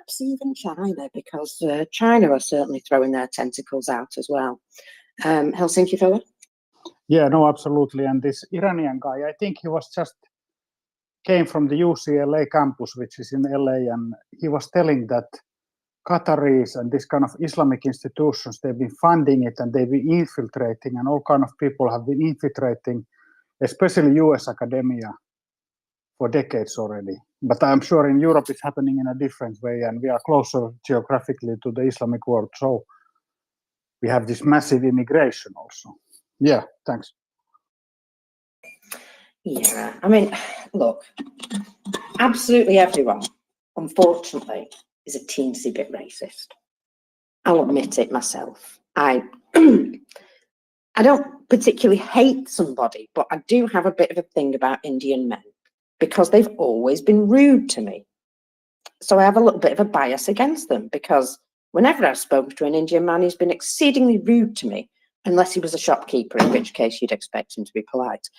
perhaps even China, because China are certainly throwing their tentacles out as well. Helsinki fella? Yeah, no, absolutely. And this Iranian guy, I think he was just came from the UCLA campus, which is in LA, and he was telling that Qataris and this kind of Islamic institutions, they've been funding it and they've been infiltrating, and all kind of people have been infiltrating, especially US academia, for decades already. But I'm sure in Europe it's happening in a different way, and we are closer geographically to the Islamic world, so we have this massive immigration also. Yeah, thanks. Yeah, I mean, look, absolutely everyone, unfortunately, is a teensy bit racist. I'll admit it myself. I don't particularly hate somebody, but I do have a bit of a thing about Indian men because they've always been rude to me. So I have a little bit of a bias against them, because whenever I've spoken to an Indian man, he's been exceedingly rude to me, unless he was a shopkeeper, in which case you'd expect him to be polite.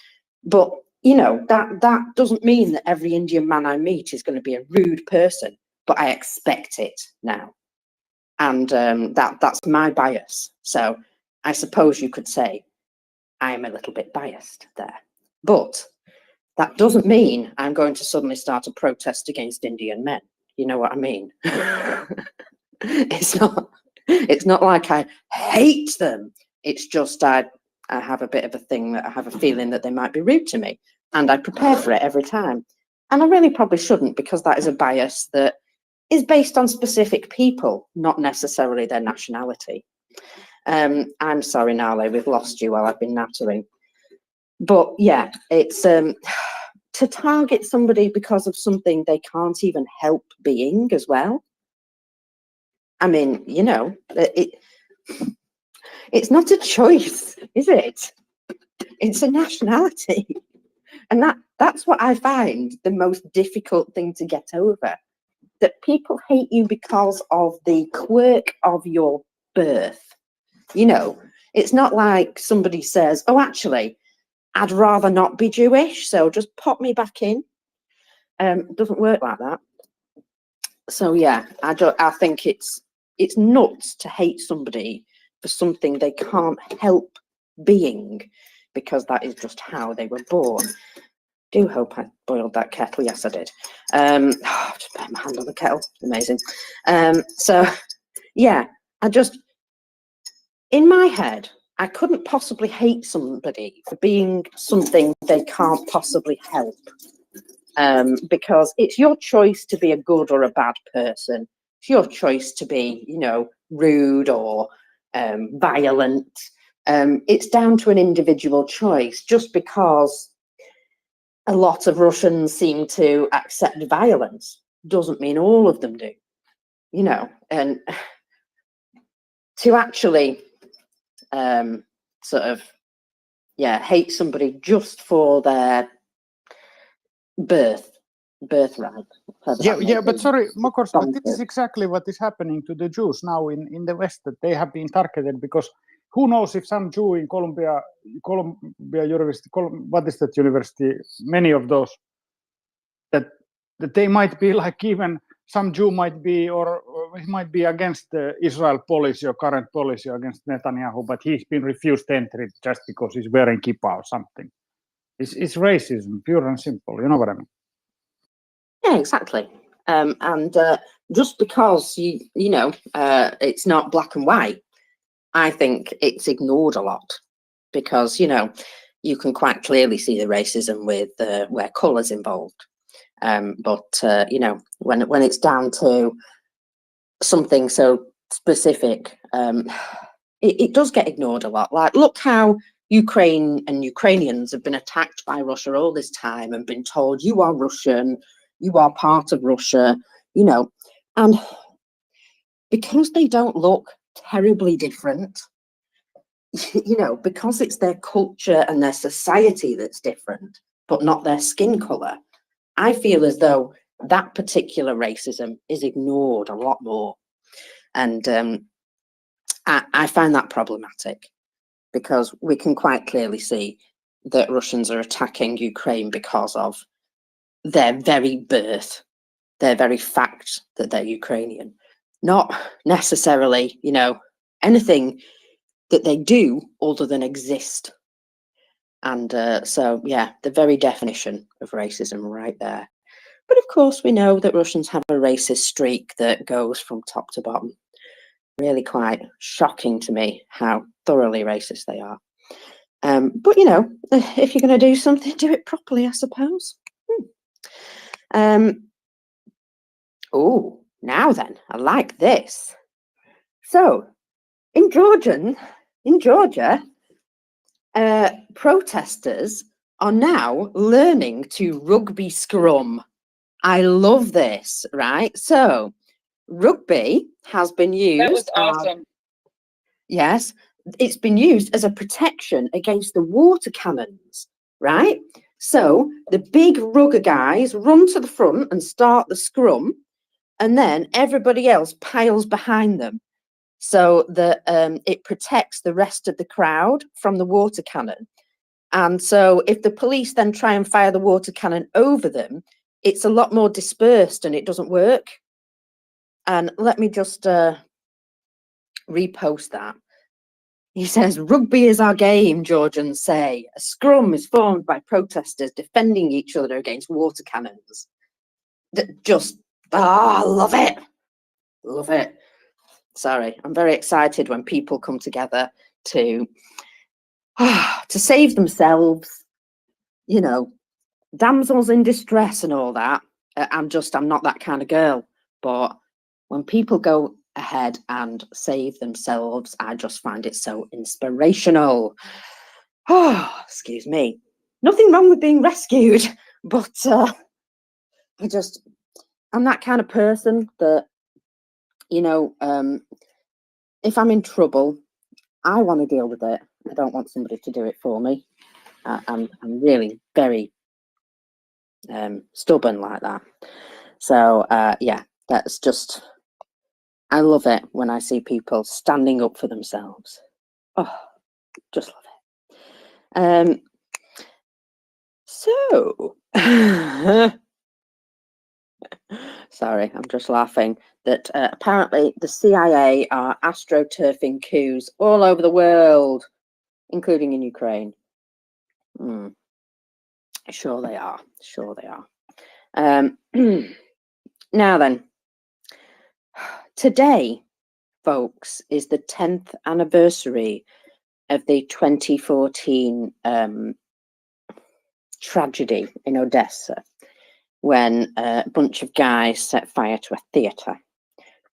But you know, that doesn't mean that every Indian man I meet is going to be a rude person, but I expect it now. And that's my bias. So I suppose you could say I'm a little bit biased there. But that doesn't mean I'm going to suddenly start a protest against Indian men. You know what I mean? It's not like I hate them. It's just I have a bit of a thing that I have a feeling that they might be rude to me, and I prepare for it every time. And I really probably shouldn't, because that is a bias that is based on specific people, not necessarily their nationality. I'm sorry, Nale, we've lost you while I've been nattering. But yeah, it's to target somebody because of something they can't even help being as well. I mean, you know, it's not a choice, is it? It's a nationality. And that's what I find the most difficult thing to get over. That people hate you because of the quirk of your birth. You know, it's not like somebody says, oh, actually, I'd rather not be Jewish, so just pop me back in. It doesn't work like that. So yeah, I think it's nuts to hate somebody for something they can't help being, because that is just how they were born. Do hope I boiled that kettle. Yes, I did. Just put my hand on the kettle. Amazing. So yeah, in my head, I couldn't possibly hate somebody for being something they can't possibly help. Because it's your choice to be a good or a bad person. It's your choice to be, you know, rude or violent. It's down to an individual choice. Just because a lot of Russians seem to accept violence doesn't mean all of them do, you know. And to actually sort of, yeah, hate somebody just for their birthright. Yeah, but sorry, Makors, but this is exactly what is happening to the Jews now in the West, that they have been targeted, because who knows if some Jew in Columbia University, what is that university, many of those, that they might be like, even some Jew might be, or he might be against the Israel policy or current policy against Netanyahu, but he's been refused entry just because he's wearing kippah or something. It's racism, pure and simple, you know what I mean? Yeah, exactly. And just because you know it's not black and white, I think it's ignored a lot, because you know you can quite clearly see the racism with where colour's involved. But you know, when it's down to something so specific, it does get ignored a lot. Like, look how Ukraine and Ukrainians have been attacked by Russia all this time and been told you are Russian, you are part of Russia, you know, and because they don't look terribly different, you know, because it's their culture and their society that's different, but not their skin color, I feel as though that particular racism is ignored a lot more. And I find that problematic, because we can quite clearly see that Russians are attacking Ukraine because of their very birth. their very fact that they're Ukrainian, not necessarily, you know, anything that they do other than exist. And so, yeah, the very definition of racism right there. But of course, we know that Russians have a racist streak that goes from top to bottom. Really quite shocking to me how thoroughly racist they are. But, you know, if you're going to do something, do it properly, I suppose. Oh, now then, I like this. So, in Georgia, protesters are now learning to rugby scrum. I love this, right? So, rugby has been used. That was awesome. Yes, it's been used as a protection against the water cannons, right? So the big rugger guys run to the front and start the scrum, and then everybody else piles behind them, so that it protects the rest of the crowd from the water cannon. And so if the police then try and fire the water cannon over them, it's a lot more dispersed and it doesn't work. And let me just repost that. He says, rugby is our game, Georgians say. A scrum is formed by protesters defending each other against water cannons. Love it. Love it. Sorry, I'm very excited when people come together to save themselves, you know, damsels in distress and all that. I'm not that kind of girl. But when people go ahead and save themselves, I just find it so inspirational. Oh, excuse me. Nothing wrong with being rescued, but I'm that kind of person that, you know, if I'm in trouble, I want to deal with it. I don't want somebody to do it for me. I'm really very stubborn like that. So yeah, that's just, I love it when I see people standing up for themselves. Oh, just love it. So sorry, I'm just laughing that apparently the CIA are astroturfing coups all over the world, including in Ukraine. Sure they are. Sure they are. Now then, today, folks, is the 10th anniversary of the 2014 tragedy in Odessa, when a bunch of guys set fire to a theatre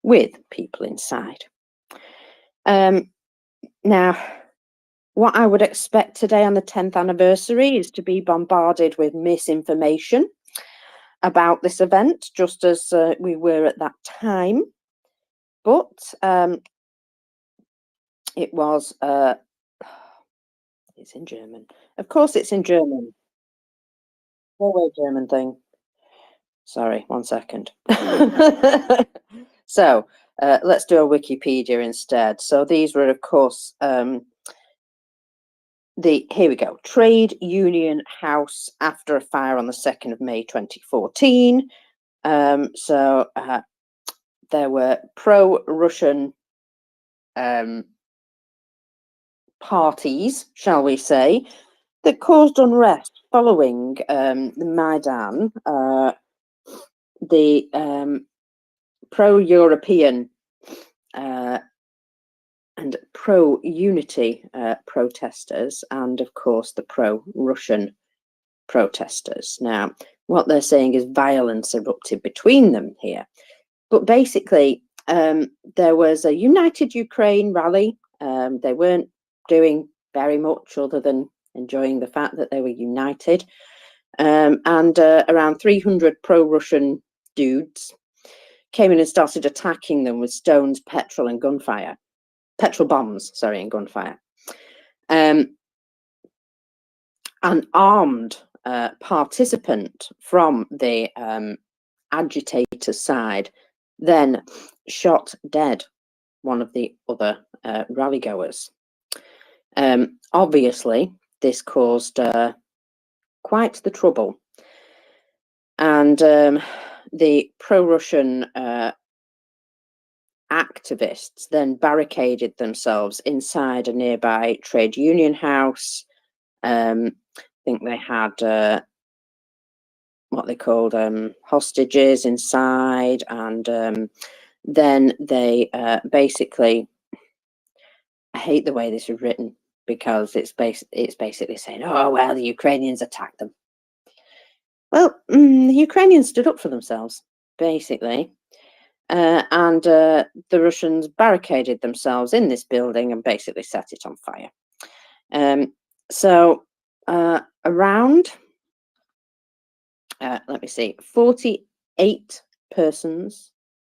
with people inside. Now, what I would expect today on the 10th anniversary is to be bombarded with misinformation about this event, just as we were at that time. But it was, it's in German. Of course it's in German. Always German thing. Sorry, 1 second. So let's do a Wikipedia instead. So these were, of course, here we go. Trade Union House after a fire on the 2nd of May 2014. So there were pro-Russian parties, shall we say, that caused unrest following the Maidan, the pro-European and pro-unity protesters, and of course the pro-Russian protesters. Now, what they're saying is violence erupted between them here. But basically, there was a United Ukraine rally. They weren't doing very much other than enjoying the fact that they were united. And around 300 pro-Russian dudes came in and started attacking them with stones, petrol and gunfire. Petrol bombs, sorry, and gunfire. An armed participant from the agitator side then shot dead one of the other rally goers. Obviously, this caused quite the trouble. And the pro-Russian activists then barricaded themselves inside a nearby trade union house. I think they had what they called hostages inside, and then they basically, I hate the way this is written, because it's basically saying, oh well, the Ukrainians attacked them. Well, the Ukrainians stood up for themselves, basically. And the Russians barricaded themselves in this building and basically set it on fire. So around, let me see, 48 persons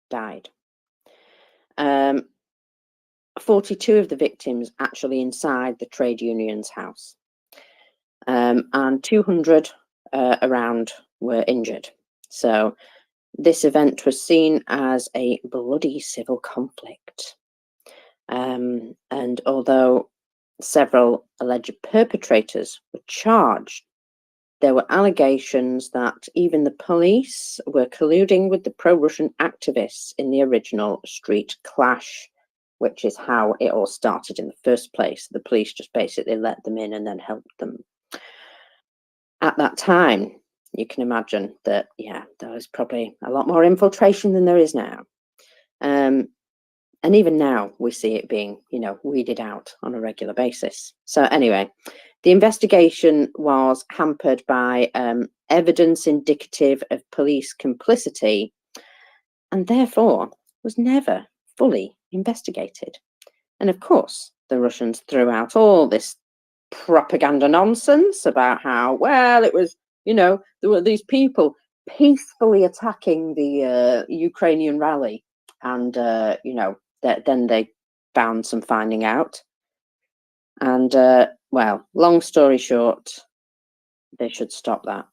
died. 42 of the victims actually inside the trade union's house. And 200 around were injured. So this event was seen as a bloody civil conflict. And although several alleged perpetrators were charged, there were allegations that even the police were colluding with the pro-Russian activists in the original street clash, which is how it all started in the first place. The police just basically let them in and then helped them. At that time, you can imagine that, yeah, there was probably a lot more infiltration than there is now. And even now, we see it being, weeded out on a regular basis. So anyway, the investigation was hampered by evidence indicative of police complicity, and therefore was never fully investigated. And of course, the Russians threw out all this propaganda nonsense about how, well, it was, there were these people peacefully attacking the Ukrainian rally, and then they found some finding out. And well, long story short, they should stop that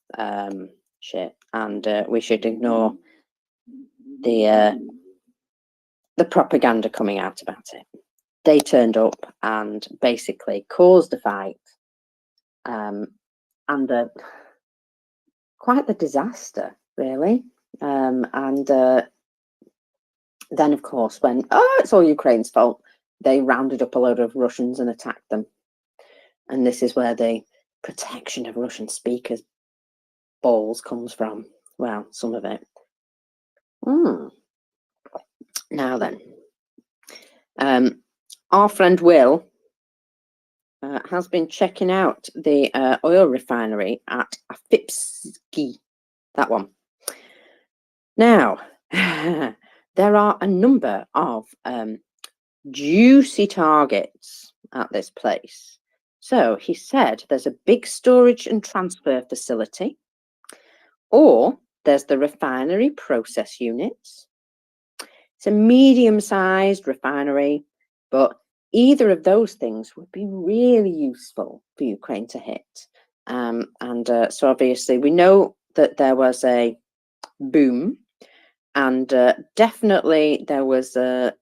shit, and we should ignore the propaganda coming out about it. They turned up and basically caused a fight, and quite the disaster, really. And then, of course, when it's all Ukraine's fault, they rounded up a load of Russians and attacked them. And this is where the protection of Russian speakers balls comes from. Well, some of it. Now then, our friend Will has been checking out the oil refinery at Afipski, that one. Now, there are a number of juicy targets at this place. So he said there's a big storage and transfer facility, or there's the refinery process units. It's a medium-sized refinery, but either of those things would be really useful for Ukraine to hit. So obviously we know that there was a boom, and definitely there was a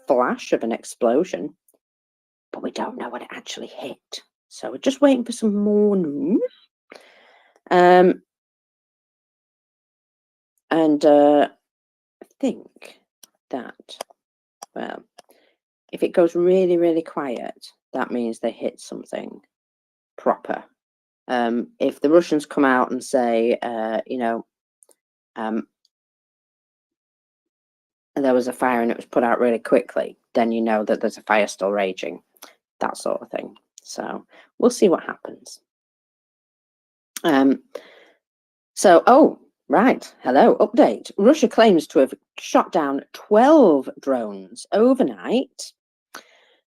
flash of an explosion, but we don't know what it actually hit. So we're just waiting for some more news. I think that, well, if it goes really, really quiet, that means they hit something proper. If the Russians come out and say, there was a fire and it was put out really quickly, then you know that there's a fire still raging, that sort of thing. So we'll see what happens. Right. Hello, update. Russia claims to have shot down 12 drones overnight.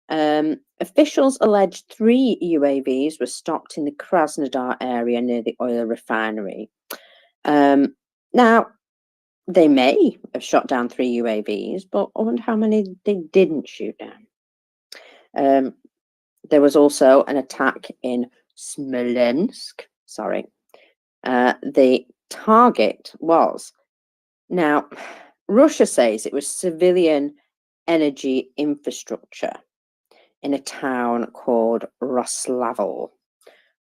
Officials alleged 3 UAVs were stopped in the Krasnodar area near the oil refinery. Now, they may have shot down 3 UAVs, but I wonder how many they didn't shoot down. There was also an attack in Smolensk. Sorry. The target was, now, Russia says it was civilian energy infrastructure in a town called Roslavl.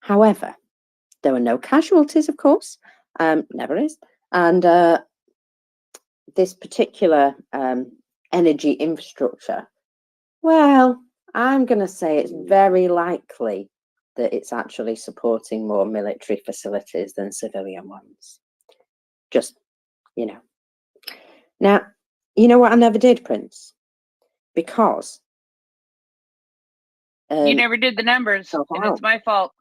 However, there were no casualties, of course, never is, And this particular energy infrastructure, well, I'm going to say it's very likely that it's actually supporting more military facilities than civilian ones. Just, you know. Now, you know what I never did, Prince? Because you never did the numbers, and it's my fault.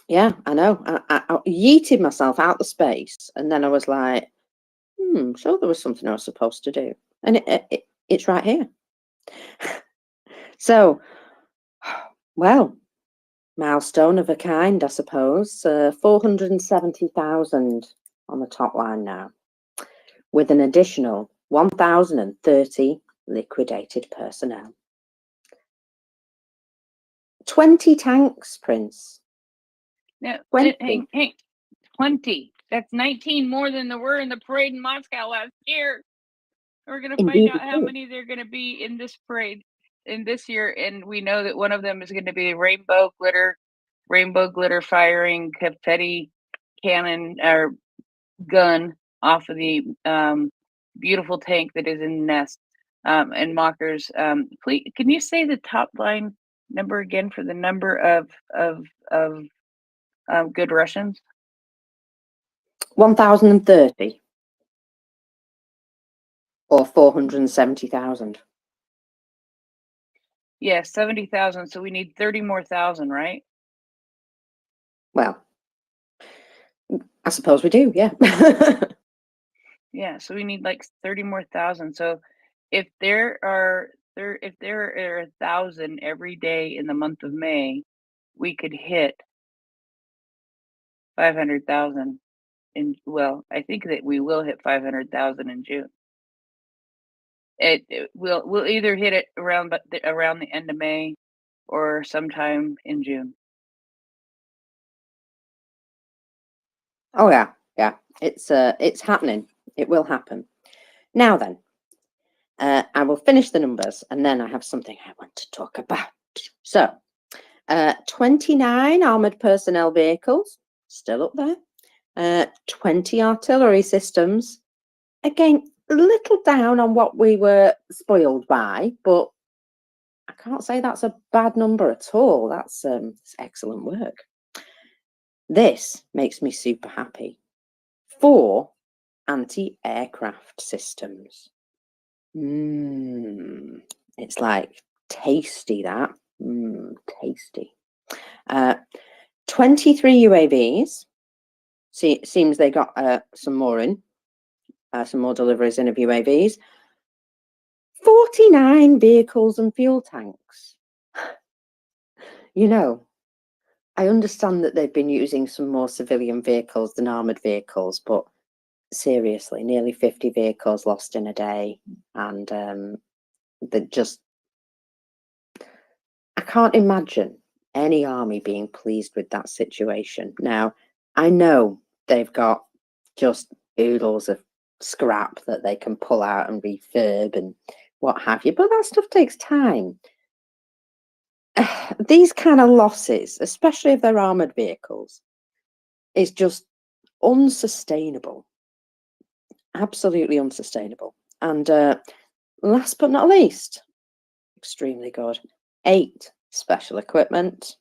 Yeah, I know. I yeeted myself out the space, and then I was like, sure, there was something I was supposed to do. And it's right here. So, well, milestone of a kind, I suppose. 470,000 on the top line now, with an additional 1,030 liquidated personnel. 20 tanks, Prince. No, 20. 20. That's 19 more than there were in the parade in Moscow last year. We're going to find Indeed out how many they're going to be in this parade in this year, and we know that one of them is going to be rainbow glitter firing confetti cannon or gun off of the beautiful tank that is in the nest. And mockers, please, can you say the top line number again for the number of good Russians? 1,030 or 470,000. Yeah, 70,000. So we need 30 more thousand, right? Well, I suppose we do, yeah. Yeah, so we need like 30 more thousand. So if there are 1,000 every day in the month of May, we could hit 500,000 in, well, I think that we will hit 500,000 in June. We'll either hit it around the end of May or sometime in June. Oh yeah, it's happening. It will happen. Now then, I will finish the numbers, and then I have something I want to talk about. So, 29 armored personnel vehicles, still up there. 20 artillery systems. Again, a little down on what we were spoiled by, but I can't say that's a bad number at all. That's excellent work. This makes me super happy. 4 anti-aircraft systems. It's like tasty, that. Tasty. 23 UAVs. See, it seems they got some more in. Some more deliveries in of UAVs. 49 vehicles and fuel tanks. You know, I understand that they've been using some more civilian vehicles than armoured vehicles, but seriously, nearly 50 vehicles lost in a day. And I can't imagine any army being pleased with that situation. Now, I know they've got just oodles of scrap that they can pull out and refurb and what have you, but that stuff takes time. These kind of losses, especially if they're armoured vehicles, is just unsustainable. Absolutely unsustainable. And last but not least, extremely good, 8 special equipment.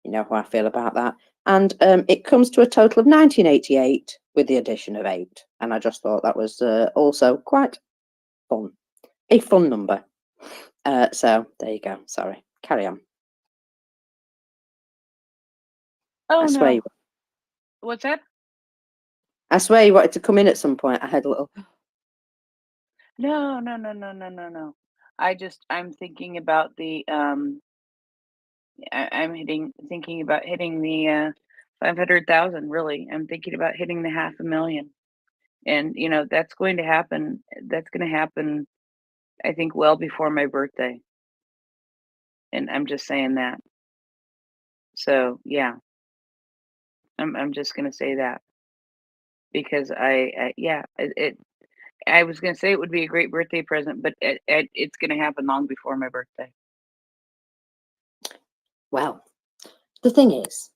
You know how I feel about that. And it comes to a total of 1988 with the addition of 8. And I just thought that was also quite fun. A fun number. So there you go. Sorry. Carry on. Oh, I swear no. What's that? I swear you wanted to come in at some point. I had a little... No. I'm thinking about the thinking about hitting the 500,000. Really, I'm thinking about hitting the 500,000, and you know that's going to happen. That's going to happen, I think, well before my birthday. And I'm just saying that. So yeah, I'm just going to say that because I was going to say it would be a great birthday present, but it's going to happen long before my birthday. Well, the thing is,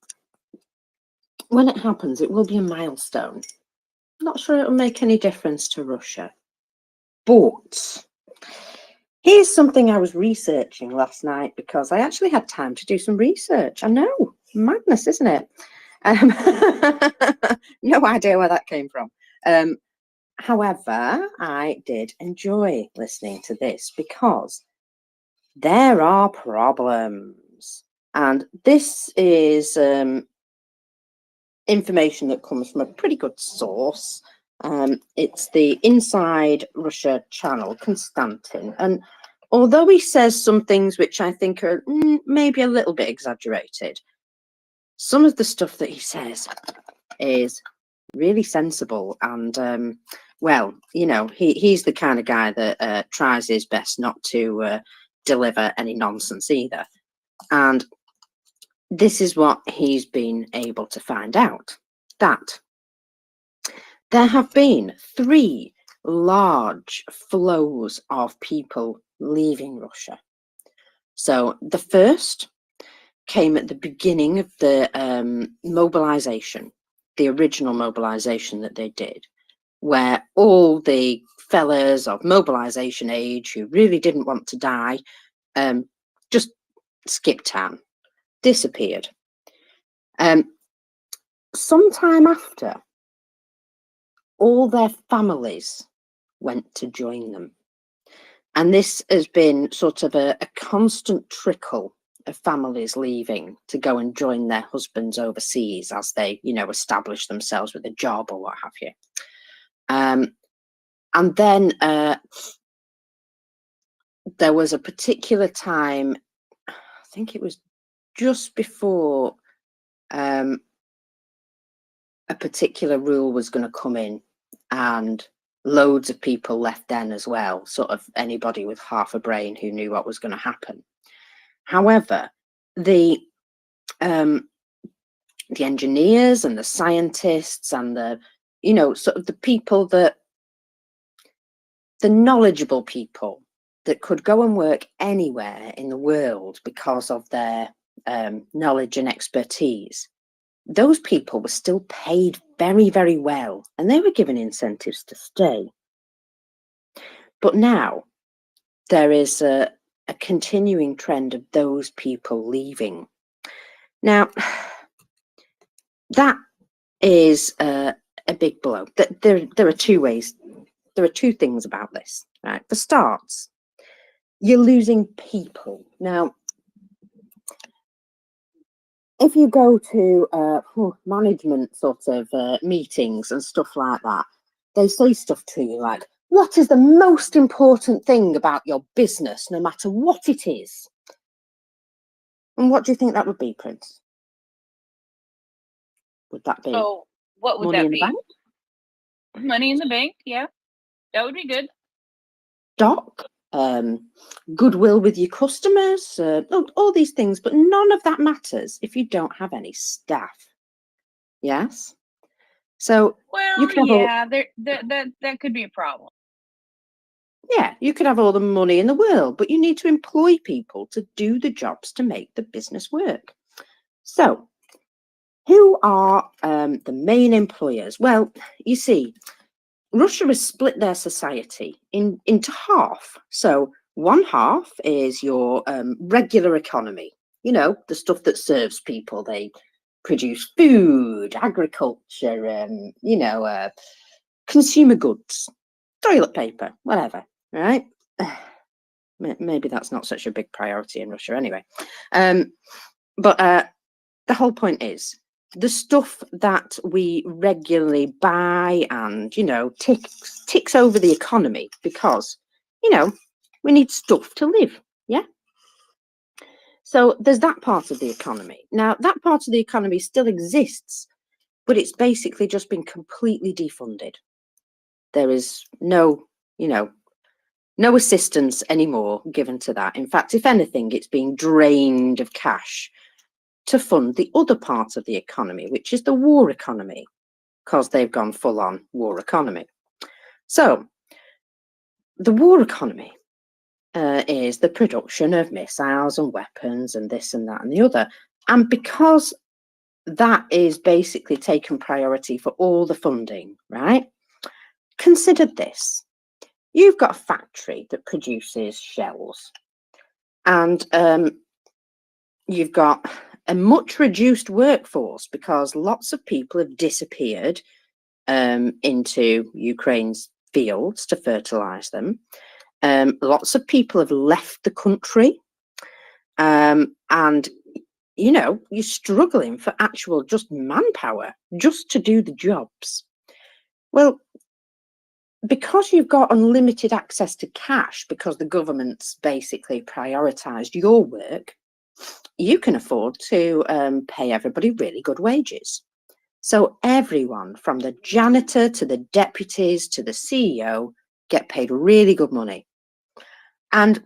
when it happens, it will be a milestone. Not sure it'll make any difference to Russia. But here's something I was researching last night because I actually had time to do some research. I know, madness, isn't it? No idea where that came from. However, I did enjoy listening to this because there are problems. And this is information that comes from a pretty good source. It's the Inside Russia channel, Konstantin. And although he says some things which I think are maybe a little bit exaggerated, some of the stuff that he says is really sensible. And, well, you know, he's the kind of guy that tries his best not to deliver any nonsense either. And this is what he's been able to find out, that there have been 3 large flows of people leaving Russia. So the first came at the beginning of the mobilization, the original mobilization that they did, where all the fellas of mobilization age who really didn't want to die just skipped town, disappeared. Sometime after, all their families went to join them. And this has been sort of a constant trickle of families leaving to go and join their husbands overseas as they, you know, establish themselves with a job or what have you. And then there was a particular time, I think it was just before a particular rule was going to come in, and loads of people left then as well, sort of anybody with half a brain who knew what was going to happen. However, the engineers and the scientists and the, you know, sort of the people that, the knowledgeable people that could go and work anywhere in the world because of their knowledge and expertise, those people were still paid very, very well, and they were given incentives to stay. But now there is a continuing trend of those people leaving. Now, that is a big blow. There are 2 ways. There are 2 things about this. Right? For starts, you're losing people. Now, if you go to management sort of meetings and stuff like that, they say stuff to you like, what is the most important thing about your business, no matter what it is? And what do you think that would be, Prince? Would that be what would money that in the be? bank? Money in the bank, yeah. That would be good. Stock, goodwill with your customers, all these things, but none of that matters if you don't have any staff. Yes? So Well, you can have that could be a problem. Yeah, you could have all the money in the world, but you need to employ people to do the jobs to make the business work. So, who are the main employers? Well, you see, Russia has split their society into half. So, one half is your regular economy, you know, the stuff that serves people. They produce food, agriculture, you know, consumer goods, toilet paper, whatever. Right? Maybe that's not such a big priority in Russia anyway. But the whole point is the stuff that we regularly buy and, you know, ticks over the economy because, you know, we need stuff to live. Yeah. So there's that part of the economy. Now, that part of the economy still exists, but it's basically just been completely defunded. There is no, you know, no assistance anymore given to that. In fact, if anything, it's being drained of cash to fund the other part of the economy, which is the war economy, because they've gone full on war economy. So the war economy is the production of missiles and weapons and this and that and the other. And because that is basically taken priority for all the funding, right? Consider this. You've got a factory that produces shells, and you've got a much reduced workforce because lots of people have disappeared into Ukraine's fields to fertilize them. Lots of people have left the country, and you're struggling for actual just manpower just to do the jobs. Well, because you've got unlimited access to cash, because the government's basically prioritized your work, you can afford to pay everybody really good wages. So everyone from the janitor to the deputies to the CEO get paid really good money. And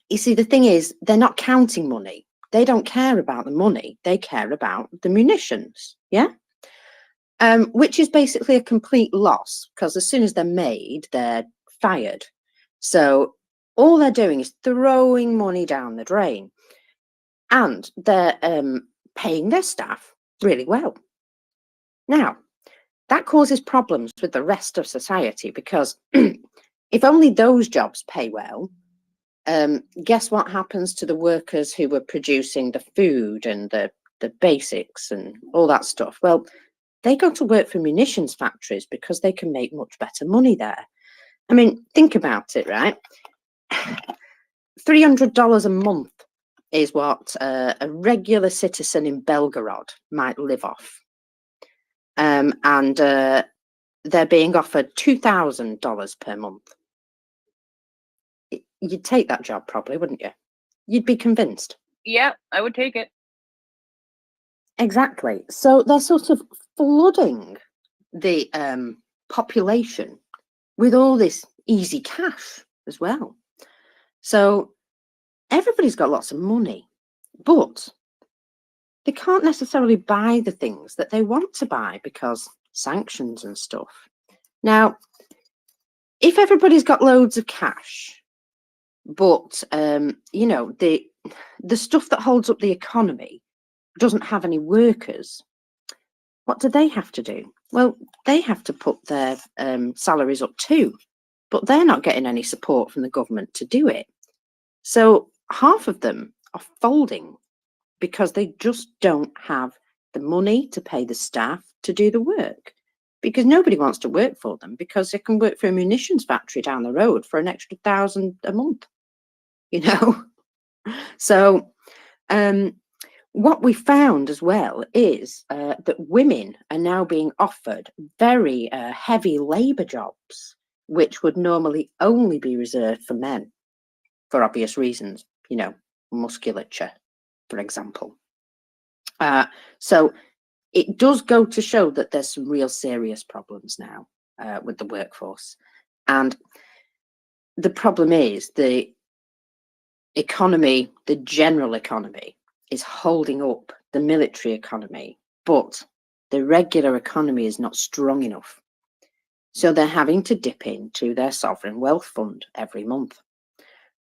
you see, the thing is, they're not counting money. They don't care about the money. They care about the munitions. Yeah. Which is basically a complete loss, because as soon as they're made, they're fired. So all they're doing is throwing money down the drain, and they're paying their staff really well. Now, that causes problems with the rest of society, because if only those jobs pay well, guess what happens to the workers who were producing the food and the basics and all that stuff? Well, they go to work for munitions factories because they can make much better money there. I mean, think about it, right? $300 a month is what a regular citizen in Belgorod might live off. And they're being offered $2,000 per month. You'd take that job probably, wouldn't you? You'd be convinced. Yeah, I would take it. Exactly. So they're sort of flooding the population with all this easy cash as well. So everybody's got lots of money, but they can't necessarily buy the things that they want to buy because sanctions and stuff. Now, if everybody's got loads of cash, but the stuff that holds up the economy doesn't have any workers, what do they have to do? Well, they have to put their salaries up too, but they're not getting any support from the government to do it. So half of them are folding because they just don't have the money to pay the staff to do the work, because nobody wants to work for them because they can work for a munitions factory down the road for an extra $1,000 a month, So what we found as well is that women are now being offered very heavy labor jobs, which would normally only be reserved for men for obvious reasons, musculature, for example. So it does go to show that there's some real serious problems now with the workforce. And the problem is the economy, the general economy, is holding up the military economy, but the regular economy is not strong enough. So they're having to dip into their sovereign wealth fund every month.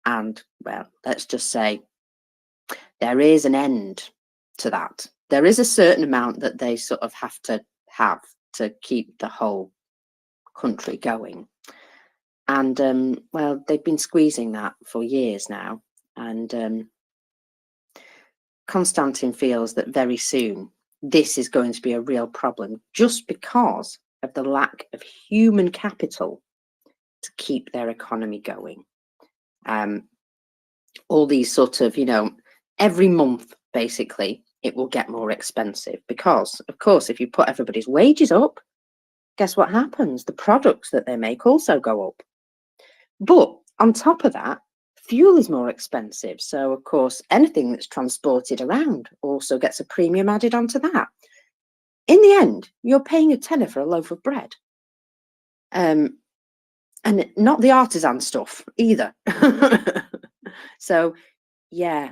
And, well, let's just say there is an end to that. There is a certain amount that they sort of have to keep the whole country going. And, well, they've been squeezing that for years now. And Konstantin feels that very soon this is going to be a real problem just because of the lack of human capital to keep their economy going. All these sort of, every month, basically, it will get more expensive because, of course, if you put everybody's wages up, guess what happens? The products that they make also go up. But on top of that, fuel is more expensive. So, of course, anything that's transported around also gets a premium added onto that. In the end, you're paying a tenner for a loaf of bread. And not the artisan stuff either. So, yeah,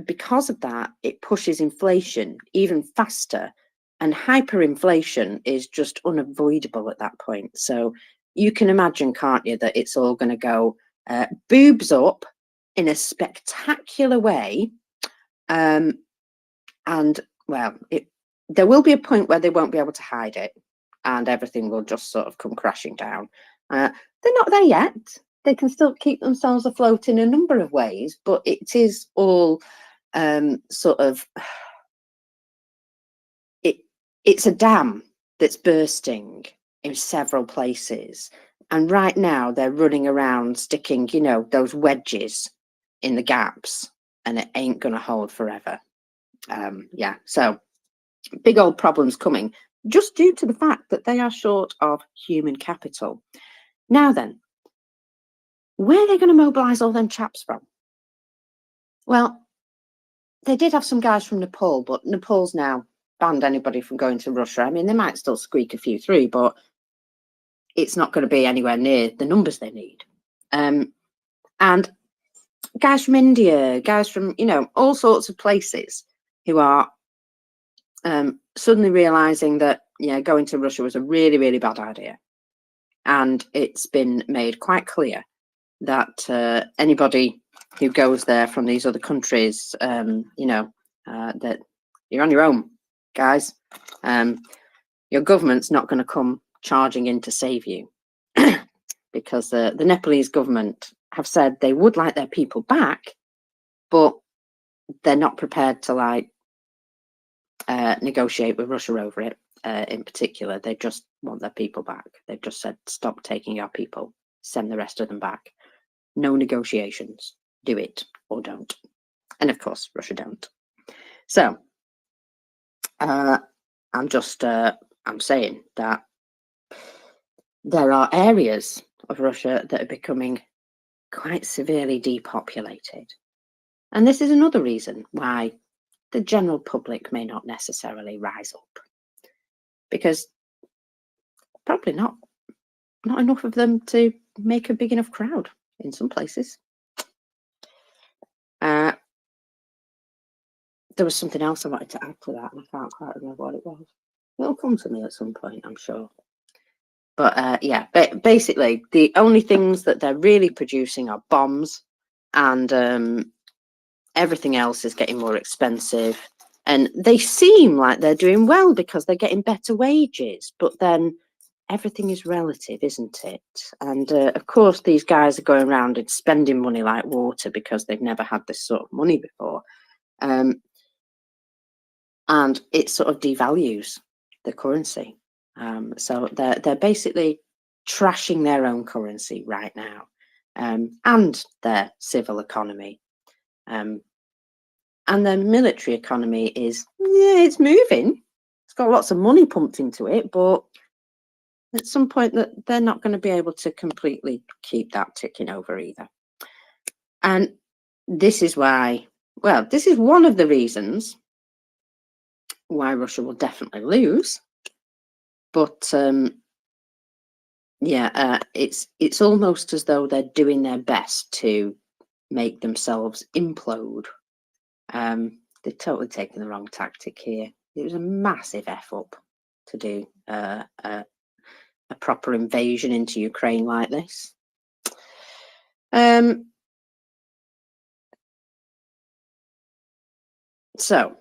because of that, it pushes inflation even faster. And hyperinflation is just unavoidable at that point. So you can imagine, can't you, that it's all going to go boobs up in a spectacular way, and well, there will be a point where they won't be able to hide it, and everything will just sort of come crashing down. They're not there yet. They can still keep themselves afloat in a number of ways, but it is all sort of, it's a dam that's bursting in several places. And right now they're running around sticking, you know, those wedges in the gaps, and it ain't going to hold forever. Yeah, so big old problems coming just due to the fact that they are short of human capital. Now then, where are they going to mobilise all them chaps from? Well, they did have some guys from Nepal, but Nepal's now banned anybody from going to Russia. I mean, they might still squeak a few through, but it's not going to be anywhere near the numbers they need. And guys from India, guys from, you know, all sorts of places who are suddenly realising that, yeah, going to Russia was a really, really bad idea. And it's been made quite clear that anybody who goes there from these other countries, you know, that you're on your own, guys. Your government's not going to come charging in to save you, because the Nepalese government have said they would like their people back, but they're not prepared to like negotiate with Russia over it. In particular, they just want their people back. They've just said, stop taking our people, send the rest of them back. No negotiations. Do it or don't. And of course, Russia don't. So I'm just I'm saying that there are areas of Russia that are becoming quite severely depopulated. And this is another reason why the general public may not necessarily rise up, because probably not enough of them to make a big enough crowd in some places. There was something else I wanted to add to that, and I can't quite remember what it was. It'll come to me at some point, I'm sure. But yeah, basically, the only things that they're really producing are bombs, and everything else is getting more expensive. And they seem like they're doing well because they're getting better wages, but then everything is relative, isn't it? And of course, these guys are going around and spending money like water because they've never had this sort of money before. And it sort of devalues the currency. So they're basically trashing their own currency right now, and their civil economy. And their military economy is, yeah, it's moving. It's got lots of money pumped into it, but at some point that they're not going to be able to completely keep that ticking over either. And this is why, well, this is one of the reasons why Russia will definitely lose. But yeah, it's almost as though they're doing their best to make themselves implode. They've totally taken the wrong tactic here. It was a massive F up to do a proper invasion into Ukraine like this. So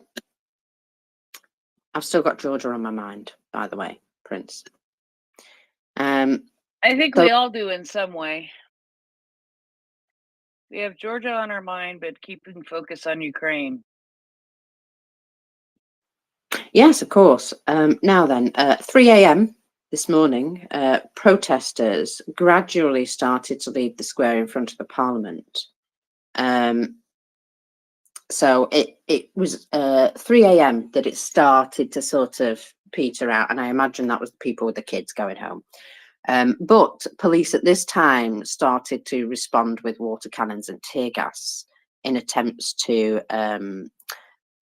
I've still got Georgia on my mind, by the way, Prince. I think we all do in some way. We have Georgia on our mind, but keeping focus on Ukraine. Yes, of course. Now then, 3 a.m. this morning, protesters gradually started to leave the square in front of the Parliament. So it was 3 a.m. that it started to sort of peter out, and I imagine that was the people with the kids going home. But police at this time started to respond with water cannons and tear gas in attempts to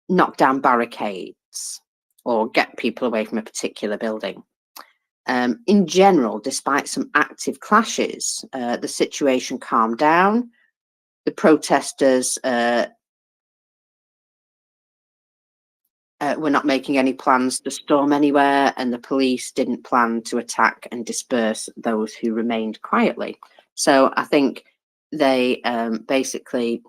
knock down barricades or get people away from a particular building. In general, despite some active clashes, the situation calmed down. The protesters were not making any plans to storm anywhere, and the police didn't plan to attack and disperse those who remained quietly. So I think they basically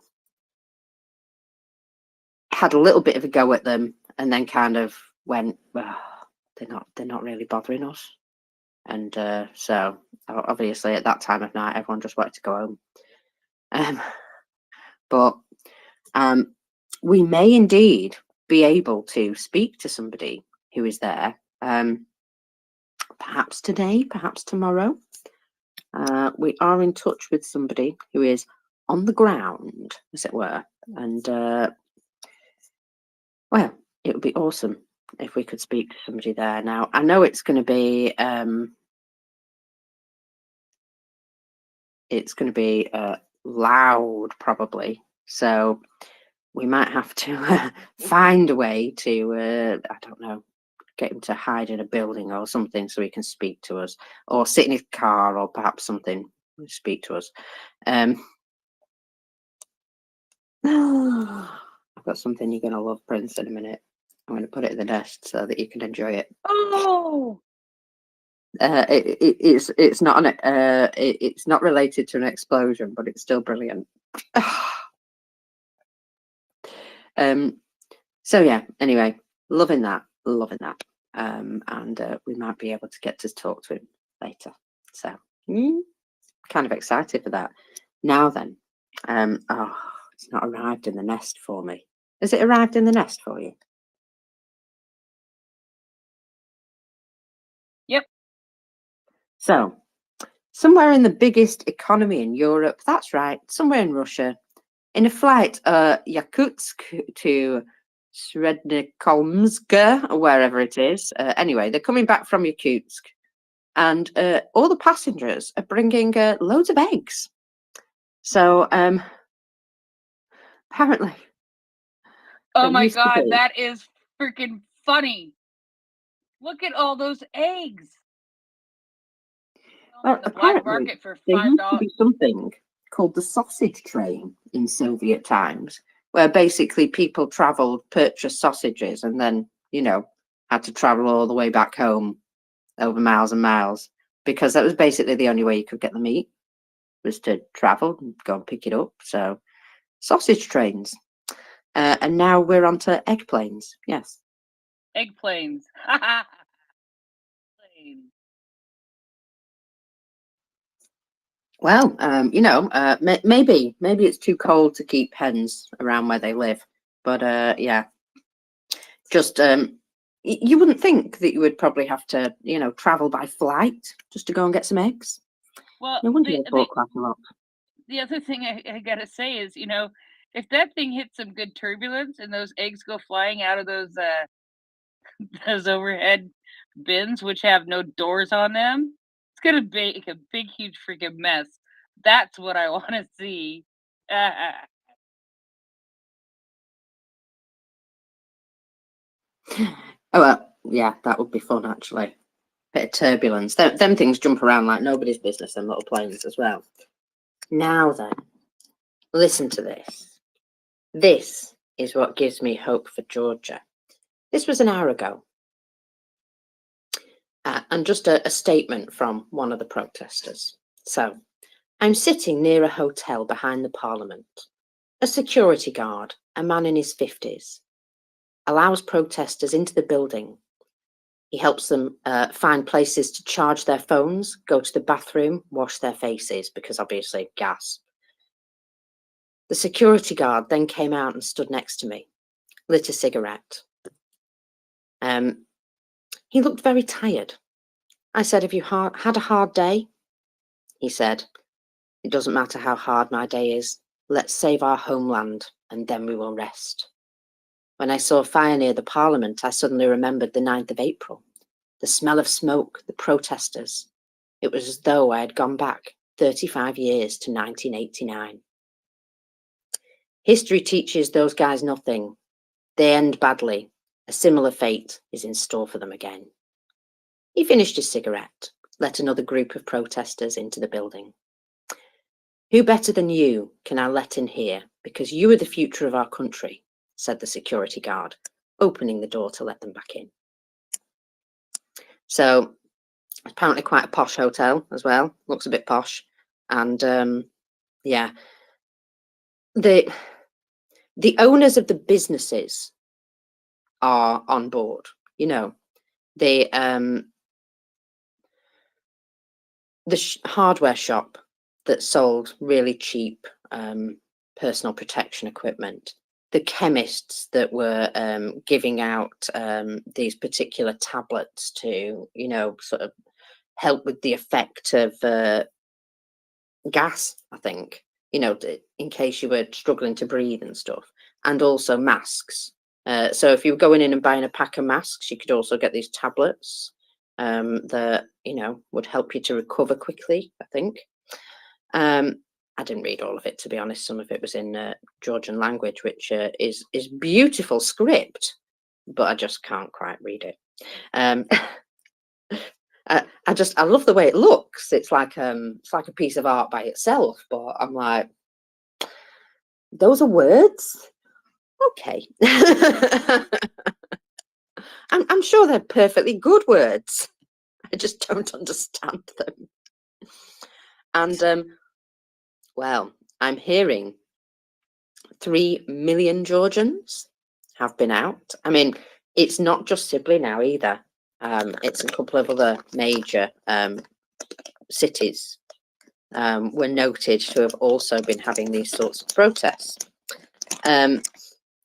had a little bit of a go at them, and then kind of went, well, they're not really bothering us. And so obviously at that time of night, everyone just wanted to go home. But we may indeed be able to speak to somebody who is there, perhaps today, perhaps tomorrow. We are in touch with somebody who is on the ground, as it were, and well, it would be awesome if we could speak to somebody there. Now, I know it's going to be loud, probably, so we might have to find a way to I don't know, get him to hide in a building or something so he can speak to us, or sit in his car, or perhaps something, speak to us. I've got something you're going to love, Prince, in a minute. I'm going to put it in the nest so that you can enjoy it. Oh, it's not it's not related to an explosion, but it's still brilliant. So yeah, anyway, loving that, and we might be able to get to talk to him later. So kind of excited for that. Now then, oh, it's not arrived in the nest for me. Has it arrived in the nest for you? Yep. So, somewhere in the biggest economy in Europe, that's right, somewhere in Russia, in a flight Yakutsk to Srednikolmsk, or wherever it is. Anyway, they're coming back from Yakutsk, and all the passengers are bringing loads of eggs. So, apparently. Oh my God, that is freaking funny. Look at all those eggs. Well, The black apparently, market for there used to $5. be something called the sausage train in Soviet times, where basically people travelled, purchased sausages, and then, had to travel all the way back home over miles and miles, because that was basically the only way you could get the meat, was to travel and go and pick it up. So, sausage trains. And now we're on to egg planes. Yes. Egg planes. Well, maybe it's too cold to keep hens around where they live, but yeah, just you wouldn't think that you would probably have to, travel by flight just to go and get some eggs. Well, No wonder they bought quite a lot. The other thing I gotta say is, if that thing hits some good turbulence and those eggs go flying out of those those overhead bins, which have no doors on them, it's gonna make a big, huge freaking mess. That's what I want to see. Oh well, yeah, that would be fun actually. Bit of turbulence. Them things jump around like nobody's business. Them little planes as well. Now then, listen to this. This is what gives me hope for Georgia. This was an hour ago. And just a statement from one of the protesters. So, I'm sitting near a hotel behind the parliament. A security guard, a man in his 50s, allows protesters into the building. He helps them find places to charge their phones, go to the bathroom, wash their faces, because obviously gas. The security guard then came out and stood next to me, lit a cigarette. He looked very tired. I said, have you had a hard day? He said, it doesn't matter how hard my day is. Let's save our homeland and then we will rest. When I saw fire near the parliament, I suddenly remembered the 9th of April, the smell of smoke, the protesters. It was as though I had gone back 35 years to 1989. History teaches those guys nothing. They end badly. A similar fate is in store for them again. He finished his cigarette, let another group of protesters into the building. Who better than you can I let in here, because you are the future of our country, said the security guard, opening the door to let them back in. So, apparently quite a posh hotel as well, looks a bit posh. And yeah, the owners of the businesses are on board. You know, the hardware shop that sold really cheap personal protection equipment, the chemists that were giving out these particular tablets to, you know, sort of help with the effect of gas, I think, you know, in case you were struggling to breathe and stuff, and also masks. So if you were going in and buying a pack of masks, you could also get these tablets that, you know, would help you to recover quickly, I think. I didn't read all of it, to be honest. Some of it was in Georgian language, which is beautiful script, but I just can't quite read it. I love the way it looks. It's like a piece of art by itself, but I'm like, those are words? Okay. I'm sure they're perfectly good words. I just don't understand them. And well, I'm hearing 3 million Georgians have been out. I mean, it's not just Sibley now either. It's a couple of other major cities were noted to have also been having these sorts of protests.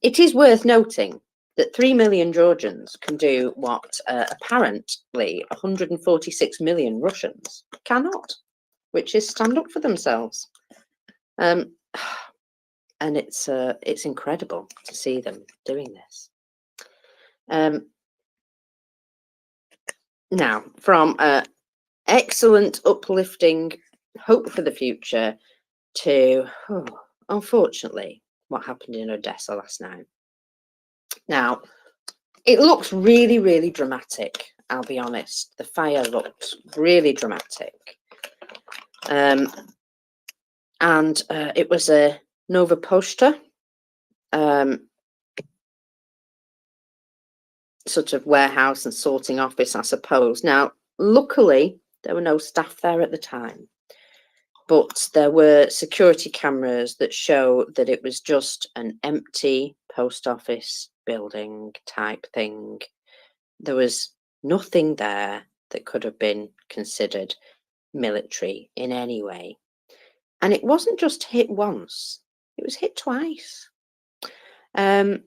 It is worth noting that 3 million Georgians can do what apparently 146 million Russians cannot, which is stand up for themselves. And it's incredible to see them doing this. Now, from excellent, uplifting hope for the future to, unfortunately, what happened in Odessa last night. Now, it looks really, really dramatic, I'll be honest. The fire looked really dramatic. And it was a Nova Posta sort of warehouse and sorting office, I suppose. Now, luckily, there were no staff there at the time, but there were security cameras that show that it was just an empty post office building type thing. There was nothing there that could have been considered military in any way. And it wasn't just hit once, it was hit twice.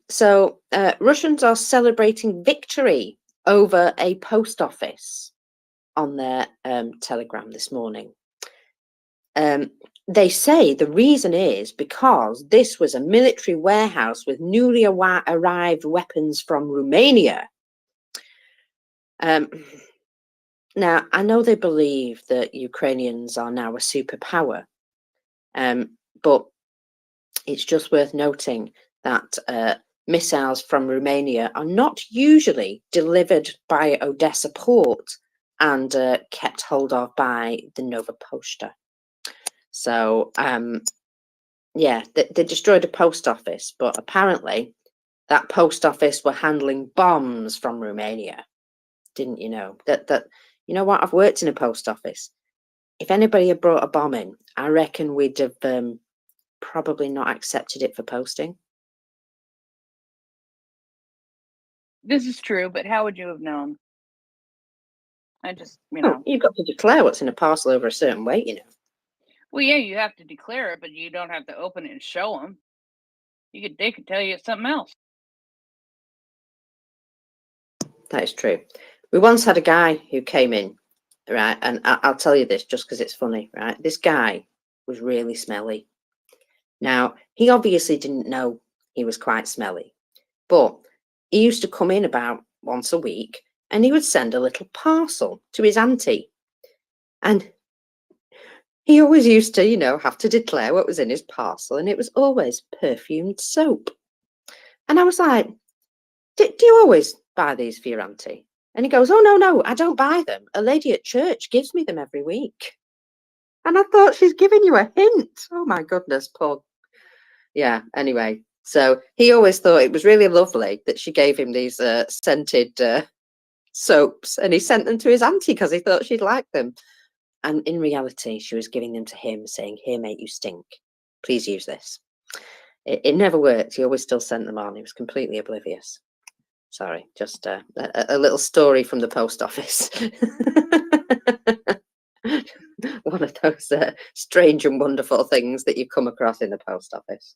So Russians are celebrating victory over a post office on their Telegram this morning. They say the reason is because this was a military warehouse with newly arrived weapons from Romania. Now, I know they believe that Ukrainians are now a superpower, but it's just worth noting that missiles from Romania are not usually delivered by Odessa port and kept hold of by the Nova Posta. So, yeah, they destroyed a post office, but apparently that post office were handling bombs from Romania. Didn't you know? That you know what? I've worked in a post office. If anybody had brought a bomb in, I reckon we'd have probably not accepted it for posting. This is true, but how would you have known? I just, you know. Oh, you've got to declare what's in a parcel over a certain weight, you know. Well, yeah, you have to declare it, but you don't have to open it and show them. They could tell you it's something else. That is true. We once had a guy who came in, right? And I'll tell you this just because it's funny, right? This guy was really smelly. Now, he obviously didn't know he was quite smelly, but he used to come in about once a week and he would send a little parcel to his auntie. And he always used to, you know, have to declare what was in his parcel, and it was always perfumed soap. And I was like, do you always buy these for your auntie? And he goes, oh, no, I don't buy them. A lady at church gives me them every week. And I thought, she's giving you a hint. Oh, my goodness, Paul. Yeah, anyway. So he always thought it was really lovely that she gave him these scented soaps, and he sent them to his auntie because he thought she'd like them. And in reality, she was giving them to him, saying, here, mate, you stink. Please use this. It never worked. He always still sent them on. He was completely oblivious. Sorry, just a little story from the post office. One of those strange and wonderful things that you come across in the post office.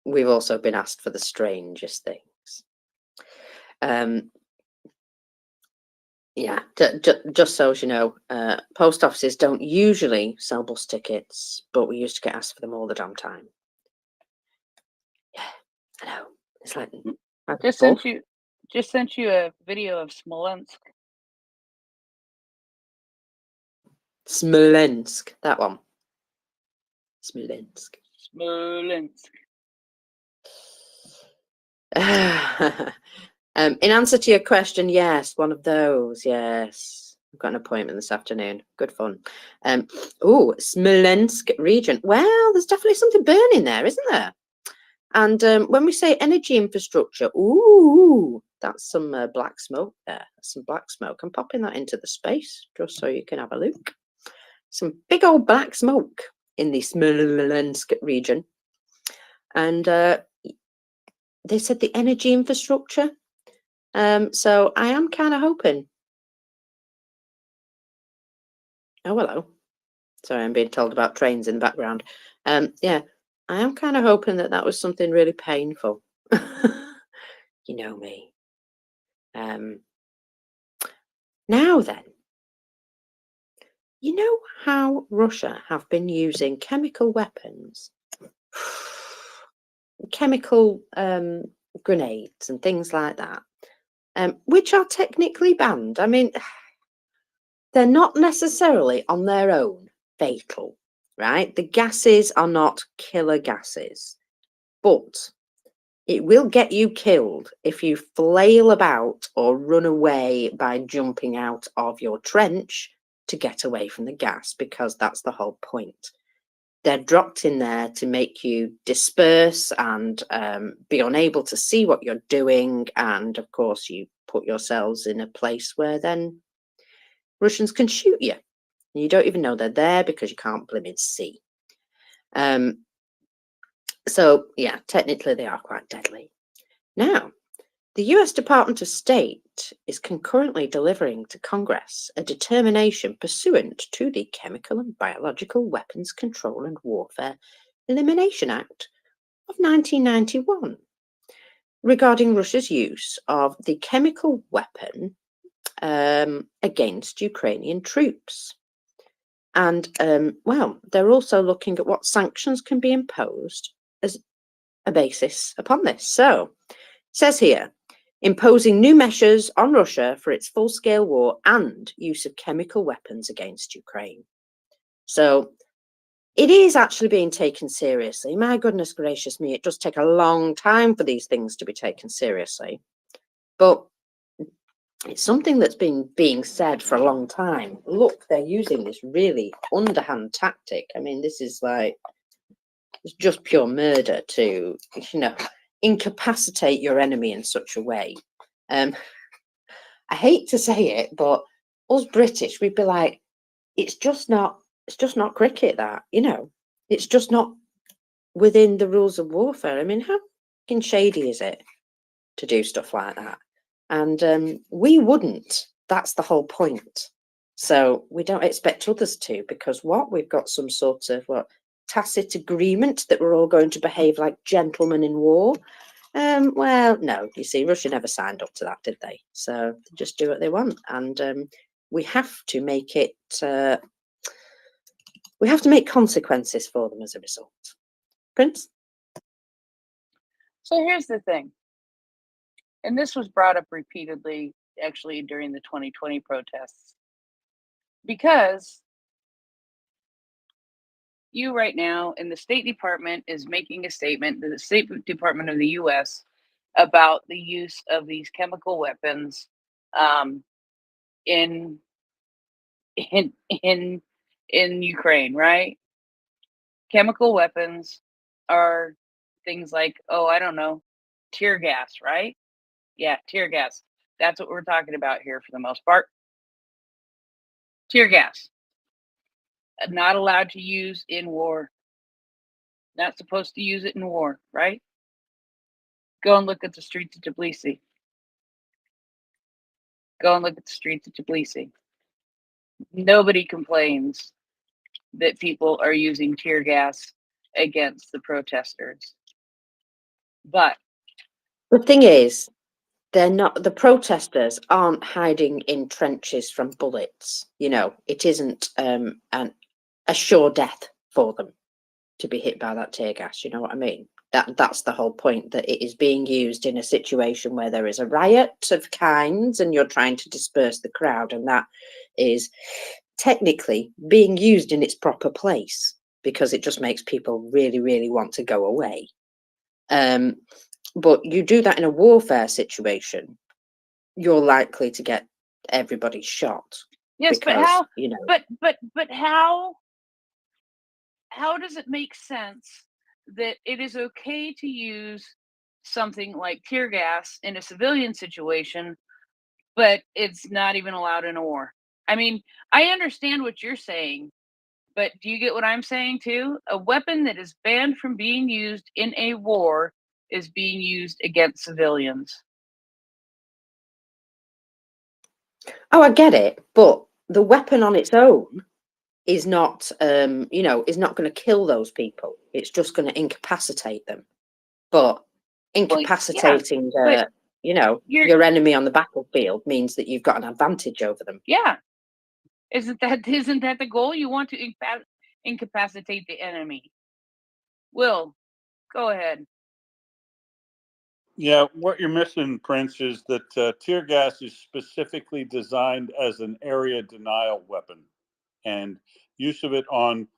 We've also been asked for the strangest things. Yeah, just so as you know, post offices don't usually sell bus tickets, but we used to get asked for them all the damn time. Yeah, I know. It's like Just sent you a video of Smolensk. Smolensk, that one. Smolensk. Smolensk. In answer to your question, yes, one of those. Yes, I've got an appointment this afternoon. Good fun. Oh, Smolensk region. Well, there's definitely something burning there, isn't there? And when we say energy infrastructure, ooh, that's some black smoke there. That's some black smoke. I'm popping that into the space just so you can have a look. Some big old black smoke in the Smolensk region. And they said the energy infrastructure. So I am kind of hoping. Oh, hello. Sorry, I'm being told about trains in the background. Yeah, I am kind of hoping that that was something really painful. You know me. Now then, you know how Russia have been using chemical weapons, chemical grenades and things like that, which are technically banned. I mean, they're not necessarily on their own fatal, right? The gases are not killer gases, but it will get you killed if you flail about or run away by jumping out of your trench to get away from the gas, because that's the whole point. They're dropped in there to make you disperse and be unable to see what you're doing. And of course, you put yourselves in a place where then Russians can shoot you. And you don't even know they're there because you can't blimmin' see. So, yeah, technically they are quite deadly. Now, the US Department of State is concurrently delivering to Congress a determination pursuant to the Chemical and Biological Weapons Control and Warfare Elimination Act of 1991 regarding Russia's use of the chemical weapon against Ukrainian troops. And, well, they're also looking at what sanctions can be imposed as a basis upon this. So, it says here, imposing new measures on Russia for its full-scale war and use of chemical weapons against Ukraine. So, it is actually being taken seriously. My goodness gracious me, it does take a long time for these things to be taken seriously. But it's something that's been being said for a long time. Look, they're using this really underhand tactic. I mean, this is like, it's just pure murder to, you know, incapacitate your enemy in such a way. I hate to say it, but us British, we'd be like, it's just not cricket, that, you know, it's just not within the rules of warfare. I mean, how fucking shady is it to do stuff like that? And we wouldn't. That's the whole point. So we don't expect others to, because we've got some sort of tacit agreement that we're all going to behave like gentlemen in war. Well, no, you see, Russia never signed up to that, did they? So they just do what they want, and we have to make it. We have to make consequences for them as a result. Prince? So here's the thing, and this was brought up repeatedly, actually, during the 2020 protests, because you right now in the State Department is making a statement, the State Department of the U.S., about the use of these chemical weapons in Ukraine, right? Chemical weapons are things like, oh, I don't know, tear gas, right? Yeah, tear gas. That's what we're talking about here for the most part. Tear gas. Not allowed to use in war. Not supposed to use it in war, right? Go and look at the streets of Tbilisi. Go and look at the streets of Tbilisi. Nobody complains that people are using tear gas against the protesters. But the thing is, the protesters aren't hiding in trenches from bullets. You know, it isn't a sure death for them to be hit by that tear gas. You know what I mean? That's the whole point, that it is being used in a situation where there is a riot of kinds and you're trying to disperse the crowd, and that is technically being used in its proper place because it just makes people really, really want to go away. But you do that in a warfare situation, you're likely to get everybody shot. yes, because, but how? you know, But how? How does it make sense that it is okay to use something like tear gas in a civilian situation, but it's not even allowed in a war? I mean, I understand what you're saying, but do you get what I'm saying too? A weapon that is banned from being used in a war is being used against civilians. oh, I get it, but the weapon on its own is not, you know, is not going to kill those people. It's just going to incapacitate them. But incapacitating, but you know, your enemy on the battlefield means that you've got an advantage over them. Yeah, isn't that the goal? You want to incapacitate the enemy. Will, go ahead. Yeah, what you're missing, Prince, is that tear gas is specifically designed as an area denial weapon, and use of it on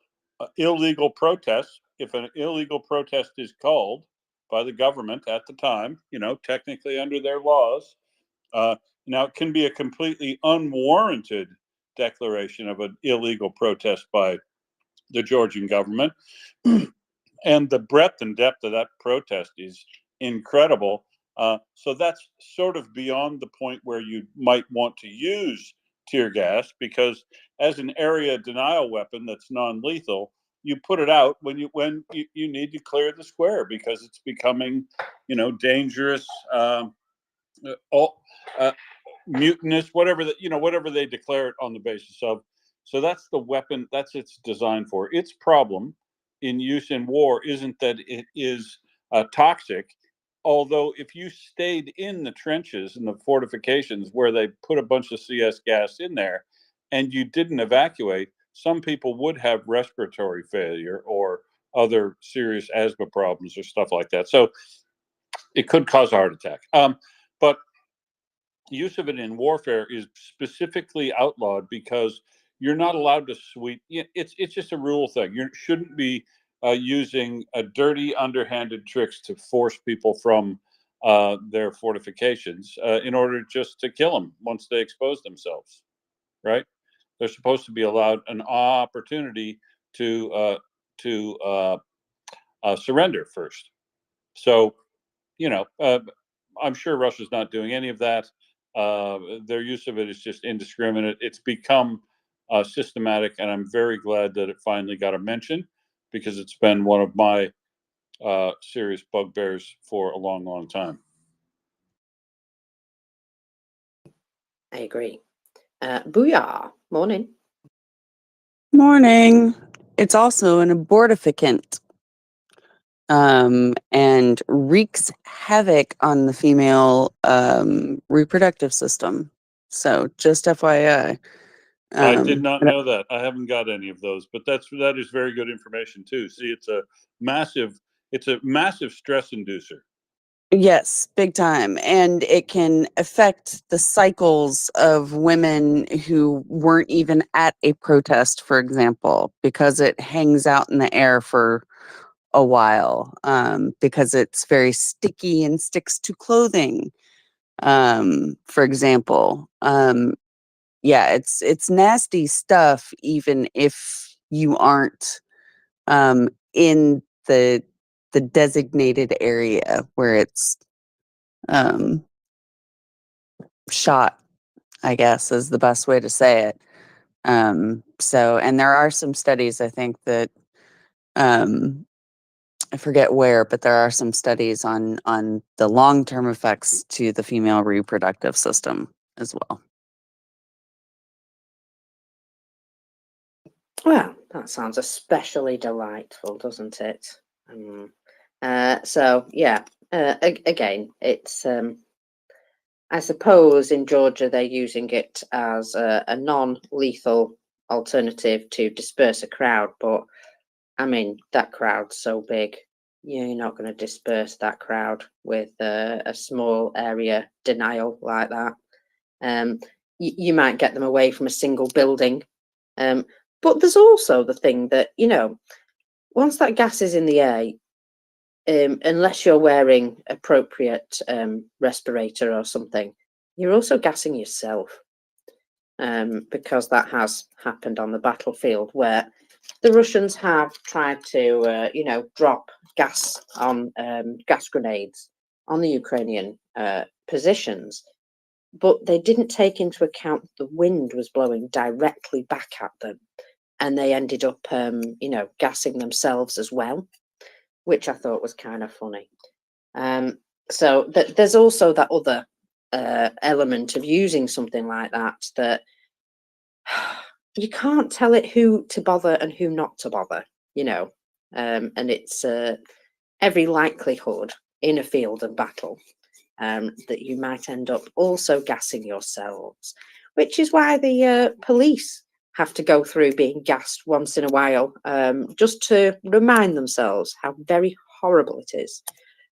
illegal protests. If an illegal protest is called by the government at the time, you know, technically under their laws, now it can be a completely unwarranted declaration of an illegal protest by the Georgian government. And the breadth and depth of that protest is incredible. So that's sort of beyond the point where you might want to use tear gas, because as an area denial weapon that's non-lethal, you put it out when you need to clear the square because it's becoming, you know, dangerous, mutinous, whatever whatever they declare it on the basis of. So that's the weapon. That's its designed for. Its problem in use in war isn't that it is toxic. Although if you stayed in the trenches and the fortifications where they put a bunch of CS gas in there and you didn't evacuate, some people would have respiratory failure or other serious asthma problems or stuff like that. So it could cause a heart attack. But use of it in warfare is specifically outlawed because you're not allowed to sweep. It's just a rule thing. You shouldn't be using dirty, underhanded tricks to force people from their fortifications in order just to kill them once they expose themselves. Right? They're supposed to be allowed an opportunity to surrender first. So, you know, I'm sure Russia's not doing any of that. Their use of it is just indiscriminate. It's become systematic, and I'm very glad that it finally got a mention because it's been one of my serious bugbears for a long, long time. I agree. Booyah. Morning. Morning. It's also an abortificant and wreaks havoc on the female reproductive system. So just FYI. I did not know that. I haven't got any of those, but that is very good information too. See, it's a massive stress inducer. Yes, big time. And it can affect the cycles of women who weren't even at a protest, for example, because it hangs out in the air for a while, because it's very sticky and sticks to clothing. For example, yeah, it's nasty stuff, even if you aren't in the designated area where it's shot, I guess is the best way to say it. So, and there are some studies, I think, that I forget where, but there are some studies on the long-term effects to the female reproductive system as well. Well, that sounds especially delightful, doesn't it? So yeah, again, it's I suppose in Georgia they're using it as a non-lethal alternative to disperse a crowd, but I mean that crowd's so big, you're not going to disperse that crowd with a small area denial like that. You might get them away from a single building, but there's also the thing that, you know, once that gas is in the air, unless you're wearing appropriate respirator or something, you're also gassing yourself, because that has happened on the battlefield where the Russians have tried to, you know, drop gas on gas grenades on the Ukrainian positions, but they didn't take into account the wind was blowing directly back at them, and they ended up, you know, gassing themselves as well, which I thought was kind of funny. So there's also that other element of using something like that, that you can't tell it who to bother and who not to bother, you know, and it's every likelihood in a field of battle that you might end up also gassing yourselves, which is why the police have to go through being gassed once in a while, just to remind themselves how very horrible it is,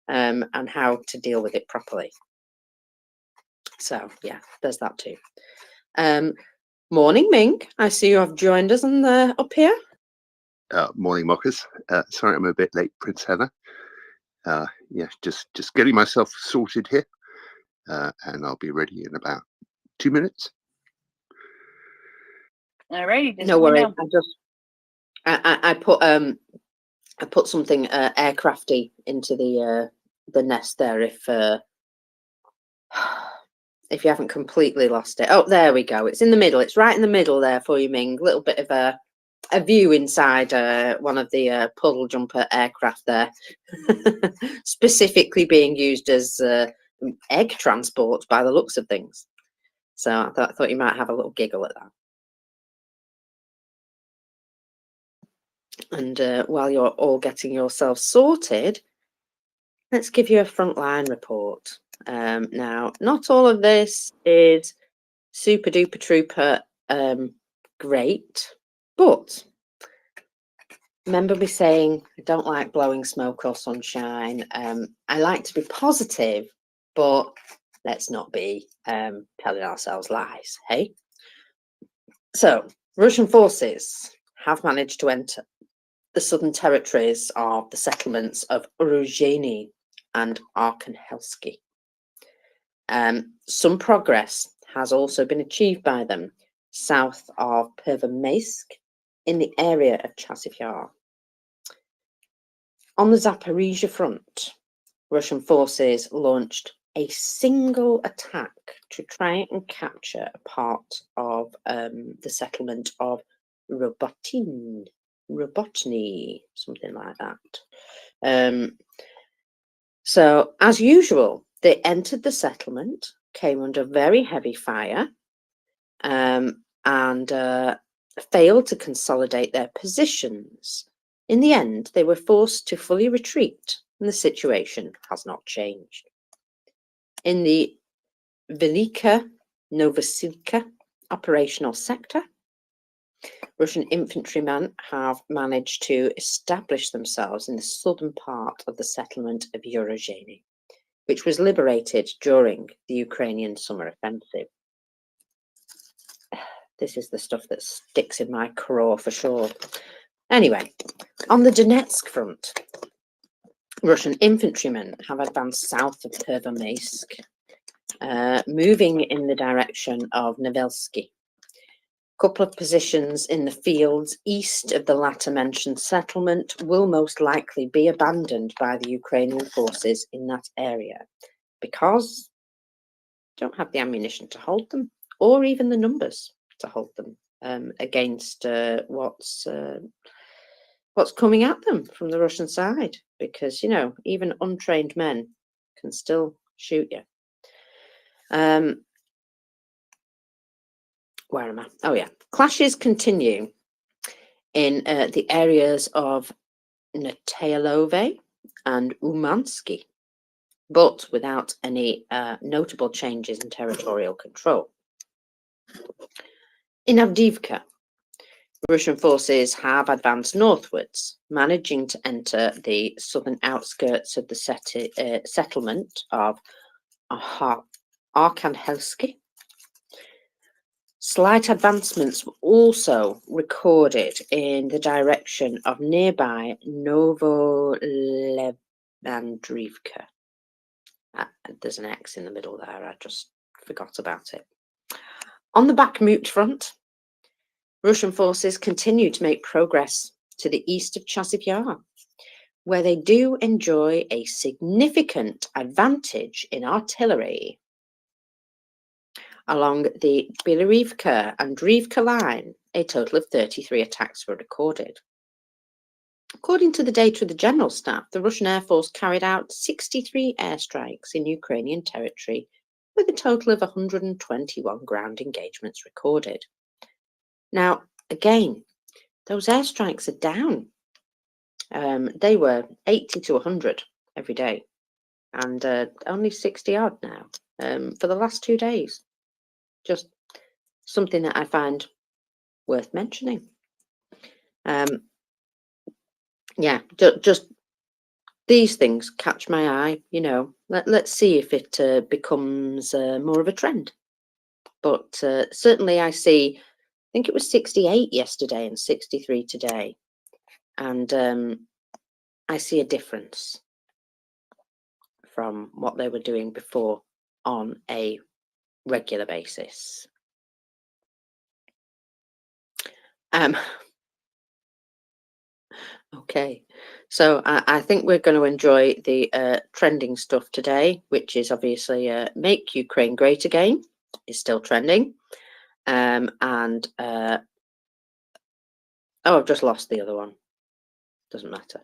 and how to deal with it properly. So yeah, there's that too. Morning, Ming. I see you have joined us on the up here. Morning, mockers. Sorry I'm a bit late, Prince Hannah. Yeah, just getting myself sorted here, and I'll be ready in about 2 minutes. All righty. No worries. I put something aircrafty into the nest there. If you haven't completely lost it. Oh, there we go. It's in the middle. It's right in the middle there for you, Ming. A little bit of a view inside one of the puddle jumper aircraft there, specifically being used as egg transport by the looks of things. So I thought you might have a little giggle at that. And while you're all getting yourselves sorted, let's give you a frontline report. Now, not all of this is super duper trooper great, but remember me saying I don't like blowing smoke or sunshine. I like to be positive, but let's not be telling ourselves lies, hey? So, Russian forces have managed to enter the southern territories of the settlements of Uruzheny and Arkhangelsk. Some progress has also been achieved by them south of Pervomaisk in the area of Chasiv Yar. On the Zaporizhia front, Russian forces launched a single attack to try and capture a part of the settlement of Robotny, something like that. So, as usual, they entered the settlement, came under very heavy fire, and failed to consolidate their positions. In the end, they were forced to fully retreat, and the situation has not changed. In the Velika Novosilka operational sector, Russian infantrymen have managed to establish themselves in the southern part of the settlement of Uruzheny, which was liberated during the Ukrainian summer offensive. This is the stuff that sticks in my craw for sure. Anyway, on the Donetsk front, Russian infantrymen have advanced south of Pervomaisk, moving in the direction of Nevelsky. A couple of positions in the fields east of the latter mentioned settlement will most likely be abandoned by the Ukrainian forces in that area because they don't have the ammunition to hold them, or even the numbers to hold them against what's what's coming at them from the Russian side, because, you know, even untrained men can still shoot you. Where am I? Oh, yeah. Clashes continue in the areas of Natailove and Umansky, but without any notable changes in territorial control. In Avdiivka, Russian forces have advanced northwards, managing to enter the southern outskirts of the settlement of Arkhangelsk. Slight advancements were also recorded in the direction of nearby Novolevandrivka. There's an X in the middle there, I just forgot about it. On the Bakhmut front, Russian forces continue to make progress to the east of Chasiv Yar, where they do enjoy a significant advantage in artillery. Along the Bilarivka and Drivka line, a total of 33 attacks were recorded. According to the data of the General Staff, the Russian Air Force carried out 63 airstrikes in Ukrainian territory, with a total of 121 ground engagements recorded. Now, again, those airstrikes are down. They were 80 to 100 every day, and only 60 odd now for the last 2 days. Just something that I find worth mentioning. Yeah, just these things catch my eye. You know, let's see if it becomes more of a trend. But certainly, I see. I think it was 68 yesterday and 63 today, and I see a difference from what they were doing before on a regular basis. Okay, so I think we're going to enjoy the trending stuff today, which is obviously Make Ukraine Great Again is still trending. And oh, I've just lost the other one. Doesn't matter.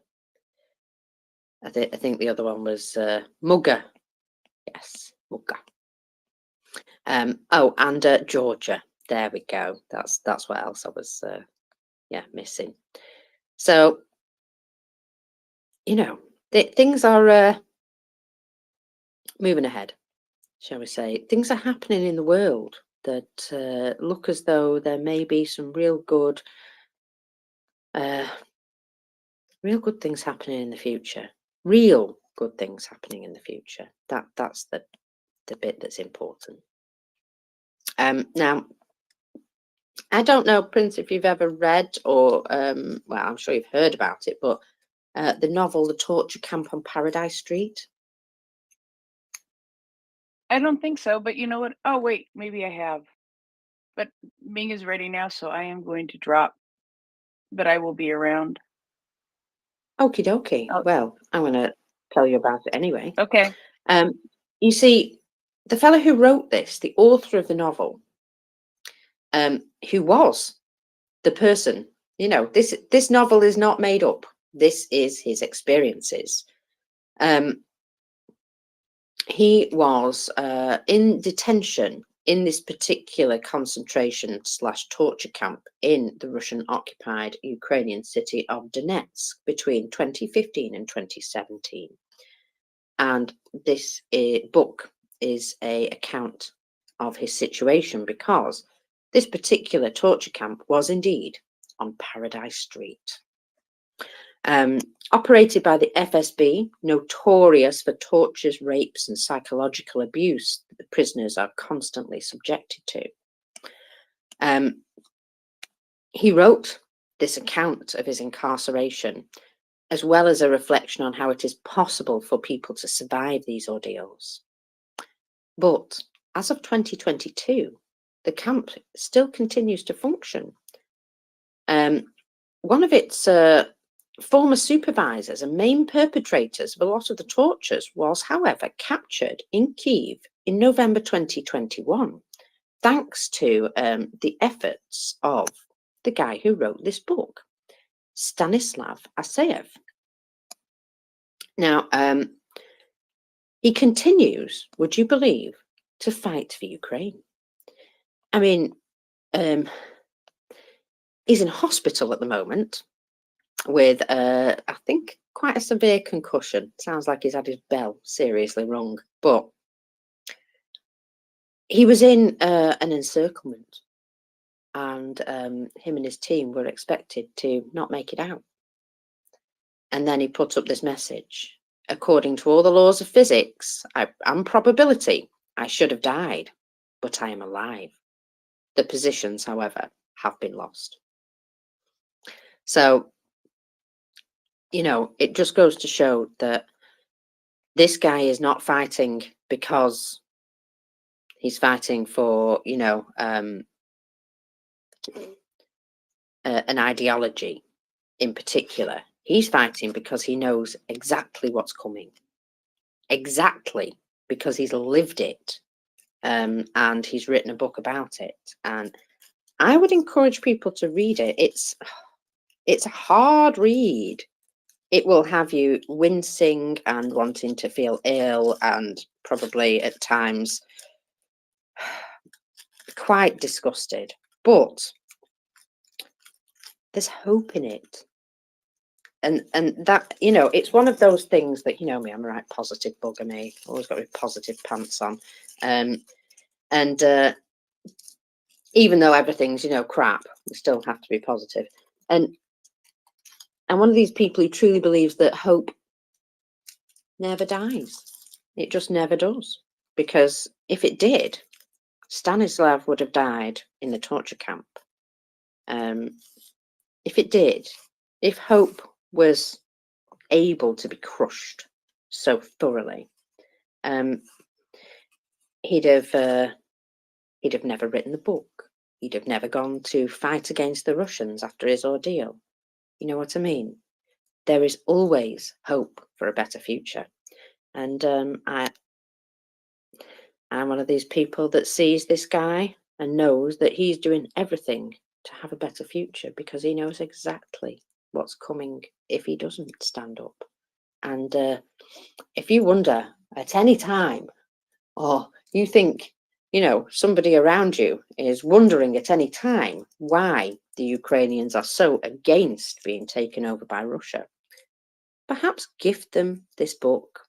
I think the other one was Mugger. Yes, Mugger. Oh, and Georgia. There we go. That's what else I was missing. So, you know, things are moving ahead, shall we say. Things are happening in the world that look as though there may be some real good things happening in the future. Real good things happening in the future. That's the bit that's important. Now, I don't know, Prince, if you've ever read or well, I'm sure you've heard about it, but the novel The Torture Camp on Paradise Street. I don't think so, but you know what? Oh, wait, maybe I have. But Ming is ready now, so I am going to drop. But I will be around. Okie dokie. Oh. Well, I'm going to tell you about it anyway. Okay. You see, the fellow who wrote this, the author of the novel, who was the person, you know, this novel is not made up. This is his experiences. He was in detention in this particular concentration/torture camp in the Russian-occupied Ukrainian city of Donetsk between 2015 and 2017. And this book is an account of his situation, because this particular torture camp was indeed on Paradise Street. Operated by the FSB, notorious for tortures, rapes, and psychological abuse that the prisoners are constantly subjected to. He wrote this account of his incarceration, as well as a reflection on how it is possible for people to survive these ordeals. But as of 2022, the camp still continues to function. One of its former supervisors and main perpetrators of a lot of the tortures was, however, captured in Kyiv in November 2021, thanks to the efforts of the guy who wrote this book. Stanislav Asayev. Now, he continues, would you believe, to fight for Ukraine. I mean, he's in hospital at the moment with, I think, quite a severe concussion. Sounds like he's had his bell seriously wrong. But he was in an encirclement, and him and his team were expected to not make it out. And then he put up this message. According to all the laws of physics and probability, I should have died, but I am alive. The positions, however, have been lost. So, you know, it just goes to show that this guy is not fighting because he's fighting for, you know, an ideology in particular. He's fighting because he knows exactly what's coming. Exactly, because he's lived it. And he's written a book about it. And I would encourage people to read it. It's a hard read. It will have you wincing and wanting to feel ill and probably at times quite disgusted. But there's hope in it. And that, you know, it's one of those things that, you know me, I'm a right positive bugger, me. Always got my positive pants on. And even though everything's, you know, crap, we still have to be positive. And one of these people who truly believes that hope never dies. It just never does. Because if it did, Stanislav would have died in the torture camp. If it did, if hope was able to be crushed so thoroughly, he'd have never written the book. He'd have never gone to fight against the Russians after his ordeal. You know what I mean? There is always hope for a better future. And I'm one of these people that sees this guy and knows that he's doing everything to have a better future because he knows exactly what's coming if he doesn't stand up. And if you wonder at any time, or you think, you know, somebody around you is wondering at any time why the Ukrainians are so against being taken over by Russia, perhaps gift them this book.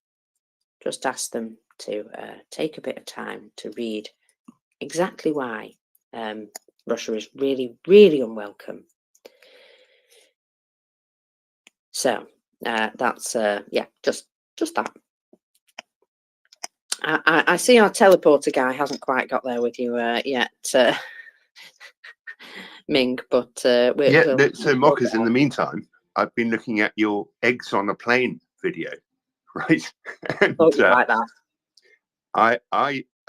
Just ask them to take a bit of time to read exactly why Russia is really, really unwelcome. So that's yeah, just that. I see our teleporter guy hasn't quite got there with you yet, Ming, but so Mockers, in the meantime, I've been looking at your eggs on a plane video, right? And like that. I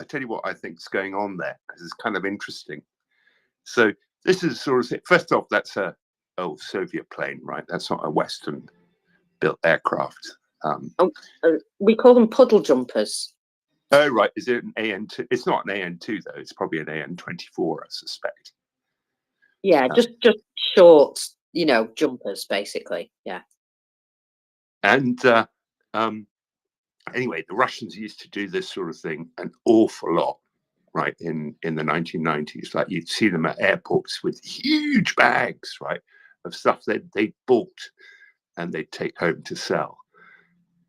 tell you what I think is going on there, because it's kind of interesting. So this is sort of, first off, that's a old Soviet plane, right? That's not a Western built aircraft. We call them puddle jumpers. Oh, right. Is it an AN2? It's not an AN2 though. It's probably an AN24, I suspect. Yeah, just short, you know, jumpers, basically. Yeah. And anyway, the Russians used to do this sort of thing an awful lot, right? In the 1990s, like you'd see them at airports with huge bags, right, of stuff that they bought and they'd take home to sell.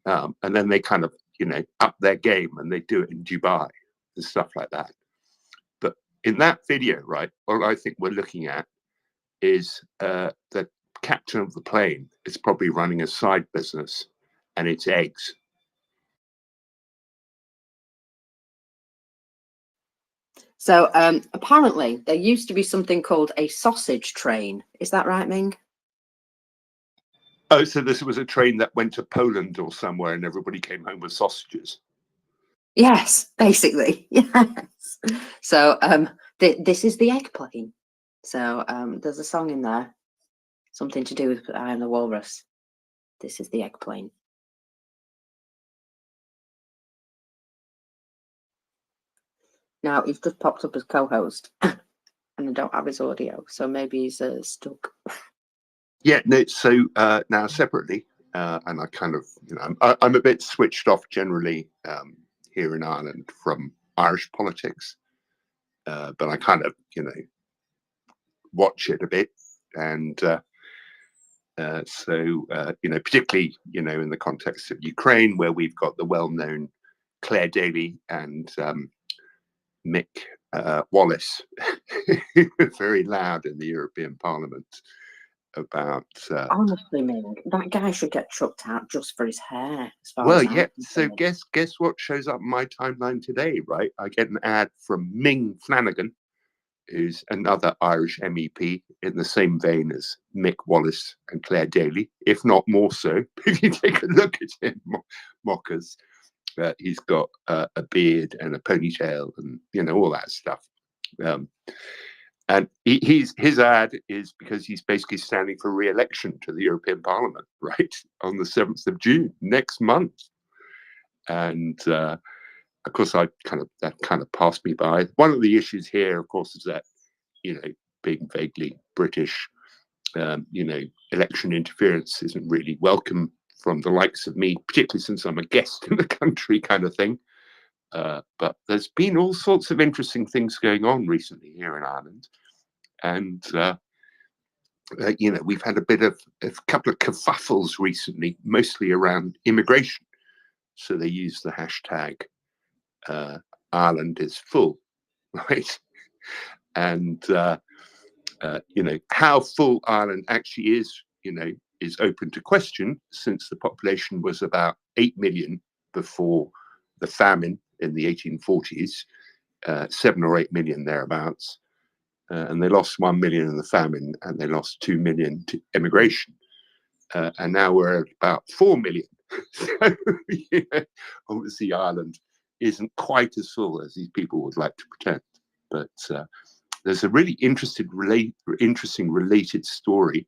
And then they kind of, you know, up their game and they do it in Dubai and stuff like that. But in that video, right, all I think we're looking at is the captain of the plane is probably running a side business, and it's eggs. So apparently there used to be something called a sausage train. Is that right, Ming? Oh, so this was a train that went to Poland or somewhere and everybody came home with sausages. Yes, basically. Yes. So this is the egg plane. So there's a song in there, something to do with I Am the Walrus. This is the egg plane. Now he's just popped up as co-host, and I don't have his audio, so maybe he's stuck. Yeah, no. So now separately, and I kind of, I'm a bit switched off generally here in Ireland from Irish politics, but I kind of, watch it a bit, and so particularly, in the context of Ukraine, where we've got the well-known Claire Daly and Mick Wallace, very loud in the European Parliament about. Honestly, Ming, that guy should get chucked out just for his hair. As far Well, as I'm yeah. So concerned. guess what shows up in my timeline today, right? I get an ad from Ming Flanagan, who's another Irish MEP in the same vein as Mick Wallace and Claire Daly, if not more so. If you take a look at him, mockers, he's got a beard and a ponytail and all that stuff. And his ad is because he's basically standing for re-election to the European Parliament, right, on the 7th of June, next month. And of course, that kind of passed me by. One of the issues here, of course, is that, being vaguely British, election interference isn't really welcome from the likes of me, particularly since I'm a guest in the country, kind of thing. But there's been all sorts of interesting things going on recently here in Ireland. And, we've had a couple of kerfuffles recently, mostly around immigration. So they use the hashtag Ireland is full, right? And, how full Ireland actually is open to question, since the population was about 8 million before the famine in the 1840s, 7 or 8 million thereabouts. And they lost 1 million in the famine, and they lost 2 million to immigration. And now we're at about 4 million. So, obviously, Ireland isn't quite as full as these people would like to pretend. But there's a really interesting related story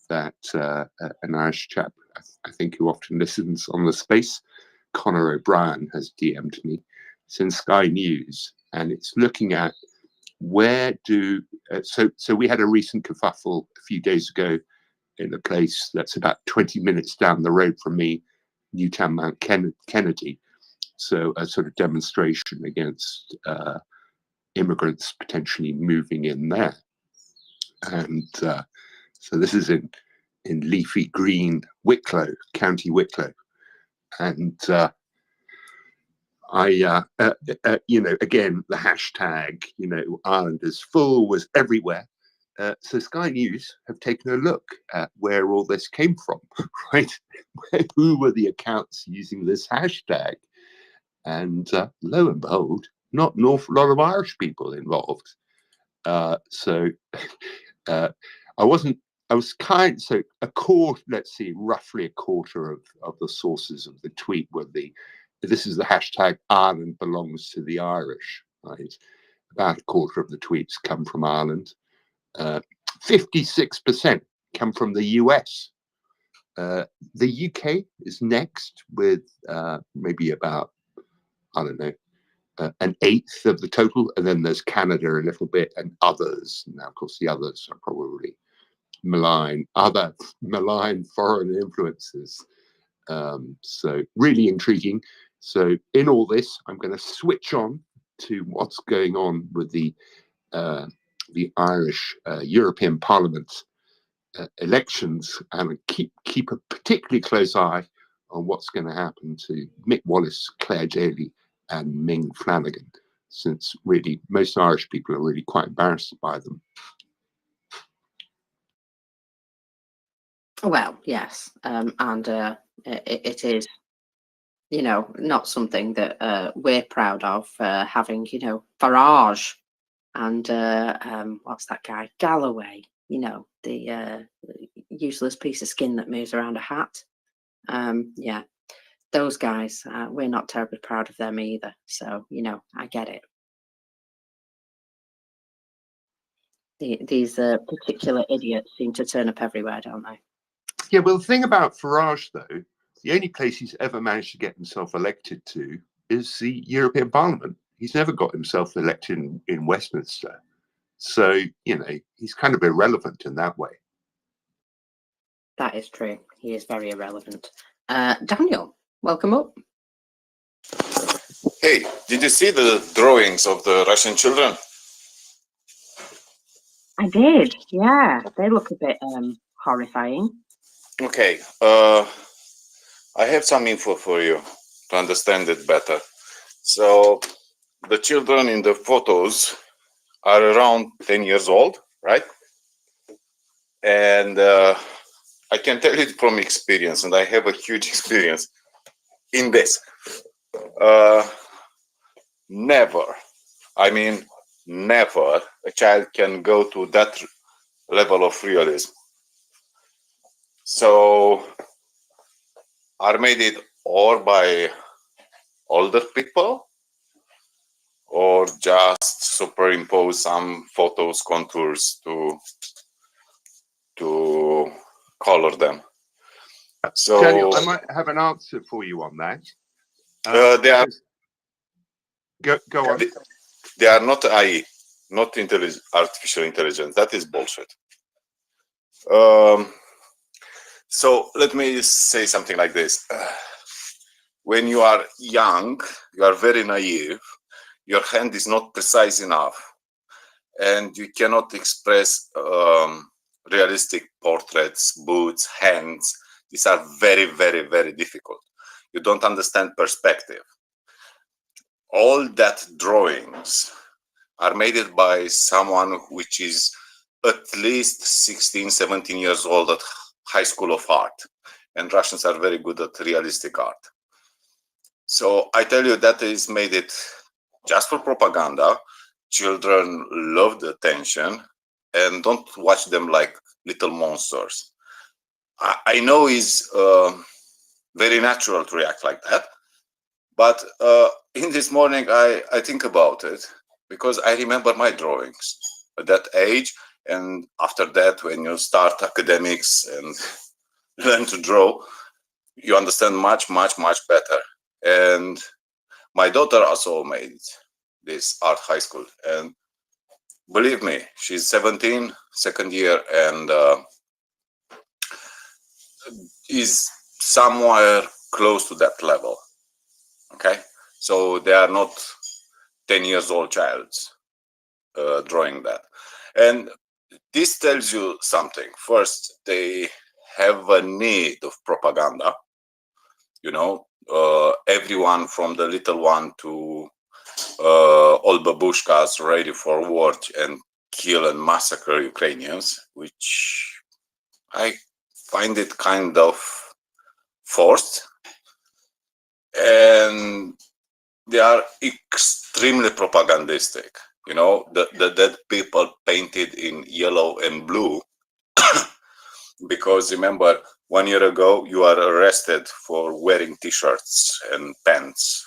that an Irish chap, I think, who often listens on the space, Conor O'Brien, has DM'd me. It's in Sky News, and it's looking at where do so we had a recent kerfuffle a few days ago in a place that's about 20 minutes down the road from me, Newtown Mount Kennedy. So a sort of demonstration against immigrants potentially moving in there. And so this is in leafy green Wicklow, County Wicklow. And again, the hashtag, Ireland is full was everywhere. So Sky News have taken a look at where all this came from, right? Who were the accounts using this hashtag? And lo and behold, not an awful lot of Irish people involved. So I was let's see, roughly a quarter of the sources of the tweet were this is the hashtag Ireland belongs to the Irish, right? About a quarter of the tweets come from Ireland. 56% come from the US. The UK is next with maybe about, I don't know, an eighth of the total. And then there's Canada a little bit and others. Now, of course, the others are probably malign foreign influences. So really intriguing. So in all this, I'm going to switch on to what's going on with the Irish European Parliament elections, and keep a particularly close eye on what's going to happen to Mick Wallace, Claire Daly, and Ming Flanagan, since really most Irish people are really quite embarrassed by them. Well, yes, and it is, not something that we're proud of, having, Farage and what's that guy, Galloway, the useless piece of skin that moves around a hat. Yeah, those guys, we're not terribly proud of them either. So, I get it. These particular idiots seem to turn up everywhere, don't they? Yeah, well, the thing about Farage, though, the only place he's ever managed to get himself elected to is the European Parliament. He's never got himself elected in Westminster. So, he's kind of irrelevant in that way. That is true. He is very irrelevant. Daniel, welcome up. Hey, did you see the drawings of the Russian children? I did, yeah. They look a bit horrifying. Okay, I have some info for you to understand it better. So, the children in the photos are around 10 years old, right? And I can tell it from experience, and I have a huge experience in this. Never, I mean, never a child can go to that level of realism. So, are made it or by older people or just superimpose some photos, contours to color them. So Daniel, I might have an answer for you on that. they are Go on. they are not AI, not artificial intelligence. That is bullshit. So let me say something like this. When you are young, you are very naive. Your hand is not precise enough, and you cannot express realistic portraits, boots, hands. These are very, very, very difficult. You don't understand perspective. All that drawings are made by someone which is at least 16, 17 years old at high school of art. And Russians are very good at realistic art. So I tell you, that is made it just for propaganda. Children love the attention and don't watch them like little monsters. I know it's very natural to react like that, but in this morning I think about it because I remember my drawings at that age, and after that, when you start academics and learn to draw, you understand much, much, much better. And my daughter also made this art high school, and believe me, she's 17, second year, and is somewhere close to that level. Okay, so they are not 10 years old childs drawing that. And this tells you something. First, they have a need of propaganda. You know, everyone from the little one to old babushkas ready for war and kill and massacre Ukrainians, which I find it kind of forced. And they are extremely propagandistic. You know, the dead people painted in yellow and blue. Because remember, 1 year ago, you are arrested for wearing t-shirts and pants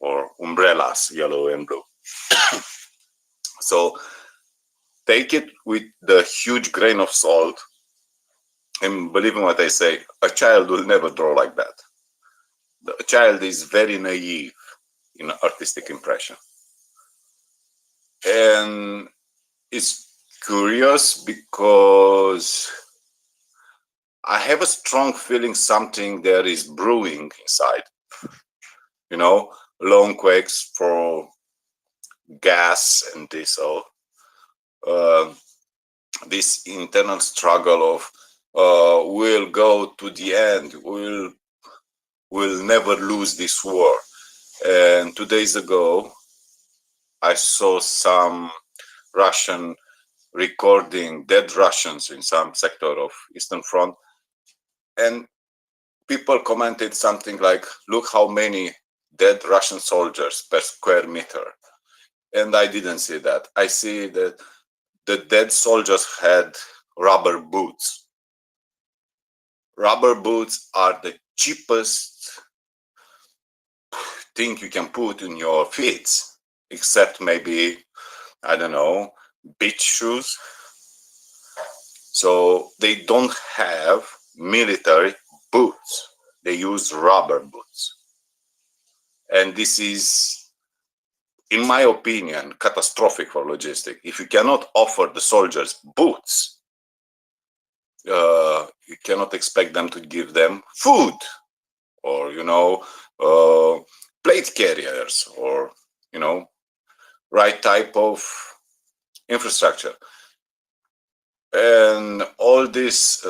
or umbrellas, yellow and blue. So take it with the huge grain of salt. And believe me what I say, a child will never draw like that. The child is very naive in artistic impression. And it's curious because I have a strong feeling something there is brewing inside. You know, long quakes for gas and diesel. This internal struggle of we'll go to the end, we'll never lose this war. And 2 days ago, I saw some Russian recording dead Russians in some sector of Eastern Front, and people commented something like, look how many dead Russian soldiers per square meter. And I didn't see that. I see that the dead soldiers had rubber boots. Rubber boots are the cheapest thing you can put in your feet, except maybe, I don't know, beach shoes. So they don't have military boots. They use rubber boots. And this is, in my opinion, catastrophic for logistics. If you cannot offer the soldiers boots, you cannot expect them to give them food or, plate carriers or, right type of infrastructure. And all these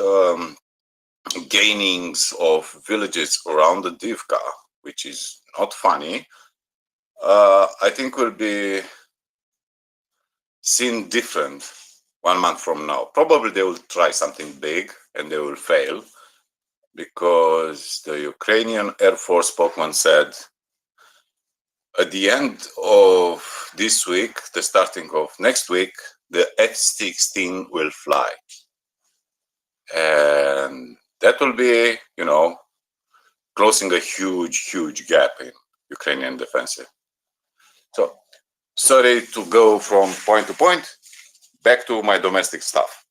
gainings of villages around the Divka, which is not funny, I think will be seen different 1 month from now. Probably they will try something big and they will fail, because the Ukrainian Air Force spokesman said at the end of this week, the starting of next week, the F-16 will fly. And that will be, closing a huge gap in Ukrainian defense. So, sorry to go from point to point, back to my domestic stuff.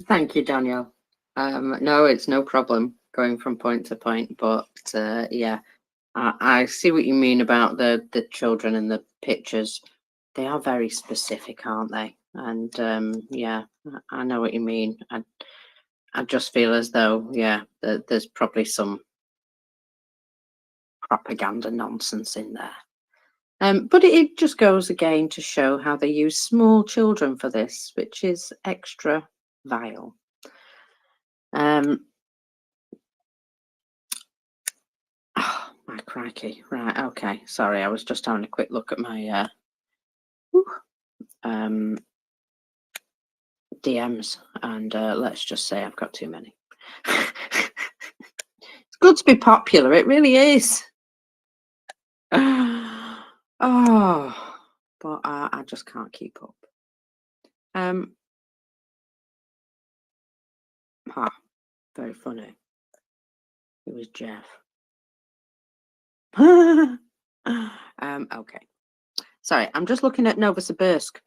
Thank you, Daniel. No, it's no problem going from point to point, but yeah, I see what you mean about the children and the pictures. They are very specific, aren't they? And yeah, I know what you mean. I just feel as though, yeah, there's probably some propaganda nonsense in there. But it just goes again to show how they use small children for this, which is extra vile. Oh, my crikey. Right, okay. Sorry, I was just having a quick look at my DMs, and let's just say I've got too many. It's good to be popular, it really is. Oh, but I just can't keep up. Very funny. It was Jeff. Okay. Sorry, I'm just looking at Novosibirsk.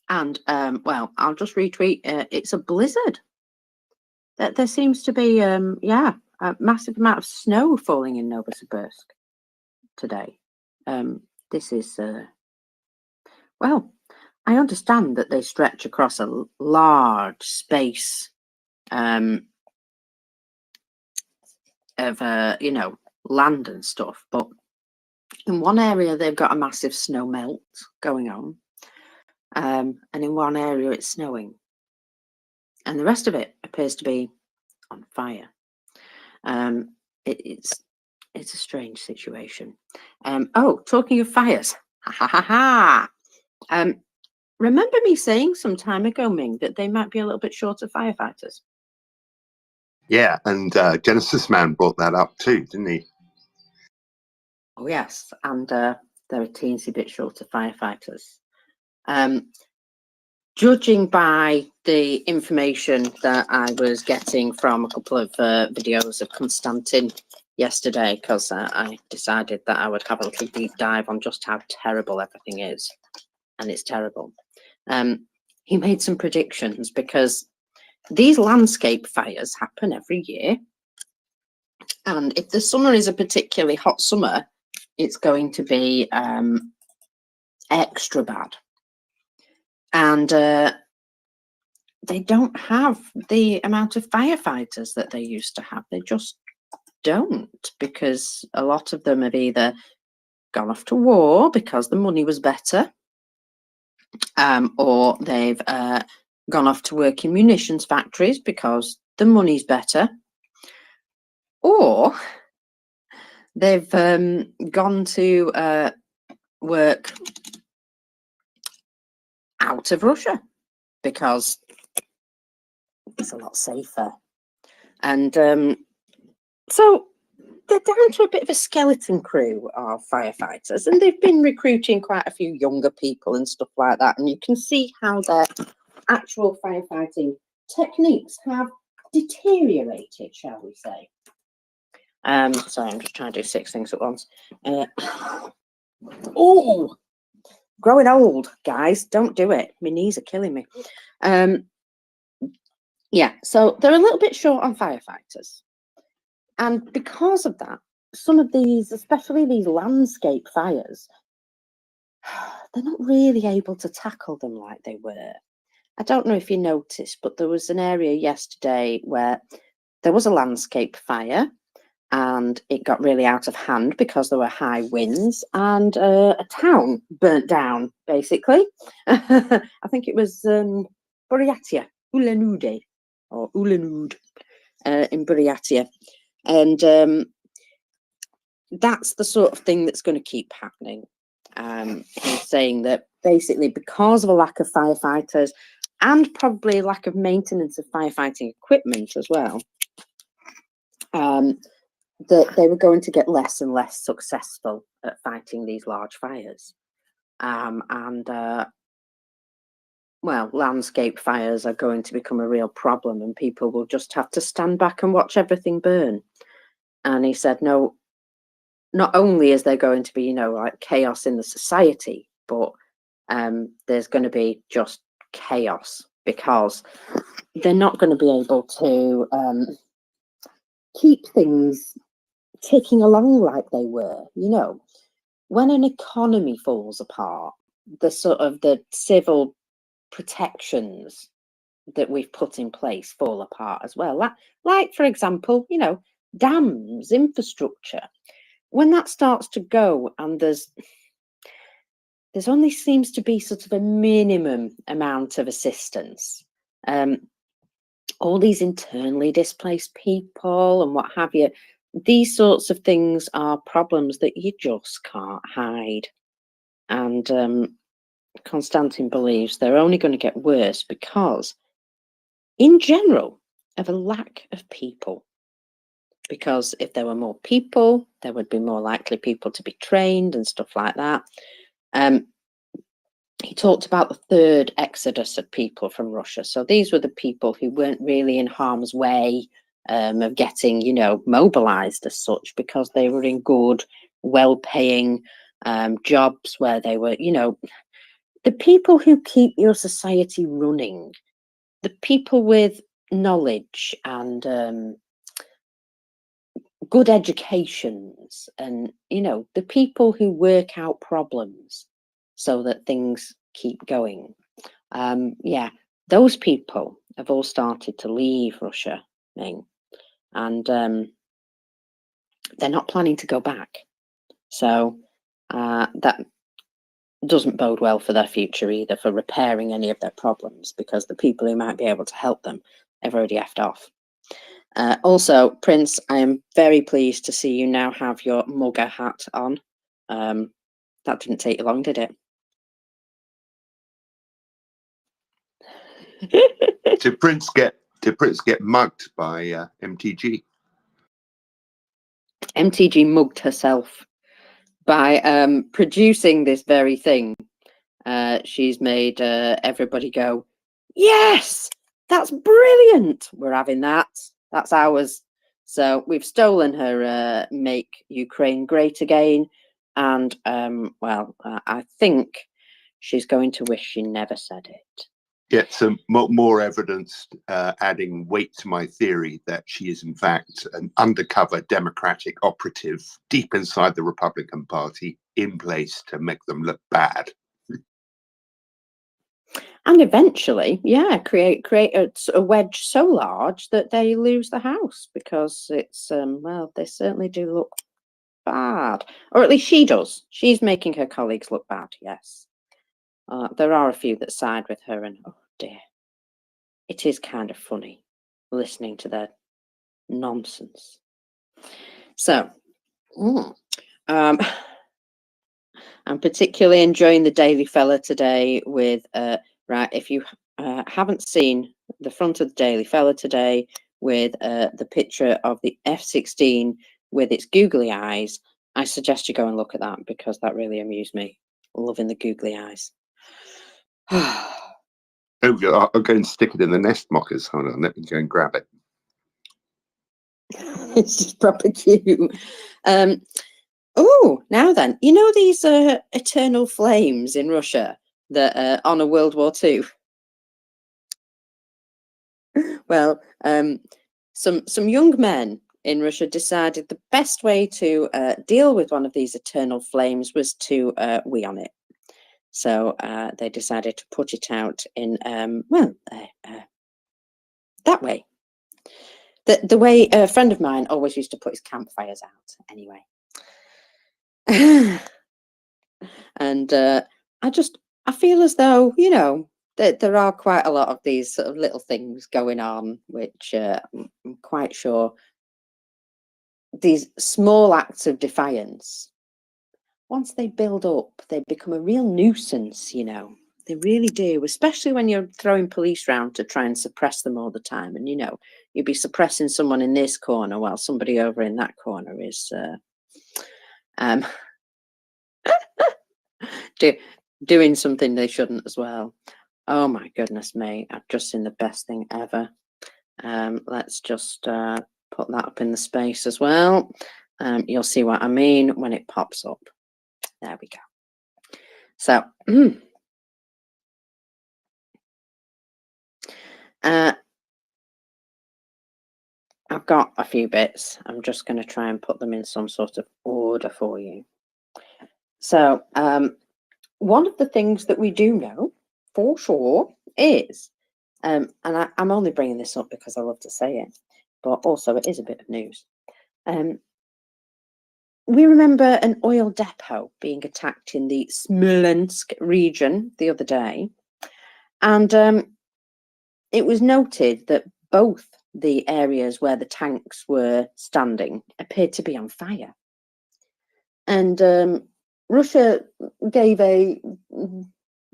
And, well, I'll just retweet. It's a blizzard. There seems to be, yeah, a massive amount of snow falling in Novosibirsk today. This is, well, I understand that they stretch across a large space of, land and stuff, but in one area they've got a massive snow melt going on, and in one area it's snowing, and the rest of it appears to be on fire. It's a strange situation. Oh, talking of fires, remember me saying some time ago, Ming, that they might be a little bit short of firefighters? Yeah, and Genesis Man brought that up too, didn't he? Oh yes, and they're a teensy bit short of firefighters. Judging by the information that I was getting from a couple of videos of Konstantin yesterday, because I decided that I would have a little deep dive on just how terrible everything is, and it's terrible. He made some predictions, because these landscape fires happen every year, and if the summer is a particularly hot summer, it's going to be extra bad. And they don't have the amount of firefighters that they used to have. They just don't, because a lot of them have either gone off to war because the money was better, or they've gone off to work in munitions factories because the money's better, or they've gone to work out of Russia because it's a lot safer. And so they're down to a bit of a skeleton crew of firefighters, and they've been recruiting quite a few younger people and stuff like that, and you can see how their actual firefighting techniques have deteriorated, shall we say. Sorry, I'm just trying to do 6 things at once. Oh, growing old, guys, don't do it. My knees are killing me. Yeah, so they're a little bit short on firefighters. And because of that, some of these, especially these landscape fires, they're not really able to tackle them like they were. I don't know if you noticed, but there was an area yesterday where there was a landscape fire and it got really out of hand because there were high winds and a town burnt down, basically. I think it was Buryatia, Ulenude, or Ulenud in Buryatia. And that's the sort of thing that's going to keep happening. He's saying that basically because of a lack of firefighters and probably a lack of maintenance of firefighting equipment as well, that they were going to get less and less successful at fighting these large fires. Well, landscape fires are going to become a real problem and people will just have to stand back and watch everything burn. And he said, no, not only is there going to be, you know, like chaos in the society, but there's going to be just chaos because they're not going to be able to keep things ticking along like they were. You know, when an economy falls apart, the sort of the civil protections that we've put in place fall apart as well. Like for example, you know, dams, infrastructure. When that starts to go and there's only seems to be sort of a minimum amount of assistance, all these internally displaced people and what have you, these sorts of things are problems that you just can't hide. And Konstantin believes they're only going to get worse because, in general, of a lack of people. Because if there were more people, there would be more likely people to be trained and stuff like that. He talked about the third exodus of people from Russia. So these were the people who weren't really in harm's way of getting, you know, mobilized as such because they were in good, well-paying jobs where they were, you know, the people who keep your society running, the people with knowledge and good educations and, you know, the people who work out problems so that things keep going. Yeah, those people have all started to leave Russia, and they're not planning to go back. So that doesn't bode well for their future either, for repairing any of their problems, because the people who might be able to help them have already effed off. Also, Prince, I am very pleased to see you now have your mugger hat on. That didn't take you long, did it? Did Prince get mugged by MTG? MTG mugged herself by producing this very thing. She's made everybody go, yes, that's brilliant. We're having that. That's ours. So we've stolen her Make Ukraine Great Again. And, well, I think she's going to wish she never said it. Yeah, some more evidence adding weight to my theory that she is in fact an undercover Democratic operative deep inside the Republican Party in place to make them look bad. And eventually, yeah, create a wedge so large that they lose the House because it's, well, they certainly do look bad. Or at least she does. She's making her colleagues look bad, yes. There are a few that side with her and, oh dear, it is kind of funny listening to their nonsense. So, I'm particularly enjoying the Daily Fella today with, right, if you haven't seen the front of the Daily Fella today with the picture of the F-16 with its googly eyes, I suggest you go and look at that because that really amused me. Loving the googly eyes. I'll go and stick it in the nest mockers. Hold on, let me go and grab it. It's just proper cute. Oh, now then, you know these eternal flames in Russia that honor World War II? Well, some young men in Russia decided the best way to deal with one of these eternal flames was to wee on it. So they decided to put it out in, that way. The way a friend of mine always used to put his campfires out, anyway. And I feel as though, you know, that there are quite a lot of these sort of little things going on, which I'm quite sure these small acts of defiance, once they build up, they become a real nuisance, you know. They really do, especially when you're throwing police around to try and suppress them all the time. And, you know, you'd be suppressing someone in this corner while somebody over in that corner is doing something they shouldn't as well. Oh my goodness me, I've just seen the best thing ever. Let's just put that up in the space as well. You'll see what I mean when it pops up. There we go. So I've got a few bits. I'm just going to try and put them in some sort of order for you. So one of the things that we do know for sure is, and I'm only bringing this up because I love to say it, but also it is a bit of news. We remember an oil depot being attacked in the Smolensk region the other day, and it was noted that both the areas where the tanks were standing appeared to be on fire. And Russia gave a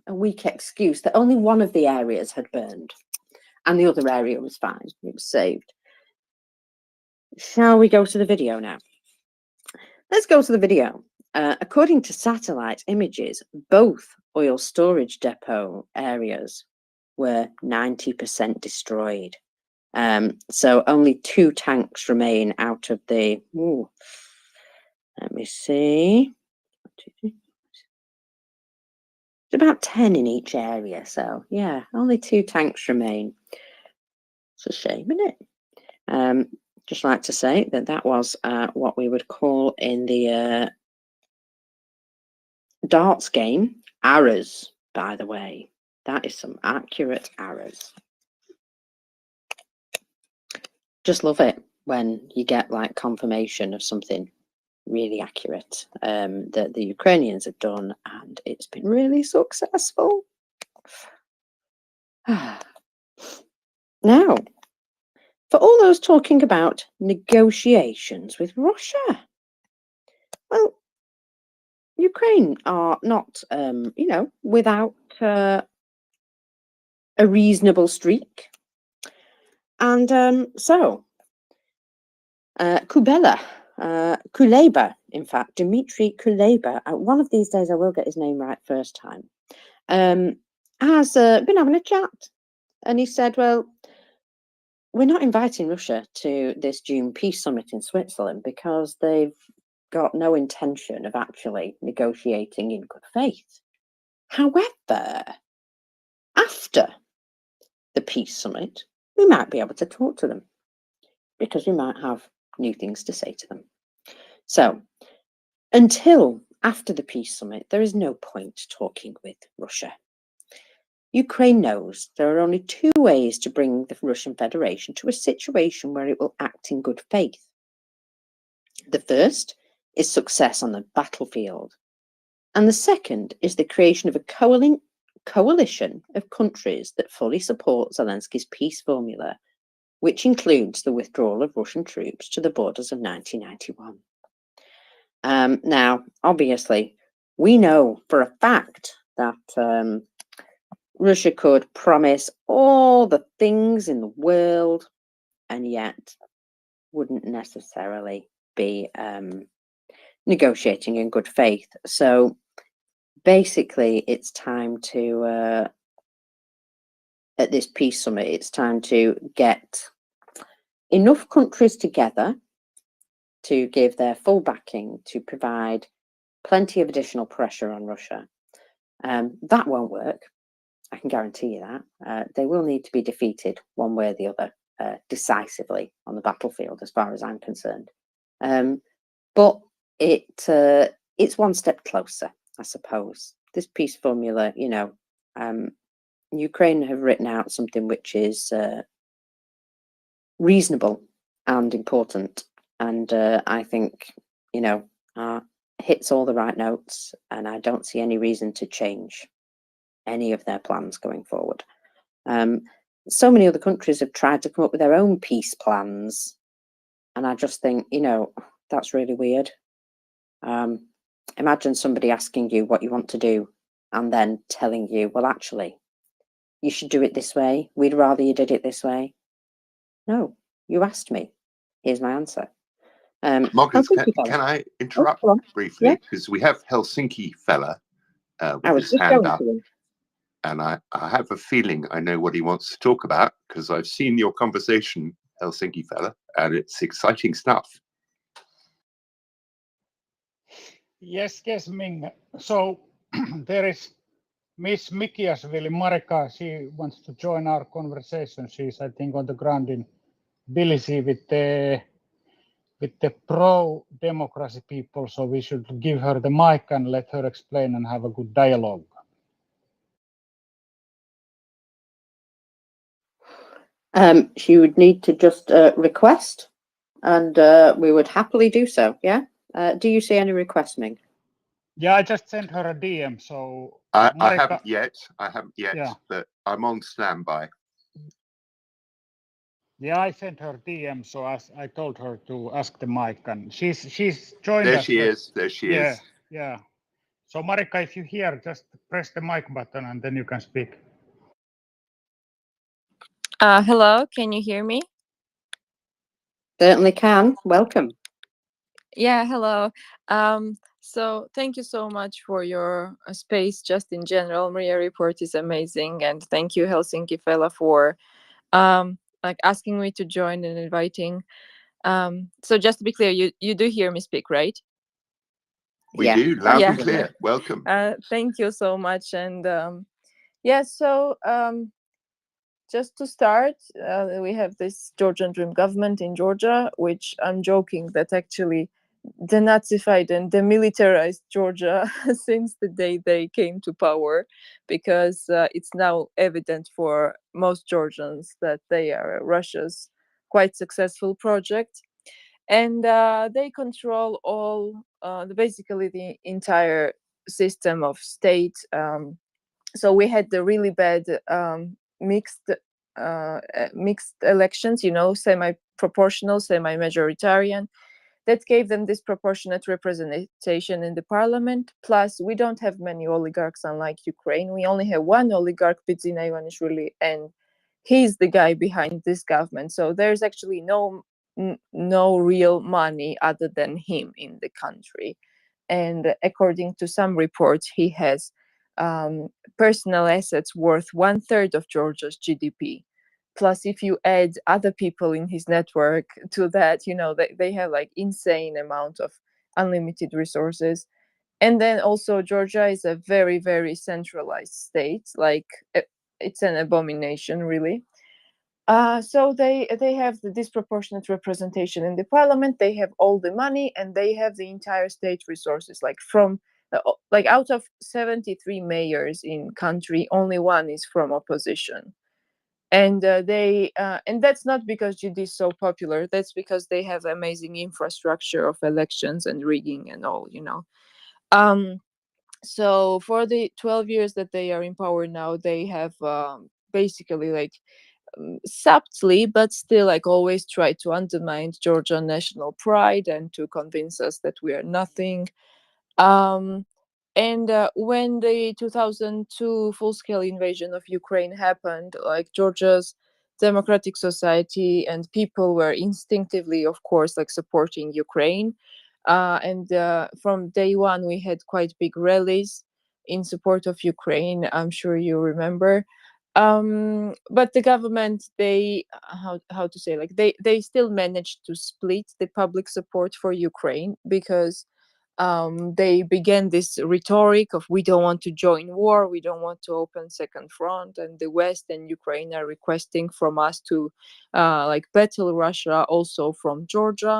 weak excuse that only one of the areas had burned and the other area was fine. It was saved. Shall we go to the video now? Let's go to the video. According to satellite images, both oil storage depot areas were 90% destroyed. So only 2 tanks remain out of the, let me see. It's about 10 in each area. So yeah, only 2 tanks remain. It's a shame, isn't it? Just like to say that that was what we would call in the darts game arrows, by the way. That is some accurate arrows. Just love it when you get like confirmation of something really accurate that the Ukrainians have done, and it's been really successful. Now, for all those talking about negotiations with Russia, well, Ukraine are not, you know, without a reasonable streak. And so, Kuleba, in fact, Dmitry Kuleba, one of these days I will get his name right first time, has been having a chat. And he said, well, we're not inviting Russia to this June peace summit in Switzerland because they've got no intention of actually negotiating in good faith. However, after the peace summit, we might be able to talk to them because we might have new things to say to them. So until after the peace summit, there is no point talking with Russia. Ukraine knows there are only 2 ways to bring the Russian Federation to a situation where it will act in good faith. The first is success on the battlefield, and the second is the creation of a coalition of countries that fully support Zelensky's peace formula, which includes the withdrawal of Russian troops to the borders of 1991. Now, obviously, we know for a fact that Russia could promise all the things in the world and yet wouldn't necessarily be negotiating in good faith. So basically, it's time to, at this peace summit, it's time to get enough countries together to give their full backing to provide plenty of additional pressure on Russia. That won't work. I can guarantee you that. They will need to be defeated one way or the other, decisively on the battlefield, as far as I'm concerned. But it's one step closer, I suppose. this peace formula, Ukraine have written out something which is reasonable and important, and I think hits all the right notes, and I don't see any reason to change any of their plans going forward. So many other countries have tried to come up with their own peace plans, and I just think, that's really weird. Imagine somebody asking you what you want to do and then telling you, well, actually, you should do it this way. We'd rather you did it this way. No, you asked me. Here's my answer. Marcus, Helsinki fella. can I Oh, interrupt go on. briefly? Yeah. Because we have Helsinki fella I with was his just hand going up, to him. and I have a feeling I know what he wants to talk about, because I've seen your conversation, Helsinki fella, and it's exciting stuff. Yes, Ming. So there is Miss MriyaReport, Marika. She wants to join our conversation. She's, I think, on the ground in Tbilisi with the pro-democracy people. So we should give her the mic and let her explain and have a good dialogue. She would need to just request, and we would happily do so. Yeah. Do you see any requests, Ming? Yeah, I just sent her a DM. So I Marika, haven't yet. Yeah. But I'm on standby. Yeah, I sent her DM. So I told her to ask the mic, and she's joined There us. she is. There she is. Yeah. So Marika, if you hear, just press the mic button and then you can speak. Hello, can you hear me? Certainly can. Welcome. Yeah, hello. So thank you so much for your space just in general. MriyaReport is amazing, and thank you, Helsinki fella, for asking me to join and inviting. So just to be clear, you do hear me speak, right? We do, loud Yeah. and clear. Welcome. Thank you so much. And just to start, we have this Georgian Dream government in Georgia, which I'm joking that actually denazified and demilitarized Georgia since the day they came to power, because it's now evident for most Georgians that they are Russia's quite successful project. And they control basically the entire system of state. So we had the really bad mixed elections, semi-proportional, semi-majoritarian, that gave them disproportionate representation in the parliament. Plus, we don't have many oligarchs, unlike Ukraine. We only have one oligarch, Ivanishvili, and he's the guy behind this government. So there's actually no real money other than him in the country. And according to some reports, he has personal assets worth 1/3 of Georgia's GDP. Plus, if you add other people in his network to that, they have like insane amount of unlimited resources. And then also Georgia is a very, very centralized state. Like it's an abomination, really. So they have the disproportionate representation in the parliament. They have all the money, and they have the entire state resources. Like out of 73 mayors in country, only one is from opposition. And and that's not because GD is so popular. That's because they have amazing infrastructure of elections and rigging and all. So for the 12 years that they are in power now, they have basically subtly, but still always try to undermine Georgian national pride and to convince us that we are nothing. And when the 2002 full-scale invasion of Ukraine happened, Georgia's democratic society and people were instinctively, of course, supporting Ukraine. And from day one, we had quite big rallies in support of Ukraine. I'm sure you remember. But the government, they how to say they still managed to split the public support for Ukraine, because they began this rhetoric of we don't want to join war, we don't want to open second front, and the West and Ukraine are requesting from us to battle Russia also from Georgia.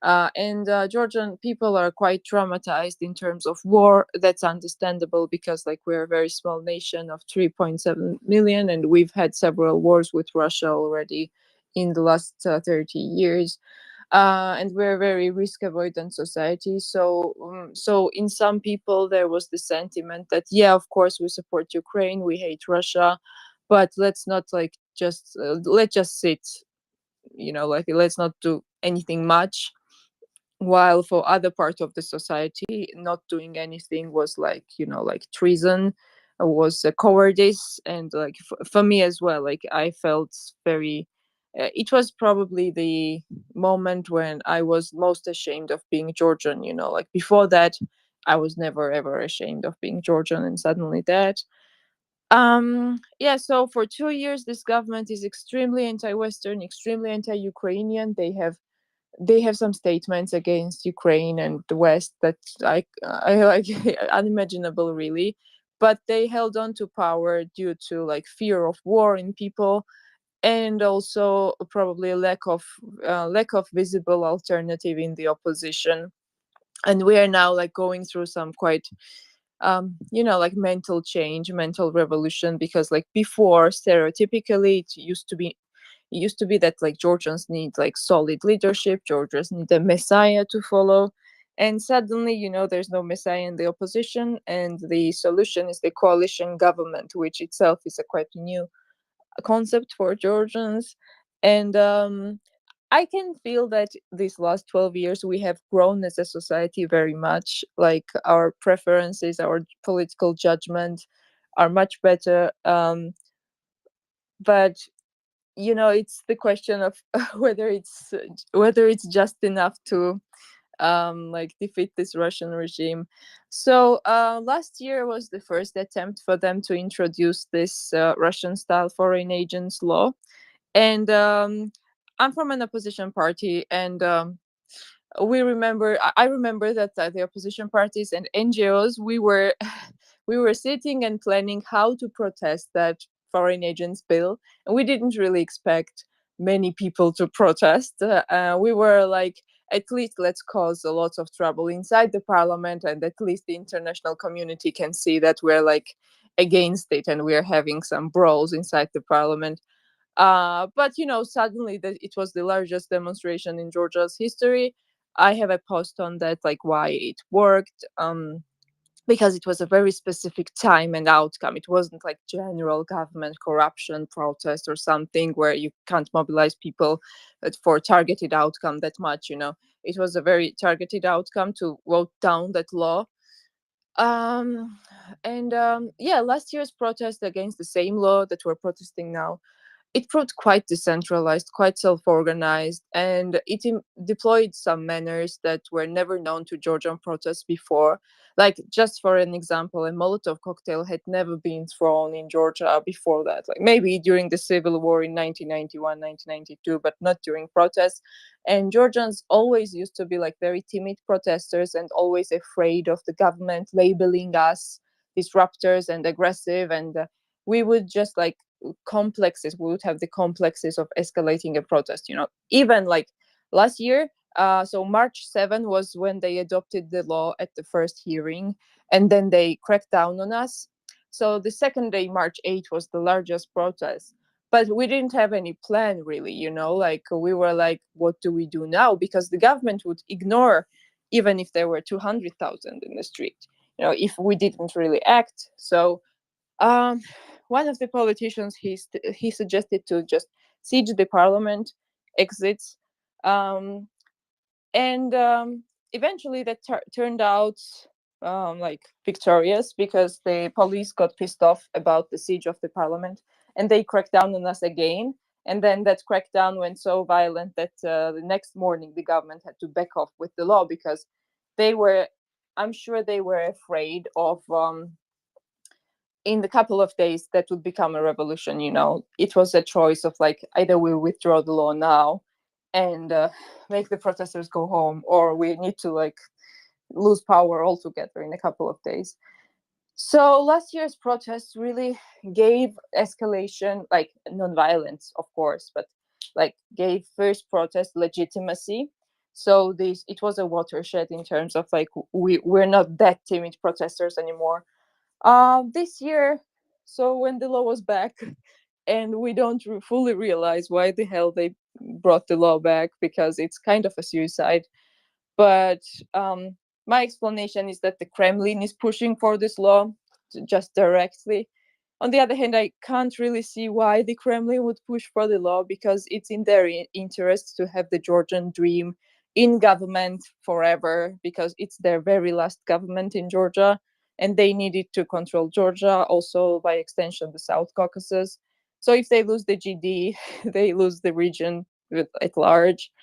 And Georgian people are quite traumatized in terms of war. That's understandable because like we're a very small nation of 3.7 million, and we've had several wars with Russia already in the last 30 years. And we're a very risk avoidant society. So in some people there was the sentiment that of course we support Ukraine, we hate Russia, but let's not like just let's just sit, like let's not do anything much. While for other parts of the society, not doing anything was like like treason, was a cowardice, and like for me as well, like I felt very. It was probably the moment when I was most ashamed of being Georgian. Like before that, I was never ever ashamed of being Georgian, and suddenly that. So for 2 years, this government is extremely anti-Western, extremely anti-Ukrainian. They have some statements against Ukraine and the West that I like unimaginable really, but they held on to power due to like fear of war in people, and also probably a lack of visible alternative in the opposition. And we are now like going through some quite like mental change, mental revolution, because like before, stereotypically, it used to be that like Georgians need like solid leadership, Georgians need a messiah to follow, and suddenly there's no messiah in the opposition, and the solution is the coalition government, which itself is a quite new concept for Georgians. And I can feel that these last 12 years we have grown as a society very much. Like our preferences, our political judgment are much better. But it's the question of whether it's just enough to like defeat this Russian regime. So last year was the first attempt for them to introduce this Russian-style foreign agents law, and I'm from an opposition party, and I remember that the opposition parties and NGOs, we were we were sitting and planning how to protest that foreign agents bill, and we didn't really expect many people to protest. We were like, at least let's cause a lot of trouble inside the parliament, and at least the international community can see that we're like against it, and we're having some brawls inside the parliament. But suddenly it was the largest demonstration in Georgia's history. I have a post on that, like why it worked. Because it was a very specific time and outcome. It wasn't like general government corruption protest or something where you can't mobilize people for targeted outcome that much. It was a very targeted outcome to vote down that law. And last year's protest against the same law that we're protesting now, it proved quite decentralized, quite self-organized, and it deployed some manners that were never known to Georgian protests before. Like, just for an example, a Molotov cocktail had never been thrown in Georgia before that. Like maybe during the civil war in 1991, 1992, but not during protests. And Georgians always used to be like very timid protesters and always afraid of the government labeling us disruptors and aggressive, and we would just like complexes we would have the complexes of escalating a protest, even like last year. So March 7 was when they adopted the law at the first hearing, and then they cracked down on us. So the second day, March 8, was the largest protest, but we didn't have any plan really, like we were like, what do we do now? Because the government would ignore even if there were 200,000 in the street, if we didn't really act. So one of the politicians, he suggested to just siege the parliament, exits, um, and eventually that turned out like victorious, because the police got pissed off about the siege of the parliament, and they cracked down on us again. And then that crackdown went so violent that the next morning the government had to back off with the law, because I'm sure they were afraid of in the couple of days that would become a revolution. It was a choice of like, either we withdraw the law now and make the protesters go home, or we need to like lose power altogether in a couple of days. So last year's protests really gave escalation, like non-violence of course, but like gave first protest legitimacy. So it was a watershed in terms of like we're not that timid protesters anymore. This year, so when the law was back, and we don't fully realize why the hell they brought the law back, because it's kind of a suicide. But my explanation is that the Kremlin is pushing for this law just directly. On the other hand, I can't really see why the Kremlin would push for the law, because it's in their interest to have the Georgian dream in government forever, because it's their very last government in Georgia, and they needed to control Georgia, also by extension the South Caucasus. So if they lose the GD, they lose the region at large.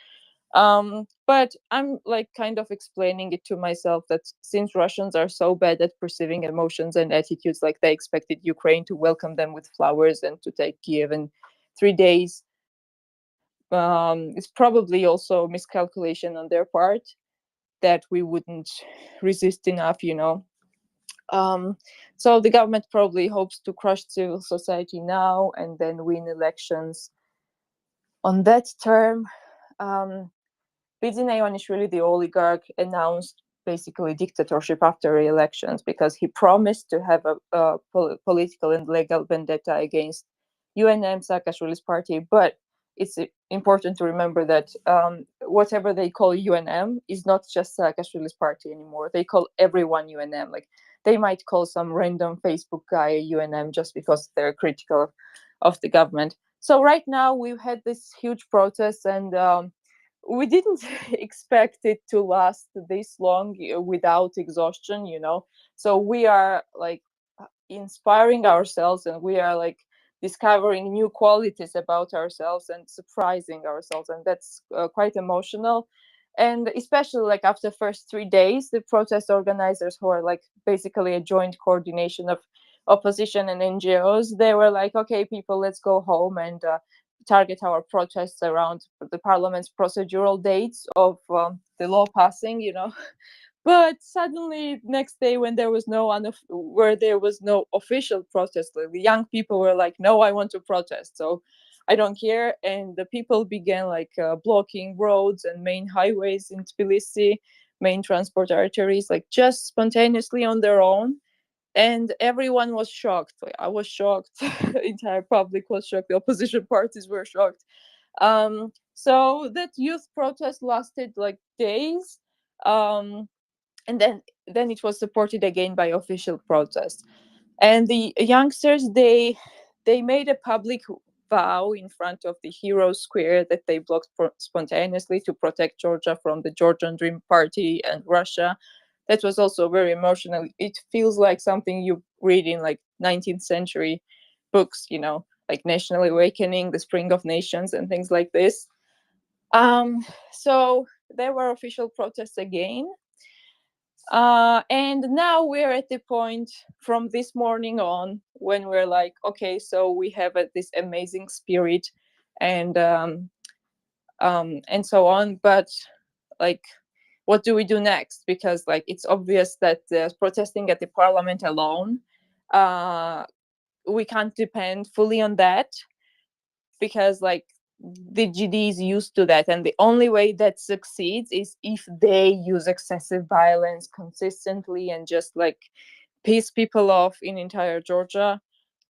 But I'm like kind of explaining it to myself that since Russians are so bad at perceiving emotions and attitudes, like they expected Ukraine to welcome them with flowers and to take Kiev in 3 days, it's probably also miscalculation on their part that we wouldn't resist enough, you know. So the government probably hopes to crush civil society now and then win elections on that term. Ivanishvili, the oligarch, announced basically dictatorship after elections because he promised to have a political and legal vendetta against UNM, Saakashvili's party. But it's important to remember that whatever they call UNM is not just Saakashvili's party anymore. They call everyone UNM. Like they might call some random Facebook guy UNM just because they're critical of the government. So right now we've had this huge protest, and we didn't expect it to last this long without exhaustion, you know. So we are like inspiring ourselves, and we are like discovering new qualities about ourselves and surprising ourselves, and that's quite emotional. And especially like after the first 3 days, the protest organizers, who are like basically a joint coordination of opposition and NGOs, they were like, okay, people, let's go home and target our protests around the parliament's procedural dates of the law passing, you know. But suddenly next day, when there was no official protest, like, the young people were like, no, I want to protest, so I don't care. And the people began like blocking roads and main highways in Tbilisi, main transport arteries, like just spontaneously on their own. And everyone was shocked. Like, I was shocked. The entire public was shocked. The opposition parties were shocked. So that youth protest lasted like days, and then it was supported again by official protest. And the youngsters, they made a public vow in front of the Heroes Square that they blocked spontaneously to protect Georgia from the Georgian Dream Party and Russia. That was also very emotional. It feels like something you read in like 19th century books, you know, like National Awakening, The Spring of Nations, and things like this. So there were official protests again. And now we're at the point from this morning on when we're like, okay, so we have this amazing spirit and so on, but like, what do we do next? Because like it's obvious that protesting at the parliament alone, we can't depend fully on that, because like the GD is used to that, and the only way that succeeds is if they use excessive violence consistently and just like piss people off in entire Georgia.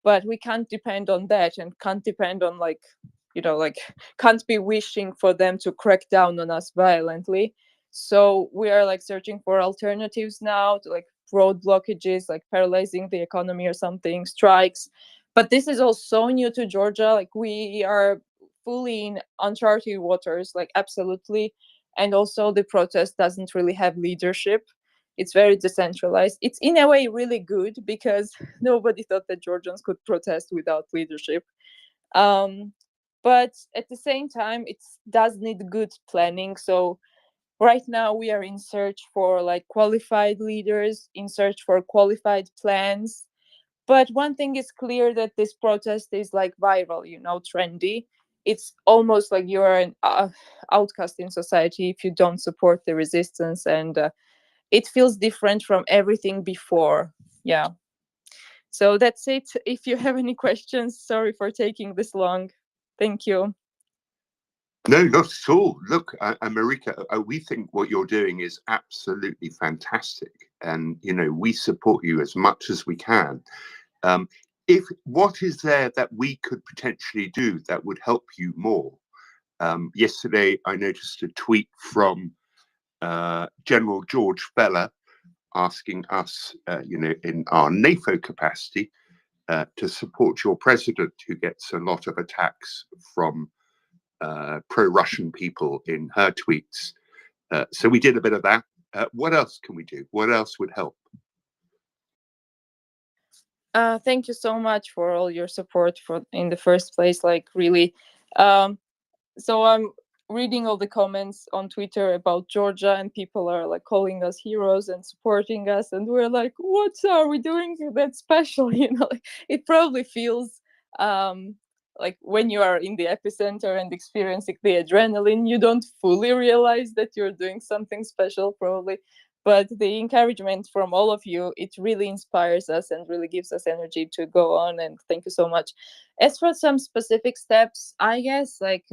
But we can't depend on that, and can't depend on like, you know, like can't be wishing for them to crack down on us violently. So we are like searching for alternatives now, to like road blockages, like paralyzing the economy or something, strikes. But this is all so new to Georgia. Like we are fully in uncharted waters, like absolutely. And also the protest doesn't really have leadership. It's very decentralized. It's in a way really good, because nobody thought that Georgians could protest without leadership. But at the same time, it does need good planning. So right now we are in search for like qualified leaders, in search for qualified plans. But one thing is clear, that this protest is like viral, you know, trendy. It's almost like you're an outcast in society if you don't support the resistance, and it feels different from everything before. Yeah. So that's it. If you have any questions, sorry for taking this long. Thank you. No, not at all. Look, Marika, we think what you're doing is absolutely fantastic, and we support you as much as we can. If what is there that we could potentially do that would help you more? Yesterday, I noticed a tweet from General George Feller asking us, in our NATO capacity, to support your president, who gets a lot of attacks from pro-Russian people in her tweets. So we did a bit of that. What else can we do? What else would help? Thank you so much for all your support in the first place. Like really, so I'm reading all the comments on Twitter about Georgia, and people are like calling us heroes and supporting us, and we're like, what are we doing that's special? Like, it probably feels like when you are in the epicenter and experiencing the adrenaline, you don't fully realize that you're doing something special, probably. But the encouragement from all of you, it really inspires us and really gives us energy to go on. And thank you so much. As for some specific steps, I guess, like,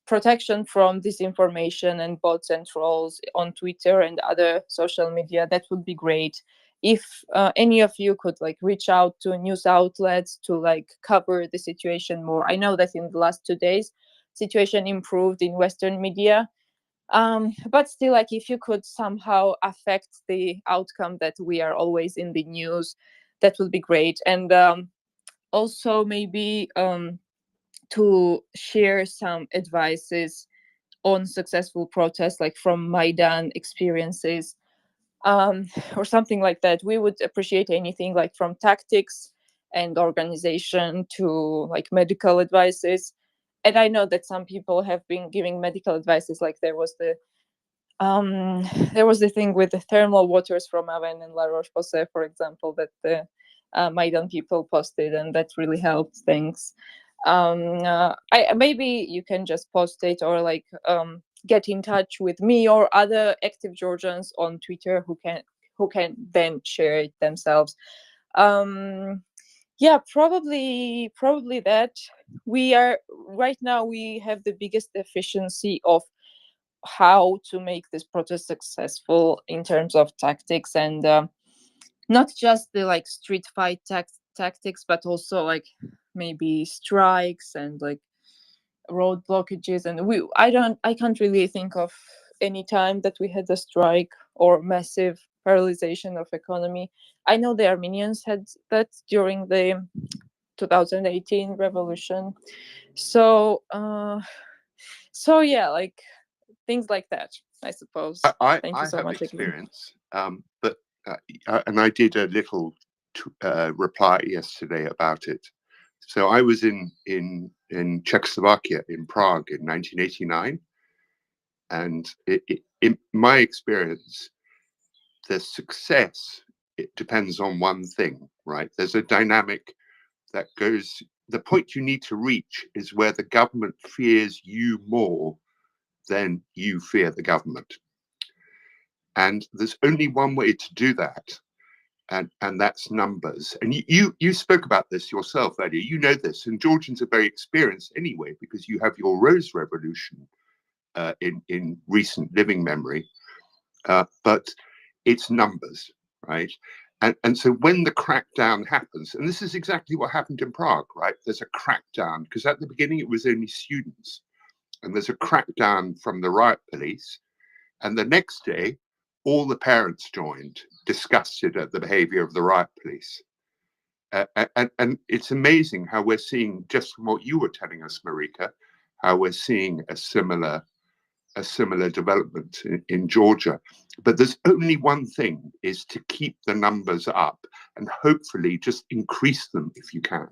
protection from disinformation and bots and trolls on Twitter and other social media, that would be great. If any of you could like reach out to news outlets to like cover the situation more. I know that in the last 2 days, situation improved in Western media. But still, like, if you could somehow affect the outcome that we are always in the news, that would be great. And also maybe to share some advices on successful protests, like from Maidan experiences, or something like that. We would appreciate anything, like from tactics and organization to like medical advices. And I know that some people have been giving medical advices, like there was the thing with the thermal waters from Aven and La Roche-Posay, for example, that the Maidan people posted, and that really helped things. Maybe you can just post it, or like get in touch with me or other active Georgians on Twitter who can then share it themselves. Yeah, probably that. We are right now, we have the biggest deficiency of how to make this protest successful in terms of tactics, and not just the like street fight tactics, but also like maybe strikes and like road blockages. And I can't really think of any time that we had a strike or massive paralyzation of economy. I know the Armenians had that during the 2018 revolution. So yeah, like things like that, I suppose. I Thank you so have much experience, but and I did a little reply yesterday about it. So I was in Czechoslovakia, in Prague, in 1989, and in my experience, the success, it depends on one thing, right? There's a dynamic that goes. The point you need to reach is where the government fears you more than you fear the government. And there's only one way to do that, and that's numbers. And you spoke about this yourself earlier. You know this, and Georgians are very experienced anyway, because you have your Rose Revolution in recent living memory. But it's numbers, right? And so when the crackdown happens, and this is exactly what happened in Prague, right? There's a crackdown, because at the beginning it was only students, and there's a crackdown from the riot police. And the next day, all the parents joined, disgusted at the behavior of the riot police. And it's amazing how we're seeing, just from what you were telling us, Marika, how we're seeing a similar development in Georgia. But there's only one thing, is to keep the numbers up and hopefully just increase them if you can.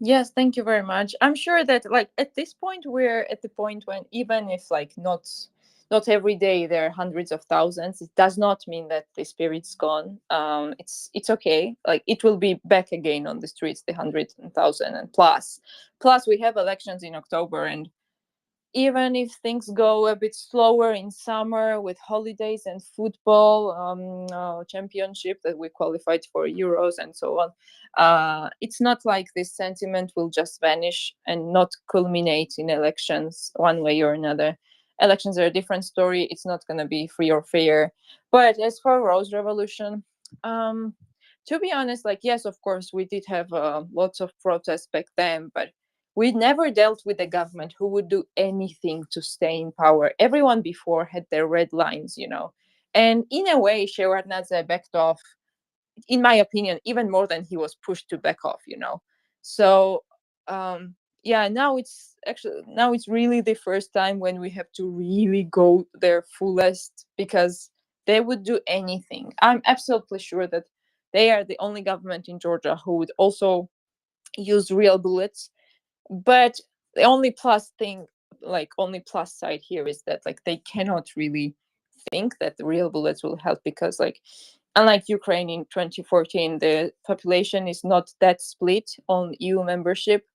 Yes, thank you very much. I'm sure that like at this point, we're at the point when even if like not every day there are hundreds of thousands, it does not mean that the spirit's gone. It's okay. Like it will be back again on the streets, the 100,000 and plus. Plus we have elections in October, and even if things go a bit slower in summer with holidays and football championship that we qualified for Euros and so on, it's not like this sentiment will just vanish and not culminate in elections one way or another. Elections are a different story. It's not going to be free or fair. But as for Rose Revolution, to be honest, like, yes, of course, we did have lots of protests back then, but we never dealt with a government who would do anything to stay in power. Everyone before had their red lines, you know. And in a way, Shevardnadze backed off, in my opinion, even more than he was pushed to back off, you know. So, yeah, now it's really the first time when we have to really go their fullest, because they would do anything. I'm absolutely sure that they are the only government in Georgia who would also use real bullets. But the only plus side here is that, like, they cannot really think that the real bullets will help, because, like, unlike Ukraine in 2014, the population is not that split on EU membership,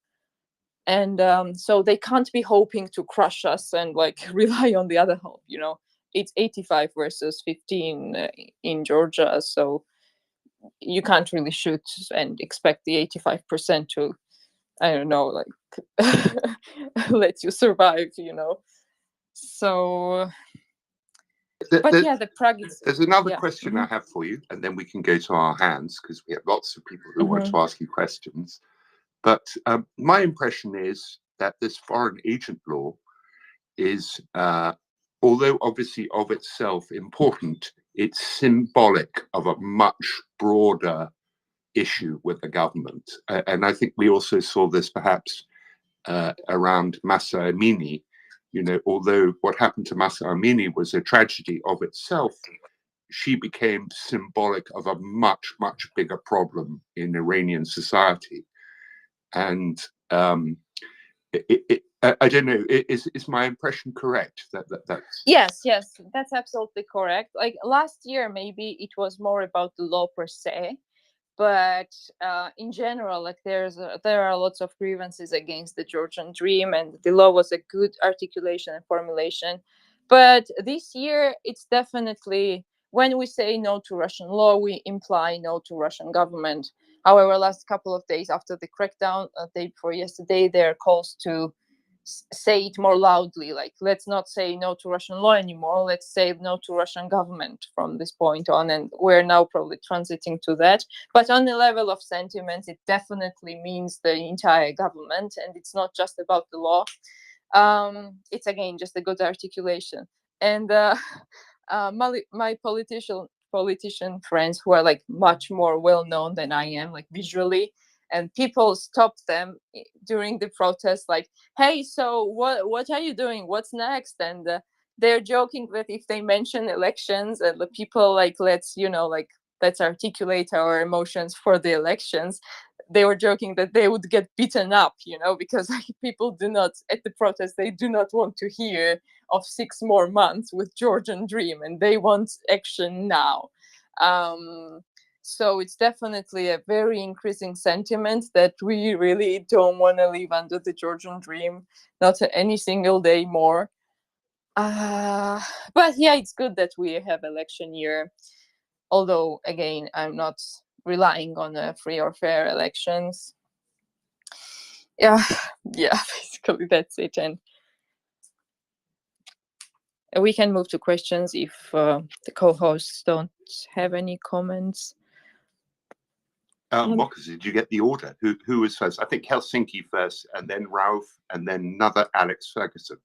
and so they can't be hoping to crush us and, like, rely on the other hope, you know. It's 85 versus 15 in Georgia, so you can't really shoot and expect the 85% to, I don't know, like, let you survive, you know. So, but yeah, the Prague is, There's another yeah. question I have for you, and then we can go to our hands, because we have lots of people who want to ask you questions. But my impression is that this foreign agent law is, although obviously of itself important, it's symbolic of a much broader issue with the government. And I think we also saw this perhaps around Mahsa Amini. You know, although what happened to Mahsa Amini was a tragedy of itself, she became symbolic of a much, much bigger problem in Iranian society. And I don't know, is my impression correct? That's... Yes, that's absolutely correct. Like, last year, maybe it was more about the law per se, but in general, like, there are lots of grievances against the Georgian dream, and the law was a good articulation and formulation. But this year, it's definitely, when we say no to Russian law, we imply no to Russian government. However, last couple of days after the crackdown, day before yesterday, there are calls to say it more loudly, like, let's not say no to Russian law anymore, let's say no to Russian government from this point on. And we're now probably transiting to that. But on the level of sentiment, it definitely means the entire government, and it's not just about the law. It's, again, just a good articulation. And my politician friends, who are, like, much more well known than I am, like, visually, and people stopped them during the protest, like, hey, so what are you doing, what's next? And they're joking that if they mention elections, and the people, like, let's articulate our emotions for the elections, they were joking that they would get beaten up, you know, because, like, people do not, at the protest, they do not want to hear of 6 more months with Georgian dream, and they want action now. So it's definitely a very increasing sentiment that we really don't want to live under the Georgian dream, not any single day more. But yeah, it's good that we have election year. Although, again, I'm not relying on free or fair elections. Yeah, basically that's it. And we can move to questions if the co-hosts don't have any comments. Marcus, did you get the order? Who was first? I think Helsinki first, and then Ralph, and then another Alex Ferguson.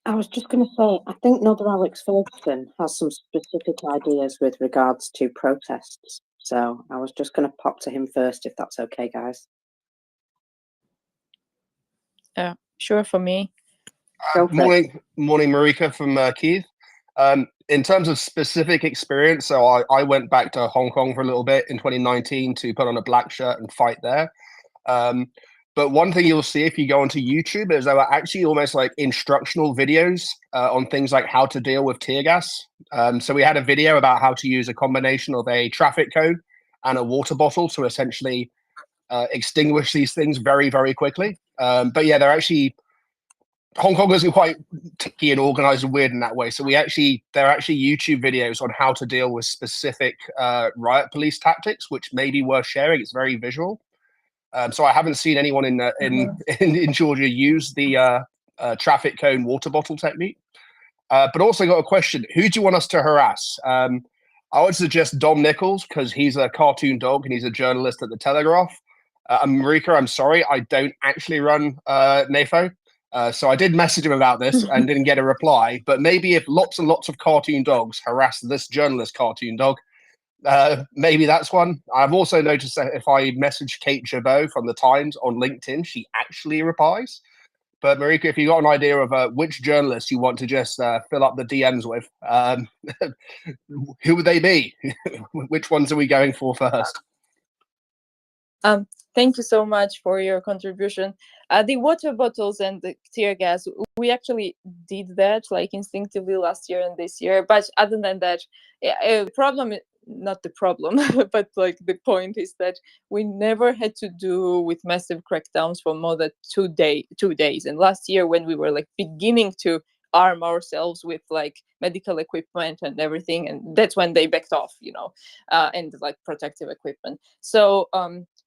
I was just going to say, I think another Alex Ferguson has some specific ideas with regards to protests. So I was just going to pop to him first, if that's okay, guys. Yeah, sure, for me. Morning, Marika from Kiev. In terms of specific experience, so I went back to Hong Kong for a little bit in 2019 to put on a black shirt and fight there. But one thing you'll see if you go onto YouTube is there are actually almost like instructional videos on things like how to deal with tear gas. So we had a video about how to use a combination of a traffic cone and a water bottle to essentially extinguish these things very, very quickly. But yeah, they're actually Hong Kongers are quite ticky and organized and weird in that way. So there are actually YouTube videos on how to deal with specific riot police tactics, which may be worth sharing. It's very visual. So I haven't seen anyone in Georgia use the traffic cone water bottle technique. But also got a question: who do you want us to harass? I would suggest Dom Nichols, because he's a cartoon dog and he's a journalist at the Telegraph. Marika, I'm sorry, I don't actually run NAFO. So I did message him about this and didn't get a reply. But maybe if lots and lots of cartoon dogs harass this journalist cartoon dog, maybe that's one. I've also noticed that if I message Kate Chabot from the Times on LinkedIn, she actually replies. But Marika, if you got an idea of which journalist you want to just fill up the DMs with, who would they be? Which ones are we going for first? Thank you so much for your contribution. The water bottles and the tear gas, we actually did that like instinctively last year and this year. But other than that, not the problem, but like the point is that we never had to do with massive crackdowns for more than 2 days. And last year, when we were like beginning to arm ourselves with like medical equipment and everything, and that's when they backed off, and like protective equipment. So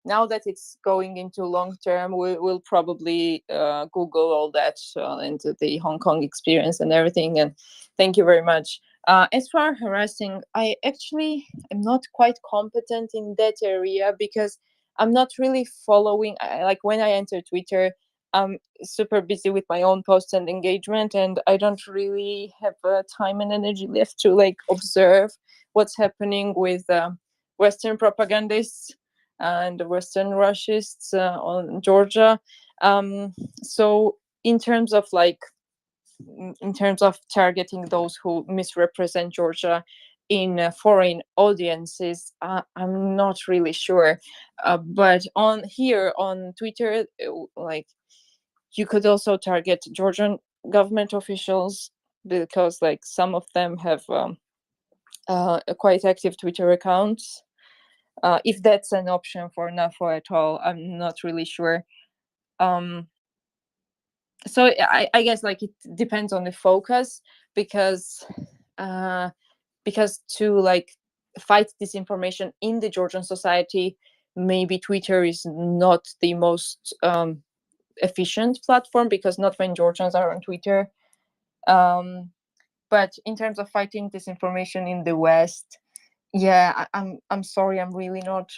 now that it's going into long term, we'll probably Google all that into the Hong Kong experience and everything. And thank you very much. As for harassing, I actually am not quite competent in that area because I'm not really following. Like when I enter Twitter, I'm super busy with my own posts and engagement, and I don't really have time and energy left to like observe what's happening with Western propagandists and Western Russists on Georgia. So in terms of targeting those who misrepresent Georgia in foreign audiences, I'm not really sure. But on Twitter, like you could also target Georgian government officials because like some of them have quite active Twitter accounts. If that's an option for NAFO at all, I'm not really sure. So I guess like it depends on the focus because to like fight disinformation in the Georgian society, maybe Twitter is not the most efficient platform because not many Georgians are on Twitter. But in terms of fighting disinformation in the West, yeah, I'm sorry, I'm really not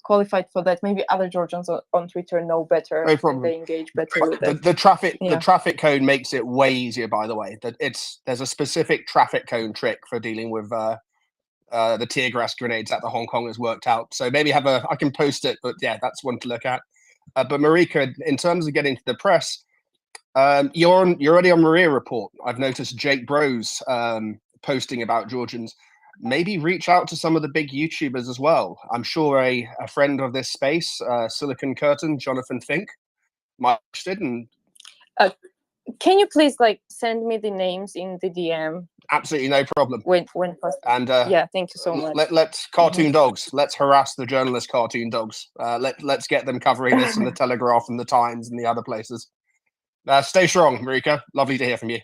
qualified for that. Maybe other Georgians on Twitter know better. No problem. They engage better with it. The traffic cone makes it way easier. By the way, there's a specific traffic cone trick for dealing with the tear gas grenades that the Hong Kongers worked out. So maybe I can post it, but yeah, that's one to look at. But Marika, in terms of getting to the press, you're already on MriyaReport. I've noticed Jake Bros posting about Georgians. Maybe reach out to some of the big YouTubers as well. I'm sure a friend of this space, Silicon Curtain, Jonathan Fink, might be interested. And can you please like send me the names in the DM? Absolutely no problem. When possible. And yeah, thank you so much. Let's cartoon dogs. Let's harass the journalist cartoon dogs. Let's get them covering this in the Telegraph and the Times and the other places. Stay strong, Marika. Lovely to hear from you.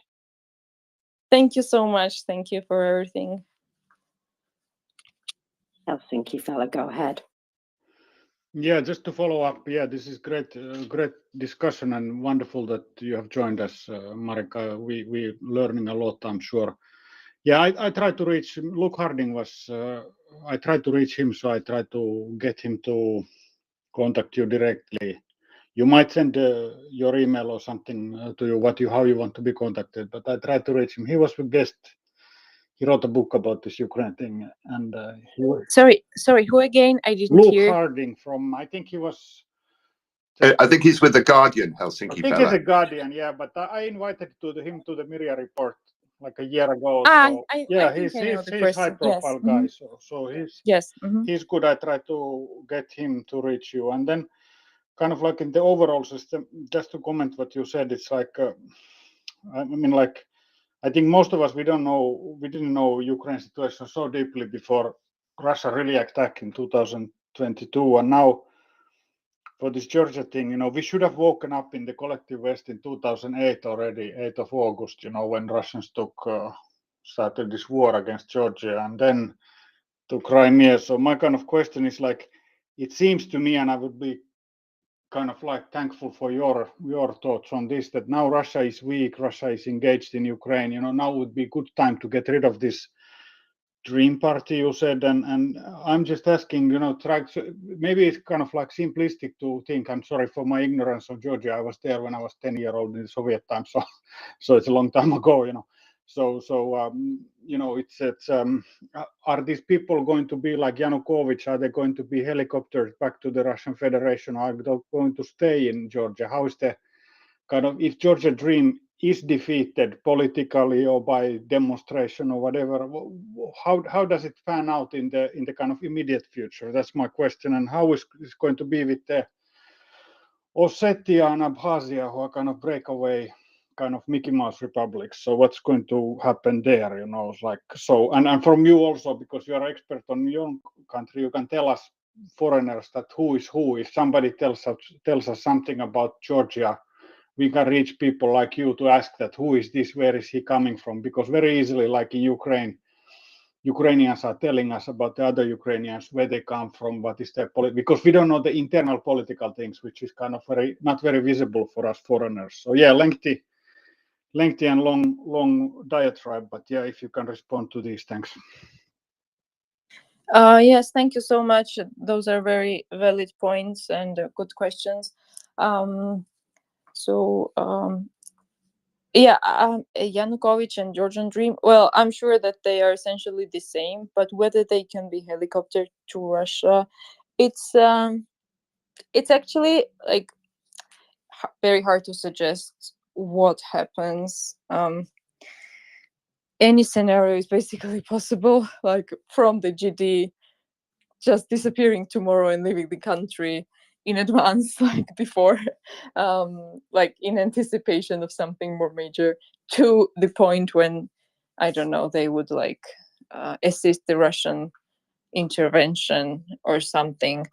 Thank you so much. Thank you for everything. Helsinki fella, go ahead. Yeah, just to follow up. Yeah, this is great discussion and wonderful that you have joined us, Marika. We're learning a lot, I'm sure. Yeah, I tried to reach Luke Harding I tried to reach him, so I tried to get him to contact you directly. You might send your email or something to you, how you want to be contacted, but I tried to reach him. He was a guest. He wrote a book about this Ukraine thing, and sorry, who again? I didn't hear. Luke Harding from, I think he was. I think he's with the Guardian, Helsinki. I think he's the Guardian, yeah. But I invited him to the MriyaReport like a year ago. So, he's high-profile guy. So he's good. I tried to get him to reach you, and then kind of like in the overall system. Just to comment what you said, it's like, I mean, like. I think most of us, we didn't know Ukraine situation so deeply before Russia really attacked in 2022. And now, for this Georgia thing, we should have woken up in the collective West in 2008 already, 8th of August, when Russians started this war against Georgia and then to Crimea. So my kind of question is like, it seems to me, and I would be kind of like thankful for your thoughts on this, that now Russia is weak, Russia is engaged in Ukraine, now would be a good time to get rid of this dream party, you said, and I'm just asking, maybe it's kind of like simplistic to think, I'm sorry for my ignorance of Georgia, I was there when I was 10-year-old in the Soviet time, so it's a long time ago, it's are these people going to be like Yanukovych? Are they going to be helicoptered back to the Russian Federation? Are they going to stay in Georgia? How is the kind of, if Georgia dream is defeated politically or by demonstration or whatever, how does it pan out in the kind of immediate future? That's my question. And how is it going to be with the Ossetia and Abkhazia, who are kind of breakaway kind of Mickey Mouse republics? So what's going to happen there? And from you also, because you are expert on your own country, you can tell us foreigners that who is who. If somebody tells us something about Georgia, we can reach people like you to ask that who is this, where is he coming from? Because very easily, like in Ukraine, Ukrainians are telling us about the other Ukrainians, where they come from, what is their because we don't know the internal political things, which is kind of not very visible for us foreigners. So yeah, lengthy and long diatribe, but yeah, if you can respond to these, thanks. Yes, thank you so much. Those are very valid points and good questions. Yanukovych and Georgian Dream. Well, I'm sure that they are essentially the same, but whether they can be helicoptered to Russia, it's actually like very hard to suggest what happens. Any scenario is basically possible, like from the GD just disappearing tomorrow and leaving the country in advance, like before, like in anticipation of something more major, to the point when, I don't know, they would like assist the Russian intervention or something.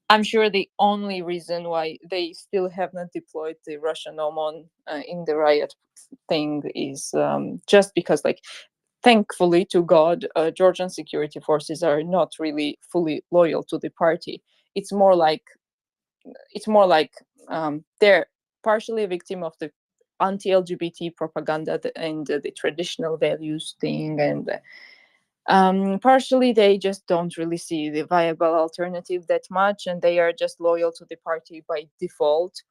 I'm sure the only reason why they still have not deployed the Russian OMON in the riot thing is just because, like, thankfully to God, Georgian security forces are not really fully loyal to the party. It's more like they're partially a victim of the anti-LGBT propaganda and the traditional values thing, and partially they just don't really see the viable alternative that much, and they are just loyal to the party by default.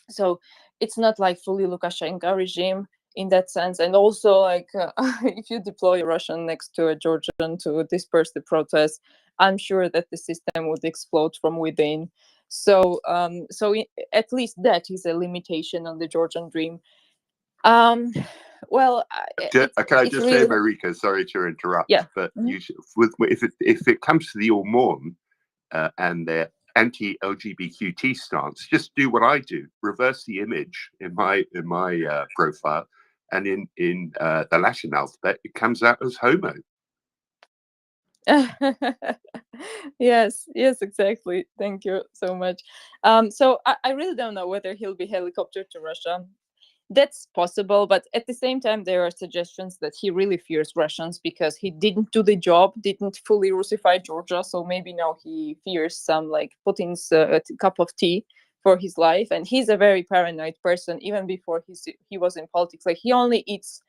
So it's not like fully Lukashenko regime in that sense. And also, like, if you deploy a Russian next to a Georgian to disperse the protests, I'm sure that the system would explode from within. So at least that is a limitation on the Georgian dream. Well, Can I just really say, Marika, sorry to interrupt, yeah. but you should, if it comes to the OMON and their anti-LGBTQ stance, just do what I do: reverse the image in my profile, and in the Latin alphabet, it comes out as homo. yes, exactly. Thank you so much. So I really don't know whether he'll be helicoptered to Russia. That's possible, but at the same time, there are suggestions that he really fears Russians because he didn't do the job, didn't fully Russify Georgia. So maybe now he fears some, like, Putin's cup of tea for his life. And he's a very paranoid person, even before he was in politics. Like, he only eats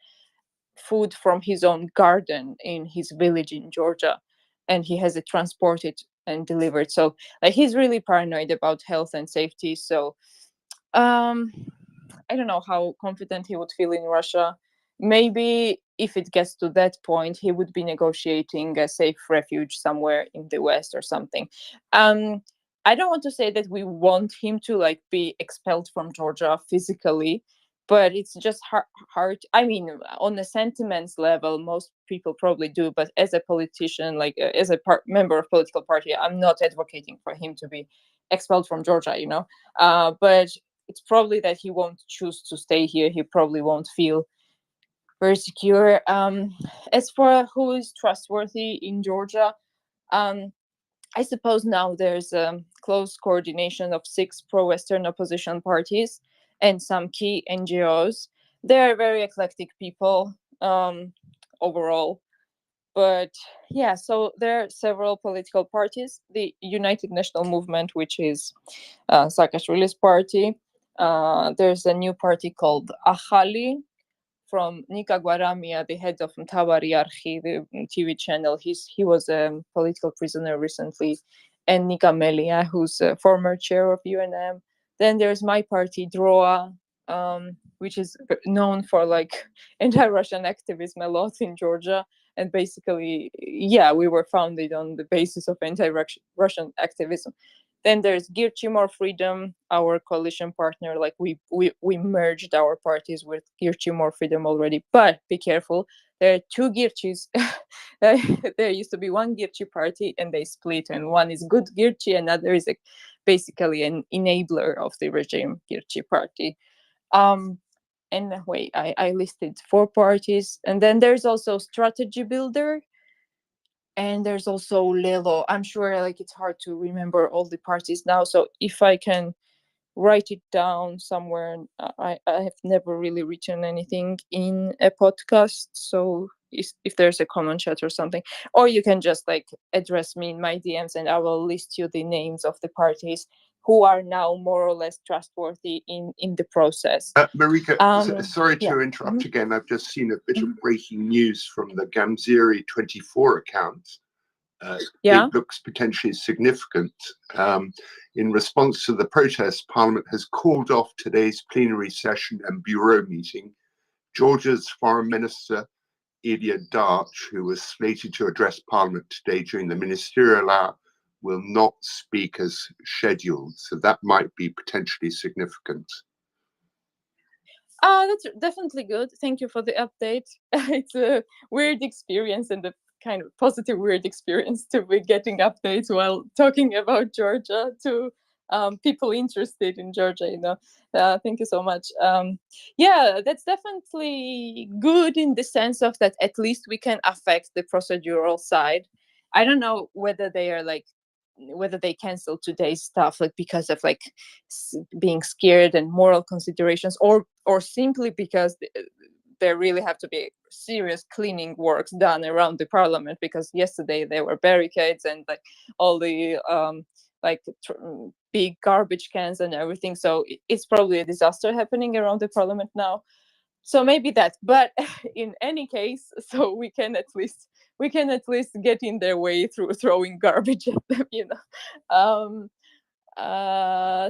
food from his own garden in his village in Georgia, and he has it transported and delivered. So, like, he's really paranoid about health and safety. So I don't know how confident he would feel in Russia. Maybe if it gets to that point, he would be negotiating a safe refuge somewhere in the West or something. I don't want to say that we want him to, like, be expelled from Georgia physically, but it's just hard. I mean, on the sentiments level, most people probably do. But as a politician, like as a member of political party, I'm not advocating for him to be expelled from Georgia. But it's probably that he won't choose to stay here. He probably won't feel very secure. As for who is trustworthy in Georgia, I suppose now there's close coordination of 6 pro-Western opposition parties and some key NGOs. They are very eclectic people overall. But yeah, so there are several political parties. The United National Movement, which is Saakashvili's party. There's a new party called Ahali from Nika Guaramia, the head of Mtavari Arhi, the TV channel. He was a political prisoner recently. And Nika Melia, who's a former chair of UNM. Then there's my party, DROA, which is known for like anti-Russian activism a lot in Georgia. And basically, yeah, we were founded on the basis of anti-Russian activism. Then there's Girchi More Freedom, our coalition partner. Like we merged our parties with Girchi More Freedom already. But be careful, there are 2 Girchis. There used to be one Girchi party, and they split. And one is good Girchi, and another is basically an enabler of the regime, Girchi party. And wait, I listed 4 parties, and then there's also Strategy Builder, and there's also Lelo. I'm sure like it's hard to remember all the parties now, so if I can write it down somewhere. I have never really written anything in a podcast, so if there's a common chat or something, or you can just like address me in my DMs and I will list you the names of the parties who are now more or less trustworthy in the process. Marika, sorry to yeah. interrupt again. I've just seen a bit of breaking news from the Gamziri 24 account. Yeah. It looks potentially significant. In response to the protests, Parliament has called off today's plenary session and bureau meeting. Georgia's Foreign Minister, Ilya Darch, who was slated to address Parliament today during the ministerial hour, will not speak as scheduled. So that might be potentially significant. That's definitely good. Thank you for the update. It's a weird experience and a kind of positive weird experience to be getting updates while talking about Georgia to people interested in Georgia, you know. Thank you so much. Yeah, that's definitely good in the sense of that at least we can affect the procedural side. I don't know whether they are like whether they cancel today's stuff like because of like being scared and moral considerations, or simply because there really have to be serious cleaning works done around the parliament, because yesterday there were barricades and like all the big garbage cans and everything, so it's probably a disaster happening around the parliament now. So maybe that, but in any case, so we can at least get in their way through throwing garbage at them, you know.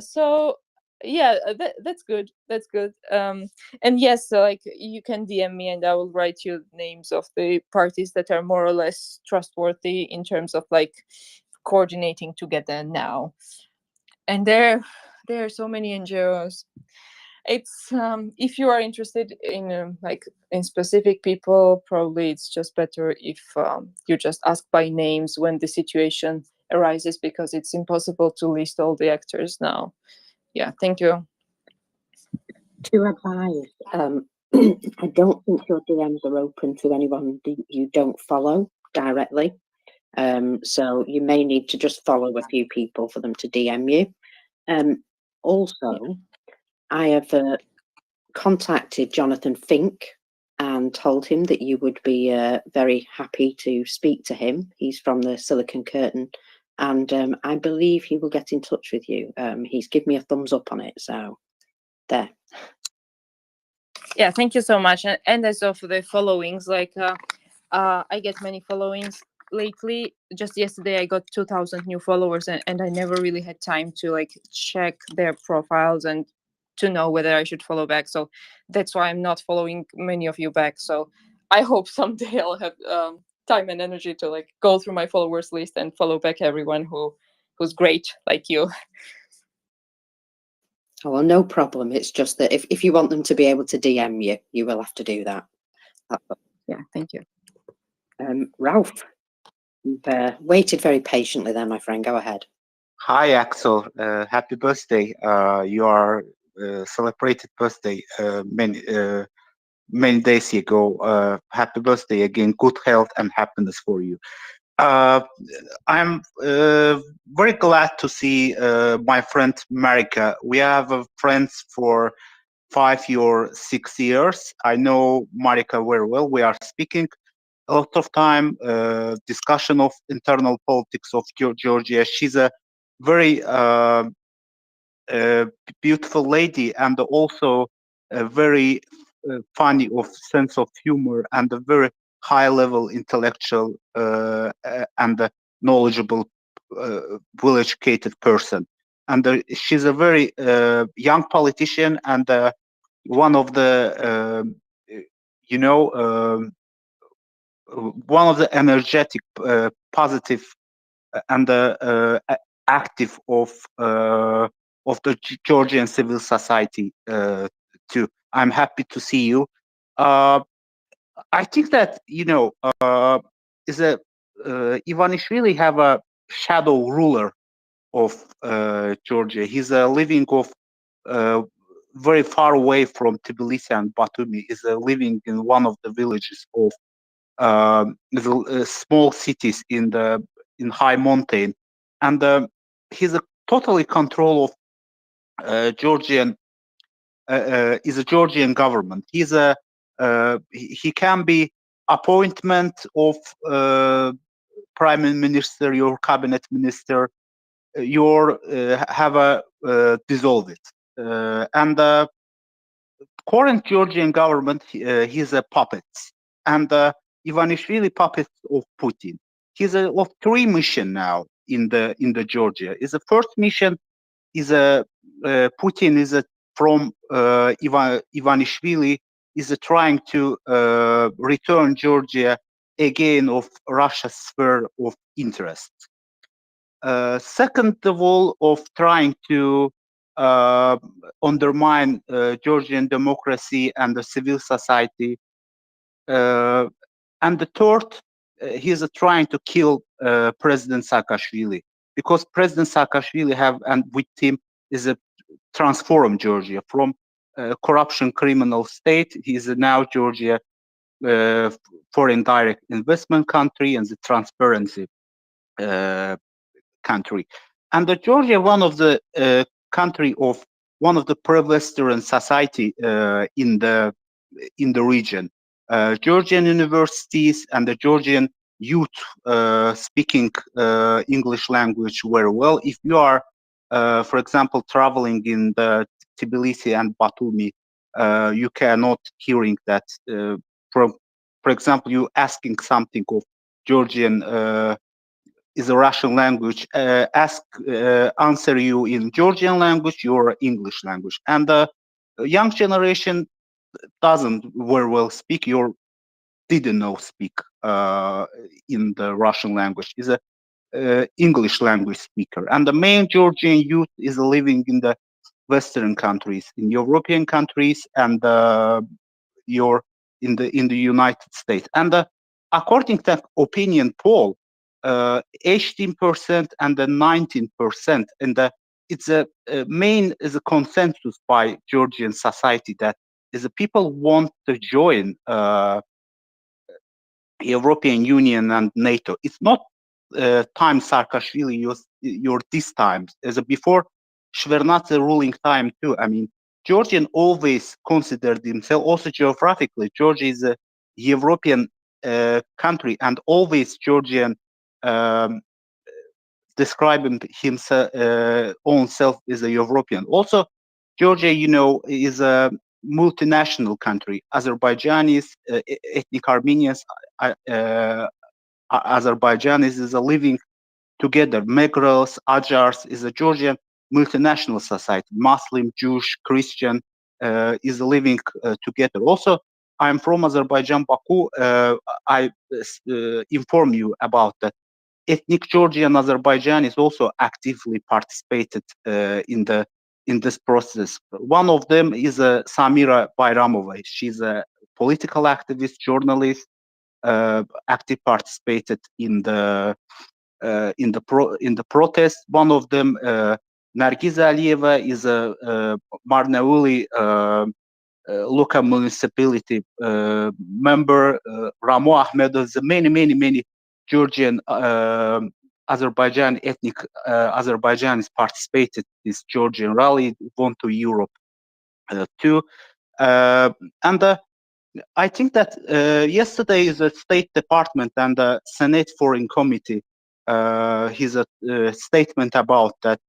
So yeah, that's good. And yes, so like you can DM me and I will write you names of the parties that are more or less trustworthy in terms of like coordinating together now. And there are so many NGOs. It's if you are interested in like in specific people, probably it's just better if you just ask by names when the situation arises, because it's impossible to list all the actors now. Yeah, thank you. To advise, I don't think your DMs are open to anyone that you don't follow directly. So you may need to just follow a few people for them to DM you. Also, I have contacted Jonathan Fink and told him that you would be very happy to speak to him. He's from the Silicon Curtain, and I believe he will get in touch with you. He's given me a thumbs up on it, so there. Yeah, thank you so much. And as of the followings, like I get many followings lately. Just yesterday I got 2,000 new followers, and I never really had time to like check their profiles and to know whether I should follow back. So that's why I'm not following many of you back. So I hope someday I'll have time and energy to like go through my followers list and follow back everyone who's great like you. Oh, well, no problem. It's just that if you want them to be able to DM you, you will have to do that. Yeah, thank you. Ralph, you've waited very patiently there, my friend. Go ahead. Hi, Axel. Happy birthday. Your celebrated birthday many days ago. Happy birthday again. Good health and happiness for you. I'm very glad to see my friend Marika. We have friends for 5 or 6 years. I know Marika very well. We are speaking a lot of time, discussion of internal politics of Georgia. She's a very beautiful lady and also a very funny of sense of humor and a very high level intellectual and a knowledgeable, well educated person. And she's a very young politician and one of the you know one of the energetic, positive, and active of the Georgian civil society too. I'm happy to see you. I think that is a Ivanishvili have a shadow ruler of Georgia. He's living of very far away from Tbilisi and Batumi. He's living in one of the villages of small cities in high mountain, and he's a totally control of Georgian is a Georgian government. He can be appointment of prime minister, your cabinet minister, your have a dissolve it, and current Georgian government he's a puppet, and Ivanishvili puppet of Putin. He's of 3 mission now in the Georgia. Is the first mission is Putin is from Ivanishvili is trying to return Georgia again of Russia's sphere of interest. Second of all, of trying to undermine Georgian democracy and the civil society. And the third, he's trying to kill President Saakashvili, because President Saakashvili have, and with him, is a transform Georgia from corruption criminal state. He's now Georgia foreign direct investment country and the transparency country. And the Georgia, one of the country of one of the pro-Western society in the region. Georgian universities and the Georgian youth speaking English language very well. If you are, for example, traveling in the Tbilisi and Batumi, you cannot hearing that. For example, you asking something of Georgian is a Russian language, answer you in Georgian language, your English language. And the young generation doesn't very well speak, or didn't know speak in the Russian language, is a English language speaker. And the main Georgian youth is living in the Western countries, in European countries, and in the United States. And according to opinion poll, 18% and the 19%, and it's a main is a consensus by Georgian society that is the people want to join European Union and NATO. It's not time Saakashvili your this time as a before Shevardnadze ruling time too. I mean, Georgian always considered himself also geographically. Georgia is a European country, and always Georgian describing himself own self as a European. Also, Georgia, is a multinational country. Azerbaijanis, ethnic Armenians, Azerbaijanis is a living together. Megros, Ajars is a Georgian multinational society. Muslim, Jewish, Christian is living together. Also, I'm from Azerbaijan, Baku. I inform you about that. Ethnic Georgian Azerbaijanis also actively participated in this process. One of them is Samira Bayramova. She's a political activist, journalist, active participated in the protest. One of them, Nargiz Aliyeva, is a Marnauli local municipality member. Ramo Ahmedov, the many Georgian Azerbaijan ethnic Azerbaijanis participated in this Georgian rally, went to Europe too. And I think that yesterday the State Department and the Senate Foreign Committee, his statement about that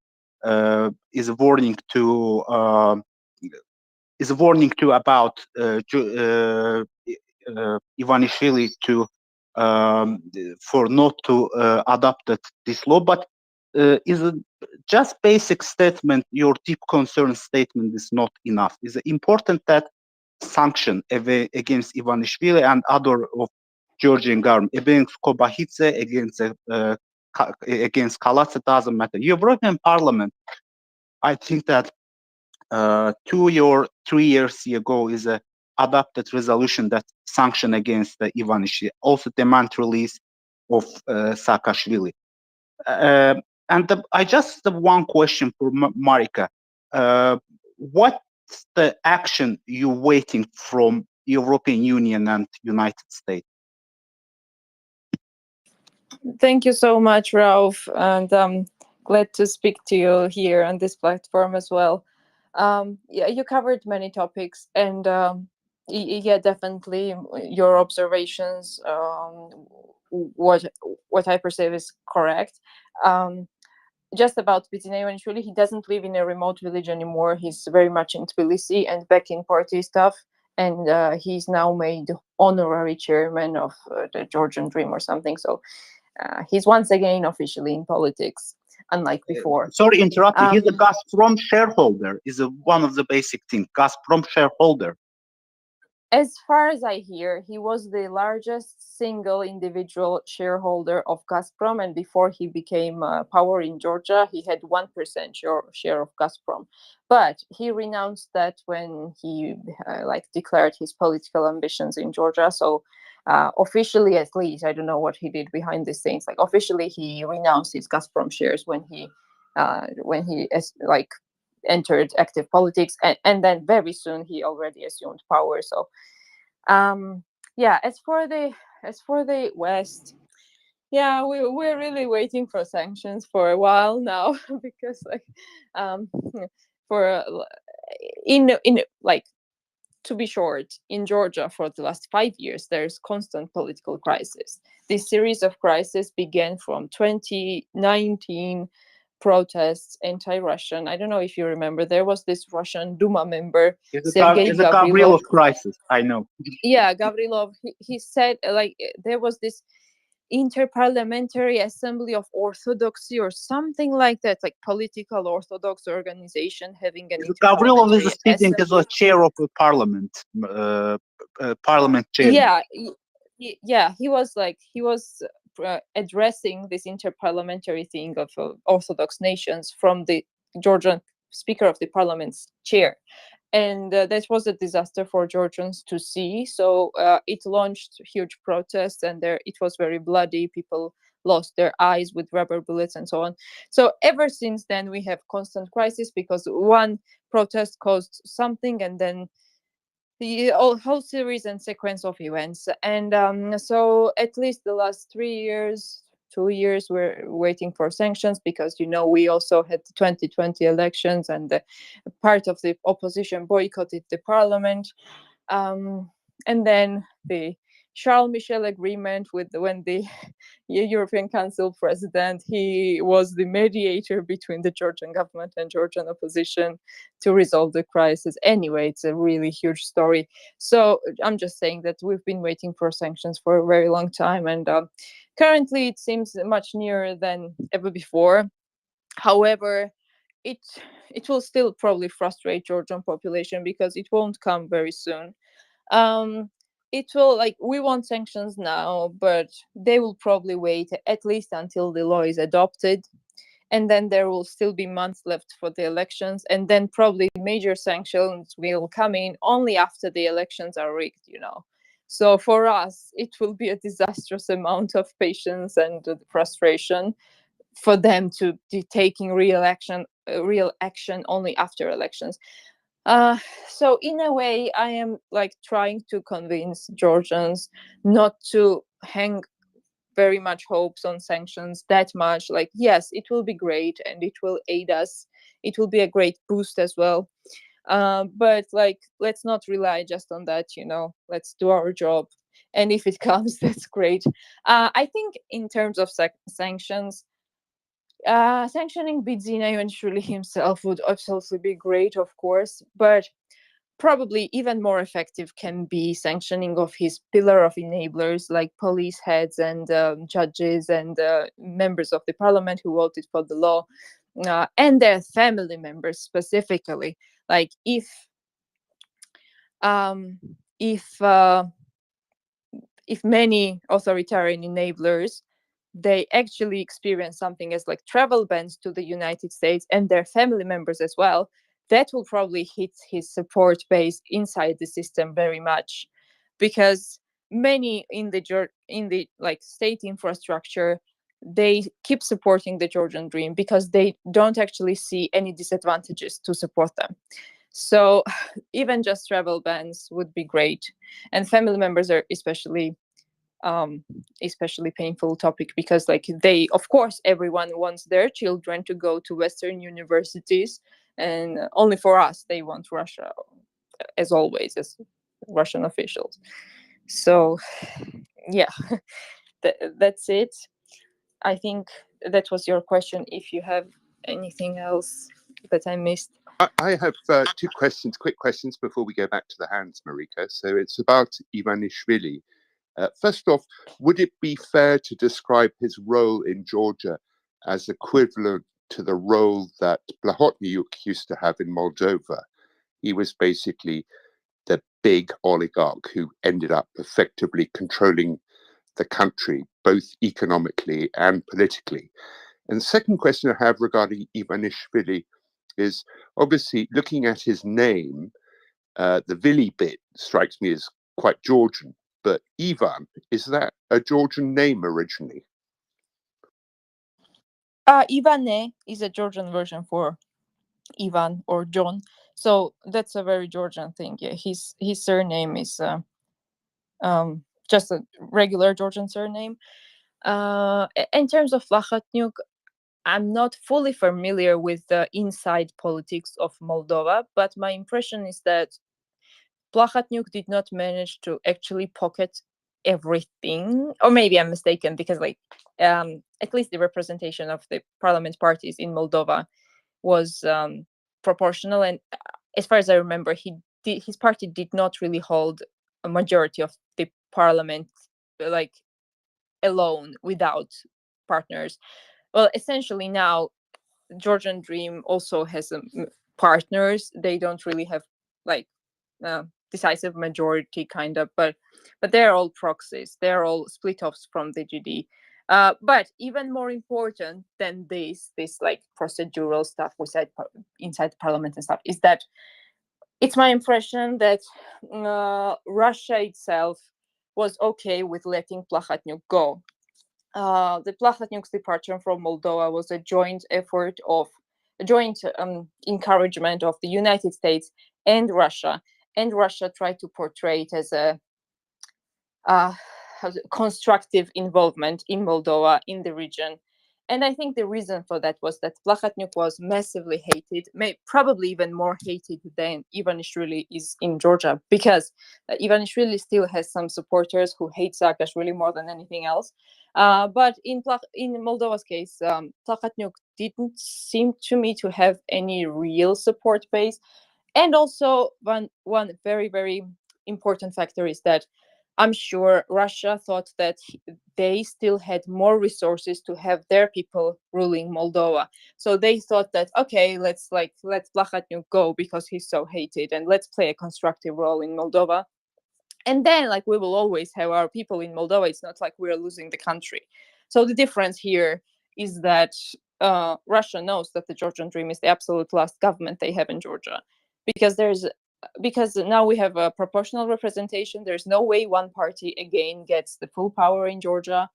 is warning to about Ivanishvili to for not to adopt this law, but is a just basic statement. Your deep concern statement is not enough. It's important that sanction against Ivanishvili and other of Georgian government, against Kobahidze, against Kalatsa, doesn't matter. European Parliament, I think that 2 or 3 years ago is a adopted resolution that sanction against Ivanishvili, also demand release of Saakashvili. And I just have one question for Marika. What's the action you're waiting from European Union and United States? Thank you so much, Ralph, and I'm glad to speak to you here on this platform as well. Yeah, you covered many topics, and yeah, definitely your observations, what I perceive is correct. Just about Bidzina Ivanishvili, he doesn't live in a remote village anymore. He's very much in Tbilisi and back in party stuff. And he's now made honorary chairman of the Georgian Dream or something. So he's once again officially in politics, unlike before. Sorry, interrupting. He's a Gazprom shareholder. Is one of the basic things. Gazprom shareholder. As far as I hear, he was the largest single individual shareholder of Gazprom, and before he became power in Georgia, he had 1% share of Gazprom. But he renounced that when he declared his political ambitions in Georgia. So officially, at least, I don't know what he did behind the scenes. Like officially, he renounced his Gazprom shares when he entered active politics, and then very soon he already assumed power. So yeah, as for the West, yeah, we're really waiting for sanctions for a while now because to be short, in Georgia for the last 5 years, there's constant political crisis. This series of crises began from 2019 protests, anti-Russian. I don't know if you remember, there was this Russian Duma member, Sergei Gavrilov crisis, I know. Yeah, Gavrilov, he said, there was this Interparliamentary Assembly of Orthodoxy or something like that, like political Orthodox organization having an Gavrilov is speaking as a chair of the parliament, parliament chair. Yeah, he was addressing this interparliamentary thing of Orthodox nations from the Georgian Speaker of the Parliament's chair. And that was a disaster for Georgians to see. So it launched huge protests, and it was very bloody. People lost their eyes with rubber bullets and so on. So ever since then, we have constant crisis because one protest caused something, and then the whole series and sequence of events. And so at least the last 3 years, 2 years, we're waiting for sanctions because, we also had the 2020 elections, and the part of the opposition boycotted the parliament. And then the Charles Michel agreement when the European Council president, he was the mediator between the Georgian government and Georgian opposition to resolve the crisis. Anyway, it's a really huge story. So I'm just saying that we've been waiting for sanctions for a very long time, and currently it seems much nearer than ever before. However, it will still probably frustrate Georgian population because it won't come very soon. It will, we want sanctions now, but they will probably wait at least until the law is adopted, and then there will still be months left for the elections, and then probably major sanctions will come in only after the elections are rigged. So for us, it will be a disastrous amount of patience and frustration for them to be taking real action only after elections. So in a way, I am trying to convince Georgians not to hang very much hopes on sanctions that much. Like, yes, it will be great and it will aid us. It will be a great boost as well. But like, let's not rely just on that, let's do our job. And if it comes, that's great. I think in terms of sanctions, sanctioning Bidzina Ivanishvili himself would absolutely be great, of course, but probably even more effective can be sanctioning of his pillar of enablers, like police heads and judges and members of the parliament who voted for the law, and their family members specifically. Like, if many authoritarian enablers, they actually experience something as like travel bans to the United States and their family members as well, that will probably hit his support base inside the system very much, because many in the like state infrastructure, they keep supporting the Georgian dream because they don't actually see any disadvantages to support them. So even just travel bans would be great, and family members are especially painful topic, because like, they, of course, everyone wants their children to go to Western universities, and only for us they want Russia, as always, as Russian officials. So yeah, that's it. I think that was your question. If you have anything else that I missed. I have two questions, quick questions, before we go back to the hands, Marika. So it's about Ivanishvili. First off, would it be fair to describe his role in Georgia as equivalent to the role that Plahotniuk used to have in Moldova? He was basically the big oligarch who ended up effectively controlling the country, both economically and politically. And the second question I have regarding Ivanishvili is, obviously, looking at his name, the Vili bit strikes me as quite Georgian. But Ivan, is that a Georgian name originally? Ivane is a Georgian version for Ivan or John, so that's a very Georgian thing. Yeah, his surname is just a regular Georgian surname. In terms of Plahotniuk, I'm not fully familiar with the inside politics of Moldova, but my impression is that Plahotniuk did not manage to actually pocket everything, or maybe I'm mistaken, because like, at least the representation of the parliament parties in Moldova was proportional, and as far as I remember, his party did not really hold a majority of the parliament, like, alone, without partners. Well, essentially now Georgian Dream also has partners. They don't really have like decisive majority, kind of, but they're all proxies. They're all split offs from the GD. But even more important than this like procedural stuff inside parliament and stuff, is that it's my impression that Russia itself was okay with letting Plahotniuk go. The Plahotniuk's departure from Moldova was a joint effort of encouragement of the United States and Russia tried to portray it as a constructive involvement in Moldova, in the region. And I think the reason for that was that Plahotniuk was massively hated, probably even more hated than Ivanishvili is in Georgia, because Ivanishvili still has some supporters who hate Saakashvili more than anything else. But in Moldova's case, Plahotniuk didn't seem to me to have any real support base. And also, one very, very important factor is that I'm sure Russia thought that they still had more resources to have their people ruling Moldova. So they thought that, okay, let's let Plahotniuk go because he's so hated, and let's play a constructive role in Moldova. And then, like, we will always have our people in Moldova. It's not like we're losing the country. So the difference here is that Russia knows that the Georgian Dream is the absolute last government they have in Georgia, because now we have a proportional representation. There's no way one party again gets the full power in Georgia.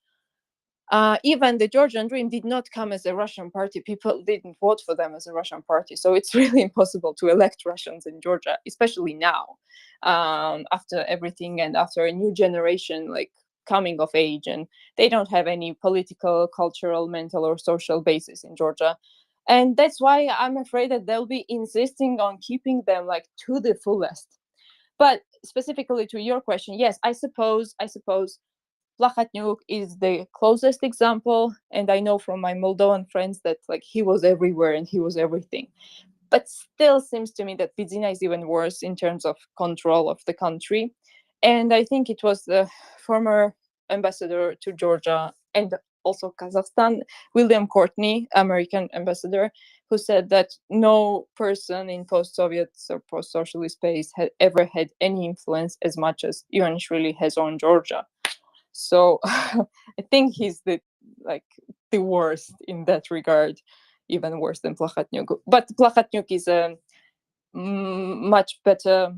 Even the Georgian Dream did not come as a Russian party. People didn't vote for them as a Russian party. So it's really impossible to elect Russians in Georgia, especially now, after everything and after a new generation, like coming of age, and they don't have any political, cultural, mental, or social basis in Georgia. And that's why I'm afraid that they'll be insisting on keeping them like to the fullest. But specifically to your question, yes, I suppose Plakhatnyuk is the closest example, and I know from my Moldovan friends that like he was everywhere and he was everything. But still seems to me that Bidzina is even worse in terms of control of the country. And I think it was the former ambassador to Georgia and also Kazakhstan, William Courtney, American ambassador, who said that no person in post-Soviet or post-socialist space had ever had any influence as much as Ivanishvili has on Georgia. So I think he's the worst in that regard, even worse than Plakhatnyuk. But Plakhatnyuk is a much better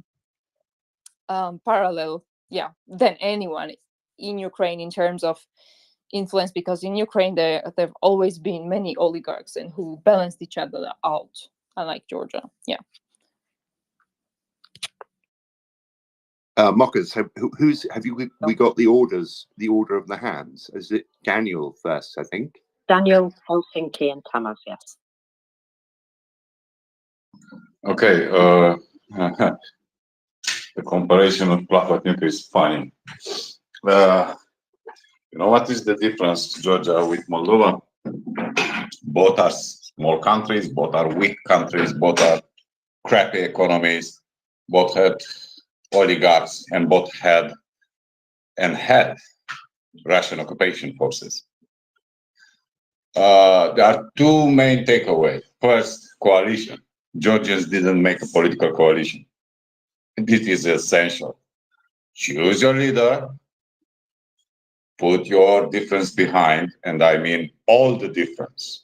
parallel, than anyone in Ukraine in terms of influence, because in Ukraine there've always been many oligarchs and who balanced each other out, unlike Georgia. Yeah. Mockers, we got the order of the hands? Is it Daniel first, I think? Daniel, Helsinki, and Tamas, yes. Okay, the comparison with Plakhatnyuk is funny. You know what is the difference, Georgia, with Moldova? Both are small countries, both are weak countries, both are crappy economies, both had oligarchs, and both had Russian occupation forces. There are two main takeaways. First, coalition. Georgians didn't make a political coalition. This is essential. Choose your leader, put your difference behind, and I mean all the difference.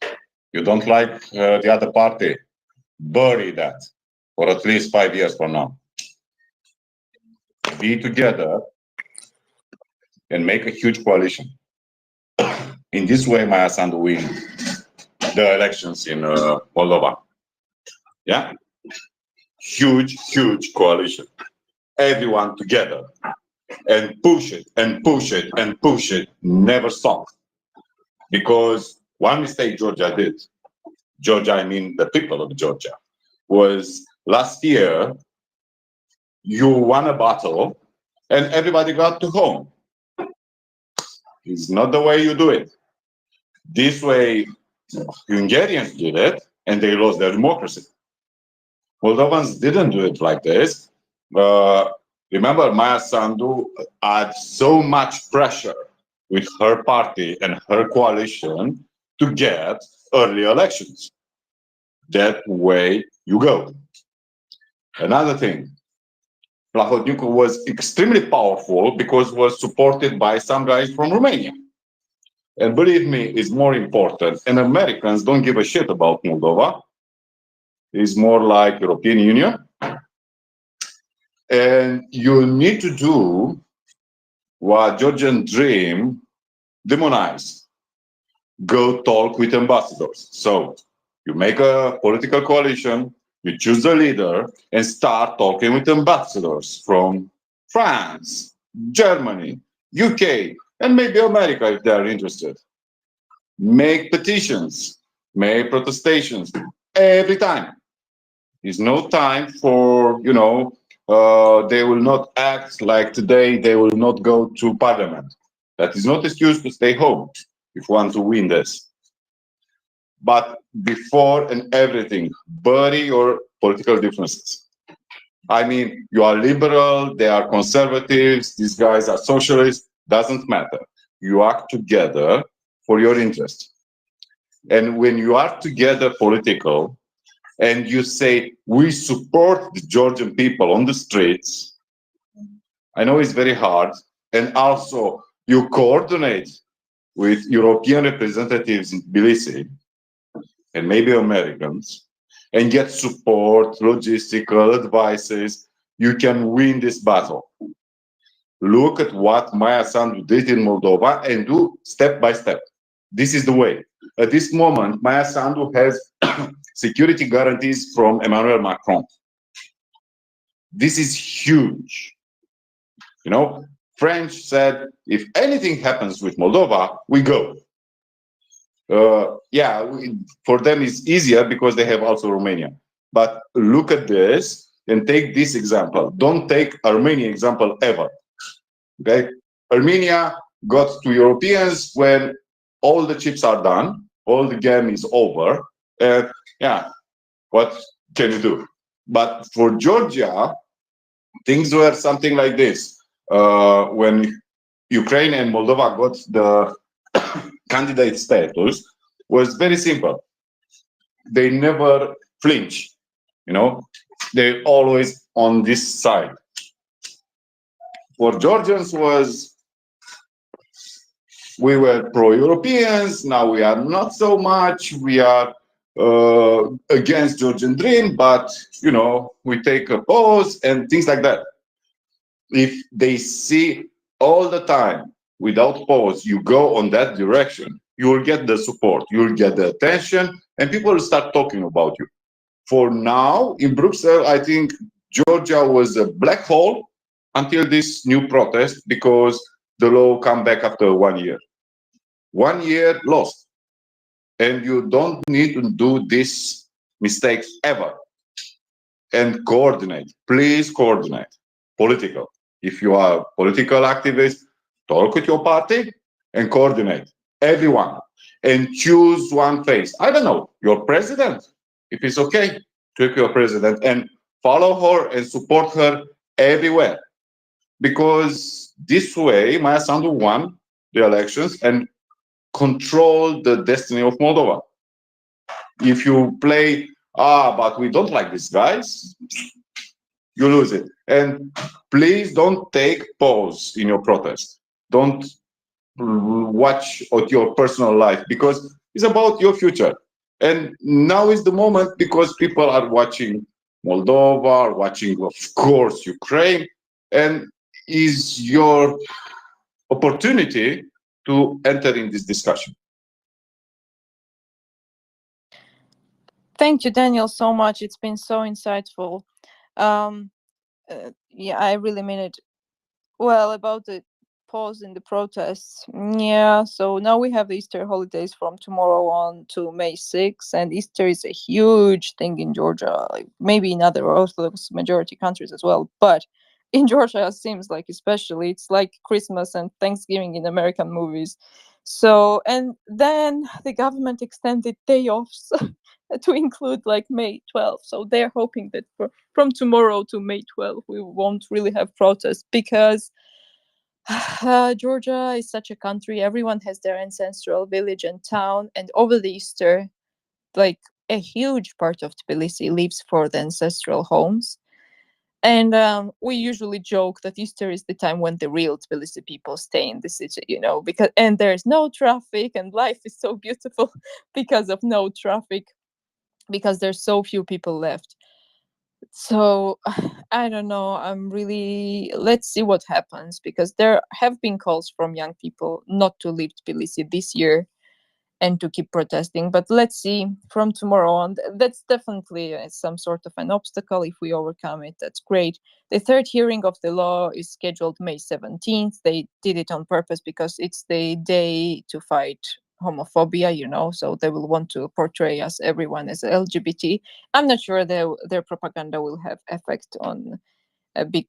You don't like the other party, bury that for at least 5 years from now. Be together and make a huge coalition. In this way, Maia Sandu win the elections in Moldova. Yeah? Huge coalition. Everyone together. And push it, and push it, and push it. Never stop. Because one mistake Georgia did, Georgia, I mean the people of Georgia, was last year, you won a battle and everybody got to home. It's not the way you do it. This way, Hungarians did it and they lost their democracy. Moldovans didn't do it like this. Remember, Maia Sandu had so much pressure with her party and her coalition to get early elections. That way you go. Another thing, Plahotniuc was extremely powerful because was supported by some guys from Romania. And believe me, it's more important. And Americans don't give a shit about Moldova. It's more like European Union. And you need to do what Georgian Dream demonized. Go talk with ambassadors. So you make a political coalition, you choose the leader, and start talking with ambassadors from France, Germany, UK, and maybe America if they are interested. Make petitions, make protestations every time. There's no time for, they will not act like today, they will not go to parliament. That is not excuse to stay home if you want to win this. But before and everything, bury your political differences. I mean, you are liberal, they are conservatives, these guys are socialists, doesn't matter. You act together for your interest. And when you are together political, and you say, we support the Georgian people on the streets, I know it's very hard, and also you coordinate with European representatives in Tbilisi, and maybe Americans, and get support, logistical advices, you can win this battle. Look at what Maia Sandu did in Moldova and do step by step. This is the way. At this moment, Maia Sandu has security guarantees from Emmanuel Macron. This is huge. French said, if anything happens with Moldova, we go. For them it's easier because they have also Romania. But look at this and take this example. Don't take Armenia example ever. Okay, Armenia got to Europeans when all the chips are done, all the game is over, and what can you do? But for Georgia, things were something like this. When Ukraine and Moldova got the candidate status, was very simple. They never flinch, they're always on this side. For Georgians was, we were pro-Europeans, now we are not so much, we are against Georgian dream, but we take a pause and things like that. If they see all the time without pause you go on that direction, you will get the support, you will get the attention, and people will start talking about you. For now in Brussels, I think Georgia was a black hole until this new protest, because the law come back after 1 year. 1 year lost. And you don't need to do this mistake ever. And coordinate, please coordinate. Political. If you are a political activist, talk with your party and coordinate everyone and choose one face. I don't know, your president, if it's okay, take your president and follow her and support her everywhere. Because this way, Maya Sandu won the elections and control the destiny of Moldova. If you play, but we don't like these guys, you lose it. And please don't take pause in your protest. Don't watch at your personal life, because it's about your future. And now is the moment, because people are watching Moldova, are watching, of course, Ukraine, and is your opportunity to enter in this discussion. Thank you, Daniel, so much. It's been so insightful. I really mean it. Well, about the pause in the protests. So now we have Easter holidays from tomorrow on to May 6th, and Easter is a huge thing in Georgia, like maybe in other Orthodox majority countries as well. But in Georgia, it seems like especially, it's like Christmas and Thanksgiving in American movies. So, and then the government extended day offs to include like May 12th. So they're hoping that from tomorrow to May 12th, we won't really have protests, because Georgia is such a country. Everyone has their ancestral village and town. And over the Easter, like a huge part of Tbilisi leaves for the ancestral homes. And we usually joke that Easter is the time when the real Tbilisi people stay in the city, because and there's no traffic and life is so beautiful because of no traffic, because there's so few people left. So I don't know. Let's see what happens, because there have been calls from young people not to leave Tbilisi this year and to keep protesting. But let's see from tomorrow on. That's definitely some sort of an obstacle. If we overcome it, that's great. The third hearing of the law is scheduled May 17th. They did it on purpose because it's the day to fight homophobia, so they will want to portray us, everyone, as LGBT. I'm not sure their propaganda will have effect on a big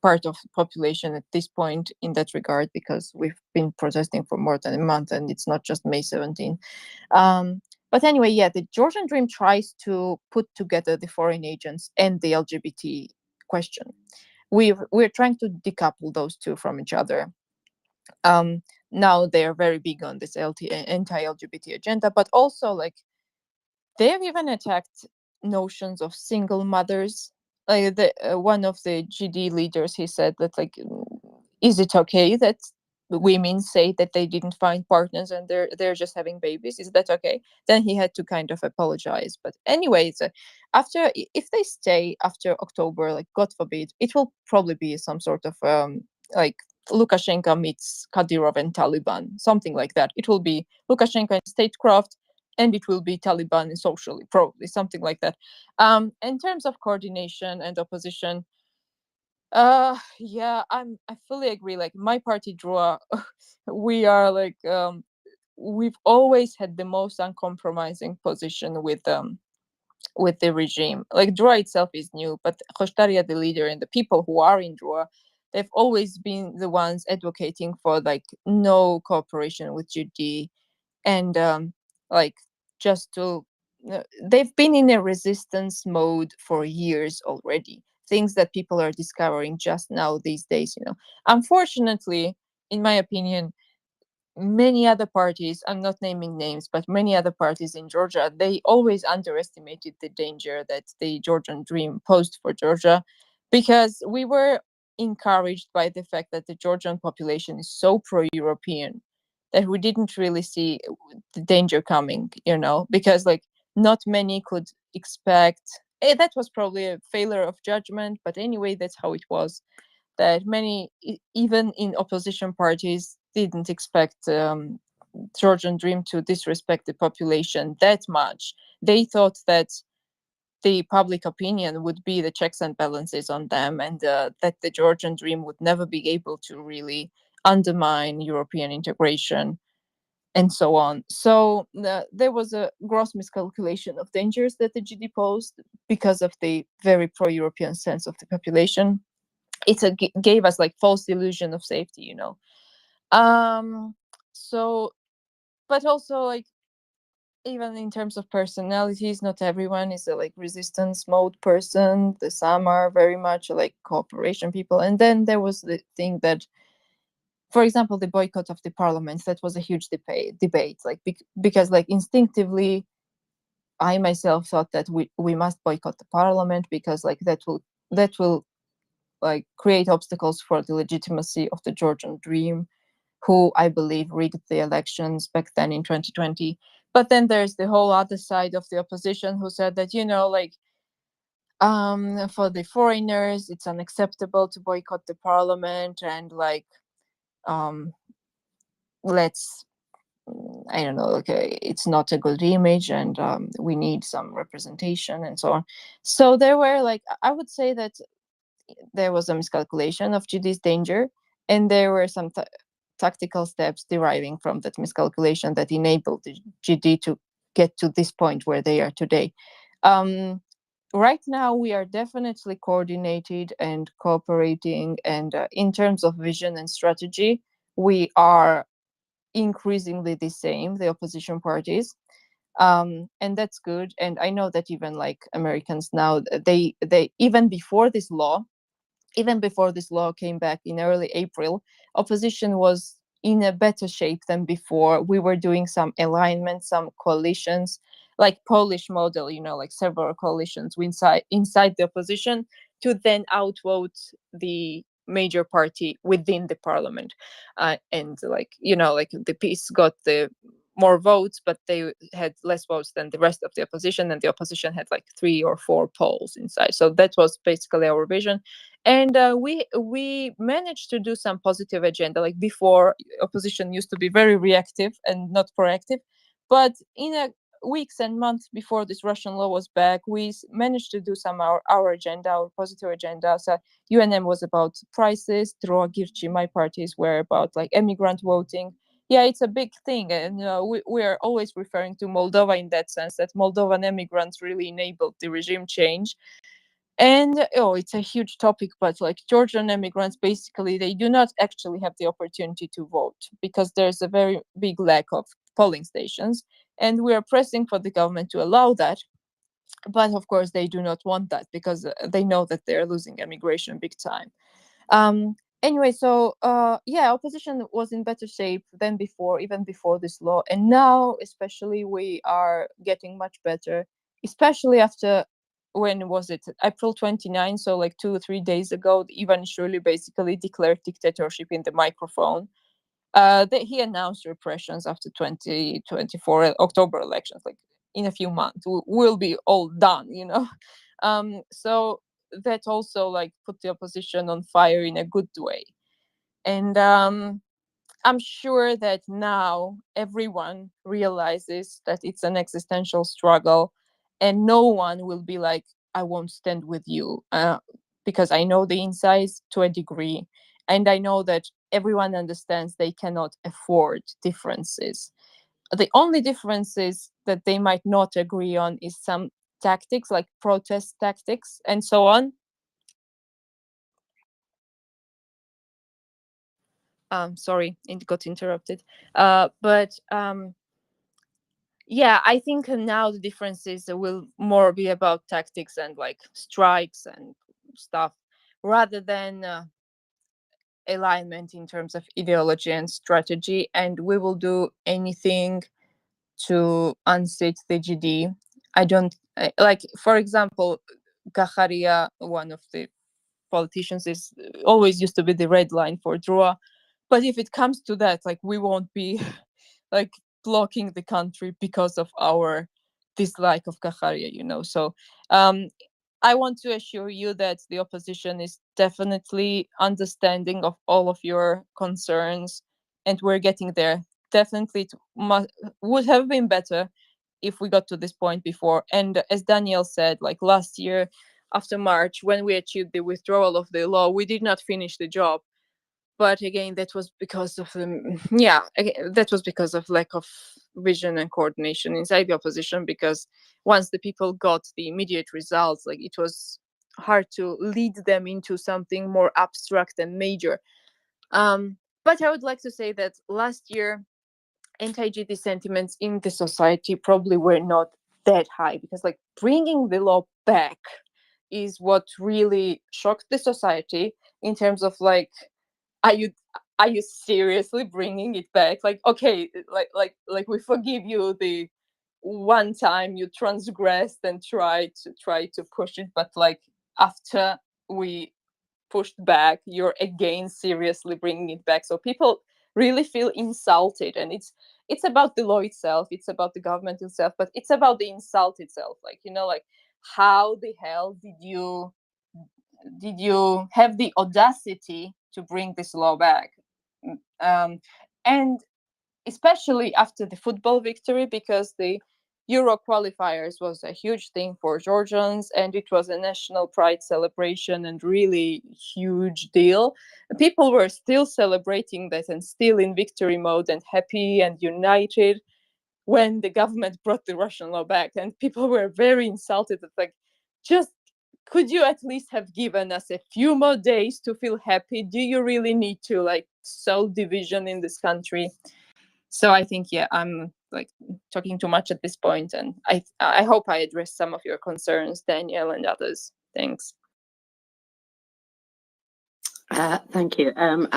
part of the population at this point in that regard, because we've been protesting for more than a month and it's not just May 17. But anyway, the Georgian Dream tries to put together the foreign agents and the LGBT question. We're trying to decouple those two from each other. Now they are very big on this anti-LGBT agenda, but also like they have even attacked notions of single mothers. Like one of the GD leaders, he said that is it okay that women say that they didn't find partners and they're just having babies? Is that okay? Then he had to kind of apologize. But anyways, if they stay after October, like God forbid, it will probably be some sort of like Lukashenko meets Kadyrov and Taliban, something like that. It will be Lukashenko in statecraft, and it will be Taliban in socially, probably something like that. In terms of coordination and opposition, Yeah, I fully agree. Like my party draw, we are like we've always had the most uncompromising position with the regime. Like DROA itself is new, but Khoshtaria, the leader, and the people who are in DROA, they've always been the ones advocating for like no cooperation with GD, and like just to they've been in a resistance mode for years already. Things that people are discovering just now these days, you know. Unfortunately, in my opinion, many other parties, I'm not naming names, but many other parties in Georgia, they always underestimated the danger that the Georgian dream posed for Georgia, because we were encouraged by the fact that the Georgian population is so pro-European that we didn't really see the danger coming, you know, because like not many could expect. That was probably a failure of judgment, but anyway, that's how it was, that many, even in opposition parties, didn't expect Georgian Dream to disrespect the population that much. They thought that the public opinion would be the checks and balances on them, and that the Georgian Dream would never be able to really undermine European integration and so on. So there was a gross miscalculation of dangers that the GD posed because of the very pro-European sense of the population. Gave us like false illusion of safety, you know. So but also like even in terms of personalities, not everyone is a like resistance mode person. Some are very much like cooperation people. And then there was the thing that, for example, the boycott of the parliament, that was a huge debate, like because like instinctively I myself thought that we must boycott the parliament, because like that will like create obstacles for the legitimacy of the Georgian dream, who I believe rigged the elections back then in 2020. But then there's the whole other side of the opposition who said that, you know, like for the foreigners it's unacceptable to boycott the parliament, and like let's, I don't know, okay, it's not a good image, and we need some representation and so on. So there were like, I would say that there was a miscalculation of GD's danger, and there were some tactical steps deriving from that miscalculation that enabled the GD to get to this point where they are today. Right now, we are definitely coordinated and cooperating, and in terms of vision and strategy, we are increasingly the same, the opposition parties. And that's good. And I know that even like Americans now, they even before this law, came back in early April, opposition was in a better shape than before. We were doing some alignment, some coalitions, like Polish model, you know, like several coalitions inside the opposition to then outvote the major party within the parliament. And like, you know, like the PiS got the more votes, but they had less votes than the rest of the opposition, and the opposition had like 3 or 4 polls inside. So that was basically our vision. And we managed to do some positive agenda. Like before, opposition used to be very reactive and not proactive, but in a weeks and months before this Russian law was back, we managed to do some our agenda, our positive agenda. So UNM was about prices, Droa Girchi, my parties were about like immigrant voting. Yeah, it's a big thing, and we are always referring to Moldova in that sense, that Moldovan immigrants really enabled the regime change. And it's a huge topic, but like Georgian immigrants, basically, they do not actually have the opportunity to vote because there's a very big lack of polling stations. And we are pressing for the government to allow that. But of course, they do not want that because they know that they're losing immigration big time. Anyway, so yeah, opposition was in better shape than before, even before this law. And now, especially, we are getting much better, especially after, when was it? April 29, so like 2 or 3 days ago, Ivanishvili basically declared dictatorship in the microphone. He announced repressions after 2024 October elections, like in a few months. We'll be all done, you know? So that also like put the opposition on fire in a good way. And I'm sure that now everyone realizes that it's an existential struggle, and no one will be like, I won't stand with you. because I know the insides to a degree, and I know that everyone understands they cannot afford differences. The only differences that they might not agree on is some tactics, like protest tactics and so on. Sorry, it got interrupted. Yeah, I think now the differences will more be about tactics and like strikes and stuff, rather than alignment in terms of ideology and strategy. And we will do anything to unseat the GD. I don't like, for example, Gacharia, one of the politicians, is always used to be the red line for Drua. But if it comes to that, like, we won't be like blocking the country because of our dislike of Gacharia, you know. So I want to assure you that the opposition is definitely understanding of all of your concerns, and we're getting there. Definitely would have been better if we got to this point before. And as Daniel said, like last year after March, when we achieved the withdrawal of the law, we did not finish the job. But again, that was because of that was because of lack of vision and coordination inside the opposition, because once the people got the immediate results, like, it was hard to lead them into something more abstract and major. But I would like to say that last year anti-GD sentiments in the society probably were not that high, because like bringing the law back is what really shocked the society, in terms of like, are you seriously bringing it back? Like, okay, like we forgive you the one time you transgressed and try to push it, but like after we pushed back, you're again seriously bringing it back. So people really feel insulted, and it's about the law itself, it's about the government itself, but it's about the insult itself. Like, you know, like, how the hell did you have the audacity to bring this law back? And especially after the football victory, because the Euro qualifiers was a huge thing for Georgians, and it was a national pride celebration and really huge deal. People were still celebrating that and still in victory mode and happy and united when the government brought the Russian law back, and people were very insulted. It's like, just, could you at least have given us a few more days to feel happy? Do you really need to like sow division in this country? So I think, yeah, I'm like talking too much at this point, and I hope I addressed some of your concerns, Daniel and others. Thanks. Thank you. I'm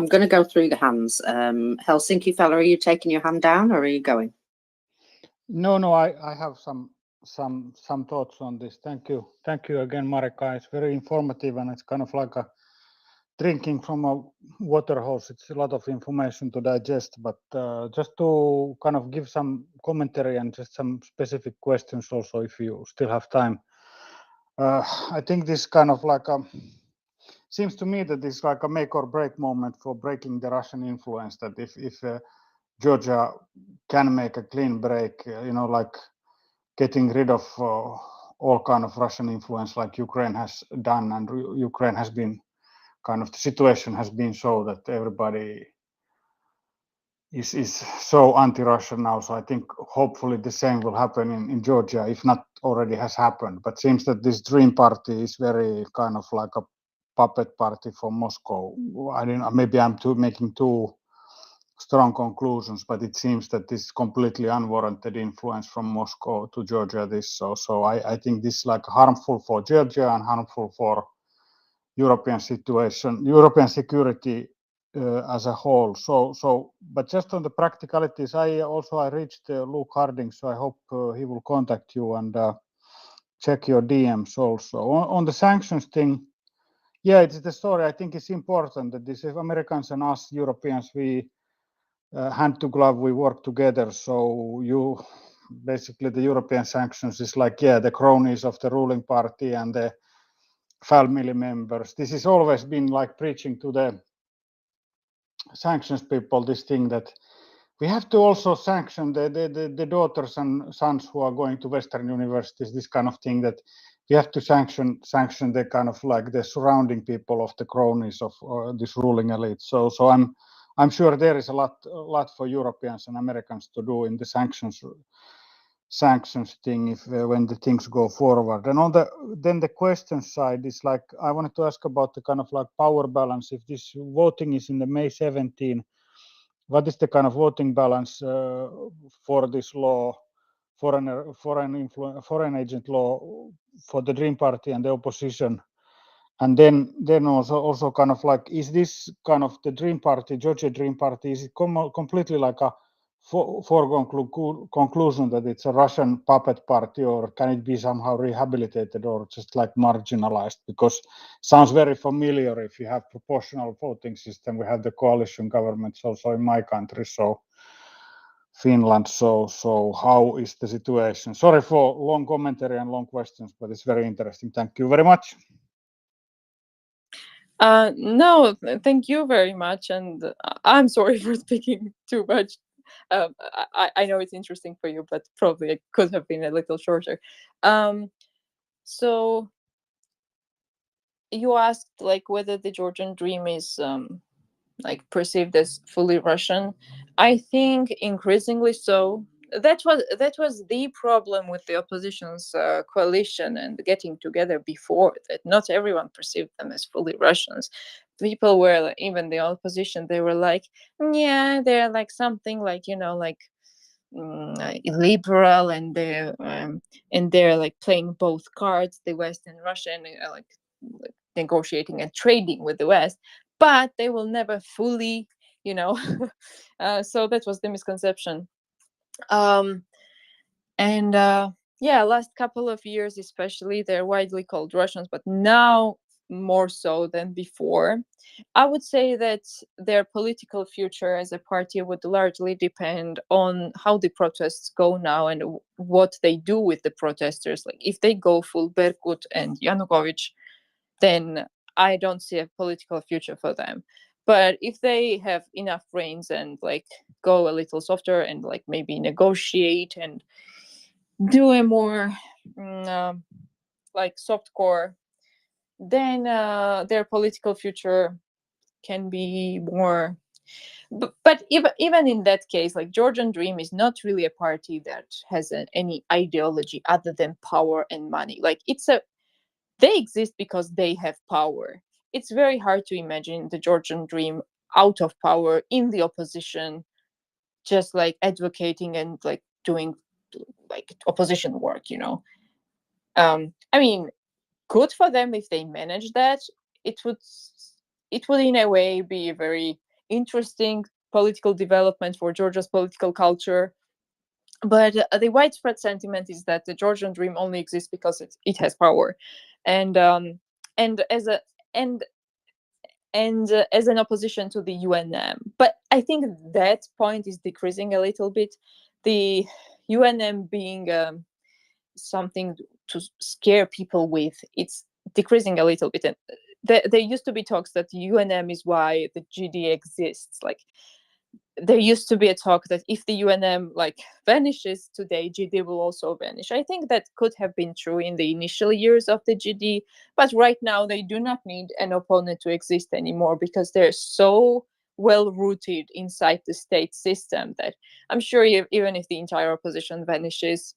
going to go through the hands. Helsinki fella, are you taking your hand down, or are you going? No, I have some thoughts on this. Thank you again, Marika. It's very informative, and it's kind of like a drinking from a water hose. It's a lot of information to digest, but just to kind of give some commentary and just some specific questions also, if you still have time. I think this kind of like seems to me that this is like a make or break moment for breaking the Russian influence, that if Georgia can make a clean break, you know, like getting rid of all kind of Russian influence like Ukraine has done, and Ukraine has been kind of, the situation has been so that everybody is so anti-Russian now. So I think hopefully the same will happen in Georgia, if not already has happened. But seems that this Dream Party is very kind of like a puppet party for Moscow. I don't know, maybe I'm making too strong conclusions, but it seems that this is completely unwarranted influence from Moscow to Georgia. So I think this is like harmful for Georgia and harmful for European situation, European security as a whole. But just on the practicalities, I reached Luke Harding, so I hope he will contact you and check your DMs also. On the sanctions thing, yeah, it's the story. I think it's important that this, if Americans and us Europeans, we hand to glove, we work together. So you basically, the European sanctions is like, yeah, the cronies of the ruling party and the family members. This has always been like preaching to the sanctions people, this thing that we have to also sanction the daughters and sons who are going to Western universities, this kind of thing, that we have to sanction the kind of like the surrounding people of the cronies of this ruling elite. So I'm sure there is a lot for Europeans and Americans to do in the sanctions thing if when the things go forward. And then the question side is like I wanted to ask about the kind of like power balance. If this voting is in the May 17, what is the kind of voting balance for this law, foreign agent law for the Dream Party and the opposition? And then also kind of like, is this kind of the Dream Party, Georgia Dream Party, is it completely like a foregone conclusion that it's a Russian puppet party, or can it be somehow rehabilitated or just like marginalized? Because sounds very familiar. If you have proportional voting system, we have the coalition governments also in my country, so Finland. So how is the situation? Sorry for long commentary and long questions, but it's very interesting. Thank you very much. No, thank you very much, and I'm sorry for speaking too much. I know it's interesting for you, but probably it could have been a little shorter. So you asked like whether the Georgian Dream is like perceived as fully Russian. I think increasingly so. That was the problem with the opposition's coalition and getting together before, that not everyone perceived them as fully Russians. People were like, even the opposition, they were like, yeah, they're like something like, you know, like liberal, and they're like playing both cards, the West and Russia, and like negotiating and trading with the West, but they will never fully, you know. So that was the misconception. Yeah, last couple of years especially, they're widely called Russians, but now more so than before. I would say that their political future as a party would largely depend on how the protests go now and what they do with the protesters. Like if they go full Berkut and Yanukovych, then I don't see a political future for them. But if they have enough brains and like go a little softer and like maybe negotiate and do a more like soft core, then their political future can be more. But even in that case, like Georgian Dream is not really a party that has any ideology other than power and money. Like they exist because they have power. It's very hard to imagine the Georgian Dream out of power in the opposition, just like advocating and like doing like opposition work, you know. I mean, good for them if they manage that. It would in a way be a very interesting political development for Georgia's political culture. But the widespread sentiment is that the Georgian Dream only exists because it has power, and as a and as an opposition to the UNM. But I think that point is decreasing a little bit. The UNM being something to scare people with, it's decreasing a little bit. And there used to be talks that UNM is why the GD exists. Like there used to be a talk that if the UNM like vanishes today, GD will also vanish. I think that could have been true in the initial years of the GD, but right now they do not need an opponent to exist anymore because they're so well rooted inside the state system that I'm sure even if the entire opposition vanishes,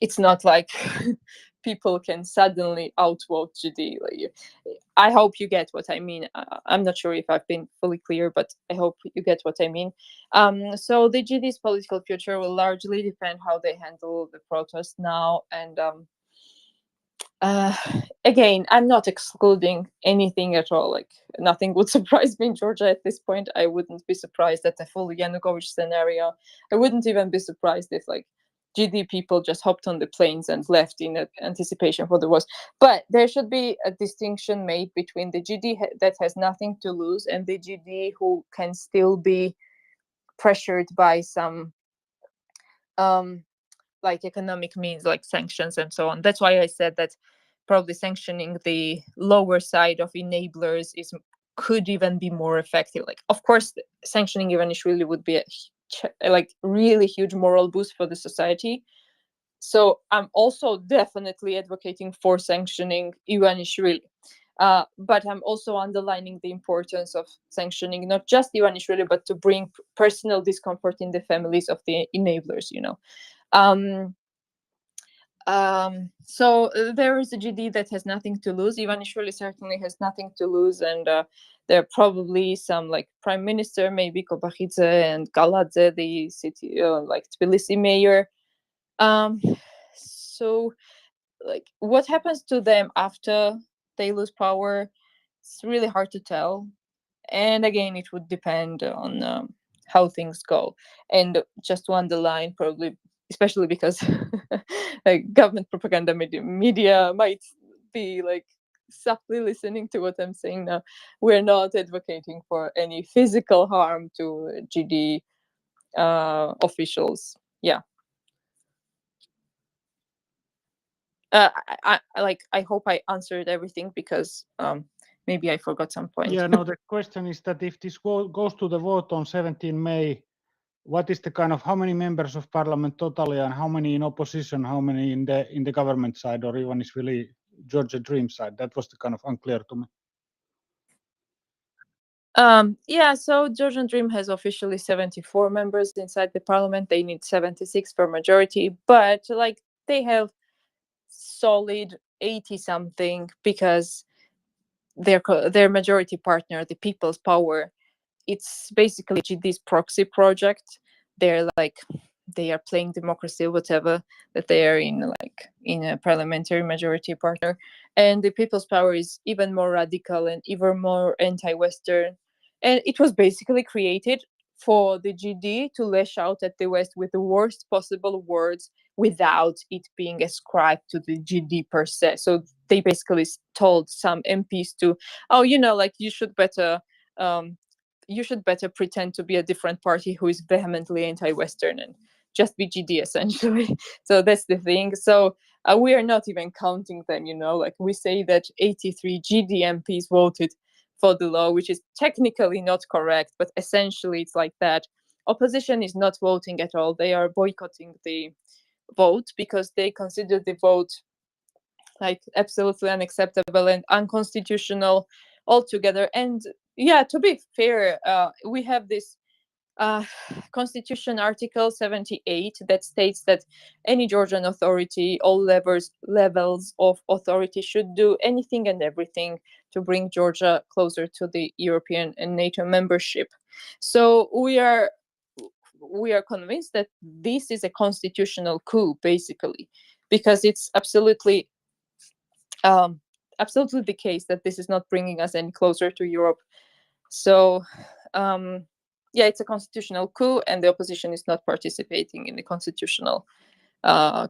it's not like people can suddenly outvote GD. Like, I hope you get what I mean. I'm not sure if I've been fully clear, but I hope you get what I mean. So the GD's political future will largely depend how they handle the protest now. And again, I'm not excluding anything at all. Like nothing would surprise me in Georgia at this point. I wouldn't be surprised at a full Yanukovych scenario. I wouldn't even be surprised if like GD people just hopped on the planes and left in anticipation for the worst. But there should be a distinction made between the GD that has nothing to lose and the GD who can still be pressured by some like economic means, like sanctions and so on. That's why I said that probably sanctioning the lower side of enablers could even be more effective. Like, of course, sanctioning Ivanishvili would be a like really huge moral boost for the society. So I'm also definitely advocating for sanctioning Ivanishvili. But I'm also underlining the importance of sanctioning not just Ivanishvili, but to bring personal discomfort in the families of the enablers, you know. So there is a GD that has nothing to lose. Ivanishvili certainly has nothing to lose, and there are probably some like prime minister, maybe Kobakhidze and Galadze, the city like Tbilisi mayor. So like what happens to them after they lose power, it's really hard to tell. And again, it would depend on how things go. And just to underline, probably, especially because like government propaganda media might be like subtly listening to what I'm saying now. We're not advocating for any physical harm to GD officials. Yeah. I hope I answered everything, because maybe I forgot some point. Yeah, no, the question is that if this goes to the vote on 17 May, what is the kind of, how many members of parliament totally, and how many in opposition, how many in the government side, or even Ivanishvili Georgia Dream side? That was the kind of unclear to me. Yeah, so Georgian Dream has officially 74 members inside the parliament. They need 76 for majority, but like they have solid 80 something, because their majority partner, the People's Power, it's basically GD's proxy project. They're like, they are playing democracy, whatever, that they are in a parliamentary majority partner. And the People's Power is even more radical and even more anti-Western. And it was basically created for the GD to lash out at the West with the worst possible words, without it being ascribed to the GD per se. So they basically told some MPs to, oh, you know, like you should better pretend to be a different party who is vehemently anti-Western and just be GD essentially. So that's the thing. So we are not even counting them, you know, like we say that 83 GD MPs voted for the law, which is technically not correct, but essentially it's like that. Opposition is not voting at all. They are boycotting the vote because they consider the vote like absolutely unacceptable and unconstitutional altogether. And yeah, to be fair, we have this Constitution Article 78 that states that any Georgian authority, all levels of authority, should do anything and everything to bring Georgia closer to the European and NATO membership. So we are convinced that this is a constitutional coup, basically, because it's absolutely the case that this is not bringing us any closer to Europe. So yeah, it's a constitutional coup, and the opposition is not participating in the constitutional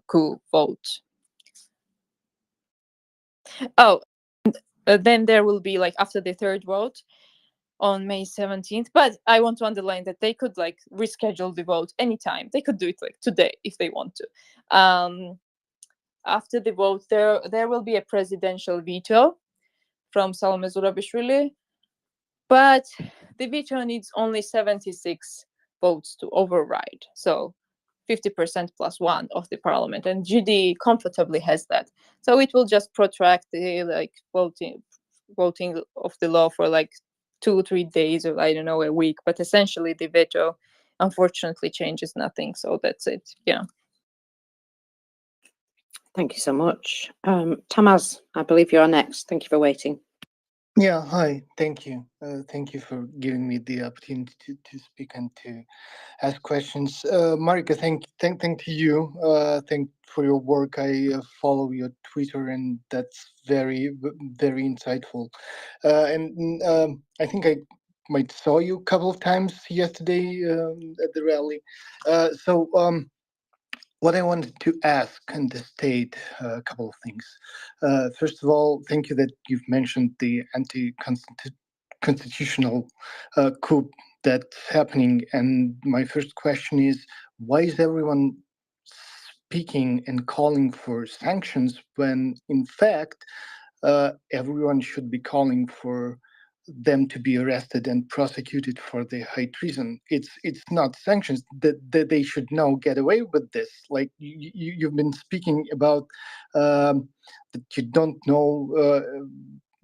coup vote. Oh, then there will be like after the third vote on May 17th. But I want to underline that they could like reschedule the vote anytime. They could do it like today if they want to. After the vote, there will be a presidential veto from Salome Zurabishvili, but the veto needs only 76 votes to override. So 50% plus one of the parliament, and GD comfortably has that. So it will just protract the like voting of the law for like 2-3 days, or I don't know, a week. But essentially, the veto unfortunately changes nothing. So that's it. Yeah. Thank you so much. Tamaz, I believe you are next. Thank you for waiting. Yeah, hi. Thank you. Thank you for giving me the opportunity to speak and to ask questions. Marika, thank to you. Thank for your work. I follow your Twitter, and that's very insightful. I think I might saw you a couple of times yesterday at the rally. What I wanted to ask and state a couple of things. First of all, thank you that you've mentioned the anti-constitutional coup that's happening. And my first question is, why is everyone speaking and calling for sanctions when, in fact, everyone should be calling for them to be arrested and prosecuted for the high treason. It's not sanctions that they should now get away with this. Like you've been speaking about that you don't know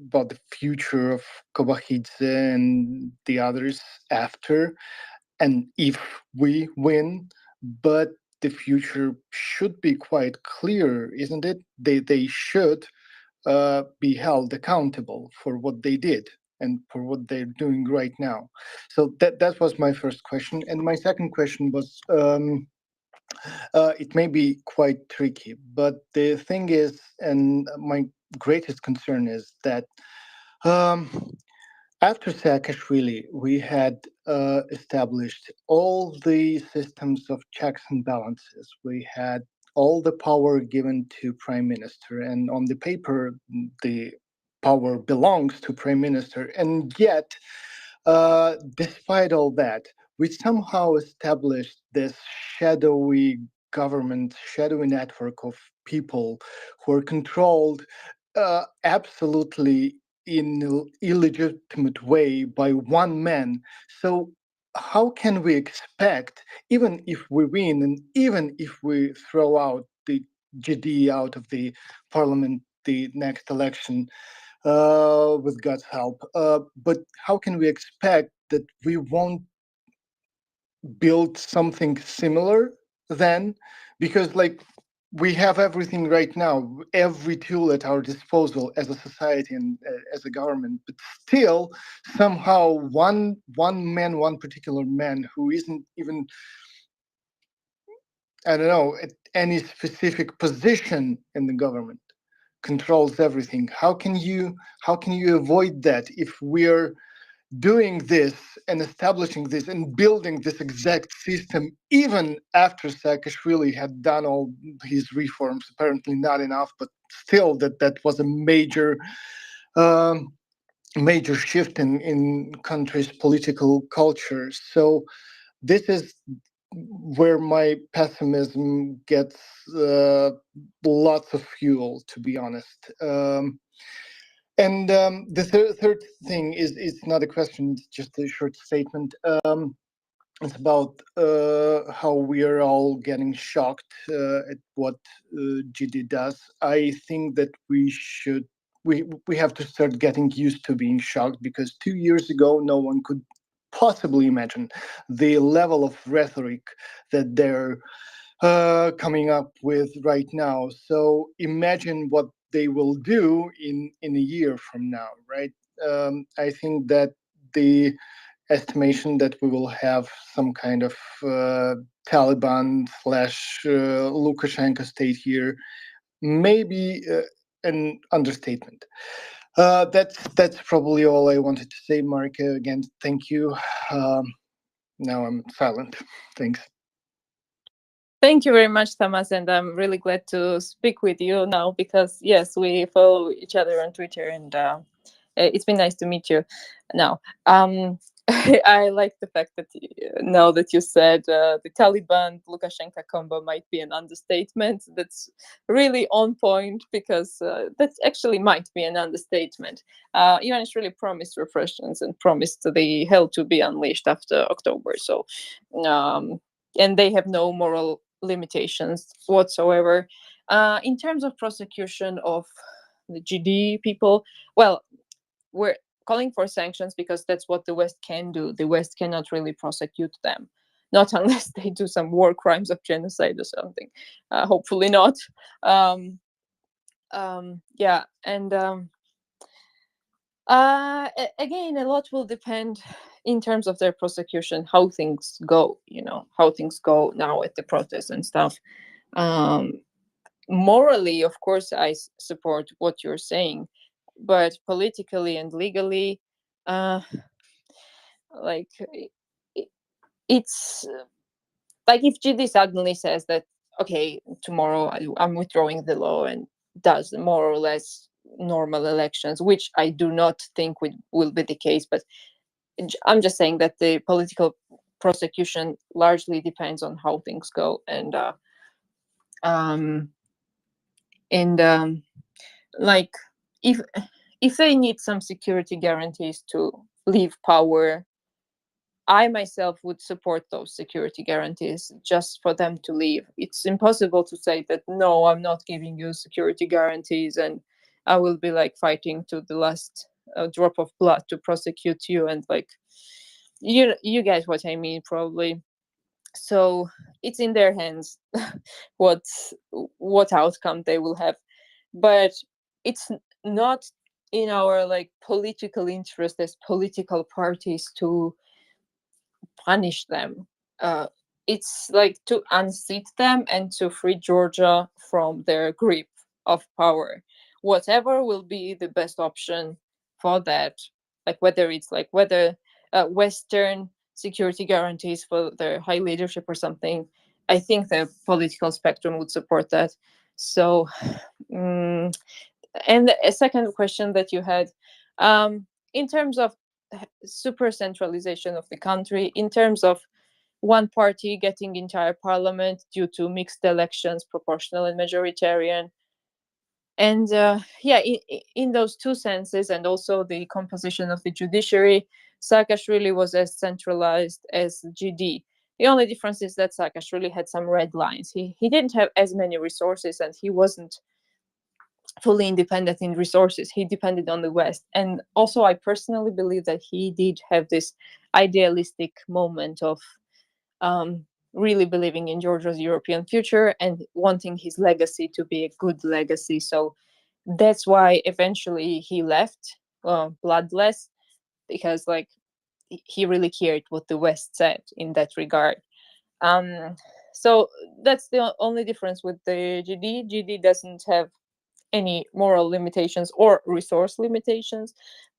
about the future of Kobachidze and the others after, and if we win, but the future should be quite clear, isn't it? They should be held accountable for what they did and for what they're doing right now. So that was my first question. And my second question was, it may be quite tricky, but the thing is, and my greatest concern is that after Saakashvili, we had established all the systems of checks and balances. We had all the power given to Prime Minister, and on the paper, the power belongs to Prime Minister. And yet, despite all that, we somehow established this shadowy government, shadowy network of people who are controlled absolutely in an illegitimate way by one man. So how can we expect, even if we win and even if we throw out the GD out of the parliament the next election with God's help, but how can we expect that we won't build something similar then? Because like we have everything right now, every tool at our disposal as a society and as a government, but still somehow one particular man who isn't even, I don't know, at any specific position in the government controls everything. How can you avoid that if we're doing this and establishing this and building this exact system, even after Saakashvili had done all his reforms? Apparently not enough, but still that was a major major shift in country's political culture. So this is where my pessimism gets lots of fuel, to be honest. And the third thing is not a question, it's just a short statement. It's about how we are all getting shocked at what GD does. I think that we have to start getting used to being shocked, because 2 years ago, no one could possibly imagine the level of rhetoric that they're coming up with right now. So imagine what they will do in a year from now, right? I think that the estimation that we will have some kind of Taliban / Lukashenko state here may be an understatement. That's probably all I wanted to say, Marika. Again, thank you. Now I'm silent. Thanks. Thank you very much, Thomas, and I'm really glad to speak with you now, because yes, we follow each other on Twitter, and it's been nice to meet you now. I like the fact that now that you said the Taliban Lukashenko combo might be an understatement. That's really on point, because that actually might be an understatement. Ivanishvili promised refreshments and promised the hell to be unleashed after October. So, and they have no moral limitations whatsoever. In terms of prosecution of the GD people, well, we're calling for sanctions because that's what the West can do. The West cannot really prosecute them, not unless they do some war crimes of genocide or something. Hopefully not. Yeah, and again, a lot will depend in terms of their prosecution, how things go, how things go now at the protests and stuff. Morally, of course, I support what you're saying, but politically and legally, like it's like if GD suddenly says that, okay, tomorrow I'm withdrawing the law, and does more or less normal elections, which I do not think will be the case, but I'm just saying that the political prosecution largely depends on how things go, and like if if they need some security guarantees to leave power, I myself would support those security guarantees just for them to leave. It's impossible to say that, no, I'm not giving you security guarantees and I will be like fighting to the last drop of blood to prosecute you, and like, you get what I mean probably. So it's in their hands what outcome they will have, but it's not in our like political interest as political parties to punish them. It's like to unseat them and to free Georgia from their grip of power. Whatever will be the best option for that, like whether it's like whether Western security guarantees for their high leadership or something, I think the political spectrum would support that. So, and a second question that you had, in terms of super centralization of the country, in terms of one party getting entire parliament due to mixed elections, proportional and majoritarian. And yeah, in those two senses, and also the composition of the judiciary, Saakashvili was as centralized as GD. The only difference is that Saakashvili had some red lines. He didn't have as many resources, and he wasn't fully independent in resources. He depended on the West. And also, I personally believe that he did have this idealistic moment of really believing in Georgia's European future and wanting his legacy to be a good legacy. So that's why eventually he left, bloodless, because like he really cared what the West said in that regard. So that's the only difference with the GD. GD doesn't have any moral limitations or resource limitations.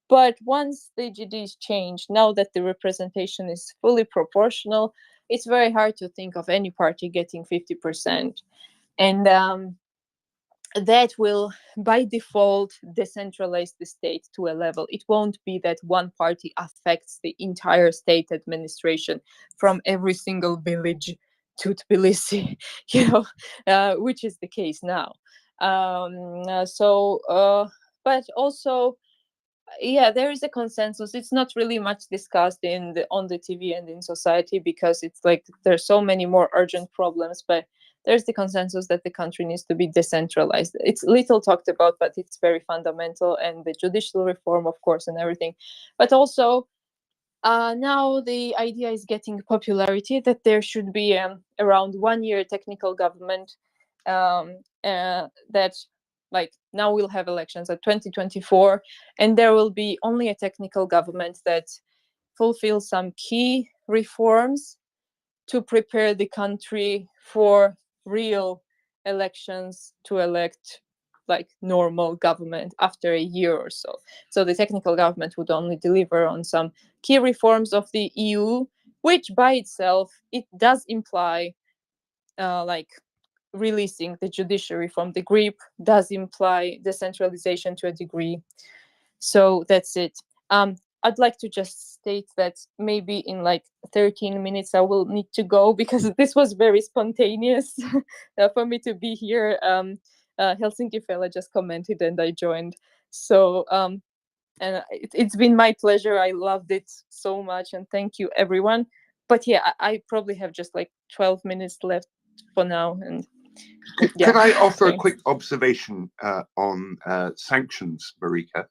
But once the GDs change, now that the representation is fully proportional, it's very hard to think of any party getting 50%. And that will, by default, decentralize the state to a level. It won't be that one party affects the entire state administration from every single village to Tbilisi, which is the case now. But also, yeah, there is a consensus. It's not really much discussed on the TV and in society, because it's like there's so many more urgent problems, but there's the consensus that the country needs to be decentralized. It's little talked about, but it's very fundamental, and the judicial reform, of course, and everything. But also, now the idea is getting popularity that there should be around 1 year technical government, that like now we'll have elections at 2024, and there will be only a technical government that fulfills some key reforms to prepare the country for real elections to elect like normal government after a year or so. So the technical government would only deliver on some key reforms of the EU, which by itself, it does imply like releasing the judiciary from the grip, does imply decentralization to a degree. So that's it. I'd like to just state that maybe in like 13 minutes I will need to go, because this was very spontaneous for me to be here. Helsinki fella just commented and I joined. So and it's been my pleasure. I loved it so much, and thank you everyone. But yeah, I probably have just like 12 minutes left for now. And Could I offer a quick observation on sanctions, Marika?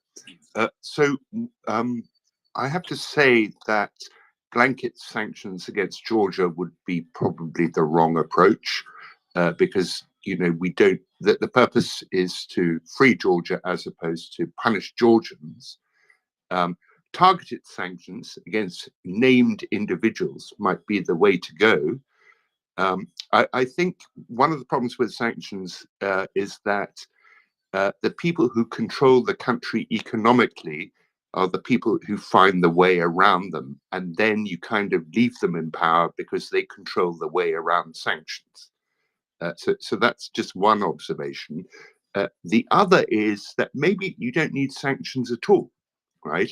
I have to say that blanket sanctions against Georgia would be probably the wrong approach, because the purpose is to free Georgia as opposed to punish Georgians. Targeted sanctions against named individuals might be the way to go. I think one of the problems with sanctions is that the people who control the country economically are the people who find the way around them, and then you kind of leave them in power because they control the way around sanctions. So that's just one observation. The other is that maybe you don't need sanctions at all, right?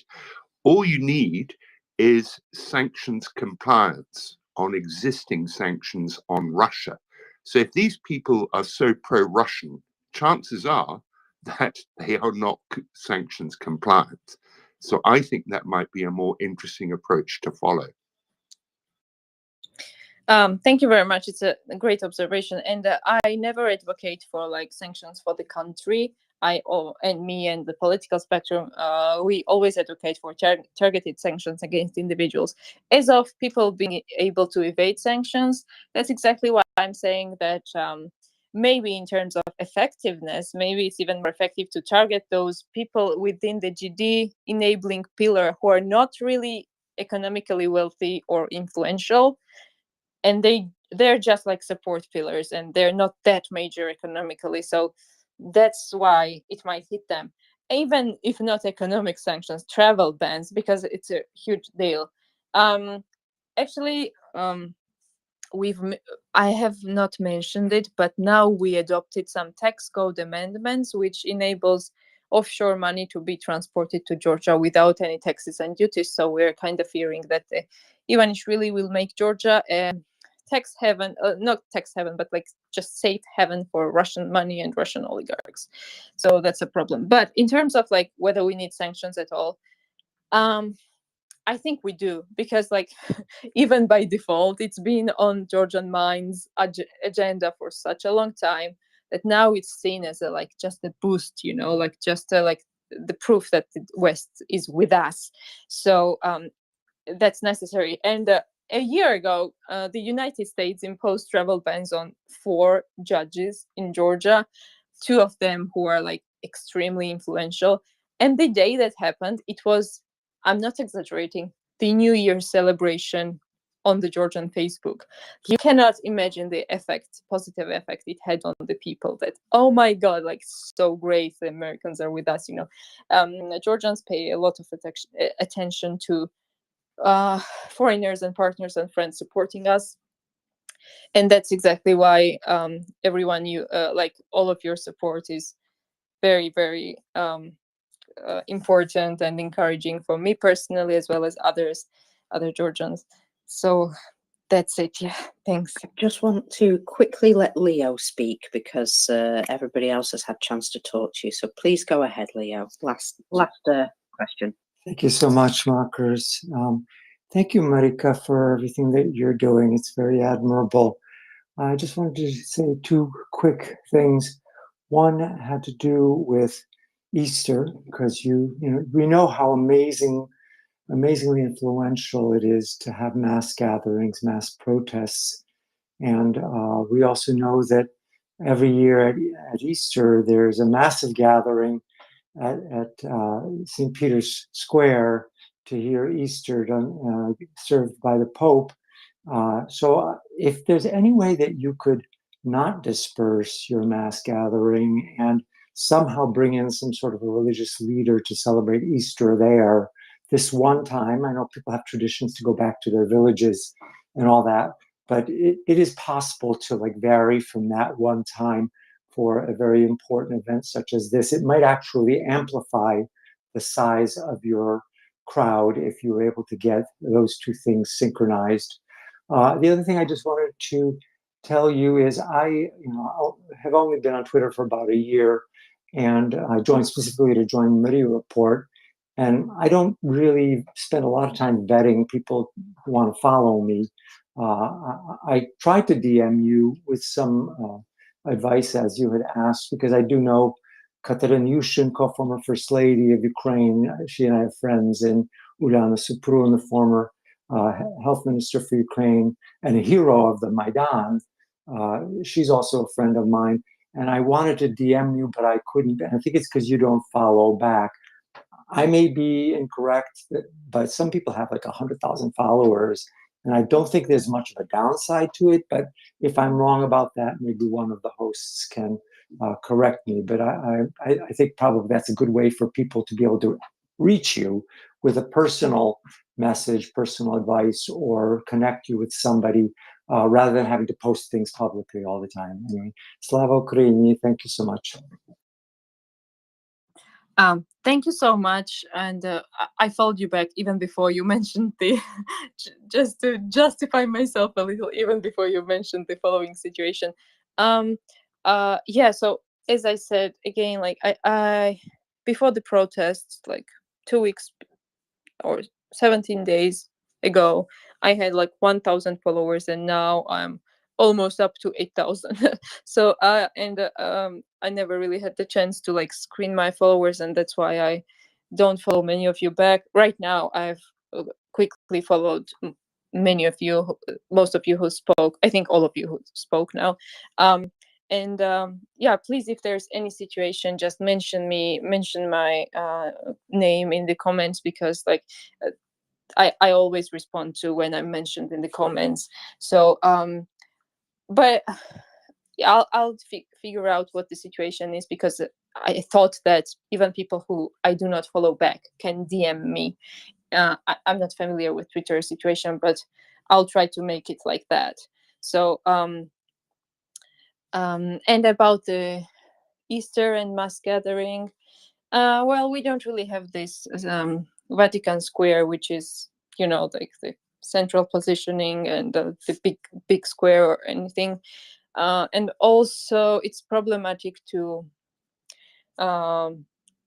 All you need is sanctions compliance on existing sanctions on Russia. So if these people are so pro-Russian, chances are that they are not sanctions compliant. So I think that might be a more interesting approach to follow. Thank you very much. It's a great observation, and I never advocate for like sanctions for the country. And me and the political spectrum, we always advocate for targeted sanctions against individuals. As of people being able to evade sanctions, that's exactly why I'm saying that maybe in terms of effectiveness, maybe it's even more effective to target those people within the GD enabling pillar who are not really economically wealthy or influential, and they're just like support pillars and they're not that major economically, so that's why it might hit them, even if not economic sanctions, travel bans, because it's a huge deal. Actually, I have not mentioned it, but now we adopted some tax code amendments which enables offshore money to be transported to Georgia without any taxes and duties. So we're kind of fearing that Ivanishvili will make Georgia a tax heaven, not tax heaven, but like just safe haven for Russian money and Russian oligarchs. So that's a problem. But in terms of like whether we need sanctions at all, I think we do, because like even by default, it's been on Georgian minds' agenda for such a long time that now it's seen as a like just a boost, you know, like just like the proof that the West is with us. So that's necessary. And a year ago, the United States imposed travel bans on 4 judges in Georgia, 2 of them who are like extremely influential. And the day that happened, it was, I'm not exaggerating, the New Year celebration on the Georgian Facebook. You cannot imagine the effect, positive effect it had on the people, that, oh my God, like so great, the Americans are with us, you know. Georgians pay a lot of attention to foreigners and partners and friends supporting us. And that's exactly why everyone, you like all of your support is very, very important and encouraging for me personally, as well as other Georgians. So that's it. Yeah, thanks. I just want to quickly let Leo speak because everybody else has had chance to talk to you. So please go ahead, Leo. Last question. Thank you so much, Markers. Thank you, Marika, for everything that you're doing. It's very admirable. I just wanted to say 2 quick things. One had to do with Easter, because you know we know how amazingly influential it is to have mass gatherings, mass protests, and we also know that every year at Easter there's a massive gathering at St. Peter's Square to hear Easter served by the Pope. So if there's any way that you could not disperse your mass gathering and somehow bring in some sort of a religious leader to celebrate Easter there this one time. I know people have traditions to go back to their villages and all that, but it is possible to like vary from that one time for a very important event such as this. It might actually amplify the size of your crowd if you were able to get those 2 things synchronized. The other thing I just wanted to tell you is I have only been on Twitter for about a year, and I joined specifically to join MriyaReport. And I don't really spend a lot of time vetting people who want to follow me. I tried to DM you with some advice, as you had asked, because I do know Katerina Yushchenko, former First Lady of Ukraine. She and I have friends, and Uliana Suprun, the former Health Minister for Ukraine and a hero of the Maidan. She's also a friend of mine. And I wanted to DM you, but I couldn't. And I think it's because you don't follow back. I may be incorrect, but some people have like 100,000 followers. And I don't think there's much of a downside to it. But if I'm wrong about that, maybe one of the hosts can correct me. But I think probably that's a good way for people to be able to reach you with a personal message, personal advice, or connect you with somebody rather than having to post things publicly all the time. Anyway, Slava Ukraini, thank you so much. Thank you so much. And I followed you back even before you mentioned the, just to justify myself a little, even before you mentioned the following situation. Yeah, so as I said again, like I before the protests, like 2 weeks or 17 days ago, I had like 1,000 followers, and now I'm almost up to 8,000. So I never really had the chance to like screen my followers, and that's why I don't follow many of you back right now. I've quickly followed many of you, most of you who spoke. I think all of you who spoke now. And yeah, please, if there's any situation, just mention my name in the comments, because like I always respond to when I'm mentioned in the comments. So but I'll figure out what the situation is, because I thought that even people who I do not follow back can DM me. I'm not familiar with Twitter situation, but I'll try to make it like that. So and about the Easter and mass gathering, well, we don't really have this Vatican Square, which is, you know, like the central positioning and the big square or anything. And also, it's problematic to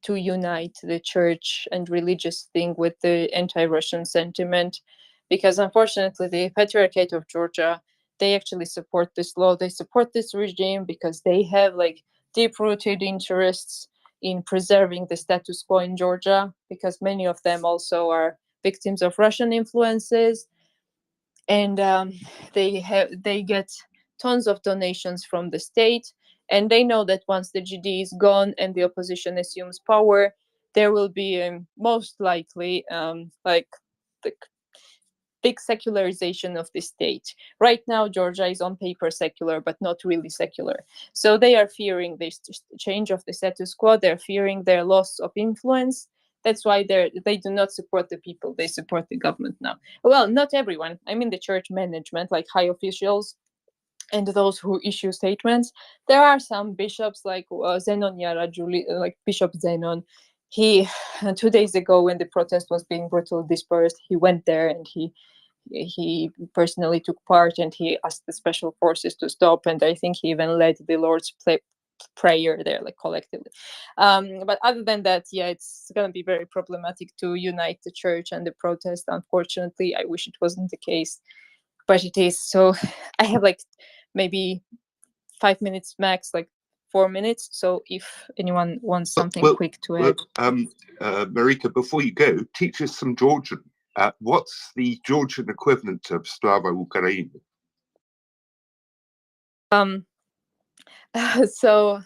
unite the church and religious thing with the anti-Russian sentiment, because unfortunately, the Patriarchate of Georgia, they actually support this law. They support this regime because they have like deep-rooted interests in preserving the status quo in Georgia, because many of them also are victims of Russian influences, and they get tons of donations from the state, and they know that once the GD is gone and the opposition assumes power, there will be most likely like the big secularization of the state. Right now, Georgia is on paper secular, but not really secular. So they are fearing this change of the status quo. They're fearing their loss of influence. That's why they do not support the people. They support the government now. Well, not everyone. I mean, the church management, like high officials and those who issue statements. There are some bishops like Zenon Yarajuli, like Bishop Zenon. He 2 days ago, when the protest was being brutally dispersed, he went there and he personally took part, and he asked the special forces to stop, and I think he even led the Lord's prayer there, like collectively. But other than that, yeah, it's going to be very problematic to unite the church and the protest. Unfortunately, I wish it wasn't the case, but it is. So I have like maybe 5 minutes max, like 4 minutes. So if anyone wants something quick to add. Marika, before you go, teach us some Georgian. What's the Georgian equivalent of Slava Ukraini? So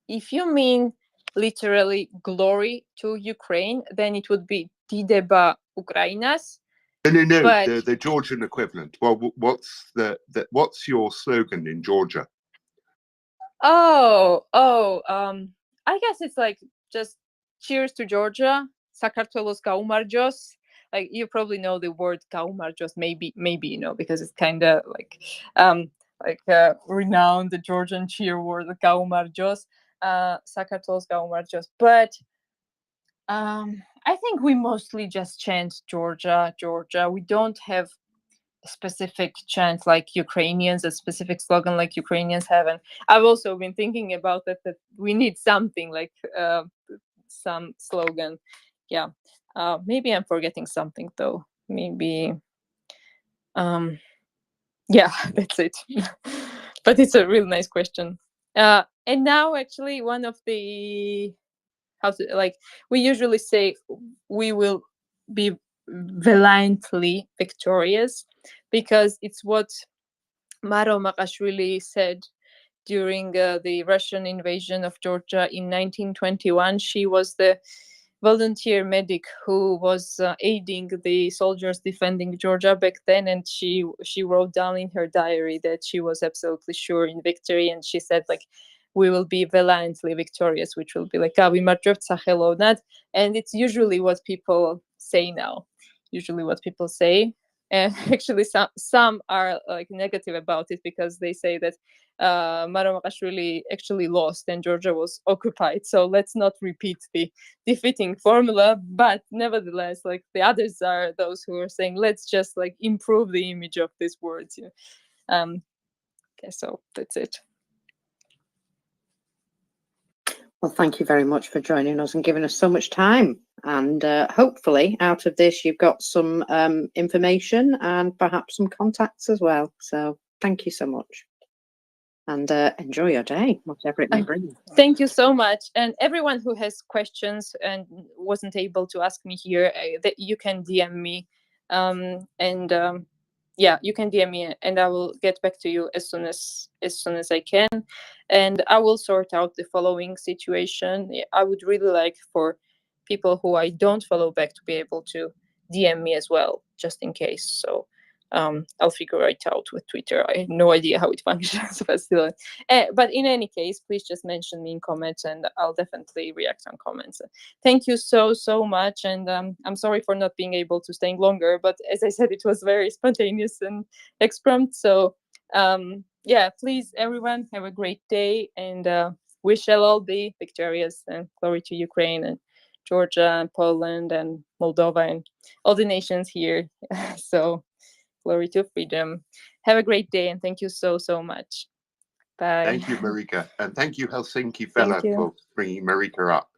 if you mean literally glory to Ukraine, then it would be Tideba Ukrainas. No, but the Georgian equivalent. Well, what's your slogan in Georgia? I guess it's like just cheers to Georgia, Sakartvelos Kaumarjos. Like, you probably know the word Kaumarjos, maybe you know, because it's kind of like renowned the Georgian cheer word, Kaumarjos, Sakartvelos Kaumarjos. But I think we mostly just chant Georgia, Georgia. We don't have a specific chant like Ukrainians, a specific slogan like Ukrainians have. And I've also been thinking about that we need something like some slogan. Yeah. Maybe I'm forgetting something though. Maybe yeah, that's it. But it's a real nice question. And now actually one of the we usually say we will be valiantly victorious, because it's what Maro Makashvili said during the Russian invasion of Georgia in 1921. She was the volunteer medic who was aiding the soldiers defending Georgia back then, and she wrote down in her diary that she was absolutely sure in victory, and she said like, we will be valiantly victorious, which will be like and it's usually what people say now. Usually what people say. And actually some are like negative about it, because they say that Maro Makashvili actually lost and Georgia was occupied. So let's not repeat the defeating formula. But nevertheless, like, the others are those who are saying, let's just like improve the image of these words. Okay, so that's it. Well, thank you very much for joining us and giving us so much time. And hopefully out of this, you've got some information and perhaps some contacts as well. So thank you so much. And enjoy your day, whatever it may bring. Thank you so much. And everyone who has questions and wasn't able to ask me here, that you can DM me. Yeah, you can DM me and I will get back to you as soon as I can. And I will sort out the following situation. I would really like for people who I don't follow back to be able to DM me as well, just in case. So I'll figure it out with Twitter. I have no idea how it functions, but still. But in any case, please just mention me in comments and I'll definitely react on comments. Thank you so much. And I'm sorry for not being able to stay longer, but as I said, it was very spontaneous and exprompt. So yeah, please, everyone, have a great day, and we shall all be victorious, and glory to Ukraine and Georgia and Poland and Moldova and all the nations here. So glory to freedom. Have a great day, and thank you so much. Bye. Thank you, Marika. And thank you, Helsinki fella, you. for bringing Marika up.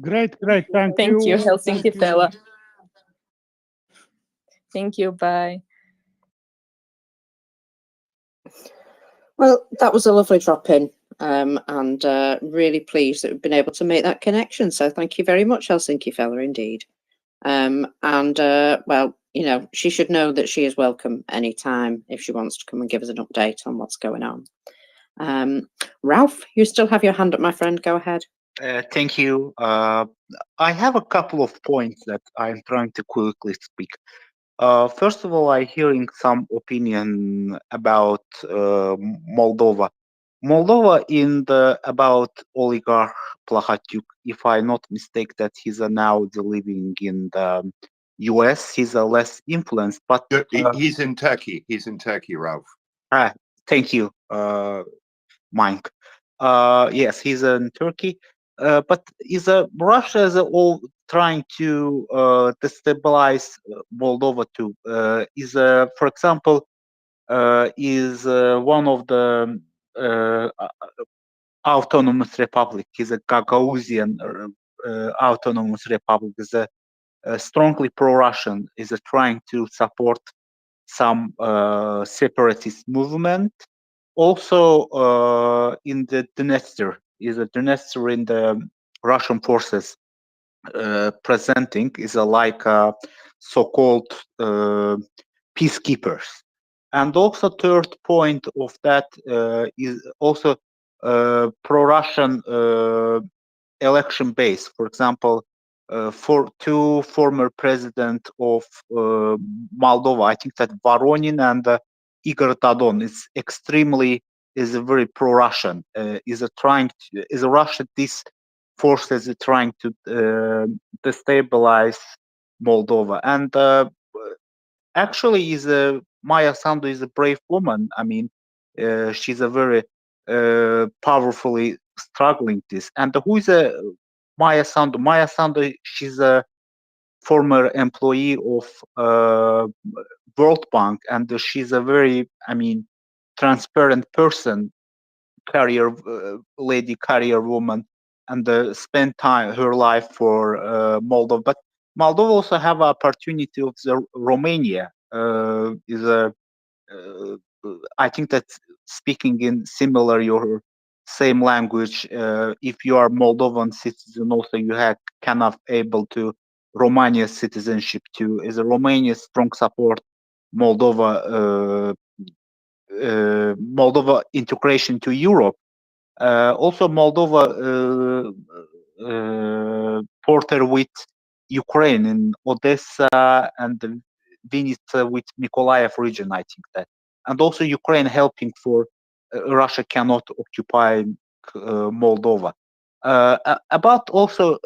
Great. Thank you. Thank you, Helsinki Thank you. fella. Thank you. Bye. Well, that was a lovely drop in, and really pleased that we've been able to make that connection. So thank you very much, Helsinki fella, indeed. Well, you know, she should know that she is welcome anytime if she wants to come and give us an update on what's going on. Ralph, you still have your hand up, my friend. Go ahead. Thank you. I have a couple of points that I'm trying to quickly speak. First of all, I'm hearing some opinion about Moldova. Moldova about oligarch Plahatyuk, if I'm not mistaken, that he's now living in the US. He's less influenced, but He's in Turkey. He's in Turkey, Ralph. Thank you, Mike. Yes, he's in Turkey. But Russia is all trying to destabilize Moldova too? For example, is one of the autonomous republic, is a Gagauzian autonomous republic, is strongly pro-Russian, is trying to support some separatist movement. Also, in the Dnestr, Dnestr in the Russian forces presenting is like so-called peacekeepers. And also third point of that is also pro-Russian election base. For example, for two former president of Moldova, I think that Voronin and Igor Dodon is very pro-Russian. This force is trying to destabilize Moldova, and actually Maya Sandu is a brave woman. I mean, she's a very powerfully struggling this. And who is Maya Sandu? Maya Sandu, she's a former employee of World Bank, and she's a very, transparent person, career woman, and spent her life for Moldova. But Moldova also have an opportunity of Romania. I think that speaking in similar your same language, if you are Moldovan citizen, also you cannot able to Romania citizenship too. Is a Romania strong support Moldova integration to Europe. Also Moldova border with Ukraine in Odessa and Vinnytsia with Mykolaiv region, I think that. And also Ukraine helping for Russia cannot occupy Moldova. About also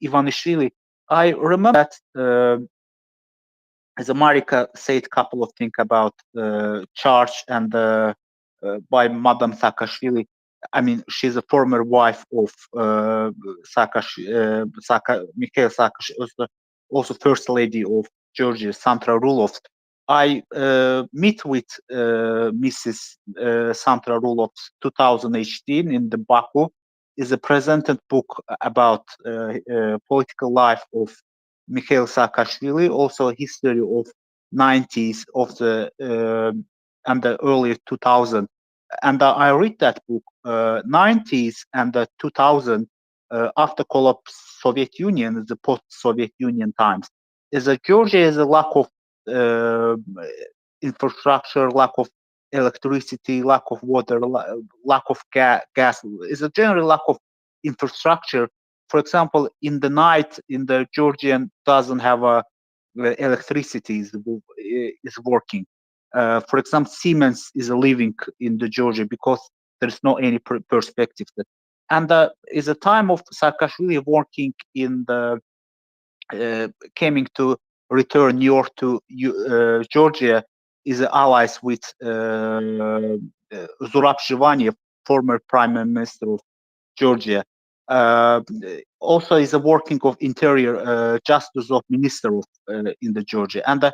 Ivanishvili, I remember that as Marika said a couple of things about charge and by Madam Saakashvili. I mean, she's a former wife of Mikhail Saakashvili, also first lady of Georgia, Sandra Rulov. I meet with Mrs. Sandra Rulov's 2018 in the Baku. Is a presented book about political life of Mikhail Saakashvili, also history of 90s of the and the early 2000s. And I read that book, 90s and the 2000 after collapse Soviet Union, the post-Soviet Union times. Is that Georgia is a lack of infrastructure, lack of electricity, lack of water, lack of gas. Is a general lack of infrastructure. For example, in the night, in the Georgian doesn't have a electricity is working. For example, Siemens is living in the Georgia because there's no any perspective. And is a time of Saakashvili working in the coming to return New York to Georgia is allies with Zurab Zhivani, former prime minister of Georgia. Also is a working of interior justice of minister of in the Georgia. And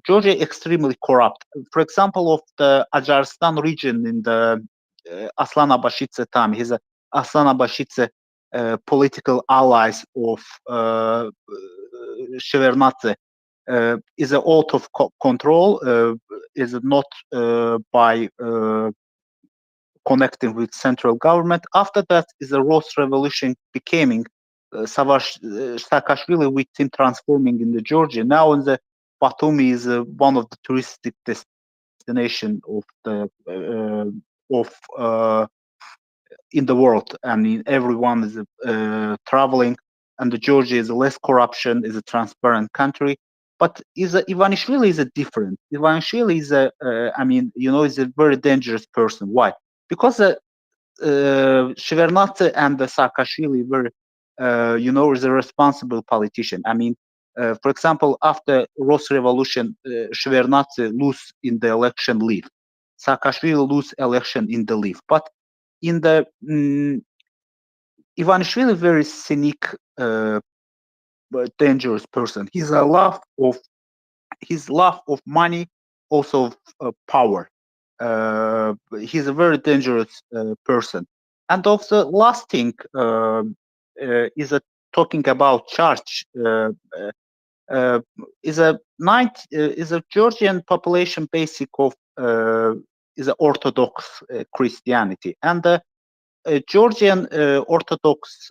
Georgia extremely corrupt. For example, of the Ajaristan region in the Aslan Abashidze time, he's a Aslan Abashidze political allies of Shevardnadze is out of control, is not by connecting with central government. After that is a Rose Revolution becoming Saakashvili with him transforming in the Georgia. Now in the Batumi is one of the touristic destination of the in the world. I mean, everyone is traveling, and the Georgia is less corruption, is a transparent country. But Ivanishvili is a different. Ivanishvili is I mean, you know, is a very dangerous person. Why? Because Shevardnadze and the Saakashvili were, you know, is a responsible politician. I mean, for example, after Rose Revolution, Shevardnadze lose in the election leave. Saakashvili lose election in the leave. But in the Ivanishvili, very cynic, dangerous person. His love of money, also of power. He's a very dangerous person. And also, last thing is talking about church. Is a Georgian population basic of is a Orthodox Christianity, and the Georgian Orthodox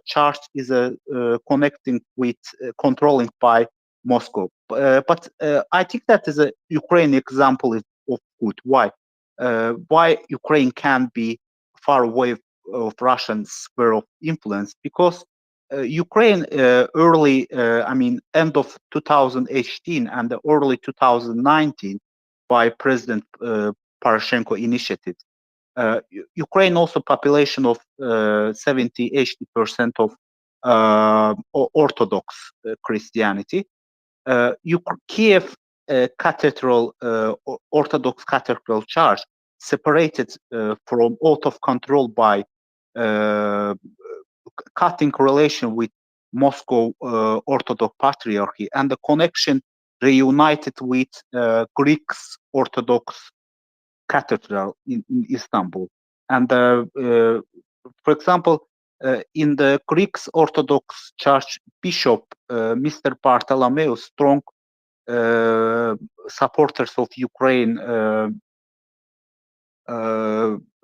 Church is connecting with controlling by Moscow. But I think that is a Ukraine example of good. Why? Why Ukraine can be far away of Russian sphere of influence? Because Ukraine early, I mean, end of 2018 and the early 2019 by President Poroshenko initiative. Ukraine also population of 70-80% of Orthodox Christianity. Kiev Cathedral Orthodox Cathedral Church separated from out of control by cutting relation with Moscow Orthodox Patriarchy, and the connection reunited with Greeks Orthodox Cathedral in Istanbul. And for example, in the Greek Orthodox Church bishop, Mr. Bartholomew, strong supporters of Ukraine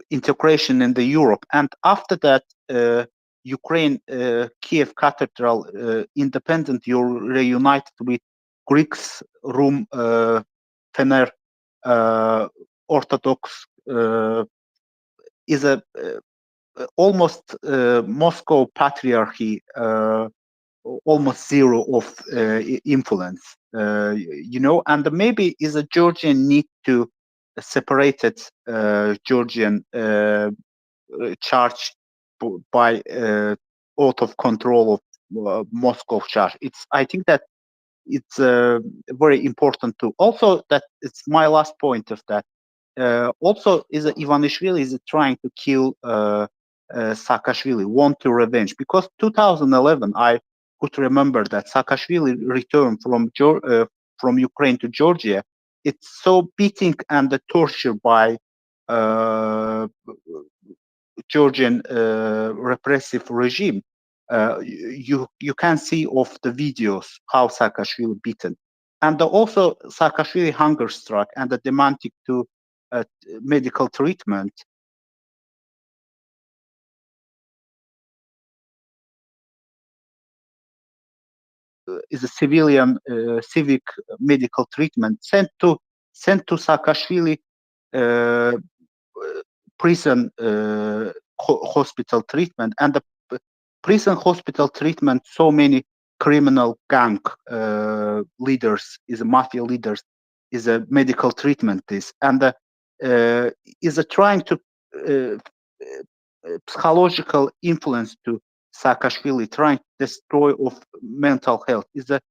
integration in the Europe. And after that, Ukraine Kiev Cathedral independent, you're reunited with Greeks Rum Fener Orthodox is a almost Moscow Patriarchy, almost zero of influence, you know, and maybe is a Georgian need to separated Georgian church by out of control of Moscow church. I think that it's very important too. Also, that it's my last point of that. Also, is Ivanishvili is trying to kill Saakashvili, want to revenge, because 2011 I could remember that Saakashvili returned from Ukraine to Georgia, it's so beating and the torture by Georgian repressive regime. You can see of the videos how Saakashvili beaten, and also Saakashvili hunger struck and the demanding to medical treatment. Is a civilian civic medical treatment sent to Saakashvili prison hospital treatment, and the prison hospital treatment, so many criminal gang leaders, is a mafia leaders, is a medical treatment this, and is a trying to psychological influence to Saakashvili, trying to destroy of mental health. Is that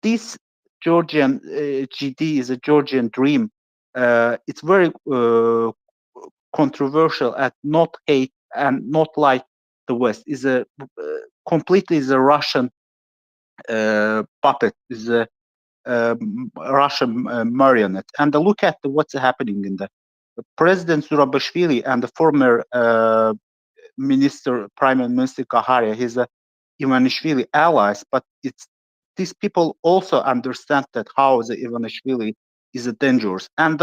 this Georgian GD is a Georgian dream. It's very controversial and not hate and not like the West. Is a completely is a Russian puppet. Is a Russian marionette. And look at what's happening in the President Zurabishvili and the former Prime Minister Kaharia. He's a Ivanishvili allies, but it's these people also understand that how the Ivanishvili is a dangerous, and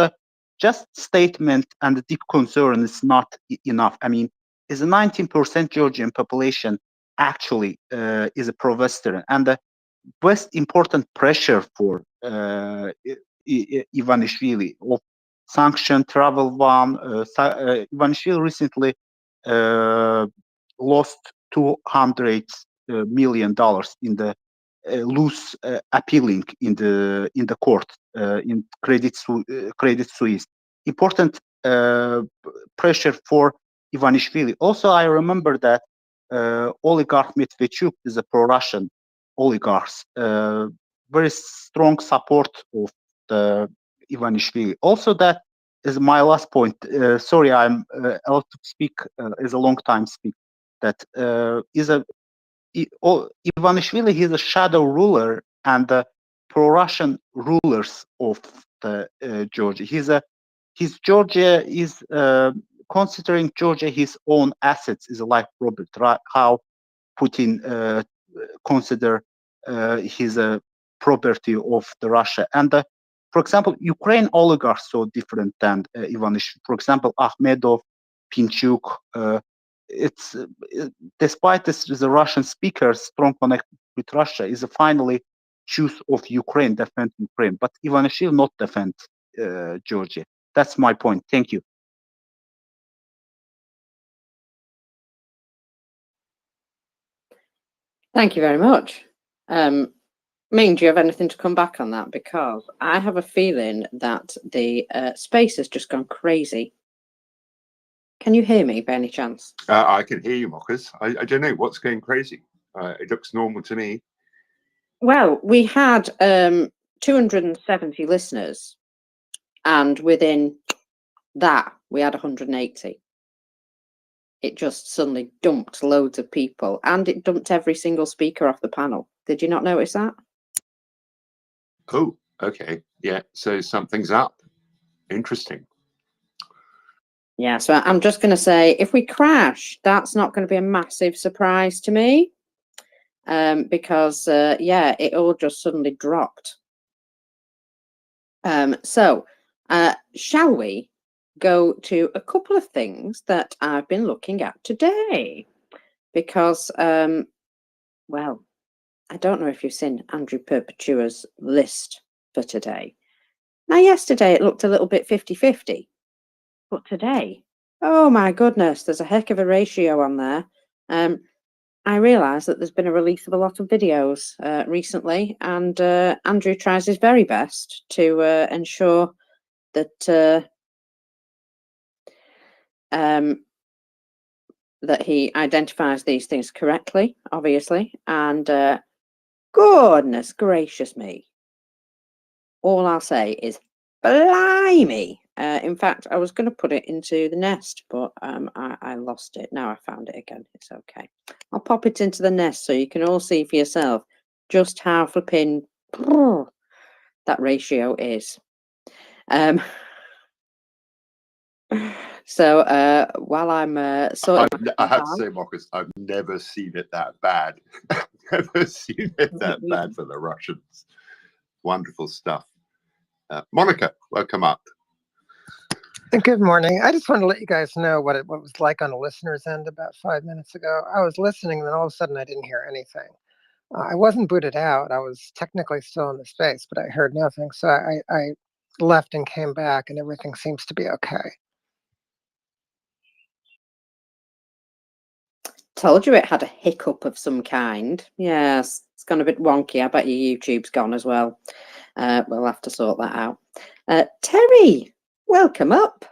just statement and the deep concern is not enough. I mean, is a 19% Georgian population actually is a pro-Western, and the West important pressure for Ivanishvili of sanction travel ban. Ivanishvili recently lost $200 million in the loose appealing in the court in Credit Suisse. Important pressure for Ivanishvili. Also, I remember that oligarch Medvedchuk is a pro-Russian oligarch. Very strong support of the Ivanishvili. Also, that is my last point. Sorry, I'm allowed to speak as a long time speak. That is a Ivanishvili. He's a shadow ruler and the pro-Russian rulers of the Georgia. His Georgia is considering Georgia his own assets is like Robert. Right? How Putin consider his property of the Russia. And for example, Ukraine oligarchs so different than Ivanishvili. For example, Akhmedov, Pinchuk. It's despite this, the Russian speakers strong connect with Russia is finally choose of Ukraine, defend Ukraine, but Ivanishvili not defend Georgia. That's my point. Thank you. Thank you very much. Ming, do you have anything to come back on that? Because I have a feeling that the space has just gone crazy. Can you hear me by any chance? I can hear you, Mockers. I don't know what's going crazy. It looks normal to me. Well, we had 270 listeners, and within that, we had 180. It just suddenly dumped loads of people, and it dumped every single speaker off the panel. Did you not notice that? Oh, okay. Yeah, so something's up. Interesting. Yeah, so I'm just going to say, if we crash, that's not going to be a massive surprise to me, because, yeah, it all just suddenly dropped. So, shall we go to a couple of things that I've been looking at today? Because, well, I don't know if you've seen Andrew Perpetua's list for today. Now, yesterday it looked a little bit 50-50. But today, oh my goodness, there's a heck of a ratio on there. I realise that there's been a release of a lot of videos recently, and Andrew tries his very best to ensure that that he identifies these things correctly, obviously. And goodness gracious me, all I'll say is blimey. In fact, I was going to put it into the nest, but I lost it. Now I found it again. It's okay. I'll pop it into the nest so you can all see for yourself just how flipping that ratio is. So while I'm sorting, I have to say, Marcus, I've never seen it that bad. Never seen it that bad for the Russians. Wonderful stuff. Monica, welcome up. Good morning. I just wanted to let you guys know what it was like on the listener's end about 5 minutes ago. I was listening, and then all of a sudden I didn't hear anything. I wasn't booted out. I was technically still in the space, but I heard nothing. So I left and came back, and everything seems to be okay. told you it had a hiccup of some kind. Yes, it's gone a bit wonky. I bet your YouTube's gone as well. We'll have to sort that out. Terry, welcome up.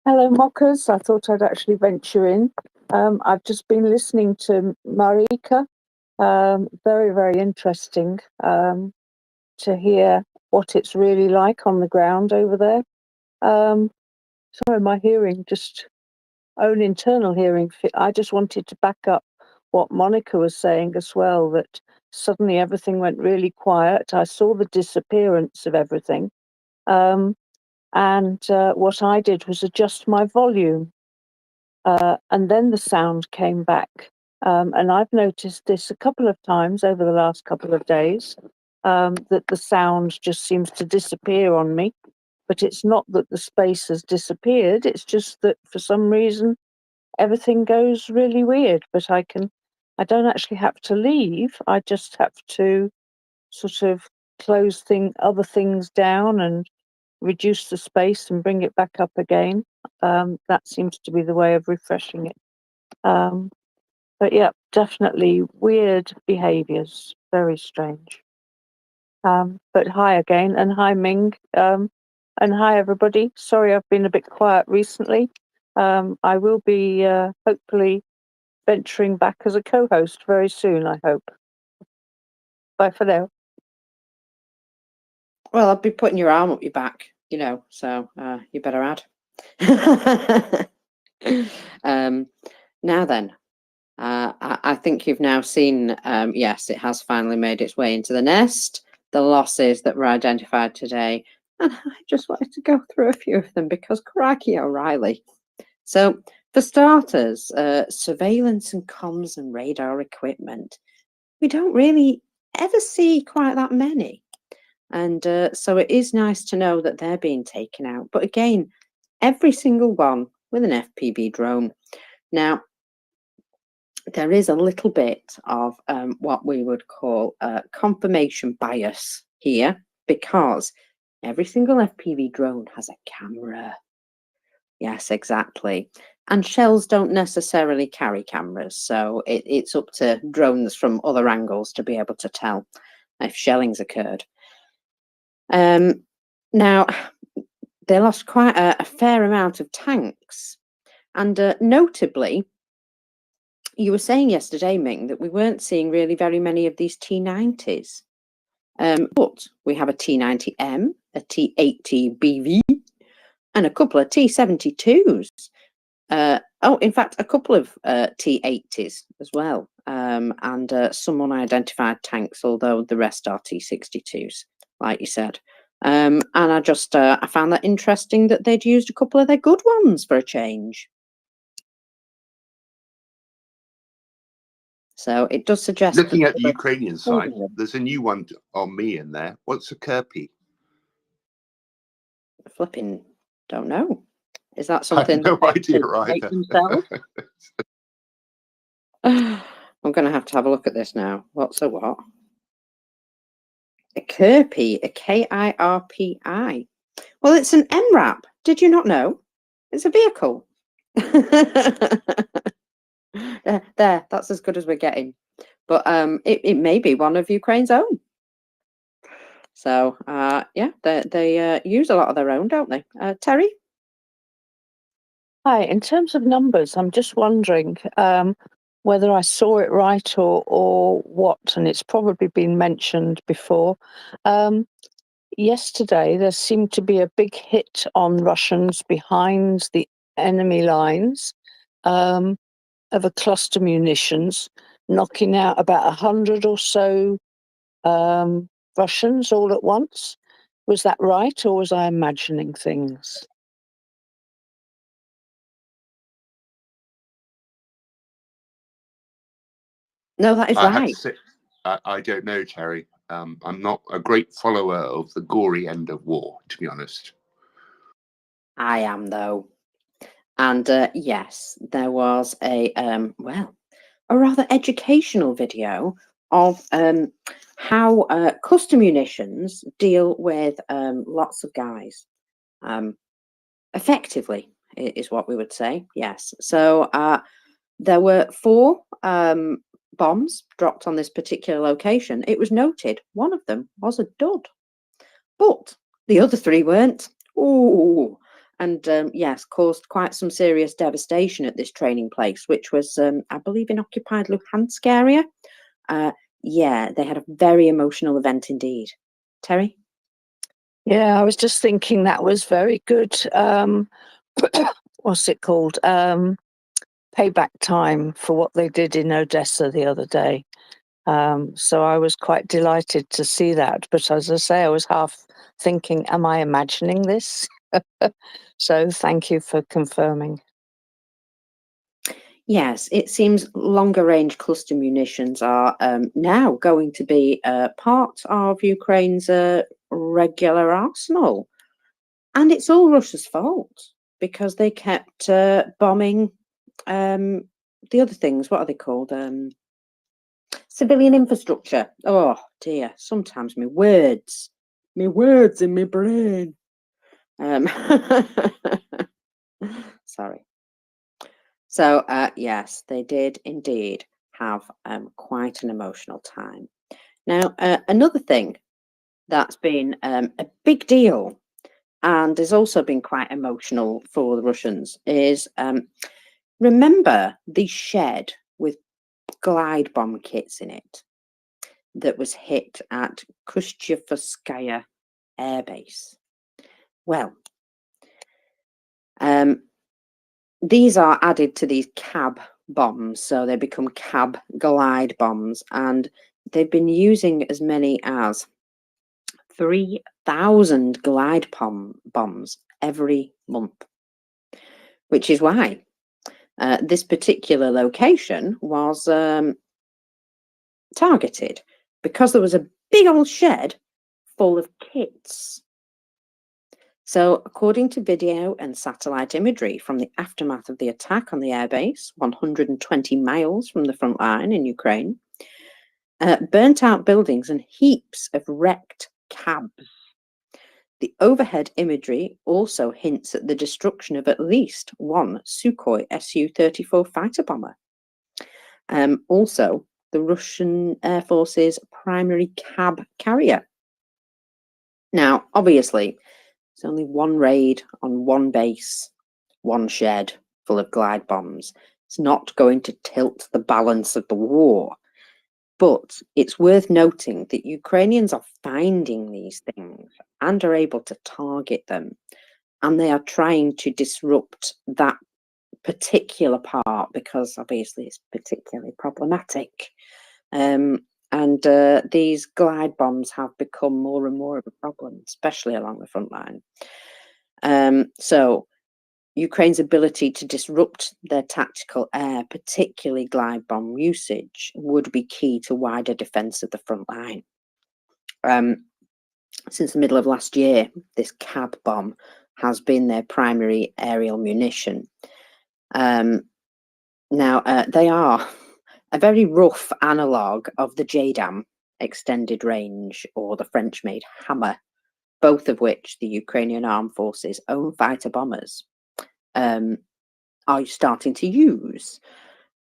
Hello, mockers. I thought I'd actually venture in. I've just been listening to Marika. Very, very interesting to hear what it's really like on the ground over there. Sorry, my hearing, just own internal hearing. I just wanted to back up what Monica was saying as well, that suddenly everything went really quiet. I saw the disappearance of everything. And what I did was adjust my volume. And then the sound came back. And I've noticed this a couple of times over the last couple of days, that the sound just seems to disappear on me. But it's not that the space has disappeared, it's just that for some reason everything goes really weird. But I don't actually have to leave, I just have to sort of close other things down and reduce the space and bring it back up again. That seems to be the way of refreshing it. But yeah, definitely weird behaviors, very strange. But hi again, and hi Ming, and hi everybody. Sorry I've been a bit quiet recently. I will be hopefully venturing back as a co-host very soon, I hope. Bye for now. Well, I'll be putting your arm up your back, so you better add. Now then, I think you've now seen, yes, it has finally made its way into the nest, the losses that were identified today. And I just wanted to go through a few of them because crikey O'Reilly. So for starters, surveillance and comms and radar equipment, we don't really ever see quite that many. And so it is nice to know that they're being taken out. But again, every single one with an FPV drone. Now, there is a little bit of what we would call confirmation bias here, because every single FPV drone has a camera. Yes, exactly. And shells don't necessarily carry cameras, so it's up to drones from other angles to be able to tell if shelling's occurred. Now, they lost quite a fair amount of tanks, and notably, you were saying yesterday, Ming, that we weren't seeing really very many of these T90s. But we have a T90M, a T80 BV, and a couple of T72s. In fact, a couple of T80s as well, and some unidentified tanks, although the rest are T62s, like you said. And I found that interesting that they'd used a couple of their good ones for a change. So it does suggest. Looking at the Ukrainian side, there's a new one on me in there. What's a Kirpi? Flipping, don't know. Is that something? I have no idea either. I'm going to have a look at this now. What's a what? A Kirpi, a KIRPI. Well, it's an MRAP. Did you not know? It's a vehicle. There, that's as good as we're getting. But it may be one of Ukraine's own. So yeah, they use a lot of their own, don't they? Terry? Hi, in terms of numbers, I'm just wondering whether I saw it right or what, and it's probably been mentioned before. Yesterday, there seemed to be a big hit on Russians behind the enemy lines of a cluster munitions, knocking out about 100 or so Russians all at once. Was that right, or was I imagining things? No, that is I had to right. say, I don't know, Terry. I'm not a great follower of the gory end of war, to be honest. I am, though. And yes, there was a rather educational video of how cluster munitions deal with lots of guys. Effectively, is what we would say. Yes. So there were 4 bombs dropped on this particular location. It was noted one of them was a dud, but the other 3 weren't. Ooh. And yes, caused quite some serious devastation at this training place, which was, I believe, in occupied Luhansk area. Yeah, they had a very emotional event indeed. Terry? Yeah, I was just thinking that was very good. What's it called? Payback time for what they did in Odessa the other day. So I was quite delighted to see that. But as I say, I was half thinking, am I imagining this? So thank you for confirming. Yes, it seems longer range cluster munitions are now going to be part of Ukraine's regular arsenal. And it's all Russia's fault because they kept bombing the other things. What are they called? Civilian infrastructure. Oh dear, sometimes my words in my brain. Sorry. So yes, they did indeed have quite an emotional time. Now, another thing that's been a big deal and has also been quite emotional for the Russians is remember the shed with glide bomb kits in it that was hit at Kushchevskaya Air Base? Well, these are added to these cab bombs, so they become cab glide bombs, and they've been using as many as 3,000 glide bombs every month, which is why this particular location was targeted, because there was a big old shed full of kits. So, according to video and satellite imagery from the aftermath of the attack on the airbase, 120 miles from the front line in Ukraine, burnt out buildings and heaps of wrecked cabs. The overhead imagery also hints at the destruction of at least one Sukhoi Su-34 fighter bomber. Also, the Russian Air Force's primary cab carrier. Now, obviously, it's only one raid on one base, one shed full of glide bombs. It's not going to tilt the balance of the war. But it's worth noting that Ukrainians are finding these things and are able to target them. And they are trying to disrupt that particular part because obviously it's particularly problematic. These glide bombs have become more and more of a problem, especially along the front line. So Ukraine's ability to disrupt their tactical air, particularly glide bomb usage, would be key to wider defence of the front line. Since the middle of last year, this cab bomb has been their primary aerial munition. They are a very rough analogue of the JDAM extended range or the French-made Hammer, both of which the Ukrainian Armed Forces' own fighter bombers are starting to use.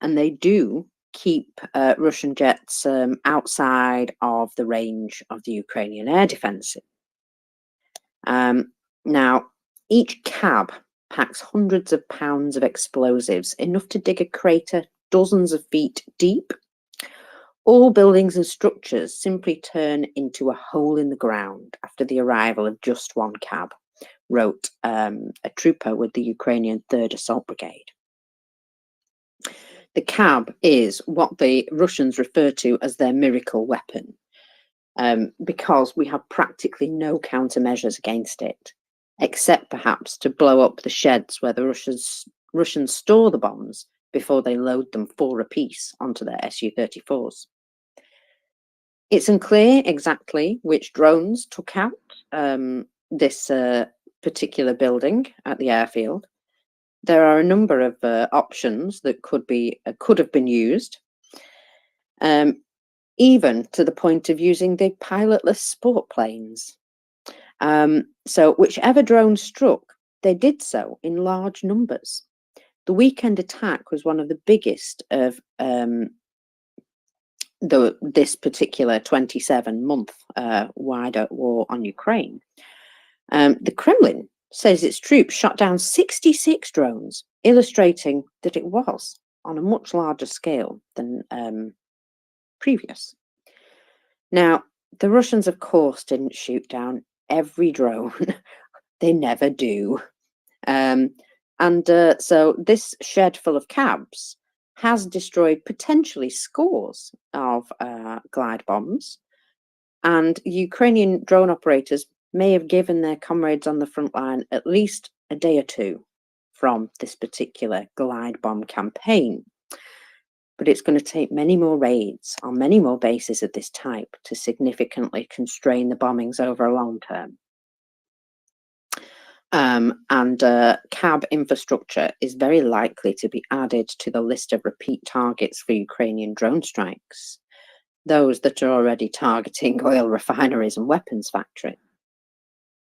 And they do keep Russian jets outside of the range of the Ukrainian air defences. Now, each cab packs hundreds of pounds of explosives, enough to dig a crater dozens of feet deep. All buildings and structures simply turn into a hole in the ground after the arrival of just one cab, wrote a trooper with the Ukrainian 3rd Assault Brigade. The cab is what the Russians refer to as their miracle weapon. because we have practically no countermeasures against it, except perhaps to blow up the sheds where the Russians store the bombs before they load them 4 apiece onto their Su-34s. It's unclear exactly which drones took out this particular building at the airfield. There are a number of options that could have been used, even to the point of using the pilotless sport planes. So whichever drone struck, they did so in large numbers. The weekend attack was one of the biggest of this particular 27-month wider war on Ukraine. The Kremlin says its troops shot down 66 drones, illustrating that it was on a much larger scale than previous. Now, the Russians, of course, didn't shoot down every drone. They never do. So this shed full of cabs has destroyed potentially scores of glide bombs, and Ukrainian drone operators may have given their comrades on the front line at least a day or two from this particular glide bomb campaign. But it's going to take many more raids on many more bases of this type to significantly constrain the bombings over a long term. CAB infrastructure is very likely to be added to the list of repeat targets for Ukrainian drone strikes, those that are already targeting oil refineries and weapons factories.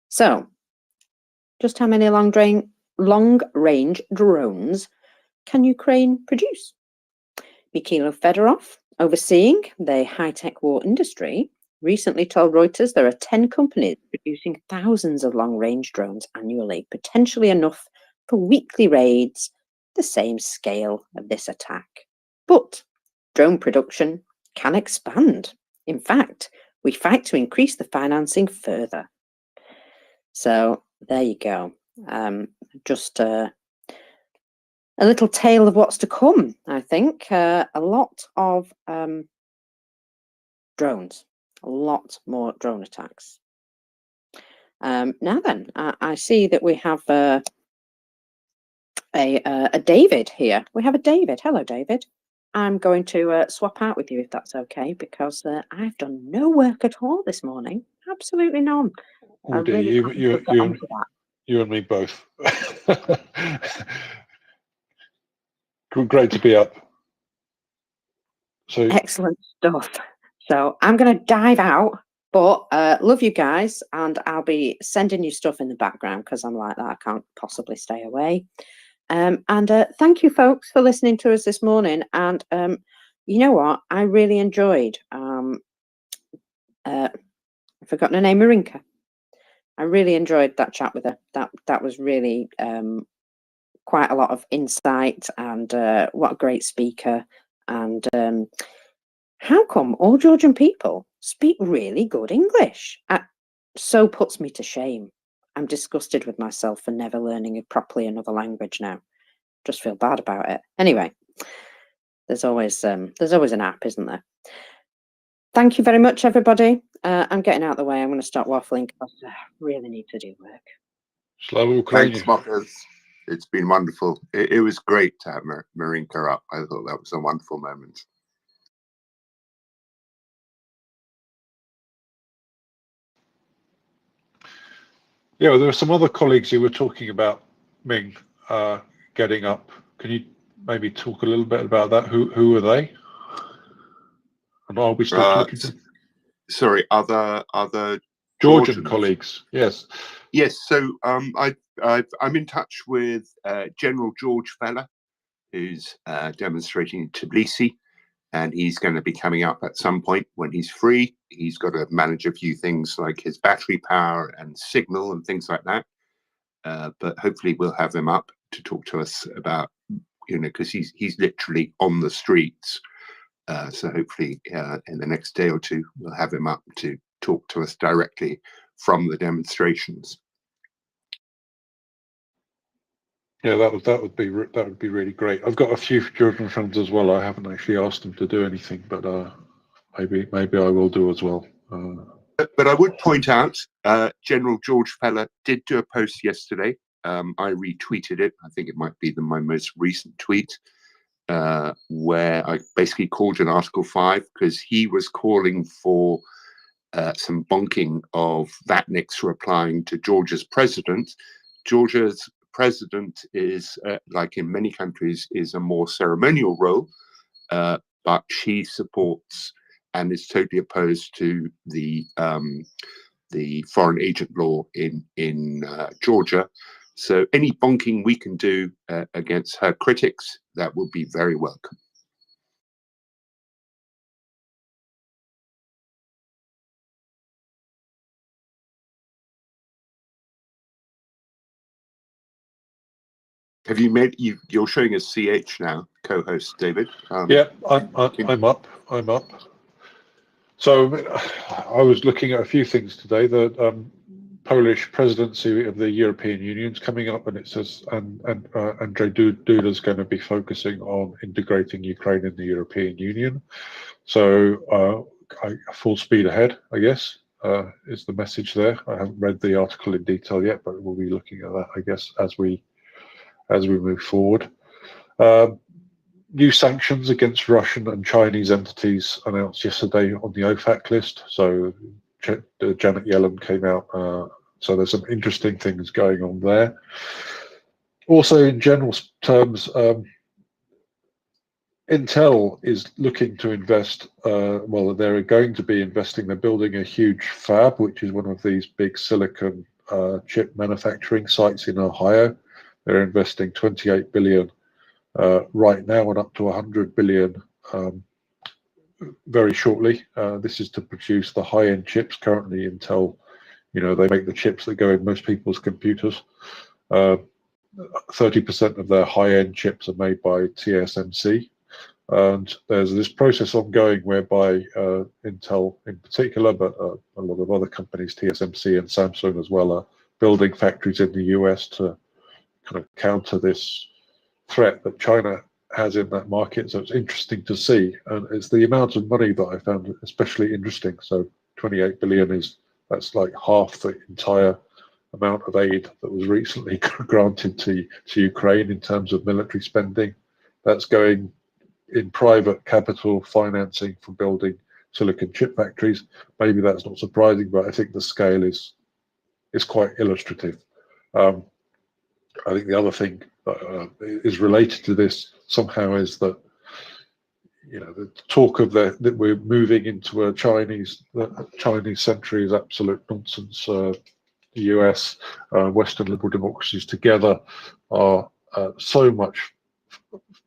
So, just how many long-range drones can Ukraine produce? Mikhailo Fedorov, overseeing the high-tech war industry, recently told Reuters there are 10 companies producing thousands of long-range drones annually, potentially enough for weekly raids, the same scale of this attack. But drone production can expand. In fact, we fight to increase the financing further. So there you go. Just a little tale of what's to come, I think. A lot of drones. A lot more drone attacks. Now then, I see that we have a David here. We have a David. Hello, David. I'm going to swap out with you if that's okay, because I've done no work at all this morning. Absolutely none. Oh dear, you and me both. Great to be up. So excellent stuff. So I'm going to dive out, but love you guys, and I'll be sending you stuff in the background because I'm like that. I can't possibly stay away. And thank you, folks, for listening to us this morning. And you know what? I really enjoyed. I've forgotten her name, Marinka. I really enjoyed that chat with her. That was really quite a lot of insight, and what a great speaker. And how come all Georgian people speak really good English? So puts me to shame. I'm disgusted with myself for never learning it properly another language now. Just feel bad about it. Anyway, there's always an app, isn't there? Thank you very much, everybody. I'm getting out of the way. I'm going to start waffling because I really need to do work. Thanks, Marcus. It's been wonderful. It was great to have Marinka up. I thought that was a wonderful moment. yeah, well, there were some other colleagues who were talking about Ming getting up. Can you maybe talk a little bit about that? Who are they? And are we still talking to? Sorry, other Georgian colleagues. Yes. Yes. So I'm in touch with General George Feller, who's demonstrating in Tbilisi, and he's going to be coming up at some point when he's free. He's got to manage a few things like his battery power and signal and things like that. But hopefully we'll have him up to talk to us about, because he's literally on the streets. So hopefully in the next day or two, we'll have him up to talk to us directly from the demonstrations. Yeah, that would be really great. I've got a few Georgian friends as well. I haven't actually asked them to do anything, but maybe I will do as well. But I would point out, General George Feller did do a post yesterday. I retweeted it. I think it might be my most recent tweet, where I basically called an Article 5 because he was calling for some bonking of Vatniks for applying to Georgia's president. Georgia's president is, like in many countries, is a more ceremonial role, but she supports and is totally opposed to the foreign agent law in Georgia. So any bonking we can do against her critics, that will be very welcome. Have you made? You're showing us CH now, co-host David. Yeah, I'm up. So I was looking at a few things today. The Polish presidency of the European Union is coming up, and it says Andrzej Duda's going to be focusing on integrating Ukraine in the European Union. So full speed ahead, I guess, is the message there. I haven't read the article in detail yet, but we'll be looking at that, I guess, as we move forward. New sanctions against Russian and Chinese entities announced yesterday on the OFAC list. So Janet Yellen came out. So there's some interesting things going on there. Also, in general terms, Intel is looking to invest. Well, they're going to be investing. They're building a huge fab, which is one of these big silicon chip manufacturing sites in Ohio. They're investing 28 billion right now and up to 100 billion very shortly. This is to produce the high-end chips. Currently, Intel, they make the chips that go in most people's computers. 30% of their high-end chips are made by TSMC. And there's this process ongoing whereby Intel in particular, but a lot of other companies, TSMC and Samsung as well, are building factories in the US to kind of counter this threat that China has in that market. So it's interesting to see, and it's the amount of money that I found especially interesting. So 28 billion that's like half the entire amount of aid that was recently granted to Ukraine in terms of military spending. That's going in private capital financing for building silicon chip factories. Maybe that's not surprising, but I think the scale is quite illustrative. I think the other thing is related to this somehow is that the talk of that we're moving into a Chinese century is absolute nonsense. The US, Western liberal democracies together are so much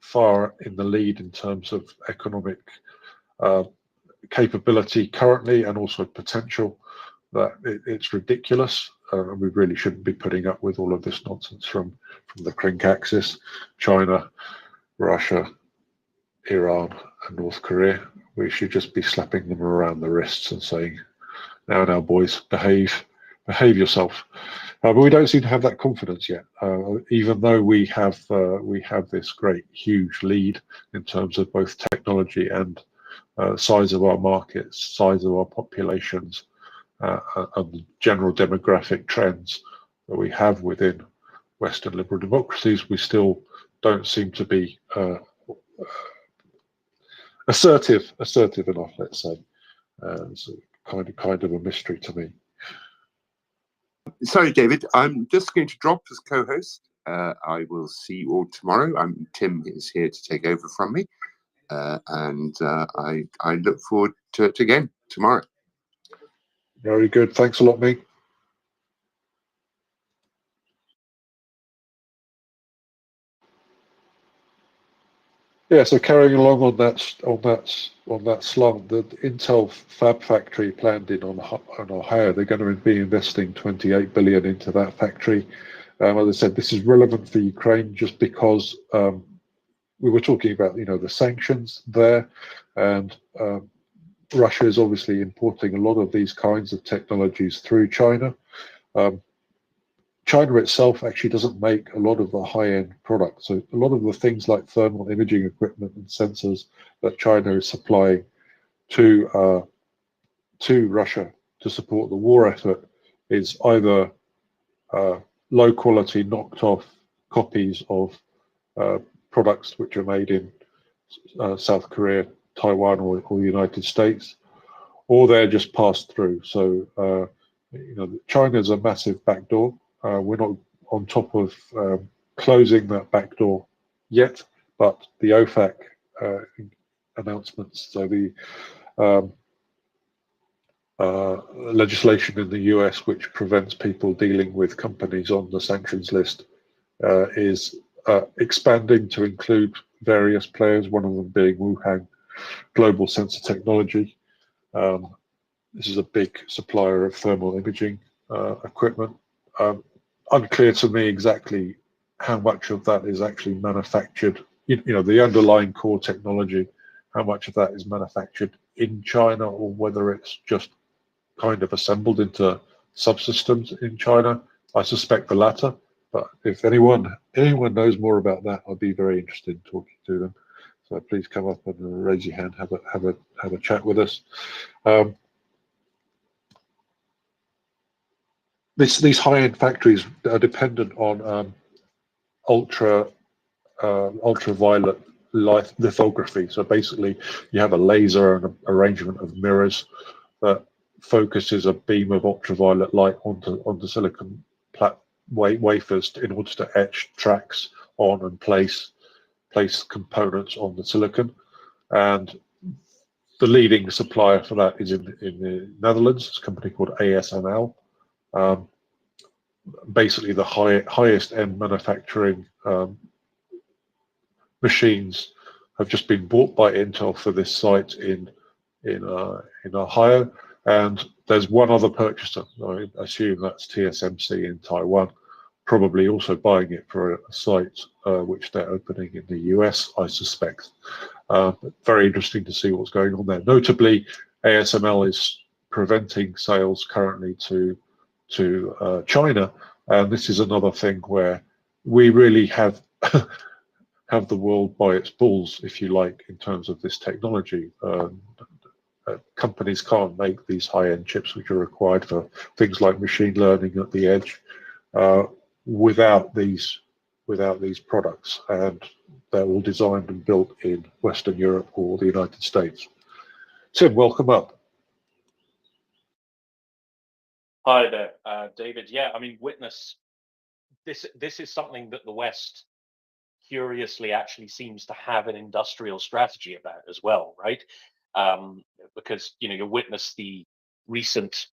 far in the lead in terms of economic capability currently and also potential that it's ridiculous. We really shouldn't be putting up with all of this nonsense from the Krink axis, China, Russia, Iran, and North Korea. We should just be slapping them around the wrists and saying, now, boys, behave yourself. But we don't seem to have that confidence yet, even though we have this great, huge lead in terms of both technology and size of our markets, size of our populations, and the general demographic trends that we have within Western liberal democracies. We still don't seem to be assertive enough, let's say. It's kind of a mystery to me. Sorry, David, I'm just going to drop as co-host. I will see you all tomorrow. Tim is here to take over from me, and I look forward to it again tomorrow. Very good. Thanks a lot, Mig. Yeah, so carrying along on that slung, the Intel fab factory planned in Ohio, they're going to be investing 28 billion into that factory. As I said, this is relevant for Ukraine just because we were talking about the sanctions there, and Russia is obviously importing a lot of these kinds of technologies through China. China itself actually doesn't make a lot of the high-end products. So a lot of the things like thermal imaging equipment and sensors that China is supplying to to Russia to support the war effort is either low quality, knocked off copies of products which are made in South Korea, Taiwan, or the United States, or they're just passed through. So, China's a massive backdoor. We're not on top of closing that backdoor yet, but the OFAC announcements, so the legislation in the US which prevents people dealing with companies on the sanctions list is expanding to include various players, one of them being Wuhan Global Sensor Technology. This is a big supplier of thermal imaging equipment. Unclear to me exactly how much of that is actually manufactured, the underlying core technology, how much of that is manufactured in China, or whether it's just kind of assembled into subsystems in China. I suspect the latter, but if anyone knows more about that, I'd be very interested in talking to them. So please come up and raise your hand, have a chat with us. These high-end factories are dependent on ultraviolet lithography. So basically, you have a laser and an arrangement of mirrors that focuses a beam of ultraviolet light onto silicon wafers in order to etch tracks on and place components on the silicon. And the leading supplier for that is in the Netherlands. It's a company called ASML. Basically, the highest end manufacturing machines have just been bought by Intel for this site in Ohio, and there's one other purchaser. I assume that's TSMC in Taiwan, probably also buying it for a site which they're opening in the US, I suspect. Very interesting to see what's going on there. Notably, ASML is preventing sales currently to China, and this is another thing where we really have the world by its balls, if you like, in terms of this technology. Companies can't make these high-end chips which are required for things like machine learning at the edge without these products, and they're all designed and built in Western Europe or the United States. Tim, welcome up. Hi there, David. Yeah, I mean, witness this is something that the West curiously actually seems to have an industrial strategy about as well, right? Because you witness the recent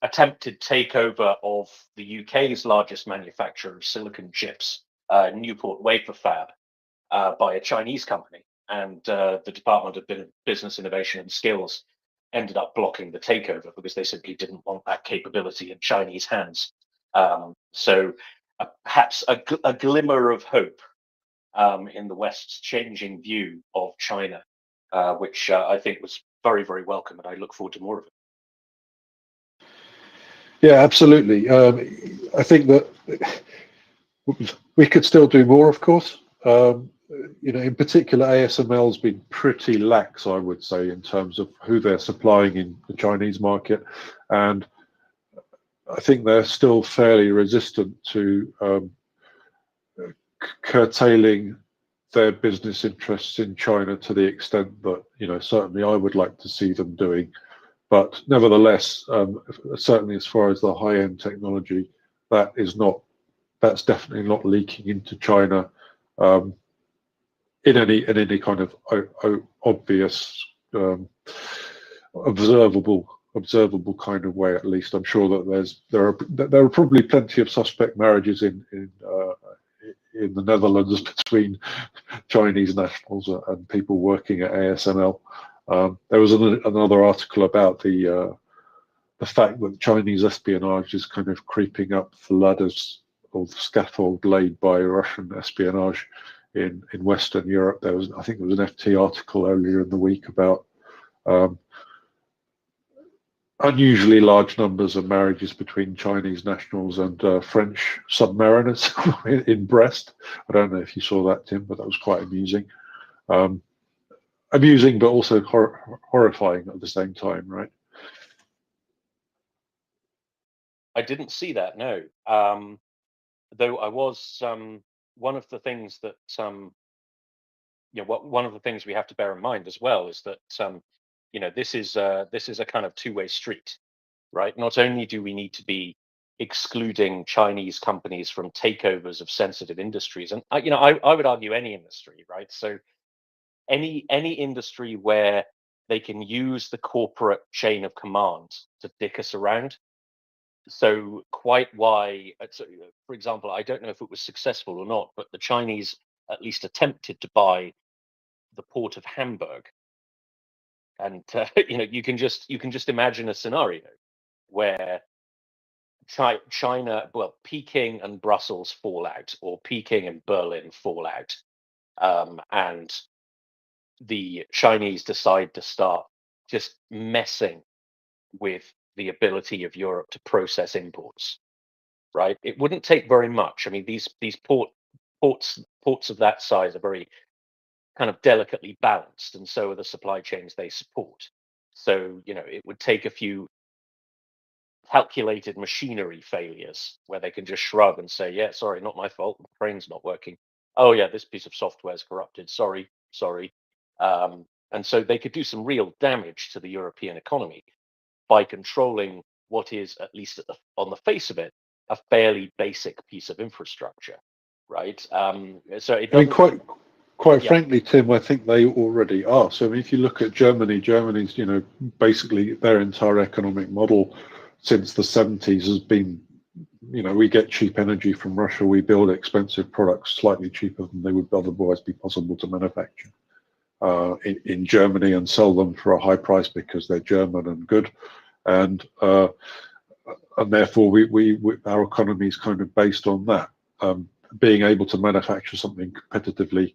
attempted takeover of the UK's largest manufacturer of silicon chips, Newport Wafer Fab, by a Chinese company, and the Department of Business Innovation and Skills ended up blocking the takeover because they simply didn't want that capability in Chinese hands. So perhaps a glimmer of hope in the West's changing view of China, which I think was very, very welcome, and I look forward to more of it. Yeah, absolutely. I think that we could still do more, of course. In particular, ASML's been pretty lax, I would say, in terms of who they're supplying in the Chinese market, and I think they're still fairly resistant to curtailing their business interests in China to the extent that certainly I would like to see them doing. But nevertheless, certainly as far as the high-end technology, that's definitely not leaking into China in any kind of obvious, observable kind of way. At least I'm sure that there are probably plenty of suspect marriages in the Netherlands between Chinese nationals and people working at ASML. There was another article about the fact that Chinese espionage is kind of creeping up the ladders or the scaffold laid by Russian espionage in Western Europe. I think there was an FT article earlier in the week about unusually large numbers of marriages between Chinese nationals and French submariners in Brest. I don't know if you saw that, Tim, but that was quite amusing. Amusing, but also horrifying at the same time, right? I didn't see that. No. Though I was one of the things that one of the things we have to bear in mind as well is that this is a kind of two-way street, right? Not only do we need to be excluding Chinese companies from takeovers of sensitive industries, and I would argue any industry, right? So any industry where they can use the corporate chain of command to dick us around. So quite why, for example, I don't know if it was successful or not, but the Chinese at least attempted to buy the port of Hamburg, and you can just imagine a scenario where China, well, Peking and Brussels fall out, or Peking and Berlin fall out, and the Chinese decide to start just messing with the ability of Europe to process imports. Right? It wouldn't take very much. I mean, these ports of that size are very kind of delicately balanced, and so are the supply chains they support. So it would take a few calculated machinery failures where they can just shrug and say, "Yeah, sorry, not my fault. The crane's not working. Oh yeah, this piece of software is corrupted. Sorry, sorry." And so they could do some real damage to the European economy by controlling what is, at least on the face of it, a fairly basic piece of infrastructure, right? So it I mean, doesn't. quite Yeah. frankly, Tim, I think they already are. So I mean, if you look at Germany, Germany's basically their entire economic model since the 70s has been, we get cheap energy from Russia, we build expensive products slightly cheaper than they would otherwise be possible to manufacture in Germany, and sell them for a high price because they're German and good, and therefore our economy is kind of based on that, being able to manufacture something competitively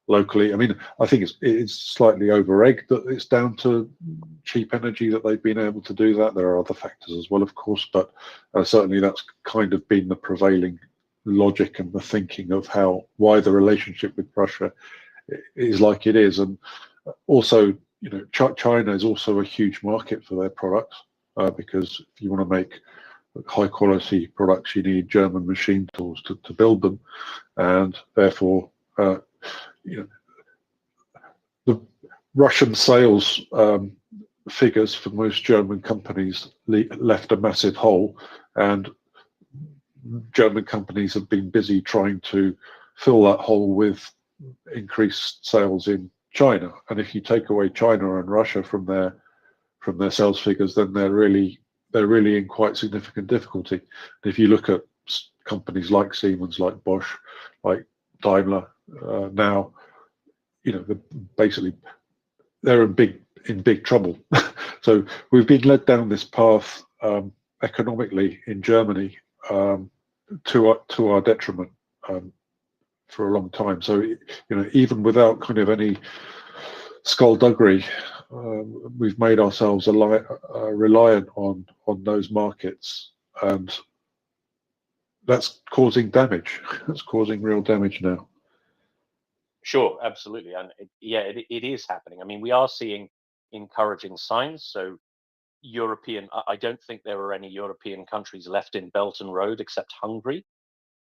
locally. I mean, I think it's slightly over-egged that it's down to cheap energy that they've been able to do that. There are other factors as well, of course, but certainly that's kind of been the prevailing logic and the thinking of why the relationship with Russia is like it is. And also, China is also a huge market for their products, because if you want to make high quality products, you need German machine tools to build them, and therefore the Russian sales figures for most German companies left a massive hole, and German companies have been busy trying to fill that hole with increased sales in China. And if you take away China and Russia from their sales figures, then they're really in quite significant difficulty. And if you look at companies like Siemens, like Bosch, like Daimler, now, basically they're in big trouble. So we've been led down this path economically in Germany to our detriment for a long time. So even without kind of any skullduggery, we've made ourselves reliant on those markets, and that's causing damage. It's causing real damage now. Sure, absolutely, and it is happening. I mean, we are seeing encouraging signs. So I don't think there are any European countries left in Belt and Road except Hungary.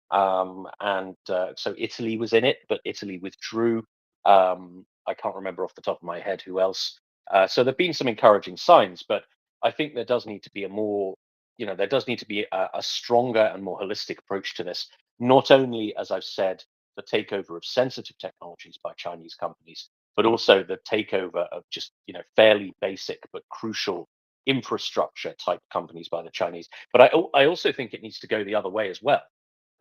And so Italy was in it, but Italy withdrew. I can't remember off the top of my head who else. So there've been some encouraging signs, but I think there does need to be a stronger and more holistic approach to this. Not only, as I've said, the takeover of sensitive technologies by Chinese companies, but also the takeover of just fairly basic but crucial infrastructure type companies by the Chinese. But I also think it needs to go the other way as well.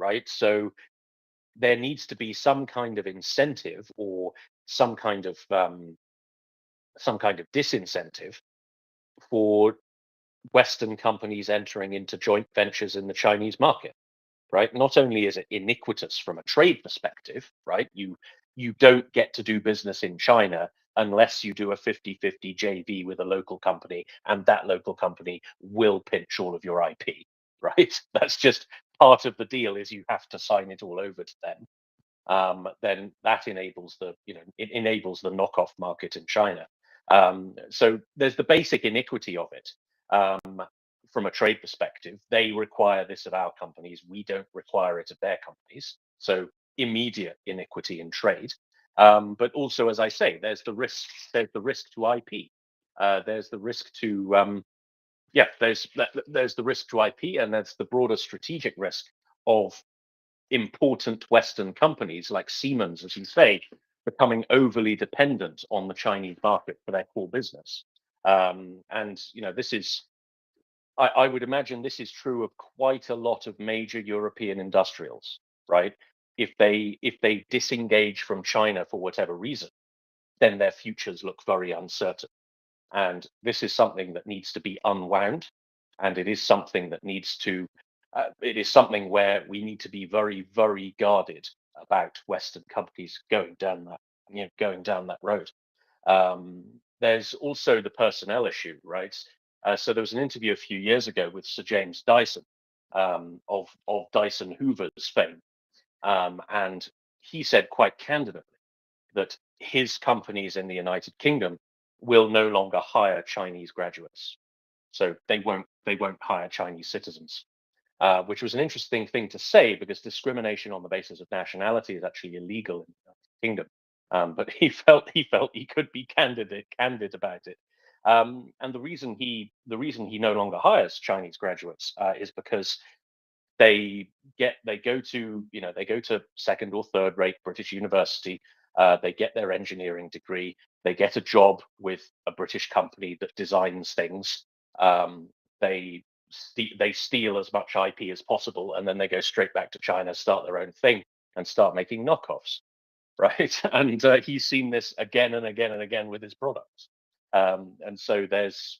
Right? So there needs to be some kind of incentive or some kind of disincentive for Western companies entering into joint ventures in the Chinese market. Right? Not only is it iniquitous from a trade perspective, right? You don't get to do business in China unless you do a 50-50 JV with a local company, and that local company will pinch all of your IP, right? That's just part of the deal, is you have to sign it all over to them. Then that enables the knockoff market in China. So there's the basic iniquity of it. from a trade perspective, they require this of our companies. We don't require it of their companies. So immediate iniquity in trade. But also, as I say, there's the risk. There's the risk to IP. There's the risk to there's the risk to IP, and there's the broader strategic risk of important Western companies like Siemens, as you say, becoming overly dependent on the Chinese market for their core business. And this is, I would imagine, this is true of quite a lot of major European industrials, right? If they disengage from China for whatever reason, then their futures look very uncertain. And this is something that needs to be unwound, and it is something that needs to. It is something where we need to be very, very guarded about Western companies going down that road. There's also the personnel issue, right? So there was an interview a few years ago with Sir James Dyson of Dyson Hoover's fame, and he said quite candidly that his companies in the United Kingdom will no longer hire Chinese graduates, so they won't hire Chinese citizens, which was an interesting thing to say because discrimination on the basis of nationality is actually illegal in the United Kingdom. But he felt he could be candid about it. And the reason he no longer hires Chinese graduates is because they go to second or third rate British university. They get their engineering degree. They get a job with a British company that designs things. They steal as much IP as possible, and then they go straight back to China, start their own thing, and start making knockoffs, right? And he's seen this again and again and again with his products. And so there's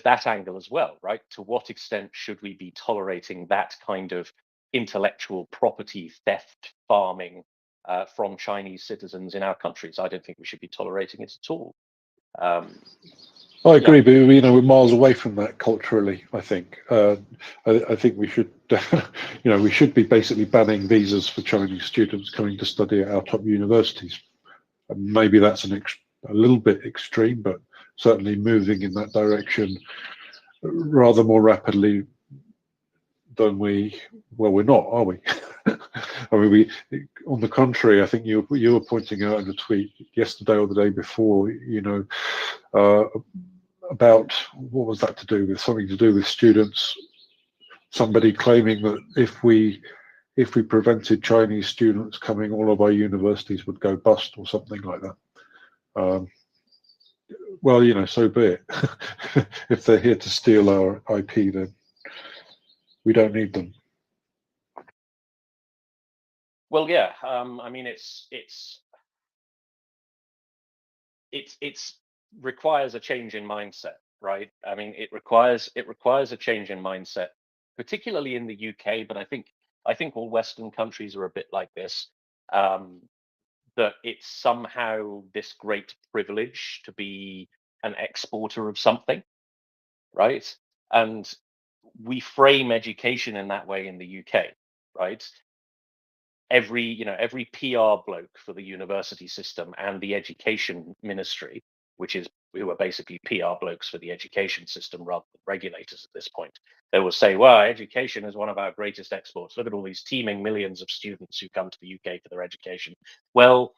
that angle as well, right? To what extent should we be tolerating that kind of intellectual property theft farming from Chinese citizens in our countries? I don't think we should be tolerating it at all. I agree, but we're miles away from that culturally. I think. I think we should, we should be basically banning visas for Chinese students coming to study at our top universities. Maybe that's a little bit extreme, but certainly moving in that direction rather more rapidly than we're not, are we? I mean, on the contrary, I think you were pointing out in a tweet yesterday or the day before, about what was that to do with? Something to do with students. Somebody claiming that if we prevented Chinese students coming, all of our universities would go bust or something like that. Well, so be it. If they're here to steal our IP, then we don't need them. Well, yeah. I mean, it's requires a change in mindset, right? I mean, it requires a change in mindset, particularly in the UK, but I think all Western countries are a bit like this. That it's somehow this great privilege to be an exporter of something, right? And we frame education in that way in the UK, right? Every PR bloke for the university system and the education ministry, who are basically PR blokes for the education system rather than regulators at this point, they will say, well, education is one of our greatest exports. Look at all these teeming millions of students who come to the UK for their education. Well,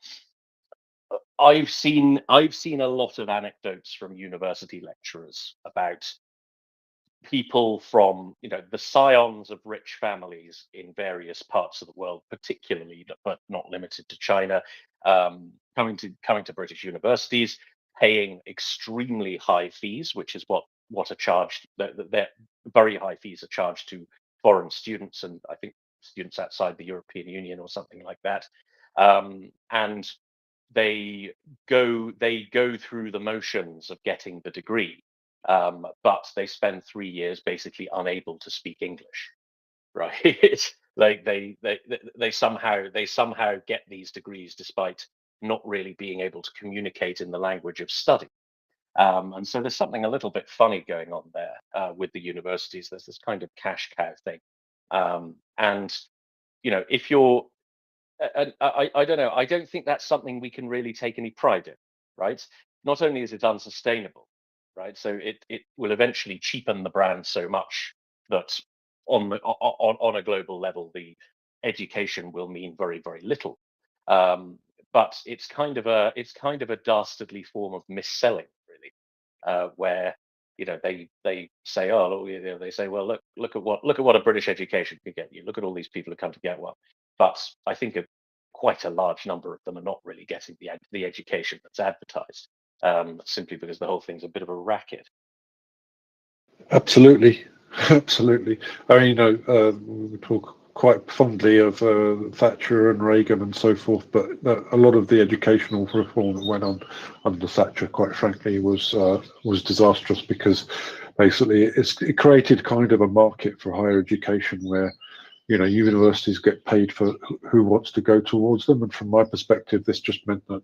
I've seen a lot of anecdotes from university lecturers about people from the scions of rich families in various parts of the world, particularly but not limited to China, coming to British universities, paying extremely high fees, which is what are charged. They're very high fees are charged to foreign students, and I think students outside the European Union or something like that. And they go through the motions of getting the degree, but they spend 3 years basically unable to speak English, right? Like they somehow get these degrees despite not really being able to communicate in the language of study. And so there's something a little bit funny going on there with the universities. There's this kind of cash cow thing, and if you're I don't know. I don't think that's something we can really take any pride in, right? not only is it unsustainable, right? So it will eventually cheapen the brand so much that on a global level, the education will mean very, very little. But it's kind of a dastardly form of mis-selling, really, where they say, oh, they say, well, look at what a British education could get you. Look at all these people who come to get one. But I think quite a large number of them are not really getting the education that's advertised, simply because the whole thing's a bit of a racket. Absolutely, absolutely. I mean, we talk quite fondly of Thatcher and Reagan and so forth, but a lot of the educational reform that went on under Thatcher, quite frankly, was disastrous, because basically it created kind of a market for higher education where universities get paid for who wants to go towards them. And from my perspective, this just meant that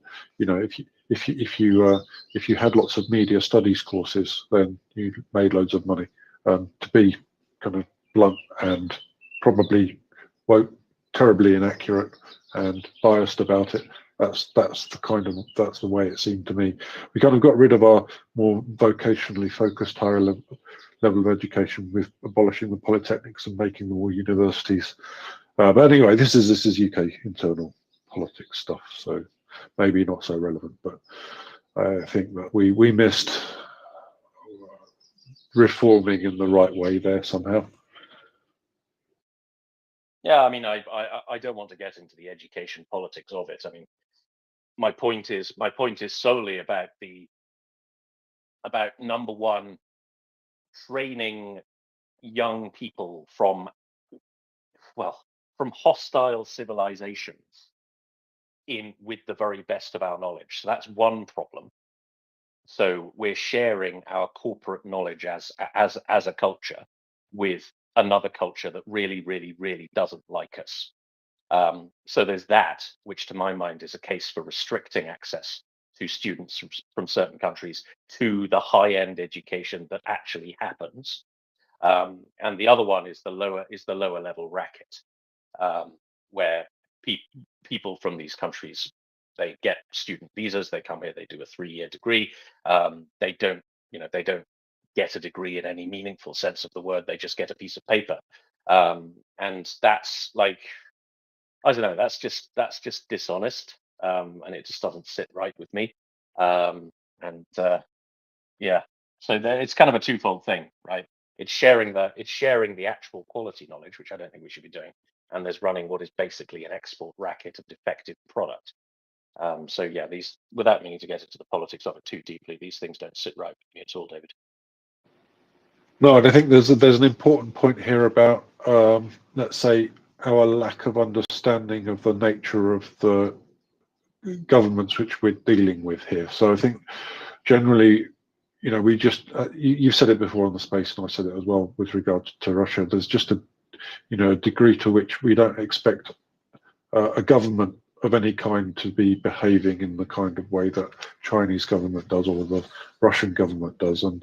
if you had lots of media studies courses, then you made loads of money. To be kind of blunt and probably terribly inaccurate and biased about it, that's the way it seemed to me. We kind of got rid of our more vocationally focused higher level of education with abolishing the polytechnics and making them all universities. But anyway, this is UK internal politics stuff, so maybe not so relevant. But I think that we missed reforming in the right way there somehow. Yeah, I mean, I don't want to get into the education politics of it. I mean, my point is solely about number one, training young people from hostile civilizations with the very best of our knowledge. So that's one problem. So we're sharing our corporate knowledge as a culture with another culture that really, really, really doesn't like us. So there's that, which to my mind is a case for restricting access to students from certain countries to the high-end education that actually happens. And the other one is the lower level racket, where people from these countries, they get student visas, they come here, they do a 3-year degree. They don't get a degree in any meaningful sense of the word. They just get a piece of paper, and that's like, I don't know, that's just dishonest, and it just doesn't sit right with me. Yeah, so it's kind of a twofold thing, right? It's sharing the actual quality knowledge, which I don't think we should be doing, and there's running what is basically an export racket of defective product. So yeah, without meaning to get into the politics of it too deeply, these things don't sit right with me at all, David. No, and I think there's an important point here about let's say our lack of understanding of the nature of the governments which we're dealing with here. So I think generally, we just you've said it before on the space, and I said it as well with regard to Russia. There's just a degree to which we don't expect a government of any kind to be behaving in the kind of way that Chinese government does or the Russian government does. And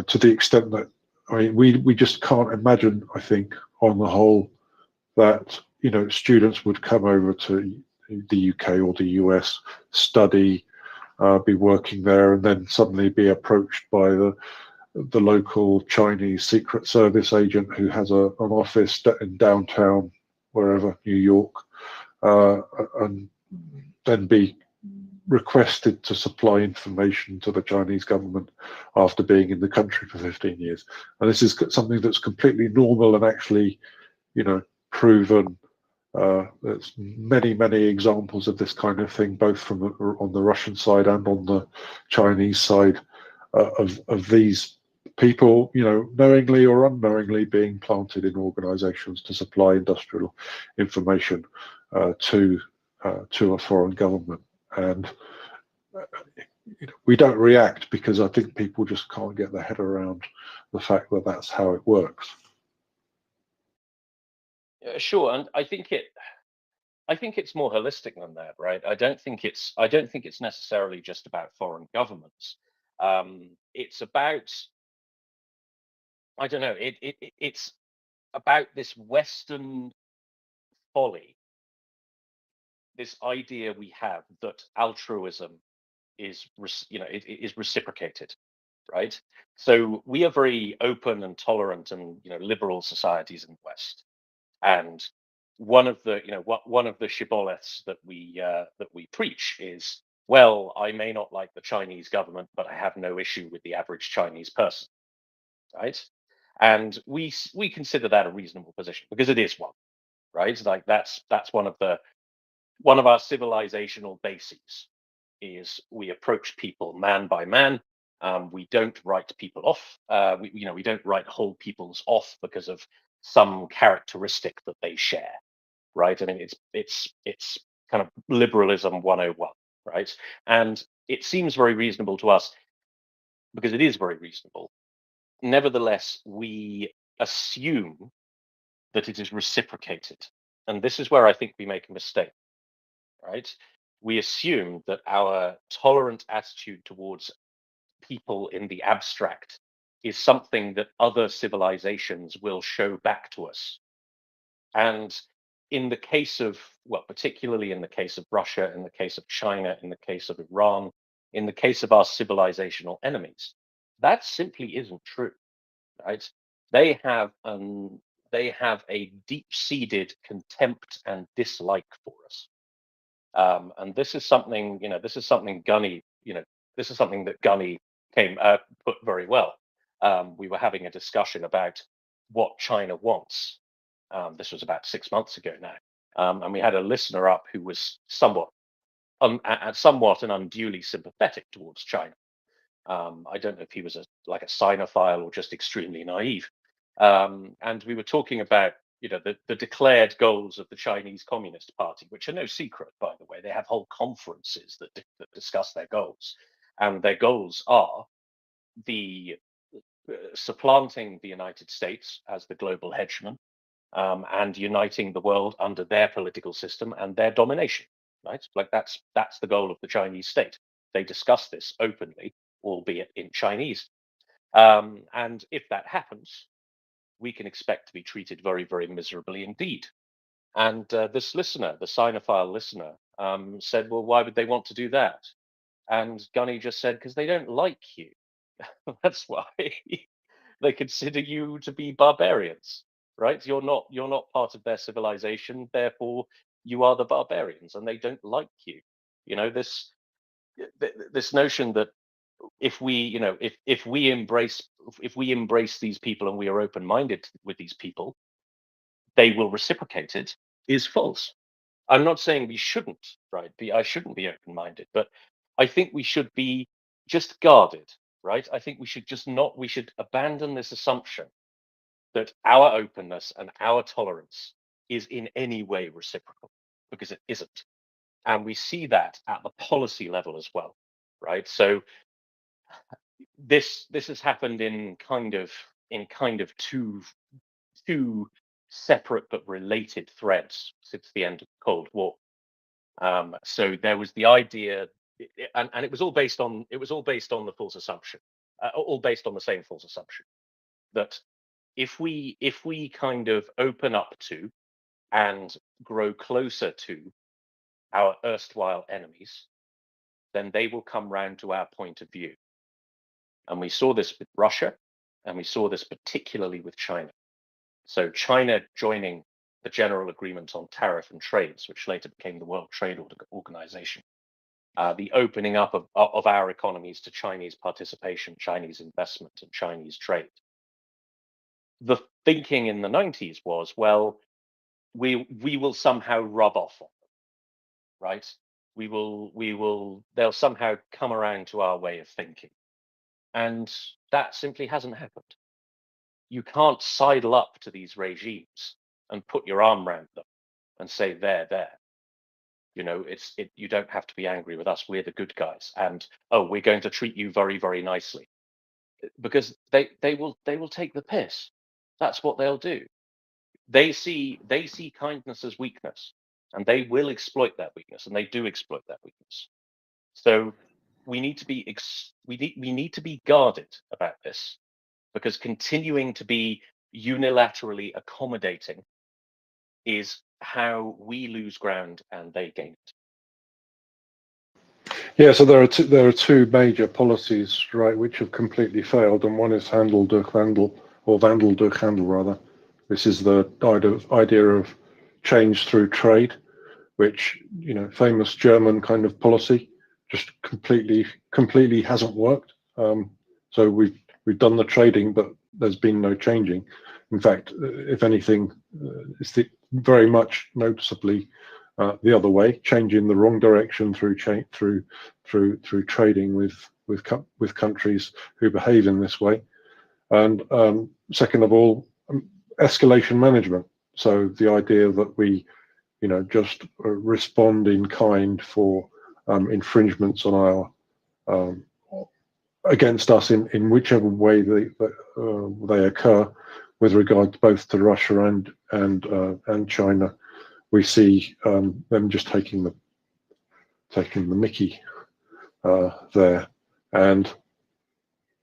to the extent that, I mean, we just can't imagine, I think, on the whole, that students would come over to the UK or the US, study, be working there, and then suddenly be approached by the local Chinese Secret Service agent who has an office in downtown, wherever, New York, and then be requested to supply information to the Chinese government after being in the country for 15 years. And this is something that's completely normal and actually, proven. There's many examples of this kind of thing, both on the Russian side and on the Chinese side, of these people, knowingly or unknowingly being planted in organizations to supply industrial information to a foreign government. And we don't react because I think people just can't get their head around the fact that that's how it works. Sure, and I think it's more holistic than that, right? I don't think it's necessarily just about foreign governments. It's about, I don't know, it's about this Western folly, this idea we have that altruism is reciprocated, right? So we are very open and tolerant and liberal societies in the West, and one of the one of the shibboleths that we preach is, well, I may not like the Chinese government, but I have no issue with the average Chinese person, right? And we consider that a reasonable position because it is one, right? Like that's one of our civilizational bases is we approach people man by man. We don't write people off. We don't write whole peoples off because of some characteristic that they share, right? I mean, it's kind of liberalism 101, right? And it seems very reasonable to us because it is very reasonable. Nevertheless, we assume that it is reciprocated, and this is where I think we make a mistake, right? We assume that our tolerant attitude towards people in the abstract is something that other civilizations will show back to us. And in the case of, well, particularly in the case of Russia, in the case of China, in the case of Iran, in the case of our civilizational enemies, that simply isn't true, right? They have a deep-seated contempt and dislike for us. And this is something, Gunny, this is something that Gunny put very well. We were having a discussion about what China wants. This was about 6 months ago now, and we had a listener up who was somewhat and unduly sympathetic towards China. I don't know if he was a Sinophile or just extremely naive. And we were talking about the declared goals of the Chinese Communist Party, which are no secret, by the way. They have whole conferences that discuss their goals, and their goals are the supplanting the United States as the global hegemon, and uniting the world under their political system and their domination. Right, like that's the goal of the Chinese state. They discuss this openly, albeit in Chinese. And if that happens, we can expect to be treated very, very miserably indeed. And this listener, the Sinophile listener, said, well, why would they want to do that? And Gunny just said, because they don't like you. That's why. They consider you to be barbarians, right? You're not part of their civilization, therefore you are the barbarians, and they don't like you. This notion that if we embrace these people and we are open-minded with these people, they will reciprocate it, is false. I'm not saying we shouldn't, right? I shouldn't be open-minded, but I think we should be just guarded, right? I think we should abandon this assumption that our openness and our tolerance is in any way reciprocal, because it isn't. And we see that at the policy level as well, right? So this has happened in kind of two separate but related threads since the end of the Cold War. So there was the idea, and it was all based on the false assumption, all based on the same false assumption, that if we kind of open up to and grow closer to our erstwhile enemies, then they will come round to our point of view. And we saw this with Russia, and we saw this particularly with China. So China joining the General Agreement on Tariff and Trades, which later became the World Trade Organization, the opening up of our economies to Chinese participation, Chinese investment, and Chinese trade. The thinking in the 90s was, well, we will somehow rub off on them, right? They'll somehow come around to our way of thinking. And that simply hasn't happened. You can't sidle up to these regimes and put your arm around them and say, there. You don't have to be angry with us. We're the good guys. And, oh, we're going to treat you very, very nicely. Because they will take the piss. That's what they'll do. They see kindness as weakness, and they will exploit that weakness, and they do exploit that weakness. So we need to be guarded about this, because continuing to be unilaterally accommodating is how we lose ground and they gain it. Yeah, so there are two major policies, right, which have completely failed, and one is Handel durch Wandel, or Wandel durch Handel rather. This is the idea of change through trade, which, you know, famous German kind of policy, just completely hasn't worked. So we've done the trading, but there's been no changing. In fact, if anything, it's very much noticeably the other way, changing the wrong direction through trading with countries who behave in this way. And second of all, escalation management. So the idea that we, you know, just respond in kind for infringements on our against us in whichever way they occur, with regard both to Russia and China. We see them just taking the mickey there, and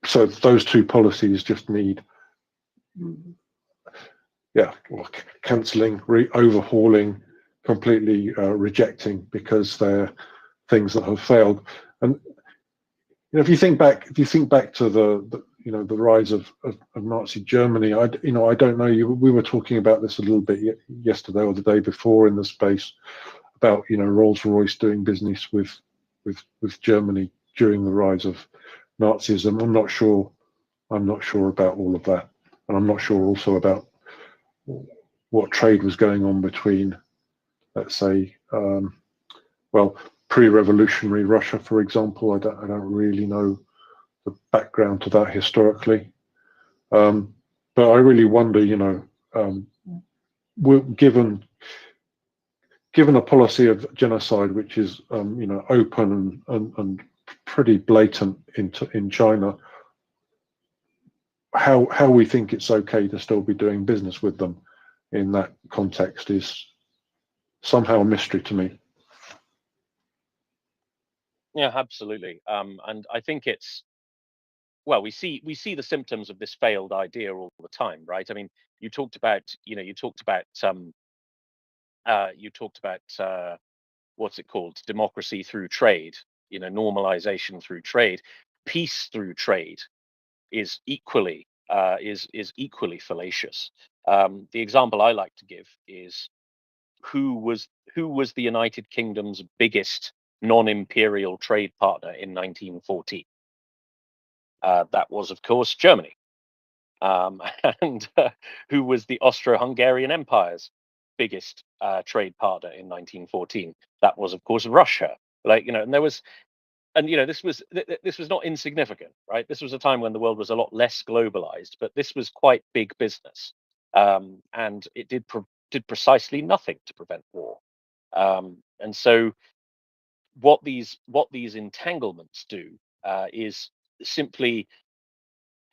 so those two policies just need, cancelling, overhauling, completely rejecting, because they're things that have failed. And you know, if you think back to the the rise of Nazi Germany, I don't know. We were talking about this a little bit yesterday or the day before in the space about, you know, Rolls-Royce doing business with Germany during the rise of Nazism. I'm not sure about all of that, and I'm not sure also about what trade was going on between, let's say, pre-revolutionary Russia, for example. I don't really know the background to that historically, but I really wonder, you know, given a policy of genocide which is you know, open and pretty blatant in China, how we think it's okay to still be doing business with them in that context is somehow a mystery to me. Yeah, absolutely. And I think it's, well, we see the symptoms of this failed idea all the time, right? I mean, you talked about what's it called? Democracy through trade, you know, normalization through trade. Peace through trade is equally fallacious. The example I like to give is who was the United Kingdom's biggest non-imperial trade partner in 1914? That was, of course, Germany. And who was the Austro-Hungarian Empire's biggest trade partner in 1914? That was, of course, Russia. Like, you know, and there was, and you know, this was not insignificant, right? This was a time when the world was a lot less globalized, but this was quite big business, and it did precisely nothing to prevent war. And so, what these entanglements do is simply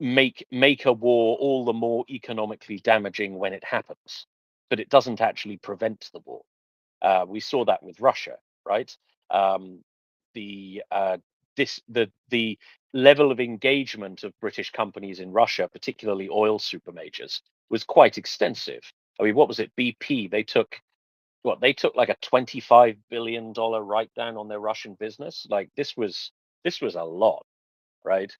make a war all the more economically damaging when it happens, but it doesn't actually prevent the war. We saw that with Russia, right? The level of engagement of British companies in Russia, particularly oil super majors, was quite extensive. I mean, what was it? BP, they took like a $25 billion write down on their Russian business. Like, this was a lot, right?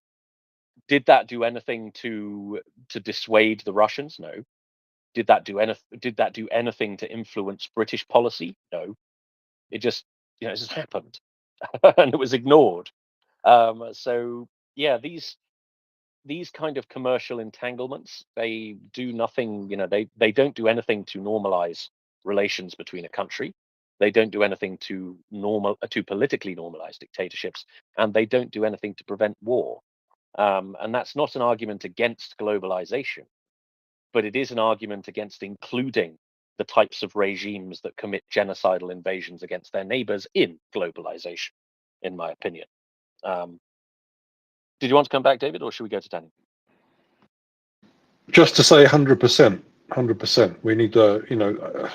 Did that do anything to dissuade the Russians? No. Did that do anything to influence British policy? No. It just, it just happened, and it was ignored. So yeah, these kind of commercial entanglements, they do nothing. You know, they don't do anything to normalize relations between a country. They don't do anything to politically normalize dictatorships, and they don't do anything to prevent war. And that's not an argument against globalization, but it is an argument against including the types of regimes that commit genocidal invasions against their neighbors in globalization, in my opinion. Did you want to come back, David, or should we go to Danny? Just to say 100%, we need the, you know,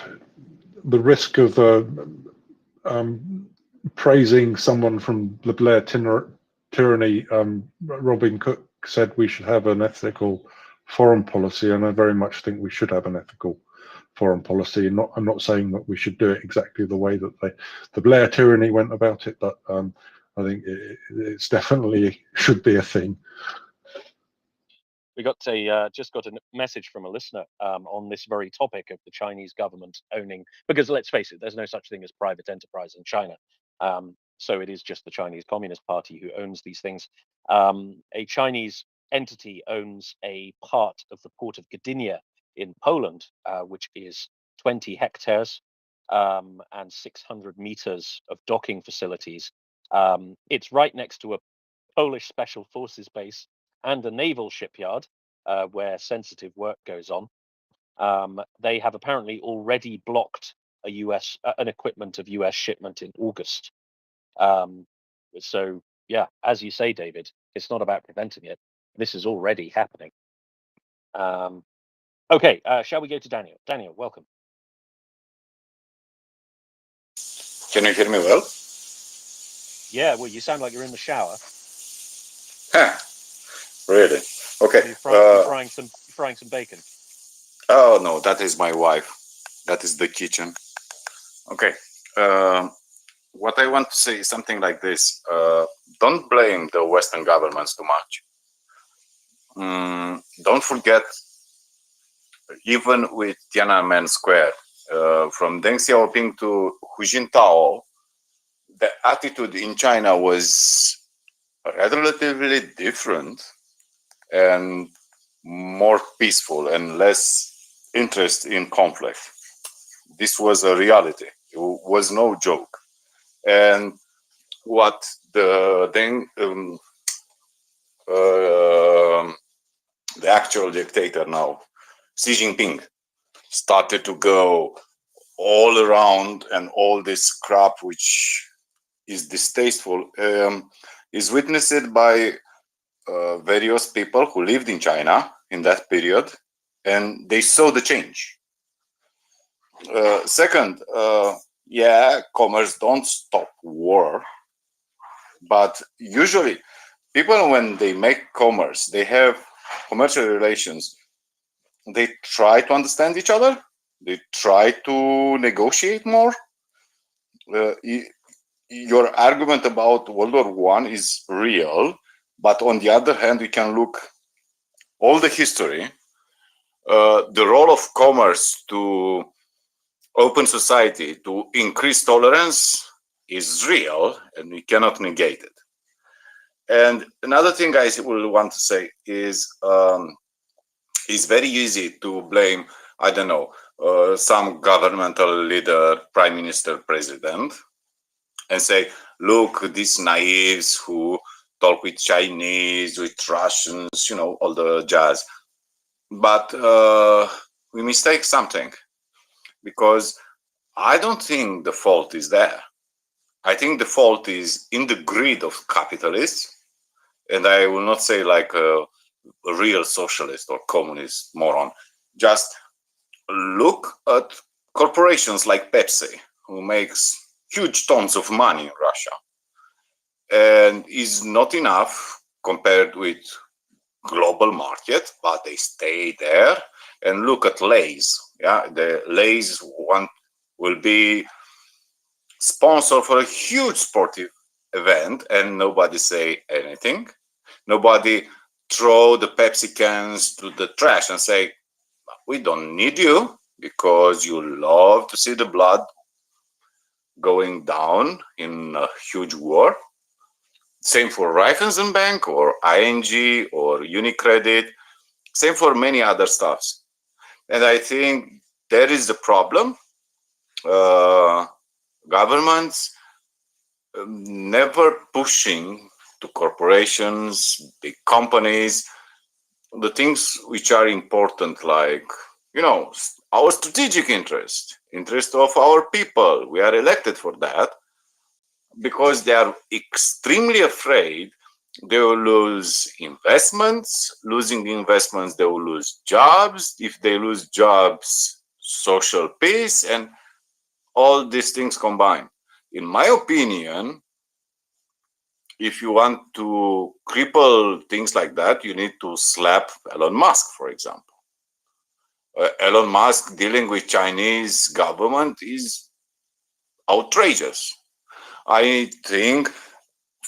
the risk of praising someone from the Blair tyranny. Robin Cook said we should have an ethical foreign policy, and I very much think we should have an ethical foreign policy. And I'm not saying that we should do it exactly the way that the Blair tyranny went about it, but I think it's definitely should be a thing. We got just got a message from a listener on this very topic of the Chinese government owning, because let's face it, there's no such thing as private enterprise in China. So it is just the Chinese Communist Party who owns these things. A Chinese entity owns a part of the port of Gdynia in Poland, which is 20 hectares and 600 meters of docking facilities. It's right next to a Polish Special Forces base and a naval shipyard where sensitive work goes on. They have apparently already blocked an equipment of US shipment in August. So yeah, as you say, David, it's not about preventing it. This is already happening. Okay, shall we go to Daniel? Daniel, welcome. Can you hear me well? Yeah, well, you sound like you're in the shower. Huh. Really? Okay. You're frying some bacon. Oh no, that is my wife. That is the kitchen. Okay. What I want to say is something like this. Don't blame the Western governments too much. Don't forget, even with Tiananmen Square, from Deng Xiaoping to Hu Jintao, the attitude in China was relatively different and more peaceful and less interest in conflict. This was a reality. It was no joke. And what the actual dictator now, Xi Jinping, started to go all around, and all this crap which is distasteful is witnessed by various people who lived in China in that period, and they saw the change. Second, yeah, commerce don't stop war, but usually people, when they make commerce, they have commercial relations, they try to understand each other, they try to negotiate more. Your argument about World War I is real, but on the other hand, we can look all the history. The role of commerce to open society, to increase tolerance, is real, and we cannot negate it. And another thing I will want to say is it's very easy to blame, I don't know, some governmental leader, prime minister, president, and say, look, these naives who talk with Chinese, with Russians, you know, all the jazz. But we mistake something, because I don't think the fault is there. I think the fault is in the greed of capitalists, and I will not say like a real socialist or communist moron. Just look at corporations like Pepsi, who makes huge tons of money in Russia, and is not enough compared with global market, but they stay there. And look at Lay's. Yeah, the Lay's one will be sponsor for a huge sportive event, and nobody say anything. Nobody throw the Pepsi cans to the trash and say, we don't need you because you love to see the blood going down in a huge war. Same for Raiffeisenbank or ING or Unicredit. Same for many other stuffs. And I think there is the problem. Governments never pushing to corporations, big companies, the things which are important, like, you know, our strategic interest of our people. We are elected for that, because they are extremely afraid they will lose investments. Losing the investments, they will lose jobs. If they lose jobs, social peace, and all these things combined. In my opinion, if you want to cripple things like that, you need to slap Elon Musk, for example. Elon Musk dealing with Chinese government is outrageous. I think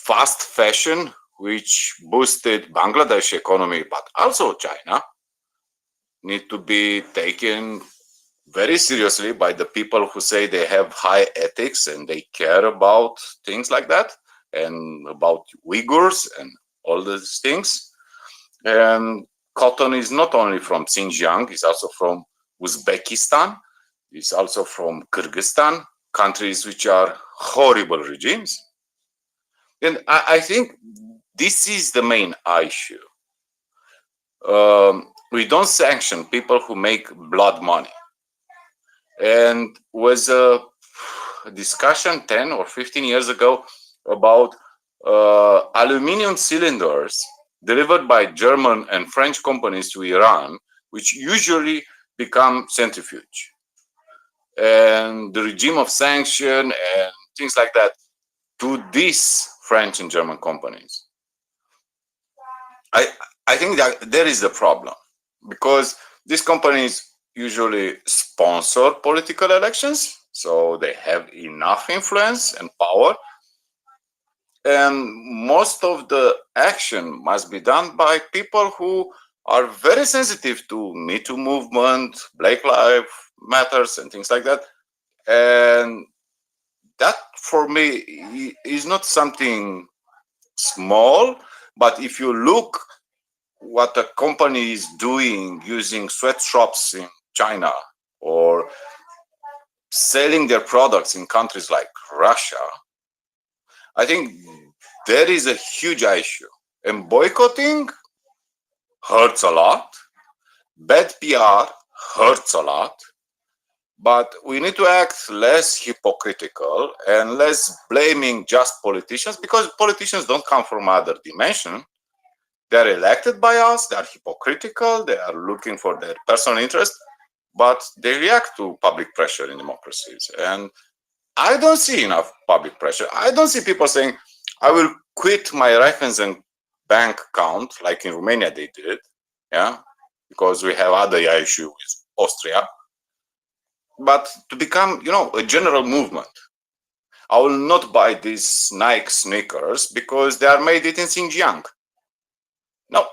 fast fashion, which boosted Bangladesh economy, but also China, need to be taken very seriously by the people who say they have high ethics and they care about things like that and about Uyghurs and all these things. And cotton is not only from Xinjiang, it's also from Uzbekistan, it's also from Kyrgyzstan, countries which are horrible regimes. And I think this is the main issue. We don't sanction people who make blood money. And was a discussion 10 or 15 years ago about aluminum cylinders delivered by German and French companies to Iran, which usually become centrifuge. And the regime of sanction and things like that to these French and German companies. I think that there is the problem, because these companies usually sponsor political elections, so they have enough influence and power. And most of the action must be done by people who are very sensitive to Me Too movement, Black Lives Matters, and things like that. And that, for me, is not something small, but if you look what a company is doing using sweatshops in China or selling their products in countries like Russia, I think there is a huge issue. And boycotting hurts a lot. Bad PR hurts a lot. But we need to act less hypocritical and less blaming just politicians, because politicians don't come from other dimension. They're elected by us, they're hypocritical, they are looking for their personal interest, but they react to public pressure in democracies. And I don't see enough public pressure. I don't see people saying, I will quit my Raiffeisen bank account, like in Romania they did, yeah, because we have other issue with Austria. But to become, a general movement. I will not buy these Nike sneakers because they are made in Xinjiang. No,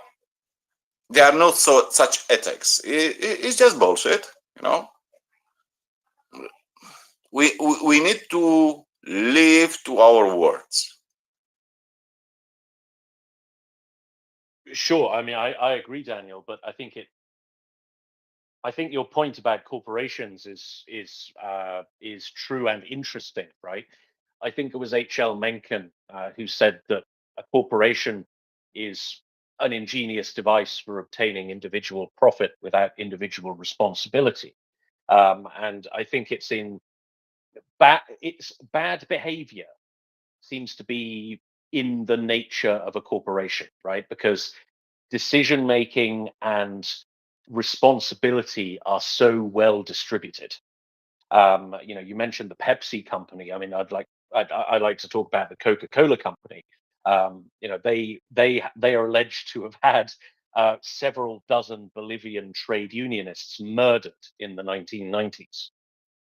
there are no such ethics. It's just bullshit, We need to live to our words. Sure. I mean, I agree, Daniel, but I think your point about corporations is true and interesting, right? I think it was H.L. Mencken who said that a corporation is an ingenious device for obtaining individual profit without individual responsibility. And I think it's bad behavior seems to be in the nature of a corporation, right? Because decision making and responsibility are so well distributed. You mentioned the Pepsi company. I mean, I'd like to talk about the Coca-Cola company. They are alleged to have had several dozen Bolivian trade unionists murdered in the 1990s,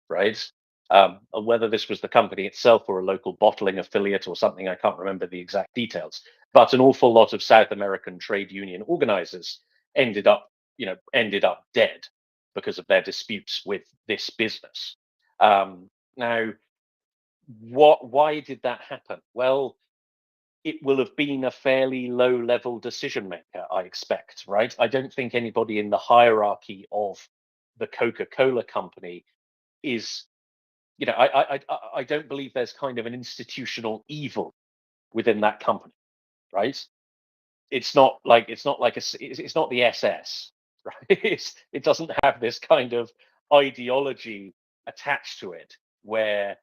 right? And whether this was the company itself or a local bottling affiliate or something, I can't remember the exact details. But an awful lot of South American trade union organizers ended up dead because of their disputes with this business. Now, why did that happen? Well, it will have been a fairly low-level decision maker, I expect, right? I don't think anybody in the hierarchy of the Coca-Cola company is, I don't believe there's kind of an institutional evil within that company, right? It's not like it's not the SS, right? It doesn't have this kind of ideology attached to it where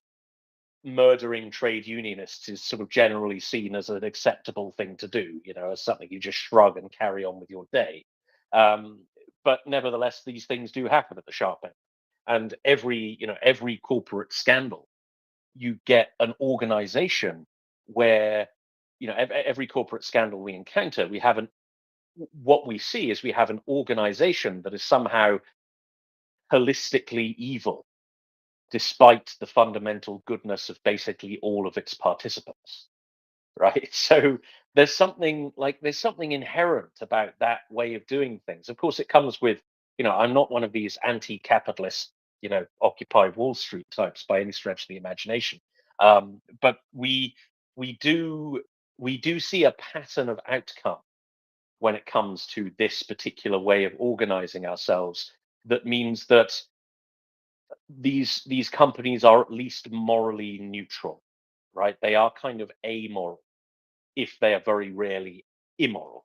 murdering trade unionists is sort of generally seen as an acceptable thing to do, as something you just shrug and carry on with your day. But nevertheless, these things do happen at the sharp end. And every corporate scandal, you get an organization where, every corporate scandal we encounter, what we see is we have an organization that is somehow holistically evil, despite the fundamental goodness of basically all of its participants. right? So there's something inherent about that way of doing things. Of course, it comes with, I'm not one of these anti-capitalist, Occupy Wall Street types by any stretch of the imagination. But we do see a pattern of outcome when it comes to this particular way of organizing ourselves. That means that these companies are at least morally neutral, right? They are kind of amoral, if they are very rarely immoral.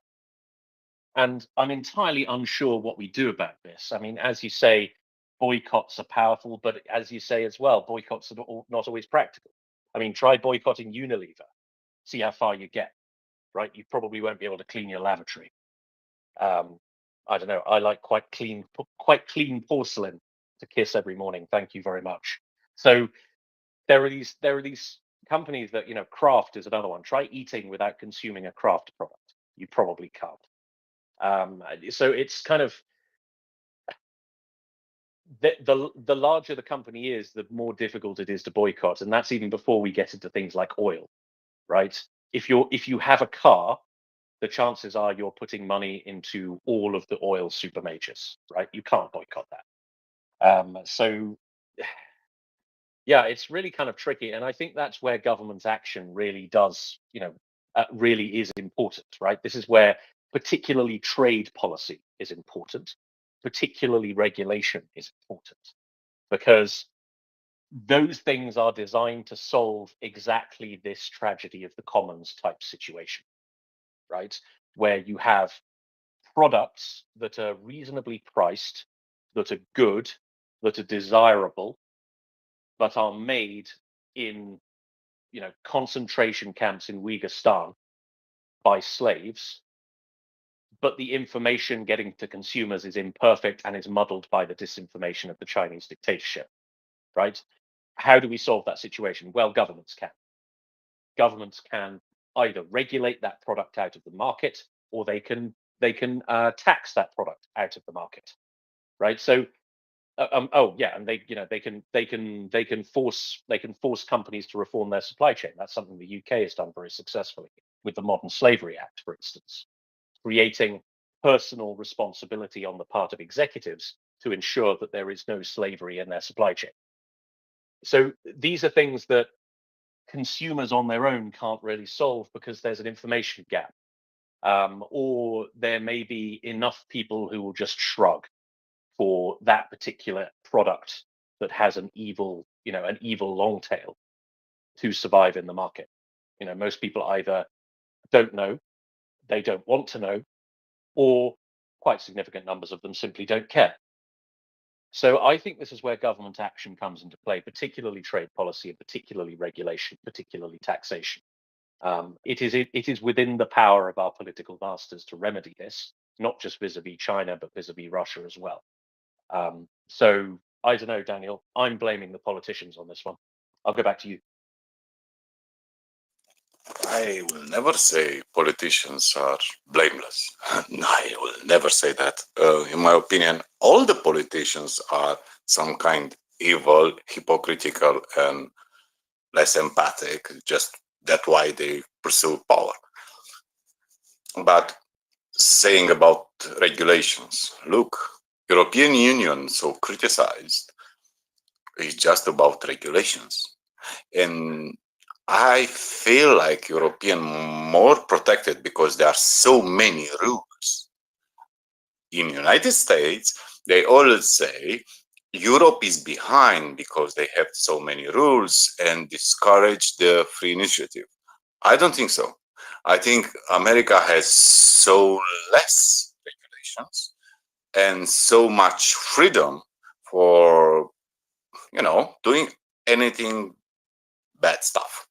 And I'm entirely unsure what we do about this. I mean, as you say, boycotts are powerful, but as you say as well, boycotts are not always practical. I mean, try boycotting Unilever, see how far you get, right? You probably won't be able to clean your lavatory. I don't know. I like quite clean porcelain to kiss every morning. Thank you very much. So there are these companies that, Kraft is another one. Try eating without consuming a Kraft product. You probably can't. So it's kind of the larger the company is, the more difficult it is to boycott, and that's even before we get into things like oil, right? If you have a car, the chances are you're putting money into all of the oil super majors, right? You can't boycott that. So yeah, it's really kind of tricky, and I think that's where government action really does, really is important, right? This is where particularly trade policy is important, particularly regulation is important, because those things are designed to solve exactly this tragedy of the commons type situation, right? Where you have products that are reasonably priced, that are good, that are desirable, but are made in, concentration camps in Uyghur by slaves, but the information getting to consumers is imperfect and is muddled by the disinformation of the Chinese dictatorship, right? How do we solve that situation? Well, governments can. Governments can either regulate that product out of the market, or they can tax that product out of the market, right? So oh yeah, and they can force companies to reform their supply chain. That's something the UK has done very successfully with the Modern Slavery Act, for instance, creating personal responsibility on the part of executives to ensure that there is no slavery in their supply chain. So these are things that consumers on their own can't really solve because there's an information gap, or there may be enough people who will just shrug for that particular product that has an evil long tail to survive in the market. Most people either don't know, they don't want to know, or quite significant numbers of them simply don't care. So I think this is where government action comes into play, particularly trade policy, and particularly regulation, particularly taxation. It is within the power of our political masters to remedy this, not just vis-a-vis China, but vis-a-vis Russia as well. So I don't know, Daniel, I'm blaming the politicians on this one. I'll go back to you. I will never say politicians are blameless. I will never say that. In my opinion, all the politicians are some kind evil, hypocritical, and less empathic. Just that's why they pursue power. But saying about regulations, look, European Union so criticized is just about regulations. And I feel like European more protected because there are so many rules. In United States, they always say Europe is behind because they have so many rules and discourage the free initiative. I don't think so. I think America has so less regulations and so much freedom for, doing anything bad stuff.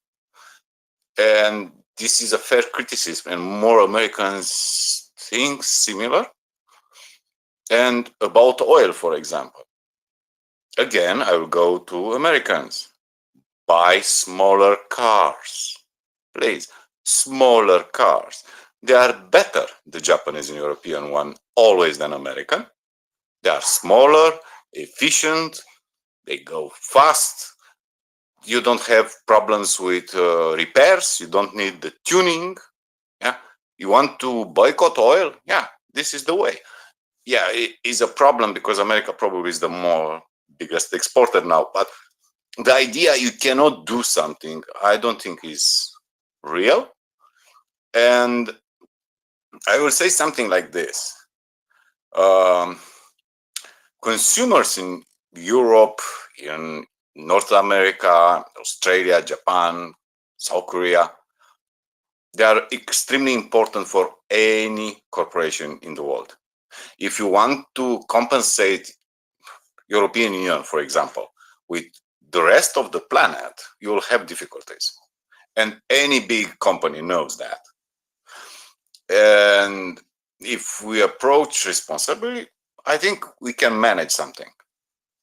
And this is a fair criticism, and more Americans think similar. And about oil, for example, again, I will go to Americans. Buy smaller cars, please. Smaller cars. They are better, the Japanese and European one, always than American. They are smaller, efficient, they go fast, you don't have problems with repairs. You don't need the tuning. Yeah, you want to boycott oil? Yeah, this is the way. Yeah, it is a problem because America probably is the biggest exporter now. But the idea you cannot do something, I don't think is real. And I will say something like this. Consumers in Europe, in North America, Australia, Japan, South Korea, they are extremely important for any corporation in the world. If you want to compensate European Union, for example, with the rest of the planet, you will have difficulties. And any big company knows that. And if we approach responsibly, I think we can manage something.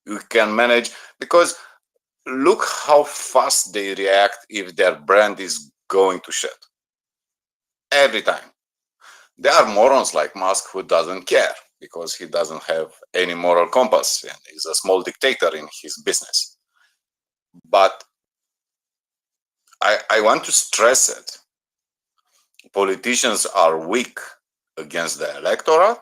We can manage, because look how fast they react if their brand is going to shit. Every time. There are morons like Musk who doesn't care because he doesn't have any moral compass and he's a small dictator in his business. But I want to stress it. Politicians are weak against the electorate,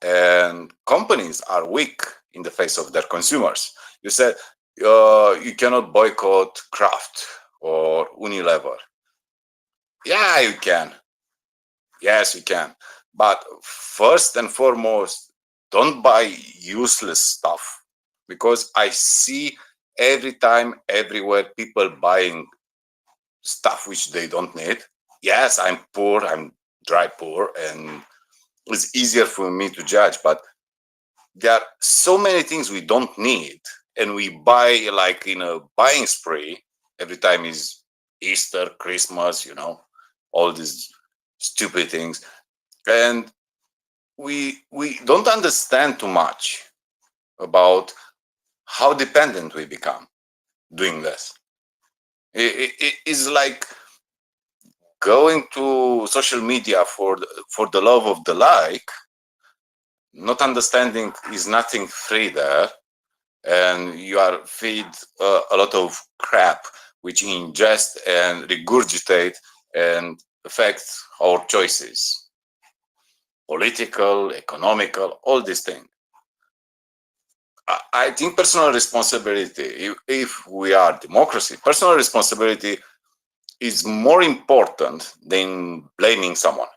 and companies are weak in the face of their consumers. You said you cannot boycott Kraft or Unilever. Yeah, you can. Yes, you can. But first and foremost, don't buy useless stuff, because I see every time, everywhere, people buying stuff which they don't need. Yes, I'm poor, I'm dry poor, and it's easier for me to judge, but there are so many things we don't need, and we buy like in a buying spree. Every time is Easter, Christmas, all these stupid things. And we don't understand too much about how dependent we become doing this. It is like going to social media for the love of the like, not understanding is nothing free there, and you are fed a lot of crap which ingest and regurgitate and affect our choices, political, economical, all these things. I think personal responsibility, if we are democracy, personal responsibility is more important than blaming someone.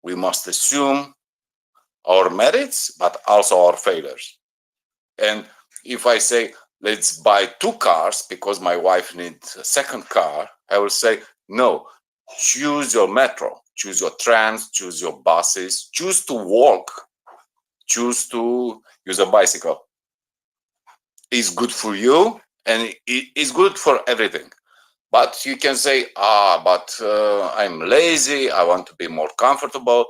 We must assume our merits, but also our failures. And if I say, let's buy 2 cars because my wife needs a second car, I will say, no, choose your metro, choose your trams, choose your buses, choose to walk, choose to use a bicycle. It's good for you, and it's good for everything. But you can say, but I'm lazy, I want to be more comfortable.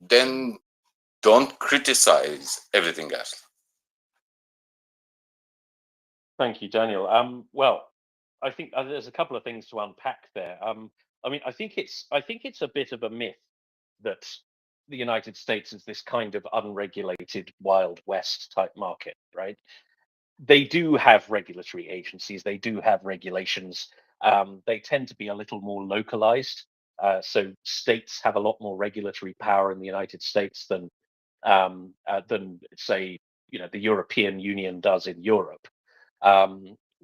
Then don't criticize everything else. Thank you, Daniel. Well, I think there's a couple of things to unpack there. I mean, I think it's a bit of a myth that the United States is this kind of unregulated Wild West type market, right? They do have regulatory agencies, they do have regulations. They tend to be a little more localized. So states have a lot more regulatory power in the United States than say, the European Union does in Europe.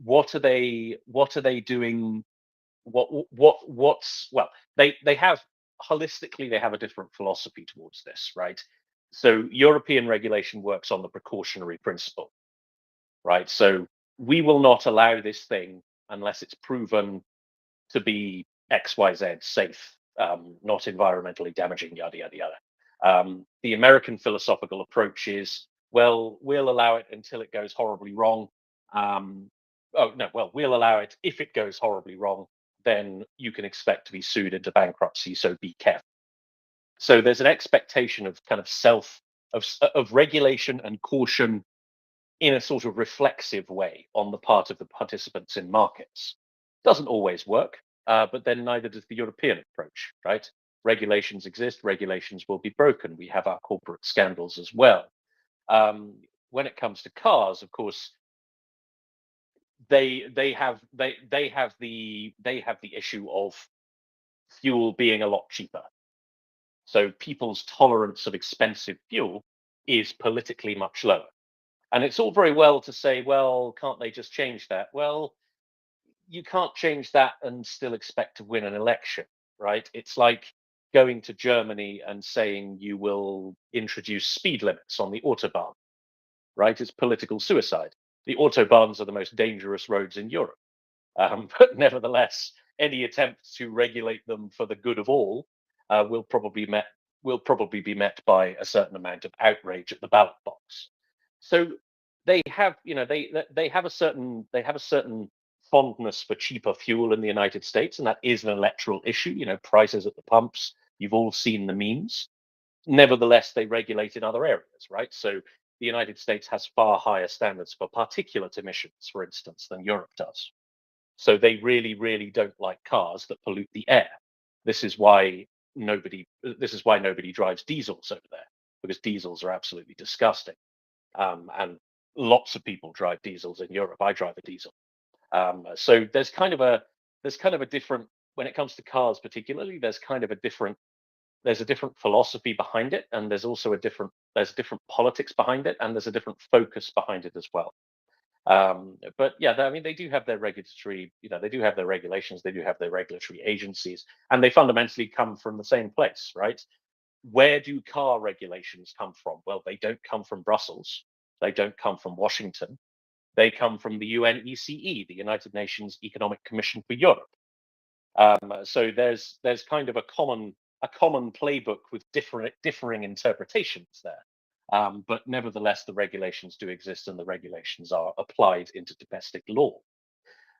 What are they doing? Well, they have, holistically, they have a different philosophy towards this, right? So European regulation works on the precautionary principle, right? So we will not allow this thing unless it's proven to be XYZ safe, not environmentally damaging, yada yada yada. The American philosophical approach is, well, we'll allow it until it goes horribly wrong. We'll allow it if it goes horribly wrong, then you can expect to be sued into bankruptcy. So be careful. So there's an expectation of kind of of regulation and caution in a sort of reflexive way on the part of the participants in markets. Doesn't always work, but then neither does the European approach, right? Regulations exist, regulations will be broken. We have our corporate scandals as well. When it comes to cars, of course, they have the issue of fuel being a lot cheaper. So people's tolerance of expensive fuel is politically much lower. And it's all very well to say, well, can't they just change that? Well, you can't change that and still expect to win an election, right? It's like going to Germany and saying you will introduce speed limits on the Autobahn, right? It's political suicide. The Autobahns are the most dangerous roads in Europe. But nevertheless, any attempt to regulate them for the good of all will probably be met by a certain amount of outrage at the ballot box. So they have, they have a certain fondness for cheaper fuel in the United States, and that is an electoral issue. Prices at the pumps. You've all seen the memes. Nevertheless, they regulate in other areas, right? So the United States has far higher standards for particulate emissions, for instance, than Europe does. So they really, really don't like cars that pollute the air. This is why nobody drives diesels over there, because diesels are absolutely disgusting. And lots of people drive diesels in Europe. I drive a diesel. So there's kind of a different, when it comes to cars particularly, there's a different philosophy behind it, and there's also different politics behind it, and there's a different focus behind it as well. But yeah, they do have their regulatory, they do have their regulations, they do have their regulatory agencies, and they fundamentally come from the same place, right? Where do car regulations come from? Well, they don't come from Brussels. They don't come from Washington. They come from the UNECE, the United Nations Economic Commission for Europe. So there's kind of a common playbook with differing interpretations there. But nevertheless, the regulations do exist, and the regulations are applied into domestic law.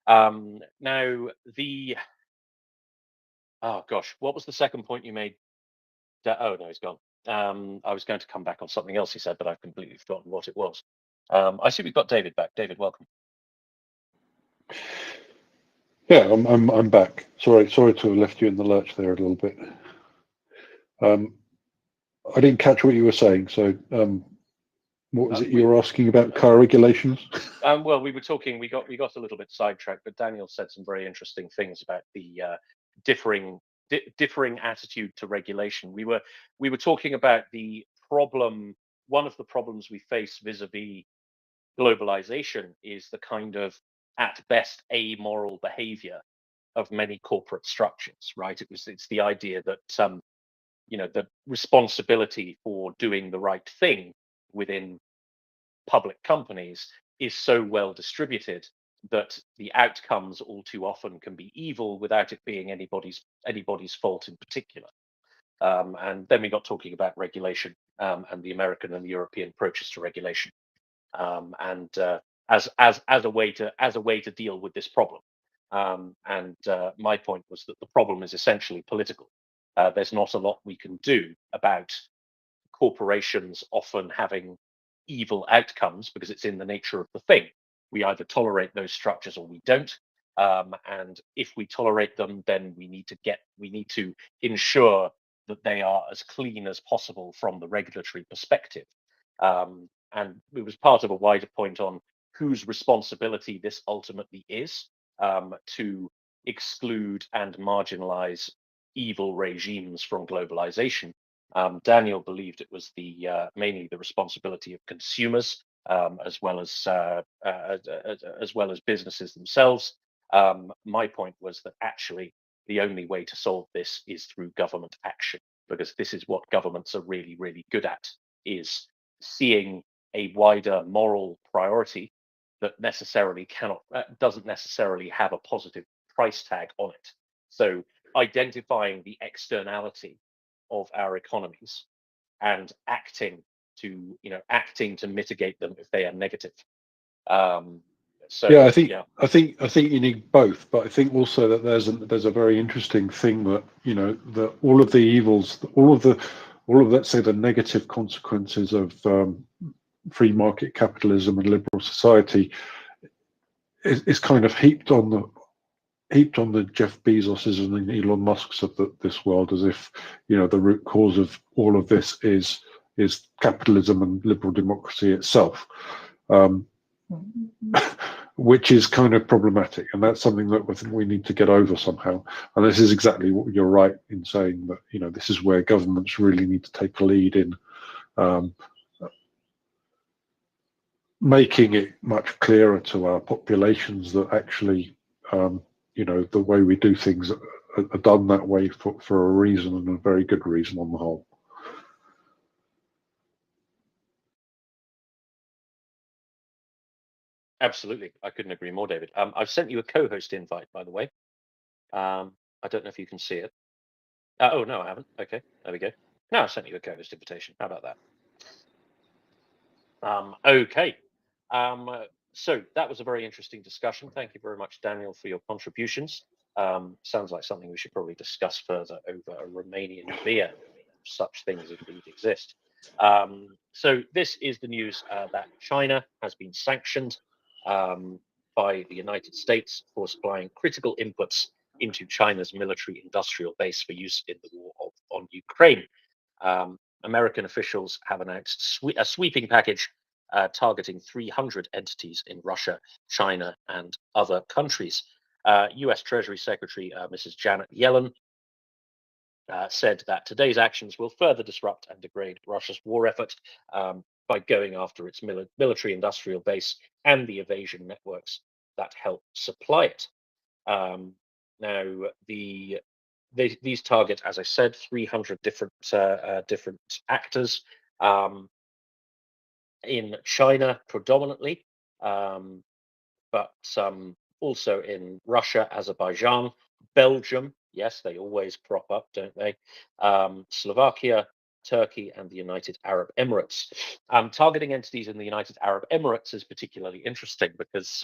Now, what was the second point you made? Oh no, he's gone. I was going to come back on something else he said, but I've completely forgotten what it was. I see we've got David back. David, welcome. Yeah, I'm back. Sorry to have left you in the lurch there a little bit. I didn't catch what you were saying. So, what was it you were asking about car regulations? Well, we were talking. We got a little bit sidetracked, but Daniel said some very interesting things about the differing attitude to regulation. We were talking about the problem. One of the problems we face vis-a-vis globalization is the kind of, at best, amoral behavior of many corporate structures, right? It's the idea that the responsibility for doing the right thing within public companies is so well distributed that the outcomes all too often can be evil without it being anybody's fault in particular. And then we got talking about regulation and the American and the European approaches to regulation, and as a way to deal with this problem. And my point was that the problem is essentially political. There's not a lot we can do about corporations often having evil outcomes because it's in the nature of the thing. We either tolerate those structures or we don't. And if we tolerate them, then we need to ensure that they are as clean as possible from the regulatory perspective. And it was part of a wider point on whose responsibility this ultimately is to exclude and marginalize evil regimes from globalization. Daniel believed it was mainly the responsibility of consumers, as well as businesses themselves. My point was that actually the only way to solve this is through government action, because this is what governments are really, really good at, is seeing a wider moral priority that doesn't necessarily have a positive price tag on it. So identifying the externality of our economies and acting to mitigate them if they are negative. So yeah, I think you need both, but I think also that there's a very interesting thing that that all of the evils, all of let's say the negative consequences of free market capitalism and liberal society is kind of heaped on the Jeff Bezoses and the Elon Musks of this world, as if the root cause of all of this is capitalism and liberal democracy itself. which is kind of problematic, and that's something that we need to get over somehow. And this is exactly what you're right in saying, that this is where governments really need to take a lead in making it much clearer to our populations that actually the way we do things are done that way for a reason, and a very good reason on the whole. Absolutely, I couldn't agree more, David. I've sent you a co-host invite, by the way. I don't know if you can see it. Oh no, I haven't. Okay, there we go. No, I sent you a co-host invitation. How about that? Okay. So that was a very interesting discussion. Thank you very much, Daniel, for your contributions. Sounds like something we should probably discuss further over a Romanian beer. Such things indeed exist. So this is the news that China has been sanctioned by the United States for supplying critical inputs into China's military industrial base for use in the war on Ukraine. American officials have announced a sweeping package targeting 300 entities in Russia, China, and other countries. US Treasury Secretary Mrs. Janet Yellen said that today's actions will further disrupt and degrade Russia's war effort by going after its military industrial base and the evasion networks that help supply it. Now, these target, as I said, 300 different actors in China predominantly, but also in Russia, Azerbaijan, Belgium. Yes, they always prop up, don't they? Slovakia, Turkey, and the United Arab Emirates. Targeting entities in the United Arab Emirates is particularly interesting because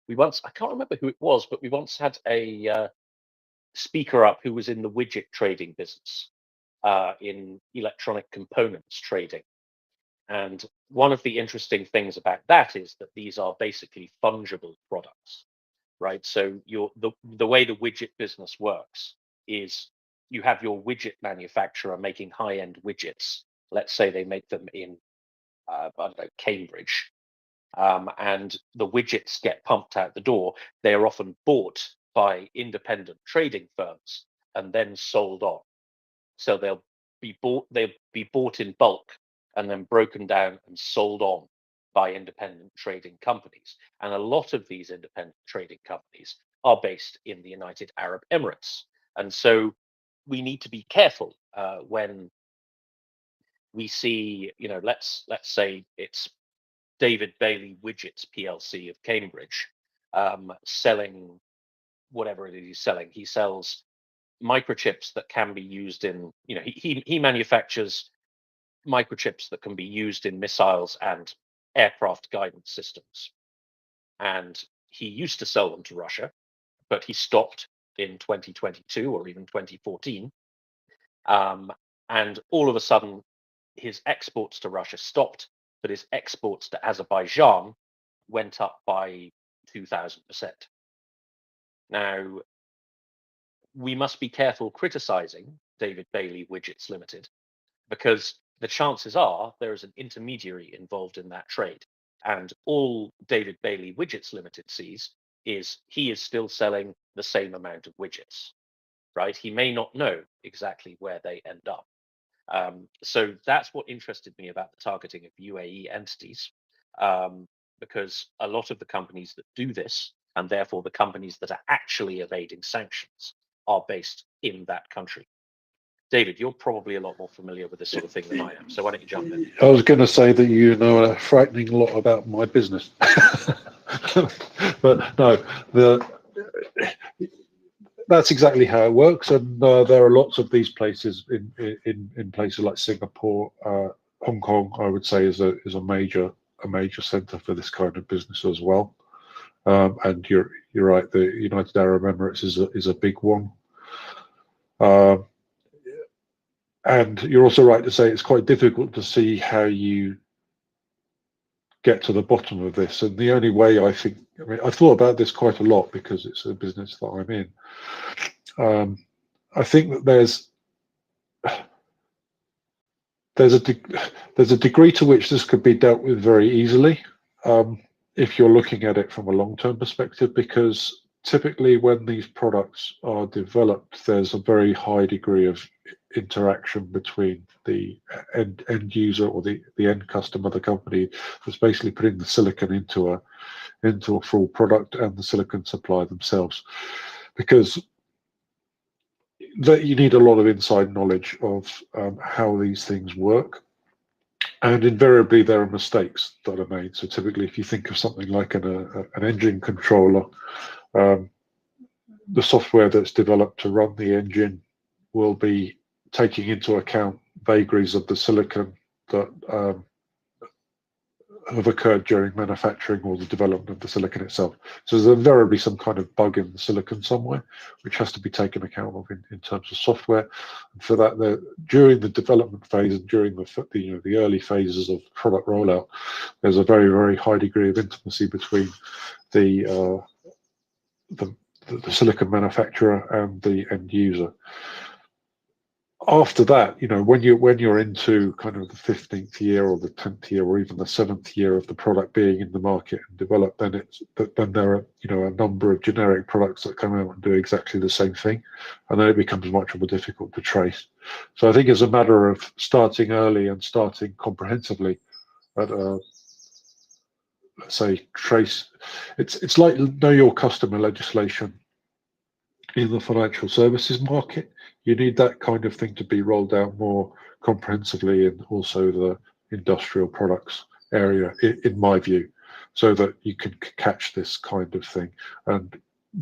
we once, I can't remember who it was, but we once had a speaker up who was in the widget trading business, in electronic components trading. And one of the interesting things about that is that these are basically fungible products, right? So the way the widget business works is you have your widget manufacturer making high-end widgets. Let's say they make them in, I don't know, Cambridge, and the widgets get pumped out the door. They are often bought by independent trading firms and then sold on. So they'll be bought in bulk and then broken down and sold on by independent trading companies. And a lot of these independent trading companies are based in the United Arab Emirates. And so we need to be careful when we see, let's say it's David Bailey Widgets PLC of Cambridge selling whatever it is he's selling. He sells microchips that can be used in, he manufactures microchips that can be used in missiles and aircraft guidance systems. And he used to sell them to Russia, but he stopped in 2022 or even 2014. And all of a sudden, his exports to Russia stopped, but his exports to Azerbaijan went up by 2,000%. Now, we must be careful criticizing David Bailey Widgets Limited, because the chances are there is an intermediary involved in that trade. And all David Bailey Widgets Limited sees is he is still selling the same amount of widgets, right? He may not know exactly where they end up. So that's what interested me about the targeting of UAE entities, because a lot of the companies that do this, and therefore the companies that are actually evading sanctions, are based in that country. David, you're probably a lot more familiar with this sort of thing than I am, so why don't you jump in? I was going to say that you know a frightening lot about my business, but no, that's exactly how it works, and there are lots of these places in places like Singapore, Hong Kong. I would say is a major centre for this kind of business as well. And you're right. The United Arab Emirates is a big one. And you're also right to say it's quite difficult to see how you get to the bottom of this. And the only way I thought about this quite a lot because it's a business that I'm in. I think that there's a degree to which this could be dealt with very easily. if you're looking at it from a long-term perspective, because typically when these products are developed, there's a very high degree of interaction between the end user or the end customer, the company that's basically putting the silicon into a full product, and the silicon supplier themselves, because that you need a lot of inside knowledge of how these things work. And invariably, there are mistakes that are made. So typically, if you think of something like an engine controller, the software that's developed to run the engine will be taking into account vagaries of the silicon that have occurred during manufacturing or the development of the silicon itself. So there's invariably some kind of bug in the silicon somewhere, which has to be taken account of in terms of software. And for that, during the development phase and during the early phases of product rollout, there's a very, very high degree of intimacy between the silicon manufacturer and the end user. After that, when you're into kind of the 15th year or the 10th year or even the 7th year of the product being in the market and developed, then there are a number of generic products that come out and do exactly the same thing, and then it becomes much more difficult to trace. So I think it's a matter of starting early and starting comprehensively at let's say trace. It's like know your customer legislation in the financial services market. You need that kind of thing to be rolled out more comprehensively in also the industrial products area, in my view, so that you can catch this kind of thing and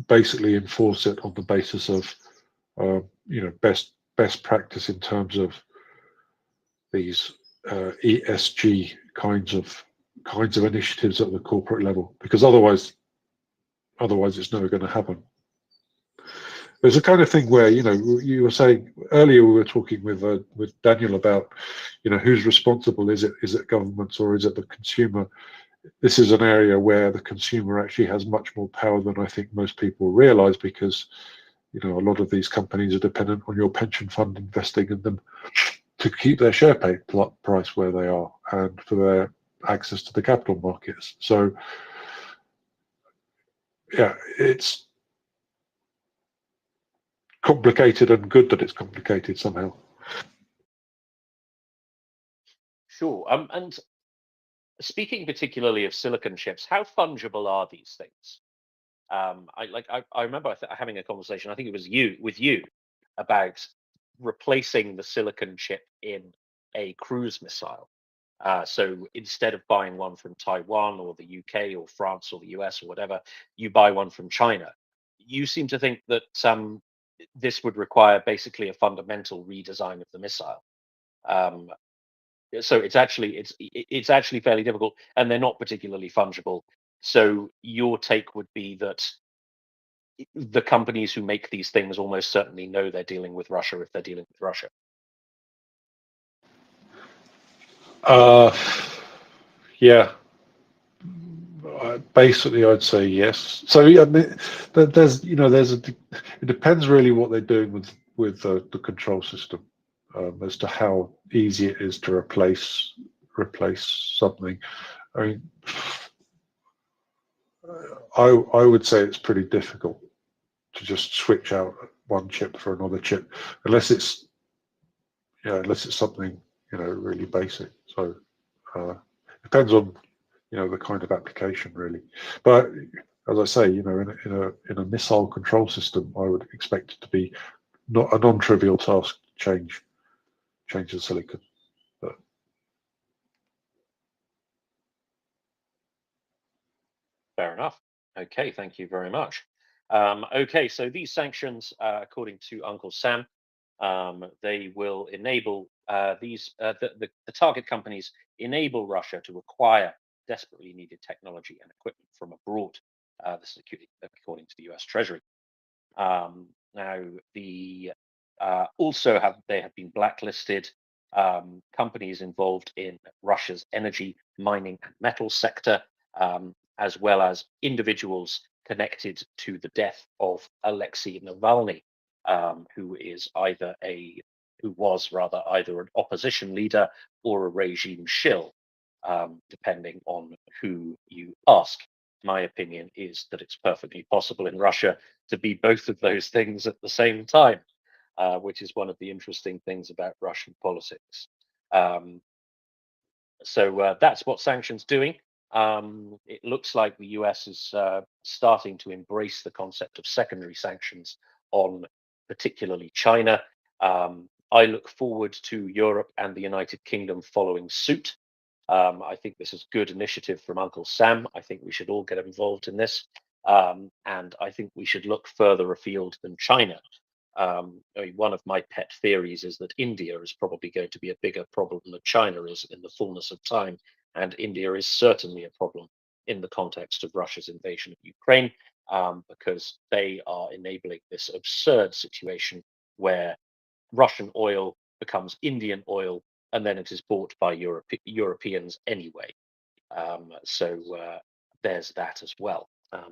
basically enforce it on the basis of best practice in terms of these ESG kinds of initiatives at the corporate level, because otherwise it's never going to happen. There's a kind of thing where, you were saying earlier, we were talking with Daniel about, who's responsible. Is it governments or is it the consumer? This is an area where the consumer actually has much more power than I think most people realize, because, a lot of these companies are dependent on your pension fund investing in them to keep their share price where they are and for their access to the capital markets. So, yeah, it's complicated, and good that it's complicated somehow. Sure. And speaking particularly of silicon chips, how fungible are these things? I remember having a conversation, I think it was with you, about replacing the silicon chip in a cruise missile. So instead of buying one from Taiwan or the UK or France or the US or whatever, you buy one from China. You seem to think that this would require basically a fundamental redesign of the missile. So it's actually fairly difficult, and they're not particularly fungible. So your take would be that the companies who make these things almost certainly know they're dealing with Russia if they're dealing with Russia. Yeah. Basically, I'd say yes. So yeah, it depends really what they're doing with the control system, as to how easy it is to replace something. I mean, I would say it's pretty difficult to just switch out one chip for another chip, unless it's something really basic. So depends on the kind of application really. But as I say, in a missile control system, I would expect it to be not a non-trivial task to change the silicon. But Fair enough. Okay, thank you very much. Okay, so these sanctions, according to Uncle Sam, they will enable the target companies enable Russia to acquire desperately needed technology and equipment from abroad. This is according to the U.S. Treasury. Now, they have been blacklisted companies involved in Russia's energy, mining, and metal sector, as well as individuals connected to the death of Alexei Navalny, who was either an opposition leader or a regime shill. depending on who you ask. My opinion is that it's perfectly possible in Russia to be both of those things at the same time, which is one of the interesting things about Russian politics. So that's what Sanctions doing. It looks like the US is starting to embrace the concept of secondary sanctions on particularly China. I look forward to Europe and the United Kingdom following suit. I think this is good initiative from Uncle Sam. I think we should all get involved in this. And I think we should look further afield than China. I mean, one of my pet theories is that India is probably going to be a bigger problem than China is in the fullness of time. And India is certainly a problem in the context of Russia's invasion of Ukraine, because they are enabling this absurd situation where Russian oil becomes Indian oil, and then it is bought by Europeans anyway. So there's that as well.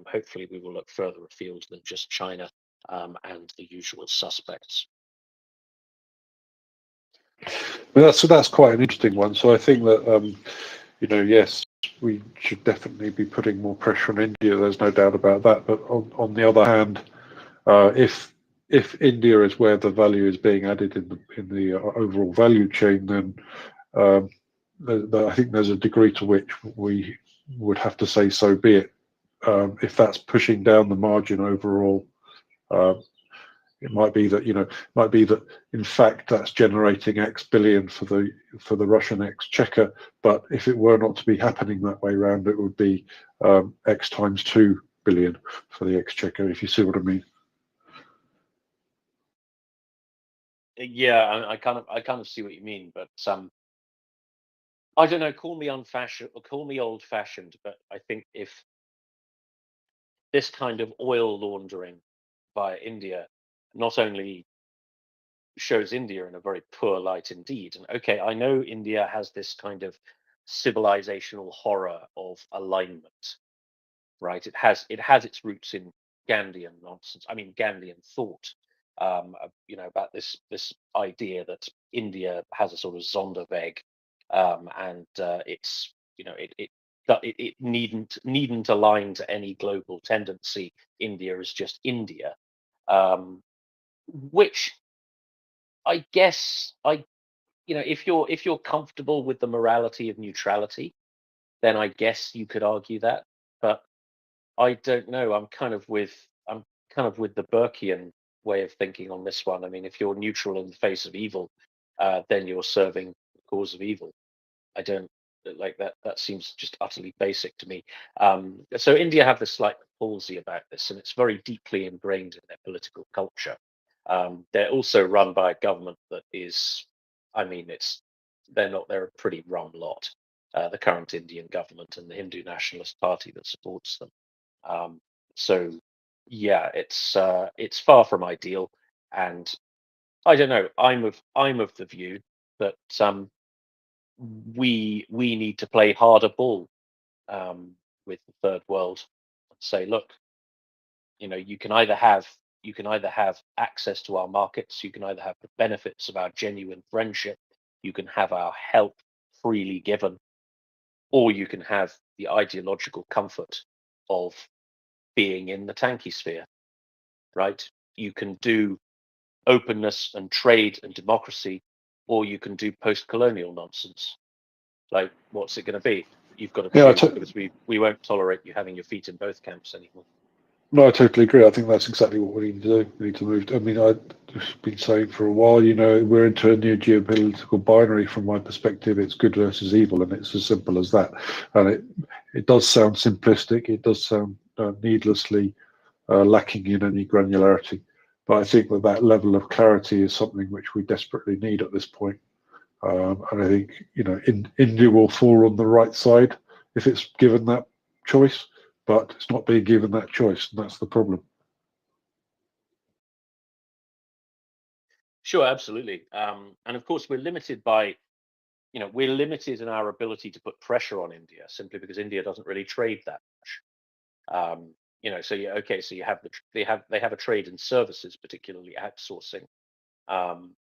Hopefully, we will look further afield than just China and the usual suspects. Well, that's quite an interesting one. So I think that yes, we should definitely be putting more pressure on India. There's no doubt about that. But on the other hand, if India is where the value is being added in the overall value chain, then I think there's a degree to which we would have to say so be it. If that's pushing down the margin overall, it might be that in fact that's generating X billion for the Russian exchequer. But if it were not to be happening that way round, it would be X times 2 billion for the exchequer. If you see what I mean. Yeah, I kind of see what you mean, but I don't know. Call me unfashioned or call me old-fashioned, but I think if this kind of oil laundering by India not only shows India in a very poor light indeed, and okay, I know India has this kind of civilizational horror of alignment, right? It has its roots in Gandhian nonsense. I mean, Gandhian thought, about this idea that India has a sort of Sonderweg, and it's it needn't align to any global tendency. India is just India, which I guess if you're comfortable with the morality of neutrality, then I guess you could argue that. But I don't know. I'm kind of with the Burkean way of thinking on this one. I mean, if you're neutral in the face of evil, then you're serving the cause of evil. I don't like that. That seems just utterly basic to me. So India have this slight palsy about this, and it's very deeply ingrained in their political culture. They're also run by a government that is, I mean, they're a pretty rum lot. The current Indian government and the Hindu Nationalist Party that supports them. So yeah, it's far from ideal, and I don't know. I'm of the view that we need to play harder ball with the third world. Say, look, you can either have access to our markets, you can either have the benefits of our genuine friendship, you can have our help freely given, or you can have the ideological comfort of being in the tanky sphere, right? You can do openness and trade and democracy, or you can do post-colonial nonsense. Like, what's it going to be? You've got to choose, because we won't tolerate you having your feet in both camps anymore. No, I totally agree. I think that's exactly what we need to do. We need to move. I mean, I've been saying for a while, we're into a new geopolitical binary. From my perspective, it's good versus evil, and it's as simple as that. And it does sound simplistic. It does sound needlessly lacking in any granularity. But I think that level of clarity is something which we desperately need at this point. And I think India will fall on the right side if it's given that choice. But it's not being given that choice, and that's the problem. Sure, absolutely. And of course, we're limited in our ability to put pressure on India simply because India doesn't really trade that much. So you have they have a trade in services, particularly outsourcing,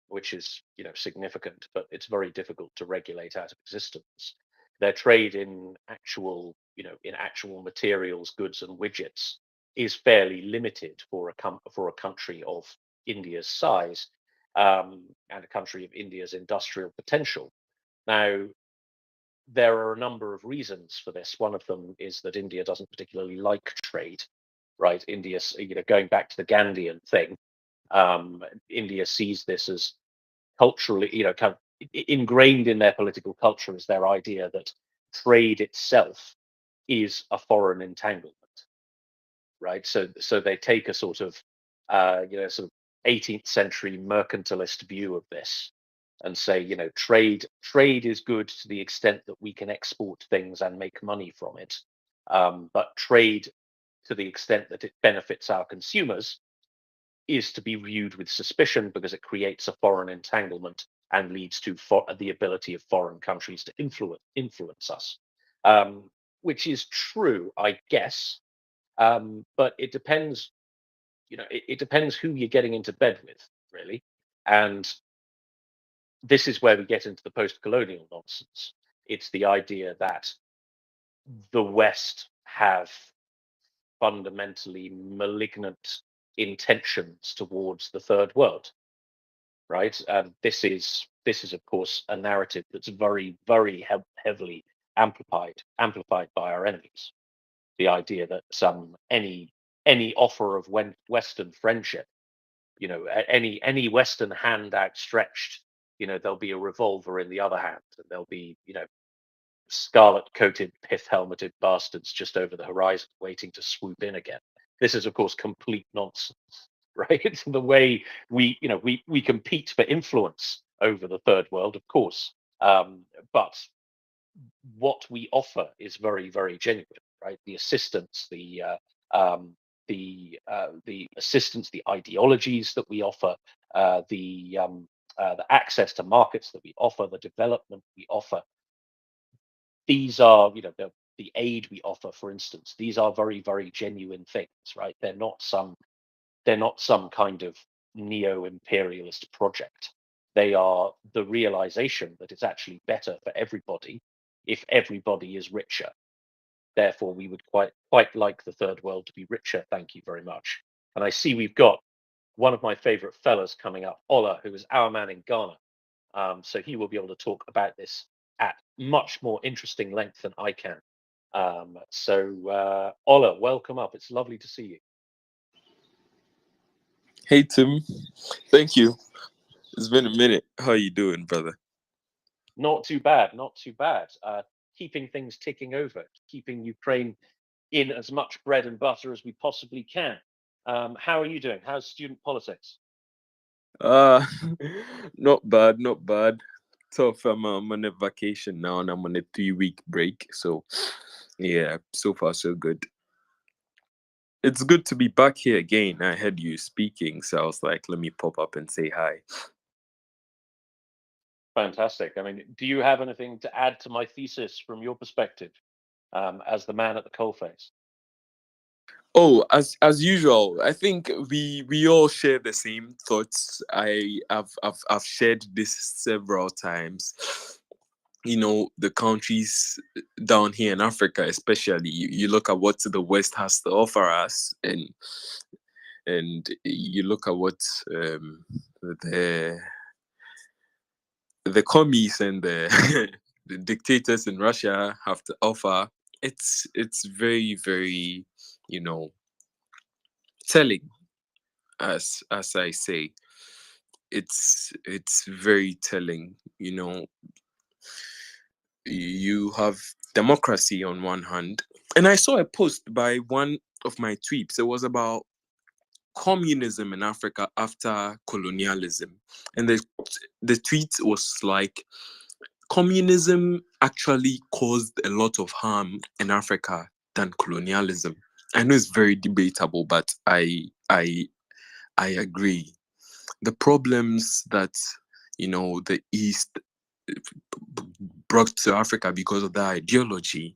which is significant, but it's very difficult to regulate out of existence. Their trade in actual, in actual materials, goods, and widgets is fairly limited for a country of India's size, and a country of India's industrial potential. Now, there are a number of reasons for this. One of them is that India doesn't particularly like trade, right? India's, going back to the Gandhian thing, India sees this as culturally, kind of ingrained in their political culture is their idea that trade itself is a foreign entanglement, right? So they take a sort of, sort of 18th century mercantilist view of this and say, trade is good to the extent that we can export things and make money from it. But trade to the extent that it benefits our consumers is to be viewed with suspicion because it creates a foreign entanglement and leads to the ability of foreign countries to influence us, which is true, I guess. But it depends, it depends who you're getting into bed with, really. And this is where we get into the post-colonial nonsense. It's the idea that the West have fundamentally malignant intentions towards the third world, right? This is of course a narrative that's very, very heavily amplified by our enemies. The idea that any offer of Western friendship, any Western hand outstretched, there'll be a revolver in the other hand, and there'll be, scarlet-coated, pith-helmeted bastards just over the horizon waiting to swoop in again. This is, of course, complete nonsense, right? The way we compete for influence over the third world, of course, but what we offer is very, very genuine, right? The assistance, the assistance, the ideologies that we offer, the access to markets that we offer, the development we offer. These are, the aid we offer, for instance. These are very, very genuine things, right? They're not some kind of neo-imperialist project. They are the realization that it's actually better for everybody if everybody is richer. Therefore, we would quite like the third world to be richer. Thank you very much. And I see we've got one of my favorite fellas coming up, Ola, who is our man in Ghana. So he will be able to talk about this at much more interesting length than I can. Ola, welcome up. It's lovely to see you. Hey Tim, thank you. It's been a minute. How you doing, brother? Not too bad, not too bad. Keeping things ticking over, keeping Ukraine in as much bread and butter as we possibly can. How are you doing? How's student politics? Uh not bad, not bad. Tough. I'm on a vacation now and I'm on a 3-week break. So yeah, so far so good. It's good to be back here again. I heard you speaking, so I was like, let me pop up and say hi. Fantastic. I mean, do you have anything to add to my thesis from your perspective, as the man at the coalface? Oh, as usual, I think we all share the same thoughts. I've shared this several times. The countries down here in Africa, especially, you look at what the West has to offer us, and you look at what the commies and the the dictators in Russia have to offer. It's very, very, telling, as I say. It's very telling. You have democracy on one hand, and I saw a post by one of my tweets. It was about communism in Africa after colonialism, and the tweet was like, communism actually caused a lot of harm in Africa than colonialism. I know it's very debatable, but I agree. The problems that the East brought to Africa because of that ideology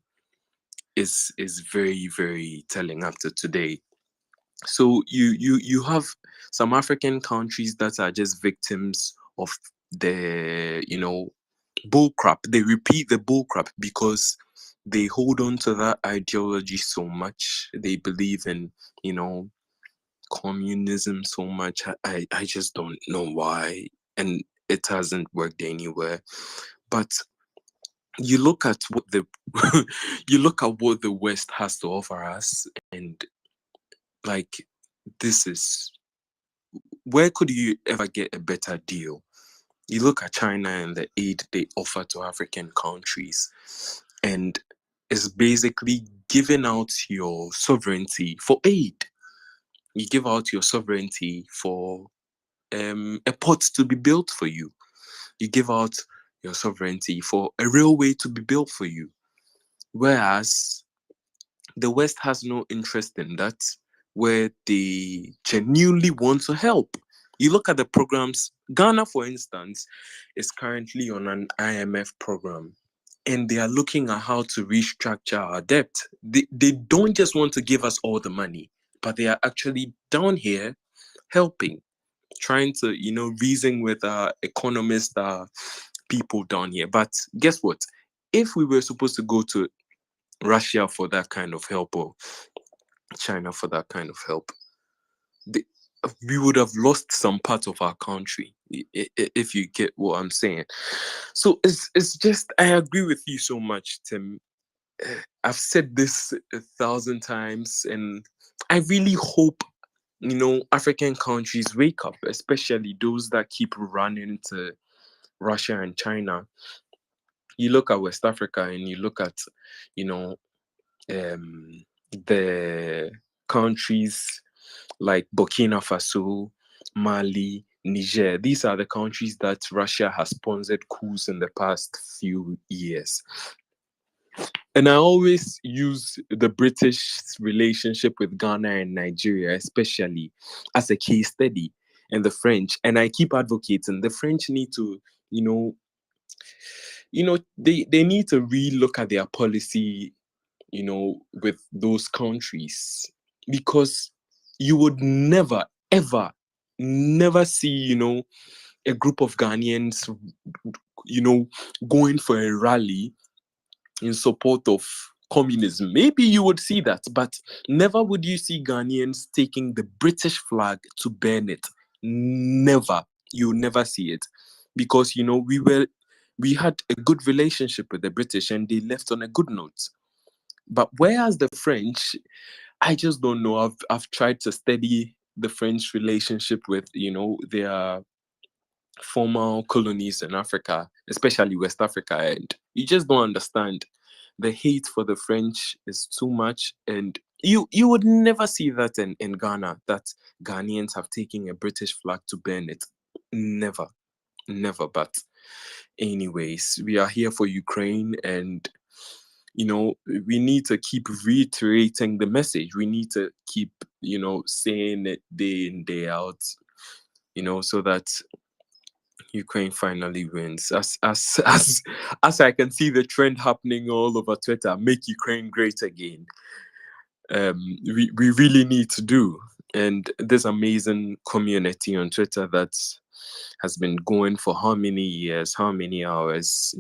is very, very telling up to today. So you have some African countries that are just victims of the bullcrap. They repeat the bullcrap because they hold on to that ideology so much. They believe in, communism so much. I just don't know why. And it hasn't worked anywhere. But you look at what the you look at what the West has to offer us, and like, this is, where could you ever get a better deal? You look at China and the aid they offer to African countries, and it's basically giving out your sovereignty for aid. You give out your sovereignty for a port to be built for you. You give out your sovereignty for a railway to be built for you. Whereas the West has no interest in that, where they genuinely want to help. You look at the programs, Ghana, for instance, is currently on an IMF program, and they are looking at how to restructure our debt. They don't just want to give us all the money, but they are actually down here helping, trying to, reason with our economists, people down here. But guess what? If we were supposed to go to Russia for that kind of help, or China for that kind of help, we would have lost some part of our country, if you get what I'm saying. So it's just, I agree with you so much, Tim. I've said this 1,000 times, and I really hope, African countries wake up, especially those that keep running to Russia and China. You look at West Africa and you look at, the countries like Burkina Faso, Mali, Niger. These are the countries that Russia has sponsored coups in the past few years. And I always use the British relationship with Ghana and Nigeria, especially, as a case study, and the French. And I keep advocating the French need to, they need to re-look at their policy, with those countries, because you would never, ever, never see, a group of Ghanaians, going for a rally in support of communism. Maybe you would see that, but never would you see Ghanaians taking the British flag to burn it. Never. You'll never see it. Because, we had a good relationship with the British, and they left on a good note. But whereas the French, I just don't know. I've tried to study the French relationship with, their former colonies in Africa, especially West Africa, and you just don't understand. The hate for the French is too much, and you would never see that in Ghana, that Ghanaians have taken a British flag to burn it. Never. But anyways, we are here for Ukraine, and we need to keep reiterating the message. We need to keep, saying it day in, day out, so that Ukraine finally wins. As I can see the trend happening all over Twitter, make Ukraine great again. We really need to do. And this amazing community on Twitter that has been going for how many years, how many hours,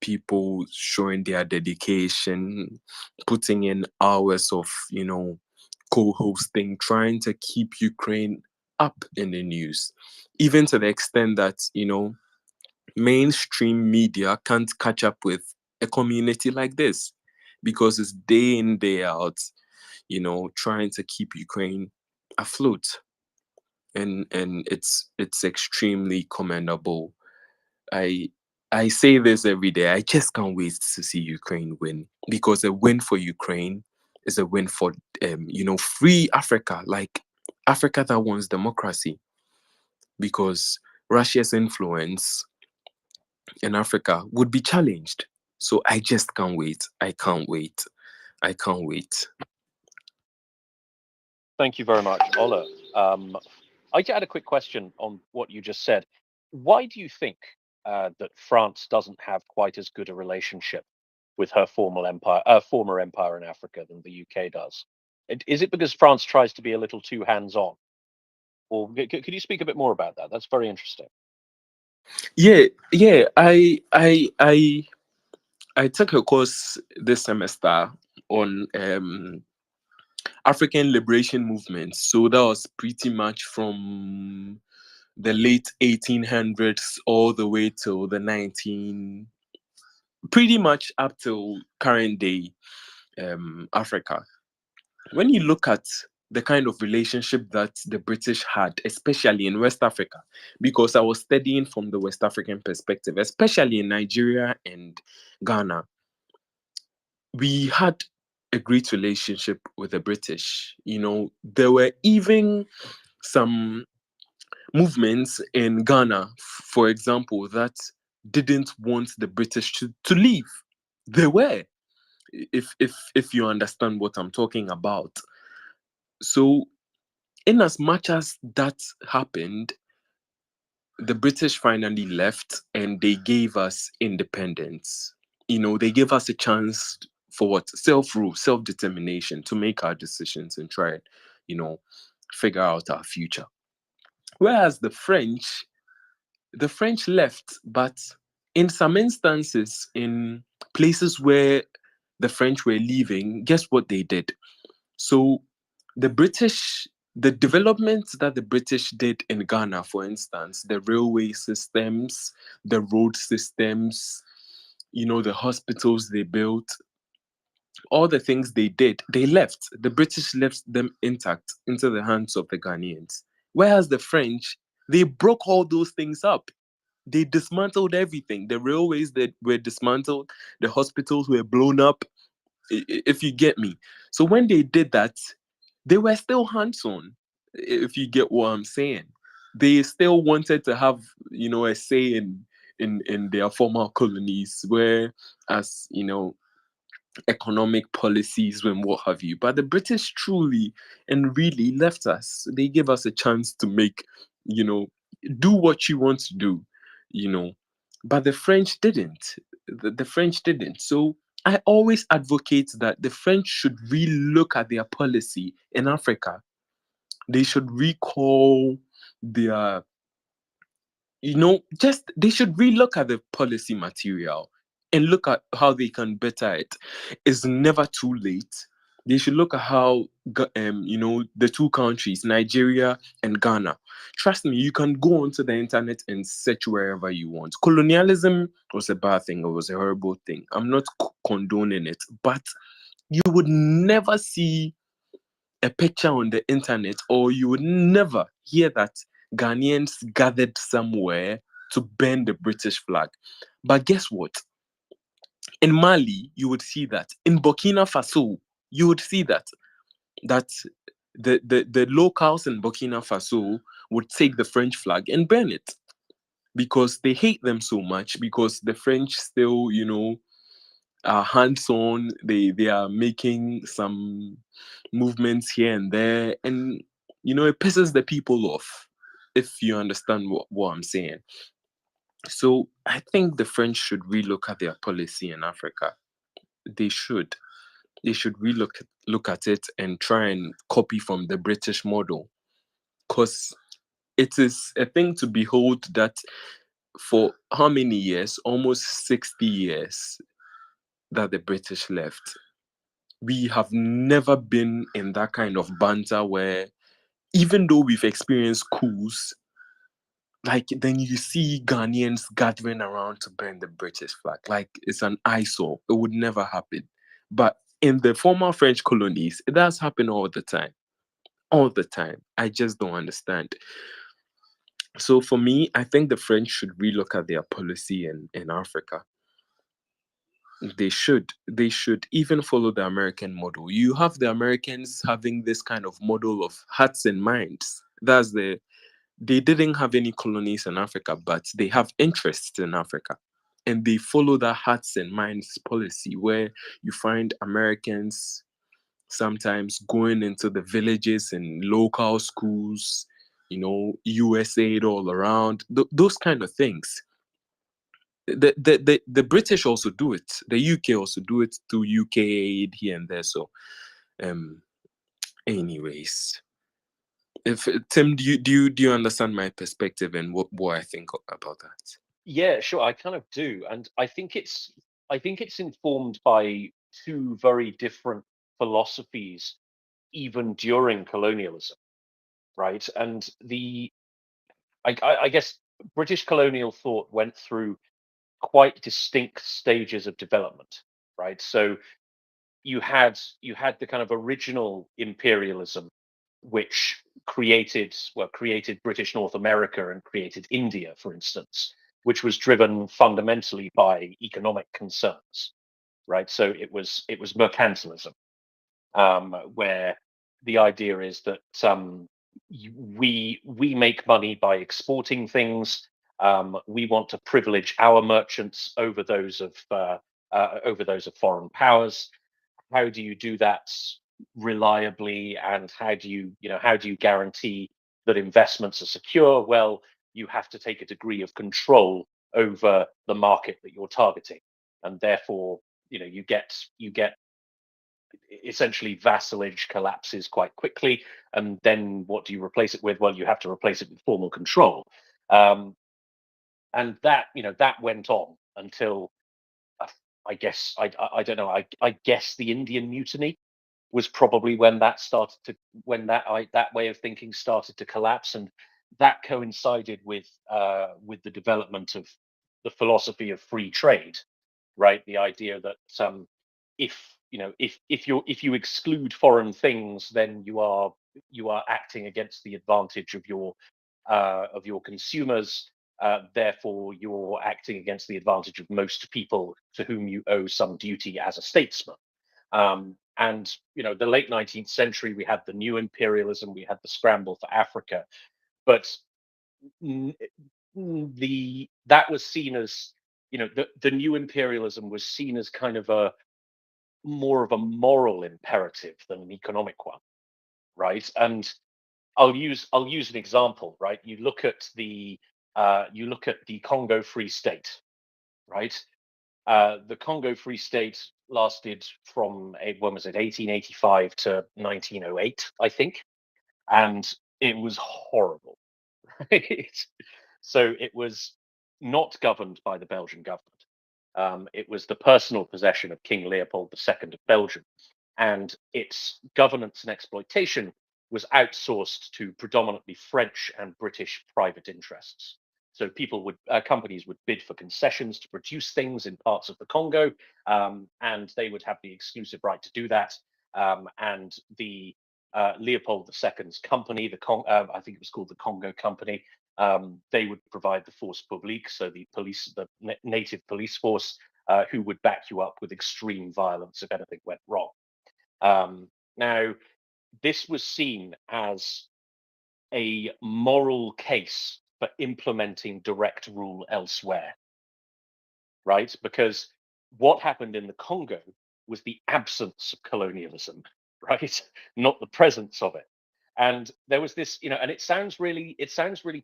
people showing their dedication, putting in hours of, co-hosting, trying to keep Ukraine up in the news, even to the extent that, mainstream media can't catch up with a community like this, because it's day in, day out, trying to keep Ukraine afloat. And it's extremely commendable. I say this every day. I just can't wait to see Ukraine win, because a win for Ukraine is a win for free Africa, like Africa that wants democracy, because Russia's influence in Africa would be challenged. So I just can't wait. I can't wait. Thank you very much, Ola. I had a quick question on what you just said. Why do you think that France doesn't have quite as good a relationship with her former empire in Africa than the UK does? Is it because France tries to be a little too hands-on? Or could you speak a bit more about that? That's very interesting. Yeah, yeah. I took a course this semester on African liberation movements. So that was pretty much from the late 1800s all the way till the pretty much up till current day Africa. When you look at the kind of relationship that the British had, especially in West Africa, because I was studying from the West African perspective, especially in Nigeria and Ghana, we had a great relationship with the British. You know, there were even some movements in Ghana, for example, that didn't want the British to leave. They were, if you understand what I'm talking about. So, in as much as that happened, the British finally left and they gave us independence. You know, they gave us a chance for what? Self-rule, self-determination, to make our decisions and try, you know, figure out our future. Whereas the French left, but in some instances, in places where the French were leaving, guess what they did? So the developments that the British did in Ghana, for instance, the railway systems, the road systems, you know, the hospitals they built, all the things they did, they left. The British left them intact into the hands of the Ghanaians. Whereas the French, they broke all those things up. They dismantled everything. The railways that were dismantled, the hospitals were blown up, if you get me. So when they did that, they were still hands-on, if you get what I'm saying. They still wanted to have, you know, a say in their former colonies, where, as you know, economic policies and what have you. But the British truly and really left us. They gave us a chance to make, you know, do what you want to do, you know. But the French didn't. The French didn't. So I always advocate that the French should really look at their policy in Africa. They should recall their, you know, just they should relook at the policy material and look at how they can better it. It's never too late. They should look at how, you know, the two countries, Nigeria and Ghana. Trust me, you can go onto the internet and search wherever you want. Colonialism was a bad thing. It was a horrible thing. I'm not condoning it, but you would never see a picture on the internet, or you would never hear that Ghanaians gathered somewhere to burn the British flag. But guess what? In Mali, you would see that. In Burkina Faso, you would see that the locals in Burkina Faso would take the French flag and burn it, because they hate them so much, because the French still, you know, are hands-on. They are making some movements here and there, and you know, it pisses the people off, if you understand what I'm saying. So I think the French should relook at their policy in Africa. They should. They should look at it and try and copy from the British model, because it is a thing to behold that for how many years? Almost 60 years that the British left. We have never been in that kind of banter where, even though we've experienced coups, like then you see Ghanaians gathering around to burn the British flag. Like it's an eyesore. It would never happen. But in the former French colonies, it does happen all the time. All the time. I just don't understand. So for me, I think the French should relook at their policy in Africa. They should. They should even follow the American model. You have the Americans having this kind of model of hearts and minds. They didn't have any colonies in Africa, but they have interests in Africa. And they follow that hearts and minds policy, where you find Americans sometimes going into the villages and local schools, you know, USAID all around, those kind of things. The British also do it. The UK also do it through UK aid here and there. So, anyways, If Tim, do you understand my perspective and what I think about that? Yeah, sure. I kind of do, and I think it's informed by two very different philosophies, even during colonialism, right? And I guess British colonial thought went through quite distinct stages of development, right? So you had the kind of original imperialism, which created British North America and created India, for instance, which was driven fundamentally by economic concerns, right? So it was mercantilism, where the idea is that we make money by exporting things. We want to privilege our merchants over those of foreign powers. How do you do that reliably, and how do you guarantee that investments are secure? Well, you have to take a degree of control over the market that you're targeting, and therefore you get essentially vassalage collapses quite quickly. And then what do you replace it with? Well, you have to replace it with formal control, and that went on until I guess I don't know. I guess the Indian Mutiny was probably when that way of thinking started to collapse, and that coincided with the development of the philosophy of free trade, right? The idea that if you exclude foreign things, then you are acting against the advantage of your consumers. Therefore, you're acting against the advantage of most people to whom you owe some duty as a statesman. And the late 19th century, we had the new imperialism, we had the scramble for Africa, but that was seen as the new imperialism was seen as kind of more of a moral imperative than an economic one, right? And I'll use an example, right? You look at the Congo Free State, right? The Congo Free State lasted from 1885 to 1908, I think, and it was horrible, right? So it was not governed by the Belgian government. It was the personal possession of King Leopold II of Belgium, and its governance and exploitation was outsourced to predominantly French and British private interests. So companies would bid for concessions to produce things in parts of the Congo, and they would have the exclusive right to do that. And the Leopold II's company, I think it was called the Congo Company, they would provide the force publique, so the native police force, who would back you up with extreme violence if anything went wrong. Now, this was seen as a moral case for implementing direct rule elsewhere, right? Because what happened in the Congo was the absence of colonialism, right? Not the presence of it. And there was this, and it sounds really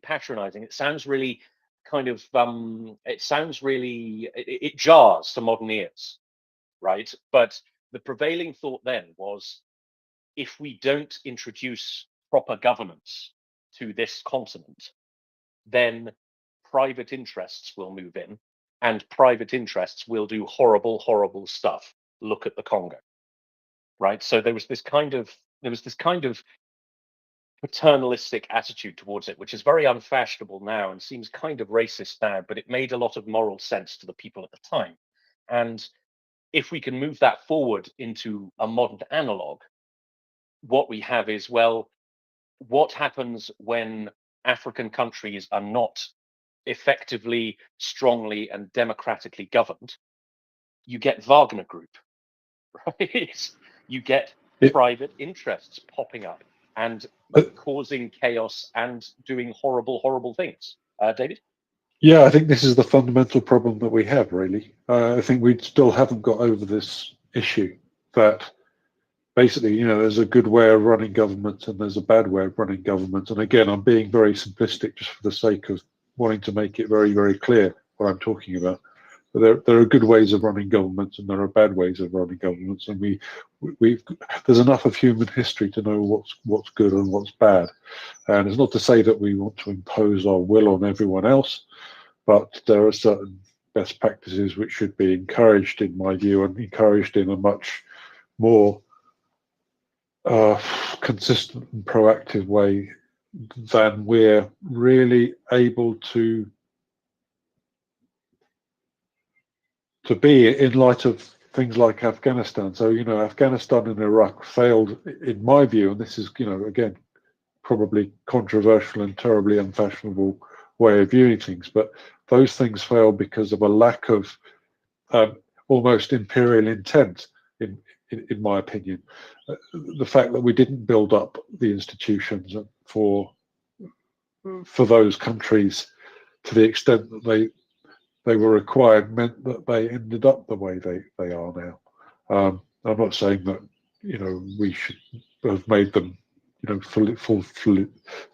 patronizing. It sounds really kind of, it jars to modern ears, right? But the prevailing thought then was, if we don't introduce proper governance to this continent, then private interests will move in, and private interests will do horrible, horrible stuff. Look at the Congo, right? So there was this kind of paternalistic attitude towards it, which is very unfashionable now and seems kind of racist now, but it made a lot of moral sense to the people at the time. And if we can move that forward into a modern analog, what we have is, well, what happens when African countries are not effectively, strongly, and democratically governed? You get Wagner Group, right? You get private interests popping up and causing chaos and doing horrible, horrible things. David? Yeah, I think this is the fundamental problem that we have, really. I think we still haven't got over this issue that basically, there's a good way of running government and there's a bad way of running government. And again, I'm being very simplistic just for the sake of wanting to make it very, very clear what I'm talking about. there are good ways of running governments and there are bad ways of running governments, and there's enough of human history to know what's good and what's bad. And it's not to say that we want to impose our will on everyone else, but there are certain best practices which should be encouraged, in my view, and encouraged in a much more consistent and proactive way than we're really able to be, in light of things like Afghanistan. So, Afghanistan and Iraq failed, in my view, and this is, again, probably controversial and terribly unfashionable way of viewing things, but those things failed because of a lack of almost imperial intent, in my opinion. The fact that we didn't build up the institutions for those countries to the extent that they were required meant that they ended up the way they are now. I'm not saying that we should have made them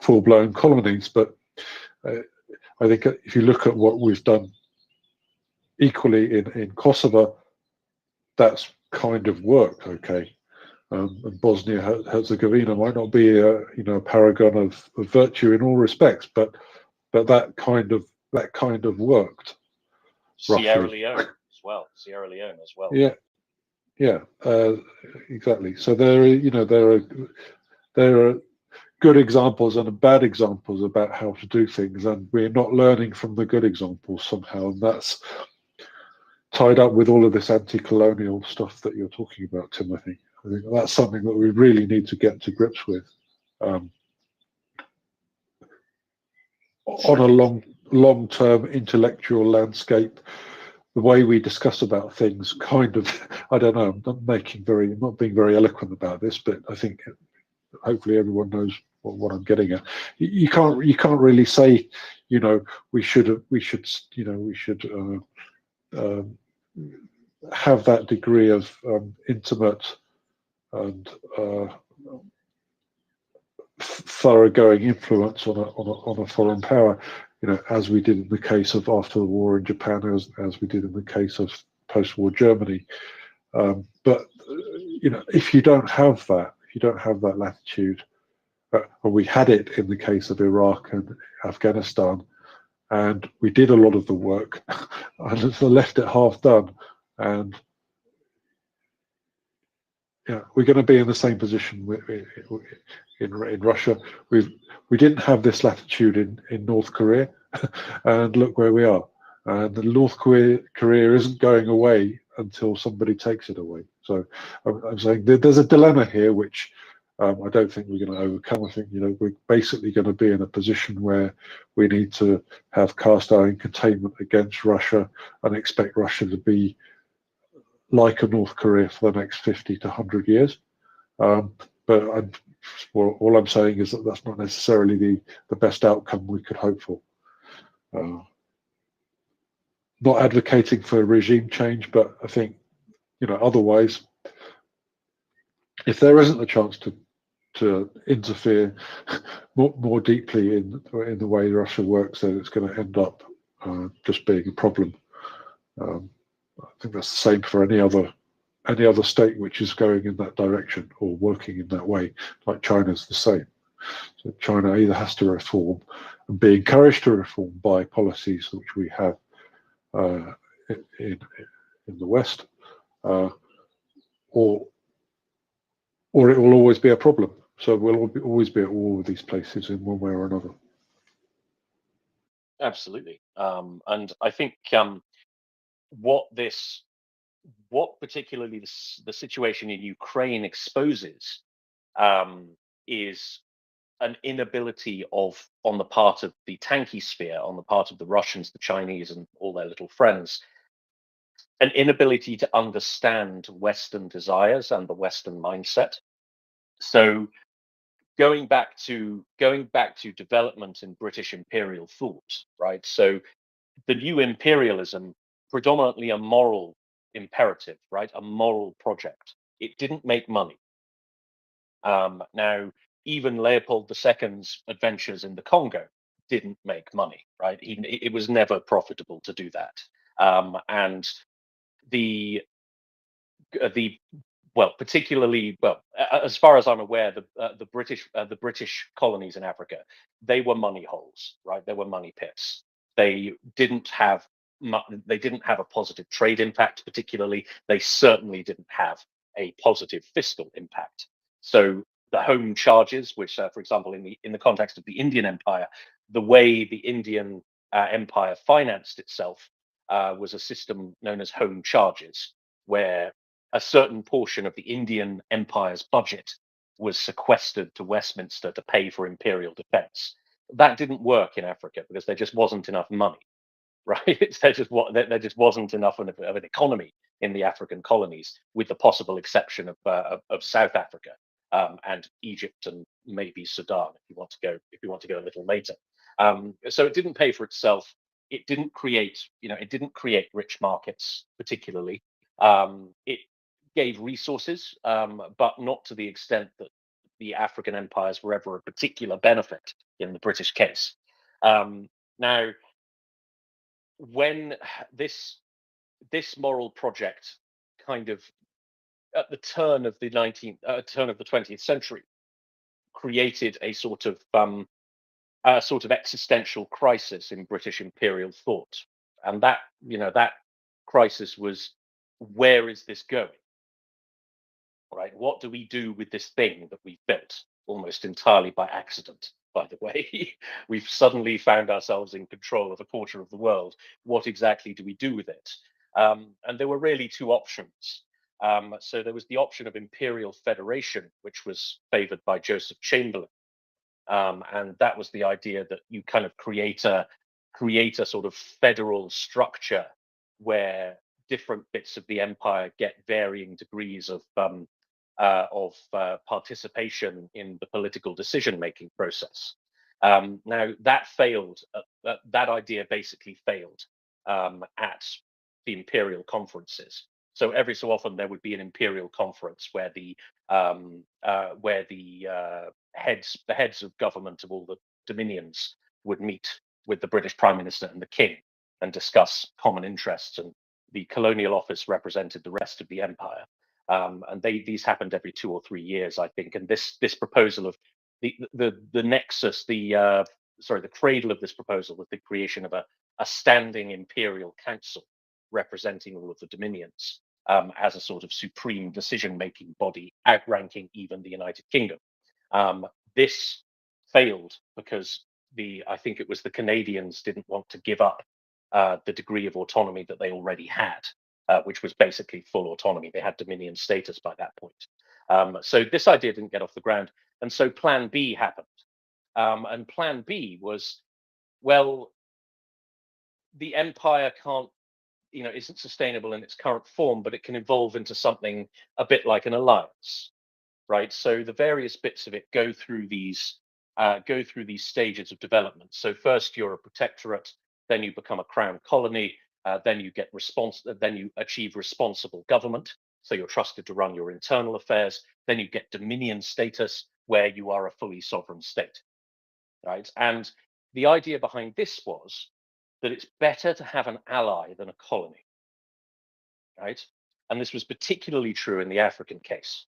full-blown colonies, but I think if you look at what we've done equally in Kosovo, that's kind of worked okay. And Bosnia-Herzegovina might not be a paragon of virtue in all respects, but that kind of worked. Sierra Leone as well. Yeah, exactly. So there are good examples and bad examples about how to do things, and we're not learning from the good examples somehow, and that's tied up with all of this anti-colonial stuff that you're talking about, Timothy. I think that's something that we really need to get to grips with on a long-term intellectual landscape. The way we discuss about things, kind of, I don't know, I'm not being very eloquent about this, but I think hopefully everyone knows what I'm getting at. You can't really say, we should have that degree of intimate and thoroughgoing influence on a foreign power, as we did in the case of after the war in Japan, as we did in the case of post-war Germany. But if you don't have that latitude, and we had it in the case of Iraq and Afghanistan, and we did a lot of the work and left it half done, and we're going to be in the same position in Russia. We didn't have this latitude in North Korea, and look where we are. And the North Korea isn't going away until somebody takes it away. So I'm saying there's a dilemma here, which I don't think we're going to overcome. I think we're basically going to be in a position where we need to have cast iron containment against Russia and expect Russia to be like a North Korea for the next 50 to 100 years. But all I'm saying is that that's not necessarily the best outcome we could hope for. Not advocating for regime change, but I think, otherwise, if there isn't a chance to interfere more deeply in the way Russia works, then it's going to end up just being a problem. I think that's the same for any other state which is going in that direction or working in that way. Like China's the same. So China either has to reform and be encouraged to reform by policies which we have in the West, or it will always be a problem. So we'll always be at war with these places in one way or another. Absolutely. And I think what particularly the situation in Ukraine exposes is an inability on the part of the tanky sphere, on the part of the Russians, the Chinese, and all their little friends, an inability to understand Western desires and the Western mindset. So going back to development in British imperial thought, right? So the new imperialism, predominantly a moral imperative, right? A moral project. It didn't make money. Now, even Leopold II's adventures in the Congo didn't make money, right? It was never profitable to do that. And the well, particularly, well, as far as I'm aware, the British colonies in Africa, they were money holes, right? They were money pits. They didn't have a positive trade impact, particularly. They certainly didn't have a positive fiscal impact. So the home charges, which, for example, in the context of the Indian Empire, the way the Indian Empire financed itself was a system known as home charges, where a certain portion of the Indian Empire's budget was sequestered to Westminster to pay for imperial defense. That didn't work in Africa because there just wasn't enough money, right? there just wasn't enough of an economy in the African colonies, with the possible exception of South Africa and Egypt and maybe Sudan, if you want to go a little later. So it didn't pay for itself. It didn't create rich markets particularly. It gave resources, but not to the extent that the African empires were ever a particular benefit in the British case. Now, when this moral project kind of at the turn of the 20th century created a sort of existential crisis in British imperial thought, and that crisis was, where is this going? Right? What do we do with this thing that we've built almost entirely by accident, by the way? We've suddenly found ourselves in control of a quarter of the world. What exactly do we do with it? And there were really two options. So there was the option of imperial federation, which was favored by Joseph Chamberlain. And that was the idea that you kind of create a sort of federal structure where different bits of the empire get varying degrees of participation in the political decision-making process. Now that failed. That idea basically failed at the imperial conferences. So every so often there would be an imperial conference where the heads of government of all the dominions would meet with the British Prime Minister and the King and discuss common interests, and the colonial office represented the rest of the empire. And these happened every 2 or 3 years, I think. And this proposal of the nexus, the cradle of this proposal was the creation of a standing imperial council representing all of the dominions as a sort of supreme decision-making body, outranking even the United Kingdom. This failed because I think it was the Canadians didn't want to give up the degree of autonomy that they already had, which was basically full autonomy. They had dominion status by that point. So this idea didn't get off the ground. And so Plan B happened. And Plan B was, well, the empire isn't sustainable in its current form, but it can evolve into something a bit like an alliance, right? So the various bits of it go through these stages of development. So first you're a protectorate, then you become a crown colony, then you achieve responsible government. So you're trusted to run your internal affairs. Then you get dominion status, where you are a fully sovereign state, right? And the idea behind this was that it's better to have an ally than a colony, right? And this was particularly true in the African case.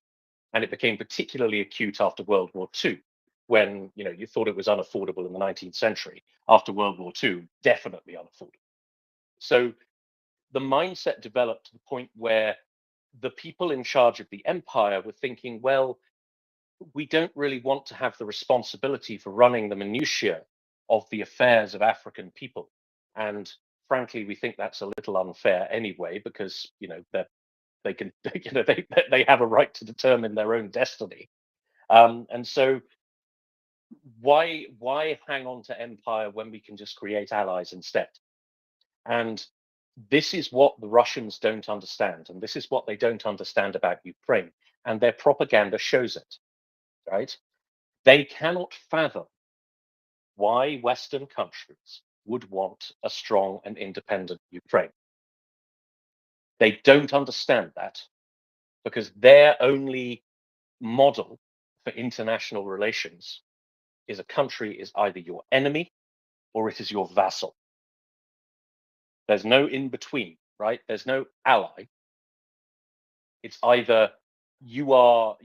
And it became particularly acute after World War II, when you thought it was unaffordable in the 19th century. After World War II, definitely unaffordable. So the mindset developed to the point where the people in charge of the empire were thinking, well, we don't really want to have the responsibility for running the minutiae of the affairs of African people. And frankly, we think that's a little unfair anyway, because they can they have a right to determine their own destiny. And so why hang on to empire when we can just create allies instead? And this is what the Russians don't understand, and this is what they don't understand about Ukraine, and their propaganda shows it, right? They cannot fathom why Western countries would want a strong and independent Ukraine. They don't understand that, because their only model for international relations is a country is either your enemy or it is your vassal. There's no in between, right? There's no ally. It's either you are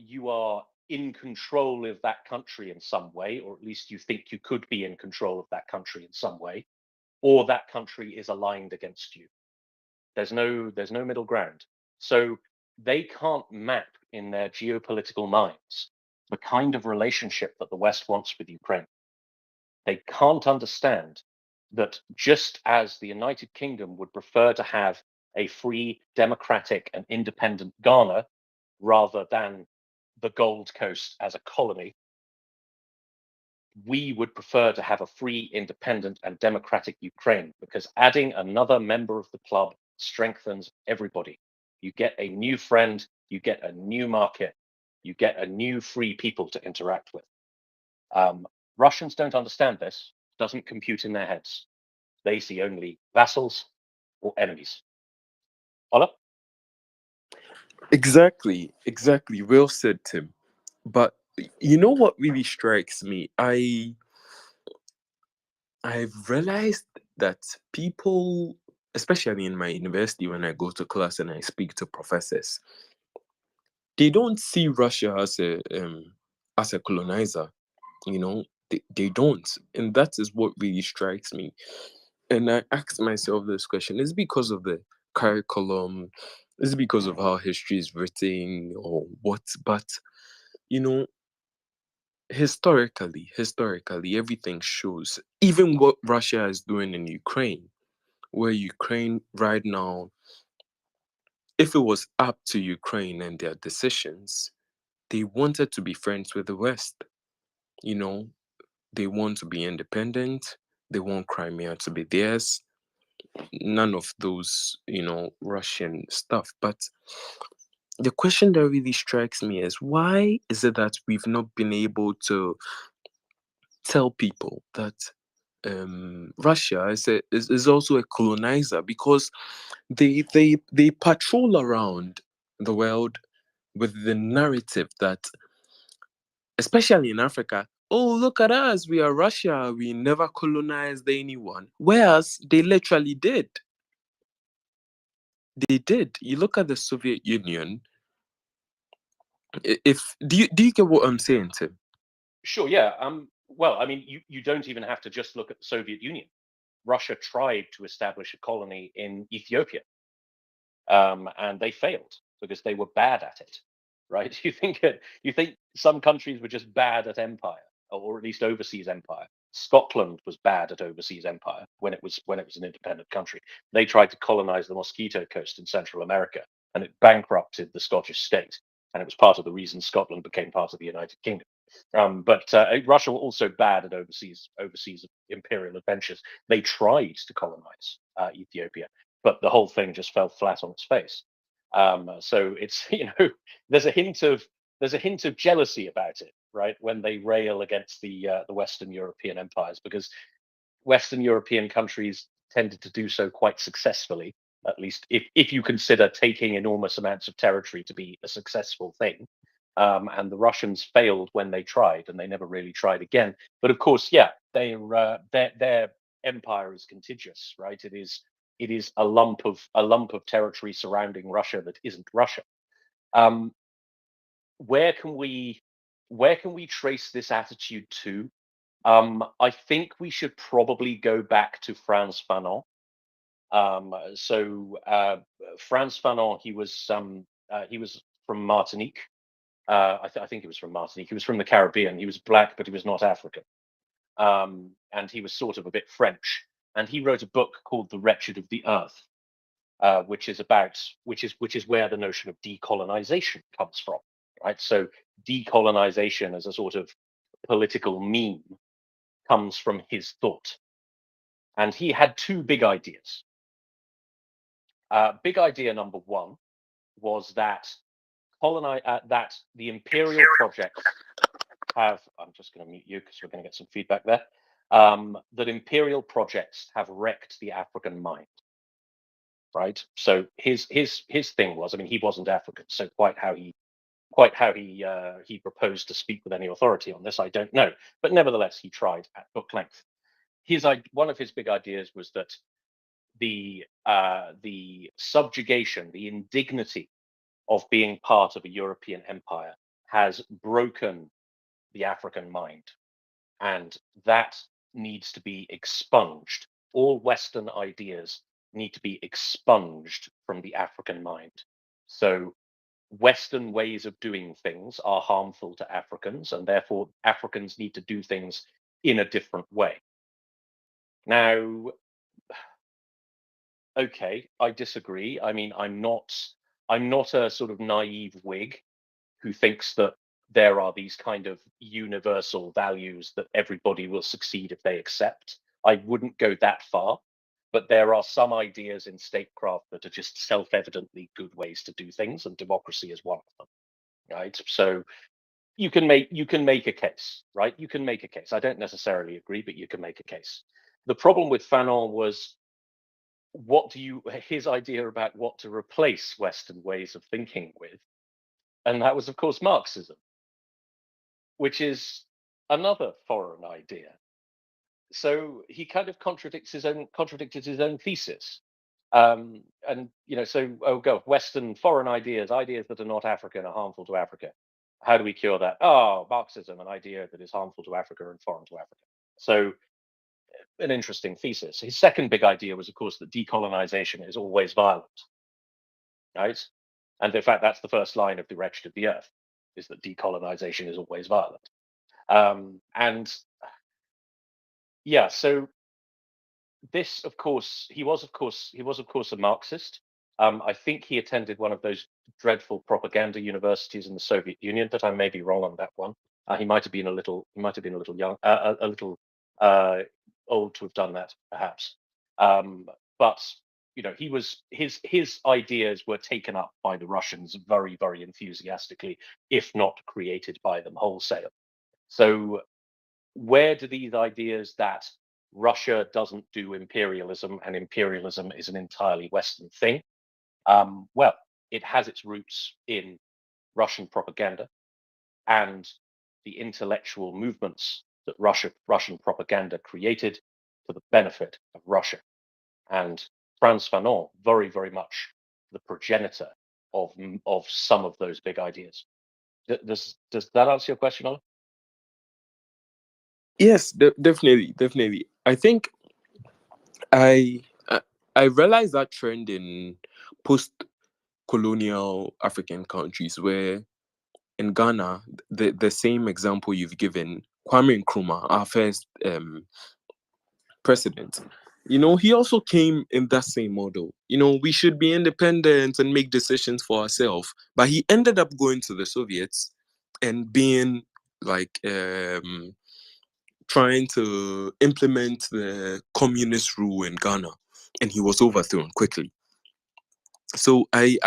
in control of that country in some way, or at least you think you could be in control of that country in some way, or that country is aligned against you. There's no middle ground. So they can't map in their geopolitical minds the kind of relationship that the West wants with Ukraine. They can't understand that just as the United Kingdom would prefer to have a free, democratic, and independent Ghana rather than the Gold Coast as a colony, we would prefer to have a free, independent, and democratic Ukraine, because adding another member of the club strengthens everybody. You get a new friend, you get a new market, you get a new free people to interact with. Russians don't understand this, doesn't compute in their heads. They see only vassals or enemies. Ola? Exactly. Well said, Tim. But you know what really strikes me? I've realized that people, especially in my university, when I go to class and I speak to professors, they don't see Russia as a colonizer. You know, they don't, and that is what really strikes me. And I asked myself this question: is it because of the curriculum? Is it because of how history is written, or what? But you know, historically, everything shows. Even what Russia is doing in Ukraine, where Ukraine right now, if it was up to Ukraine and their decisions, they wanted to be friends with the West. You know, they want to be independent. They want Crimea to be theirs. None of those, Russian stuff. But the question that really strikes me is, why is it that we've not been able to tell people that Russia is also a colonizer? Because they patrol around the world with the narrative that, especially in Africa, oh, look at us, we are Russia, we never colonized anyone. Whereas they literally did. They did. You look at the Soviet Union. If do you get what I'm saying, Tim? Sure, yeah. Well, I mean, you don't even have to just look at the Soviet Union. Russia tried to establish a colony in Ethiopia, and they failed because they were bad at it, right? You think some countries were just bad at empire, or at least overseas empire. Scotland was bad at overseas empire when it was an independent country. They tried to colonize the Mosquito Coast in Central America, and it bankrupted the Scottish state, and it was part of the reason Scotland became part of the United Kingdom. But Russia were also bad at overseas imperial adventures. They tried to colonize Ethiopia, but the whole thing just fell flat on its face. So it's there's a hint of jealousy about it, right? When they rail against the Western European empires, because Western European countries tended to do so quite successfully, at least if you consider taking enormous amounts of territory to be a successful thing. And the Russians failed when they tried, and they never really tried again. But of course, yeah, their empire is contiguous, right? It is a lump of territory surrounding Russia that isn't Russia. Where can we trace this attitude to? I think we should probably go back to Frantz Fanon. Frantz Fanon, he was from Martinique. I think he was from Martinique. He was from the Caribbean. He was black, but he was not African. And he was sort of a bit French. And he wrote a book called The Wretched of the Earth, which is where the notion of decolonization comes from, right? So decolonization as a sort of political meme comes from his thought. And he had two big ideas. Big idea number one was that that the imperial projects have, I'm just going to mute you because we're going to get some feedback there, that imperial projects have wrecked the African mind, right? So his thing was, I mean, he wasn't African, so quite how he proposed to speak with any authority on this, I don't know. But nevertheless, he tried at book length. One of his big ideas was that the subjugation, the indignity of being part of a European empire has broken the African mind, and that needs to be expunged. All Western ideas need to be expunged from the African mind. So Western ways of doing things are harmful to Africans, and therefore Africans need to do things in a different way. Now, okay, I disagree. I mean, I'm not a sort of naive Whig who thinks that there are these kind of universal values that everybody will succeed if they accept. I wouldn't go that far, but there are some ideas in statecraft that are just self-evidently good ways to do things, and democracy is one of them, right? So you can make a case, right? You can make a case. I don't necessarily agree, but you can make a case. The problem with Fanon was his idea about what to replace Western ways of thinking with, and that was, of course, Marxism, which is another foreign idea. So he kind of contradicted his own thesis. And so Western foreign ideas that are not African are harmful to Africa. How do we cure that? Oh, Marxism, an idea that is harmful to Africa and foreign to Africa. So an interesting thesis. His second big idea was, of course, that decolonization is always violent, right? And in fact, that's the first line of the Wretched of the Earth, is that decolonization is always violent. So this, of course, he was of course a Marxist. I think he attended one of those dreadful propaganda universities in the Soviet Union, but I may be wrong on that one. He might have been a little young, a little old to have done that, perhaps. But his ideas were taken up by the Russians very, very enthusiastically, if not created by them wholesale. So where do these ideas that Russia doesn't do imperialism and imperialism is an entirely Western thing? Well, it has its roots in Russian propaganda and the intellectual movements that Russian propaganda created for the benefit of Russia. And Frantz Fanon, very, very much the progenitor of some of those big ideas. Does that answer your question, Ola? Yes, definitely. I think I realized that trend in post-colonial African countries, where in Ghana, the same example you've given, Kwame Nkrumah, our first president, he also came in that same model. We should be independent and make decisions for ourselves. But he ended up going to the Soviets and being like trying to implement the communist rule in Ghana, and he was overthrown quickly. So I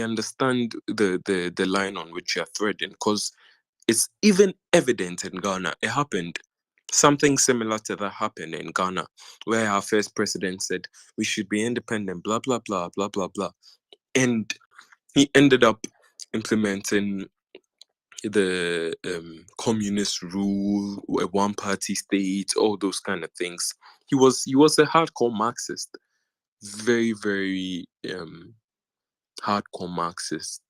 understand the line on which you're threading, because it's even evident in Ghana. It happened. Something similar to that happened in Ghana, where our first president said we should be independent, blah blah blah blah blah blah, and he ended up implementing the communist rule, a one-party state, all those kind of things. He was a hardcore Marxist, very, very hardcore Marxist.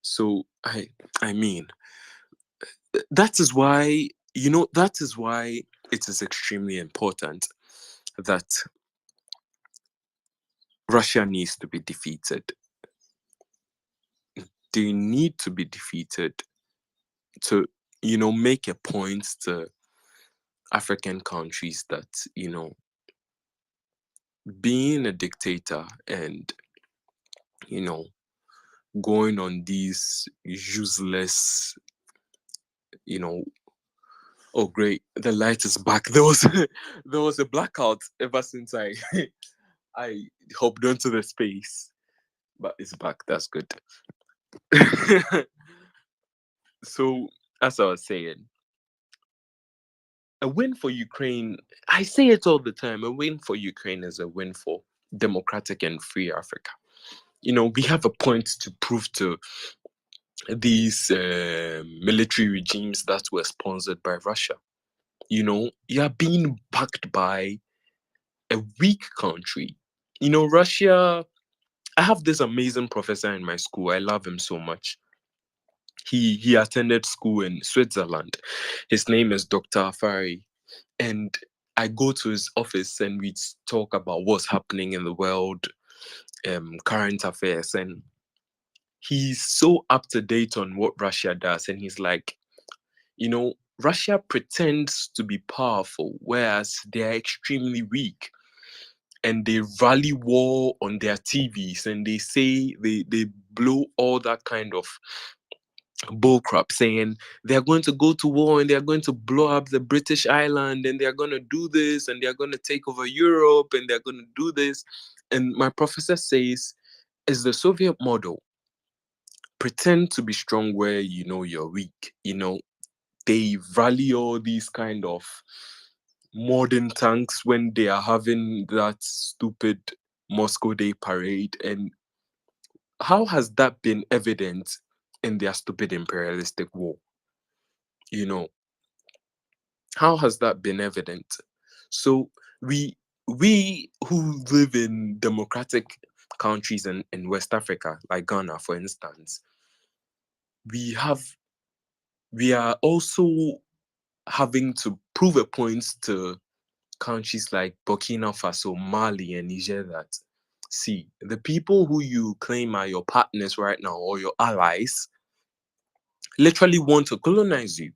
So I mean, that is why it is extremely important that Russia needs to be defeated. They need to be defeated to make a point to African countries that being a dictator and going on these useless oh great, the light is back. There was a blackout ever since I I hopped onto the space, but it's back. That's good. So as I was saying, a win for Ukraine, I say it all the time, a win for Ukraine is a win for democratic and free Africa. We have a point to prove to these military regimes that were sponsored by Russia. You are being backed by a weak country You know, Russia, I have this amazing professor in my school. I love him so much. He attended school in Switzerland. His name is Dr. Afari. And I go to his office and we talk about what's happening in the world, current affairs. And he's so up to date on what Russia does. And he's like, you know, Russia pretends to be powerful, whereas they are extremely weak. And they rally war on their TVs and they say they blow all that kind of bullcrap, saying they're going to go to war and they're going to blow up the British island and they're going to do this and they're going to take over Europe and they're going to do this. And my professor says, it's the Soviet model. Pretend to be strong where you know you're weak. You know, they rally all these kind of modern tanks when they are having that stupid Moscow Day parade. And how has that been evident in their stupid imperialistic war? You know, how has that been evident? So we who live in democratic countries in West Africa, like Ghana, for instance, we are also having to prove a point to countries like Burkina Faso, Mali, and Niger that, see, the people who you claim are your partners right now or your allies literally want to colonize you,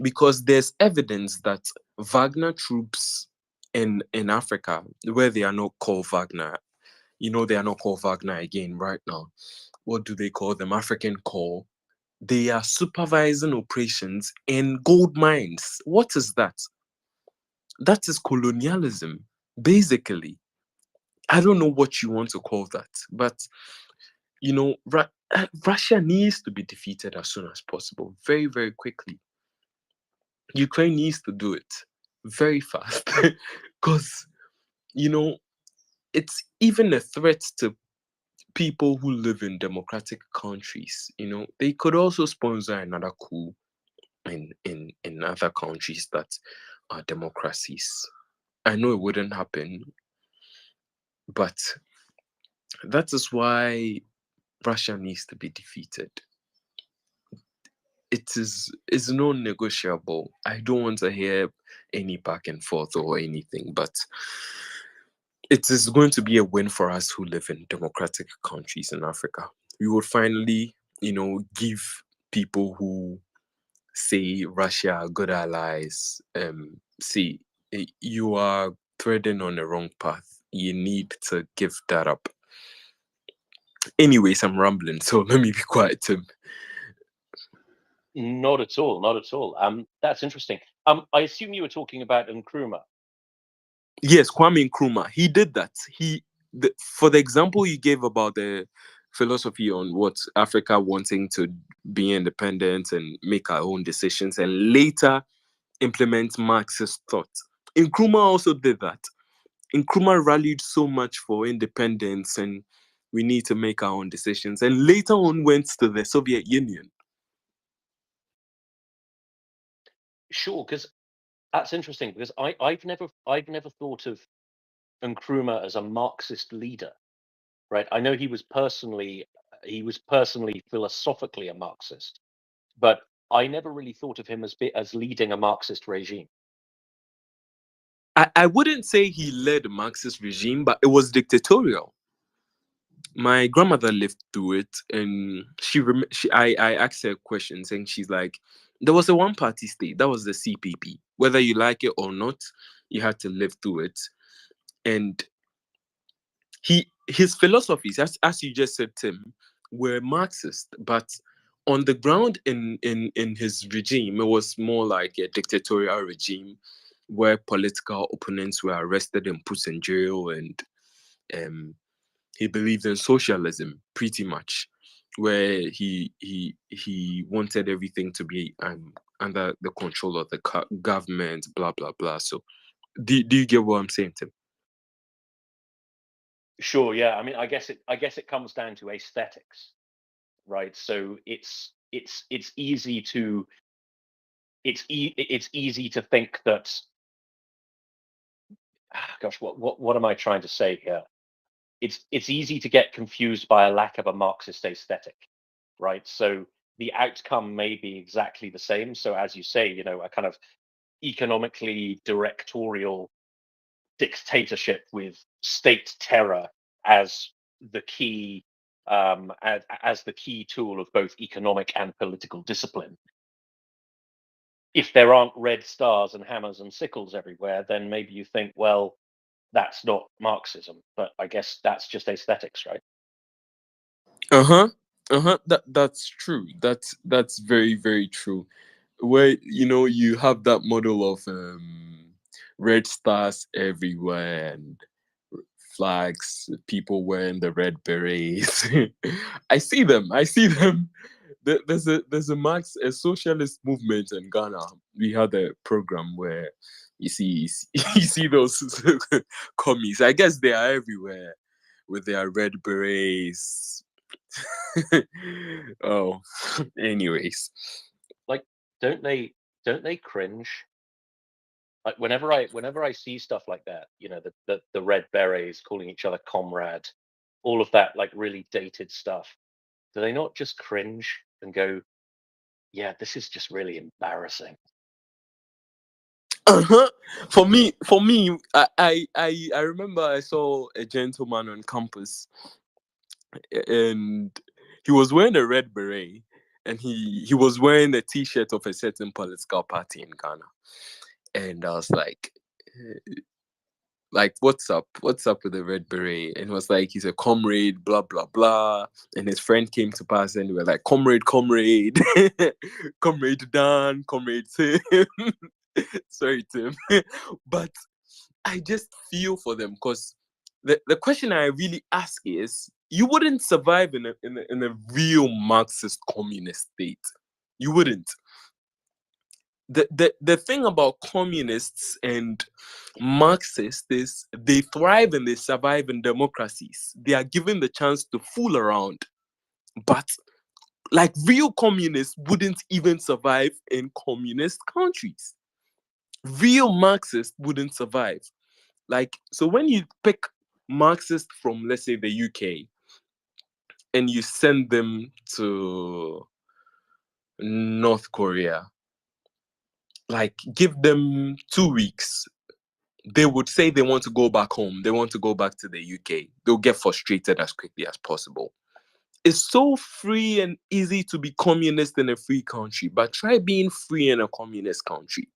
because there's evidence that Wagner troops in Africa, where they are not called Wagner, you know, they are not called Wagner again right now. What do they call them? African Corps. They are supervising operations in gold mines. What is that? That is colonialism, basically. I don't know what you want to call that, but you know, Russia needs to be defeated as soon as possible, very, very quickly. Ukraine needs to do it very fast because, you know, it's even a threat to people who live in democratic countries. You know, they could also sponsor another coup in other countries that are democracies. I know it wouldn't happen, but that is why Russia needs to be defeated. It's non-negotiable. I don't want to hear any back and forth or anything, but it is going to be a win for us who live in democratic countries in Africa. We would finally, you know, give people who say Russia are good allies, see, you are treading on the wrong path. You need to give that up. Anyways, I'm rambling, so let me be quiet, Tim. Not at all, not at all. That's interesting. I assume you were talking about Nkrumah. Yes, Kwame Nkrumah. He did that. For the example you gave about the philosophy on what Africa wanting to be independent and make our own decisions and later implement Marxist thought. Nkrumah also did that. Nkrumah rallied so much for independence and we need to make our own decisions, and later on went to the Soviet Union. Sure, because that's interesting. Because I've never thought of Nkrumah as a Marxist leader, right? I know he was personally philosophically a Marxist, but I never really thought of him as leading a Marxist regime. I wouldn't say he led a Marxist regime, but it was dictatorial. My grandmother lived through it, and I asked her questions, and she's like, there was a one-party state, that was the CPP. Whether you like it or not, you had to live through it. And his philosophies, as you just said, Tim, were Marxist, but on the ground in his regime, it was more like a dictatorial regime where political opponents were arrested and put in jail, and he believed in socialism pretty much, where he wanted everything to be under the control of the government, blah blah blah. So do you get what I'm saying, Tim? Sure, yeah. I mean, I guess it comes down to aesthetics, right? So it's easy to think that gosh, what am I trying to say here? It's easy to get confused by a lack of a Marxist aesthetic, right? So the outcome may be exactly the same. So as you say, you know, a kind of economically directorial dictatorship with state terror as the key as the key tool of both economic and political discipline. If there aren't red stars and hammers and sickles everywhere, then maybe you think, well, that's not Marxism. But I guess that's just aesthetics, right? Uh-huh. Uh-huh. That's true. That's very, very true. Where, you know, you have that model of red stars everywhere and flags, people wearing the red berets. I see them. I see them. There's a socialist movement in Ghana. We had a program where you see those commies. I guess they are everywhere with their red berets. Oh, anyways. Like, don't they cringe? Like whenever I see stuff like that, you know, the red berets calling each other comrade, all of that like really dated stuff, do they not just cringe and go, yeah, this is just really embarrassing? Uh-huh. For me, I remember I saw a gentleman on campus, and he was wearing a red beret, and he was wearing a t-shirt of a certain political party in Ghana. And I was like, what's up with the red beret? And it was like, he's a comrade, blah blah blah. And his friend came to pass, and we were like, comrade comrade Dan, comrade Tim. Sorry, Tim. But I just feel for them, because the question I really ask is, you wouldn't survive in a real Marxist communist state. You wouldn't. The thing about communists and Marxists is they thrive and they survive in democracies. They are given the chance to fool around. But like real communists wouldn't even survive in communist countries. Real Marxists wouldn't survive. Like, so when you pick Marxists from, let's say, the UK, and you send them to North Korea, like, give them 2 weeks, they would say they want to go back home. They want to go back to the UK. They'll get frustrated as quickly as possible. It's so free and easy to be communist in a free country, but try being free in a communist country.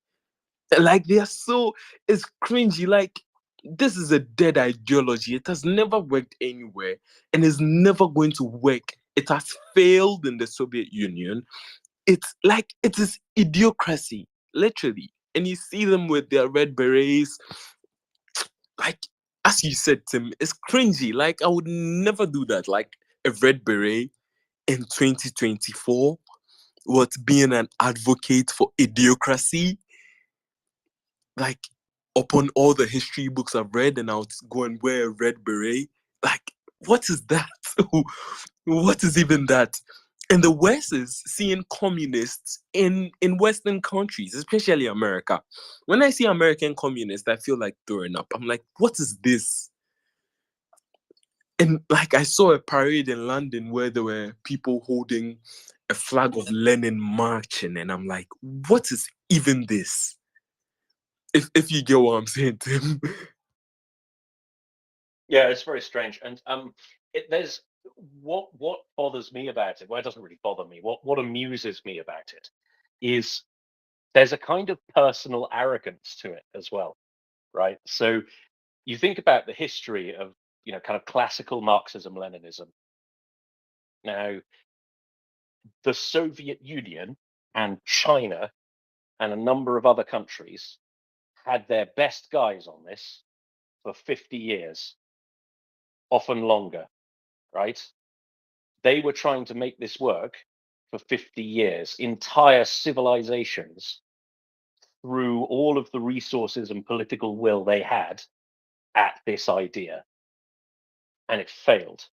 Like, they are so, it's cringy. Like, this is a dead ideology. It has never worked anywhere and is never going to work. It has failed in the Soviet Union. It's like, it is idiocracy, literally. And you see them with their red berets. Like, as you said, Tim, it's cringy. Like, I would never do that. Like, a red beret in 2024, what, being an advocate for idiocracy, like, upon all the history books I've read, and I would go and wear a red beret. Like, what is that? What is even that? And the West is seeing communists in Western countries, especially America. When I see American communists, I feel like throwing up. I'm like, what is this? And like, I saw a parade in London where there were people holding a flag of Lenin marching, and I'm like, what is even this? If you get what I'm saying, Tim. Yeah, it's very strange. And there's what bothers me about it. Well, it doesn't really bother me. What amuses me about it is there's a kind of personal arrogance to it as well, right? So you think about the history of, you know, kind of classical Marxism, Leninism. Now, the Soviet Union and China and a number of other countries had their best guys on this for 50 years, often longer, right? They were trying to make this work for 50 years. Entire civilizations threw all of the resources and political will they had at this idea, and it failed.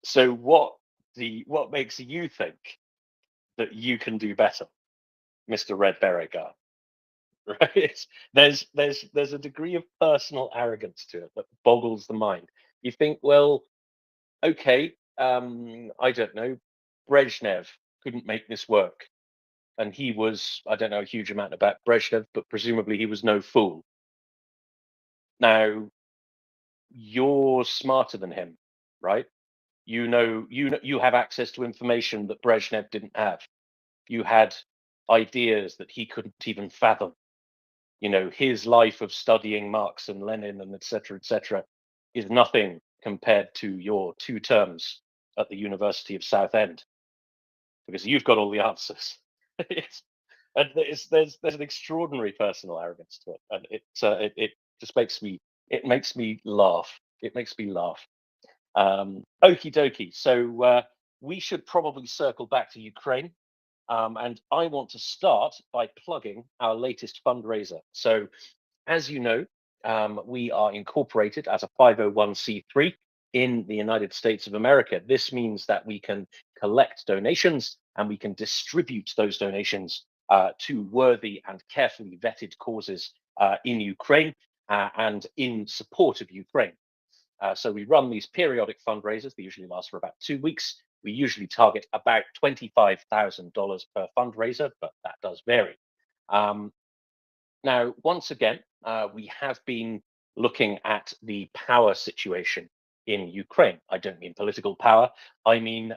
So what makes you think that you can do better, Mr. Red Beret guy? right? There's a degree of personal arrogance to it that boggles the mind. You think, well, okay, I don't know, Brezhnev couldn't make this work, and he was, I don't know a huge amount about Brezhnev, but presumably he was no fool. Now you're smarter than him, right? You have access to information that Brezhnev didn't have. You had ideas that he couldn't even fathom. You know, his life of studying Marx and Lenin and et cetera, is nothing compared to your 2 terms at the University of Southend, because you've got all the answers. It's, and there's an extraordinary personal arrogance to it, and it just makes me laugh. It makes me laugh. Okie dokie. So we should probably circle back to Ukraine. And I want to start by plugging our latest fundraiser. So, as you know, we are incorporated as a 501c3 in the United States of America. This means that we can collect donations and we can distribute those donations to worthy and carefully vetted causes in Ukraine and in support of Ukraine. So we run these periodic fundraisers. They usually last for about 2 weeks. We usually target about $25,000 per fundraiser, but that does vary. Now, once again, we have been looking at the power situation in Ukraine. I don't mean political power, I mean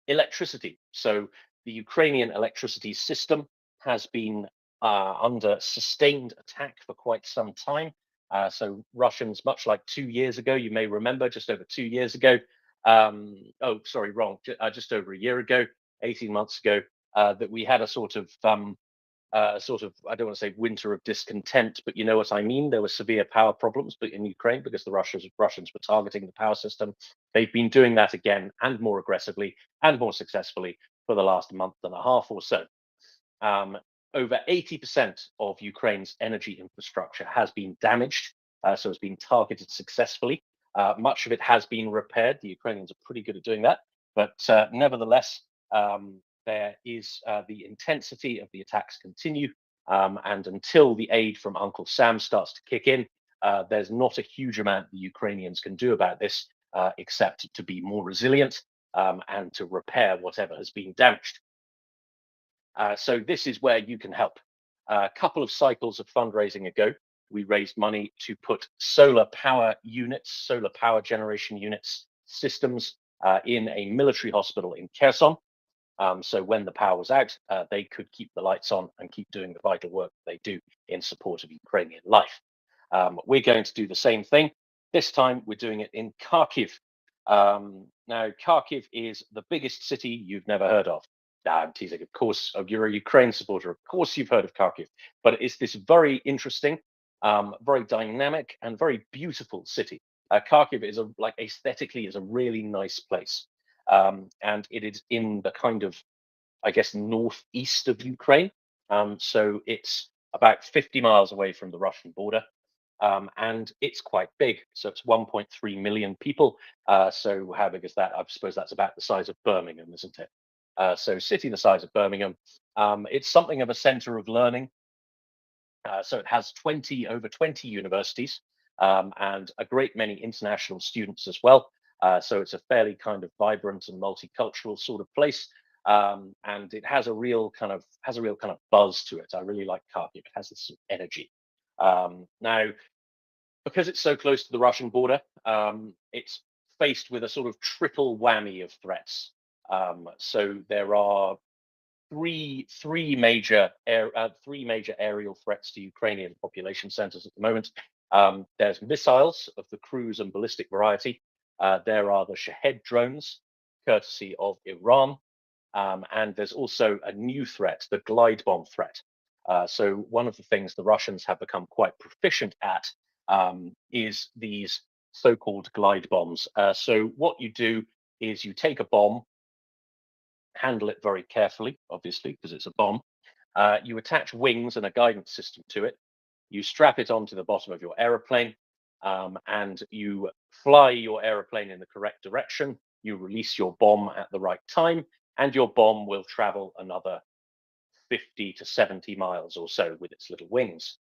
electricity. So the Ukrainian electricity system has been under sustained attack for quite some time. So Russians, much like 2 years ago, you may remember, just over 2 years ago, oh, sorry, wrong, just over a year ago, 18 months ago, that we had a sort of, I don't want to say winter of discontent, but you know what I mean. There were severe power problems in Ukraine because the Russians were targeting the power system. They've been doing that again and more aggressively and more successfully for the last month and a half or so. Over 80% of Ukraine's energy infrastructure has been damaged, so it's been targeted successfully. Much of it has been repaired. The Ukrainians are pretty good at doing that, but nevertheless, there is the intensity of the attacks continue, and until the aid from Uncle Sam starts to kick in, there's not a huge amount the Ukrainians can do about this, except to be more resilient and to repair whatever has been damaged. So this is where you can help. A couple of cycles of fundraising ago, we raised money to put solar power units, solar power generation units, systems in a military hospital in Kherson. So when the power was out, they could keep the lights on and keep doing the vital work they do in support of Ukrainian life. We're going to do the same thing. This time we're doing it in Kharkiv. Now, Kharkiv is the biggest city you've never heard of. I'm teasing, of course, you're a Ukraine supporter. Of course you've heard of Kharkiv, but it's this very interesting, very dynamic and very beautiful city. Kharkiv is aesthetically is a really nice place. And it is in the kind of, I guess, northeast of Ukraine. So it's about 50 miles away from the Russian border. And it's quite big. So it's 1.3 million people. So how big is that? I suppose that's about the size of Birmingham, isn't it? So city the size of Birmingham. It's something of a center of learning. So it has over 20 universities and a great many international students as well. So it's a fairly kind of vibrant and multicultural sort of place, and it has a real kind of buzz to it. I really like Kharkiv. It has this sort of energy. Now, because it's so close to the Russian border, it's faced with a sort of triple whammy of threats. So there are three major aerial threats to Ukrainian population centers at the moment. There's missiles of the cruise and ballistic variety. There are the Shahed drones, courtesy of Iran. And there's also a new threat, the glide bomb threat. So one of the things the Russians have become quite proficient at is these so-called glide bombs. So what you do is you take a bomb, handle it very carefully, obviously, because it's a bomb. You attach wings and a guidance system to it. You strap it onto the bottom of your aeroplane, and you fly your aeroplane in the correct direction. You release your bomb at the right time, and your bomb will travel another 50 to 70 miles or so with its little wings.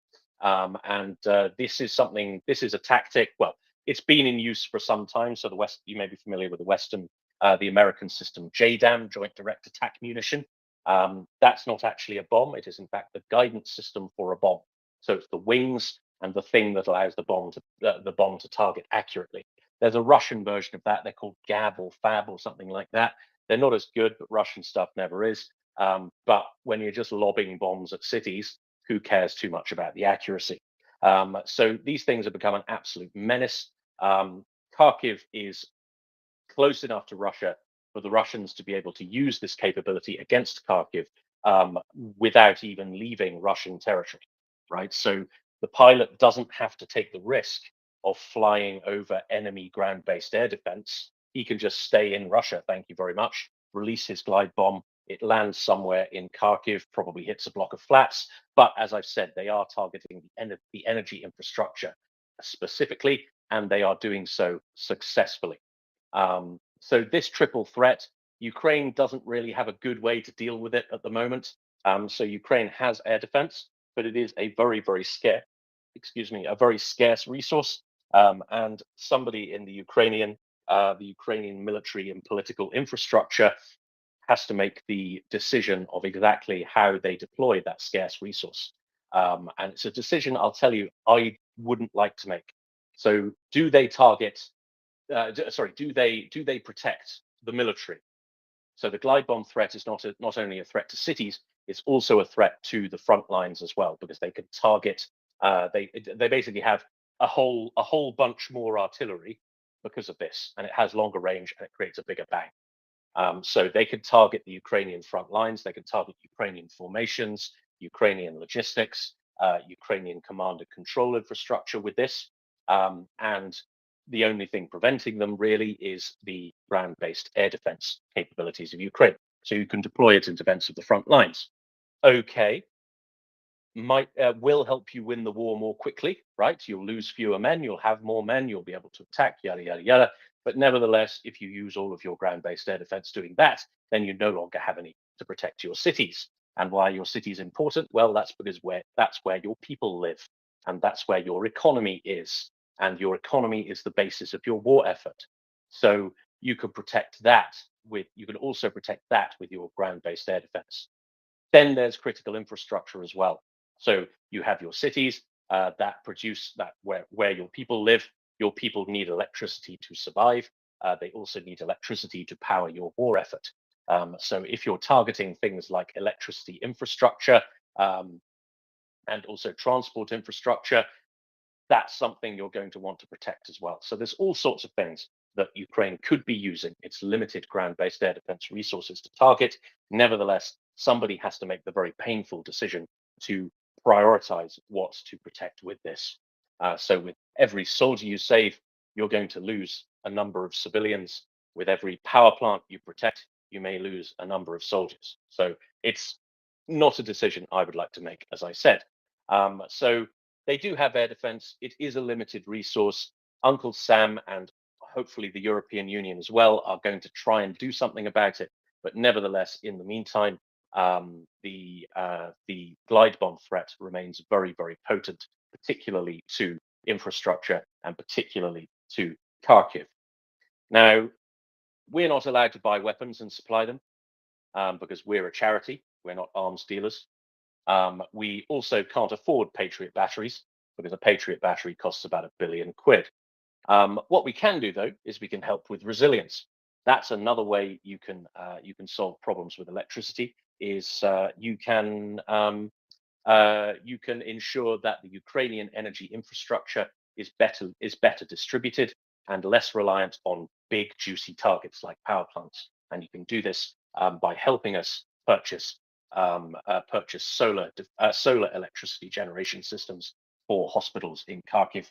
This is a tactic, well, it's been in use for some time. So the West, you may be familiar with the American system JDAM, Joint Direct Attack Munition. That's not actually a bomb. It is in fact the guidance system for a bomb. So it's the wings and the thing that allows the bomb to target accurately. There's a Russian version of that. They're called GAB or FAB or something like that. They're not as good, but Russian stuff never is. But when you're just lobbing bombs at cities, who cares too much about the accuracy? So these things have become an absolute menace. Kharkiv is close enough to Russia for the Russians to be able to use this capability against Kharkiv without even leaving Russian territory, right? So the pilot doesn't have to take the risk of flying over enemy ground-based air defense. He can just stay in Russia, thank you very much, release his glide bomb. It lands somewhere in Kharkiv, probably hits a block of flats. But as I've said, they are targeting the energy infrastructure specifically, and they are doing so successfully. So this triple threat, Ukraine doesn't really have a good way to deal with it at the moment. So Ukraine has air defense, but it is a very, very scarce, a very scarce resource. And somebody in the Ukrainian military and political infrastructure has to make the decision of exactly how they deploy that scarce resource. And it's a decision, I'll tell you, I wouldn't like to make. So do they target, do they protect the military? So the glide bomb threat is not only a threat to cities, it's also a threat to the front lines as well, because they can target, they basically have a whole bunch more artillery because of this, and it has longer range and it creates a bigger bang. So they could target the Ukrainian front lines, they could target Ukrainian formations, Ukrainian logistics, Ukrainian command and control infrastructure with this. And the only thing preventing them really is the ground-based air defense capabilities of Ukraine. So you can deploy it in defense of the front lines. Okay, will help you win the war more quickly, right? You'll lose fewer men, you'll have more men, you'll be able to attack, yada, yada, yada. But nevertheless, if you use all of your ground-based air defense doing that, then you no longer have any to protect your cities. And why are your cities important? Well, that's because that's where your people live, and that's where your economy is. And your economy is the basis of your war effort. So you can protect that you can also protect that with your ground-based air defense. Then there's critical infrastructure as well. So you have your cities that produce that where your people live. Your people need electricity to survive. They also need electricity to power your war effort. So if you're targeting things like electricity infrastructure and also transport infrastructure, that's something you're going to want to protect as well. So there's all sorts of things that Ukraine could be using its limited ground-based air defense resources to target. Nevertheless, somebody has to make the very painful decision to prioritize what to protect with this. So with every soldier you save, you're going to lose a number of civilians. With every power plant you protect, you may lose a number of soldiers. So it's not a decision I would like to make, as I said. So they do have air defense. It is a limited resource. Uncle Sam and hopefully the European Union as well are going to try and do something about it. But nevertheless, in the meantime, the glide bomb threat remains very, very potent, particularly to infrastructure and particularly to Kharkiv. Now, we're not allowed to buy weapons and supply them because we're a charity. We're not arms dealers. We also can't afford Patriot batteries because a Patriot battery costs about £1 billion. What we can do though is we can help with resilience. That's another way you can solve problems with electricity. Is you can ensure that the Ukrainian energy infrastructure is better distributed and less reliant on big juicy targets like power plants. And you can do this by helping us purchase solar electricity generation systems for hospitals in Kharkiv.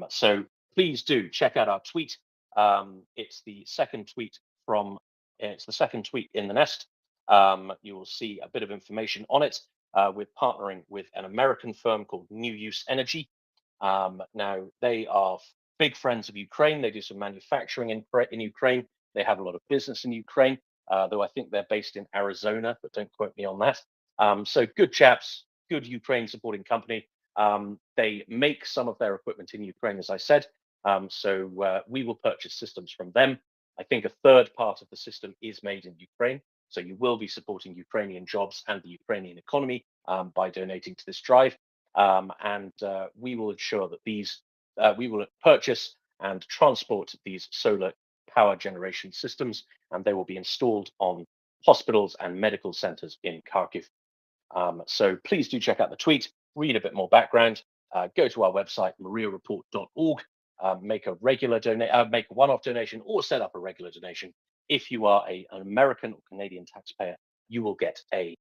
So please do check out our tweet. It's the second tweet in the nest. You will see a bit of information on it. We're partnering with an American firm called New Use Energy. Now they are big friends of Ukraine. They do some manufacturing in Ukraine. They have a lot of business in Ukraine, though I think they're based in Arizona, but don't quote me on that. So good chaps, good Ukraine supporting company. They make some of their equipment in Ukraine, as I said. So we will purchase systems from them. I think a third part of the system is made in Ukraine. So you will be supporting Ukrainian jobs and the Ukrainian economy by donating to this drive. And we will ensure that we will purchase and transport these solar power generation systems, and they will be installed on hospitals and medical centers in Kharkiv. So please do check out the tweet, read a bit more background, go to our website, MriyaReport.org, make a one-off donation or set up a regular donation. If you are an American or Canadian taxpayer, you will get a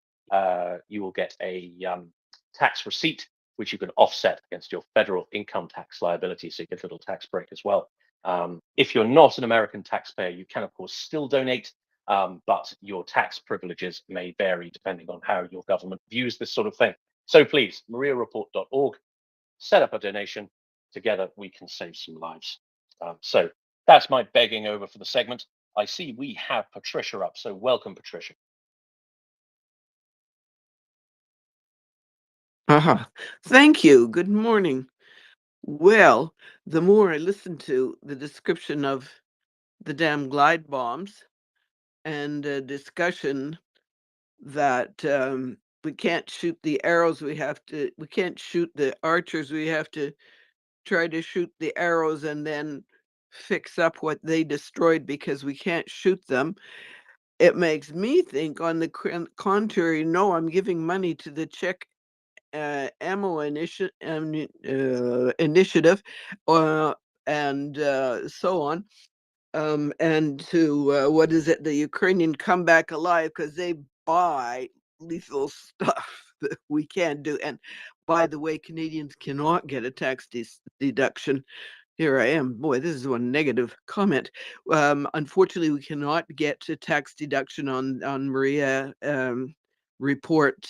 tax receipt, which you can offset against your federal income tax liability, so you get a little tax break as well. If you're not an American taxpayer, you can of course still donate, but your tax privileges may vary depending on how your government views this sort of thing. So please, MriyaReport.org, set up a donation. Together we can save some lives. So that's my begging over for the segment. I see we have Patricia up, so welcome, Patricia. Thank you. Good morning. Well, the more I listen to the description of the damn glide bombs and discussion that we can't shoot the arrows, we can't shoot the archers, we have to try to shoot the arrows and then fix up what they destroyed because we can't shoot them. It makes me think, on the contrary, no, I'm giving money to the Czech ammo initiative and so on, and to what is it, the Ukrainian Come Back Alive, because they buy lethal stuff that we can't do. And by the way, Canadians cannot get a tax deduction. Here I am. Boy, this is one negative comment. Unfortunately, we cannot get a tax deduction on Maria report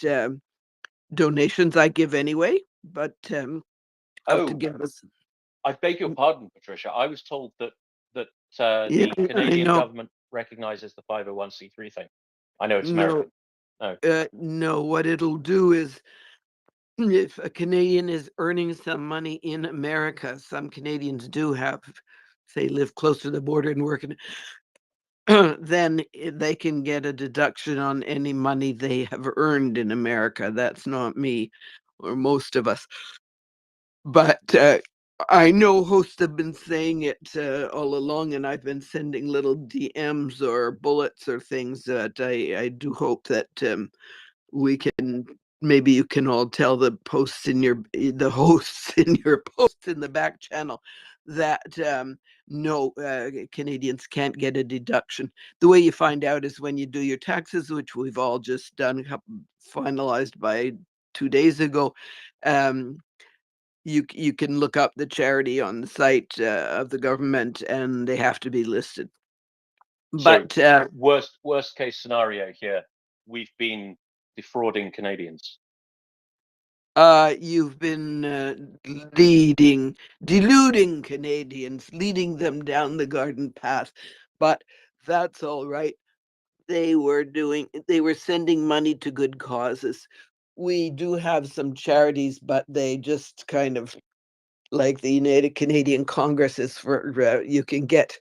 donations I give anyway, but to give us. I beg your pardon, Patricia. I was told that Yeah, the Canadian government recognizes the 501c3 thing. I know it's American. No, what it'll do is, if a Canadian is earning some money in America, some Canadians do have, say, live close to the border and work in, then they can get a deduction on any money they have earned in America. That's not me or most of us. But I know hosts have been saying it all along, and I've been sending little DMs or bullets or things that I do hope that we can, maybe you can all tell the hosts in your posts in the back channel that no, Canadians can't get a deduction. The way you find out is when you do your taxes, which we've all just done, finalized by 2 days ago. You can look up the charity on the site of the government, and they have to be listed. But so worst case scenario here, we've been defrauding Canadians. You've been deluding Canadians, leading them down the garden path. But that's all right. They were sending money to good causes. We do have some charities, but they just kind of, like the United Canadian Congress, is for you can get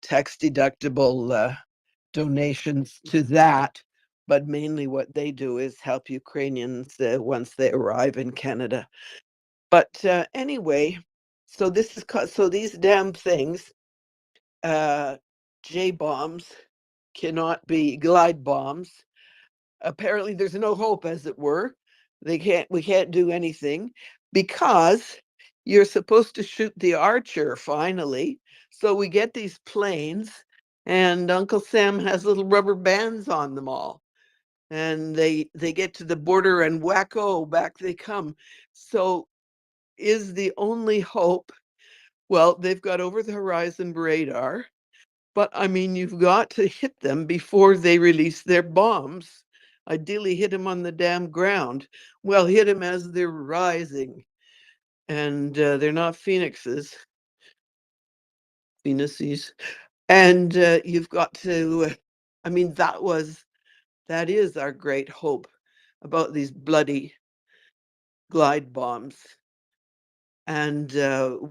tax deductible donations to that, but mainly what they do is help Ukrainians once they arrive in Canada. But anyway, so this is so these damn things, J bombs, cannot be glide bombs. Apparently, there's no hope, as it were. We can't do anything because you're supposed to shoot the Archer finally. So we get these planes, and Uncle Sam has little rubber bands on them all. And they get to the border and wacko, back they come. So is the only hope, well, they've got over the horizon radar, but I mean, you've got to hit them before they release their bombs. Ideally, hit them on the damn ground. Well, hit them as they're rising. And they're not phoenixes. And you've got to, I mean, that is our great hope. about these bloody glide bombs. And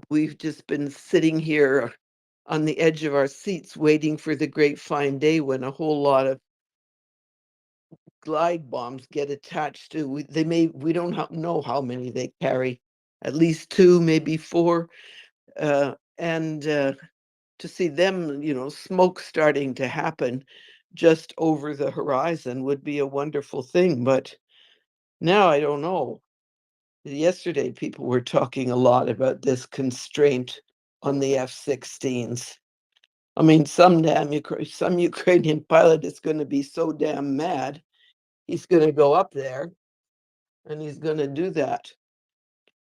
we've just been sitting here on the edge of our seats waiting for the great fine day when a whole lot of glide bombs get attached to. We don't know how many they carry, at least 2, maybe 4. And to see them, smoke starting to happen just over the horizon would be a wonderful thing. But now I don't know. Yesterday, people were talking a lot about this constraint on the F-16s. I mean, some Ukrainian pilot is going to be so damn mad, he's going to go up there and he's going to do that.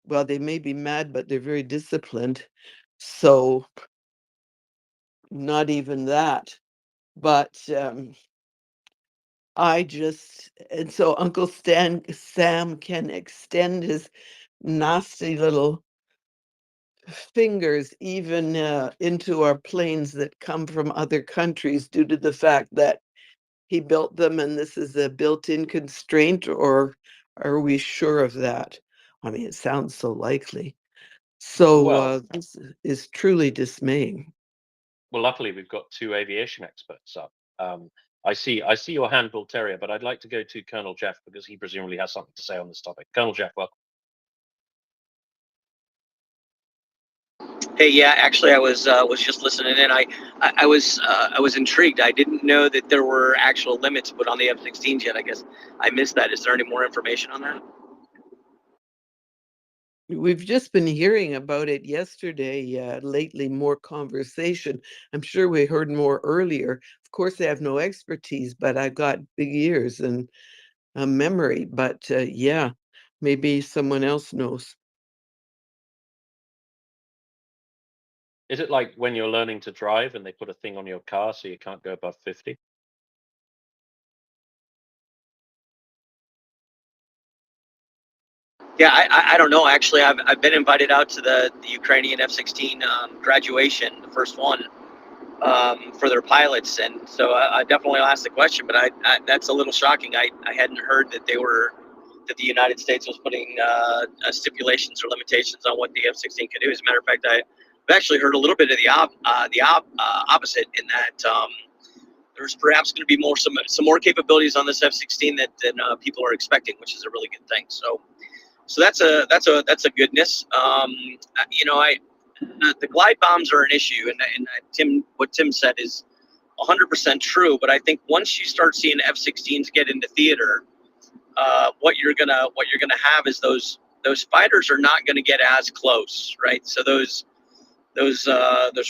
Well, they may be mad, but they're very disciplined. So not even that. But and so Uncle Sam can extend his nasty little fingers even into our planes that come from other countries due to the fact that he built them and this is a built-in constraint, or are we sure of that? I mean, it sounds so likely. So Well, this is truly dismaying. well, luckily we've got 2 aviation experts up. I see your hand, Bull Terrier, but I'd like to go to Colonel Jeff because he presumably has something to say on this topic. Colonel Jeff, welcome. Hey, yeah, actually, I was just listening in. I was intrigued. I didn't know that there were actual limits put on the F-16s yet. I guess I missed that. Is there any more information on that? We've just been hearing about it yesterday, lately, more conversation. I'm sure we heard more earlier. Of course, I have no expertise, but I've got big ears and a memory. But yeah, maybe someone else knows. Is it like when you're learning to drive and they put a thing on your car so you can't go above 50? Yeah, I don't know. Actually, I've been invited out to the Ukrainian F-16 graduation, the first one, for their pilots, and so I definitely asked the question. But that's a little shocking. I hadn't heard that that the United States was putting stipulations or limitations on what the F-16 can do. As a matter of fact, I've actually heard a little bit of the opposite, in that there's perhaps going to be some more capabilities on this F-16 than people are expecting, which is a really good thing. So that's a goodness. The glide bombs are an issue, and what Tim said is 100% true. But I think once you start seeing F-16s get into theater, what you're gonna have is those fighters are not gonna get as close, right? So those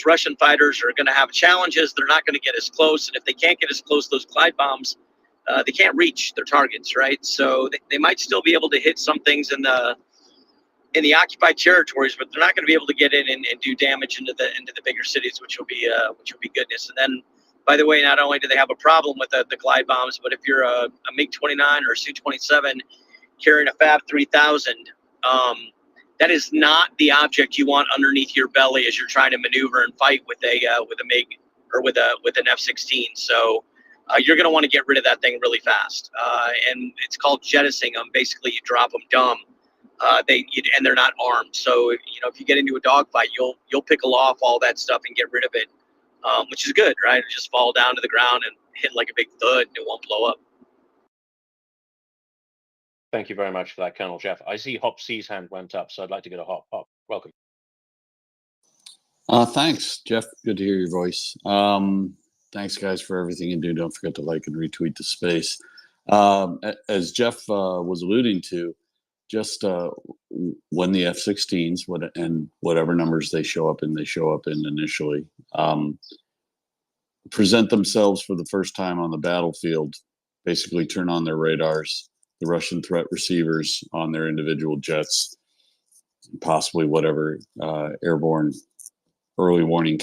Russian fighters are gonna have challenges. They're not gonna get as close, and if they can't get as close, those glide bombs, they can't reach their targets, right? So they might still be able to hit some things in the occupied territories, but they're not going to be able to get in and do damage into the bigger cities, which will be goodness. And then, by the way, not only do they have a problem with the glide bombs, but if you're a MiG-29 or a Su-27 carrying a Fab 3000, that is not the object you want underneath your belly as you're trying to maneuver and fight with a MiG or with an F-16. So you're going to want to get rid of that thing really fast, and it's called jettisoning them. Basically, you drop them dumb. And they're not armed. So if you get into a dogfight, you'll pickle off all that stuff and get rid of it, which is good, right? It'll just fall down to the ground and hit like a big thud, and it won't blow up. Thank you very much for that, Colonel Jeff. I see Hop C's hand went up, so I'd like to go to Hop. Hop, welcome. Thanks, Jeff. Good to hear your voice. Thanks, guys, for everything you do. Don't forget to like and retweet the space. As Jeff was alluding to, just when the F-16s and whatever numbers they show up in initially, present themselves for the first time on the battlefield, basically turn on their radars, the Russian threat receivers on their individual jets, possibly whatever airborne early warning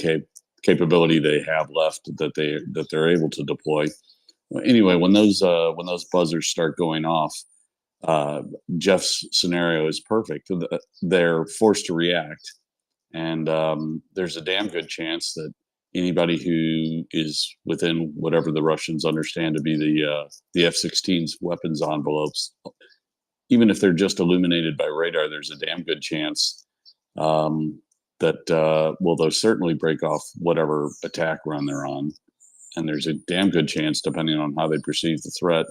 capability they have left that they're able to deploy. Anyway, when those buzzers start going off, Jeff's scenario is perfect. They're forced to react, and there's a damn good chance that anybody who is within whatever the Russians understand to be the F-16's weapons envelopes, even if they're just illuminated by radar, there's a damn good chance that they'll certainly break off whatever attack run they're on, and there's a damn good chance, depending on how they perceive the threat,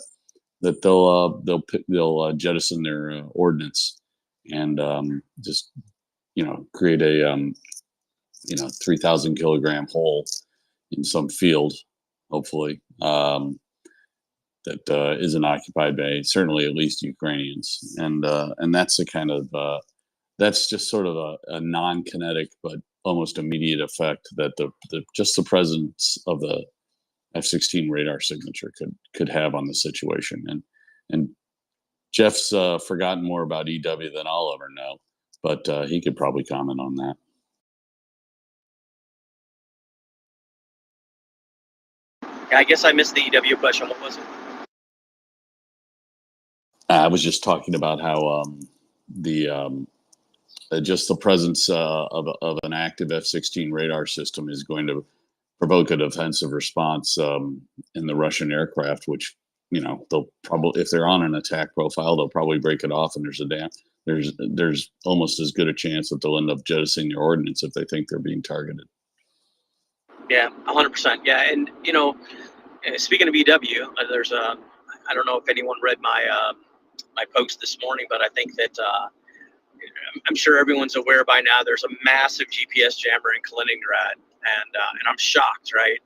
that they'll jettison their ordnance and just create a 3,000 kilogram hole in some field, hopefully, that isn't occupied by certainly at least Ukrainians, and that's the kind of that's just sort of a non-kinetic but almost immediate effect that just the presence of the F-16 radar signature could have on the situation. And Jeff's forgotten more about EW than I'll ever know, but he could probably comment on that. I guess I missed the EW question. What was it? I was just talking about how just the presence of an active F-16 radar system is going to provoke a defensive response in the Russian aircraft, which they'll probably, if they're on an attack profile, they'll probably break it off, and there's almost as good a chance that they'll end up jettisoning their ordnance if they think they're being targeted. Yeah, 100%. Yeah, and speaking of EW, there's I don't know if anyone read my my post this morning, but I think that I'm sure everyone's aware by now. There's a massive GPS jammer in Kaliningrad, and I'm shocked, right?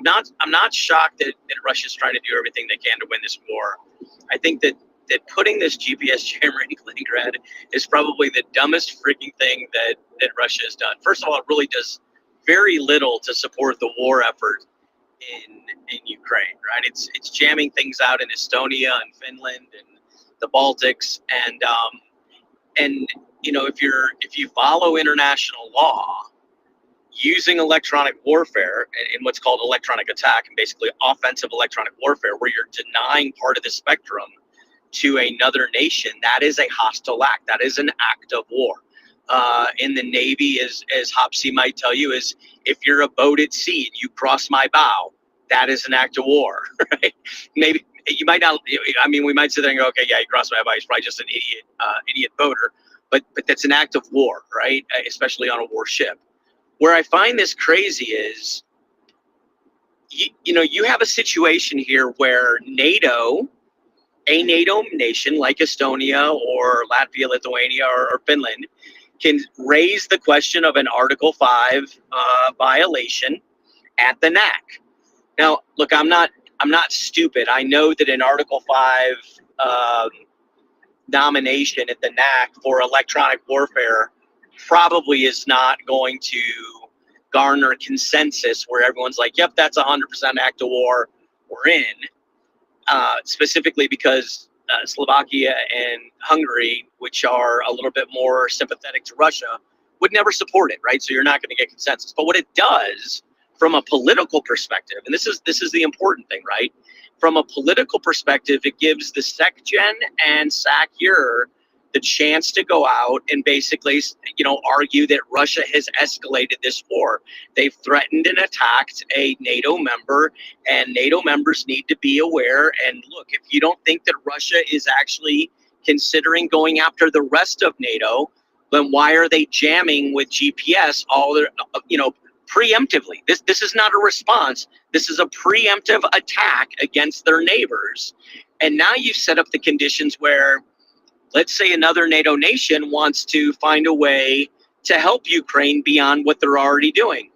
I'm not shocked that Russia's trying to do everything they can to win this war. I think that putting this GPS jammer in Kaliningrad is probably the dumbest freaking thing that Russia has done. First of all, it really does very little to support the war effort in Ukraine, right? It's jamming things out in Estonia and Finland and the Baltics, and if you follow international law, using electronic warfare in what's called electronic attack, and basically offensive electronic warfare, where you're denying part of the spectrum to another nation, that is a hostile act. That is an act of war. In the Navy, as Hopsy might tell you, is if you're a boat at sea and you cross my bow, that is an act of war, right? Maybe you might not. I mean, we might sit there and go, okay, yeah, he crossed my bow. He's probably just an idiot boater. But that's an act of war, right? Especially on a warship. Where I find this crazy is, you have a situation here where a NATO nation like Estonia or Latvia, Lithuania, or Finland can raise the question of an Article 5 violation at the NAC. Now, look, I'm not stupid. I know that an Article 5 nomination at the NAC for electronic warfare probably is not going to garner consensus where everyone's like, yep, that's 100% act of war, we're in. Specifically because Slovakia and Hungary, which are a little bit more sympathetic to Russia, would never support it, right? So you're not going to get consensus. But what it does from a political perspective, and this is the important thing, right? From a political perspective, it gives the SecGen and SACEUR the chance to go out and basically, argue that Russia has escalated this war. They've threatened and attacked a NATO member, and NATO members need to be aware. And look, if you don't think that Russia is actually considering going after the rest of NATO, then why are they jamming with GPS all their, preemptively? This is not a response. This is a preemptive attack against their neighbors. And now you've set up the conditions where, let's say another NATO nation wants to find a way to help Ukraine beyond what they're already doing.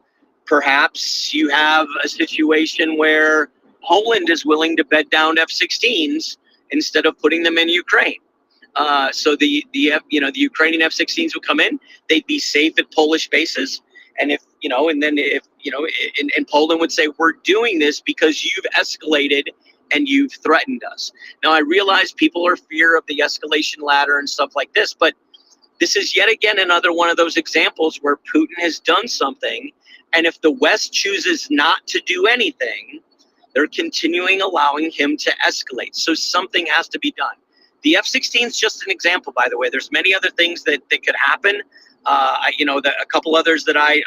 Perhaps you have a situation where Poland is willing to bed down F-16s instead of putting them in Ukraine. So the Ukrainian F-16s would come in, they'd be safe at Polish bases. And and Poland would say, we're doing this because you've escalated and you've threatened us. Now, I realize people are fear of the escalation ladder and stuff like this, but this is yet again another one of those examples where Putin has done something, and if the West chooses not to do anything, they're continuing allowing him to escalate. So something has to be done. The F-16 is just an example, by the way. There's many other things that could happen. A couple others that I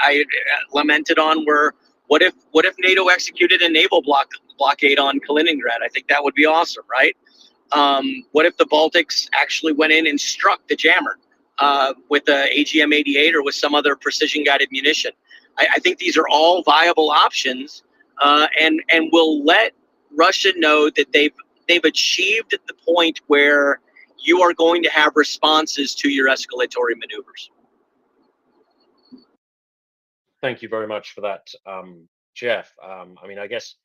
lamented on were What if NATO executed a naval blockade on Kaliningrad? I think that would be awesome, right? What if the Baltics actually went in and struck the jammer with a AGM-88 or with some other precision-guided munition? I think these are all viable options, and will let Russia know that they've achieved the point where you are going to have responses to your escalatory maneuvers. Thank you very much for that, Jeff. I mean, I guess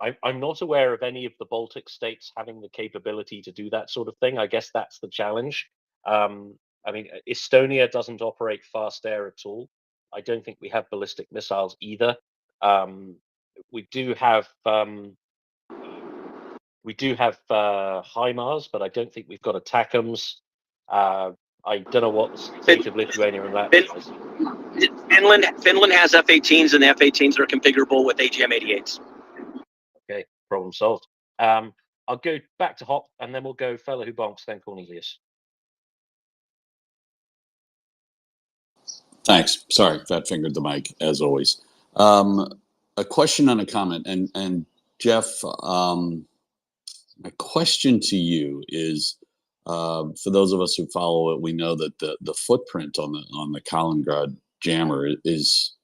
I'm not aware of any of the Baltic states having the capability to do that sort of thing. I guess that's the challenge. I mean, Estonia doesn't operate fast air at all. I don't think we have ballistic missiles either. We do have HIMARS, but I don't think we've got ATACMS. I don't know what the state of Lithuania and Latvia is. Finland has F-18s, and the F-18s are configurable with AGM-88s. Okay, problem solved. I'll go back to Hop, and then we'll go Fella Who Bonks, then Cornelius. Thanks. Sorry, fat fingered the mic as always. A question and a comment, and Jeff, my question to you is, for those of us who follow it, we know that the footprint on the Kaliningrad jammer is,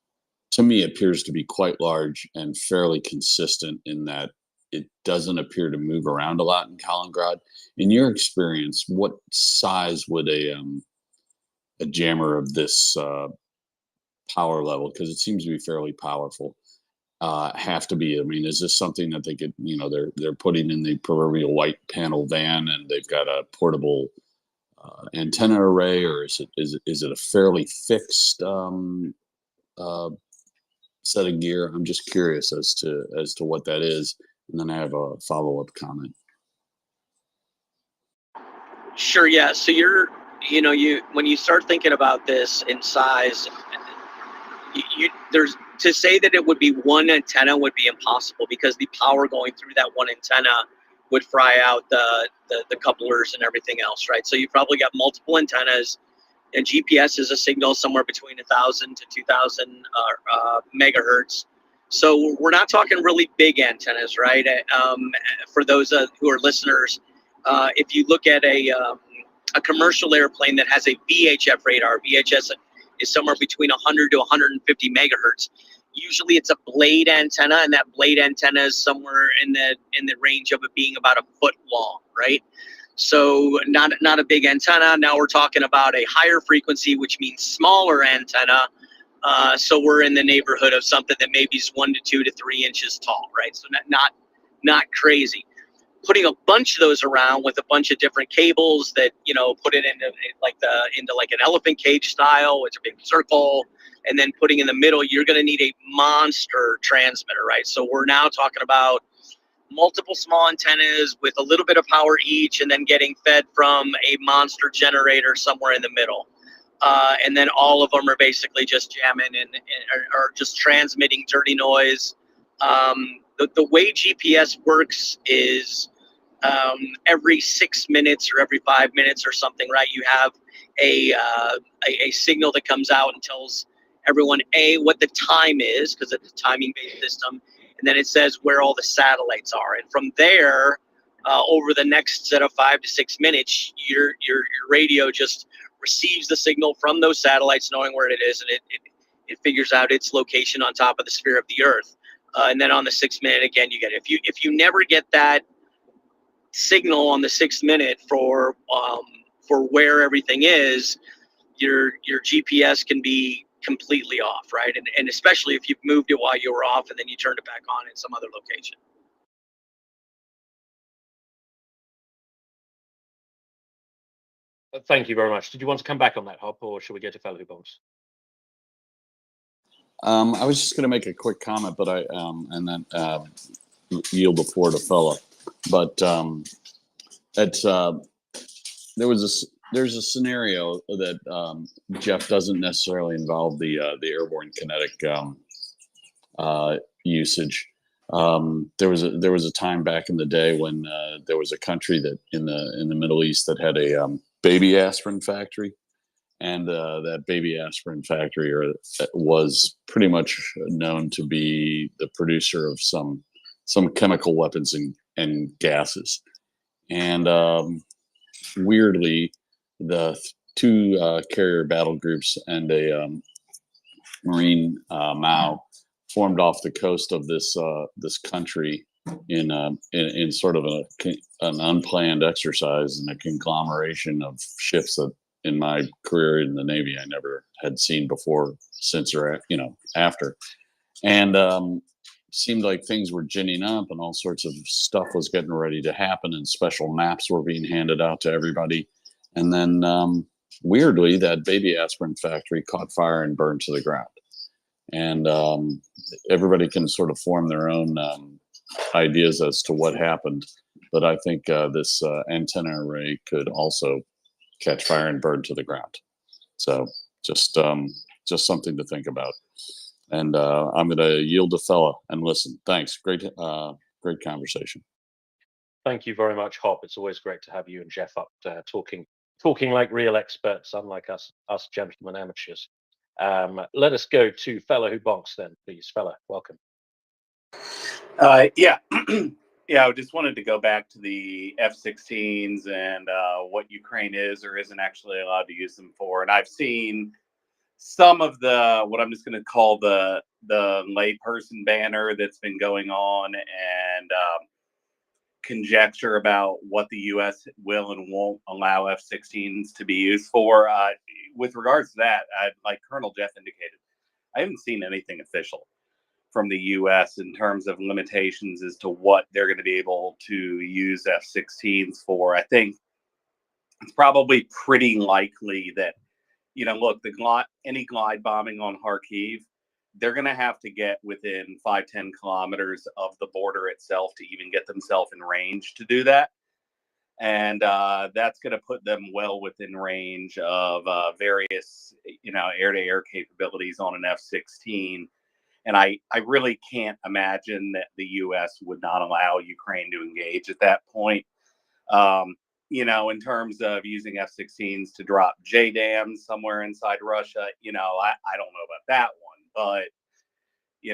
to me, appears to be quite large and fairly consistent in that it doesn't appear to move around a lot in Kaliningrad. In your experience, what size would a jammer of this power level, because it seems to be fairly powerful, have to be? I mean, is this something that they could, they're putting in the proverbial white panel van and they've got a portable antenna array, or is it a fairly fixed set of gear? I'm just curious as to what that is, and then I have a follow-up comment. Sure, yeah. So when you start thinking about this in size, there's to say that it would be one antenna would be impossible, because the power going through that one antenna would fry out the couplers and everything else, right? So you probably got multiple antennas, and GPS is a signal somewhere between 1,000 to 2,000 megahertz. So we're not talking really big antennas, right? For those who are listeners, if you look at a commercial airplane that has a VHF radar, VHS is somewhere between 100 to 150 megahertz. Usually it's a blade antenna, and that blade antenna is somewhere in the range of it being about a foot long, right? So not a big antenna. Now we're talking about a higher frequency, which means smaller antenna. So we're in the neighborhood of something that maybe is 1 to 2 to 3 inches tall, right? So not crazy. Putting a bunch of those around with a bunch of different cables that put it into like an elephant cage style, it's a big circle, and then putting in the middle, you're going to need a monster transmitter, right? So we're now talking about multiple small antennas with a little bit of power each, and then getting fed from a monster generator somewhere in the middle, and then all of them are basically just jamming and are just transmitting dirty noise. The way GPS works is every 6 minutes or every 5 minutes or something, right? You have a signal that comes out and tells everyone what the time is, because it's a timing-based system, and then it says where all the satellites are, and from there, over the next set of 5 to 6 minutes, your radio just receives the signal from those satellites, knowing where it is, and it figures out its location on top of the sphere of the Earth. And then on the 6th minute, again, you get it. If you never get that signal on the 6th minute for where everything is, your GPS can be completely off, right? And especially if you've moved it while you were off and then you turned it back on in some other location. Thank you very much. Did you want to come back on that, Hop, or should we go to Fella Who Bonks? I was just going to make a quick comment, but and then yield the floor to Fella. But there's a scenario that Jeff doesn't necessarily involve the airborne kinetic usage. There was a time back in the day when there was a country that in the Middle East that had a baby aspirin factory, and that baby aspirin factory was pretty much known to be the producer of some chemical weapons and gases. And weirdly, the two carrier battle groups and a Marine Mao formed off the coast of this country in sort of an unplanned exercise and a conglomeration of ships that in my career in the Navy I never had seen before, since, or after. And seemed like things were ginning up and all sorts of stuff was getting ready to happen, and special maps were being handed out to everybody. And then weirdly, that baby aspirin factory caught fire and burned to the ground. And everybody can sort of form their own ideas as to what happened. But I think this antenna array could also catch fire and burn to the ground. So just something to think about. And I'm going to yield to Fella and listen. Thanks. Great conversation. Thank you very much, Hop. It's always great to have you and Jeff up talking like real experts, unlike us gentlemen amateurs. Let us go to Fella who bonks then, please. Fella, welcome. Yeah. Yeah, I just wanted to go back to the F-16s and what Ukraine is or isn't actually allowed to use them for. And I've seen some of the, what I'm just going to call the layperson banner that's been going on, and conjecture about what the U.S. will and won't allow F-16s to be used for. With regards to that, like Colonel Jeff indicated, I haven't seen anything official from the U.S. in terms of limitations as to what they're going to be able to use F-16s for. I think it's probably pretty likely that, look, any glide bombing on Kharkiv, they're going to have to get within 5-10 kilometers of the border itself to even get themselves in range to do that. And that's going to put them well within range of various, air-to-air capabilities on an F-16. And I really can't imagine that the U.S. would not allow Ukraine to engage at that point. In terms of using F-16s to drop JDAMs somewhere inside Russia, I don't know about that one. But,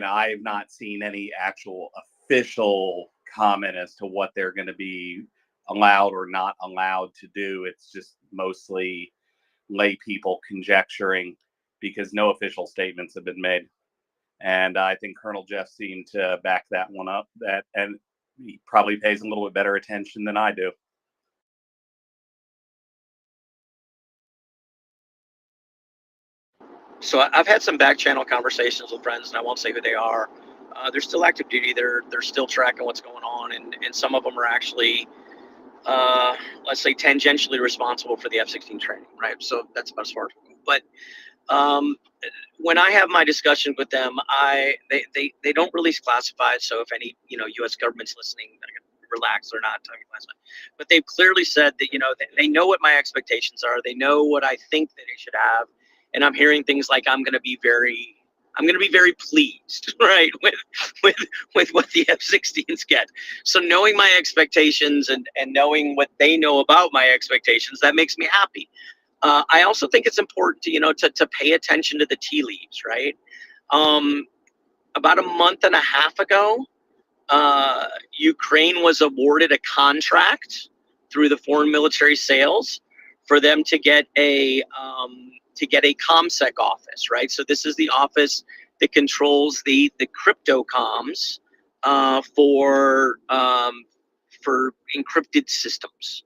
I have not seen any actual official comment as to what they're going to be allowed or not allowed to do. It's just mostly lay people conjecturing because no official statements have been made. And I think Colonel Jeff seemed to back that one up, and he probably pays a little bit better attention than I do. So I've had some back channel conversations with friends, and I won't say who they are. They're still active duty. They're still tracking what's going on, and some of them are actually, let's say, tangentially responsible for the F-16 training, right? So that's about as far as we go. But when I have my discussions with them, they don't release classified. So if any U.S. government's listening, relax, they're not talking classified. But they've clearly said that they know what my expectations are. They know what I think that they should have. And I'm hearing things like I'm going to be very pleased, right, with what the F-16s get. So knowing my expectations and knowing what they know about my expectations, that makes me happy. I also think it's important to pay attention to the tea leaves, right? About a month and a half ago, Ukraine was awarded a contract through the foreign military sales for them to get a ComSec office, right? So this is the office that controls the crypto comms for encrypted systems.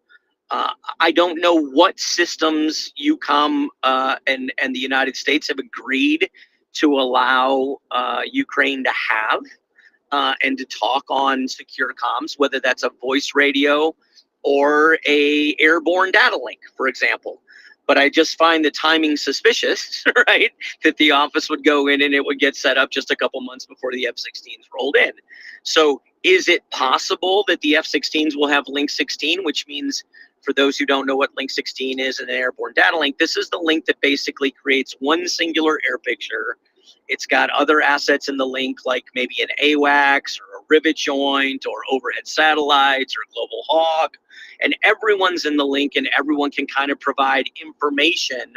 I don't know what systems EUCOM and the United States have agreed to allow Ukraine to have and to talk on secure comms, whether that's a voice radio or a airborne data link, for example. But I just find the timing suspicious, right? That the office would go in and it would get set up just a couple months before the F-16s rolled in. So is it possible that the F-16s will have Link 16, which means, for those who don't know what Link 16 is, an airborne data link, this is the link that basically creates one singular air picture. It's got other assets in the link, like maybe an AWACS or a rivet joint or overhead satellites or Global Hawk. And everyone's in the link, and everyone can kind of provide information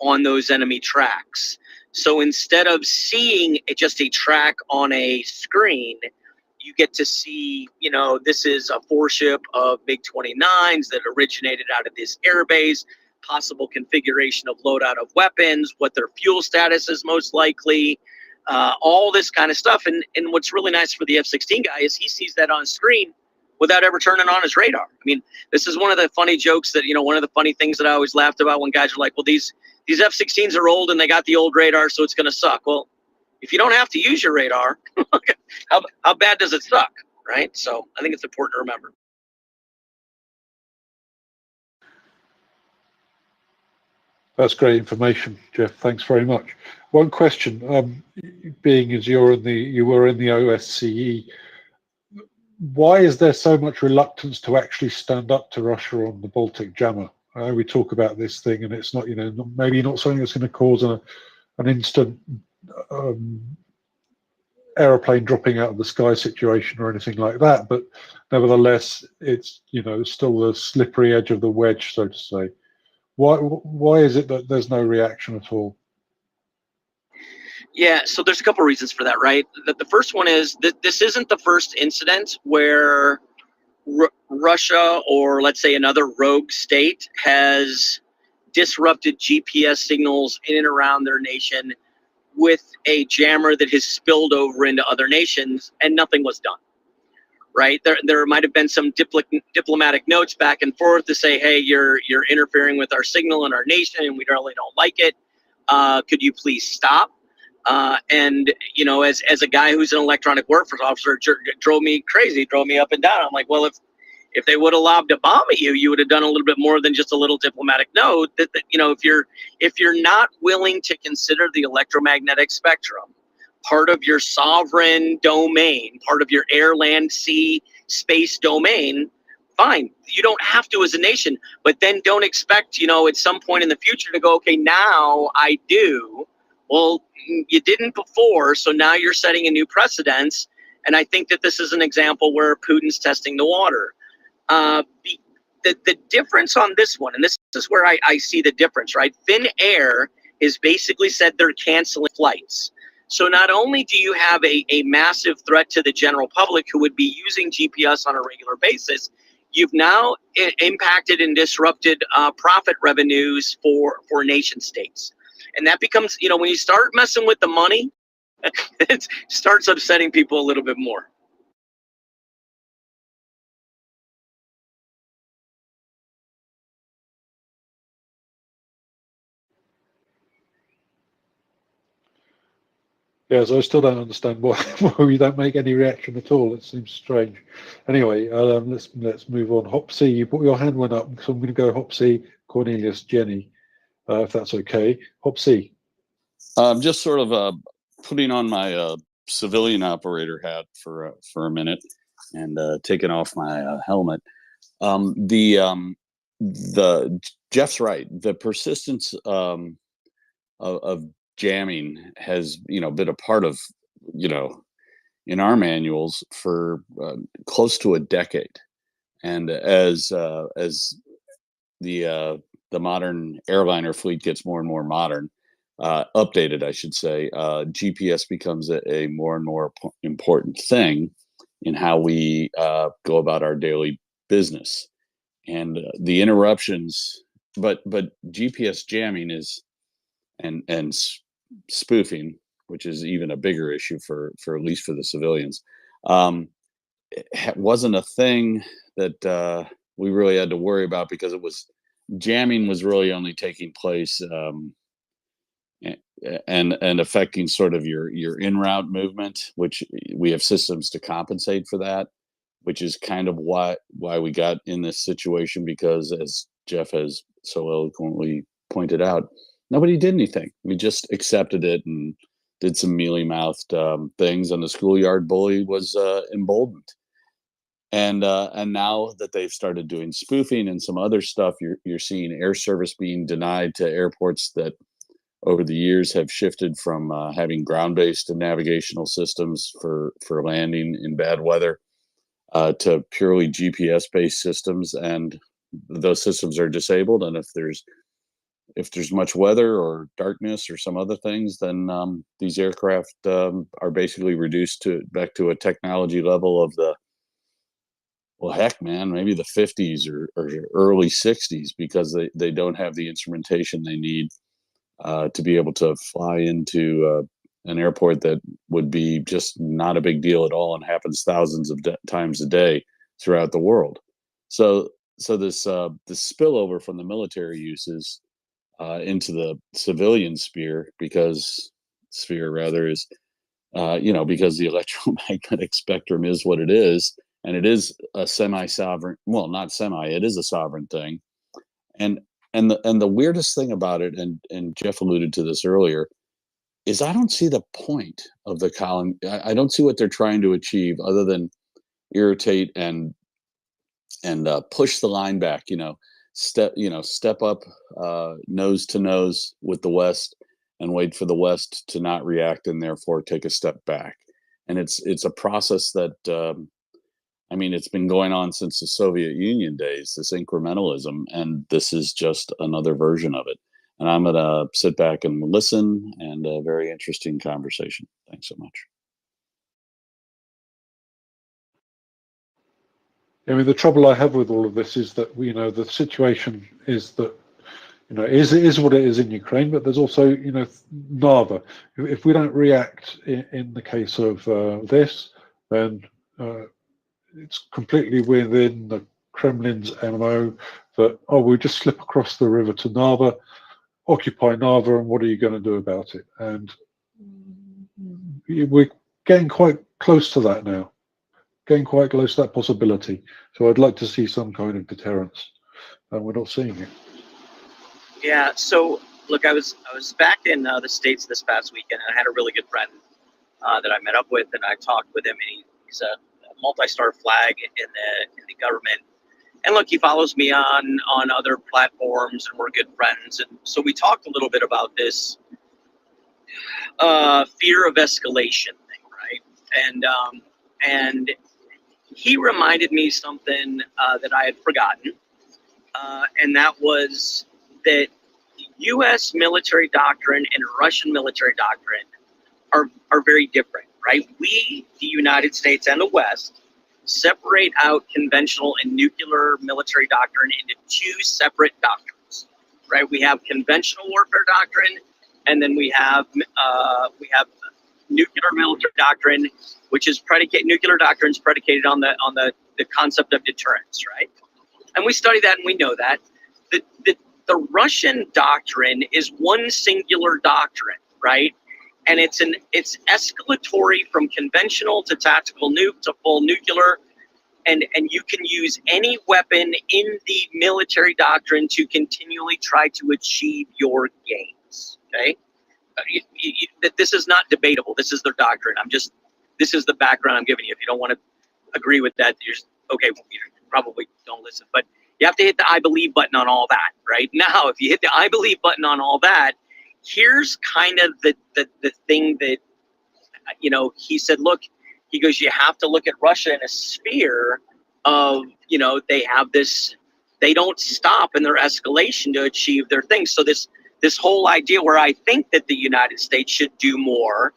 on those enemy tracks. So instead of seeing just a track on a screen, you get to see, you know, this is a 4-ship of MiG-29s that originated out of this airbase, possible configuration of loadout of weapons, what their fuel status is most likely, all this kind of stuff. And what's really nice for the F-16 guy is he sees that on screen without ever turning on his radar. I mean, this is one of the funny jokes that, you know, one of the funny things that I always laughed about when guys are like, well, these F-16s are old and they got the old radar, so it's going to suck. Well, if you don't have to use your radar, how bad does it suck, right? So I think it's important to remember. That's great information, Jeff. Thanks very much. One question, being as you were in the OSCE, why is there so much reluctance to actually stand up to Russia on the Baltic Jammer? We talk about this thing, and it's not, you know, maybe not something that's going to cause an instant aeroplane dropping out of the sky situation or anything like that, but nevertheless, it's, you know, still the slippery edge of the wedge, so to say. Why is it that there's no reaction at all? Yeah, so there's a couple reasons for that, right? The first one is that this isn't the first incident where Russia, or let's say another rogue state, has disrupted GPS signals in and around their nation with a jammer that has spilled over into other nations, and nothing was done, right? There might have been some diplomatic notes back and forth to say, hey, you're interfering with our signal in our nation, and we really don't like it. Could you please stop? And, you know, as a guy who's an electronic warfare officer, it drove me crazy, drove me up and down. I'm like, well, if they would have lobbed a bomb at you, you would have done a little bit more than just a little diplomatic note. That you know, if you're not willing to consider the electromagnetic spectrum part of your sovereign domain, part of your air, land, sea, space domain, fine. You don't have to as a nation, but then don't expect, you know, at some point in the future to go, okay, now I do. Well, you didn't before, so now you're setting a new precedence. And I think that this is an example where Putin's testing the water. The difference on this one, and this is where I see the difference, right? Finnair has basically said they're canceling flights. So not only do you have a massive threat to the general public who would be using GPS on a regular basis, you've now impacted and disrupted profit revenues for nation states. And that becomes, you know, when you start messing with the money, it starts upsetting people a little bit more. Yes, I still don't understand why we don't make any reaction at all. It seems strange. Anyway, let's move on. Hopsy, you put your hand went up, so I'm going to go Hopsy, Cornelius, Jenny, if that's okay. Hopsy. Just sort of putting on my civilian operator hat for a minute and taking off my helmet. The Jeff's right. The persistence of jamming has, you know, been a part of, you know, in our manuals for close to a decade, and as the modern airliner fleet gets more and more modern, updated, I should say, GPS becomes a more and more important thing in how we go about our daily business, and the interruptions. But GPS jamming is and spoofing, which is even a bigger issue for at least for the civilians, wasn't a thing that we really had to worry about, because jamming was really only taking place and affecting sort of your en route movement, which we have systems to compensate for that, which is kind of why we got in this situation, because as Jeff has so eloquently pointed out, nobody did anything. We just accepted it and did some mealy-mouthed things, and the schoolyard bully was emboldened. And now that they've started doing spoofing and some other stuff, you're seeing air service being denied to airports that over the years have shifted from having ground-based navigational systems for landing in bad weather to purely GPS-based systems, and those systems are disabled. And if there's if there's much weather or darkness or some other things, then these aircraft are basically reduced back to a technology level of the, well, heck, man, maybe the 50s or early 60s, because they don't have the instrumentation they need to be able to fly into an airport that would be just not a big deal at all and happens thousands of times a day throughout the world. So this spillover from the military uses into the civilian sphere, because is, because the electromagnetic spectrum is what it is, and it is a semi-sovereign, well, not semi, it is a sovereign thing. And the weirdest thing about it, and Jeff alluded to this earlier, is I don't see the point of the colony. I don't see what they're trying to achieve other than irritate and push the line back. Step up nose to nose with the West and wait for the West to not react and therefore take a step back. And it's a process that it's been going on since the Soviet Union days, this incrementalism, and this is just another version of it. And I'm going to sit back and listen, and a very interesting conversation. Thanks so much. I mean, the trouble I have with all of this is that, the situation is that, is what it is in Ukraine, but there's also, Narva. If we don't react in the case of this, then it's completely within the Kremlin's MO that, we'll just slip across the river to Narva, occupy Narva, and what are you going to do about it? And we're getting quite close to that now, getting quite close to that possibility. So I'd like to see some kind of deterrence, and we're not seeing it. Yeah. So look, I was back in the States this past weekend, and I had a really good friend that I met up with, and I talked with him, and he's a multi-star flag in the government. And look, he follows me on other platforms, and we're good friends. And so we talked a little bit about this fear of escalation thing, right? And he reminded me something that I had forgotten, and that was that U.S. military doctrine and Russian military doctrine are very different, right? We, the United States and the West, separate out conventional and nuclear military doctrine into two separate doctrines, right? We have conventional warfare doctrine, and then we have nuclear military doctrine, which is nuclear doctrine is predicated on the concept of deterrence, right? And we study that, and we know that the Russian doctrine is one singular doctrine, right? And it's escalatory from conventional to tactical nuke to full nuclear, and you can use any weapon in the military doctrine to continually try to achieve your gains. Okay, this is not debatable. This is their doctrine. This is the background I'm giving you. If you don't want to agree with that, you're just, okay. Well, you probably don't listen, but you have to hit the I believe button on all that, right? Now, if you hit the I believe button on all that, here's kind of the thing that, he said, look, he goes, you have to look at Russia in a sphere of, they have this, they don't stop in their escalation to achieve their things. So this whole idea where I think that the United States should do more,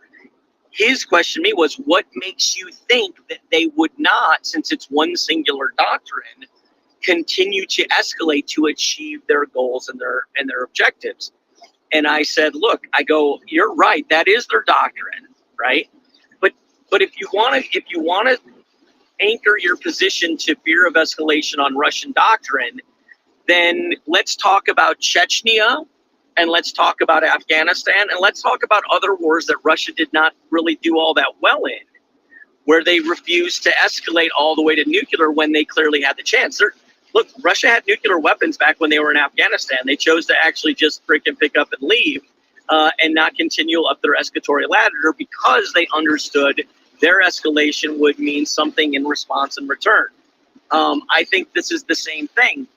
his question to me was, what makes you think that they would not, since it's one singular doctrine, continue to escalate to achieve their goals and their objectives? And I said, look, I go, you're right, that is their doctrine, right? But if you want to anchor your position to fear of escalation on Russian doctrine, then let's talk about Chechnya, and let's talk about Afghanistan, and let's talk about other wars that Russia did not really do all that well in, where they refused to escalate all the way to nuclear when they clearly had the chance. Look, Russia had nuclear weapons back when they were in Afghanistan. They chose to actually just freaking pick up and leave and not continue up their escalatory ladder because they understood their escalation would mean something in response and return. I think this is the same thing.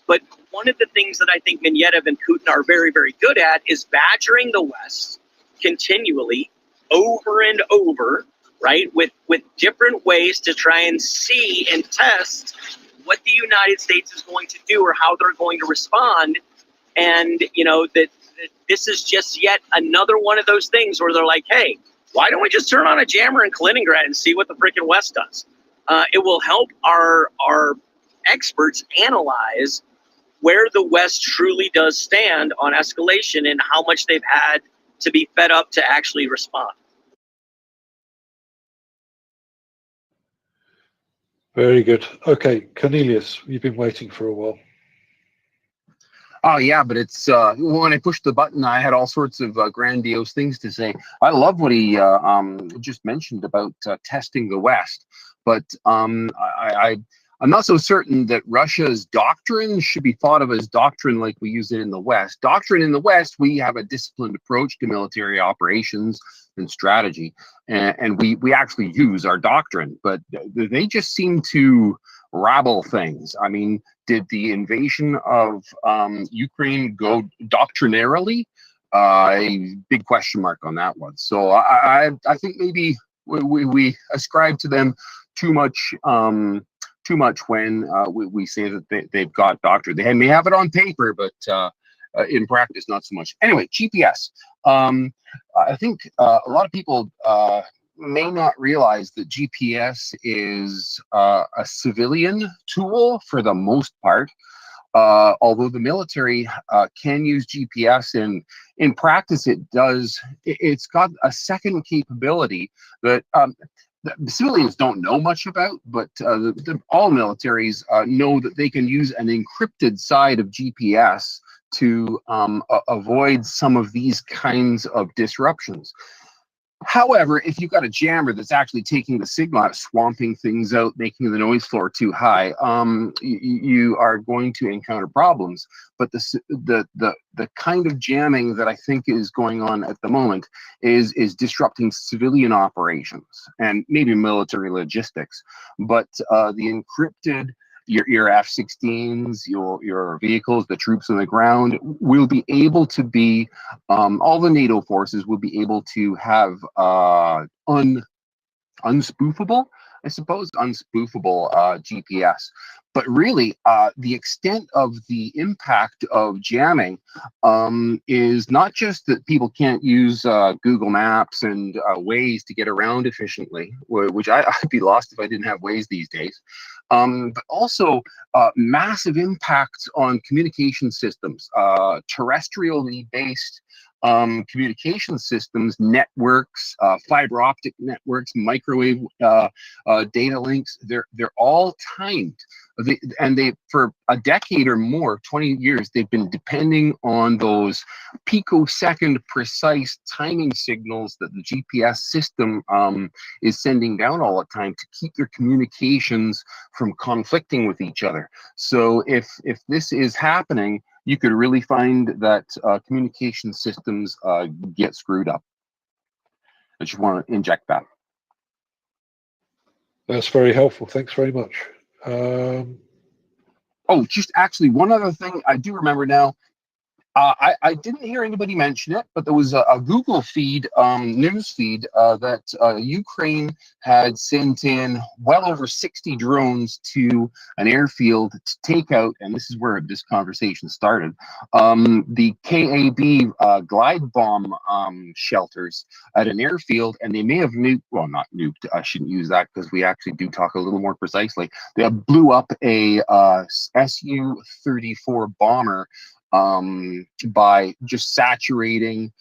But one of the things that I think Medvedev and Putin are very, very good at is badgering the West continually over and over, right, with different ways to try and see and test what the United States is going to do or how they're going to respond And, that this is just yet another one of those things where they're like, hey, why don't we just turn on a jammer in Kaliningrad and see what the freaking West does? It will help our experts analyze where the West truly does stand on escalation and how much they've had to be fed up to actually respond. Very good. Okay, Cornelius, you've been waiting for a while. Oh yeah, but it's when I pushed the button, I had all sorts of grandiose things to say. I love what he just mentioned about testing the West, but I'm not so certain that Russia's doctrine should be thought of as doctrine like we use it in the West. Doctrine in the West, we have a disciplined approach to military operations and strategy, and we actually use our doctrine, but they just seem to rabble things. I mean, did the invasion of Ukraine go doctrinarily? A big question mark on that one. So I think maybe we ascribe to them too much when we say that they've got doctrine. They may have it on paper, but in practice, not so much. Anyway, GPS. I think a lot of people may not realize that GPS is a civilian tool for the most part. Although the military can use GPS, in practice it's got a second capability that the civilians don't know much about, but all militaries know that they can use an encrypted side of GPS to avoid some of these kinds of disruptions. However, if you've got a jammer that's actually taking the signal out, swamping things out, making the noise floor too high, you are going to encounter problems. But the kind of jamming that I think is going on at the moment is disrupting civilian operations and maybe military logistics. But the encrypted, your F-16s, your vehicles, the troops on the ground will be able to be, all the NATO forces will be able to have unspoofable, I suppose, unspoofable GPS. But really, the extent of the impact of jamming is not just that people can't use Google Maps and Waze to get around efficiently, which I'd be lost if I didn't have Waze these days, but also massive impacts on communication systems, terrestrially based communication systems, networks, fiber optic networks, microwave data links. They're all timed, and they for a decade or more, 20 years, they've been depending on those picosecond precise timing signals that the GPS system is sending down all the time to keep their communications from conflicting with each other. So if this is happening, you could really find that communication systems get screwed up. I just want to inject that. That's very helpful. Thanks very much. Oh, just actually one other thing I do remember now. I didn't hear anybody mention it, but there was a Google feed, news feed, that Ukraine had sent in well over 60 drones to an airfield to take out, and this is where this conversation started, the KAB glide bomb shelters at an airfield, and they may have nuked, well, not nuked, I shouldn't use that because we actually do talk a little more precisely. They blew up a Su-34 bomber by just saturating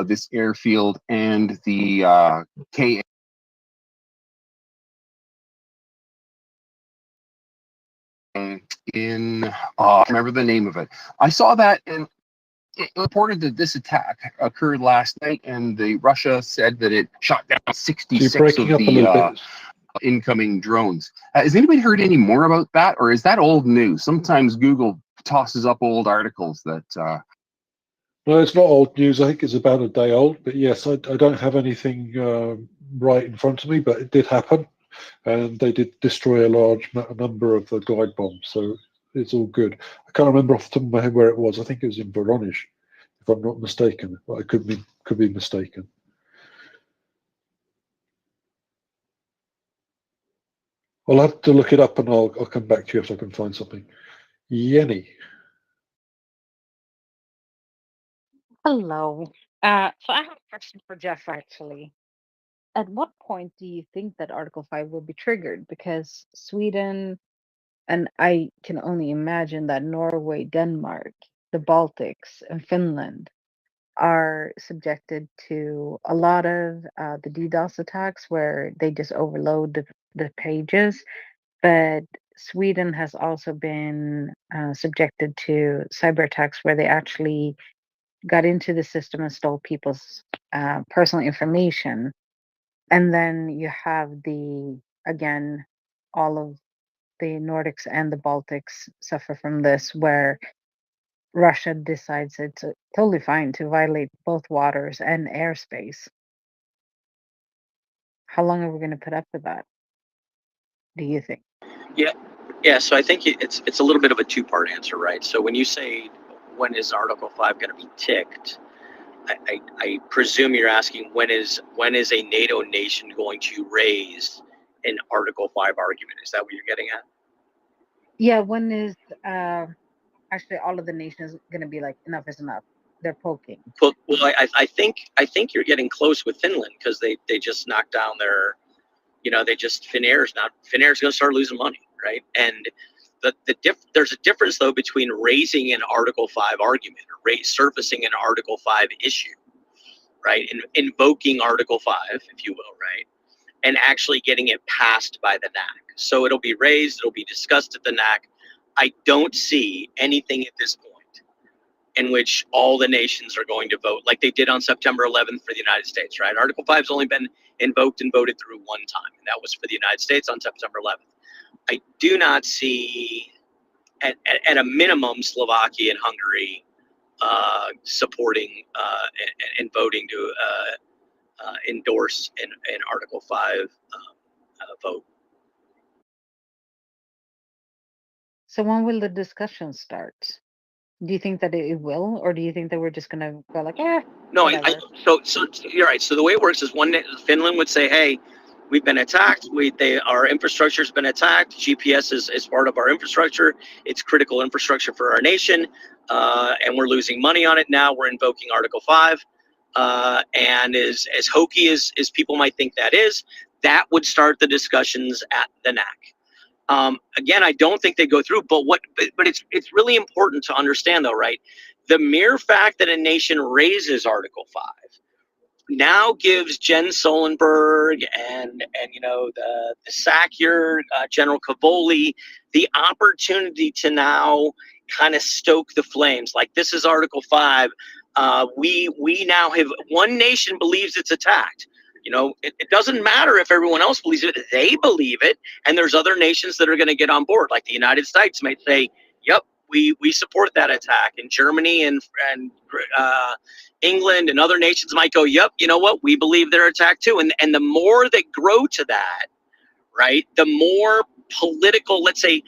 this airfield, and the KA in I remember the name of it. I saw that, and it reported that this attack occurred last night, and Russia said that it shot down 66 of the incoming drones. Has anybody heard any more about that, or is that old news? Sometimes Google tosses up old articles that No, it's not old news. I think it's about a day old. But yes, I don't have anything right in front of me, but it did happen. And they did destroy a large number of the glide bombs. So it's all good. I can't remember off the top of my head where it was. I think it was in Voronezh, if I'm not mistaken. But I could be mistaken. I'll have to look it up, and I'll come back to you if I can find something. Yenny. Hello. So I have a question for Jeff actually. At what point do you think that Article 5 will be triggered? Because Sweden, and I can only imagine that Norway, Denmark, the Baltics, and Finland are subjected to a lot of the DDoS attacks where they just overload the pages. But Sweden has also been subjected to cyber attacks where they actually got into the system and stole people's personal information. And then you have again, all of the Nordics and the Baltics suffer from this, where Russia decides it's totally fine to violate both waters and airspace. How long are we going to put up with that, do you think? Yeah. So I think it's a little bit of a two-part answer, right? So when you say when is Article 5 going to be ticked, I presume you're asking when is a NATO nation going to raise an Article 5 argument? Is that what you're getting at? Yeah, when is actually all of the nations going to be like, enough is enough? They're poking. Well, I think you're getting close with Finland, because they just knocked down their, Finnair's going to start losing money, right? And there's a difference though between raising an Article 5 argument, or surfacing an Article 5 issue, right? Invoking Article 5, if you will, right? And actually getting it passed by the NAC. So it'll be raised, it'll be discussed at the NAC. I don't see anything at this point in which all the nations are going to vote like they did on September 11th for the United States, right? Article 5 has only been invoked and voted through one time, and that was for the United States on September 11th. I do not see, at a minimum, Slovakia and Hungary supporting and voting to endorse an Article 5 vote. So when will the discussion start? Do you think that it will, or do you think that we're just going to go like, No, whatever? So you're right. So the way it works is Finland would say, hey, we've been attacked. Our infrastructure's been attacked. GPS is part of our infrastructure. It's critical infrastructure for our nation, and we're losing money on it now. We're invoking Article 5, and as hokey as people might think that is, that would start the discussions at the NAC. Again, I don't think they go through, but it's really important to understand though, right? The mere fact that a nation raises Article 5 now gives Jens Stoltenberg and the SACEUR, General Cavoli, the opportunity to now kind of stoke the flames. Like, this is Article 5. We now have, one nation believes it's attacked. It doesn't matter if everyone else believes it. They believe it, and there's other nations that are going to get on board. Like the United States might say, "Yep, we support that attack," and Germany and England and other nations might go, "Yep, you know what? We believe they're attacked too." And the more they grow to that, right, the more political, let's say,